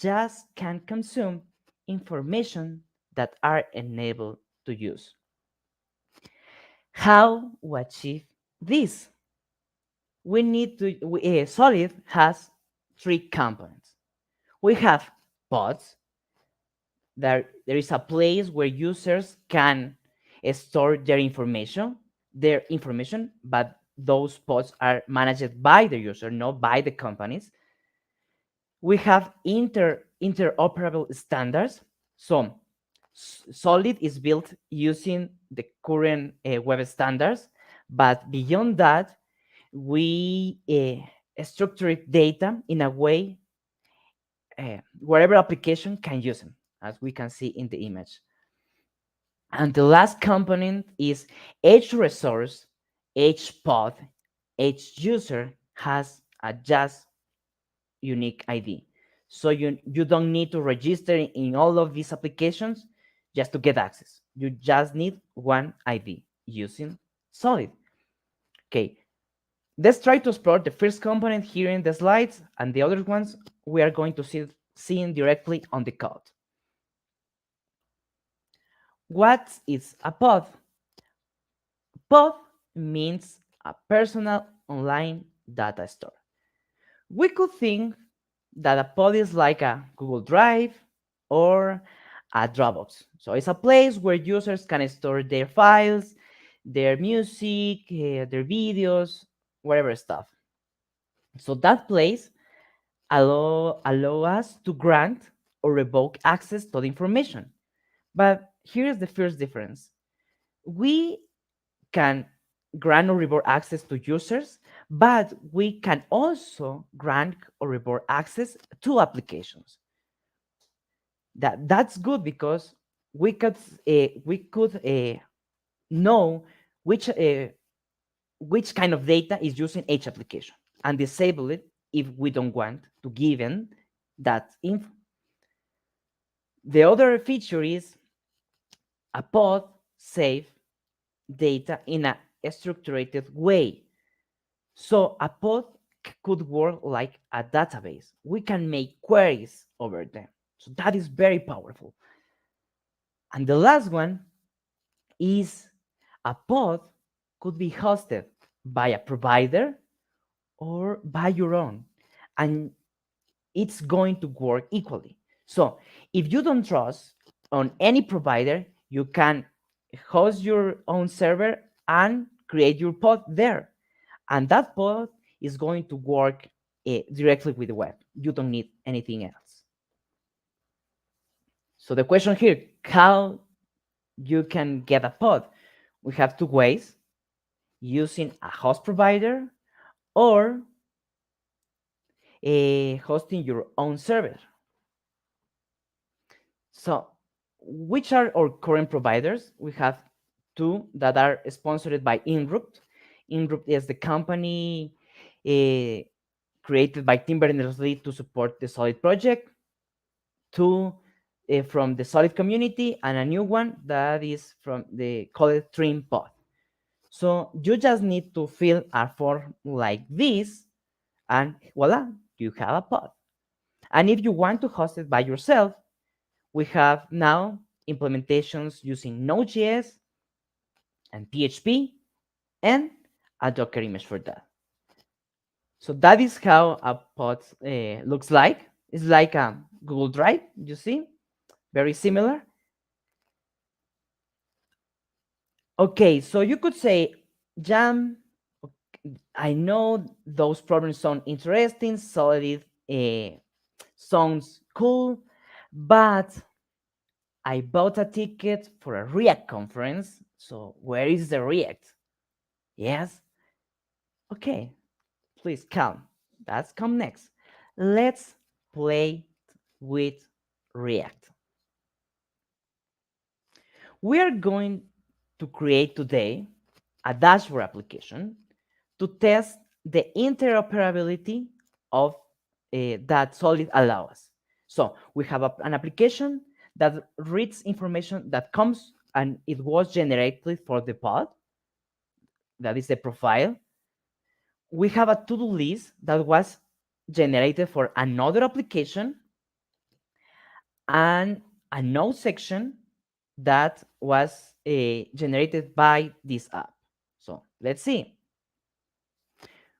just can consume information that are enabled to use. How we achieve this? We need to, Solid has three components. We have pods. There is a place where users can store their information, but those pods are managed by the user, not by the companies. We have interoperable standards. So Solid is built using the current web standards, but beyond that, we structure data in a way wherever application can use them, as we can see in the image. And the last component is each resource, each pod, each user has a just unique ID. So you don't need to register in all of these applications just to get access. You just need one ID using Solid. Okay, let's try to explore the first component here in the slides, and the other ones we are going to see directly on the code. What is a pod? Pod means a personal online data store. We could think that a pod is like a Google Drive or a Dropbox. So it's a place where users can store their files, their music, their videos, whatever stuff. So that place allow us to grant or revoke access to the information. But here's the first difference. We can grant or revoke access to users, but we can also grant or revoke access to applications. That's good because we could know which which kind of data is using each application and disable it if we don't want to give in that info. The other feature is a pod save data in a structured way. So a pod could work like a database. We can make queries over them. So that is very powerful. And the last one is a pod could be hosted by a provider or by your own, and it's going to work equally. So if you don't trust on any provider, you can host your own server and create your pod there. And that pod is going to work directly with the web. You don't need anything else. So the question here, how you can get a pod? We have two ways: using a host provider or hosting your own server. So which are our current providers? We have two that are sponsored by Ingroup. Ingroup is the company created by Tim Berners-Lee to support the Solid project. Two from the Solid community, and a new one that is from the called Trim Pod. So you just need to fill a form like this, and voila, you have a pod. And if you want to host it by yourself, we have now implementations using Node.js and PHP and a Docker image for that. So that is how a pod looks like. It's like a Google Drive, you see, very similar. Okay, so you could say, Jam, I know those problems sound interesting, Solid sounds cool, but I bought a ticket for a React conference, so where is the React? Yes? Okay, please calm. That's come next. Let's play with React. We are going to create today a dashboard application to test the interoperability of that Solid allows us. So we have an application that reads information that comes and it was generated for the pod. That is the profile. We have a to-do list that was generated for another application and a node section that was generated by this app. So let's see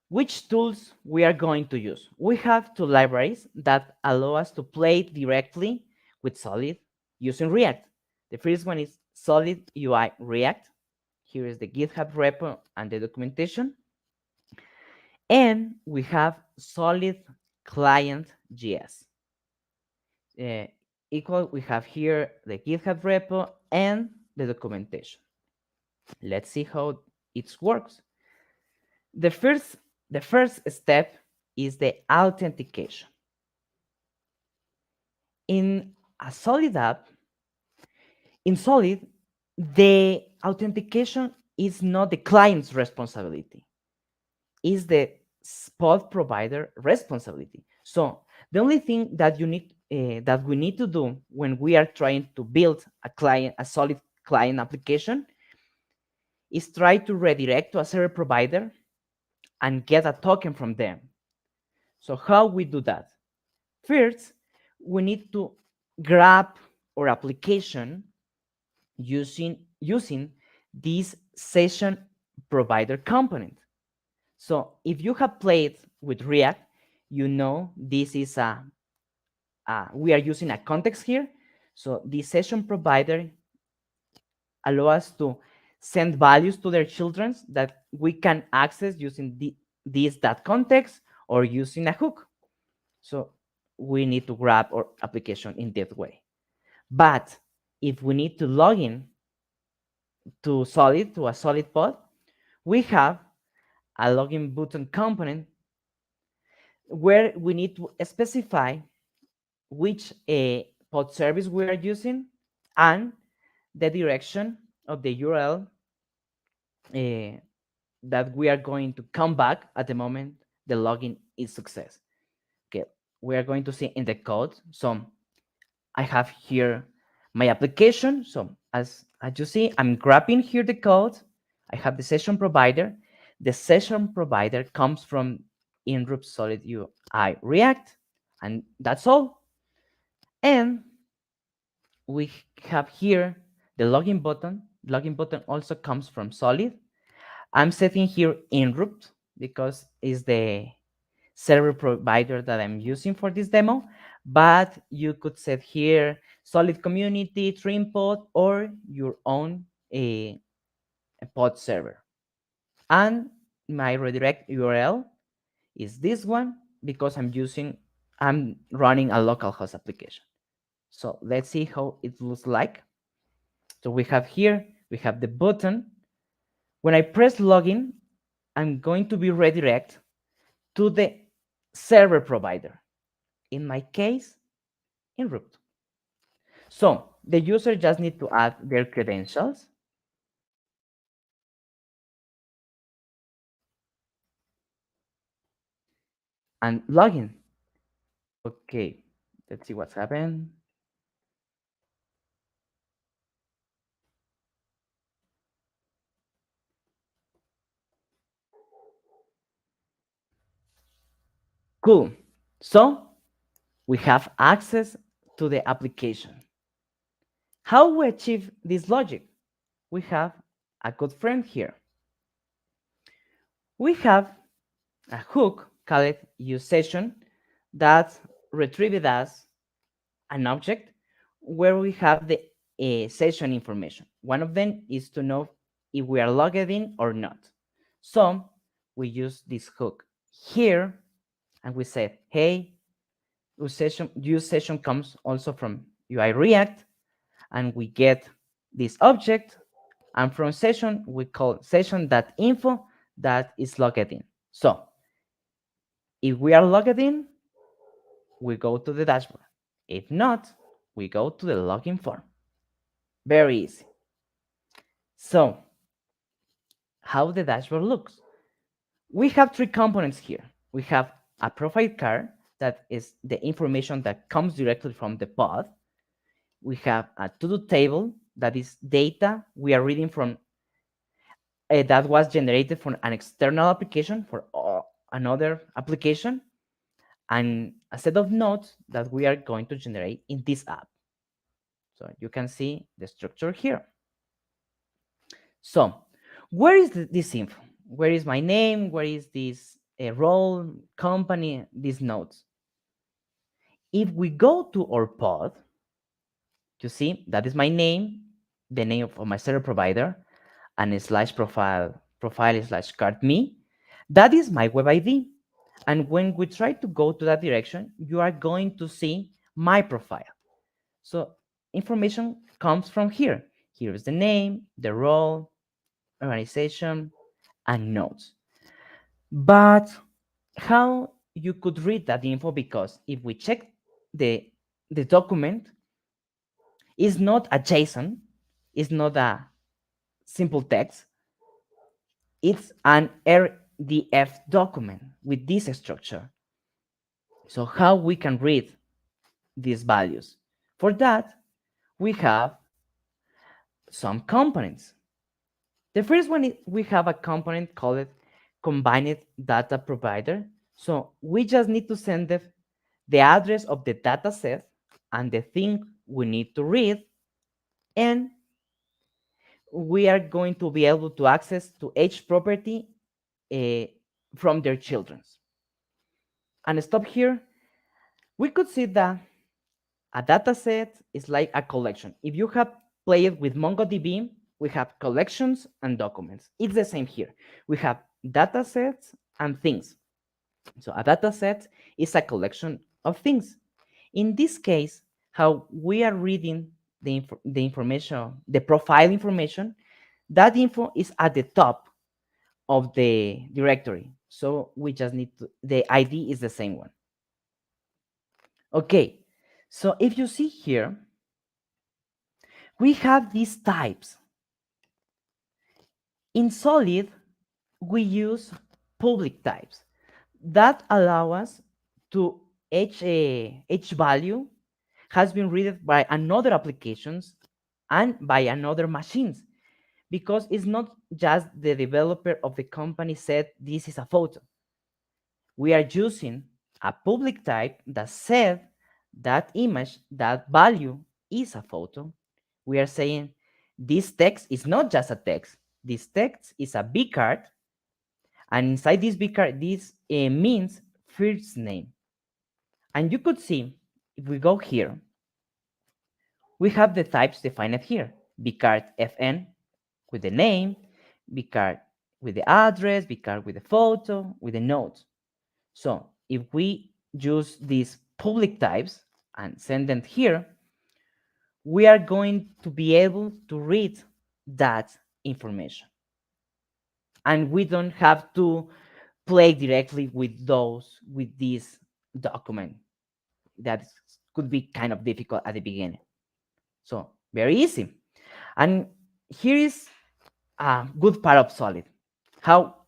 which tools we are going to use. We have two libraries that allow us to play directly with Solid using React. The first one is Solid UI React. Here is the GitHub repo and the documentation. And we have Solid Client.js. Equal, we have here the GitHub repo and the documentation. Let's see how it works. The first step is the authentication. In a Solid app, in Solid, the authentication is not the client's responsibility. It's the pod provider responsibility. So the only thing that you need that we need to do when we are trying to build a Solid client application is try to redirect to a server provider and get a token from them. So how we do that? First, we need to grab our application using this session provider component. So if you have played with React, you know this is we are using a context here. So the session provider allow us to send values to their children that we can access using this context or using a hook. So we need to grab our application in that way. But if we need to log in to a Solid pod, we have a login button component where we need to specify which pod service we are using and the direction of the URL that we are going to come back at the moment the login is success. Okay, we are going to see in the code. So I have here my application. So as you see, I'm grabbing here the code. I have the session provider. The session provider comes from in-group solid UI React, and that's all. And we have here the login button. Login button also comes from solid. I'm setting here in-group because it's the server provider that I'm using for this demo, but you could set here solid community, trim pod, or your own a pod server. And my redirect URL is this one because I'm running a localhost application. So let's see how it looks like. So we have here, we have the button. When I press login, I'm going to be redirect to the server provider. In my case, in root. So the user just need to add their credentials. And login. Okay, let's see what's happened. Cool. So we have access to the application. How we achieve this logic? We have a good friend here. We have a hook called useSession that retrieved us an object where we have the session information. One of them is to know if we are logged in or not. So we use this hook here and we say, hey, use session comes also from UI React, and we get this object, and from session we call session.info that is logged in. So if we are logged in, we go to the dashboard. If not, we go to the login form. Very easy. So how the dashboard looks? We have three components here. We have a profile card that is the information that comes directly from the pod. We have a to-do table that is data we are reading from that was generated from an external application for another application, and a set of nodes that we are going to generate in this app. So you can see the structure here. So where is this info? Where is my name? Where is this role, company, these nodes? If we go to our pod, you see that is my name, the name of my server provider, and / profile / card me. That is my web ID. And when we try to go to that direction, you are going to see my profile. So information comes from here. Here is the name, the role, organization, and nodes. But how you could read that info? Because if we check the document, it's not a JSON, it's not a simple text, it's an RDF document with this structure. So how we can read these values? For that, we have some components. The first one is we have a component called combined data provider. So we just need to send the address of the data set and the thing we need to read, and we are going to be able to access to each property from their children's. And stop here. We could see that a data set is like a collection. If you have played with MongoDB, we have collections and documents. It's the same here. We have data sets and things. So a data set is a collection of things. In this case, how we are reading the information, the profile information, that info is at the top of the directory. So we just need to, the ID is the same one. Okay, so if you see here, we have these types. In Solid, we use public types that allow us to each value has been read by another applications and by another machines, because it's not just the developer of the company said this is a photo. We are using a public type that said that image, that value is a photo. We are saying this text is not just a text. This text is a B card, and inside this B card, this means first name. And you could see, if we go here, we have the types defined here. B card FN with the name, B card with the address, B card with the photo, with the note. So if we use these public types and send them here, we are going to be able to read that information. And we don't have to play directly with this document. That could be kind of difficult at the beginning. So very easy. And here is a good part of Solid, how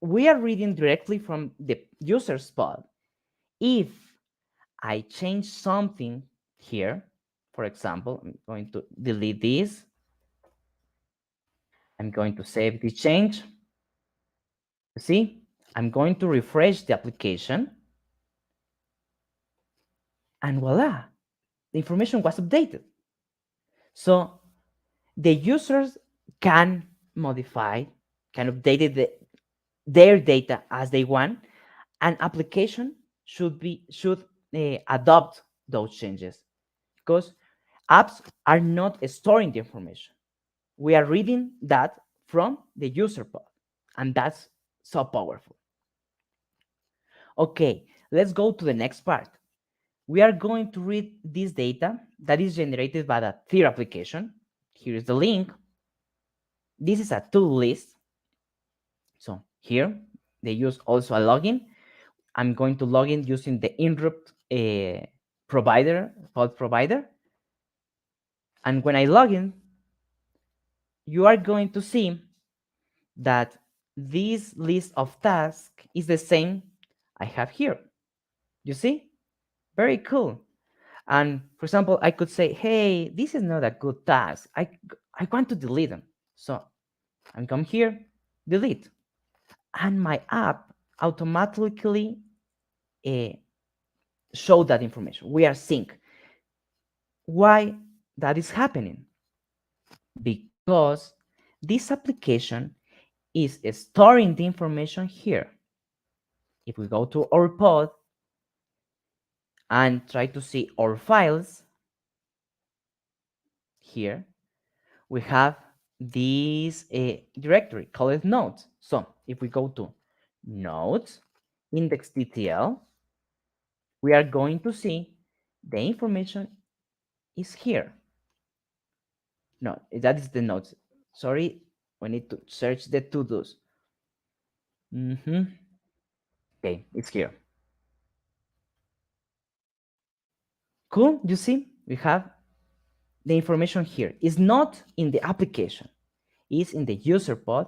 we are reading directly from the user spot. If I change something here, for example, I'm going to delete this. I'm going to save the change. You see, I'm going to refresh the application. And voila, the information was updated. So the users can modify, can update their data as they want, and application should adopt those changes, because apps are not storing the information. We are reading that from the user pod, and that's so powerful. Okay, let's go to the next part. We are going to read this data that is generated by the third application. Here is the link. This is a tool list. So here they use also a login. I'm going to log in using the Inrupt pod provider. And when I log in, you are going to see that this list of tasks is the same I have here. You see? Very cool. And for example, I could say, hey, this is not a good task. I want to delete them. So I come here, delete. And my app automatically show that information. We are sync. Why that is happening? Because this application is storing the information here. If we go to our pod and try to see our files, here we have this directory called nodes. So if we go to nodes, index.ttl, we are going to see the information is here. No, that is the nodes. Sorry, we need to search the to-dos. Okay, it's here. Cool, you see, we have the information here. It's not in the application, it's in the user pod,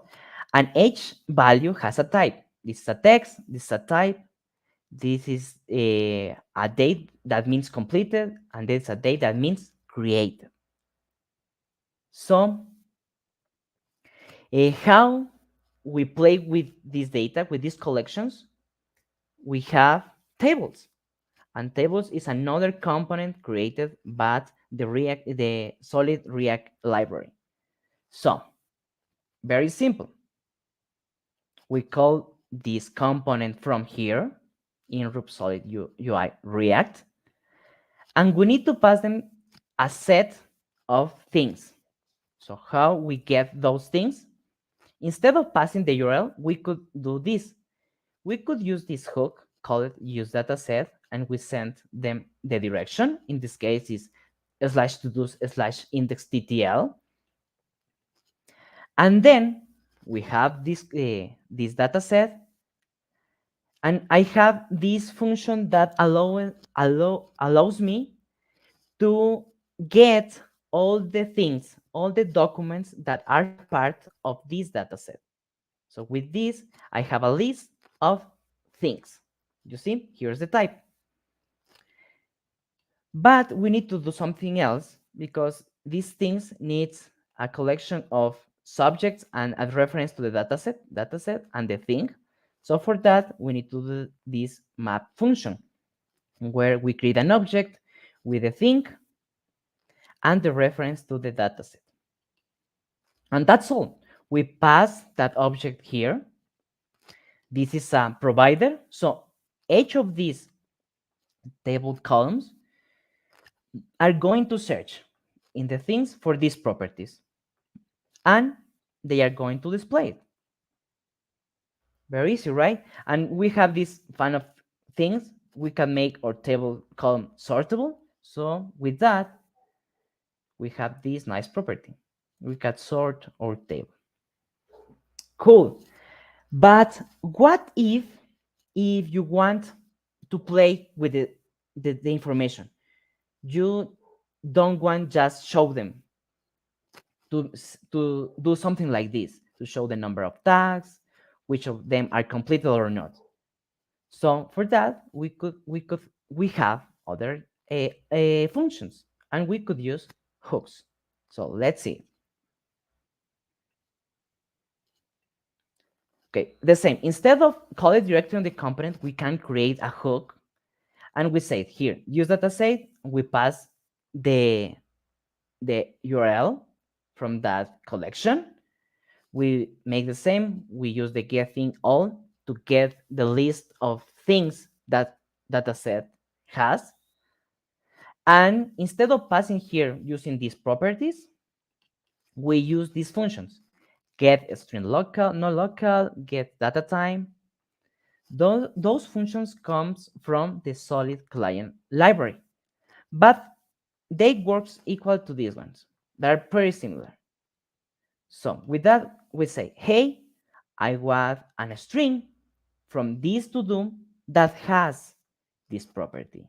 and each value has a type. This is a text, this is a type, this is a date that means completed, and this is a date that means created. So how we play with this data, with these collections, we have tables. And tables is another component created by the solid React library. So very simple. We call this component from here in Ruby Solid UI React, and we need to pass them a set of things. So how we get those things? Instead of passing the URL, we could do this. We could use this hook called use dataset, and we send them the direction. In this case is /todos/index.ttl. And then we have this dataset, and I have this function that allows me to get all the things, all the documents that are part of this dataset. So with this, I have a list of things. You see, here's the type. But we need to do something else because these things needs a collection of subjects and a reference to the dataset and the thing. So for that, we need to do this map function where we create an object with a thing and the reference to the dataset. And that's all. We pass that object here. This is a provider. So each of these table columns are going to search in the things for these properties. And they are going to display it. Very easy, right? And we have this kind of things. We can make our table column sortable. So with that, we have this nice property. We can sort our table. Cool. But what if you want to play with the information? You don't want just show them to do something like this, to show the number of tags, which of them are completed or not. So for that, we have other functions, and we could use hooks. So let's see. Okay, the same. Instead of call it directly on the component, we can create a hook, and we say here, use dataset. We pass the URL from that collection. We make the same. We use the get thing all to get the list of things that dataset has. And instead of passing here using these properties, we use these functions. Get string local, no local, get data time. Those functions comes from the solid client library, but they works equal to these ones. They're pretty similar. So with that, we say, hey, I want a string from this to-do that has this property.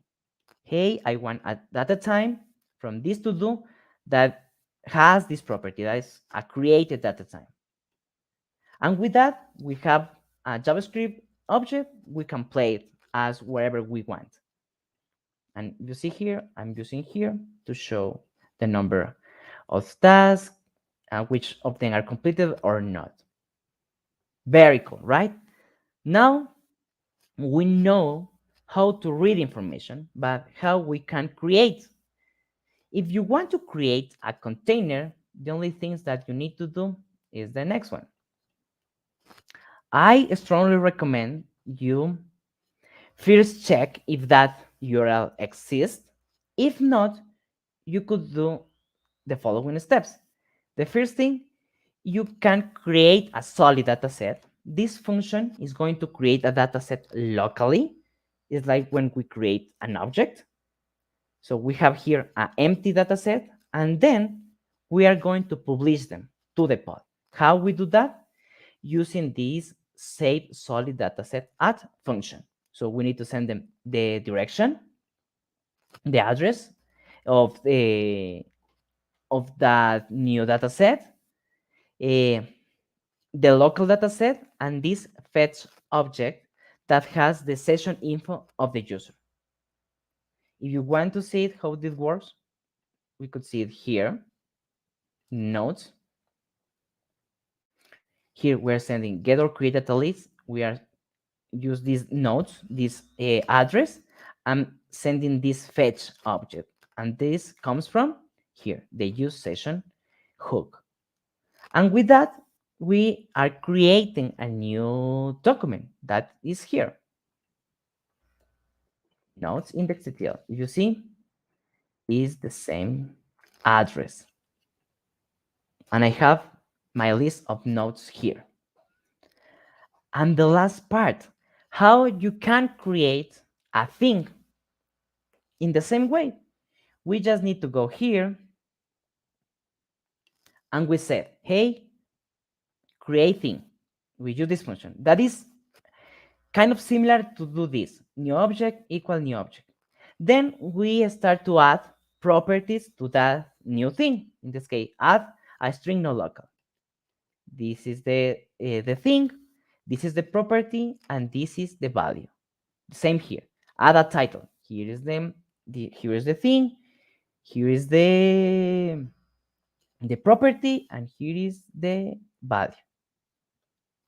Hey, I want a data time from this to-do that has this property, that is a created data time. And with that, we have a JavaScript object. We can play it as wherever we want. And you see here, I'm using here to show the number of tasks, which of them are completed or not. Very cool, right? Now we know how to read information, but how we can create. If you want to create a container, the only things that you need to do is the next one. I strongly recommend you first check if that URL exists. If not, you could do the following steps. The first thing, you can create a solid dataset. This function is going to create a dataset locally. It's like when we create an object. So we have here an empty dataset, and then we are going to publish them to the pod. How we do that? Using this save solid dataset at function. So we need to send them the direction, the address of that new dataset, the local dataset, and this fetch object that has the session info of the user. If you want to see it, how this works, we could see it here. Notes. Here we're sending get or create data list. We are use these nodes, this address. I'm sending this fetch object, and this comes from here, the use session hook. And with that, we are creating a new document that is here. Nodes index.html. You see, is the same address. And I have my list of nodes here. And the last part, how you can create a thing in the same way. We just need to go here and we said, hey, create thing. We use this function. That is kind of similar to do this. New object equal new object. Then we start to add properties to that new thing. In this case, add a string no local. This is the thing, this is the property, and this is the value. Same here. Add a title. Here is here is the thing, here is the property, and here is the value.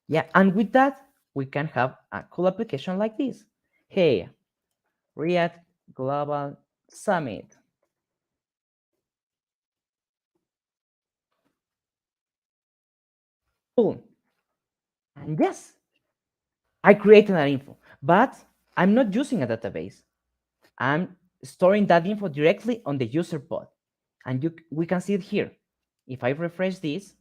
Yeah, and with that, we can have a cool application like this. Hey, React Global Summit. Cool. And yes, I created an info, but I'm not using a database. I'm storing that info directly on the user pod. And we can see it here. If I refresh this,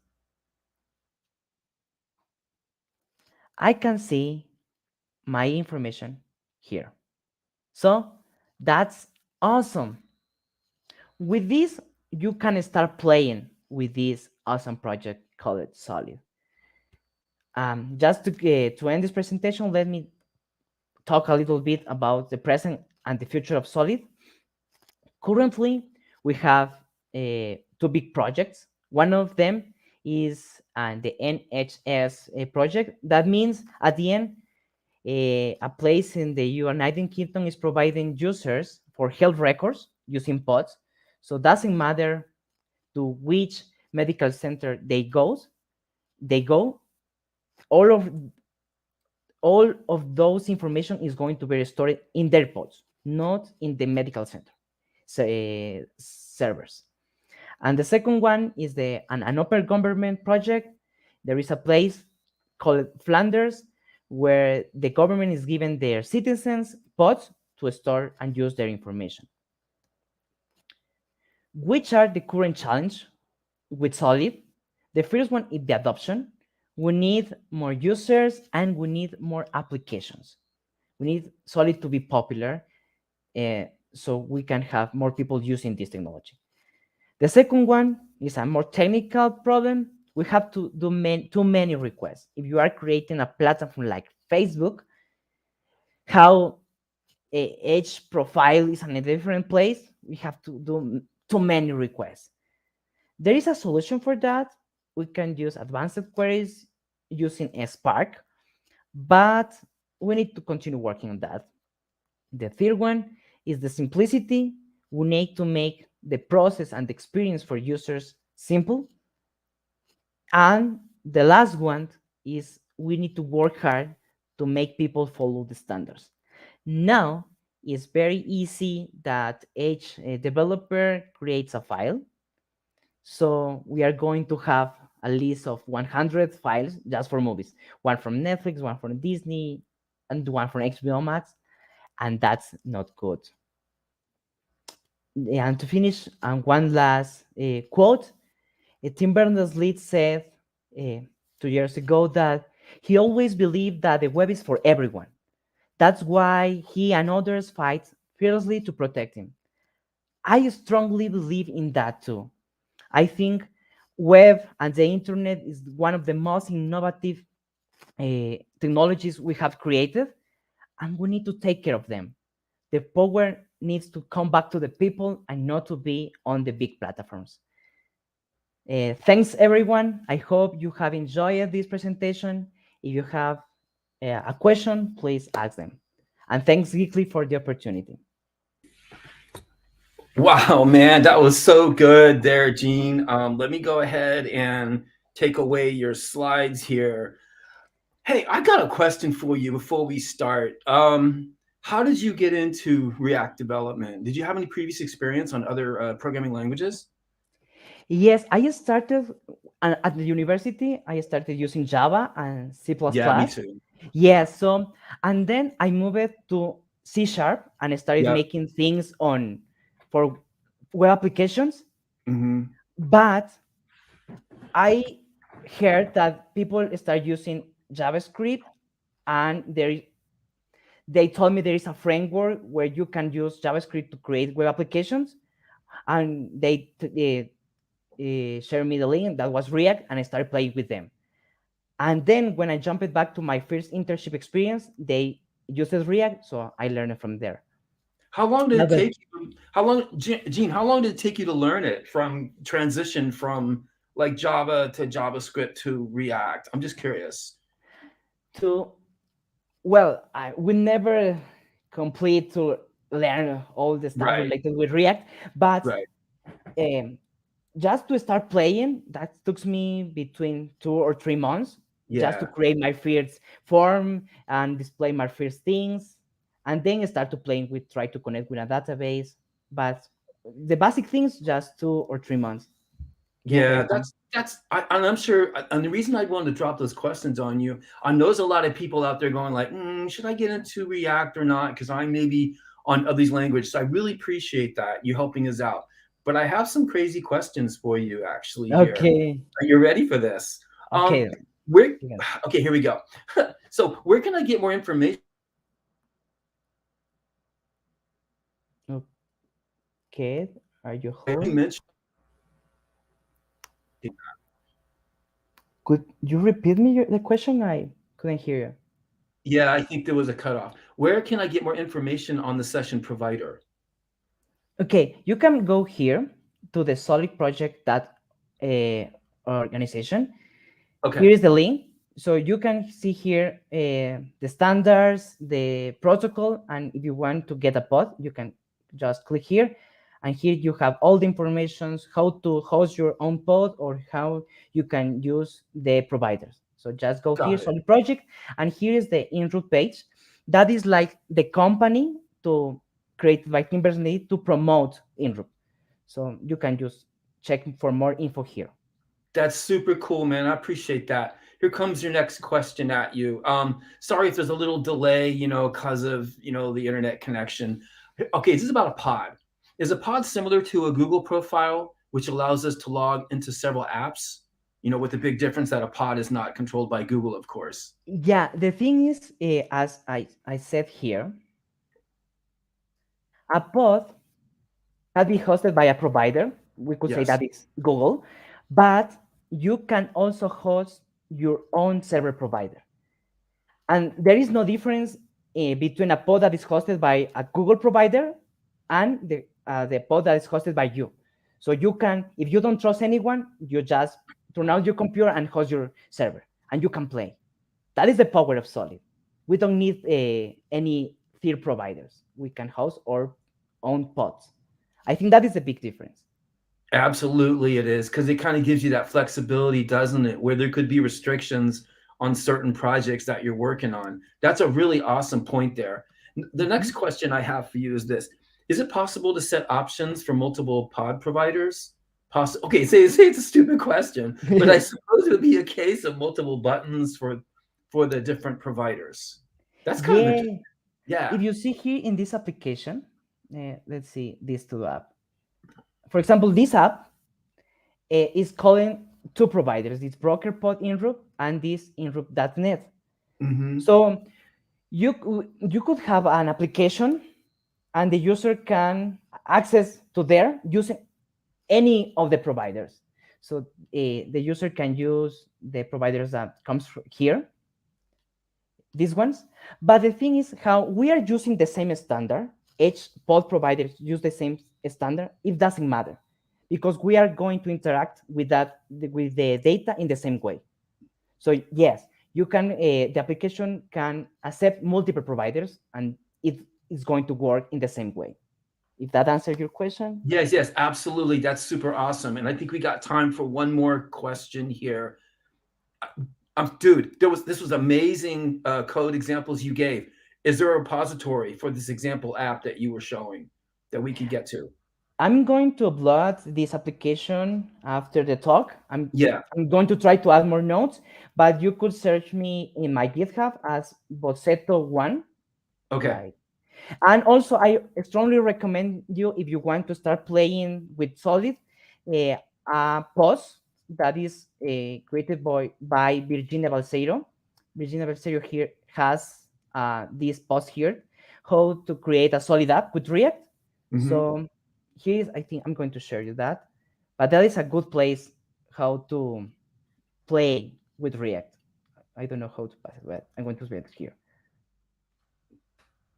I can see my information here. So that's awesome. With this, you can start playing with this awesome project called Solid. Just to end this presentation, let me talk a little bit about the present and the future of Solid. Currently, we have two big projects. One of them is the NHS project. That means at the end, a place in the United Kingdom is providing users for health records using pods. So it doesn't matter to which medical center they go, all of those information is going to be stored in their pods, not in the medical center servers. And the second one is an open government project. There is a place called Flanders where the government is giving their citizens pods to store and use their information. Which are the current challenge with Solid? The first one is the adoption. We need more users and we need more applications. We need Solid to be popular so we can have more people using this technology. The second one is a more technical problem. We have to do too many requests. If you are creating a platform like Facebook, how each profile is in a different place, we have to do too many requests. There is a solution for that. We can use advanced queries using Spark, but we need to continue working on that. The third one is the simplicity. We need to make the process and the experience for users simple. And the last one is we need to work hard to make people follow the standards. Now, it's very easy that each developer creates a file. So we are going to have a list of 100 files just for movies. One from Netflix, one from Disney, and one from HBO Max. And that's not good. And to finish, one last quote. Tim Berners-Lee said 2 years ago that he always believed that the web is for everyone. That's why he and others fight fiercely to protect him. I strongly believe in that too. I think web and the internet is one of the most innovative technologies we have created, and we need to take care of them. The power needs to come back to the people and not to be on the big platforms. Thanks, everyone. I hope you have enjoyed this presentation. If you have a question, please ask them. And thanks, Geekle, for the opportunity. Wow, man, that was so good there, Jean. Let me go ahead and take away your slides here. Hey, I got a question for you before we start. How did you get into React development? Did you have any previous experience on other programming languages? Yes, I started at the university. I started using Java and C++. Yeah, me too. Yeah, so, and then I moved to C# and I started making things for web applications. Mm-hmm. But I heard that people start using JavaScript, and they told me there is a framework where you can use JavaScript to create web applications, and they shared me the link that was React, and I started playing with them. And then when I jumped back to my first internship experience, they used React, so I learned it from there. How long did it take you? How long, Jean? How long did it take you to learn it from transition from like Java to JavaScript to React? I'm just curious. Well, we never complete to learn all the stuff related with React, but just to start playing, that took me between 2 or 3 months just to create my first form and display my first things, and then start to playing with, try to connect with a database. But the basic things, just 2 or 3 months. Yeah, and I'm sure, and the reason I wanted to drop those questions on you, I know there's a lot of people out there going like, should I get into React or not? Because I may be on these languages. So I really appreciate that, you helping us out. But I have some crazy questions for you actually here. Okay. Are you ready for this? Okay. Okay, here we go. So where can I get more information? Okay, are you home? Could you repeat me the question? I couldn't hear you. Yeah, I think there was a cutoff. Where can I get more information on the session provider? Okay, you can go here to the Solid project organization. Okay. Here is the link. So you can see here the standards, the protocol, and if you want to get a pod, you can just click here. And here you have all the information, how to host your own pod or how you can use the providers. So just go here, Solid project, and here is the in-route page. That is like the company to create by Timber's to promote in-route. So you can just check for more info here. That's super cool, man. I appreciate that. Here comes your next question at you. Sorry if there's a little delay, because of, the internet connection. Okay, this is about a pod. Is a pod similar to a Google profile, which allows us to log into several apps? With the big difference that a pod is not controlled by Google, of course. Yeah, the thing is, as I said here, a pod can be hosted by a provider. We could say that it's Google, but you can also host your own server provider. And there is no difference between a pod that is hosted by a Google provider and the pod that is hosted by you. So you can, if you don't trust anyone, you just turn out your computer and host your server, and you can play. That is the power of Solid. We don't need any third providers. We can host our own pods. I think that is a big difference. Absolutely, it is, because it kind of gives you that flexibility, doesn't it? Where there could be restrictions on certain projects that you're working on. That's a really awesome point there. The next question I have for you is this. Is it possible to set options for multiple pod providers? Okay, say it's a stupid question, but I suppose it would be a case of multiple buttons for the different providers. That's kind of interesting. Yeah. If you see here in this application, let's see these two apps. For example, this app is calling two providers. It's BrokerPod Inroop and this Inroop.net. So you could have an application and the user can access to there using any of the providers. So the user can use the providers that comes here, these ones. But the thing is how we are using the same standard. Each pod provider use the same standard. It doesn't matter because we are going to interact with the data in the same way. So yes, you can, the application can accept multiple providers and it is going to work in the same way. If that answers your question? Yes, absolutely. That's super awesome. And I think we got time for one more question here. Dude, this was amazing code examples you gave. Is there a repository for this example app that you were showing that we could get to? I'm going to upload this application after the talk. I'm going to try to add more notes, but you could search me in my GitHub as Boceto1. Okay. Right. And also, I strongly recommend you, if you want to start playing with Solid, a post that is created by Virginia Balseiro. Virginia Balseiro here has this post here, how to create a Solid app with React. So here's, I think I'm going to share you that, but that is a good place how to play with React. I don't know how to pass it, but I'm going to read it here.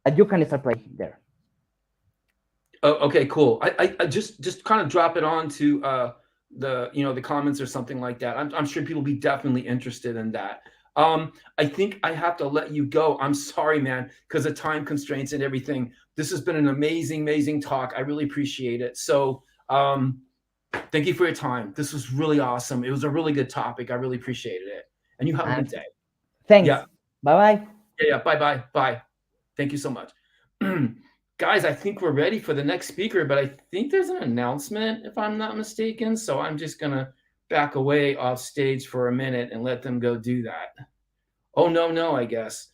And you can start playing there. Oh, okay, cool. I just kind of drop it on to the comments or something like that. I'm sure people will be definitely interested in that. I think I have to let you go. I'm sorry, man, because of time constraints and everything. This has been an amazing talk. I really appreciate it. So thank you for your time. This was really awesome. It was a really good topic. I really appreciated it. And you have a good day. Thanks. Yeah. Bye-bye. Yeah. Bye. Thank you so much. Guys, I think we're ready for the next speaker, but I think there's an announcement, if I'm not mistaken. So I'm just going to back away off stage for a minute and let them go do that. Oh, no, I guess.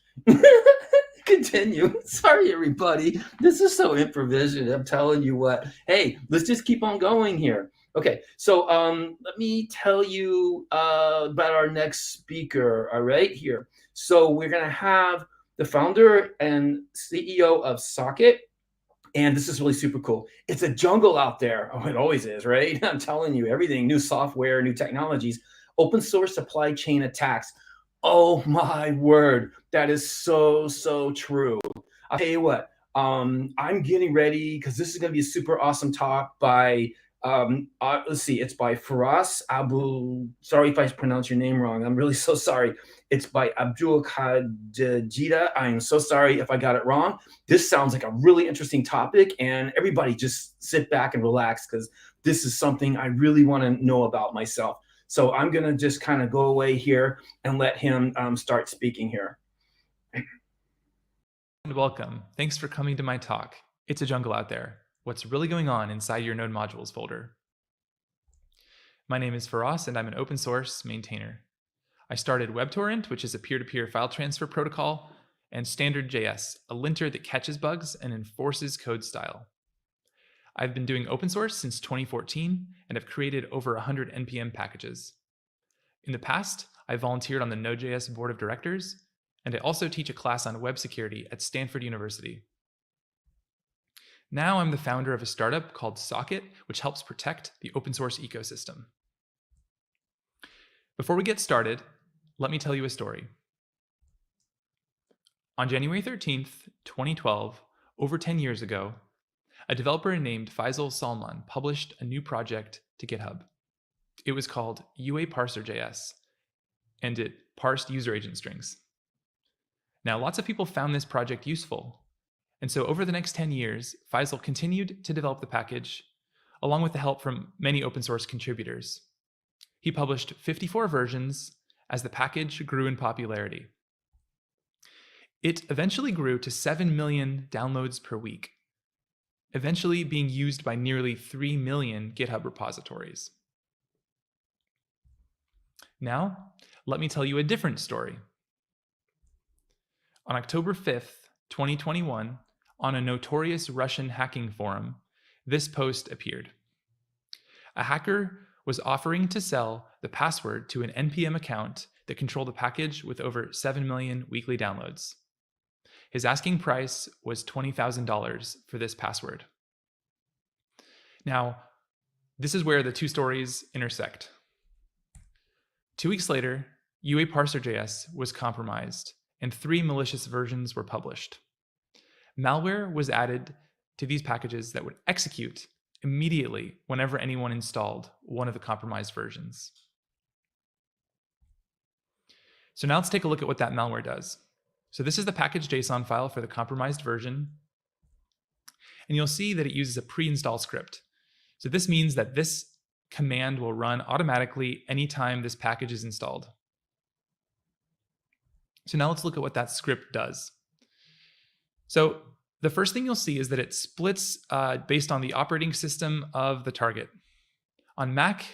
Continue. Sorry, everybody. This is so improvisative. I'm telling you what. Hey, let's just keep on going here. Okay, so let me tell you about our next speaker, all right, here. So we're going to have the founder and CEO of Socket. And this is really super cool. It's a jungle out there. Oh, it always is, right? I'm telling you, everything, new software, new technologies, open source supply chain attacks. Oh my word. That is so true. I'll tell you what, I'm getting ready because this is going to be a super awesome talk by, let's see, it's by Feross sorry if I pronounce your name wrong. I'm really so sorry. It's by Aboukhadijeh. I am so sorry if I got it wrong. This sounds like a really interesting topic, and everybody just sit back and relax because this is something I really want to know about myself. So I'm going to just kind of go away here and let him start speaking here. Welcome. Thanks for coming to my talk. It's a jungle out there. What's really going on inside your node modules folder? My name is Feross, and I'm an open source maintainer. I started WebTorrent, which is a peer-to-peer file transfer protocol, and Standard.js, a linter that catches bugs and enforces code style. I've been doing open source since 2014 and have created over 100 NPM packages. In the past, I volunteered on the Node.js board of directors, and I also teach a class on web security at Stanford University. Now I'm the founder of a startup called Socket, which helps protect the open source ecosystem. Before we get started, let me tell you a story. On January 13th, 2012, over 10 years ago, a developer named Faisal Salman published a new project to GitHub. It was called UA-Parser.js, and it parsed user agent strings. Now, lots of people found this project useful, and so over the next 10 years, Faisal continued to develop the package, along with the help from many open source contributors. He published 54 versions as the package grew in popularity. It eventually grew to 7 million downloads per week, eventually being used by nearly 3 million GitHub repositories. Now, let me tell you a different story. On October 5th, 2021, on a notorious Russian hacking forum, this post appeared. A hacker was offering to sell the password to an NPM account that controlled a package with over 7 million weekly downloads. His asking price was $20,000 for this password. Now, this is where the two stories intersect. 2 weeks later, UA-Parser.js was compromised, and 3 malicious versions were published. Malware was added to these packages that would execute immediately whenever anyone installed one of the compromised versions. So now let's take a look at what that malware does. So this is the package.json file for the compromised version, and you'll see that it uses a pre-install script. So this means that this command will run automatically anytime this package is installed. So now let's look at what that script does. So the first thing you'll see is that it splits based on the operating system of the target. On Mac,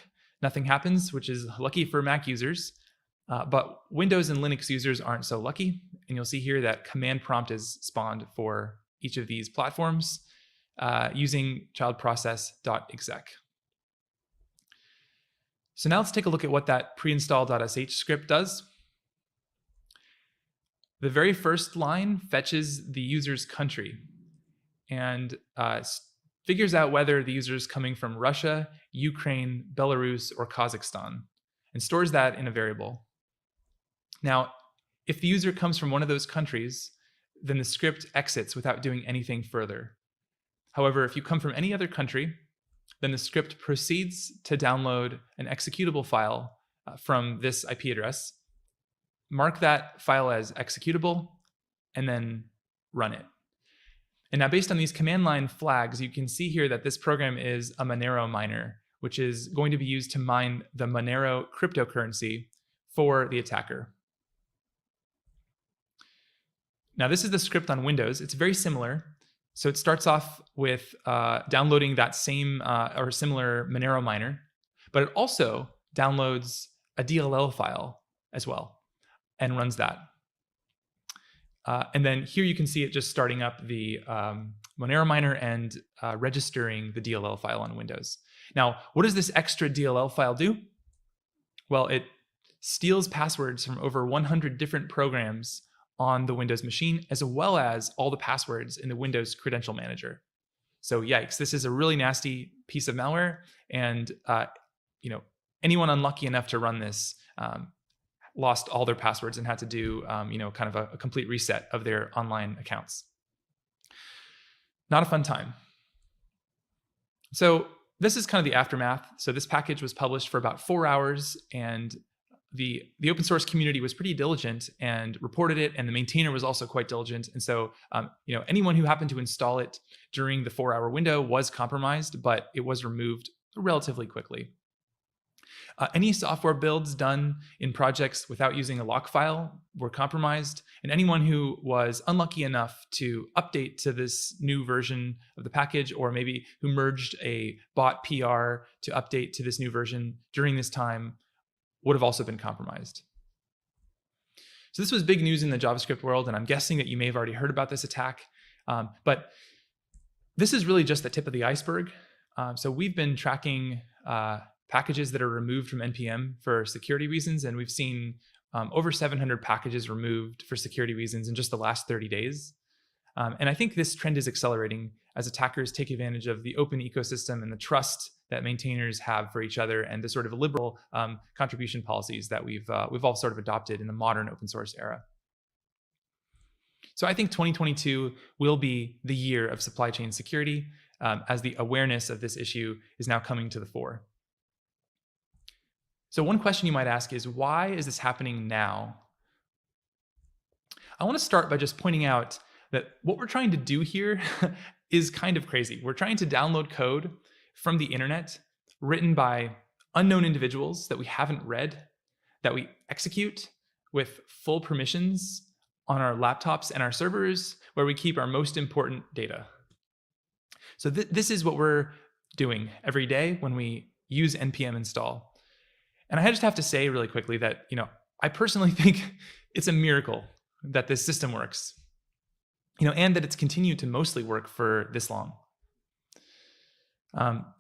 nothing happens, which is lucky for Mac users, but Windows and Linux users aren't so lucky. And you'll see here that command prompt is spawned for each of these platforms using childprocess.exec. So now let's take a look at what that preinstall.sh script does. The very first line fetches the user's country and figures out whether the user is coming from Russia, Ukraine, Belarus, or Kazakhstan, and stores that in a variable. Now, if the user comes from one of those countries, then the script exits without doing anything further. However, if you come from any other country, then the script proceeds to download an executable file from this IP address, mark that file as executable, and then run it. And now based on these command line flags, you can see here that this program is a Monero miner, which is going to be used to mine the Monero cryptocurrency for the attacker. Now this is the script on Windows. It's very similar. So it starts off with downloading that same or similar Monero miner, but it also downloads a DLL file as well and runs that. And then here you can see it just starting up the Monero miner and registering the DLL file on Windows. Now, what does this extra DLL file do? Well, it steals passwords from over 100 different programs on the Windows machine, as well as all the passwords in the Windows credential manager. So yikes, this is a really nasty piece of malware. And anyone unlucky enough to run this lost all their passwords and had to do kind of a complete reset of their online accounts. Not a fun time. So this is kind of the aftermath. So this package was published for about 4 hours, and the open source community was pretty diligent and reported it, and the maintainer was also quite diligent. And so anyone who happened to install it during the 4-hour window was compromised, but it was removed relatively quickly. Any software builds done in projects without using a lock file were compromised, and anyone who was unlucky enough to update to this new version of the package, or maybe who merged a bot PR to update to this new version during this time, would have also been compromised. So this was big news in the JavaScript world, and I'm guessing that you may have already heard about this attack, but this is really just the tip of the iceberg. So we've been tracking packages that are removed from NPM for security reasons, and we've seen over 700 packages removed for security reasons in just the last 30 days. And I think this trend is accelerating as attackers take advantage of the open ecosystem and the trust that maintainers have for each other, and the sort of liberal contribution policies that we've all sort of adopted in the modern open source era. So I think 2022 will be the year of supply chain security, as the awareness of this issue is now coming to the fore. So one question you might ask is, why is this happening now? I want to start by just pointing out that what we're trying to do here is kind of crazy. We're trying to download code from the internet written by unknown individuals that we haven't read, that we execute with full permissions on our laptops and our servers, where we keep our most important data. So this is what we're doing every day when we use npm install. And I just have to say really quickly that, I personally think it's a miracle that this system works, and that it's continued to mostly work for this long.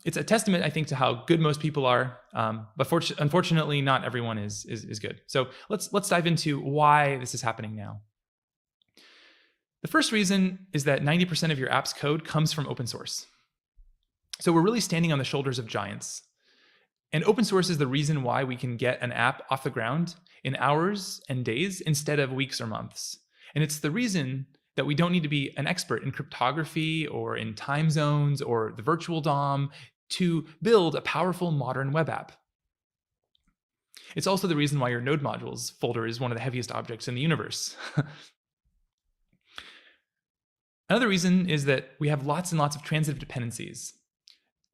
It's a testament, I think, to how good most people are, but unfortunately, not everyone is good. So let's dive into why this is happening now. The first reason is that 90% of your app's code comes from open source. So we're really standing on the shoulders of giants. And open source is the reason why we can get an app off the ground in hours and days instead of weeks or months. And it's the reason that we don't need to be an expert in cryptography or in time zones or the virtual DOM to build a powerful modern web app. It's also the reason why your node modules folder is one of the heaviest objects in the universe. Another reason is that we have lots and lots of transitive dependencies.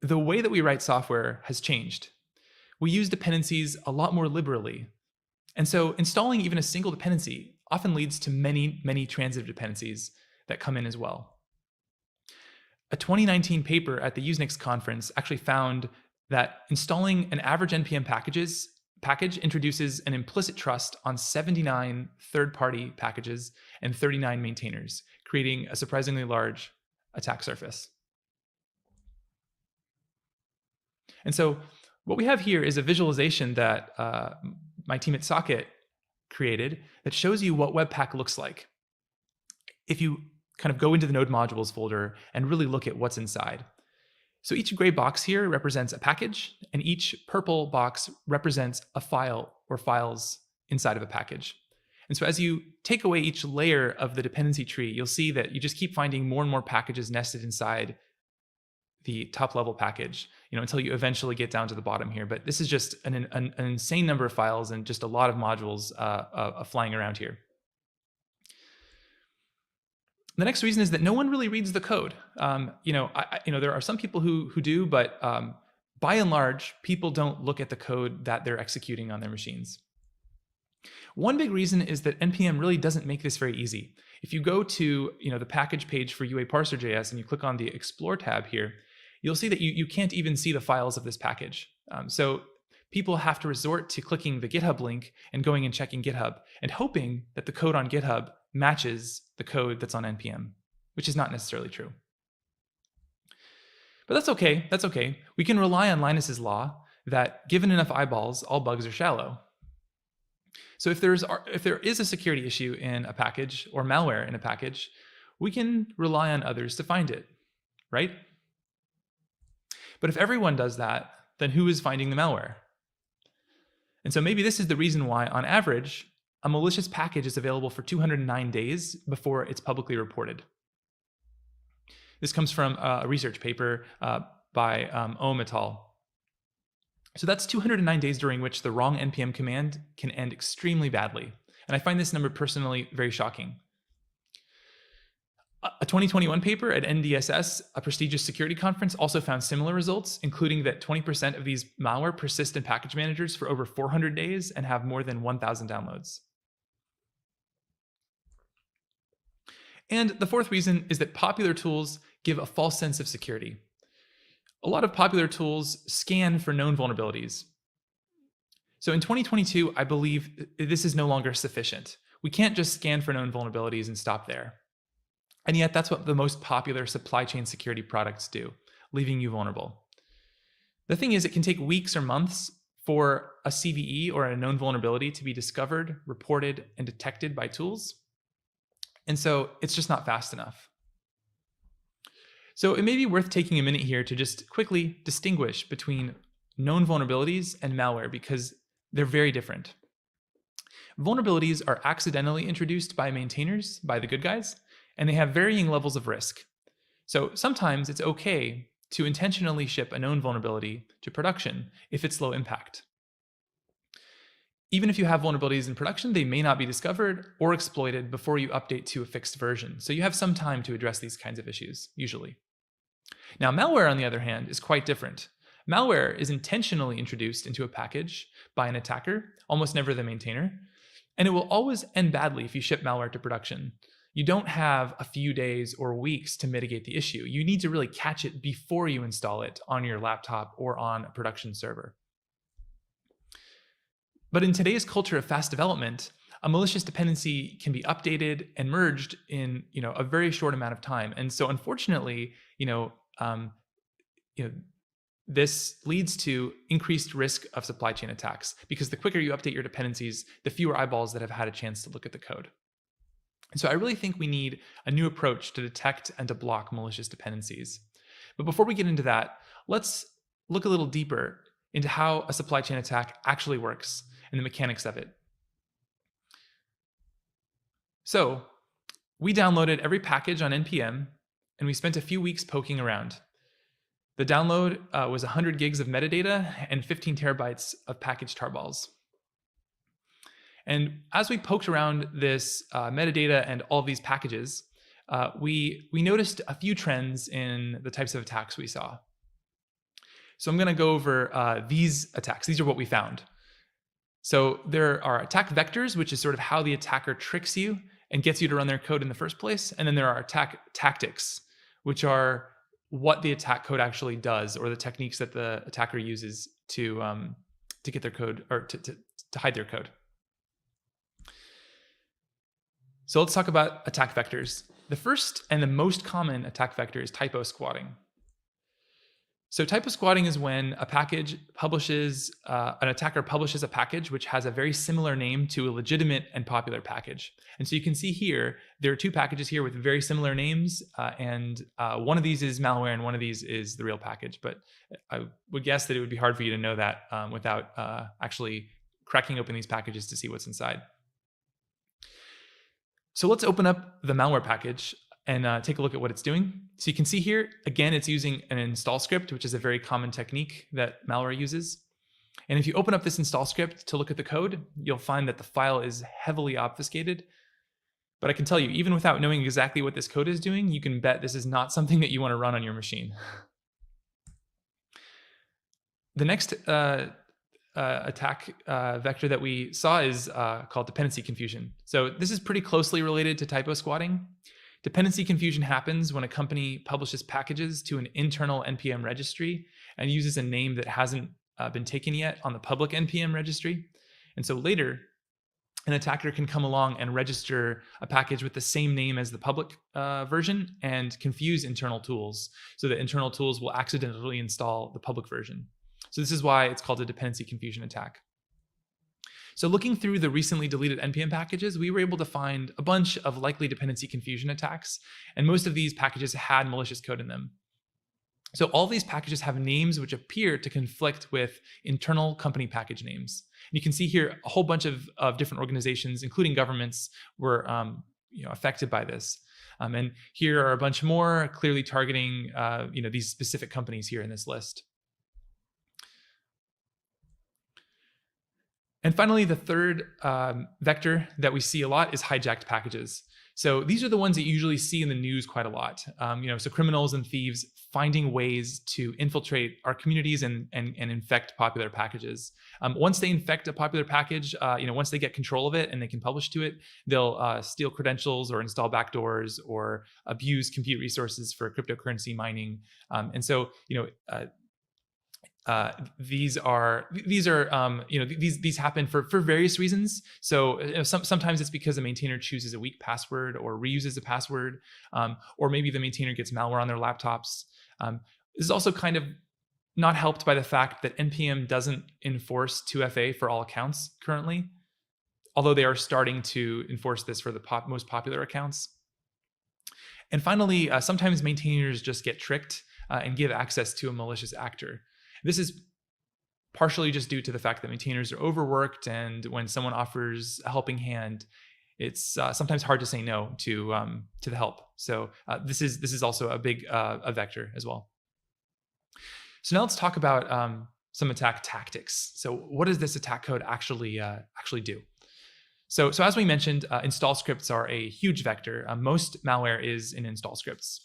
The way that we write software has changed. We use dependencies a lot more liberally. And so installing even a single dependency often leads to many, many transitive dependencies that come in as well. A 2019 paper at the Usenix conference actually found that installing an average npm package introduces an implicit trust on 79 third-party packages and 39 maintainers, creating a surprisingly large attack surface. And so what we have here is a visualization that my team at Socket created that shows you what Webpack looks like if you kind of go into the node modules folder and really look at what's inside. So each gray box here represents a package, and each purple box represents a file or files inside of a package. And so as you take away each layer of the dependency tree, you'll see that you just keep finding more and more packages nested inside the top level package, until you eventually get down to the bottom here. But this is just an insane number of files and just a lot of modules flying around here. The next reason is that no one really reads the code. There are some people who do, but by and large, people don't look at the code that they're executing on their machines. One big reason is that NPM really doesn't make this very easy. If you go to the package page for UA-Parser.js and you click on the Explore tab here, you'll see that you can't even see the files of this package. So people have to resort to clicking the GitHub link and going and checking GitHub and hoping that the code on GitHub matches the code that's on NPM, which is not necessarily true. But that's okay. That's okay. We can rely on Linus's law that given enough eyeballs, all bugs are shallow. So if there is a security issue in a package or malware in a package, we can rely on others to find it, right? But if everyone does that, then who is finding the malware? And so maybe this is the reason why, on average, a malicious package is available for 209 days before it's publicly reported. This comes from a research paper by Ohm et al. So that's 209 days during which the wrong npm command can end extremely badly. And I find this number personally very shocking. A 2021 paper at NDSS, a prestigious security conference, also found similar results, including that 20% of these malware persist in package managers for over 400 days and have more than 1,000 downloads. And the fourth reason is that popular tools give a false sense of security. A lot of popular tools scan for known vulnerabilities. So in 2022, I believe this is no longer sufficient. We can't just scan for known vulnerabilities and stop there. And yet that's what the most popular supply chain security products do, leaving you vulnerable. The thing is, it can take weeks or months for a CVE or a known vulnerability to be discovered, reported, and detected by tools. And so it's just not fast enough. So it may be worth taking a minute here to just quickly distinguish between known vulnerabilities and malware because they're very different. Vulnerabilities are accidentally introduced by maintainers, by the good guys, and they have varying levels of risk. So sometimes it's okay to intentionally ship a known vulnerability to production if it's low impact. Even if you have vulnerabilities in production, they may not be discovered or exploited before you update to a fixed version. So you have some time to address these kinds of issues, usually. Now, malware, on the other hand, is quite different. Malware is intentionally introduced into a package by an attacker, almost never the maintainer, and it will always end badly if you ship malware to production. You don't have a few days or weeks to mitigate the issue. You need to really catch it before you install it on your laptop or on a production server. But in today's culture of fast development, a malicious dependency can be updated and merged in a very short amount of time. And so unfortunately, this leads to increased risk of supply chain attacks because the quicker you update your dependencies, the fewer eyeballs that have had a chance to look at the code. And so I really think we need a new approach to detect and to block malicious dependencies. But before we get into that, let's look a little deeper into how a supply chain attack actually works and the mechanics of it. So we downloaded every package on NPM and we spent a few weeks poking around. The download was 100 gigs of metadata and 15 terabytes of package tarballs. And as we poked around this metadata and all of these packages, we noticed a few trends in the types of attacks we saw. So I'm going to go over these attacks. These are what we found. So there are attack vectors, which is sort of how the attacker tricks you and gets you to run their code in the first place. And then there are attack tactics, which are what the attack code actually does, or the techniques that the attacker uses to get their code, or to hide their code. So let's talk about attack vectors. The first and the most common attack vector is typo squatting. So typo squatting is when a package publishes, an attacker publishes a package which has a very similar name to a legitimate and popular package. And so you can see here, there are two packages here with very similar names, and one of these is malware and one of these is the real package. But I would guess that it would be hard for you to know that without actually cracking open these packages to see what's inside. So let's open up the malware package. take a look at what it's doing. So you can see here, again, it's using an install script, which is a very common technique that malware uses. And if you open up this install script to look at the code, you'll find that the file is heavily obfuscated. But I can tell you, even without knowing exactly what this code is doing, you can bet this is not something that you want to run on your machine. The next attack vector that we saw is called dependency confusion. So this is pretty closely related to typo squatting. Dependency confusion happens when a company publishes packages to an internal NPM registry and uses a name that hasn't been taken yet on the public NPM registry. And so later, an attacker can come along and register a package with the same name as the public version and confuse internal tools, so that internal tools will accidentally install the public version. So this is why it's called a dependency confusion attack. So looking through the recently deleted NPM packages, we were able to find a bunch of likely dependency confusion attacks, and most of these packages had malicious code in them. So all these packages have names which appear to conflict with internal company package names. And you can see here a whole bunch of different organizations, including governments, were affected by this. And here are a bunch more clearly targeting these specific companies here in this list. And finally, the third vector that we see a lot is hijacked packages. So these are the ones that you usually see in the news quite a lot. So criminals and thieves finding ways to infiltrate our communities and infect popular packages. Once they infect a popular package, once they get control of it and they can publish to it, they'll steal credentials or install backdoors or abuse compute resources for cryptocurrency mining. These happen for various reasons. So sometimes it's because a maintainer chooses a weak password or reuses a password, or maybe the maintainer gets malware on their laptops. This is also kind of not helped by the fact that NPM doesn't enforce 2FA for all accounts currently, although they are starting to enforce this for the most popular accounts. And finally, sometimes maintainers just get tricked and give access to a malicious actor. This is partially just due to the fact that maintainers are overworked, and when someone offers a helping hand, it's sometimes hard to say no to the help. So this is also a big a vector as well. So now let's talk about some attack tactics. So what does this attack code actually do? So as we mentioned, install scripts are a huge vector. Most malware is in install scripts.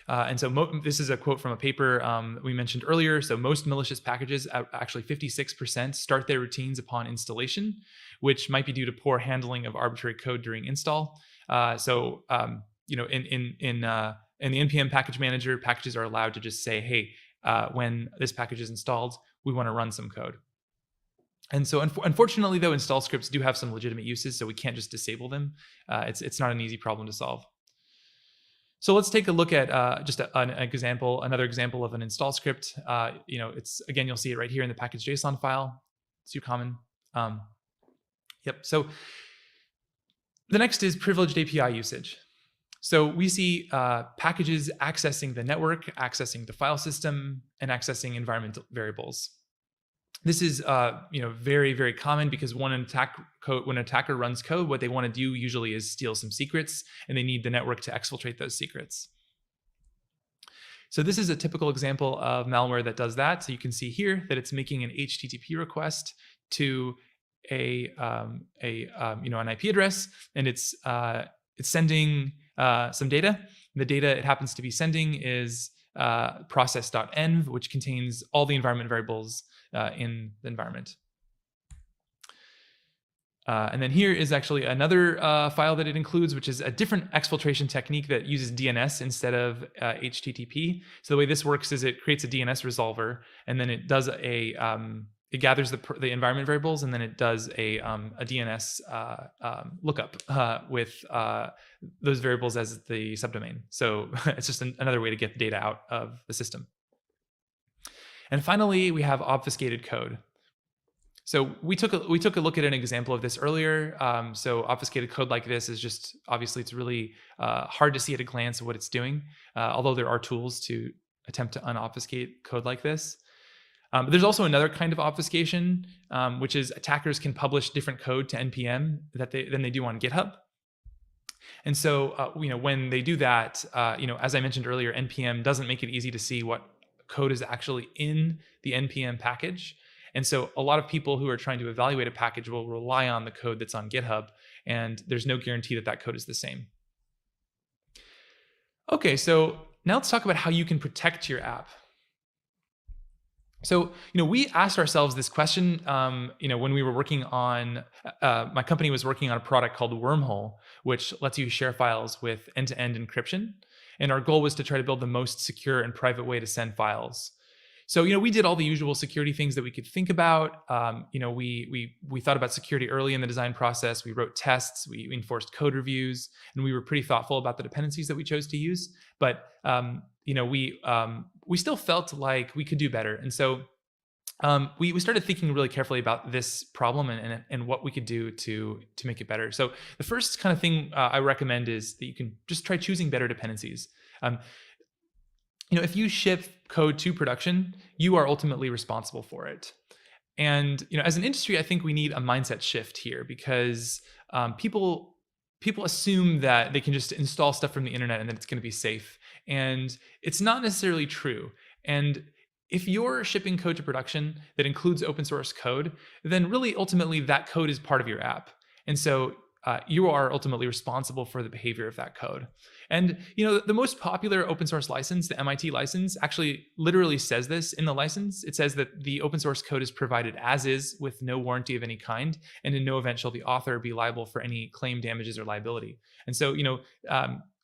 And so this is a quote from a paper we mentioned earlier. So most malicious packages, actually 56%, start their routines upon installation, which might be due to poor handling of arbitrary code during install. In the NPM package manager, packages are allowed to just say, hey, when this package is installed, we want to run some code. And so unfortunately, though, install scripts do have some legitimate uses, so we can't just disable them. It's not an easy problem to solve. So let's take a look at another example of an install script. Again, you'll see it right here in the package.json file. It's too common. So the next is privileged API usage. So we see packages accessing the network, accessing the file system, and accessing environmental variables. This is very, very common because when an attacker runs code, what they want to do usually is steal some secrets, and they need the network to exfiltrate those secrets. So this is a typical example of malware that does that. So you can see here that it's making an HTTP request to an IP address, and it's sending some data. The data it happens to be sending is process.env, which contains all the environment variables in the environment. And then here is actually another file that it includes, which is a different exfiltration technique that uses DNS instead of HTTP. So the way this works is it creates a DNS resolver, and then it does it gathers the environment variables, and then it does a DNS lookup with those variables as the subdomain. So it's just another way to get the data out of the system. And finally, we have obfuscated code. So we took a look at an example of this earlier. So obfuscated code like this is just, obviously it's really hard to see at a glance what it's doing, although there are tools to attempt to unobfuscate code like this. But there's also another kind of obfuscation, which is attackers can publish different code to NPM than they do on GitHub. And so, when they do that, as I mentioned earlier, NPM doesn't make it easy to see what code is actually in the NPM package. And so a lot of people who are trying to evaluate a package will rely on the code that's on GitHub, and there's no guarantee that that code is the same. Okay, so now let's talk about how you can protect your app. So, we asked ourselves this question, when we were working on, my company was working on a product called Wormhole, which lets you share files with end-to-end encryption. And our goal was to try to build the most secure and private way to send files. So, we did all the usual security things that we could think about. We thought about security early in the design process. We wrote tests, we enforced code reviews, and we were pretty thoughtful about the dependencies that we chose to use. But we still felt like we could do better. And so we started thinking really carefully about this problem and what we could do to make it better. So the first kind of thing I recommend is that you can just try choosing better dependencies. If you ship code to production, you are ultimately responsible for it. And as an industry, I think we need a mindset shift here, because people assume that they can just install stuff from the internet and that it's going to be safe. And it's not necessarily true. And if you're shipping code to production that includes open source code, then really ultimately that code is part of your app. And so you are ultimately responsible for the behavior of that code. And the most popular open source license, the MIT license, actually literally says this in the license. It says that the open source code is provided as is with no warranty of any kind, and in no event shall the author be liable for any claim, damages, or liability. And so,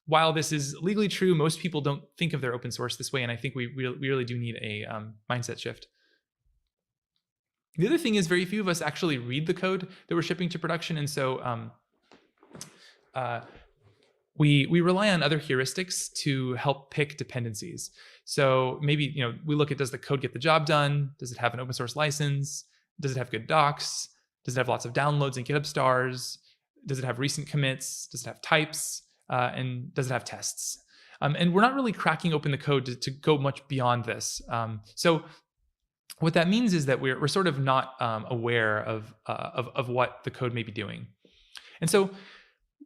while this is legally true, most people don't think of their open source this way, and I think we really do need a mindset shift. The other thing is very few of us actually read the code that we're shipping to production, and so we rely on other heuristics to help pick dependencies. So maybe we look at, does the code get the job done? Does it have an open source license? Does it have good docs? Does it have lots of downloads and GitHub stars? Does it have recent commits? Does it have types? And does it have tests? And we're not really cracking open the code to go much beyond this. So what that means is that we're sort of not aware of what the code may be doing. And so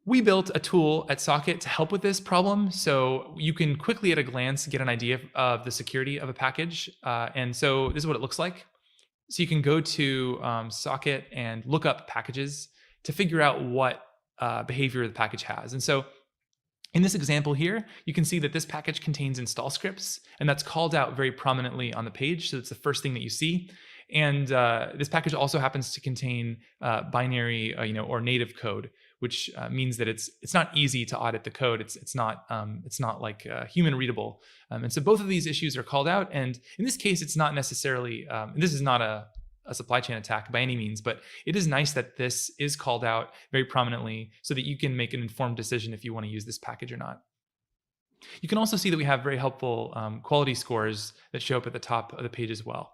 we built a tool at Socket to help with this problem. So you can quickly at a glance get an idea of the security of a package. And so this is what it looks like. So you can go to Socket and look up packages to figure out what behavior the package has. And so in this example here, you can see that this package contains install scripts, and that's called out very prominently on the page. So it's the first thing that you see. And this package also happens to contain binary, or native code, which means that it's not easy to audit the code. It's not like human readable. And so both of these issues are called out. And in this case, it's not necessarily. This is not a supply chain attack by any means, but it is nice that this is called out very prominently so that you can make an informed decision if you want to use this package or not. You can also see that we have very helpful quality scores that show up at the top of the page as well.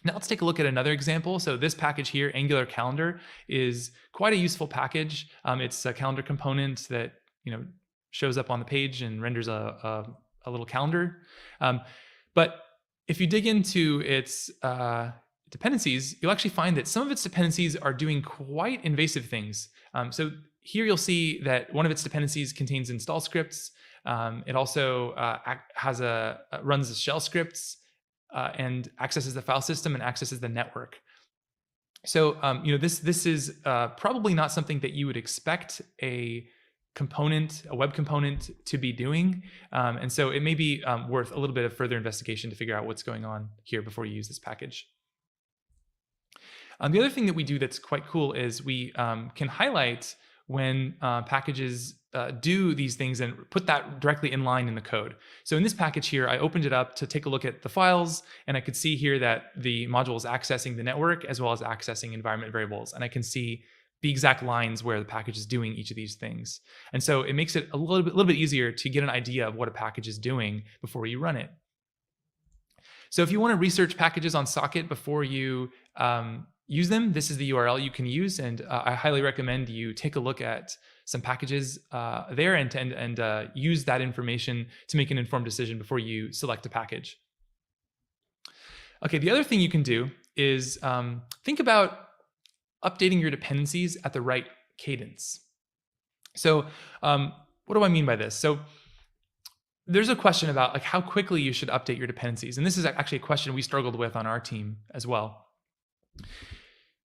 Now let's take a look at another example. So this package here, Angular Calendar, is quite a useful package. It's a calendar component that shows up on the page and renders a little calendar. But if you dig into its dependencies, you'll actually find that some of its dependencies are doing quite invasive things. So here you'll see that one of its dependencies contains install scripts. It also runs shell scripts and accesses the file system and accesses the network. So this is probably not something that you would expect a web component to be doing. And so it may be worth a little bit of further investigation to figure out what's going on here before you use this package. The other thing that we do that's quite cool is we can highlight when packages do these things and put that directly in line in the code. So in this package here, I opened it up to take a look at the files, and I could see here that the module is accessing the network as well as accessing environment variables. And I can see the exact lines where the package is doing each of these things. And so it makes it a little bit easier to get an idea of what a package is doing before you run it. So if you want to research packages on Socket before you use them, this is the URL you can use, and I highly recommend you take a look at some packages there and use that information to make an informed decision before you select a package. Okay, the other thing you can do is think about updating your dependencies at the right cadence. So what do I mean by this? So there's a question about like how quickly you should update your dependencies. And this is actually a question we struggled with on our team as well.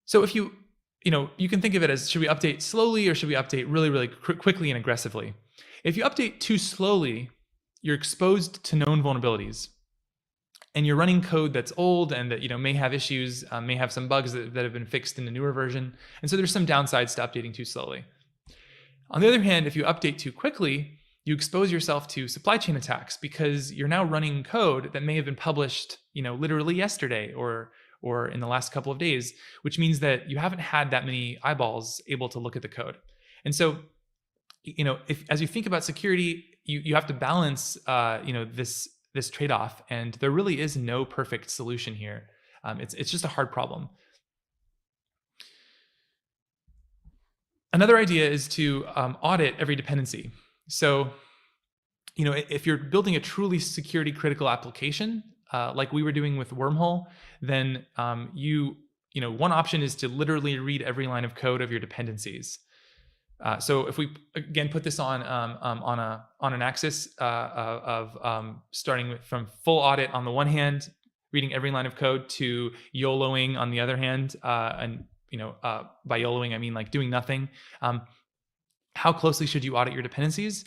So if you can think of it as, should we update slowly or should we update really, really quickly and aggressively? If you update too slowly, you're exposed to known vulnerabilities. And you're running code that's old and that may have issues, may have some bugs that have been fixed in the newer version. And so there's some downsides to updating too slowly. On the other hand, if you update too quickly, you expose yourself to supply chain attacks because you're now running code that may have been published, literally yesterday or in the last couple of days, which means that you haven't had that many eyeballs able to look at the code. And so, as you think about security, you have to balance, this trade-off, and there really is no perfect solution here. It's just a hard problem. Another idea is to audit every dependency. So, if you're building a truly security critical application, like we were doing with Wormhole, then one option is to literally read every line of code of your dependencies. So if we again put this on an axis of starting from full audit on the one hand, reading every line of code, to YOLOing on the other hand, and by YOLOing I mean like doing nothing. How closely should you audit your dependencies?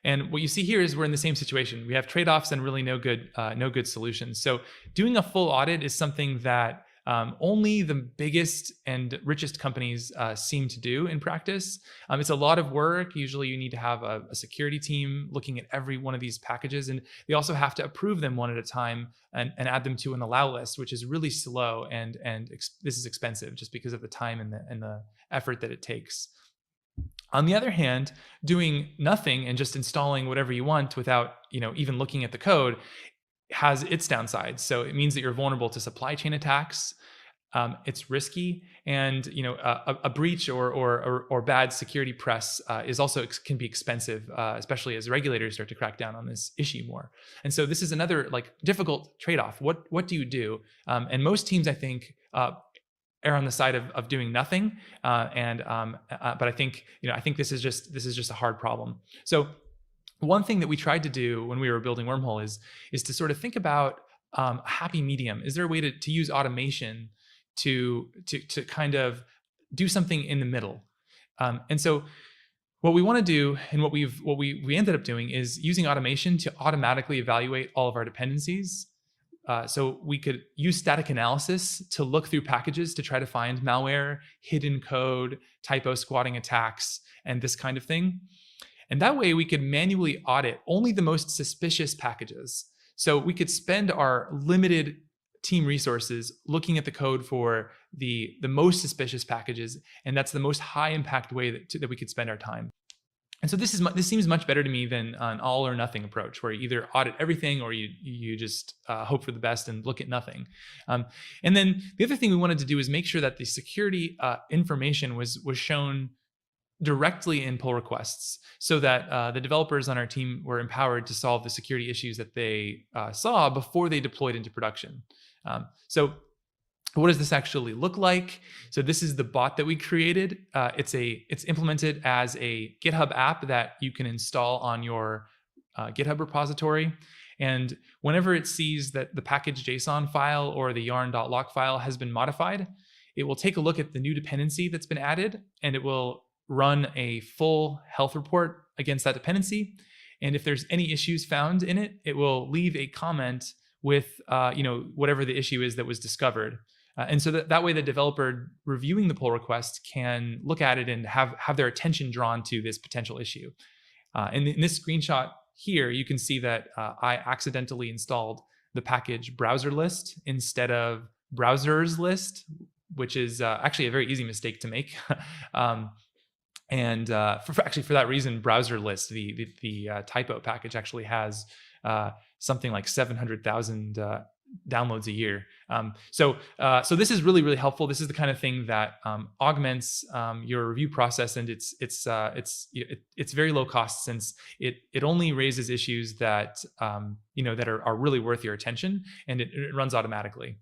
And what you see here is we're in the same situation. We have trade-offs and really no good solutions. So doing a full audit is something that only the biggest and richest companies seem to do in practice. It's a lot of work. Usually you need to have a security team looking at every one of these packages, and they also have to approve them one at a time and add them to an allow list, which is really slow, and this is expensive just because of the time and the effort that it takes. On the other hand, doing nothing and just installing whatever you want without even looking at the code has its downsides. So it means that you're vulnerable to supply chain attacks. It's risky, and a breach or bad security press can be expensive, especially as regulators start to crack down on this issue more. And so this is another difficult trade-off. What do you do? And most teams, I think, err on the side of doing nothing. But I think this is just a hard problem. So one thing that we tried to do when we were building Wormhole is to sort of think about a happy medium. Is there a way to use automation to kind of do something in the middle? And so what we want to do, and what we ended up doing, is using automation to automatically evaluate all of our dependencies. So we could use static analysis to look through packages to try to find malware, hidden code, typo squatting attacks, and this kind of thing. And that way we could manually audit only the most suspicious packages. So we could spend our limited team resources looking at the code for the most suspicious packages, and that's the most high impact way that we could spend our time. And so this seems much better to me than an all or nothing approach, where you either audit everything or you just hope for the best and look at nothing. And then the other thing we wanted to do is make sure that the security information was shown directly in pull requests, so that the developers on our team were empowered to solve the security issues that they saw before they deployed into production. So what does this actually look like? So this is the bot that we created. It's implemented as a GitHub app that you can install on your GitHub repository. And whenever it sees that the package.json file or the yarn.lock file has been modified, it will take a look at the new dependency that's been added, and it will run a full health report against that dependency. And if there's any issues found in it, it will leave a comment with whatever the issue is that was discovered. And so that way the developer reviewing the pull request can look at it and have their attention drawn to this potential issue. And in this screenshot here, you can see that I accidentally installed the package browser list instead of browsers list, which is actually a very easy mistake to make. And for that reason, browser list, the typo package, actually has something like 700,000 downloads a year. So this is really, really helpful. This is the kind of thing that augments your review process, and it's very low cost, since it only raises issues that that are really worth your attention, and it runs automatically.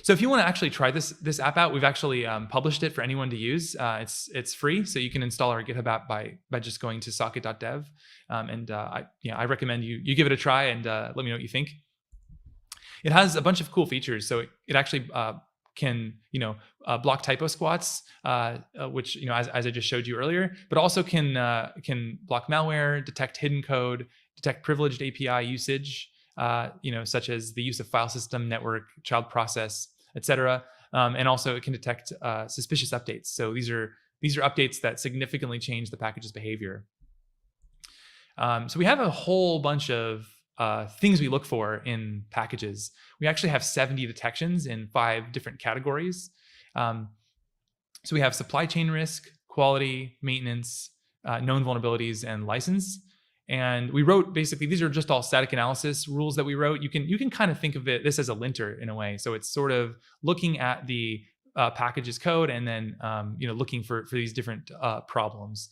So if you want to actually try this app out, we've actually published it for anyone to use. It's free, so you can install our GitHub app by just going to socket.dev. I recommend you give it a try and let me know what you think. It has a bunch of cool features. So it actually can block typo squats, which as I just showed you earlier, but also can block malware, detect hidden code, detect privileged API usage, such as the use of file system, network, child process, etc. And also it can detect suspicious updates. So these are updates that significantly change the package's behavior. So we have a whole bunch of things we look for in packages. We actually have 70 detections in 5 different categories. So we have supply chain risk, quality, maintenance, known vulnerabilities, and license. And we wrote, basically, these are just all static analysis rules that we wrote. You can kind of think of this as a linter in a way. So it's sort of looking at the package's code and then looking for these different problems.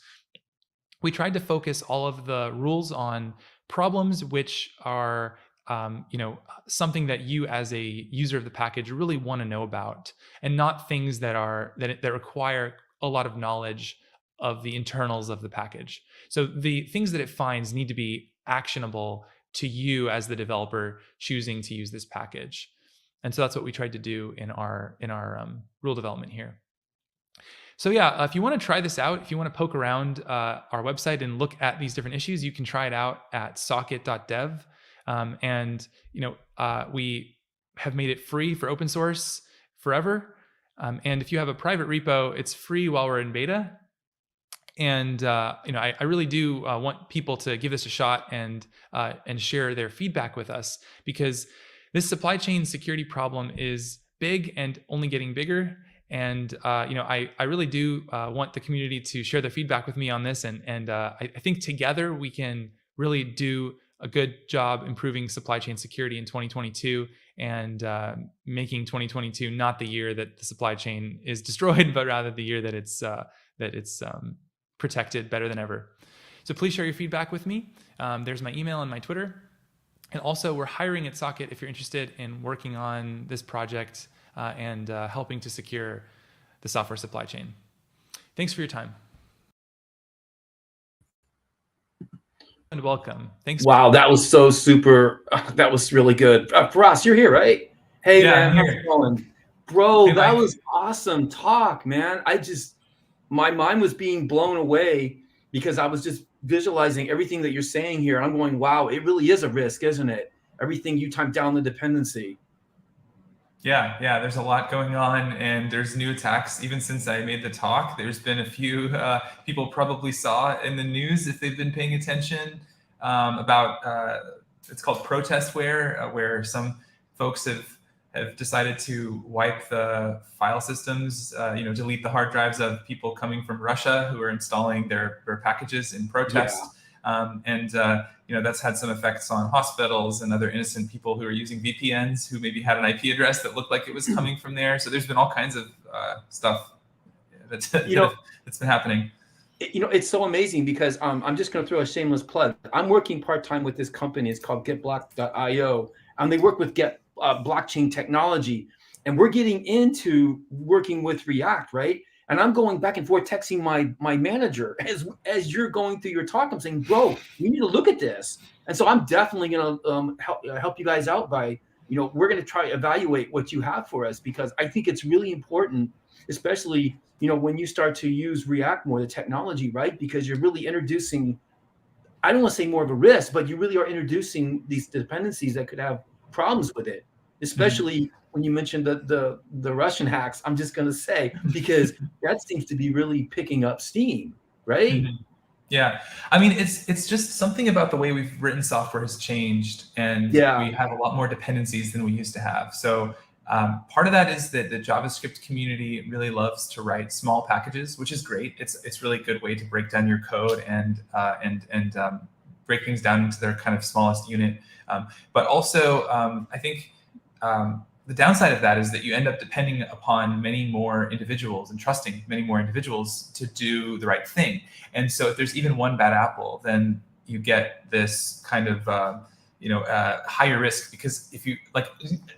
We tried to focus all of the rules on problems which are something that you as a user of the package really want to know about, and not things that require a lot of knowledge of the internals of the package. So the things that it finds need to be actionable to you as the developer choosing to use this package. And so that's what we tried to do in our rule development here. So yeah, if you want to try this out, if you want to poke around our website and look at these different issues, you can try it out at socket.dev. We have made it free for open source forever. And if you have a private repo, it's free while we're in beta. And I really do want people to give this a shot and share their feedback with us, because this supply chain security problem is big and only getting bigger. And I really do want the community to share their feedback with me on this, and I think together we can really do a good job improving supply chain security in 2022 and making 2022 not the year that the supply chain is destroyed, but rather the year that it's protected better than ever. So please share your feedback with me. There's my email and my Twitter. And also, we're hiring at Socket if you're interested in working on this project and helping to secure the software supply chain. Thanks for your time. And welcome. Thanks. Wow, that was so super. That was really good. Feross, you're here, right? Hey, Yeah, man, I'm how's it going? Bro, Hey, that Mike. was awesome talk, man. My mind was being blown away because I was just visualizing everything that you're saying here. I'm going, wow, it really is a risk, isn't it? Everything you type down the dependency. Yeah, there's a lot going on, and there's new attacks. Even since I made the talk, there's been a few people probably saw in the news, if they've been paying attention, about it's called protestware, where some folks have decided to wipe the file systems, delete the hard drives of people coming from Russia who are installing their packages in protest. Yeah. That's had some effects on hospitals and other innocent people who are using VPNs who maybe had an IP address that looked like it was coming from there. So there's been all kinds of stuff that's been happening. It's so amazing because I'm just going to throw a shameless plug. I'm working part-time with this company. It's called GetBlock.io, and they work with blockchain technology. And we're getting into working with React, right? And I'm going back and forth texting my manager as you're going through your talk. I'm saying, bro, you need to look at this. And so I'm definitely going to help you guys out by, we're going to try to evaluate what you have for us, because I think it's really important, especially, when you start to use React more, the technology, right? Because you're really introducing, I don't want to say more of a risk, but you really are introducing these dependencies that could have problems with it, especially when you mentioned the Russian hacks. I'm just going to say, because that seems to be really picking up steam, right? Yeah, I mean, it's just something about the way we've written software has changed, and we have a lot more dependencies than we used to have. So part of that is that the JavaScript community really loves to write small packages, which is great. It's really a good way to break down your code and break things down into their kind of smallest unit. But also, I think the downside of that is that you end up depending upon many more individuals and trusting many more individuals to do the right thing. And so if there's even one bad apple, then you get this kind of higher risk, because if you like,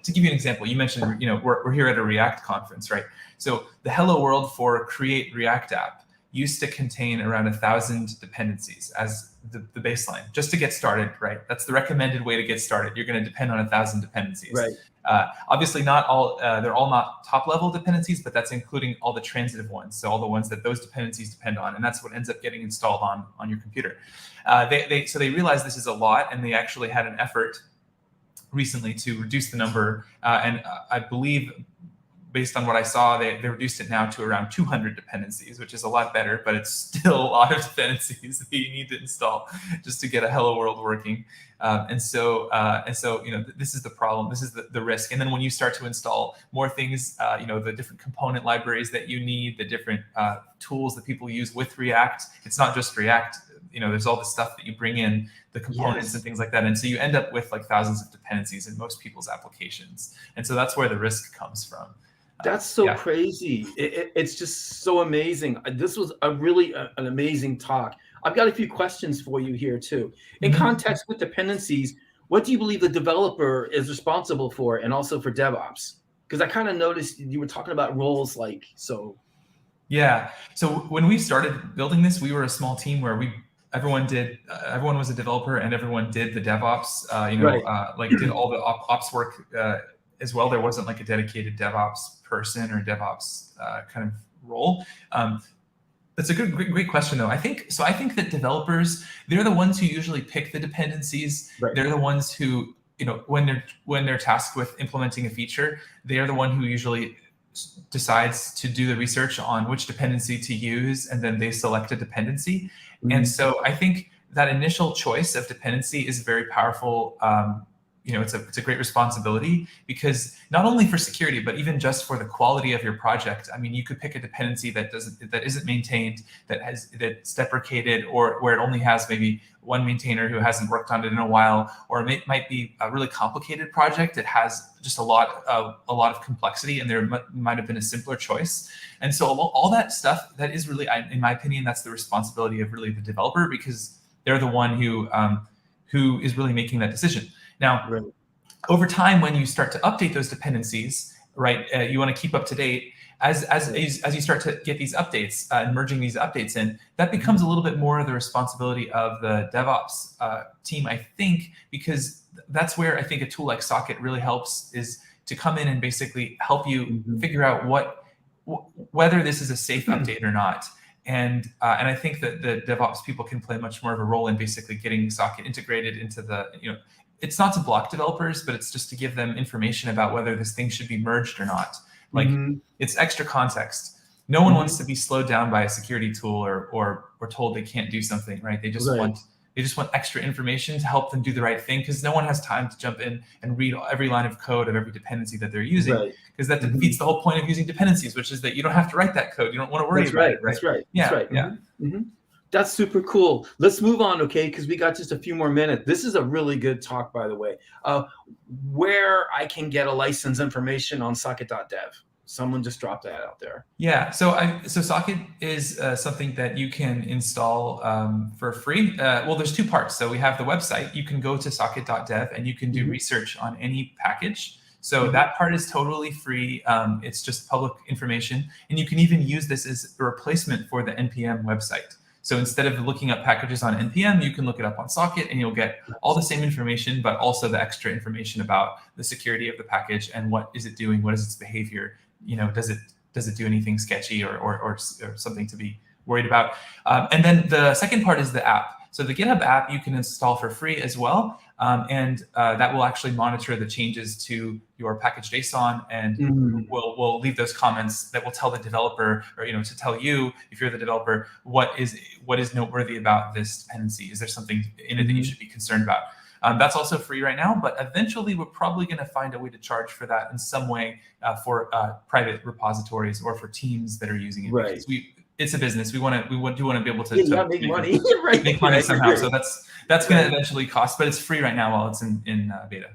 to give you an example, you mentioned, we're here at a React conference, right? So the hello world for create React app used to contain around 1,000 dependencies as the baseline, just to get started, right? That's the recommended way to get started. You're going to depend on 1,000 dependencies. Right. Obviously, not all, they're all not top level dependencies, but that's including all the transitive ones. So all the ones that those dependencies depend on, and that's what ends up getting installed on your computer. So they realized this is a lot, and they actually had an effort recently to reduce the number. And I believe, based on what I saw, they reduced it now to around 200 dependencies, which is a lot better, but it's still a lot of dependencies that you need to install just to get a hello world working. And so this is the problem. This is the risk. And then when you start to install more things, the different component libraries that you need, the different tools that people use with React, it's not just React. There's all the stuff that you bring in, the components and things like that. And so you end up with like thousands of dependencies in most people's applications. And so that's where the risk comes from. That's so crazy. It's just so amazing. This was an amazing talk. I've got a few questions for you here too. In context with dependencies, what do you believe the developer is responsible for, and also for DevOps? Because I kind of noticed you were talking about roles so. Yeah. So when we started building this, we were a small team where everyone was a developer and everyone did the DevOps, did all the ops work as well. There wasn't like a dedicated DevOps person or DevOps kind of role. That's a great question though. I think that developers, they're the ones who usually pick the dependencies. Right. They're the ones who, when they're tasked with implementing a feature, they are the one who usually decides to do the research on which dependency to use, and then they select a dependency. And so I think that initial choice of dependency is very powerful. It's a great responsibility, because not only for security, but even just for the quality of your project. I mean, you could pick a dependency that isn't maintained, that's deprecated, or where it only has maybe one maintainer who hasn't worked on it in a while, or it might be a really complicated project that has just a lot of complexity, and there might have been a simpler choice. And so all that stuff, that is really, in my opinion, that's the responsibility of really the developer, because they're the one who is really making that decision. Now, over time, when you start to update those dependencies, right, you want to keep up to date. As you start to get these updates and merging these updates in, that becomes a little bit more of the responsibility of the DevOps team, I think, because that's where I think a tool like Socket really helps, is to come in and basically help you figure out whether this is a safe update or not. And I think that the DevOps people can play much more of a role in basically getting Socket integrated into the, it's not to block developers, but it's just to give them information about whether this thing should be merged or not. Like, it's extra context. No one wants to be slowed down by a security tool or told they can't do something, right? They just want extra information to help them do the right thing, because no one has time to jump in and read every line of code of every dependency that they're using, because that defeats the whole point of using dependencies, which is that you don't have to write that code. You don't want to worry about it, right? That's right. Yeah. That's right. Yeah. That's super cool. Let's move on, okay? Because we got just a few more minutes. This is a really good talk, by the way. Where I can get a license information on socket.dev. Someone just dropped that out there. Yeah, so Socket is something that you can install for free. Well, there's two parts. So we have the website. You can go to socket.dev and you can do research on any package. So that part is totally free. It's just public information. And you can even use this as a replacement for the NPM website. So instead of looking up packages on NPM, you can look it up on Socket, and you'll get all the same information, but also the extra information about the security of the package and what is it doing, what is its behavior. Does it do anything sketchy or something to be worried about? And then the second part is the app. So the GitHub app you can install for free as well, and that will actually monitor the changes to your package JSON, and we'll leave those comments that will tell the developer, or to tell you, if you're the developer, what is noteworthy about this dependency. Is there something in it that you should be concerned about? That's also free right now, but eventually we're probably going to find a way to charge for that in some way for private repositories or for teams that are using it. Right. Because it's a business. We do want to be able to make money. Make money somehow. So that's going to eventually cost, but it's free right now while it's in beta.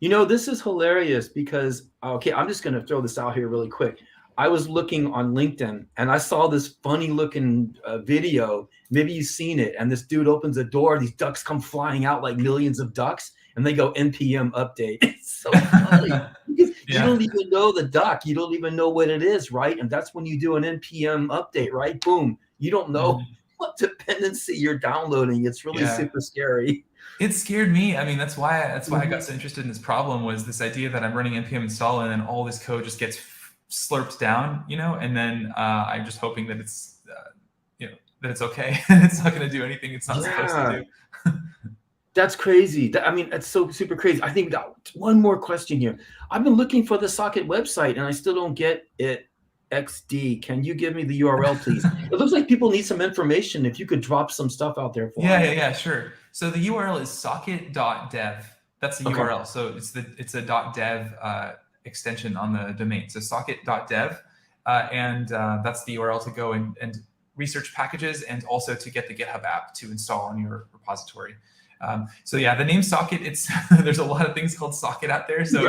This is hilarious because, okay, I'm just going to throw this out here really quick. I was looking on LinkedIn and I saw this funny looking video. Maybe you've seen it. And this dude opens a door. These ducks come flying out like millions of ducks. and they go npm update. It's so funny because you don't even know the doc. You don't even know what it is, right? And that's when you do an npm update, right? Boom. You don't know what dependency you're downloading. It's really super scary. It scared me. I mean, that's why I got so interested in this problem, was this idea that I'm running npm install and then all this code just gets slurped down, and then I'm just hoping that it's, that it's okay. It's not going to do anything it's not supposed to do. That's crazy. I mean, that's so super crazy. I think that one more question here. I've been looking for the socket website and I still don't get it. XD, can you give me the URL, please? It looks like people need some information. If you could drop some stuff out there for me. Yeah, sure. So the URL is socket.dev. That's the URL. So it's a .dev extension on the domain. So socket.dev, and that's the URL to go and research packages, and also to get the GitHub app to install on your repository. So yeah, the name socket, it's there's a lot of things called socket out there. So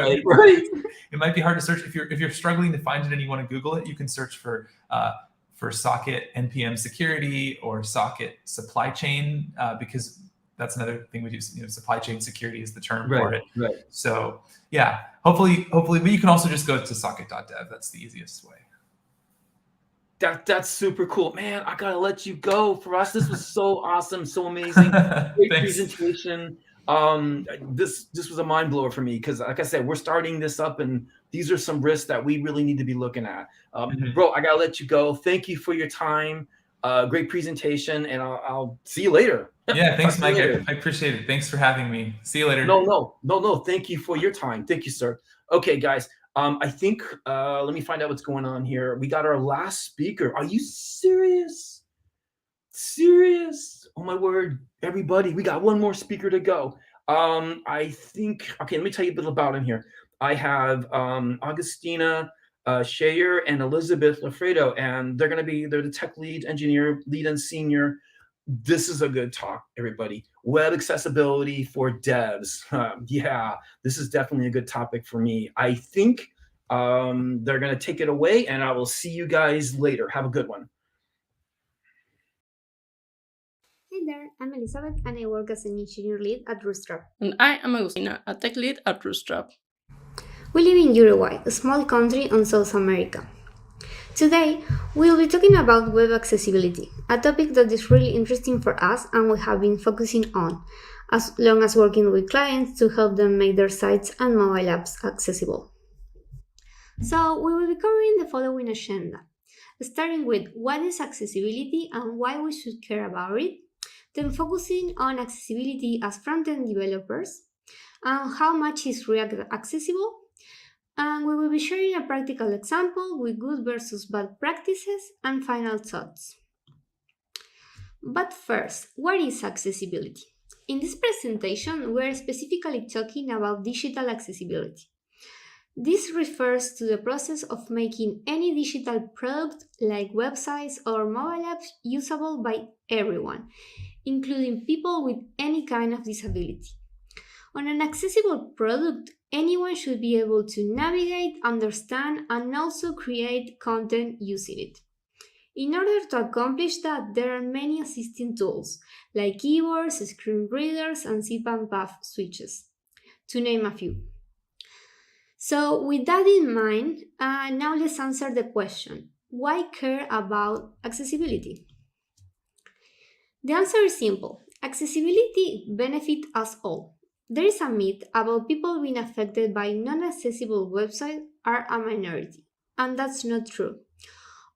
it might be hard to search. If you're struggling to find it and you want to Google it, you can search for socket npm security or socket supply chain, because that's another thing we do. Supply chain security is the term for it. So yeah, hopefully, but you can also just go to socket.dev. That's the easiest way. That's super cool, man. I gotta let you go. Feross, this was so awesome, so amazing. Great presentation. This was a mind blower for me because, like I said, we're starting this up, and these are some risks that we really need to be looking at. Bro, I gotta let you go. Thank you for your time. Great presentation, and I'll see you later. Yeah, thanks, Mike. I appreciate it. Thanks for having me. See you later. No. Thank you for your time. Thank you, sir. Okay, guys. I think, let me find out what's going on here. We got our last speaker. Are you serious? Serious? Oh my word, everybody, we got one more speaker to go. I think, okay, let me tell you a bit about him here. I have Agustina Shayer and Elizabeth Lofredo, and they're the tech lead, engineer, lead and senior. This is a good talk, everybody. Web accessibility for devs. Yeah, this is definitely a good topic for me. I think they're going to take it away, and I will see you guys later. Have a good one. Hey there, I'm Elizabeth, and I work as an engineer lead at Bootstrap. And I am Agustina, a tech lead at Bootstrap. We live in Uruguay, a small country on South America. Today, we'll be talking about web accessibility, a topic that is really interesting for us and we have been focusing on, as long as working with clients to help them make their sites and mobile apps accessible. So, we will be covering the following agenda, starting with what is accessibility and why we should care about it, then focusing on accessibility as front-end developers, and how much is React accessible, and we will be sharing a practical example with good versus bad practices and final thoughts. But first, what is accessibility? In this presentation, we are specifically talking about digital accessibility. This refers to the process of making any digital product like websites or mobile apps usable by everyone, including people with any kind of disability. On an accessible product, anyone should be able to navigate, understand, and also create content using it. In order to accomplish that, there are many assisting tools, like keyboards, screen readers, and zip and puff switches, to name a few. So, with that in mind, now let's answer the question, why care about accessibility? The answer is simple. Accessibility benefits us all. There is a myth about people being affected by non-accessible websites are a minority, and that's not true.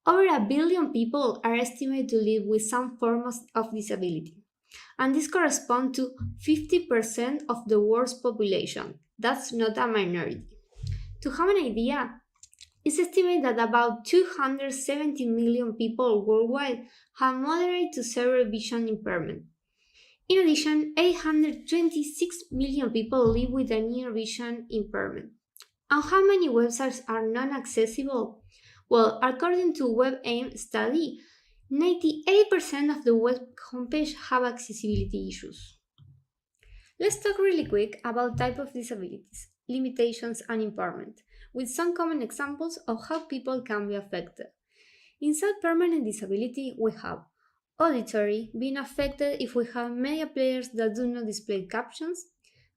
Over 1 billion people are estimated to live with some form of disability, and this corresponds to 50% of the world's population. That's not a minority. To have an idea, it's estimated that about 270 million people worldwide have moderate to severe vision impairment. In addition, 826 million people live with a near vision impairment. And how many websites are non-accessible? Well, according to WebAIM study, 98% of the web homepage have accessibility issues. Let's talk really quick about type of disabilities, limitations, and impairment, with some common examples of how people can be affected. Inside permanent disability, we have auditory, being affected if we have media players that do not display captions,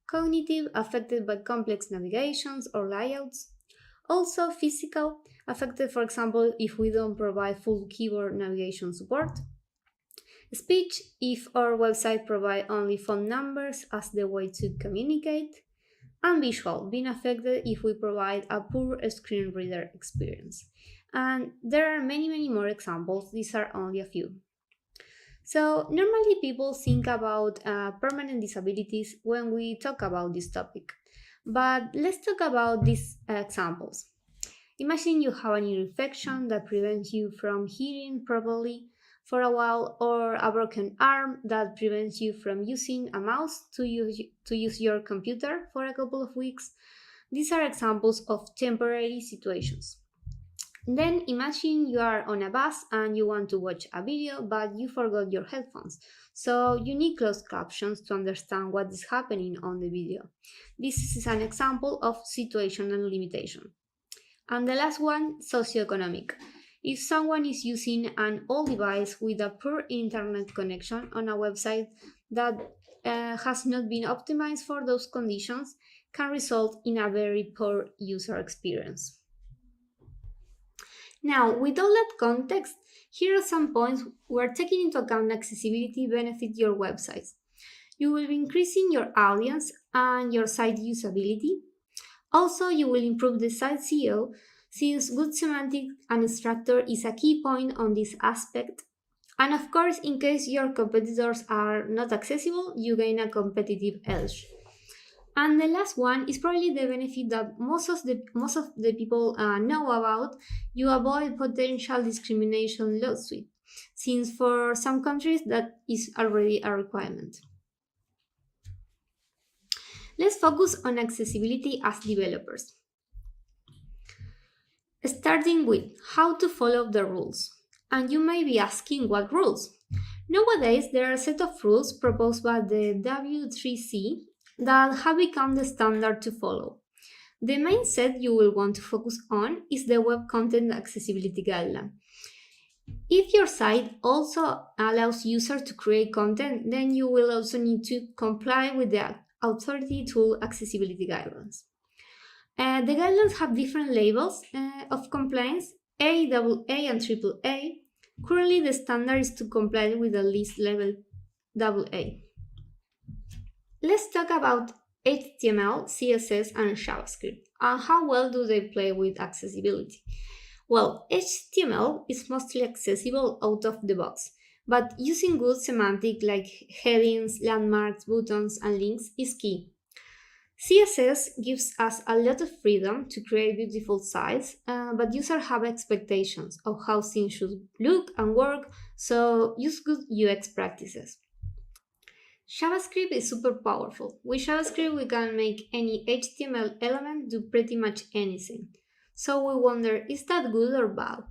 cognitive, affected by complex navigations or layouts, also physical, affected, for example, if we don't provide full keyboard navigation support, speech, if our website provides only phone numbers as the way to communicate, and visual, being affected if we provide a poor screen reader experience. And there are many more examples, these are only a few. So, normally people think about permanent disabilities when we talk about this topic, but let's talk about these examples. Imagine you have an ear infection that prevents you from hearing properly for a while, or a broken arm that prevents you from using a mouse to use your computer for a couple of weeks. These are examples of temporary situations. Then imagine you are on a bus and you want to watch a video, but you forgot your headphones. So you need closed captions to understand what is happening on the video. This is an example of situational limitation. And the last one, socioeconomic. If someone is using an old device with a poor internet connection on a website that has not been optimized for those conditions, can result in a very poor user experience. Now, with all that context, here are some points where taking into account accessibility benefits your websites. You will be increasing your audience and your site usability. Also, you will improve the site SEO, since good semantic and structure is a key point on this aspect. And of course, in case your competitors are not accessible, you gain a competitive edge. And the last one is probably the benefit that most of the people know about. You avoid potential discrimination lawsuit, since for some countries that is already a requirement. Let's focus on accessibility as developers. Starting with how to follow the rules. And you may be asking what rules? Nowadays, there are a set of rules proposed by the W3C that have become the standard to follow. The main set you will want to focus on is the Web Content Accessibility Guideline. If your site also allows users to create content, then you will also need to comply with the Authority Tool Accessibility Guidelines. The guidelines have different levels of compliance, A, AA, and AAA. Currently, the standard is to comply with the least level AA. Let's talk about HTML, CSS, and JavaScript, and how well do they play with accessibility. Well, HTML is mostly accessible out of the box, but using good semantic like headings, landmarks, buttons, and links is key. CSS gives us a lot of freedom to create beautiful sites, but users have expectations of how things should look and work, so use good UX practices. JavaScript is super powerful. With JavaScript, we can make any HTML element do pretty much anything. So we wonder, is that good or bad?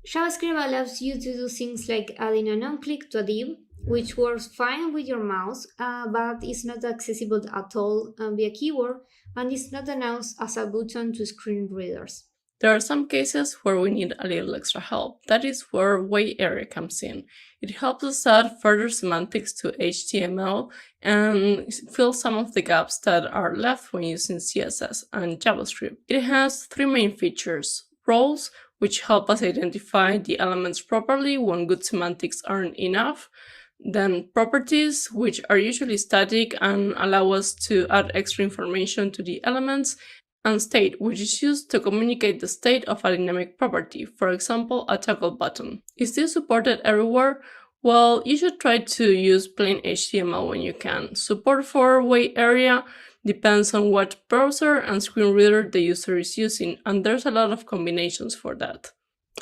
JavaScript allows you to do things like adding a non-click to a div, which works fine with your mouse, but is not accessible at all via keyboard, and is not announced as a button to screen readers. There are some cases where we need a little extra help. That is where Way Area comes in. It helps us add further semantics to HTML and fill some of the gaps that are left when using CSS and JavaScript. It has three main features: roles, which help us identify the elements properly when good semantics aren't enough; then properties, which are usually static and allow us to add extra information to the elements; and state, which is used to communicate the state of a dynamic property, for example, a toggle button. Is this supported everywhere? Well, you should try to use plain HTML when you can. Support for Way Area depends on what browser and screen reader the user is using, and there's a lot of combinations for that.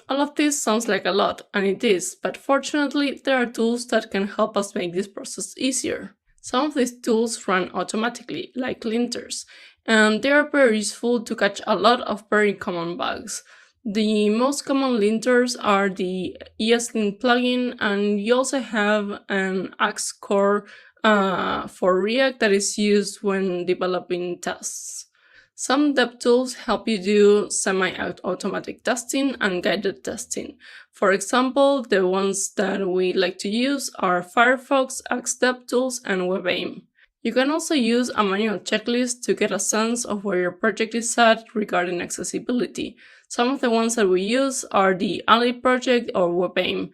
All of this sounds like a lot, and it is, but fortunately there are tools that can help us make this process easier. Some of these tools run automatically, like linters, and they are very useful to catch a lot of very common bugs. The most common linters are the ESLint plugin, and you also have an Axe core for React that is used when developing tests. Some dev tools help you do semi-automatic testing and guided testing. For example, the ones that we like to use are Firefox, Axe DevTools, and WebAIM. You can also use a manual checklist to get a sense of where your project is at regarding accessibility. Some of the ones that we use are the Ally project or WebAIM.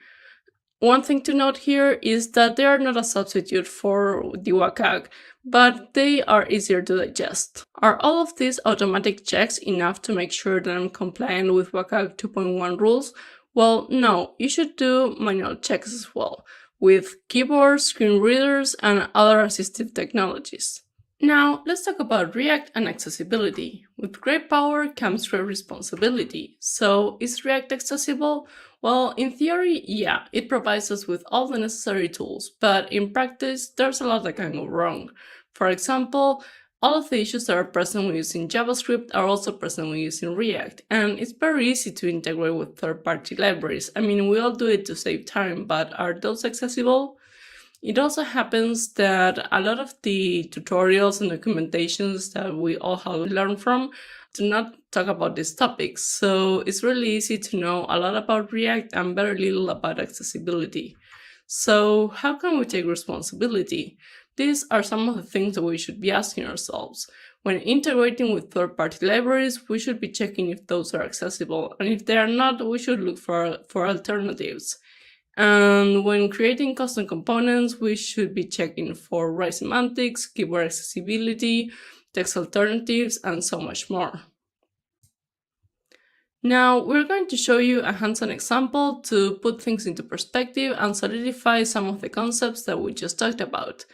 One thing to note here is that they are not a substitute for the WCAG, but they are easier to digest. Are all of these automatic checks enough to make sure that I'm compliant with WCAG 2.1 rules? Well, no, you should do manual checks as well, with keyboards, screen readers, and other assistive technologies. Now, let's talk about React and accessibility. With great power comes great responsibility. So, is React accessible? Well, in theory, yeah, it provides us with all the necessary tools, but in practice, there's a lot that can go wrong. For example, all of the issues that are present when using JavaScript are also present when using React, and it's very easy to integrate with third-party libraries. I mean, we all do it to save time, but are those accessible? It also happens that a lot of the tutorials and documentations that we all have learned from do not talk about these topics, so it's really easy to know a lot about React and very little about accessibility. So how can we take responsibility? These are some of the things that we should be asking ourselves. When integrating with third-party libraries, we should be checking if those are accessible, and if they are not, we should look for alternatives. And when creating custom components, we should be checking for right semantics, keyboard accessibility, text alternatives, and so much more. Now, we're going to show you a hands-on example to put things into perspective and solidify some of the concepts that we just talked about.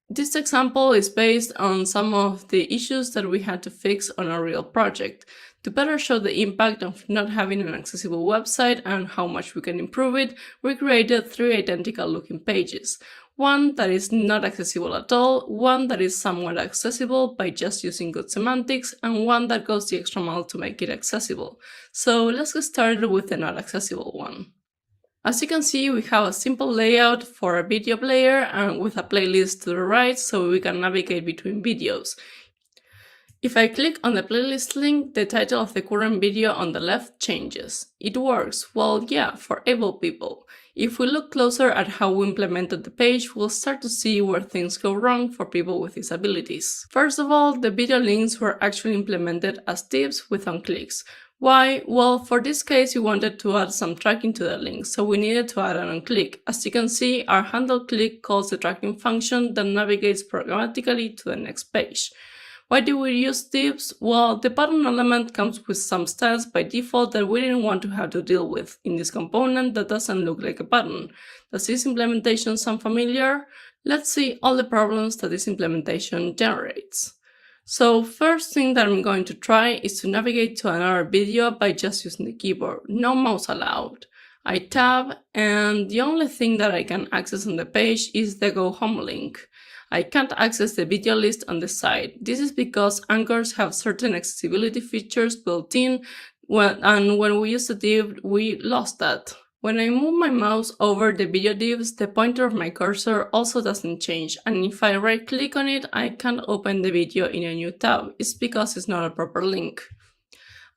This example is based on some of the issues that we had to fix on a real project. To better show the impact of not having an accessible website and how much we can improve it, we created 3 identical looking pages. One that is not accessible at all, one that is somewhat accessible by just using good semantics, and one that goes the extra mile to make it accessible. So let's get started with the not accessible one. As you can see, we have a simple layout for a video player and with a playlist to the right so we can navigate between videos. If I click on the playlist link, the title of the current video on the left changes. It works, well, yeah, for able people. If we look closer at how we implemented the page, we'll start to see where things go wrong for people with disabilities. First of all, the video links were actually implemented as tips with on-clicks. Why? Well, for this case, we wanted to add some tracking to the link, so we needed to add an on-click. As you can see, our handle click calls the tracking function that navigates programmatically to the next page. Why do we use tips? Well, the button element comes with some styles by default that we didn't want to have to deal with in this component that doesn't look like a button. Does this implementation sound familiar? Let's see all the problems that this implementation generates. So first thing that I'm going to try is to navigate to another video by just using the keyboard. No mouse allowed. I tab, and the only thing that I can access on the page is the Go Home link. I can't access the video list on the side. This is because anchors have certain accessibility features built in, and when we use the div, we lost that. When I move my mouse over the video divs, the pointer of my cursor also doesn't change, and if I right-click on it, I can't open the video in a new tab. It's because it's not a proper link.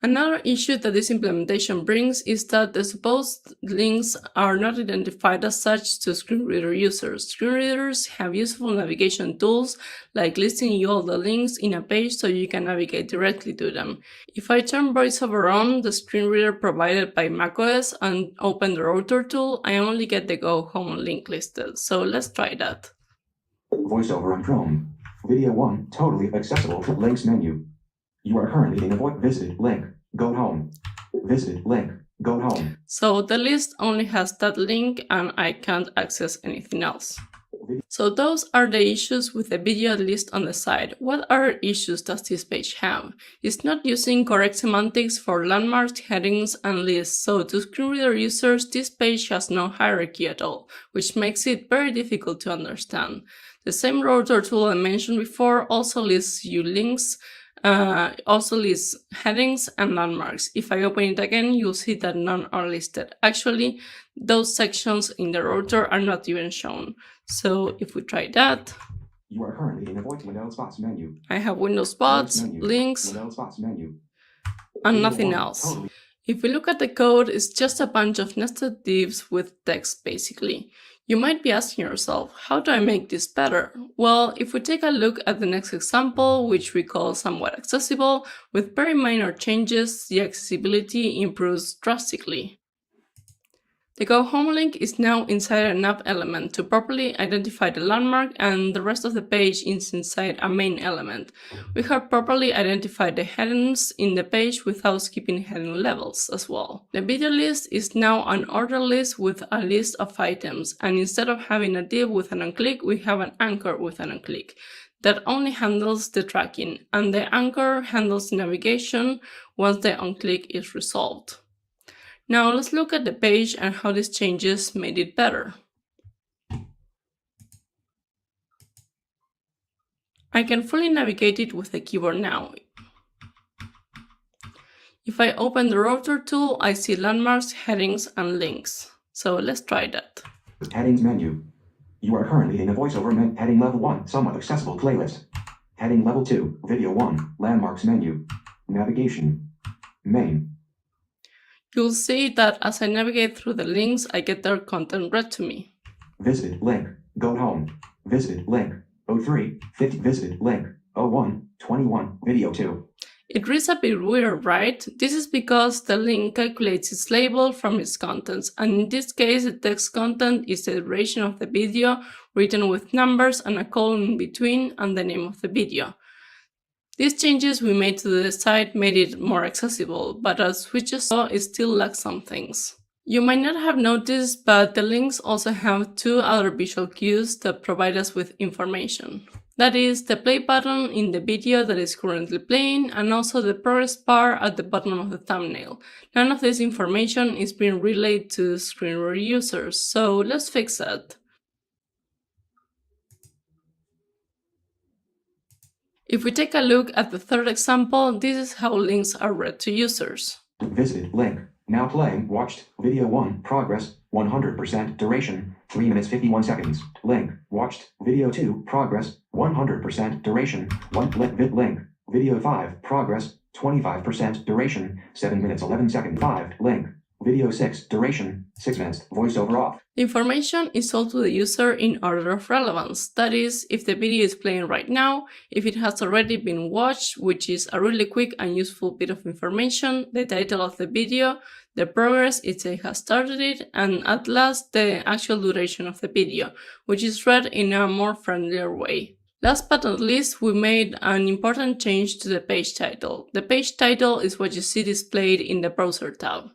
Another issue that this implementation brings is that the supposed links are not identified as such to screen reader users. Screen readers have useful navigation tools like listing you all the links in a page so you can navigate directly to them. If I turn VoiceOver on the screen reader provided by macOS and open the router tool, I only get the Go Home link listed. So let's try that. VoiceOver on Chrome. Video 1, totally accessible. Links menu. You are currently in a visited link. Go home. Visited link. Go home. So the list only has that link and I can't access anything else. So those are the issues with the video list on the side. What other issues does this page have? It's not using correct semantics for landmarks, headings, and lists. So to screen reader users, this page has no hierarchy at all, which makes it very difficult to understand. The same router tool I mentioned before also lists you links, also lists headings and landmarks. If I open it again, you'll see that none are listed. Actually, those sections in the router are not even shown. So if we try that, you are currently in a window spots menu. I have window spots, links, and nothing else. If we look at the code, it's just a bunch of nested divs with text basically. You might be asking yourself, how do I make this better? Well, if we take a look at the next example, which we call somewhat accessible, with very minor changes, the accessibility improves drastically. The Go Home link is now inside a nav element to properly identify the landmark, and the rest of the page is inside a main element. We have properly identified the headings in the page without skipping heading levels as well. The video list is now an order list with a list of items, and instead of having a div with an on-click, we have an anchor with an on-click. That only handles the tracking, and the anchor handles the navigation once the on-click is resolved. Now let's look at the page and how these changes made it better. I can fully navigate it with the keyboard now. If I open the router tool, I see landmarks, headings, and links. So let's try that. Headings menu. You are currently in a voiceover menu. Heading level 1, somewhat accessible playlist. Heading level 2, video 1, landmarks menu. Navigation. Main. You'll see that as I navigate through the links, I get their content read to me. Visited link, go home. Visited link, 03, 50, visited link, 01, 21, video 2. It reads a bit weird, right? This is because the link calculates its label from its contents, and in this case the text content is the duration of the video written with numbers and a colon in between and the name of the video. These changes we made to the site made it more accessible, but as we just saw, it still lacks some things. You might not have noticed, but the links also have two other visual cues that provide us with information. That is, the play button in the video that is currently playing, and also the progress bar at the bottom of the thumbnail. None of this information is being relayed to screen reader users, so let's fix that. If we take a look at the third example, this is how links are read to users. Visited link, now playing, watched, video 1, progress, 100% duration, 3 minutes 51 seconds. Link, watched, video 2, progress, 100% duration, 1 link, video 5, progress, 25% duration, 7 minutes 11 seconds. 5, link, video 6, duration, 6 minutes, voiceover off. The information is sold to the user in order of relevance. That is, if the video is playing right now, if it has already been watched, which is a really quick and useful bit of information, the title of the video, the progress it has started it, and at last the actual duration of the video, which is read in a more friendlier way. Last but not least, we made an important change to the page title. The page title is what you see displayed in the browser tab.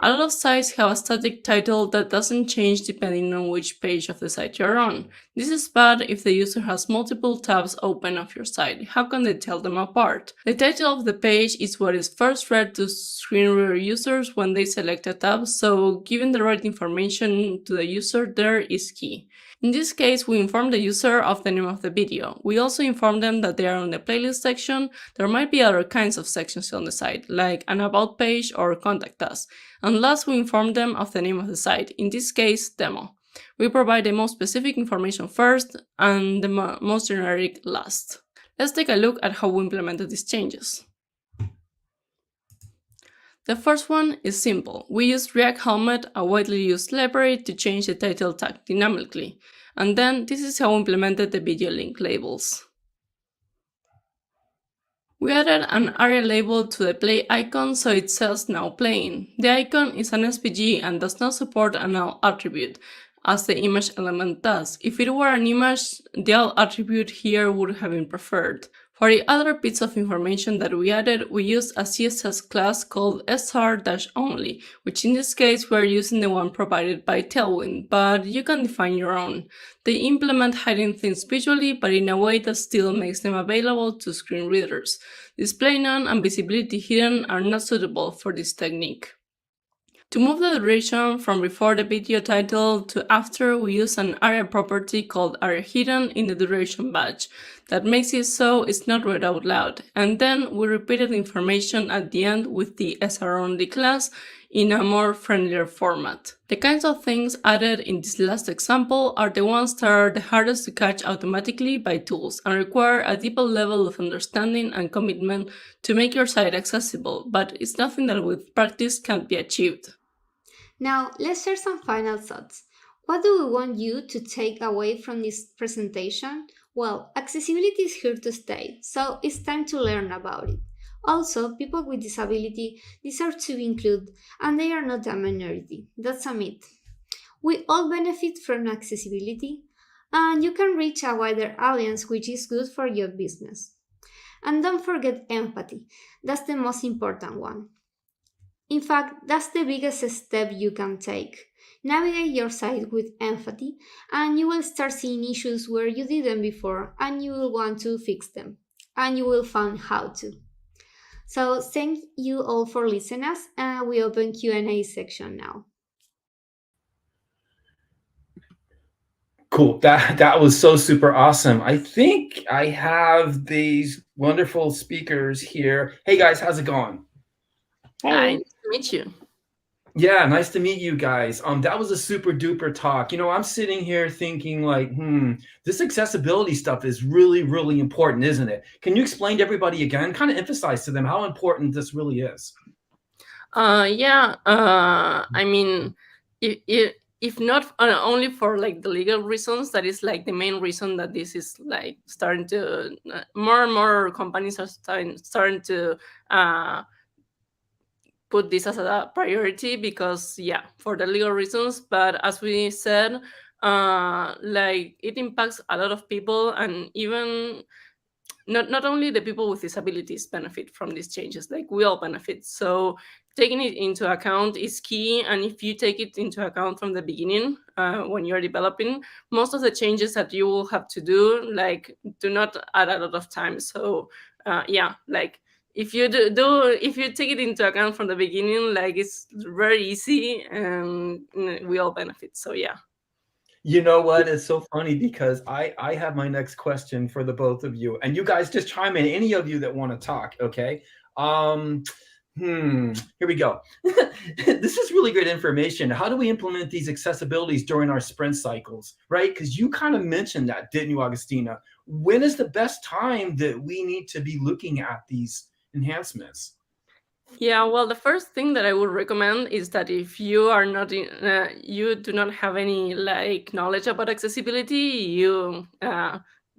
A lot of sites have a static title that doesn't change depending on which page of the site you're on. This is bad if the user has multiple tabs open of your site. How can they tell them apart? The title of the page is what is first read to screen reader users when they select a tab, so giving the right information to the user there is key. In this case, we inform the user of the name of the video. We also inform them that they are on the playlist section. There might be other kinds of sections on the site, like an about page or contact us. And last, we inform them of the name of the site, in this case, demo. We provide the most specific information first and the most generic last. Let's take a look at how we implemented these changes. The first one is simple. We use React Helmet, a widely used library, to change the title tag dynamically. And then this is how we implemented the video link labels. We added an area label to the play icon so it says now playing. The icon is an SVG and does not support a null attribute, as the image element does. If it were an image, the null attribute here would have been preferred. For the other bits of information that we added, we used a CSS class called sr-only, which in this case we're using the one provided by Tailwind, but you can define your own. They implement hiding things visually, but in a way that still makes them available to screen readers. Display none and visibility hidden are not suitable for this technique. To move the duration from before the video title to after, we use an area property called area hidden in the duration badge that makes it so it's not read out loud. And then we repeated the information at the end with the sr-only class in a more friendlier format. The kinds of things added in this last example are the ones that are the hardest to catch automatically by tools and require a deeper level of understanding and commitment to make your site accessible, but it's nothing that with practice can't be achieved. Now, let's share some final thoughts. What do we want you to take away from this presentation? Well, accessibility is here to stay, so it's time to learn about it. Also, people with disability deserve to be included, and they are not a minority. That's a myth. We all benefit from accessibility, and you can reach a wider audience, which is good for your business. And don't forget empathy. That's the most important one. In fact, that's the biggest step you can take. Navigate your site with empathy, and you will start seeing issues where you didn't before, and you will want to fix them. And you will find how to. So thank you all for listening us, and we open Q&A section now. Cool. That was so super awesome. I think I have these wonderful speakers here. Hey guys, how's it going? Hi, nice to meet you. Yeah, nice to meet you guys. That was a super duper talk. You know, I'm sitting here thinking like, this accessibility stuff is really, really important, isn't it? Can you explain to everybody again, kind of emphasize to them how important this really is? Yeah. I mean, if not only for like the legal reasons, that is like the main reason that this is like starting to more and more companies are starting to put this as a priority, because yeah, for the legal reasons. But as we said, like it impacts a lot of people, and even not only the people with disabilities benefit from these changes, like we all benefit. So taking it into account is key. And if you take it into account from the beginning, when you're developing, most of the changes that you will have to do, like, do not add a lot of time. So yeah, like if you if you take it into account from the beginning, like it's very easy and we all benefit. So yeah. You know what? It's so funny because I have my next question for the both of you, and you guys just chime in, any of you that want to talk, okay? Here we go. This is really great information. How do we implement these accessibilities during our sprint cycles, right? Because you kind of mentioned that, didn't you, Agustina? When is the best time that we need to be looking at these enhancements? Yeah, well, the first thing that I would recommend is that if you are not you do not have any like knowledge about accessibility, you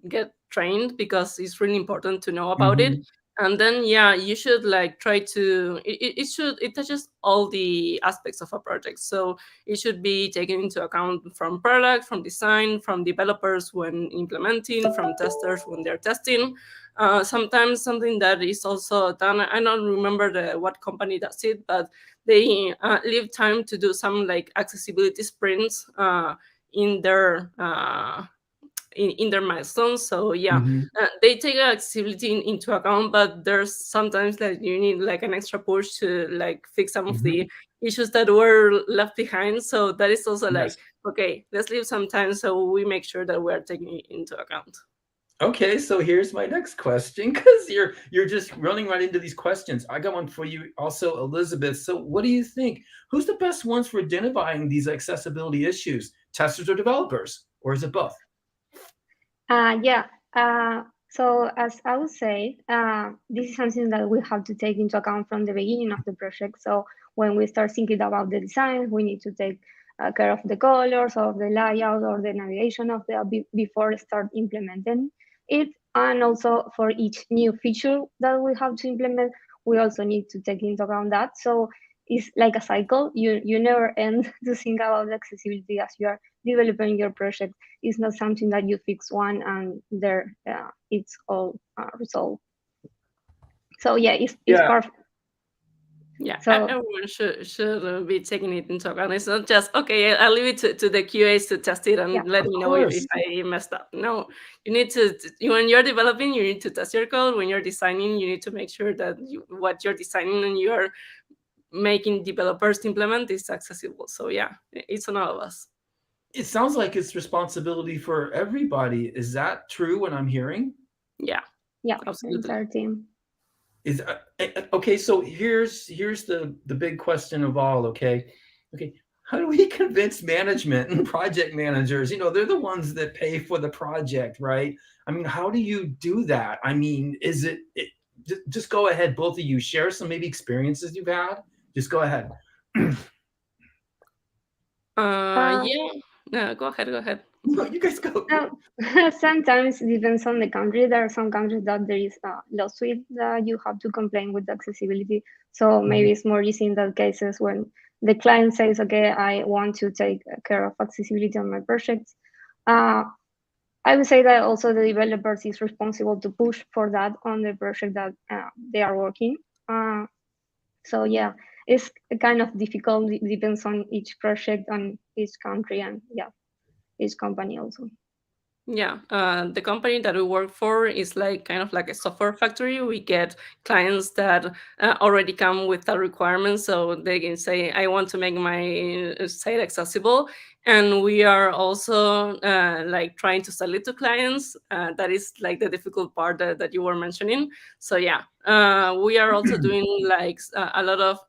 get trained, because it's really important to know about it. And then yeah, you should like try to it touches all the aspects of a project. So it should be taken into account from product, from design, from developers when implementing, from testers when they're testing. Sometimes something that is also done, I don't remember what company does it, but they leave time to do some like accessibility sprints in their in their milestones. So yeah, they take accessibility into account, but there's sometimes that you need like an extra push to like fix some of the issues that were left behind. So that is also like, okay, let's leave some time so we make sure that we're taking it into account. Okay, so here's my next question, because you're just running right into these questions. I got one for you also, Elizabeth. So what do you think? Who's the best ones for identifying these accessibility issues? Testers or developers? Or is it both? Yeah. So as I would say, this is something that we have to take into account from the beginning of the project. So when we start thinking about the design, we need to take care of the colors, or the layout, or the navigation of the before start implementing it. And also for each new feature that we have to implement, we also need to take into account that. So it's like a cycle. You never end to think about accessibility as you are developing your project. It's not something that you fix one and there it's all resolved. So yeah, it's perfect. Yeah, so everyone should be taking it into account. It's not just, okay, I'll leave it to the QAs to test it and let me know if I messed up. No, you need to, when you're developing, you need to test your code. When you're designing, you need to make sure that what you're designing and you're making developers implement is accessible. So yeah, it's on all of us. It sounds like it's responsibility for everybody. Is that true what I'm hearing? Yeah, absolutely. Entire team. Is okay, so here's the big question of all. Okay, how do we convince management and project managers? You know, they're the ones that pay for the project, right? I mean, how do you do that? I mean, is it just go ahead, both of you, share some maybe experiences you've had. Just go ahead. Yeah, No, go ahead. No, you guys go. Sometimes it depends on the country. There are some countries that there is a lawsuit that you have to complain with accessibility. So maybe it's more easy in that cases when the client says, okay, I want to take care of accessibility on my projects. I would say that also the developers is responsible to push for that on the project that they are working. So yeah, it's kind of difficult. It depends on each project, on each country, and yeah, each company also. Yeah, the company that we work for is like kind of like a software factory. We get clients that already come with the requirements, so they can say, I want to make my site accessible. And we are also like trying to sell it to clients. That is like the difficult part that you were mentioning. So yeah, we are also doing like a lot of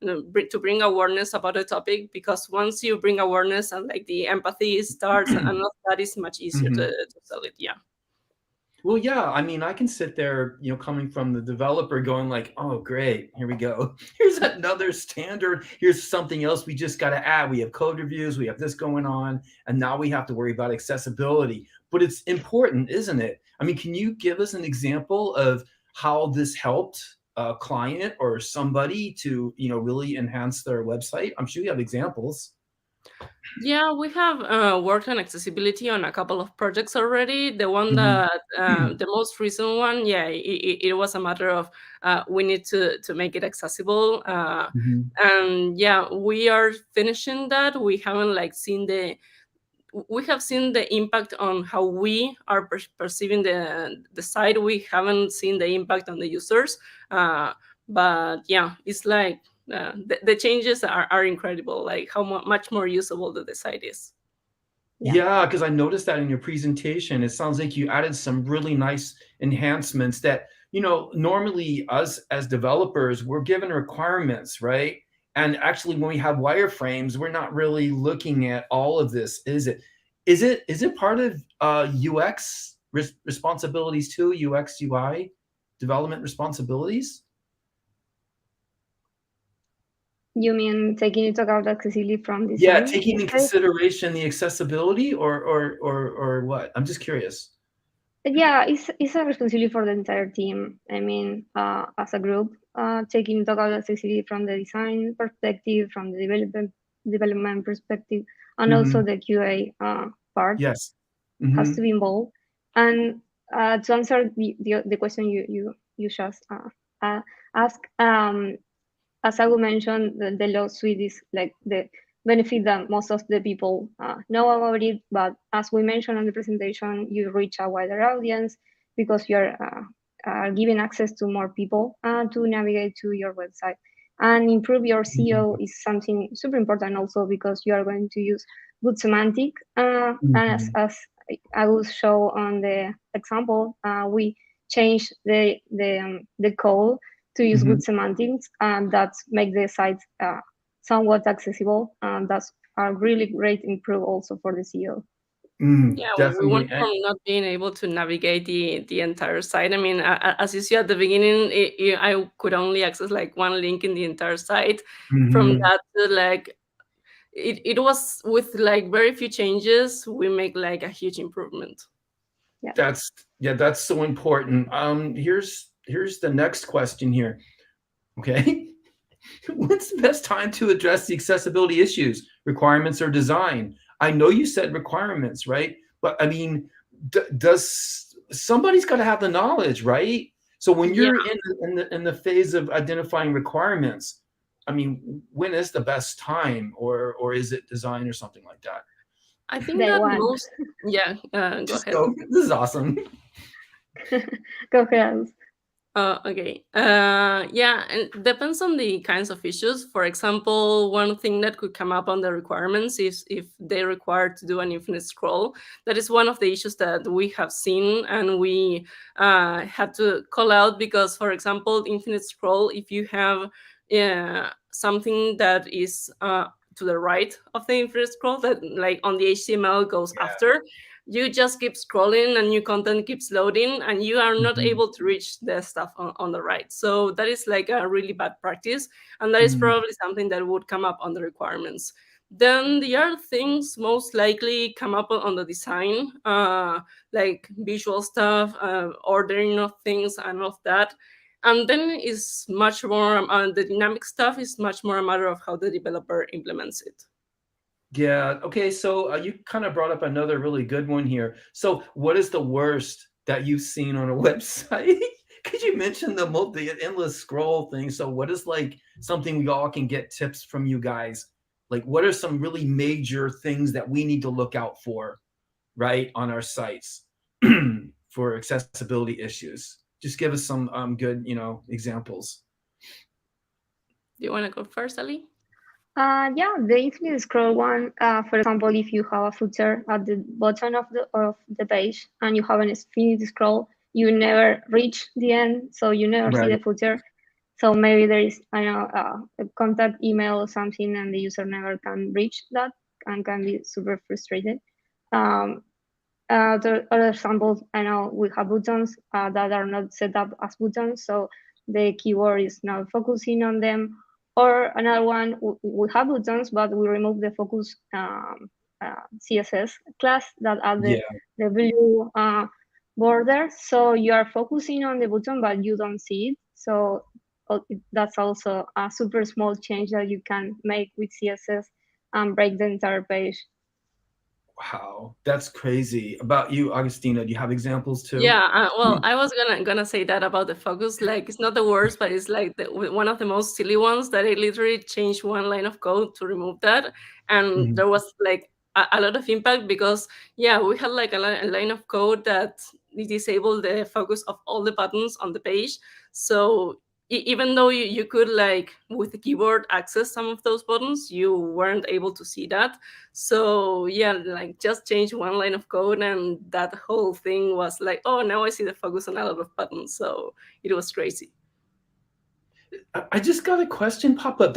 to bring awareness about the topic, because once you bring awareness and like the empathy starts, and all that is much easier to sell it. Yeah. Well, yeah, I mean, I can sit there, coming from the developer going like, oh, great, here we go. Here's another standard. Here's something else we just got to add. We have code reviews. We have this going on. And now we have to worry about accessibility. But it's important, isn't it? I mean, can you give us an example of how this helped a client or somebody to, really enhance their website? I'm sure you have examples. Yeah, we have worked on accessibility on a couple of projects already. The one that the most recent one, yeah, it was a matter of we need to make it accessible, and yeah, we are finishing that. We haven't like seen we have seen the impact on how we are perceiving the site. We haven't seen the impact on the users, but yeah, it's like the changes are incredible, like how much more usable the site is. Yeah, because I noticed that in your presentation. It sounds like you added some really nice enhancements that, normally us as developers, we're given requirements, right? And actually, when we have wireframes, we're not really looking at all of this, is it? Is it part of UX responsibilities too, UX, UI development responsibilities? You mean taking into account accessibility from design? Yeah, taking into consideration the accessibility or what? I'm just curious. Yeah, it's a responsibility for the entire team. I mean, as a group, taking into account accessibility from the design perspective, from the development perspective, and also the QA part. Yes, has to be involved. And to answer the question you just asked, as I will mention, the lawsuit is like the benefit that most of the people know about it. But as we mentioned on the presentation, you reach a wider audience because you're giving access to more people to navigate to your website. And improve your SEO is something super important also, because you are going to use good semantic. And as I will show on the example, we changed the code to use good semantics, and that make the site somewhat accessible. And that's a really great improve also for the SEO. Yeah, we went from not being able to navigate the entire site. I mean, as you see at the beginning, I could only access like one link in the entire site. From that to like, it was with like very few changes, we make like a huge improvement. Yeah, that's so important. Here's the next question here. Okay. When's the best time to address the accessibility issues, requirements or design? I know you said requirements, right? But I mean, does somebody's got to have the knowledge, right? So when you're in the phase of identifying requirements, I mean, when is the best time, or is it design or something like that? I think that most, go ahead. This is awesome. Go ahead. Okay. Yeah, and it depends on the kinds of issues. For example, one thing that could come up on the requirements is if they require to do an infinite scroll. That is one of the issues that we have seen, and we had to call out because, for example, infinite scroll, if you have something that is to the right of the infinite scroll, that like on the HTML goes after, you just keep scrolling and new content keeps loading, and you are not able to reach the stuff on the right. So that is like a really bad practice, and that is probably something that would come up on the requirements. Then the other things most likely come up on the design, like visual stuff, ordering of things and all of that. And then is much more, the dynamic stuff is much more a matter of how the developer implements it. Yeah. Okay. So you kind of brought up another really good one here. So what is the worst that you've seen on a website? Could you mention the endless scroll thing? So what is like something we all can get tips from you guys? Like what are some really major things that we need to look out for, right, on our sites for accessibility issues? Just give us some good, examples. Do you want to go first, Ali? Yeah, the infinite scroll one. For example, if you have a footer at the bottom of the page and you have an infinite scroll, you never reach the end, so you never see the footer. So maybe there is, a contact email or something, and the user never can reach that and can be super frustrated. Other examples, I know we have buttons that are not set up as buttons, so the keyword is not focusing on them. Or another one, we have buttons, but we remove the focus CSS class that add the blue border. So you are focusing on the button, but you don't see it. So that's also a super small change that you can make with CSS and break the entire page. Wow, that's crazy. About you, Agustina, do you have examples too? Yeah, well, I was gonna say that about the focus. Like, it's not the worst, but it's like one of the most silly ones that I literally changed one line of code to remove that, and there was like a lot of impact because we had like a line of code that disabled the focus of all the buttons on the page. So even though you could like with the keyboard access some of those buttons, you weren't able to see that. So like just change one line of code and that whole thing was like, oh, now I see the focus on a lot of buttons. So it was crazy. I just got a question pop up.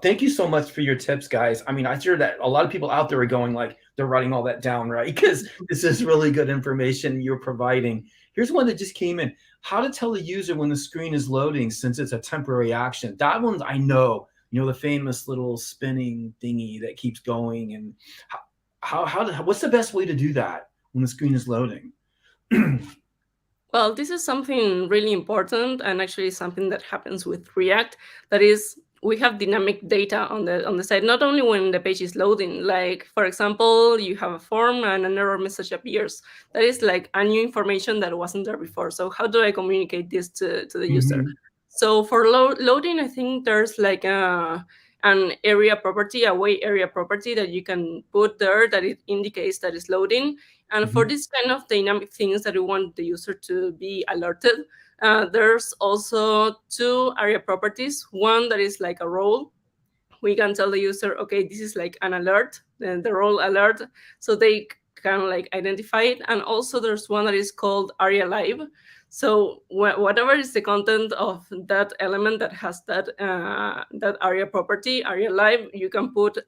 Thank you so much for your tips, guys. I mean, I'm sure that a lot of people out there are going like, they're writing all that down, right? Because this is really good information you're providing. Here's one that just came in. How to tell the user when the screen is loading since it's a temporary action. That one I know, the famous little spinning thingy that keeps going. And what's the best way to do that when the screen is loading? Well, this is something really important and actually something that happens with React. That is, we have dynamic data on the site, not only when the page is loading. Like, for example, you have a form and an error message appears. That is like a new information that wasn't there before. So how do I communicate this to the user? So for loading, I think there's like an area property, a way area property that you can put there that it indicates that it's loading. And for this kind of dynamic things that we want the user to be alerted, there's also two area properties. One that is like a role. We can tell the user, okay, this is like an alert, the role alert, so they can like identify it. And also there's one that is called area live. So whatever is the content of that element that has that that area property, area live, you can put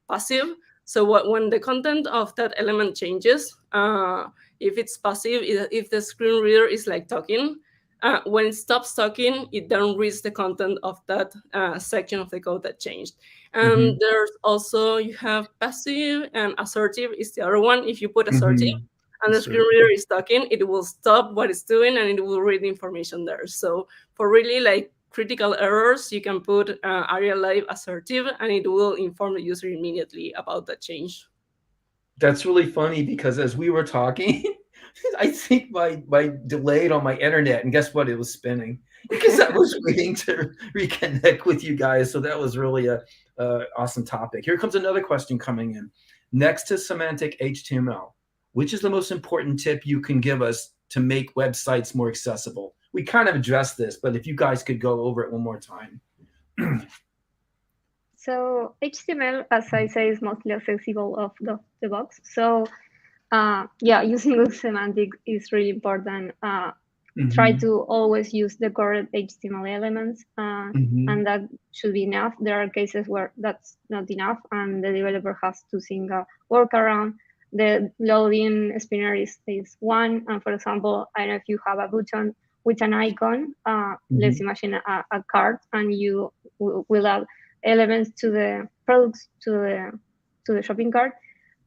passive. So when the content of that element changes, if it's passive, if the screen reader is like talking, when it stops talking, it then reads the content of that section of the code that changed. And there's also, you have passive and assertive is the other one. If you put assertive and the screen reader is talking, it will stop what it's doing and it will read the information there. So for really like critical errors, you can put area live assertive and it will inform the user immediately about that change. That's really funny because as we were talking, I think my delayed on my internet, and guess what? It was spinning because I was waiting to reconnect with you guys. So that was really a awesome topic. Here comes another question coming in. Next to semantic HTML, which is the most important tip you can give us to make websites more accessible? We kind of addressed this, but if you guys could go over it one more time. So HTML, as I say, is mostly accessible off the box. So using good semantics is really important. Try to always use the correct HTML elements, and that should be enough. There are cases where that's not enough, and the developer has to think a workaround. The loading spinner is one, and for example, I don't know if you have a button with an icon. Let's imagine a card, and you will add elements to products to the shopping cart,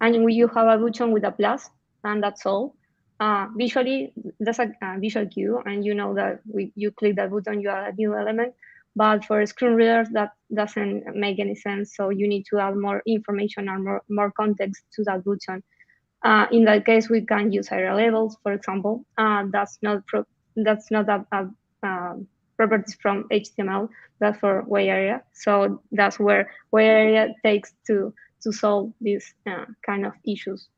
and you have a button with a plus, and that's all. Visually, that's a visual cue, and you know that you click that button, you add a new element. But for screen readers, that doesn't make any sense. So you need to add more information or more context to that button. In that case, we can use area labels, for example. That's not properties from HTML. That's for wide area. So that's where wide area takes to solve these kind of issues.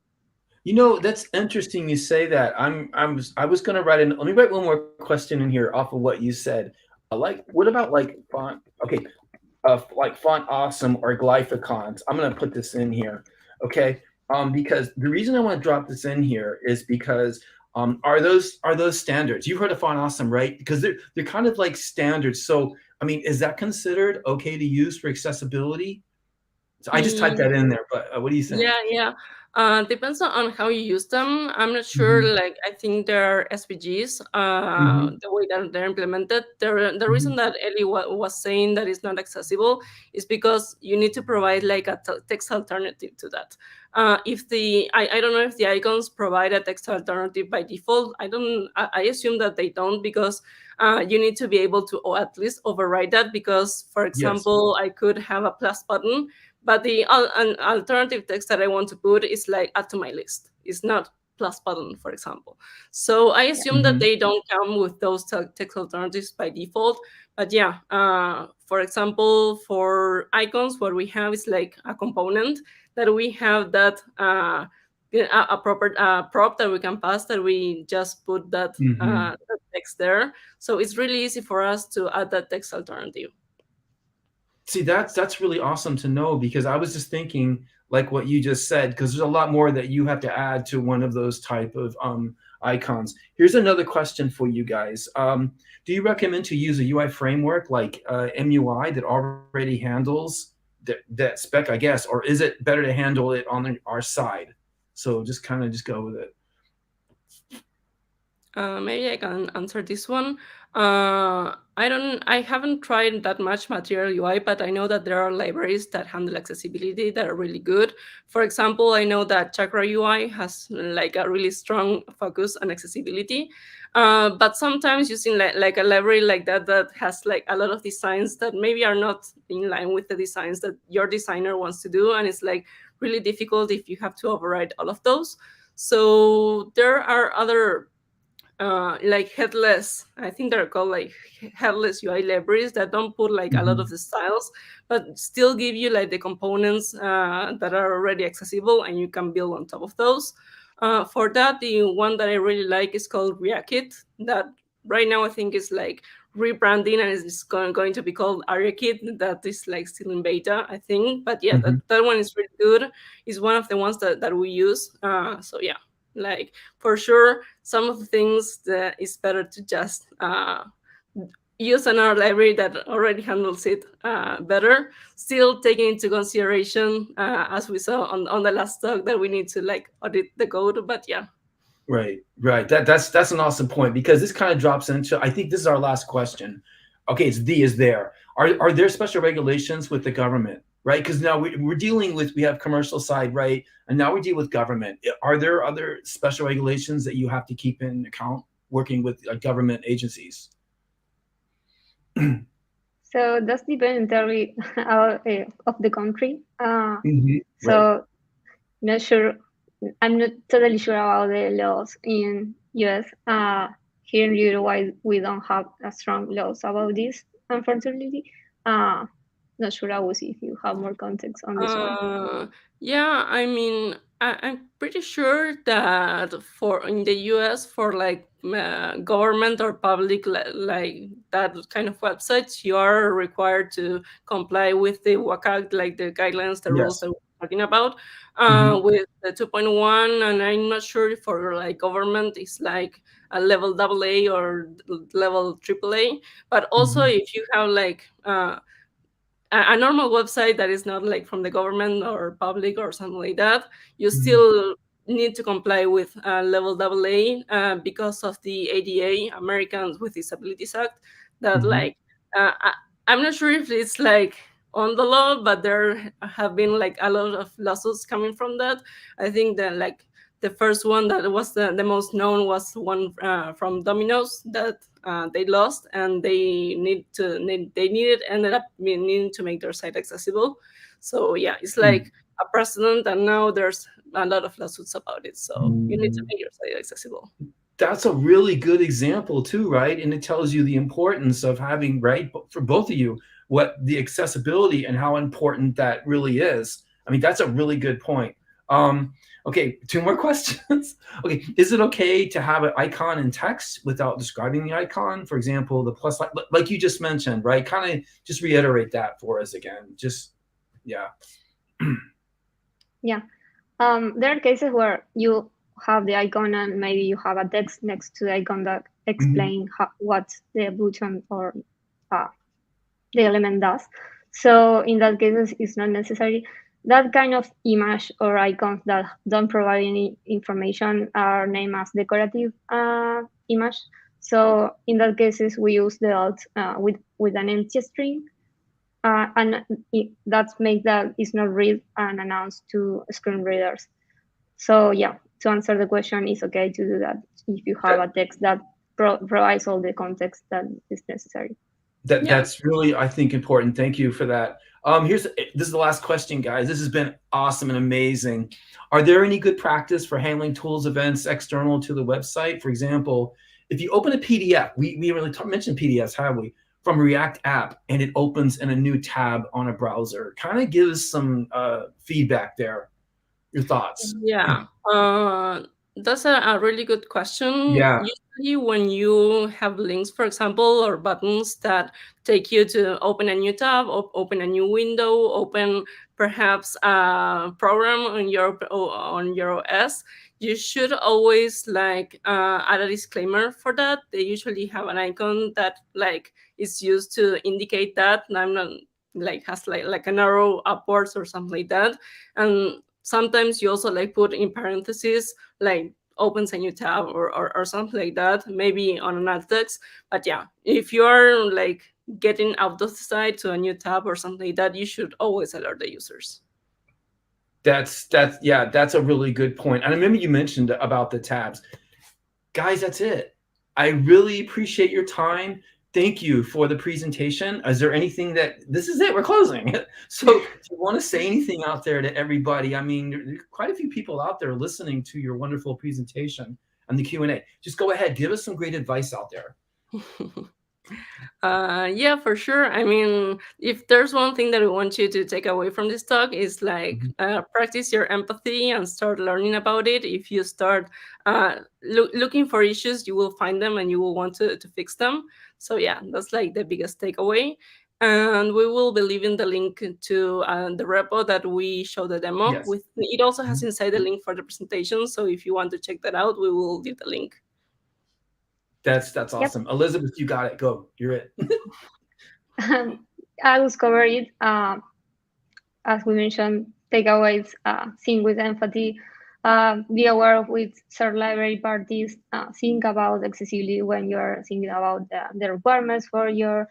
You know, that's interesting you say that. I was going to write in. Let me write one more question in here off of what you said. What about like font? Okay, like font awesome or glyphicons. I'm going to put this in here. Okay, because the reason I want to drop this in here is because are those standards? You've heard of font awesome, right? Because they're kind of like standards. So I mean, is that considered okay to use for accessibility? So I just typed that in there, but what do you think? Yeah. Depends on how you use them. I'm not sure. Like, I think there are SVGs. The way that they're implemented. The reason that Ellie was saying that it's not accessible is because you need to provide like a text alternative to that. If I don't know if the icons provide a text alternative by default. I assume that they don't, because you need to be able to at least override that. Because, for example, I could have a plus button, but the an alternative text that I want to put is like add to my list. It's not plus button, for example. So I assume that they don't come with those text alternatives by default. But yeah, for example, for icons, what we have is like a component that we have that a proper prop that we can pass, that we just put that text there. So it's really easy for us to add that text alternative. See, that's really awesome to know, because I was just thinking like what you just said, because there's a lot more that you have to add to one of those type of icons. Here's another question for you guys. Do you recommend to use a UI framework like MUI that already handles that spec, I guess, or is it better to handle it on our side? So just go with it. Maybe I can answer this one. I haven't tried that much Material UI, but I know that there are libraries that handle accessibility that are really good. For example, I know that Chakra UI has like a really strong focus on accessibility. But sometimes using like a library like that has like a lot of designs that maybe are not in line with the designs that your designer wants to do, and it's like really difficult if you have to override all of those. So there are other like headless, I think they're called like headless UI libraries that don't put like a lot of the styles, but still give you like the components that are already accessible, and you can build on top of those. For that, the one that I really like is called ReactKit, that right now I think is like rebranding, and it's going to be called AriaKit. That is like still in beta, I think. But yeah, that one is really good. It's one of the ones that we use. So yeah. Like, for sure, some of the things that is better to just use another library that already handles it better, still taking into consideration, as we saw on the last talk, that we need to like audit the code. But yeah. Right. That's an awesome point, because this kind of drops into, I think this is our last question. Okay, it's D is there. Are there special regulations with the government? Right, because now we're dealing with, we have commercial side, right, and now we deal with government. Are there other special regulations that you have to keep in account working with government agencies? So that's depend entirely of the country. Right. Not sure. I'm not totally sure about the laws in US. Here in Uruguay, we don't have a strong laws about this, unfortunately. Not sure, Augusti, if you have more context on this one. Yeah, I mean, I'm pretty sure that for in the US, for like government or public like that kind of websites, you are required to comply with the WCAG, like the guidelines, the rules that we're talking about, with the 2.1. And I'm not sure if for like government it's like a level AA or level AAA. But also if you have like a normal website that is not like from the government or public or something like that, you still need to comply with level AA because of the ADA, Americans with Disabilities Act, that like I'm not sure if it's like on the law, but there have been like a lot of lawsuits coming from that. I think that like the first one that was the most known was one from Domino's that they lost, and they ended up needing to make their site accessible. So yeah, it's like a precedent, and now there's a lot of lawsuits about it. So you need to make your site accessible. That's a really good example too, right? And it tells you the importance of having, right, for both of you, what the accessibility and how important that really is. I mean, that's a really good point. Okay, 2 more questions. Okay, is it okay to have an icon in text without describing the icon? For example, the plus, like you just mentioned, right? Kind of just reiterate that for us again. Just, yeah. Yeah. There are cases where you have the icon and maybe you have a text next to the icon that explain what the button or the element does. So in that case, it's not necessary. That kind of image or icons that don't provide any information are named as decorative image. So in that cases, we use the alt with an empty string. And that makes that it's not read and announced to screen readers. So yeah, to answer the question, it's okay to do that if you have a text that provides all the context that is necessary. That's really, I think, important. Thank you for that. This is the last question, guys. This has been awesome and amazing. Are there any good practice for handling tools events external to the website? For example, if you open a PDF, we really mentioned PDFs, have we? From React app, and it opens in a new tab on a browser. Kind of give us some feedback there. Your thoughts? Yeah, that's a really good question. Yeah. Usually when you have links, for example, or buttons that take you to open a new tab, or open a new window, open perhaps a program on your OS, you should always like add a disclaimer for that. They usually have an icon that like is used to indicate that I'm not like has like an arrow upwards or something like that. And sometimes you also like put in parentheses like opens a new tab or something like that, maybe on an alt text. But yeah, if you are like getting out of the site to a new tab or something like that, you should always alert the users. That's a really good point. And I remember you mentioned about the tabs. Guys, that's it. I really appreciate your time. Thank you for the presentation. Is there anything this is it, we're closing. So if you want to say anything out there to everybody, I mean, there are quite a few people out there listening to your wonderful presentation and the Q&A. Just go ahead, give us some great advice out there. Yeah, for sure. I mean, if there's one thing that we want you to take away from this talk is like practice your empathy and start learning about it. If you start looking for issues, you will find them and you will want to fix them. So yeah, that's like the biggest takeaway. And we will be leaving the link to the repo that we show the demo with. It also has inside the link for the presentation. So if you want to check that out, we will leave the link. That's awesome. Yep. Elizabeth, you got it. Go. You're it. I will cover it. As we mentioned, takeaways, think with empathy, be aware of with third library parties, think about accessibility when you're thinking about the requirements for your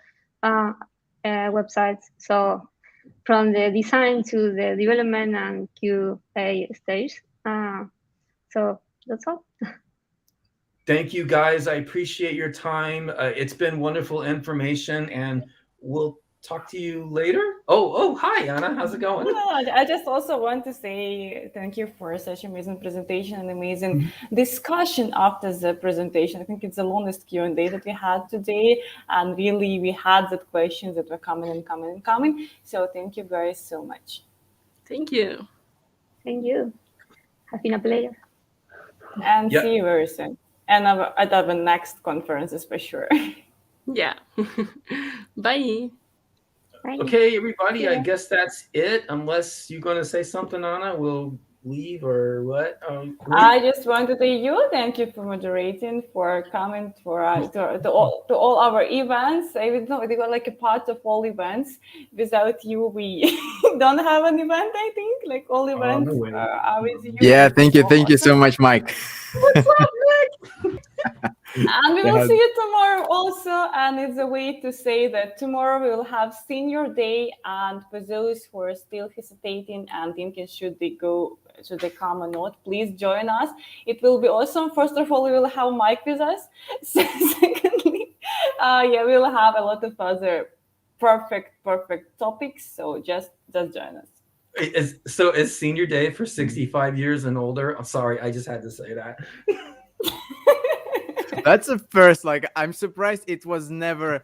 websites. So from the design to the development and QA stage. So that's all. Thank you, guys. I appreciate your time. It's been wonderful information, and we'll talk to you later. Oh, hi, Anna. How's it going? I just also want to say thank you for such amazing presentation and amazing discussion after the presentation. I think it's the longest Q&A that we had today, and really we had the questions that were coming and coming and coming. So thank you guys so much. Thank you. Thank you. Has been a pleasure. And see you very soon. And at our next conferences for sure. Yeah. Bye. Okay, everybody, I guess that's it. Unless you're going to say something, Anna, we'll leave or what? I just want to thank you. Thank you for moderating, for coming to all our events. Even though they were like a part of all events. Without you, we don't have an event, I think. Like all events are with you. Yeah, thank you so much, Mike. What's up, Nick? And we will Yeah. see you tomorrow also. And it's a way to say that tomorrow we will have Senior Day. And for those who are still hesitating and thinking should they come or not, please join us. It will be awesome. First of all, we will have Mike with us. Secondly, we will have a lot of other perfect topics. So just join us. It's Senior Day for 65 years and older. I'm sorry, I just had to say that. That's a first. Like, I'm surprised it was never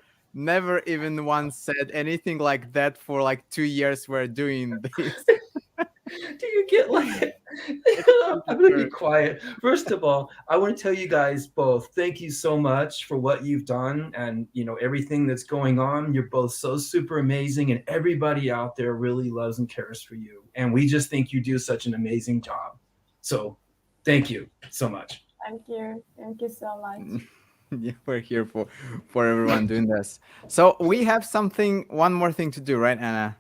even once said anything like that for like 2 years we're doing this. Do you get like I'm gonna be quiet. First of all, I want to tell you guys both, thank you so much for what you've done and everything that's going on. You're both so super amazing, and everybody out there really loves and cares for you. And we just think you do such an amazing job. So thank you so much. Thank you so much. Yeah, we're here for everyone doing this. So we have one more thing to do, right, Anna?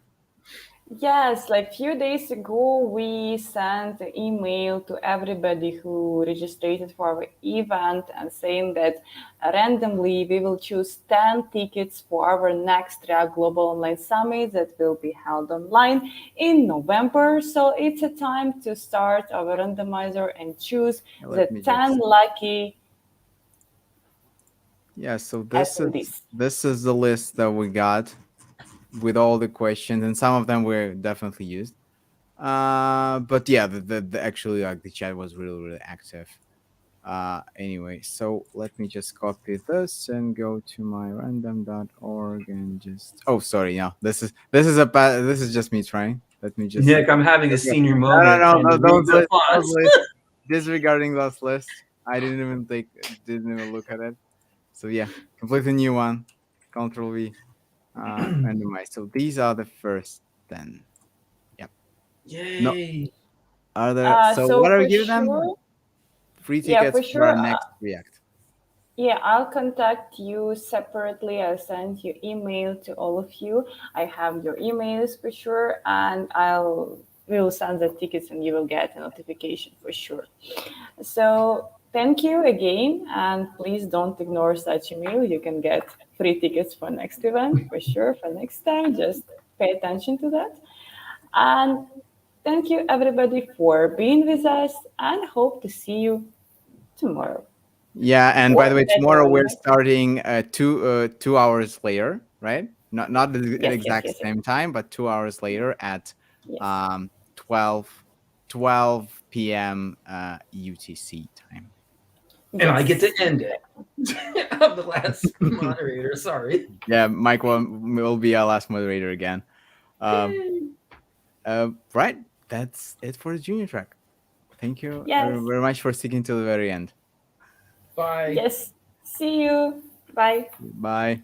Yes, like a few days ago, we sent an email to everybody who registered for our event and saying that randomly we will choose 10 tickets for our next React Global Online Summit that will be held online in November. So it's a time to start our randomizer and choose the 10 lucky. Yeah, so this is the list that we got with all the questions, and some of them were definitely used. But yeah, the actually like the chat was really active. Anyway, so let me just copy this and go to my random.org and just sorry, no, this is just me trying. Let me just Nick, I'm having a senior moment. No, those lists, disregarding those lists. I didn't even look at it. So yeah, completely new one. Control V. Randomize. So these are the first 10. Yep. Yay. No. Are there? So what are we giving them? Free tickets for our next React. Yeah, I'll contact you separately. I'll send you email to all of you. I have your emails for sure, and we will send the tickets, and you will get a notification for sure. So thank you again, and please don't ignore such email. You can get free tickets for next event for sure. For next time, just pay attention to that. And thank you everybody for being with us, and hope to see you tomorrow. Yeah, and by the way, tomorrow we're starting 2 hours later, right? Not the exact same time, but 2 hours later at 12 p.m. UTC time. And I get to end it. I'm the last moderator. Sorry. Yeah, Mike will be our last moderator again. Right. That's it for the junior track. Thank you very much for sticking to the very end. Bye. Yes. See you. Bye. Bye.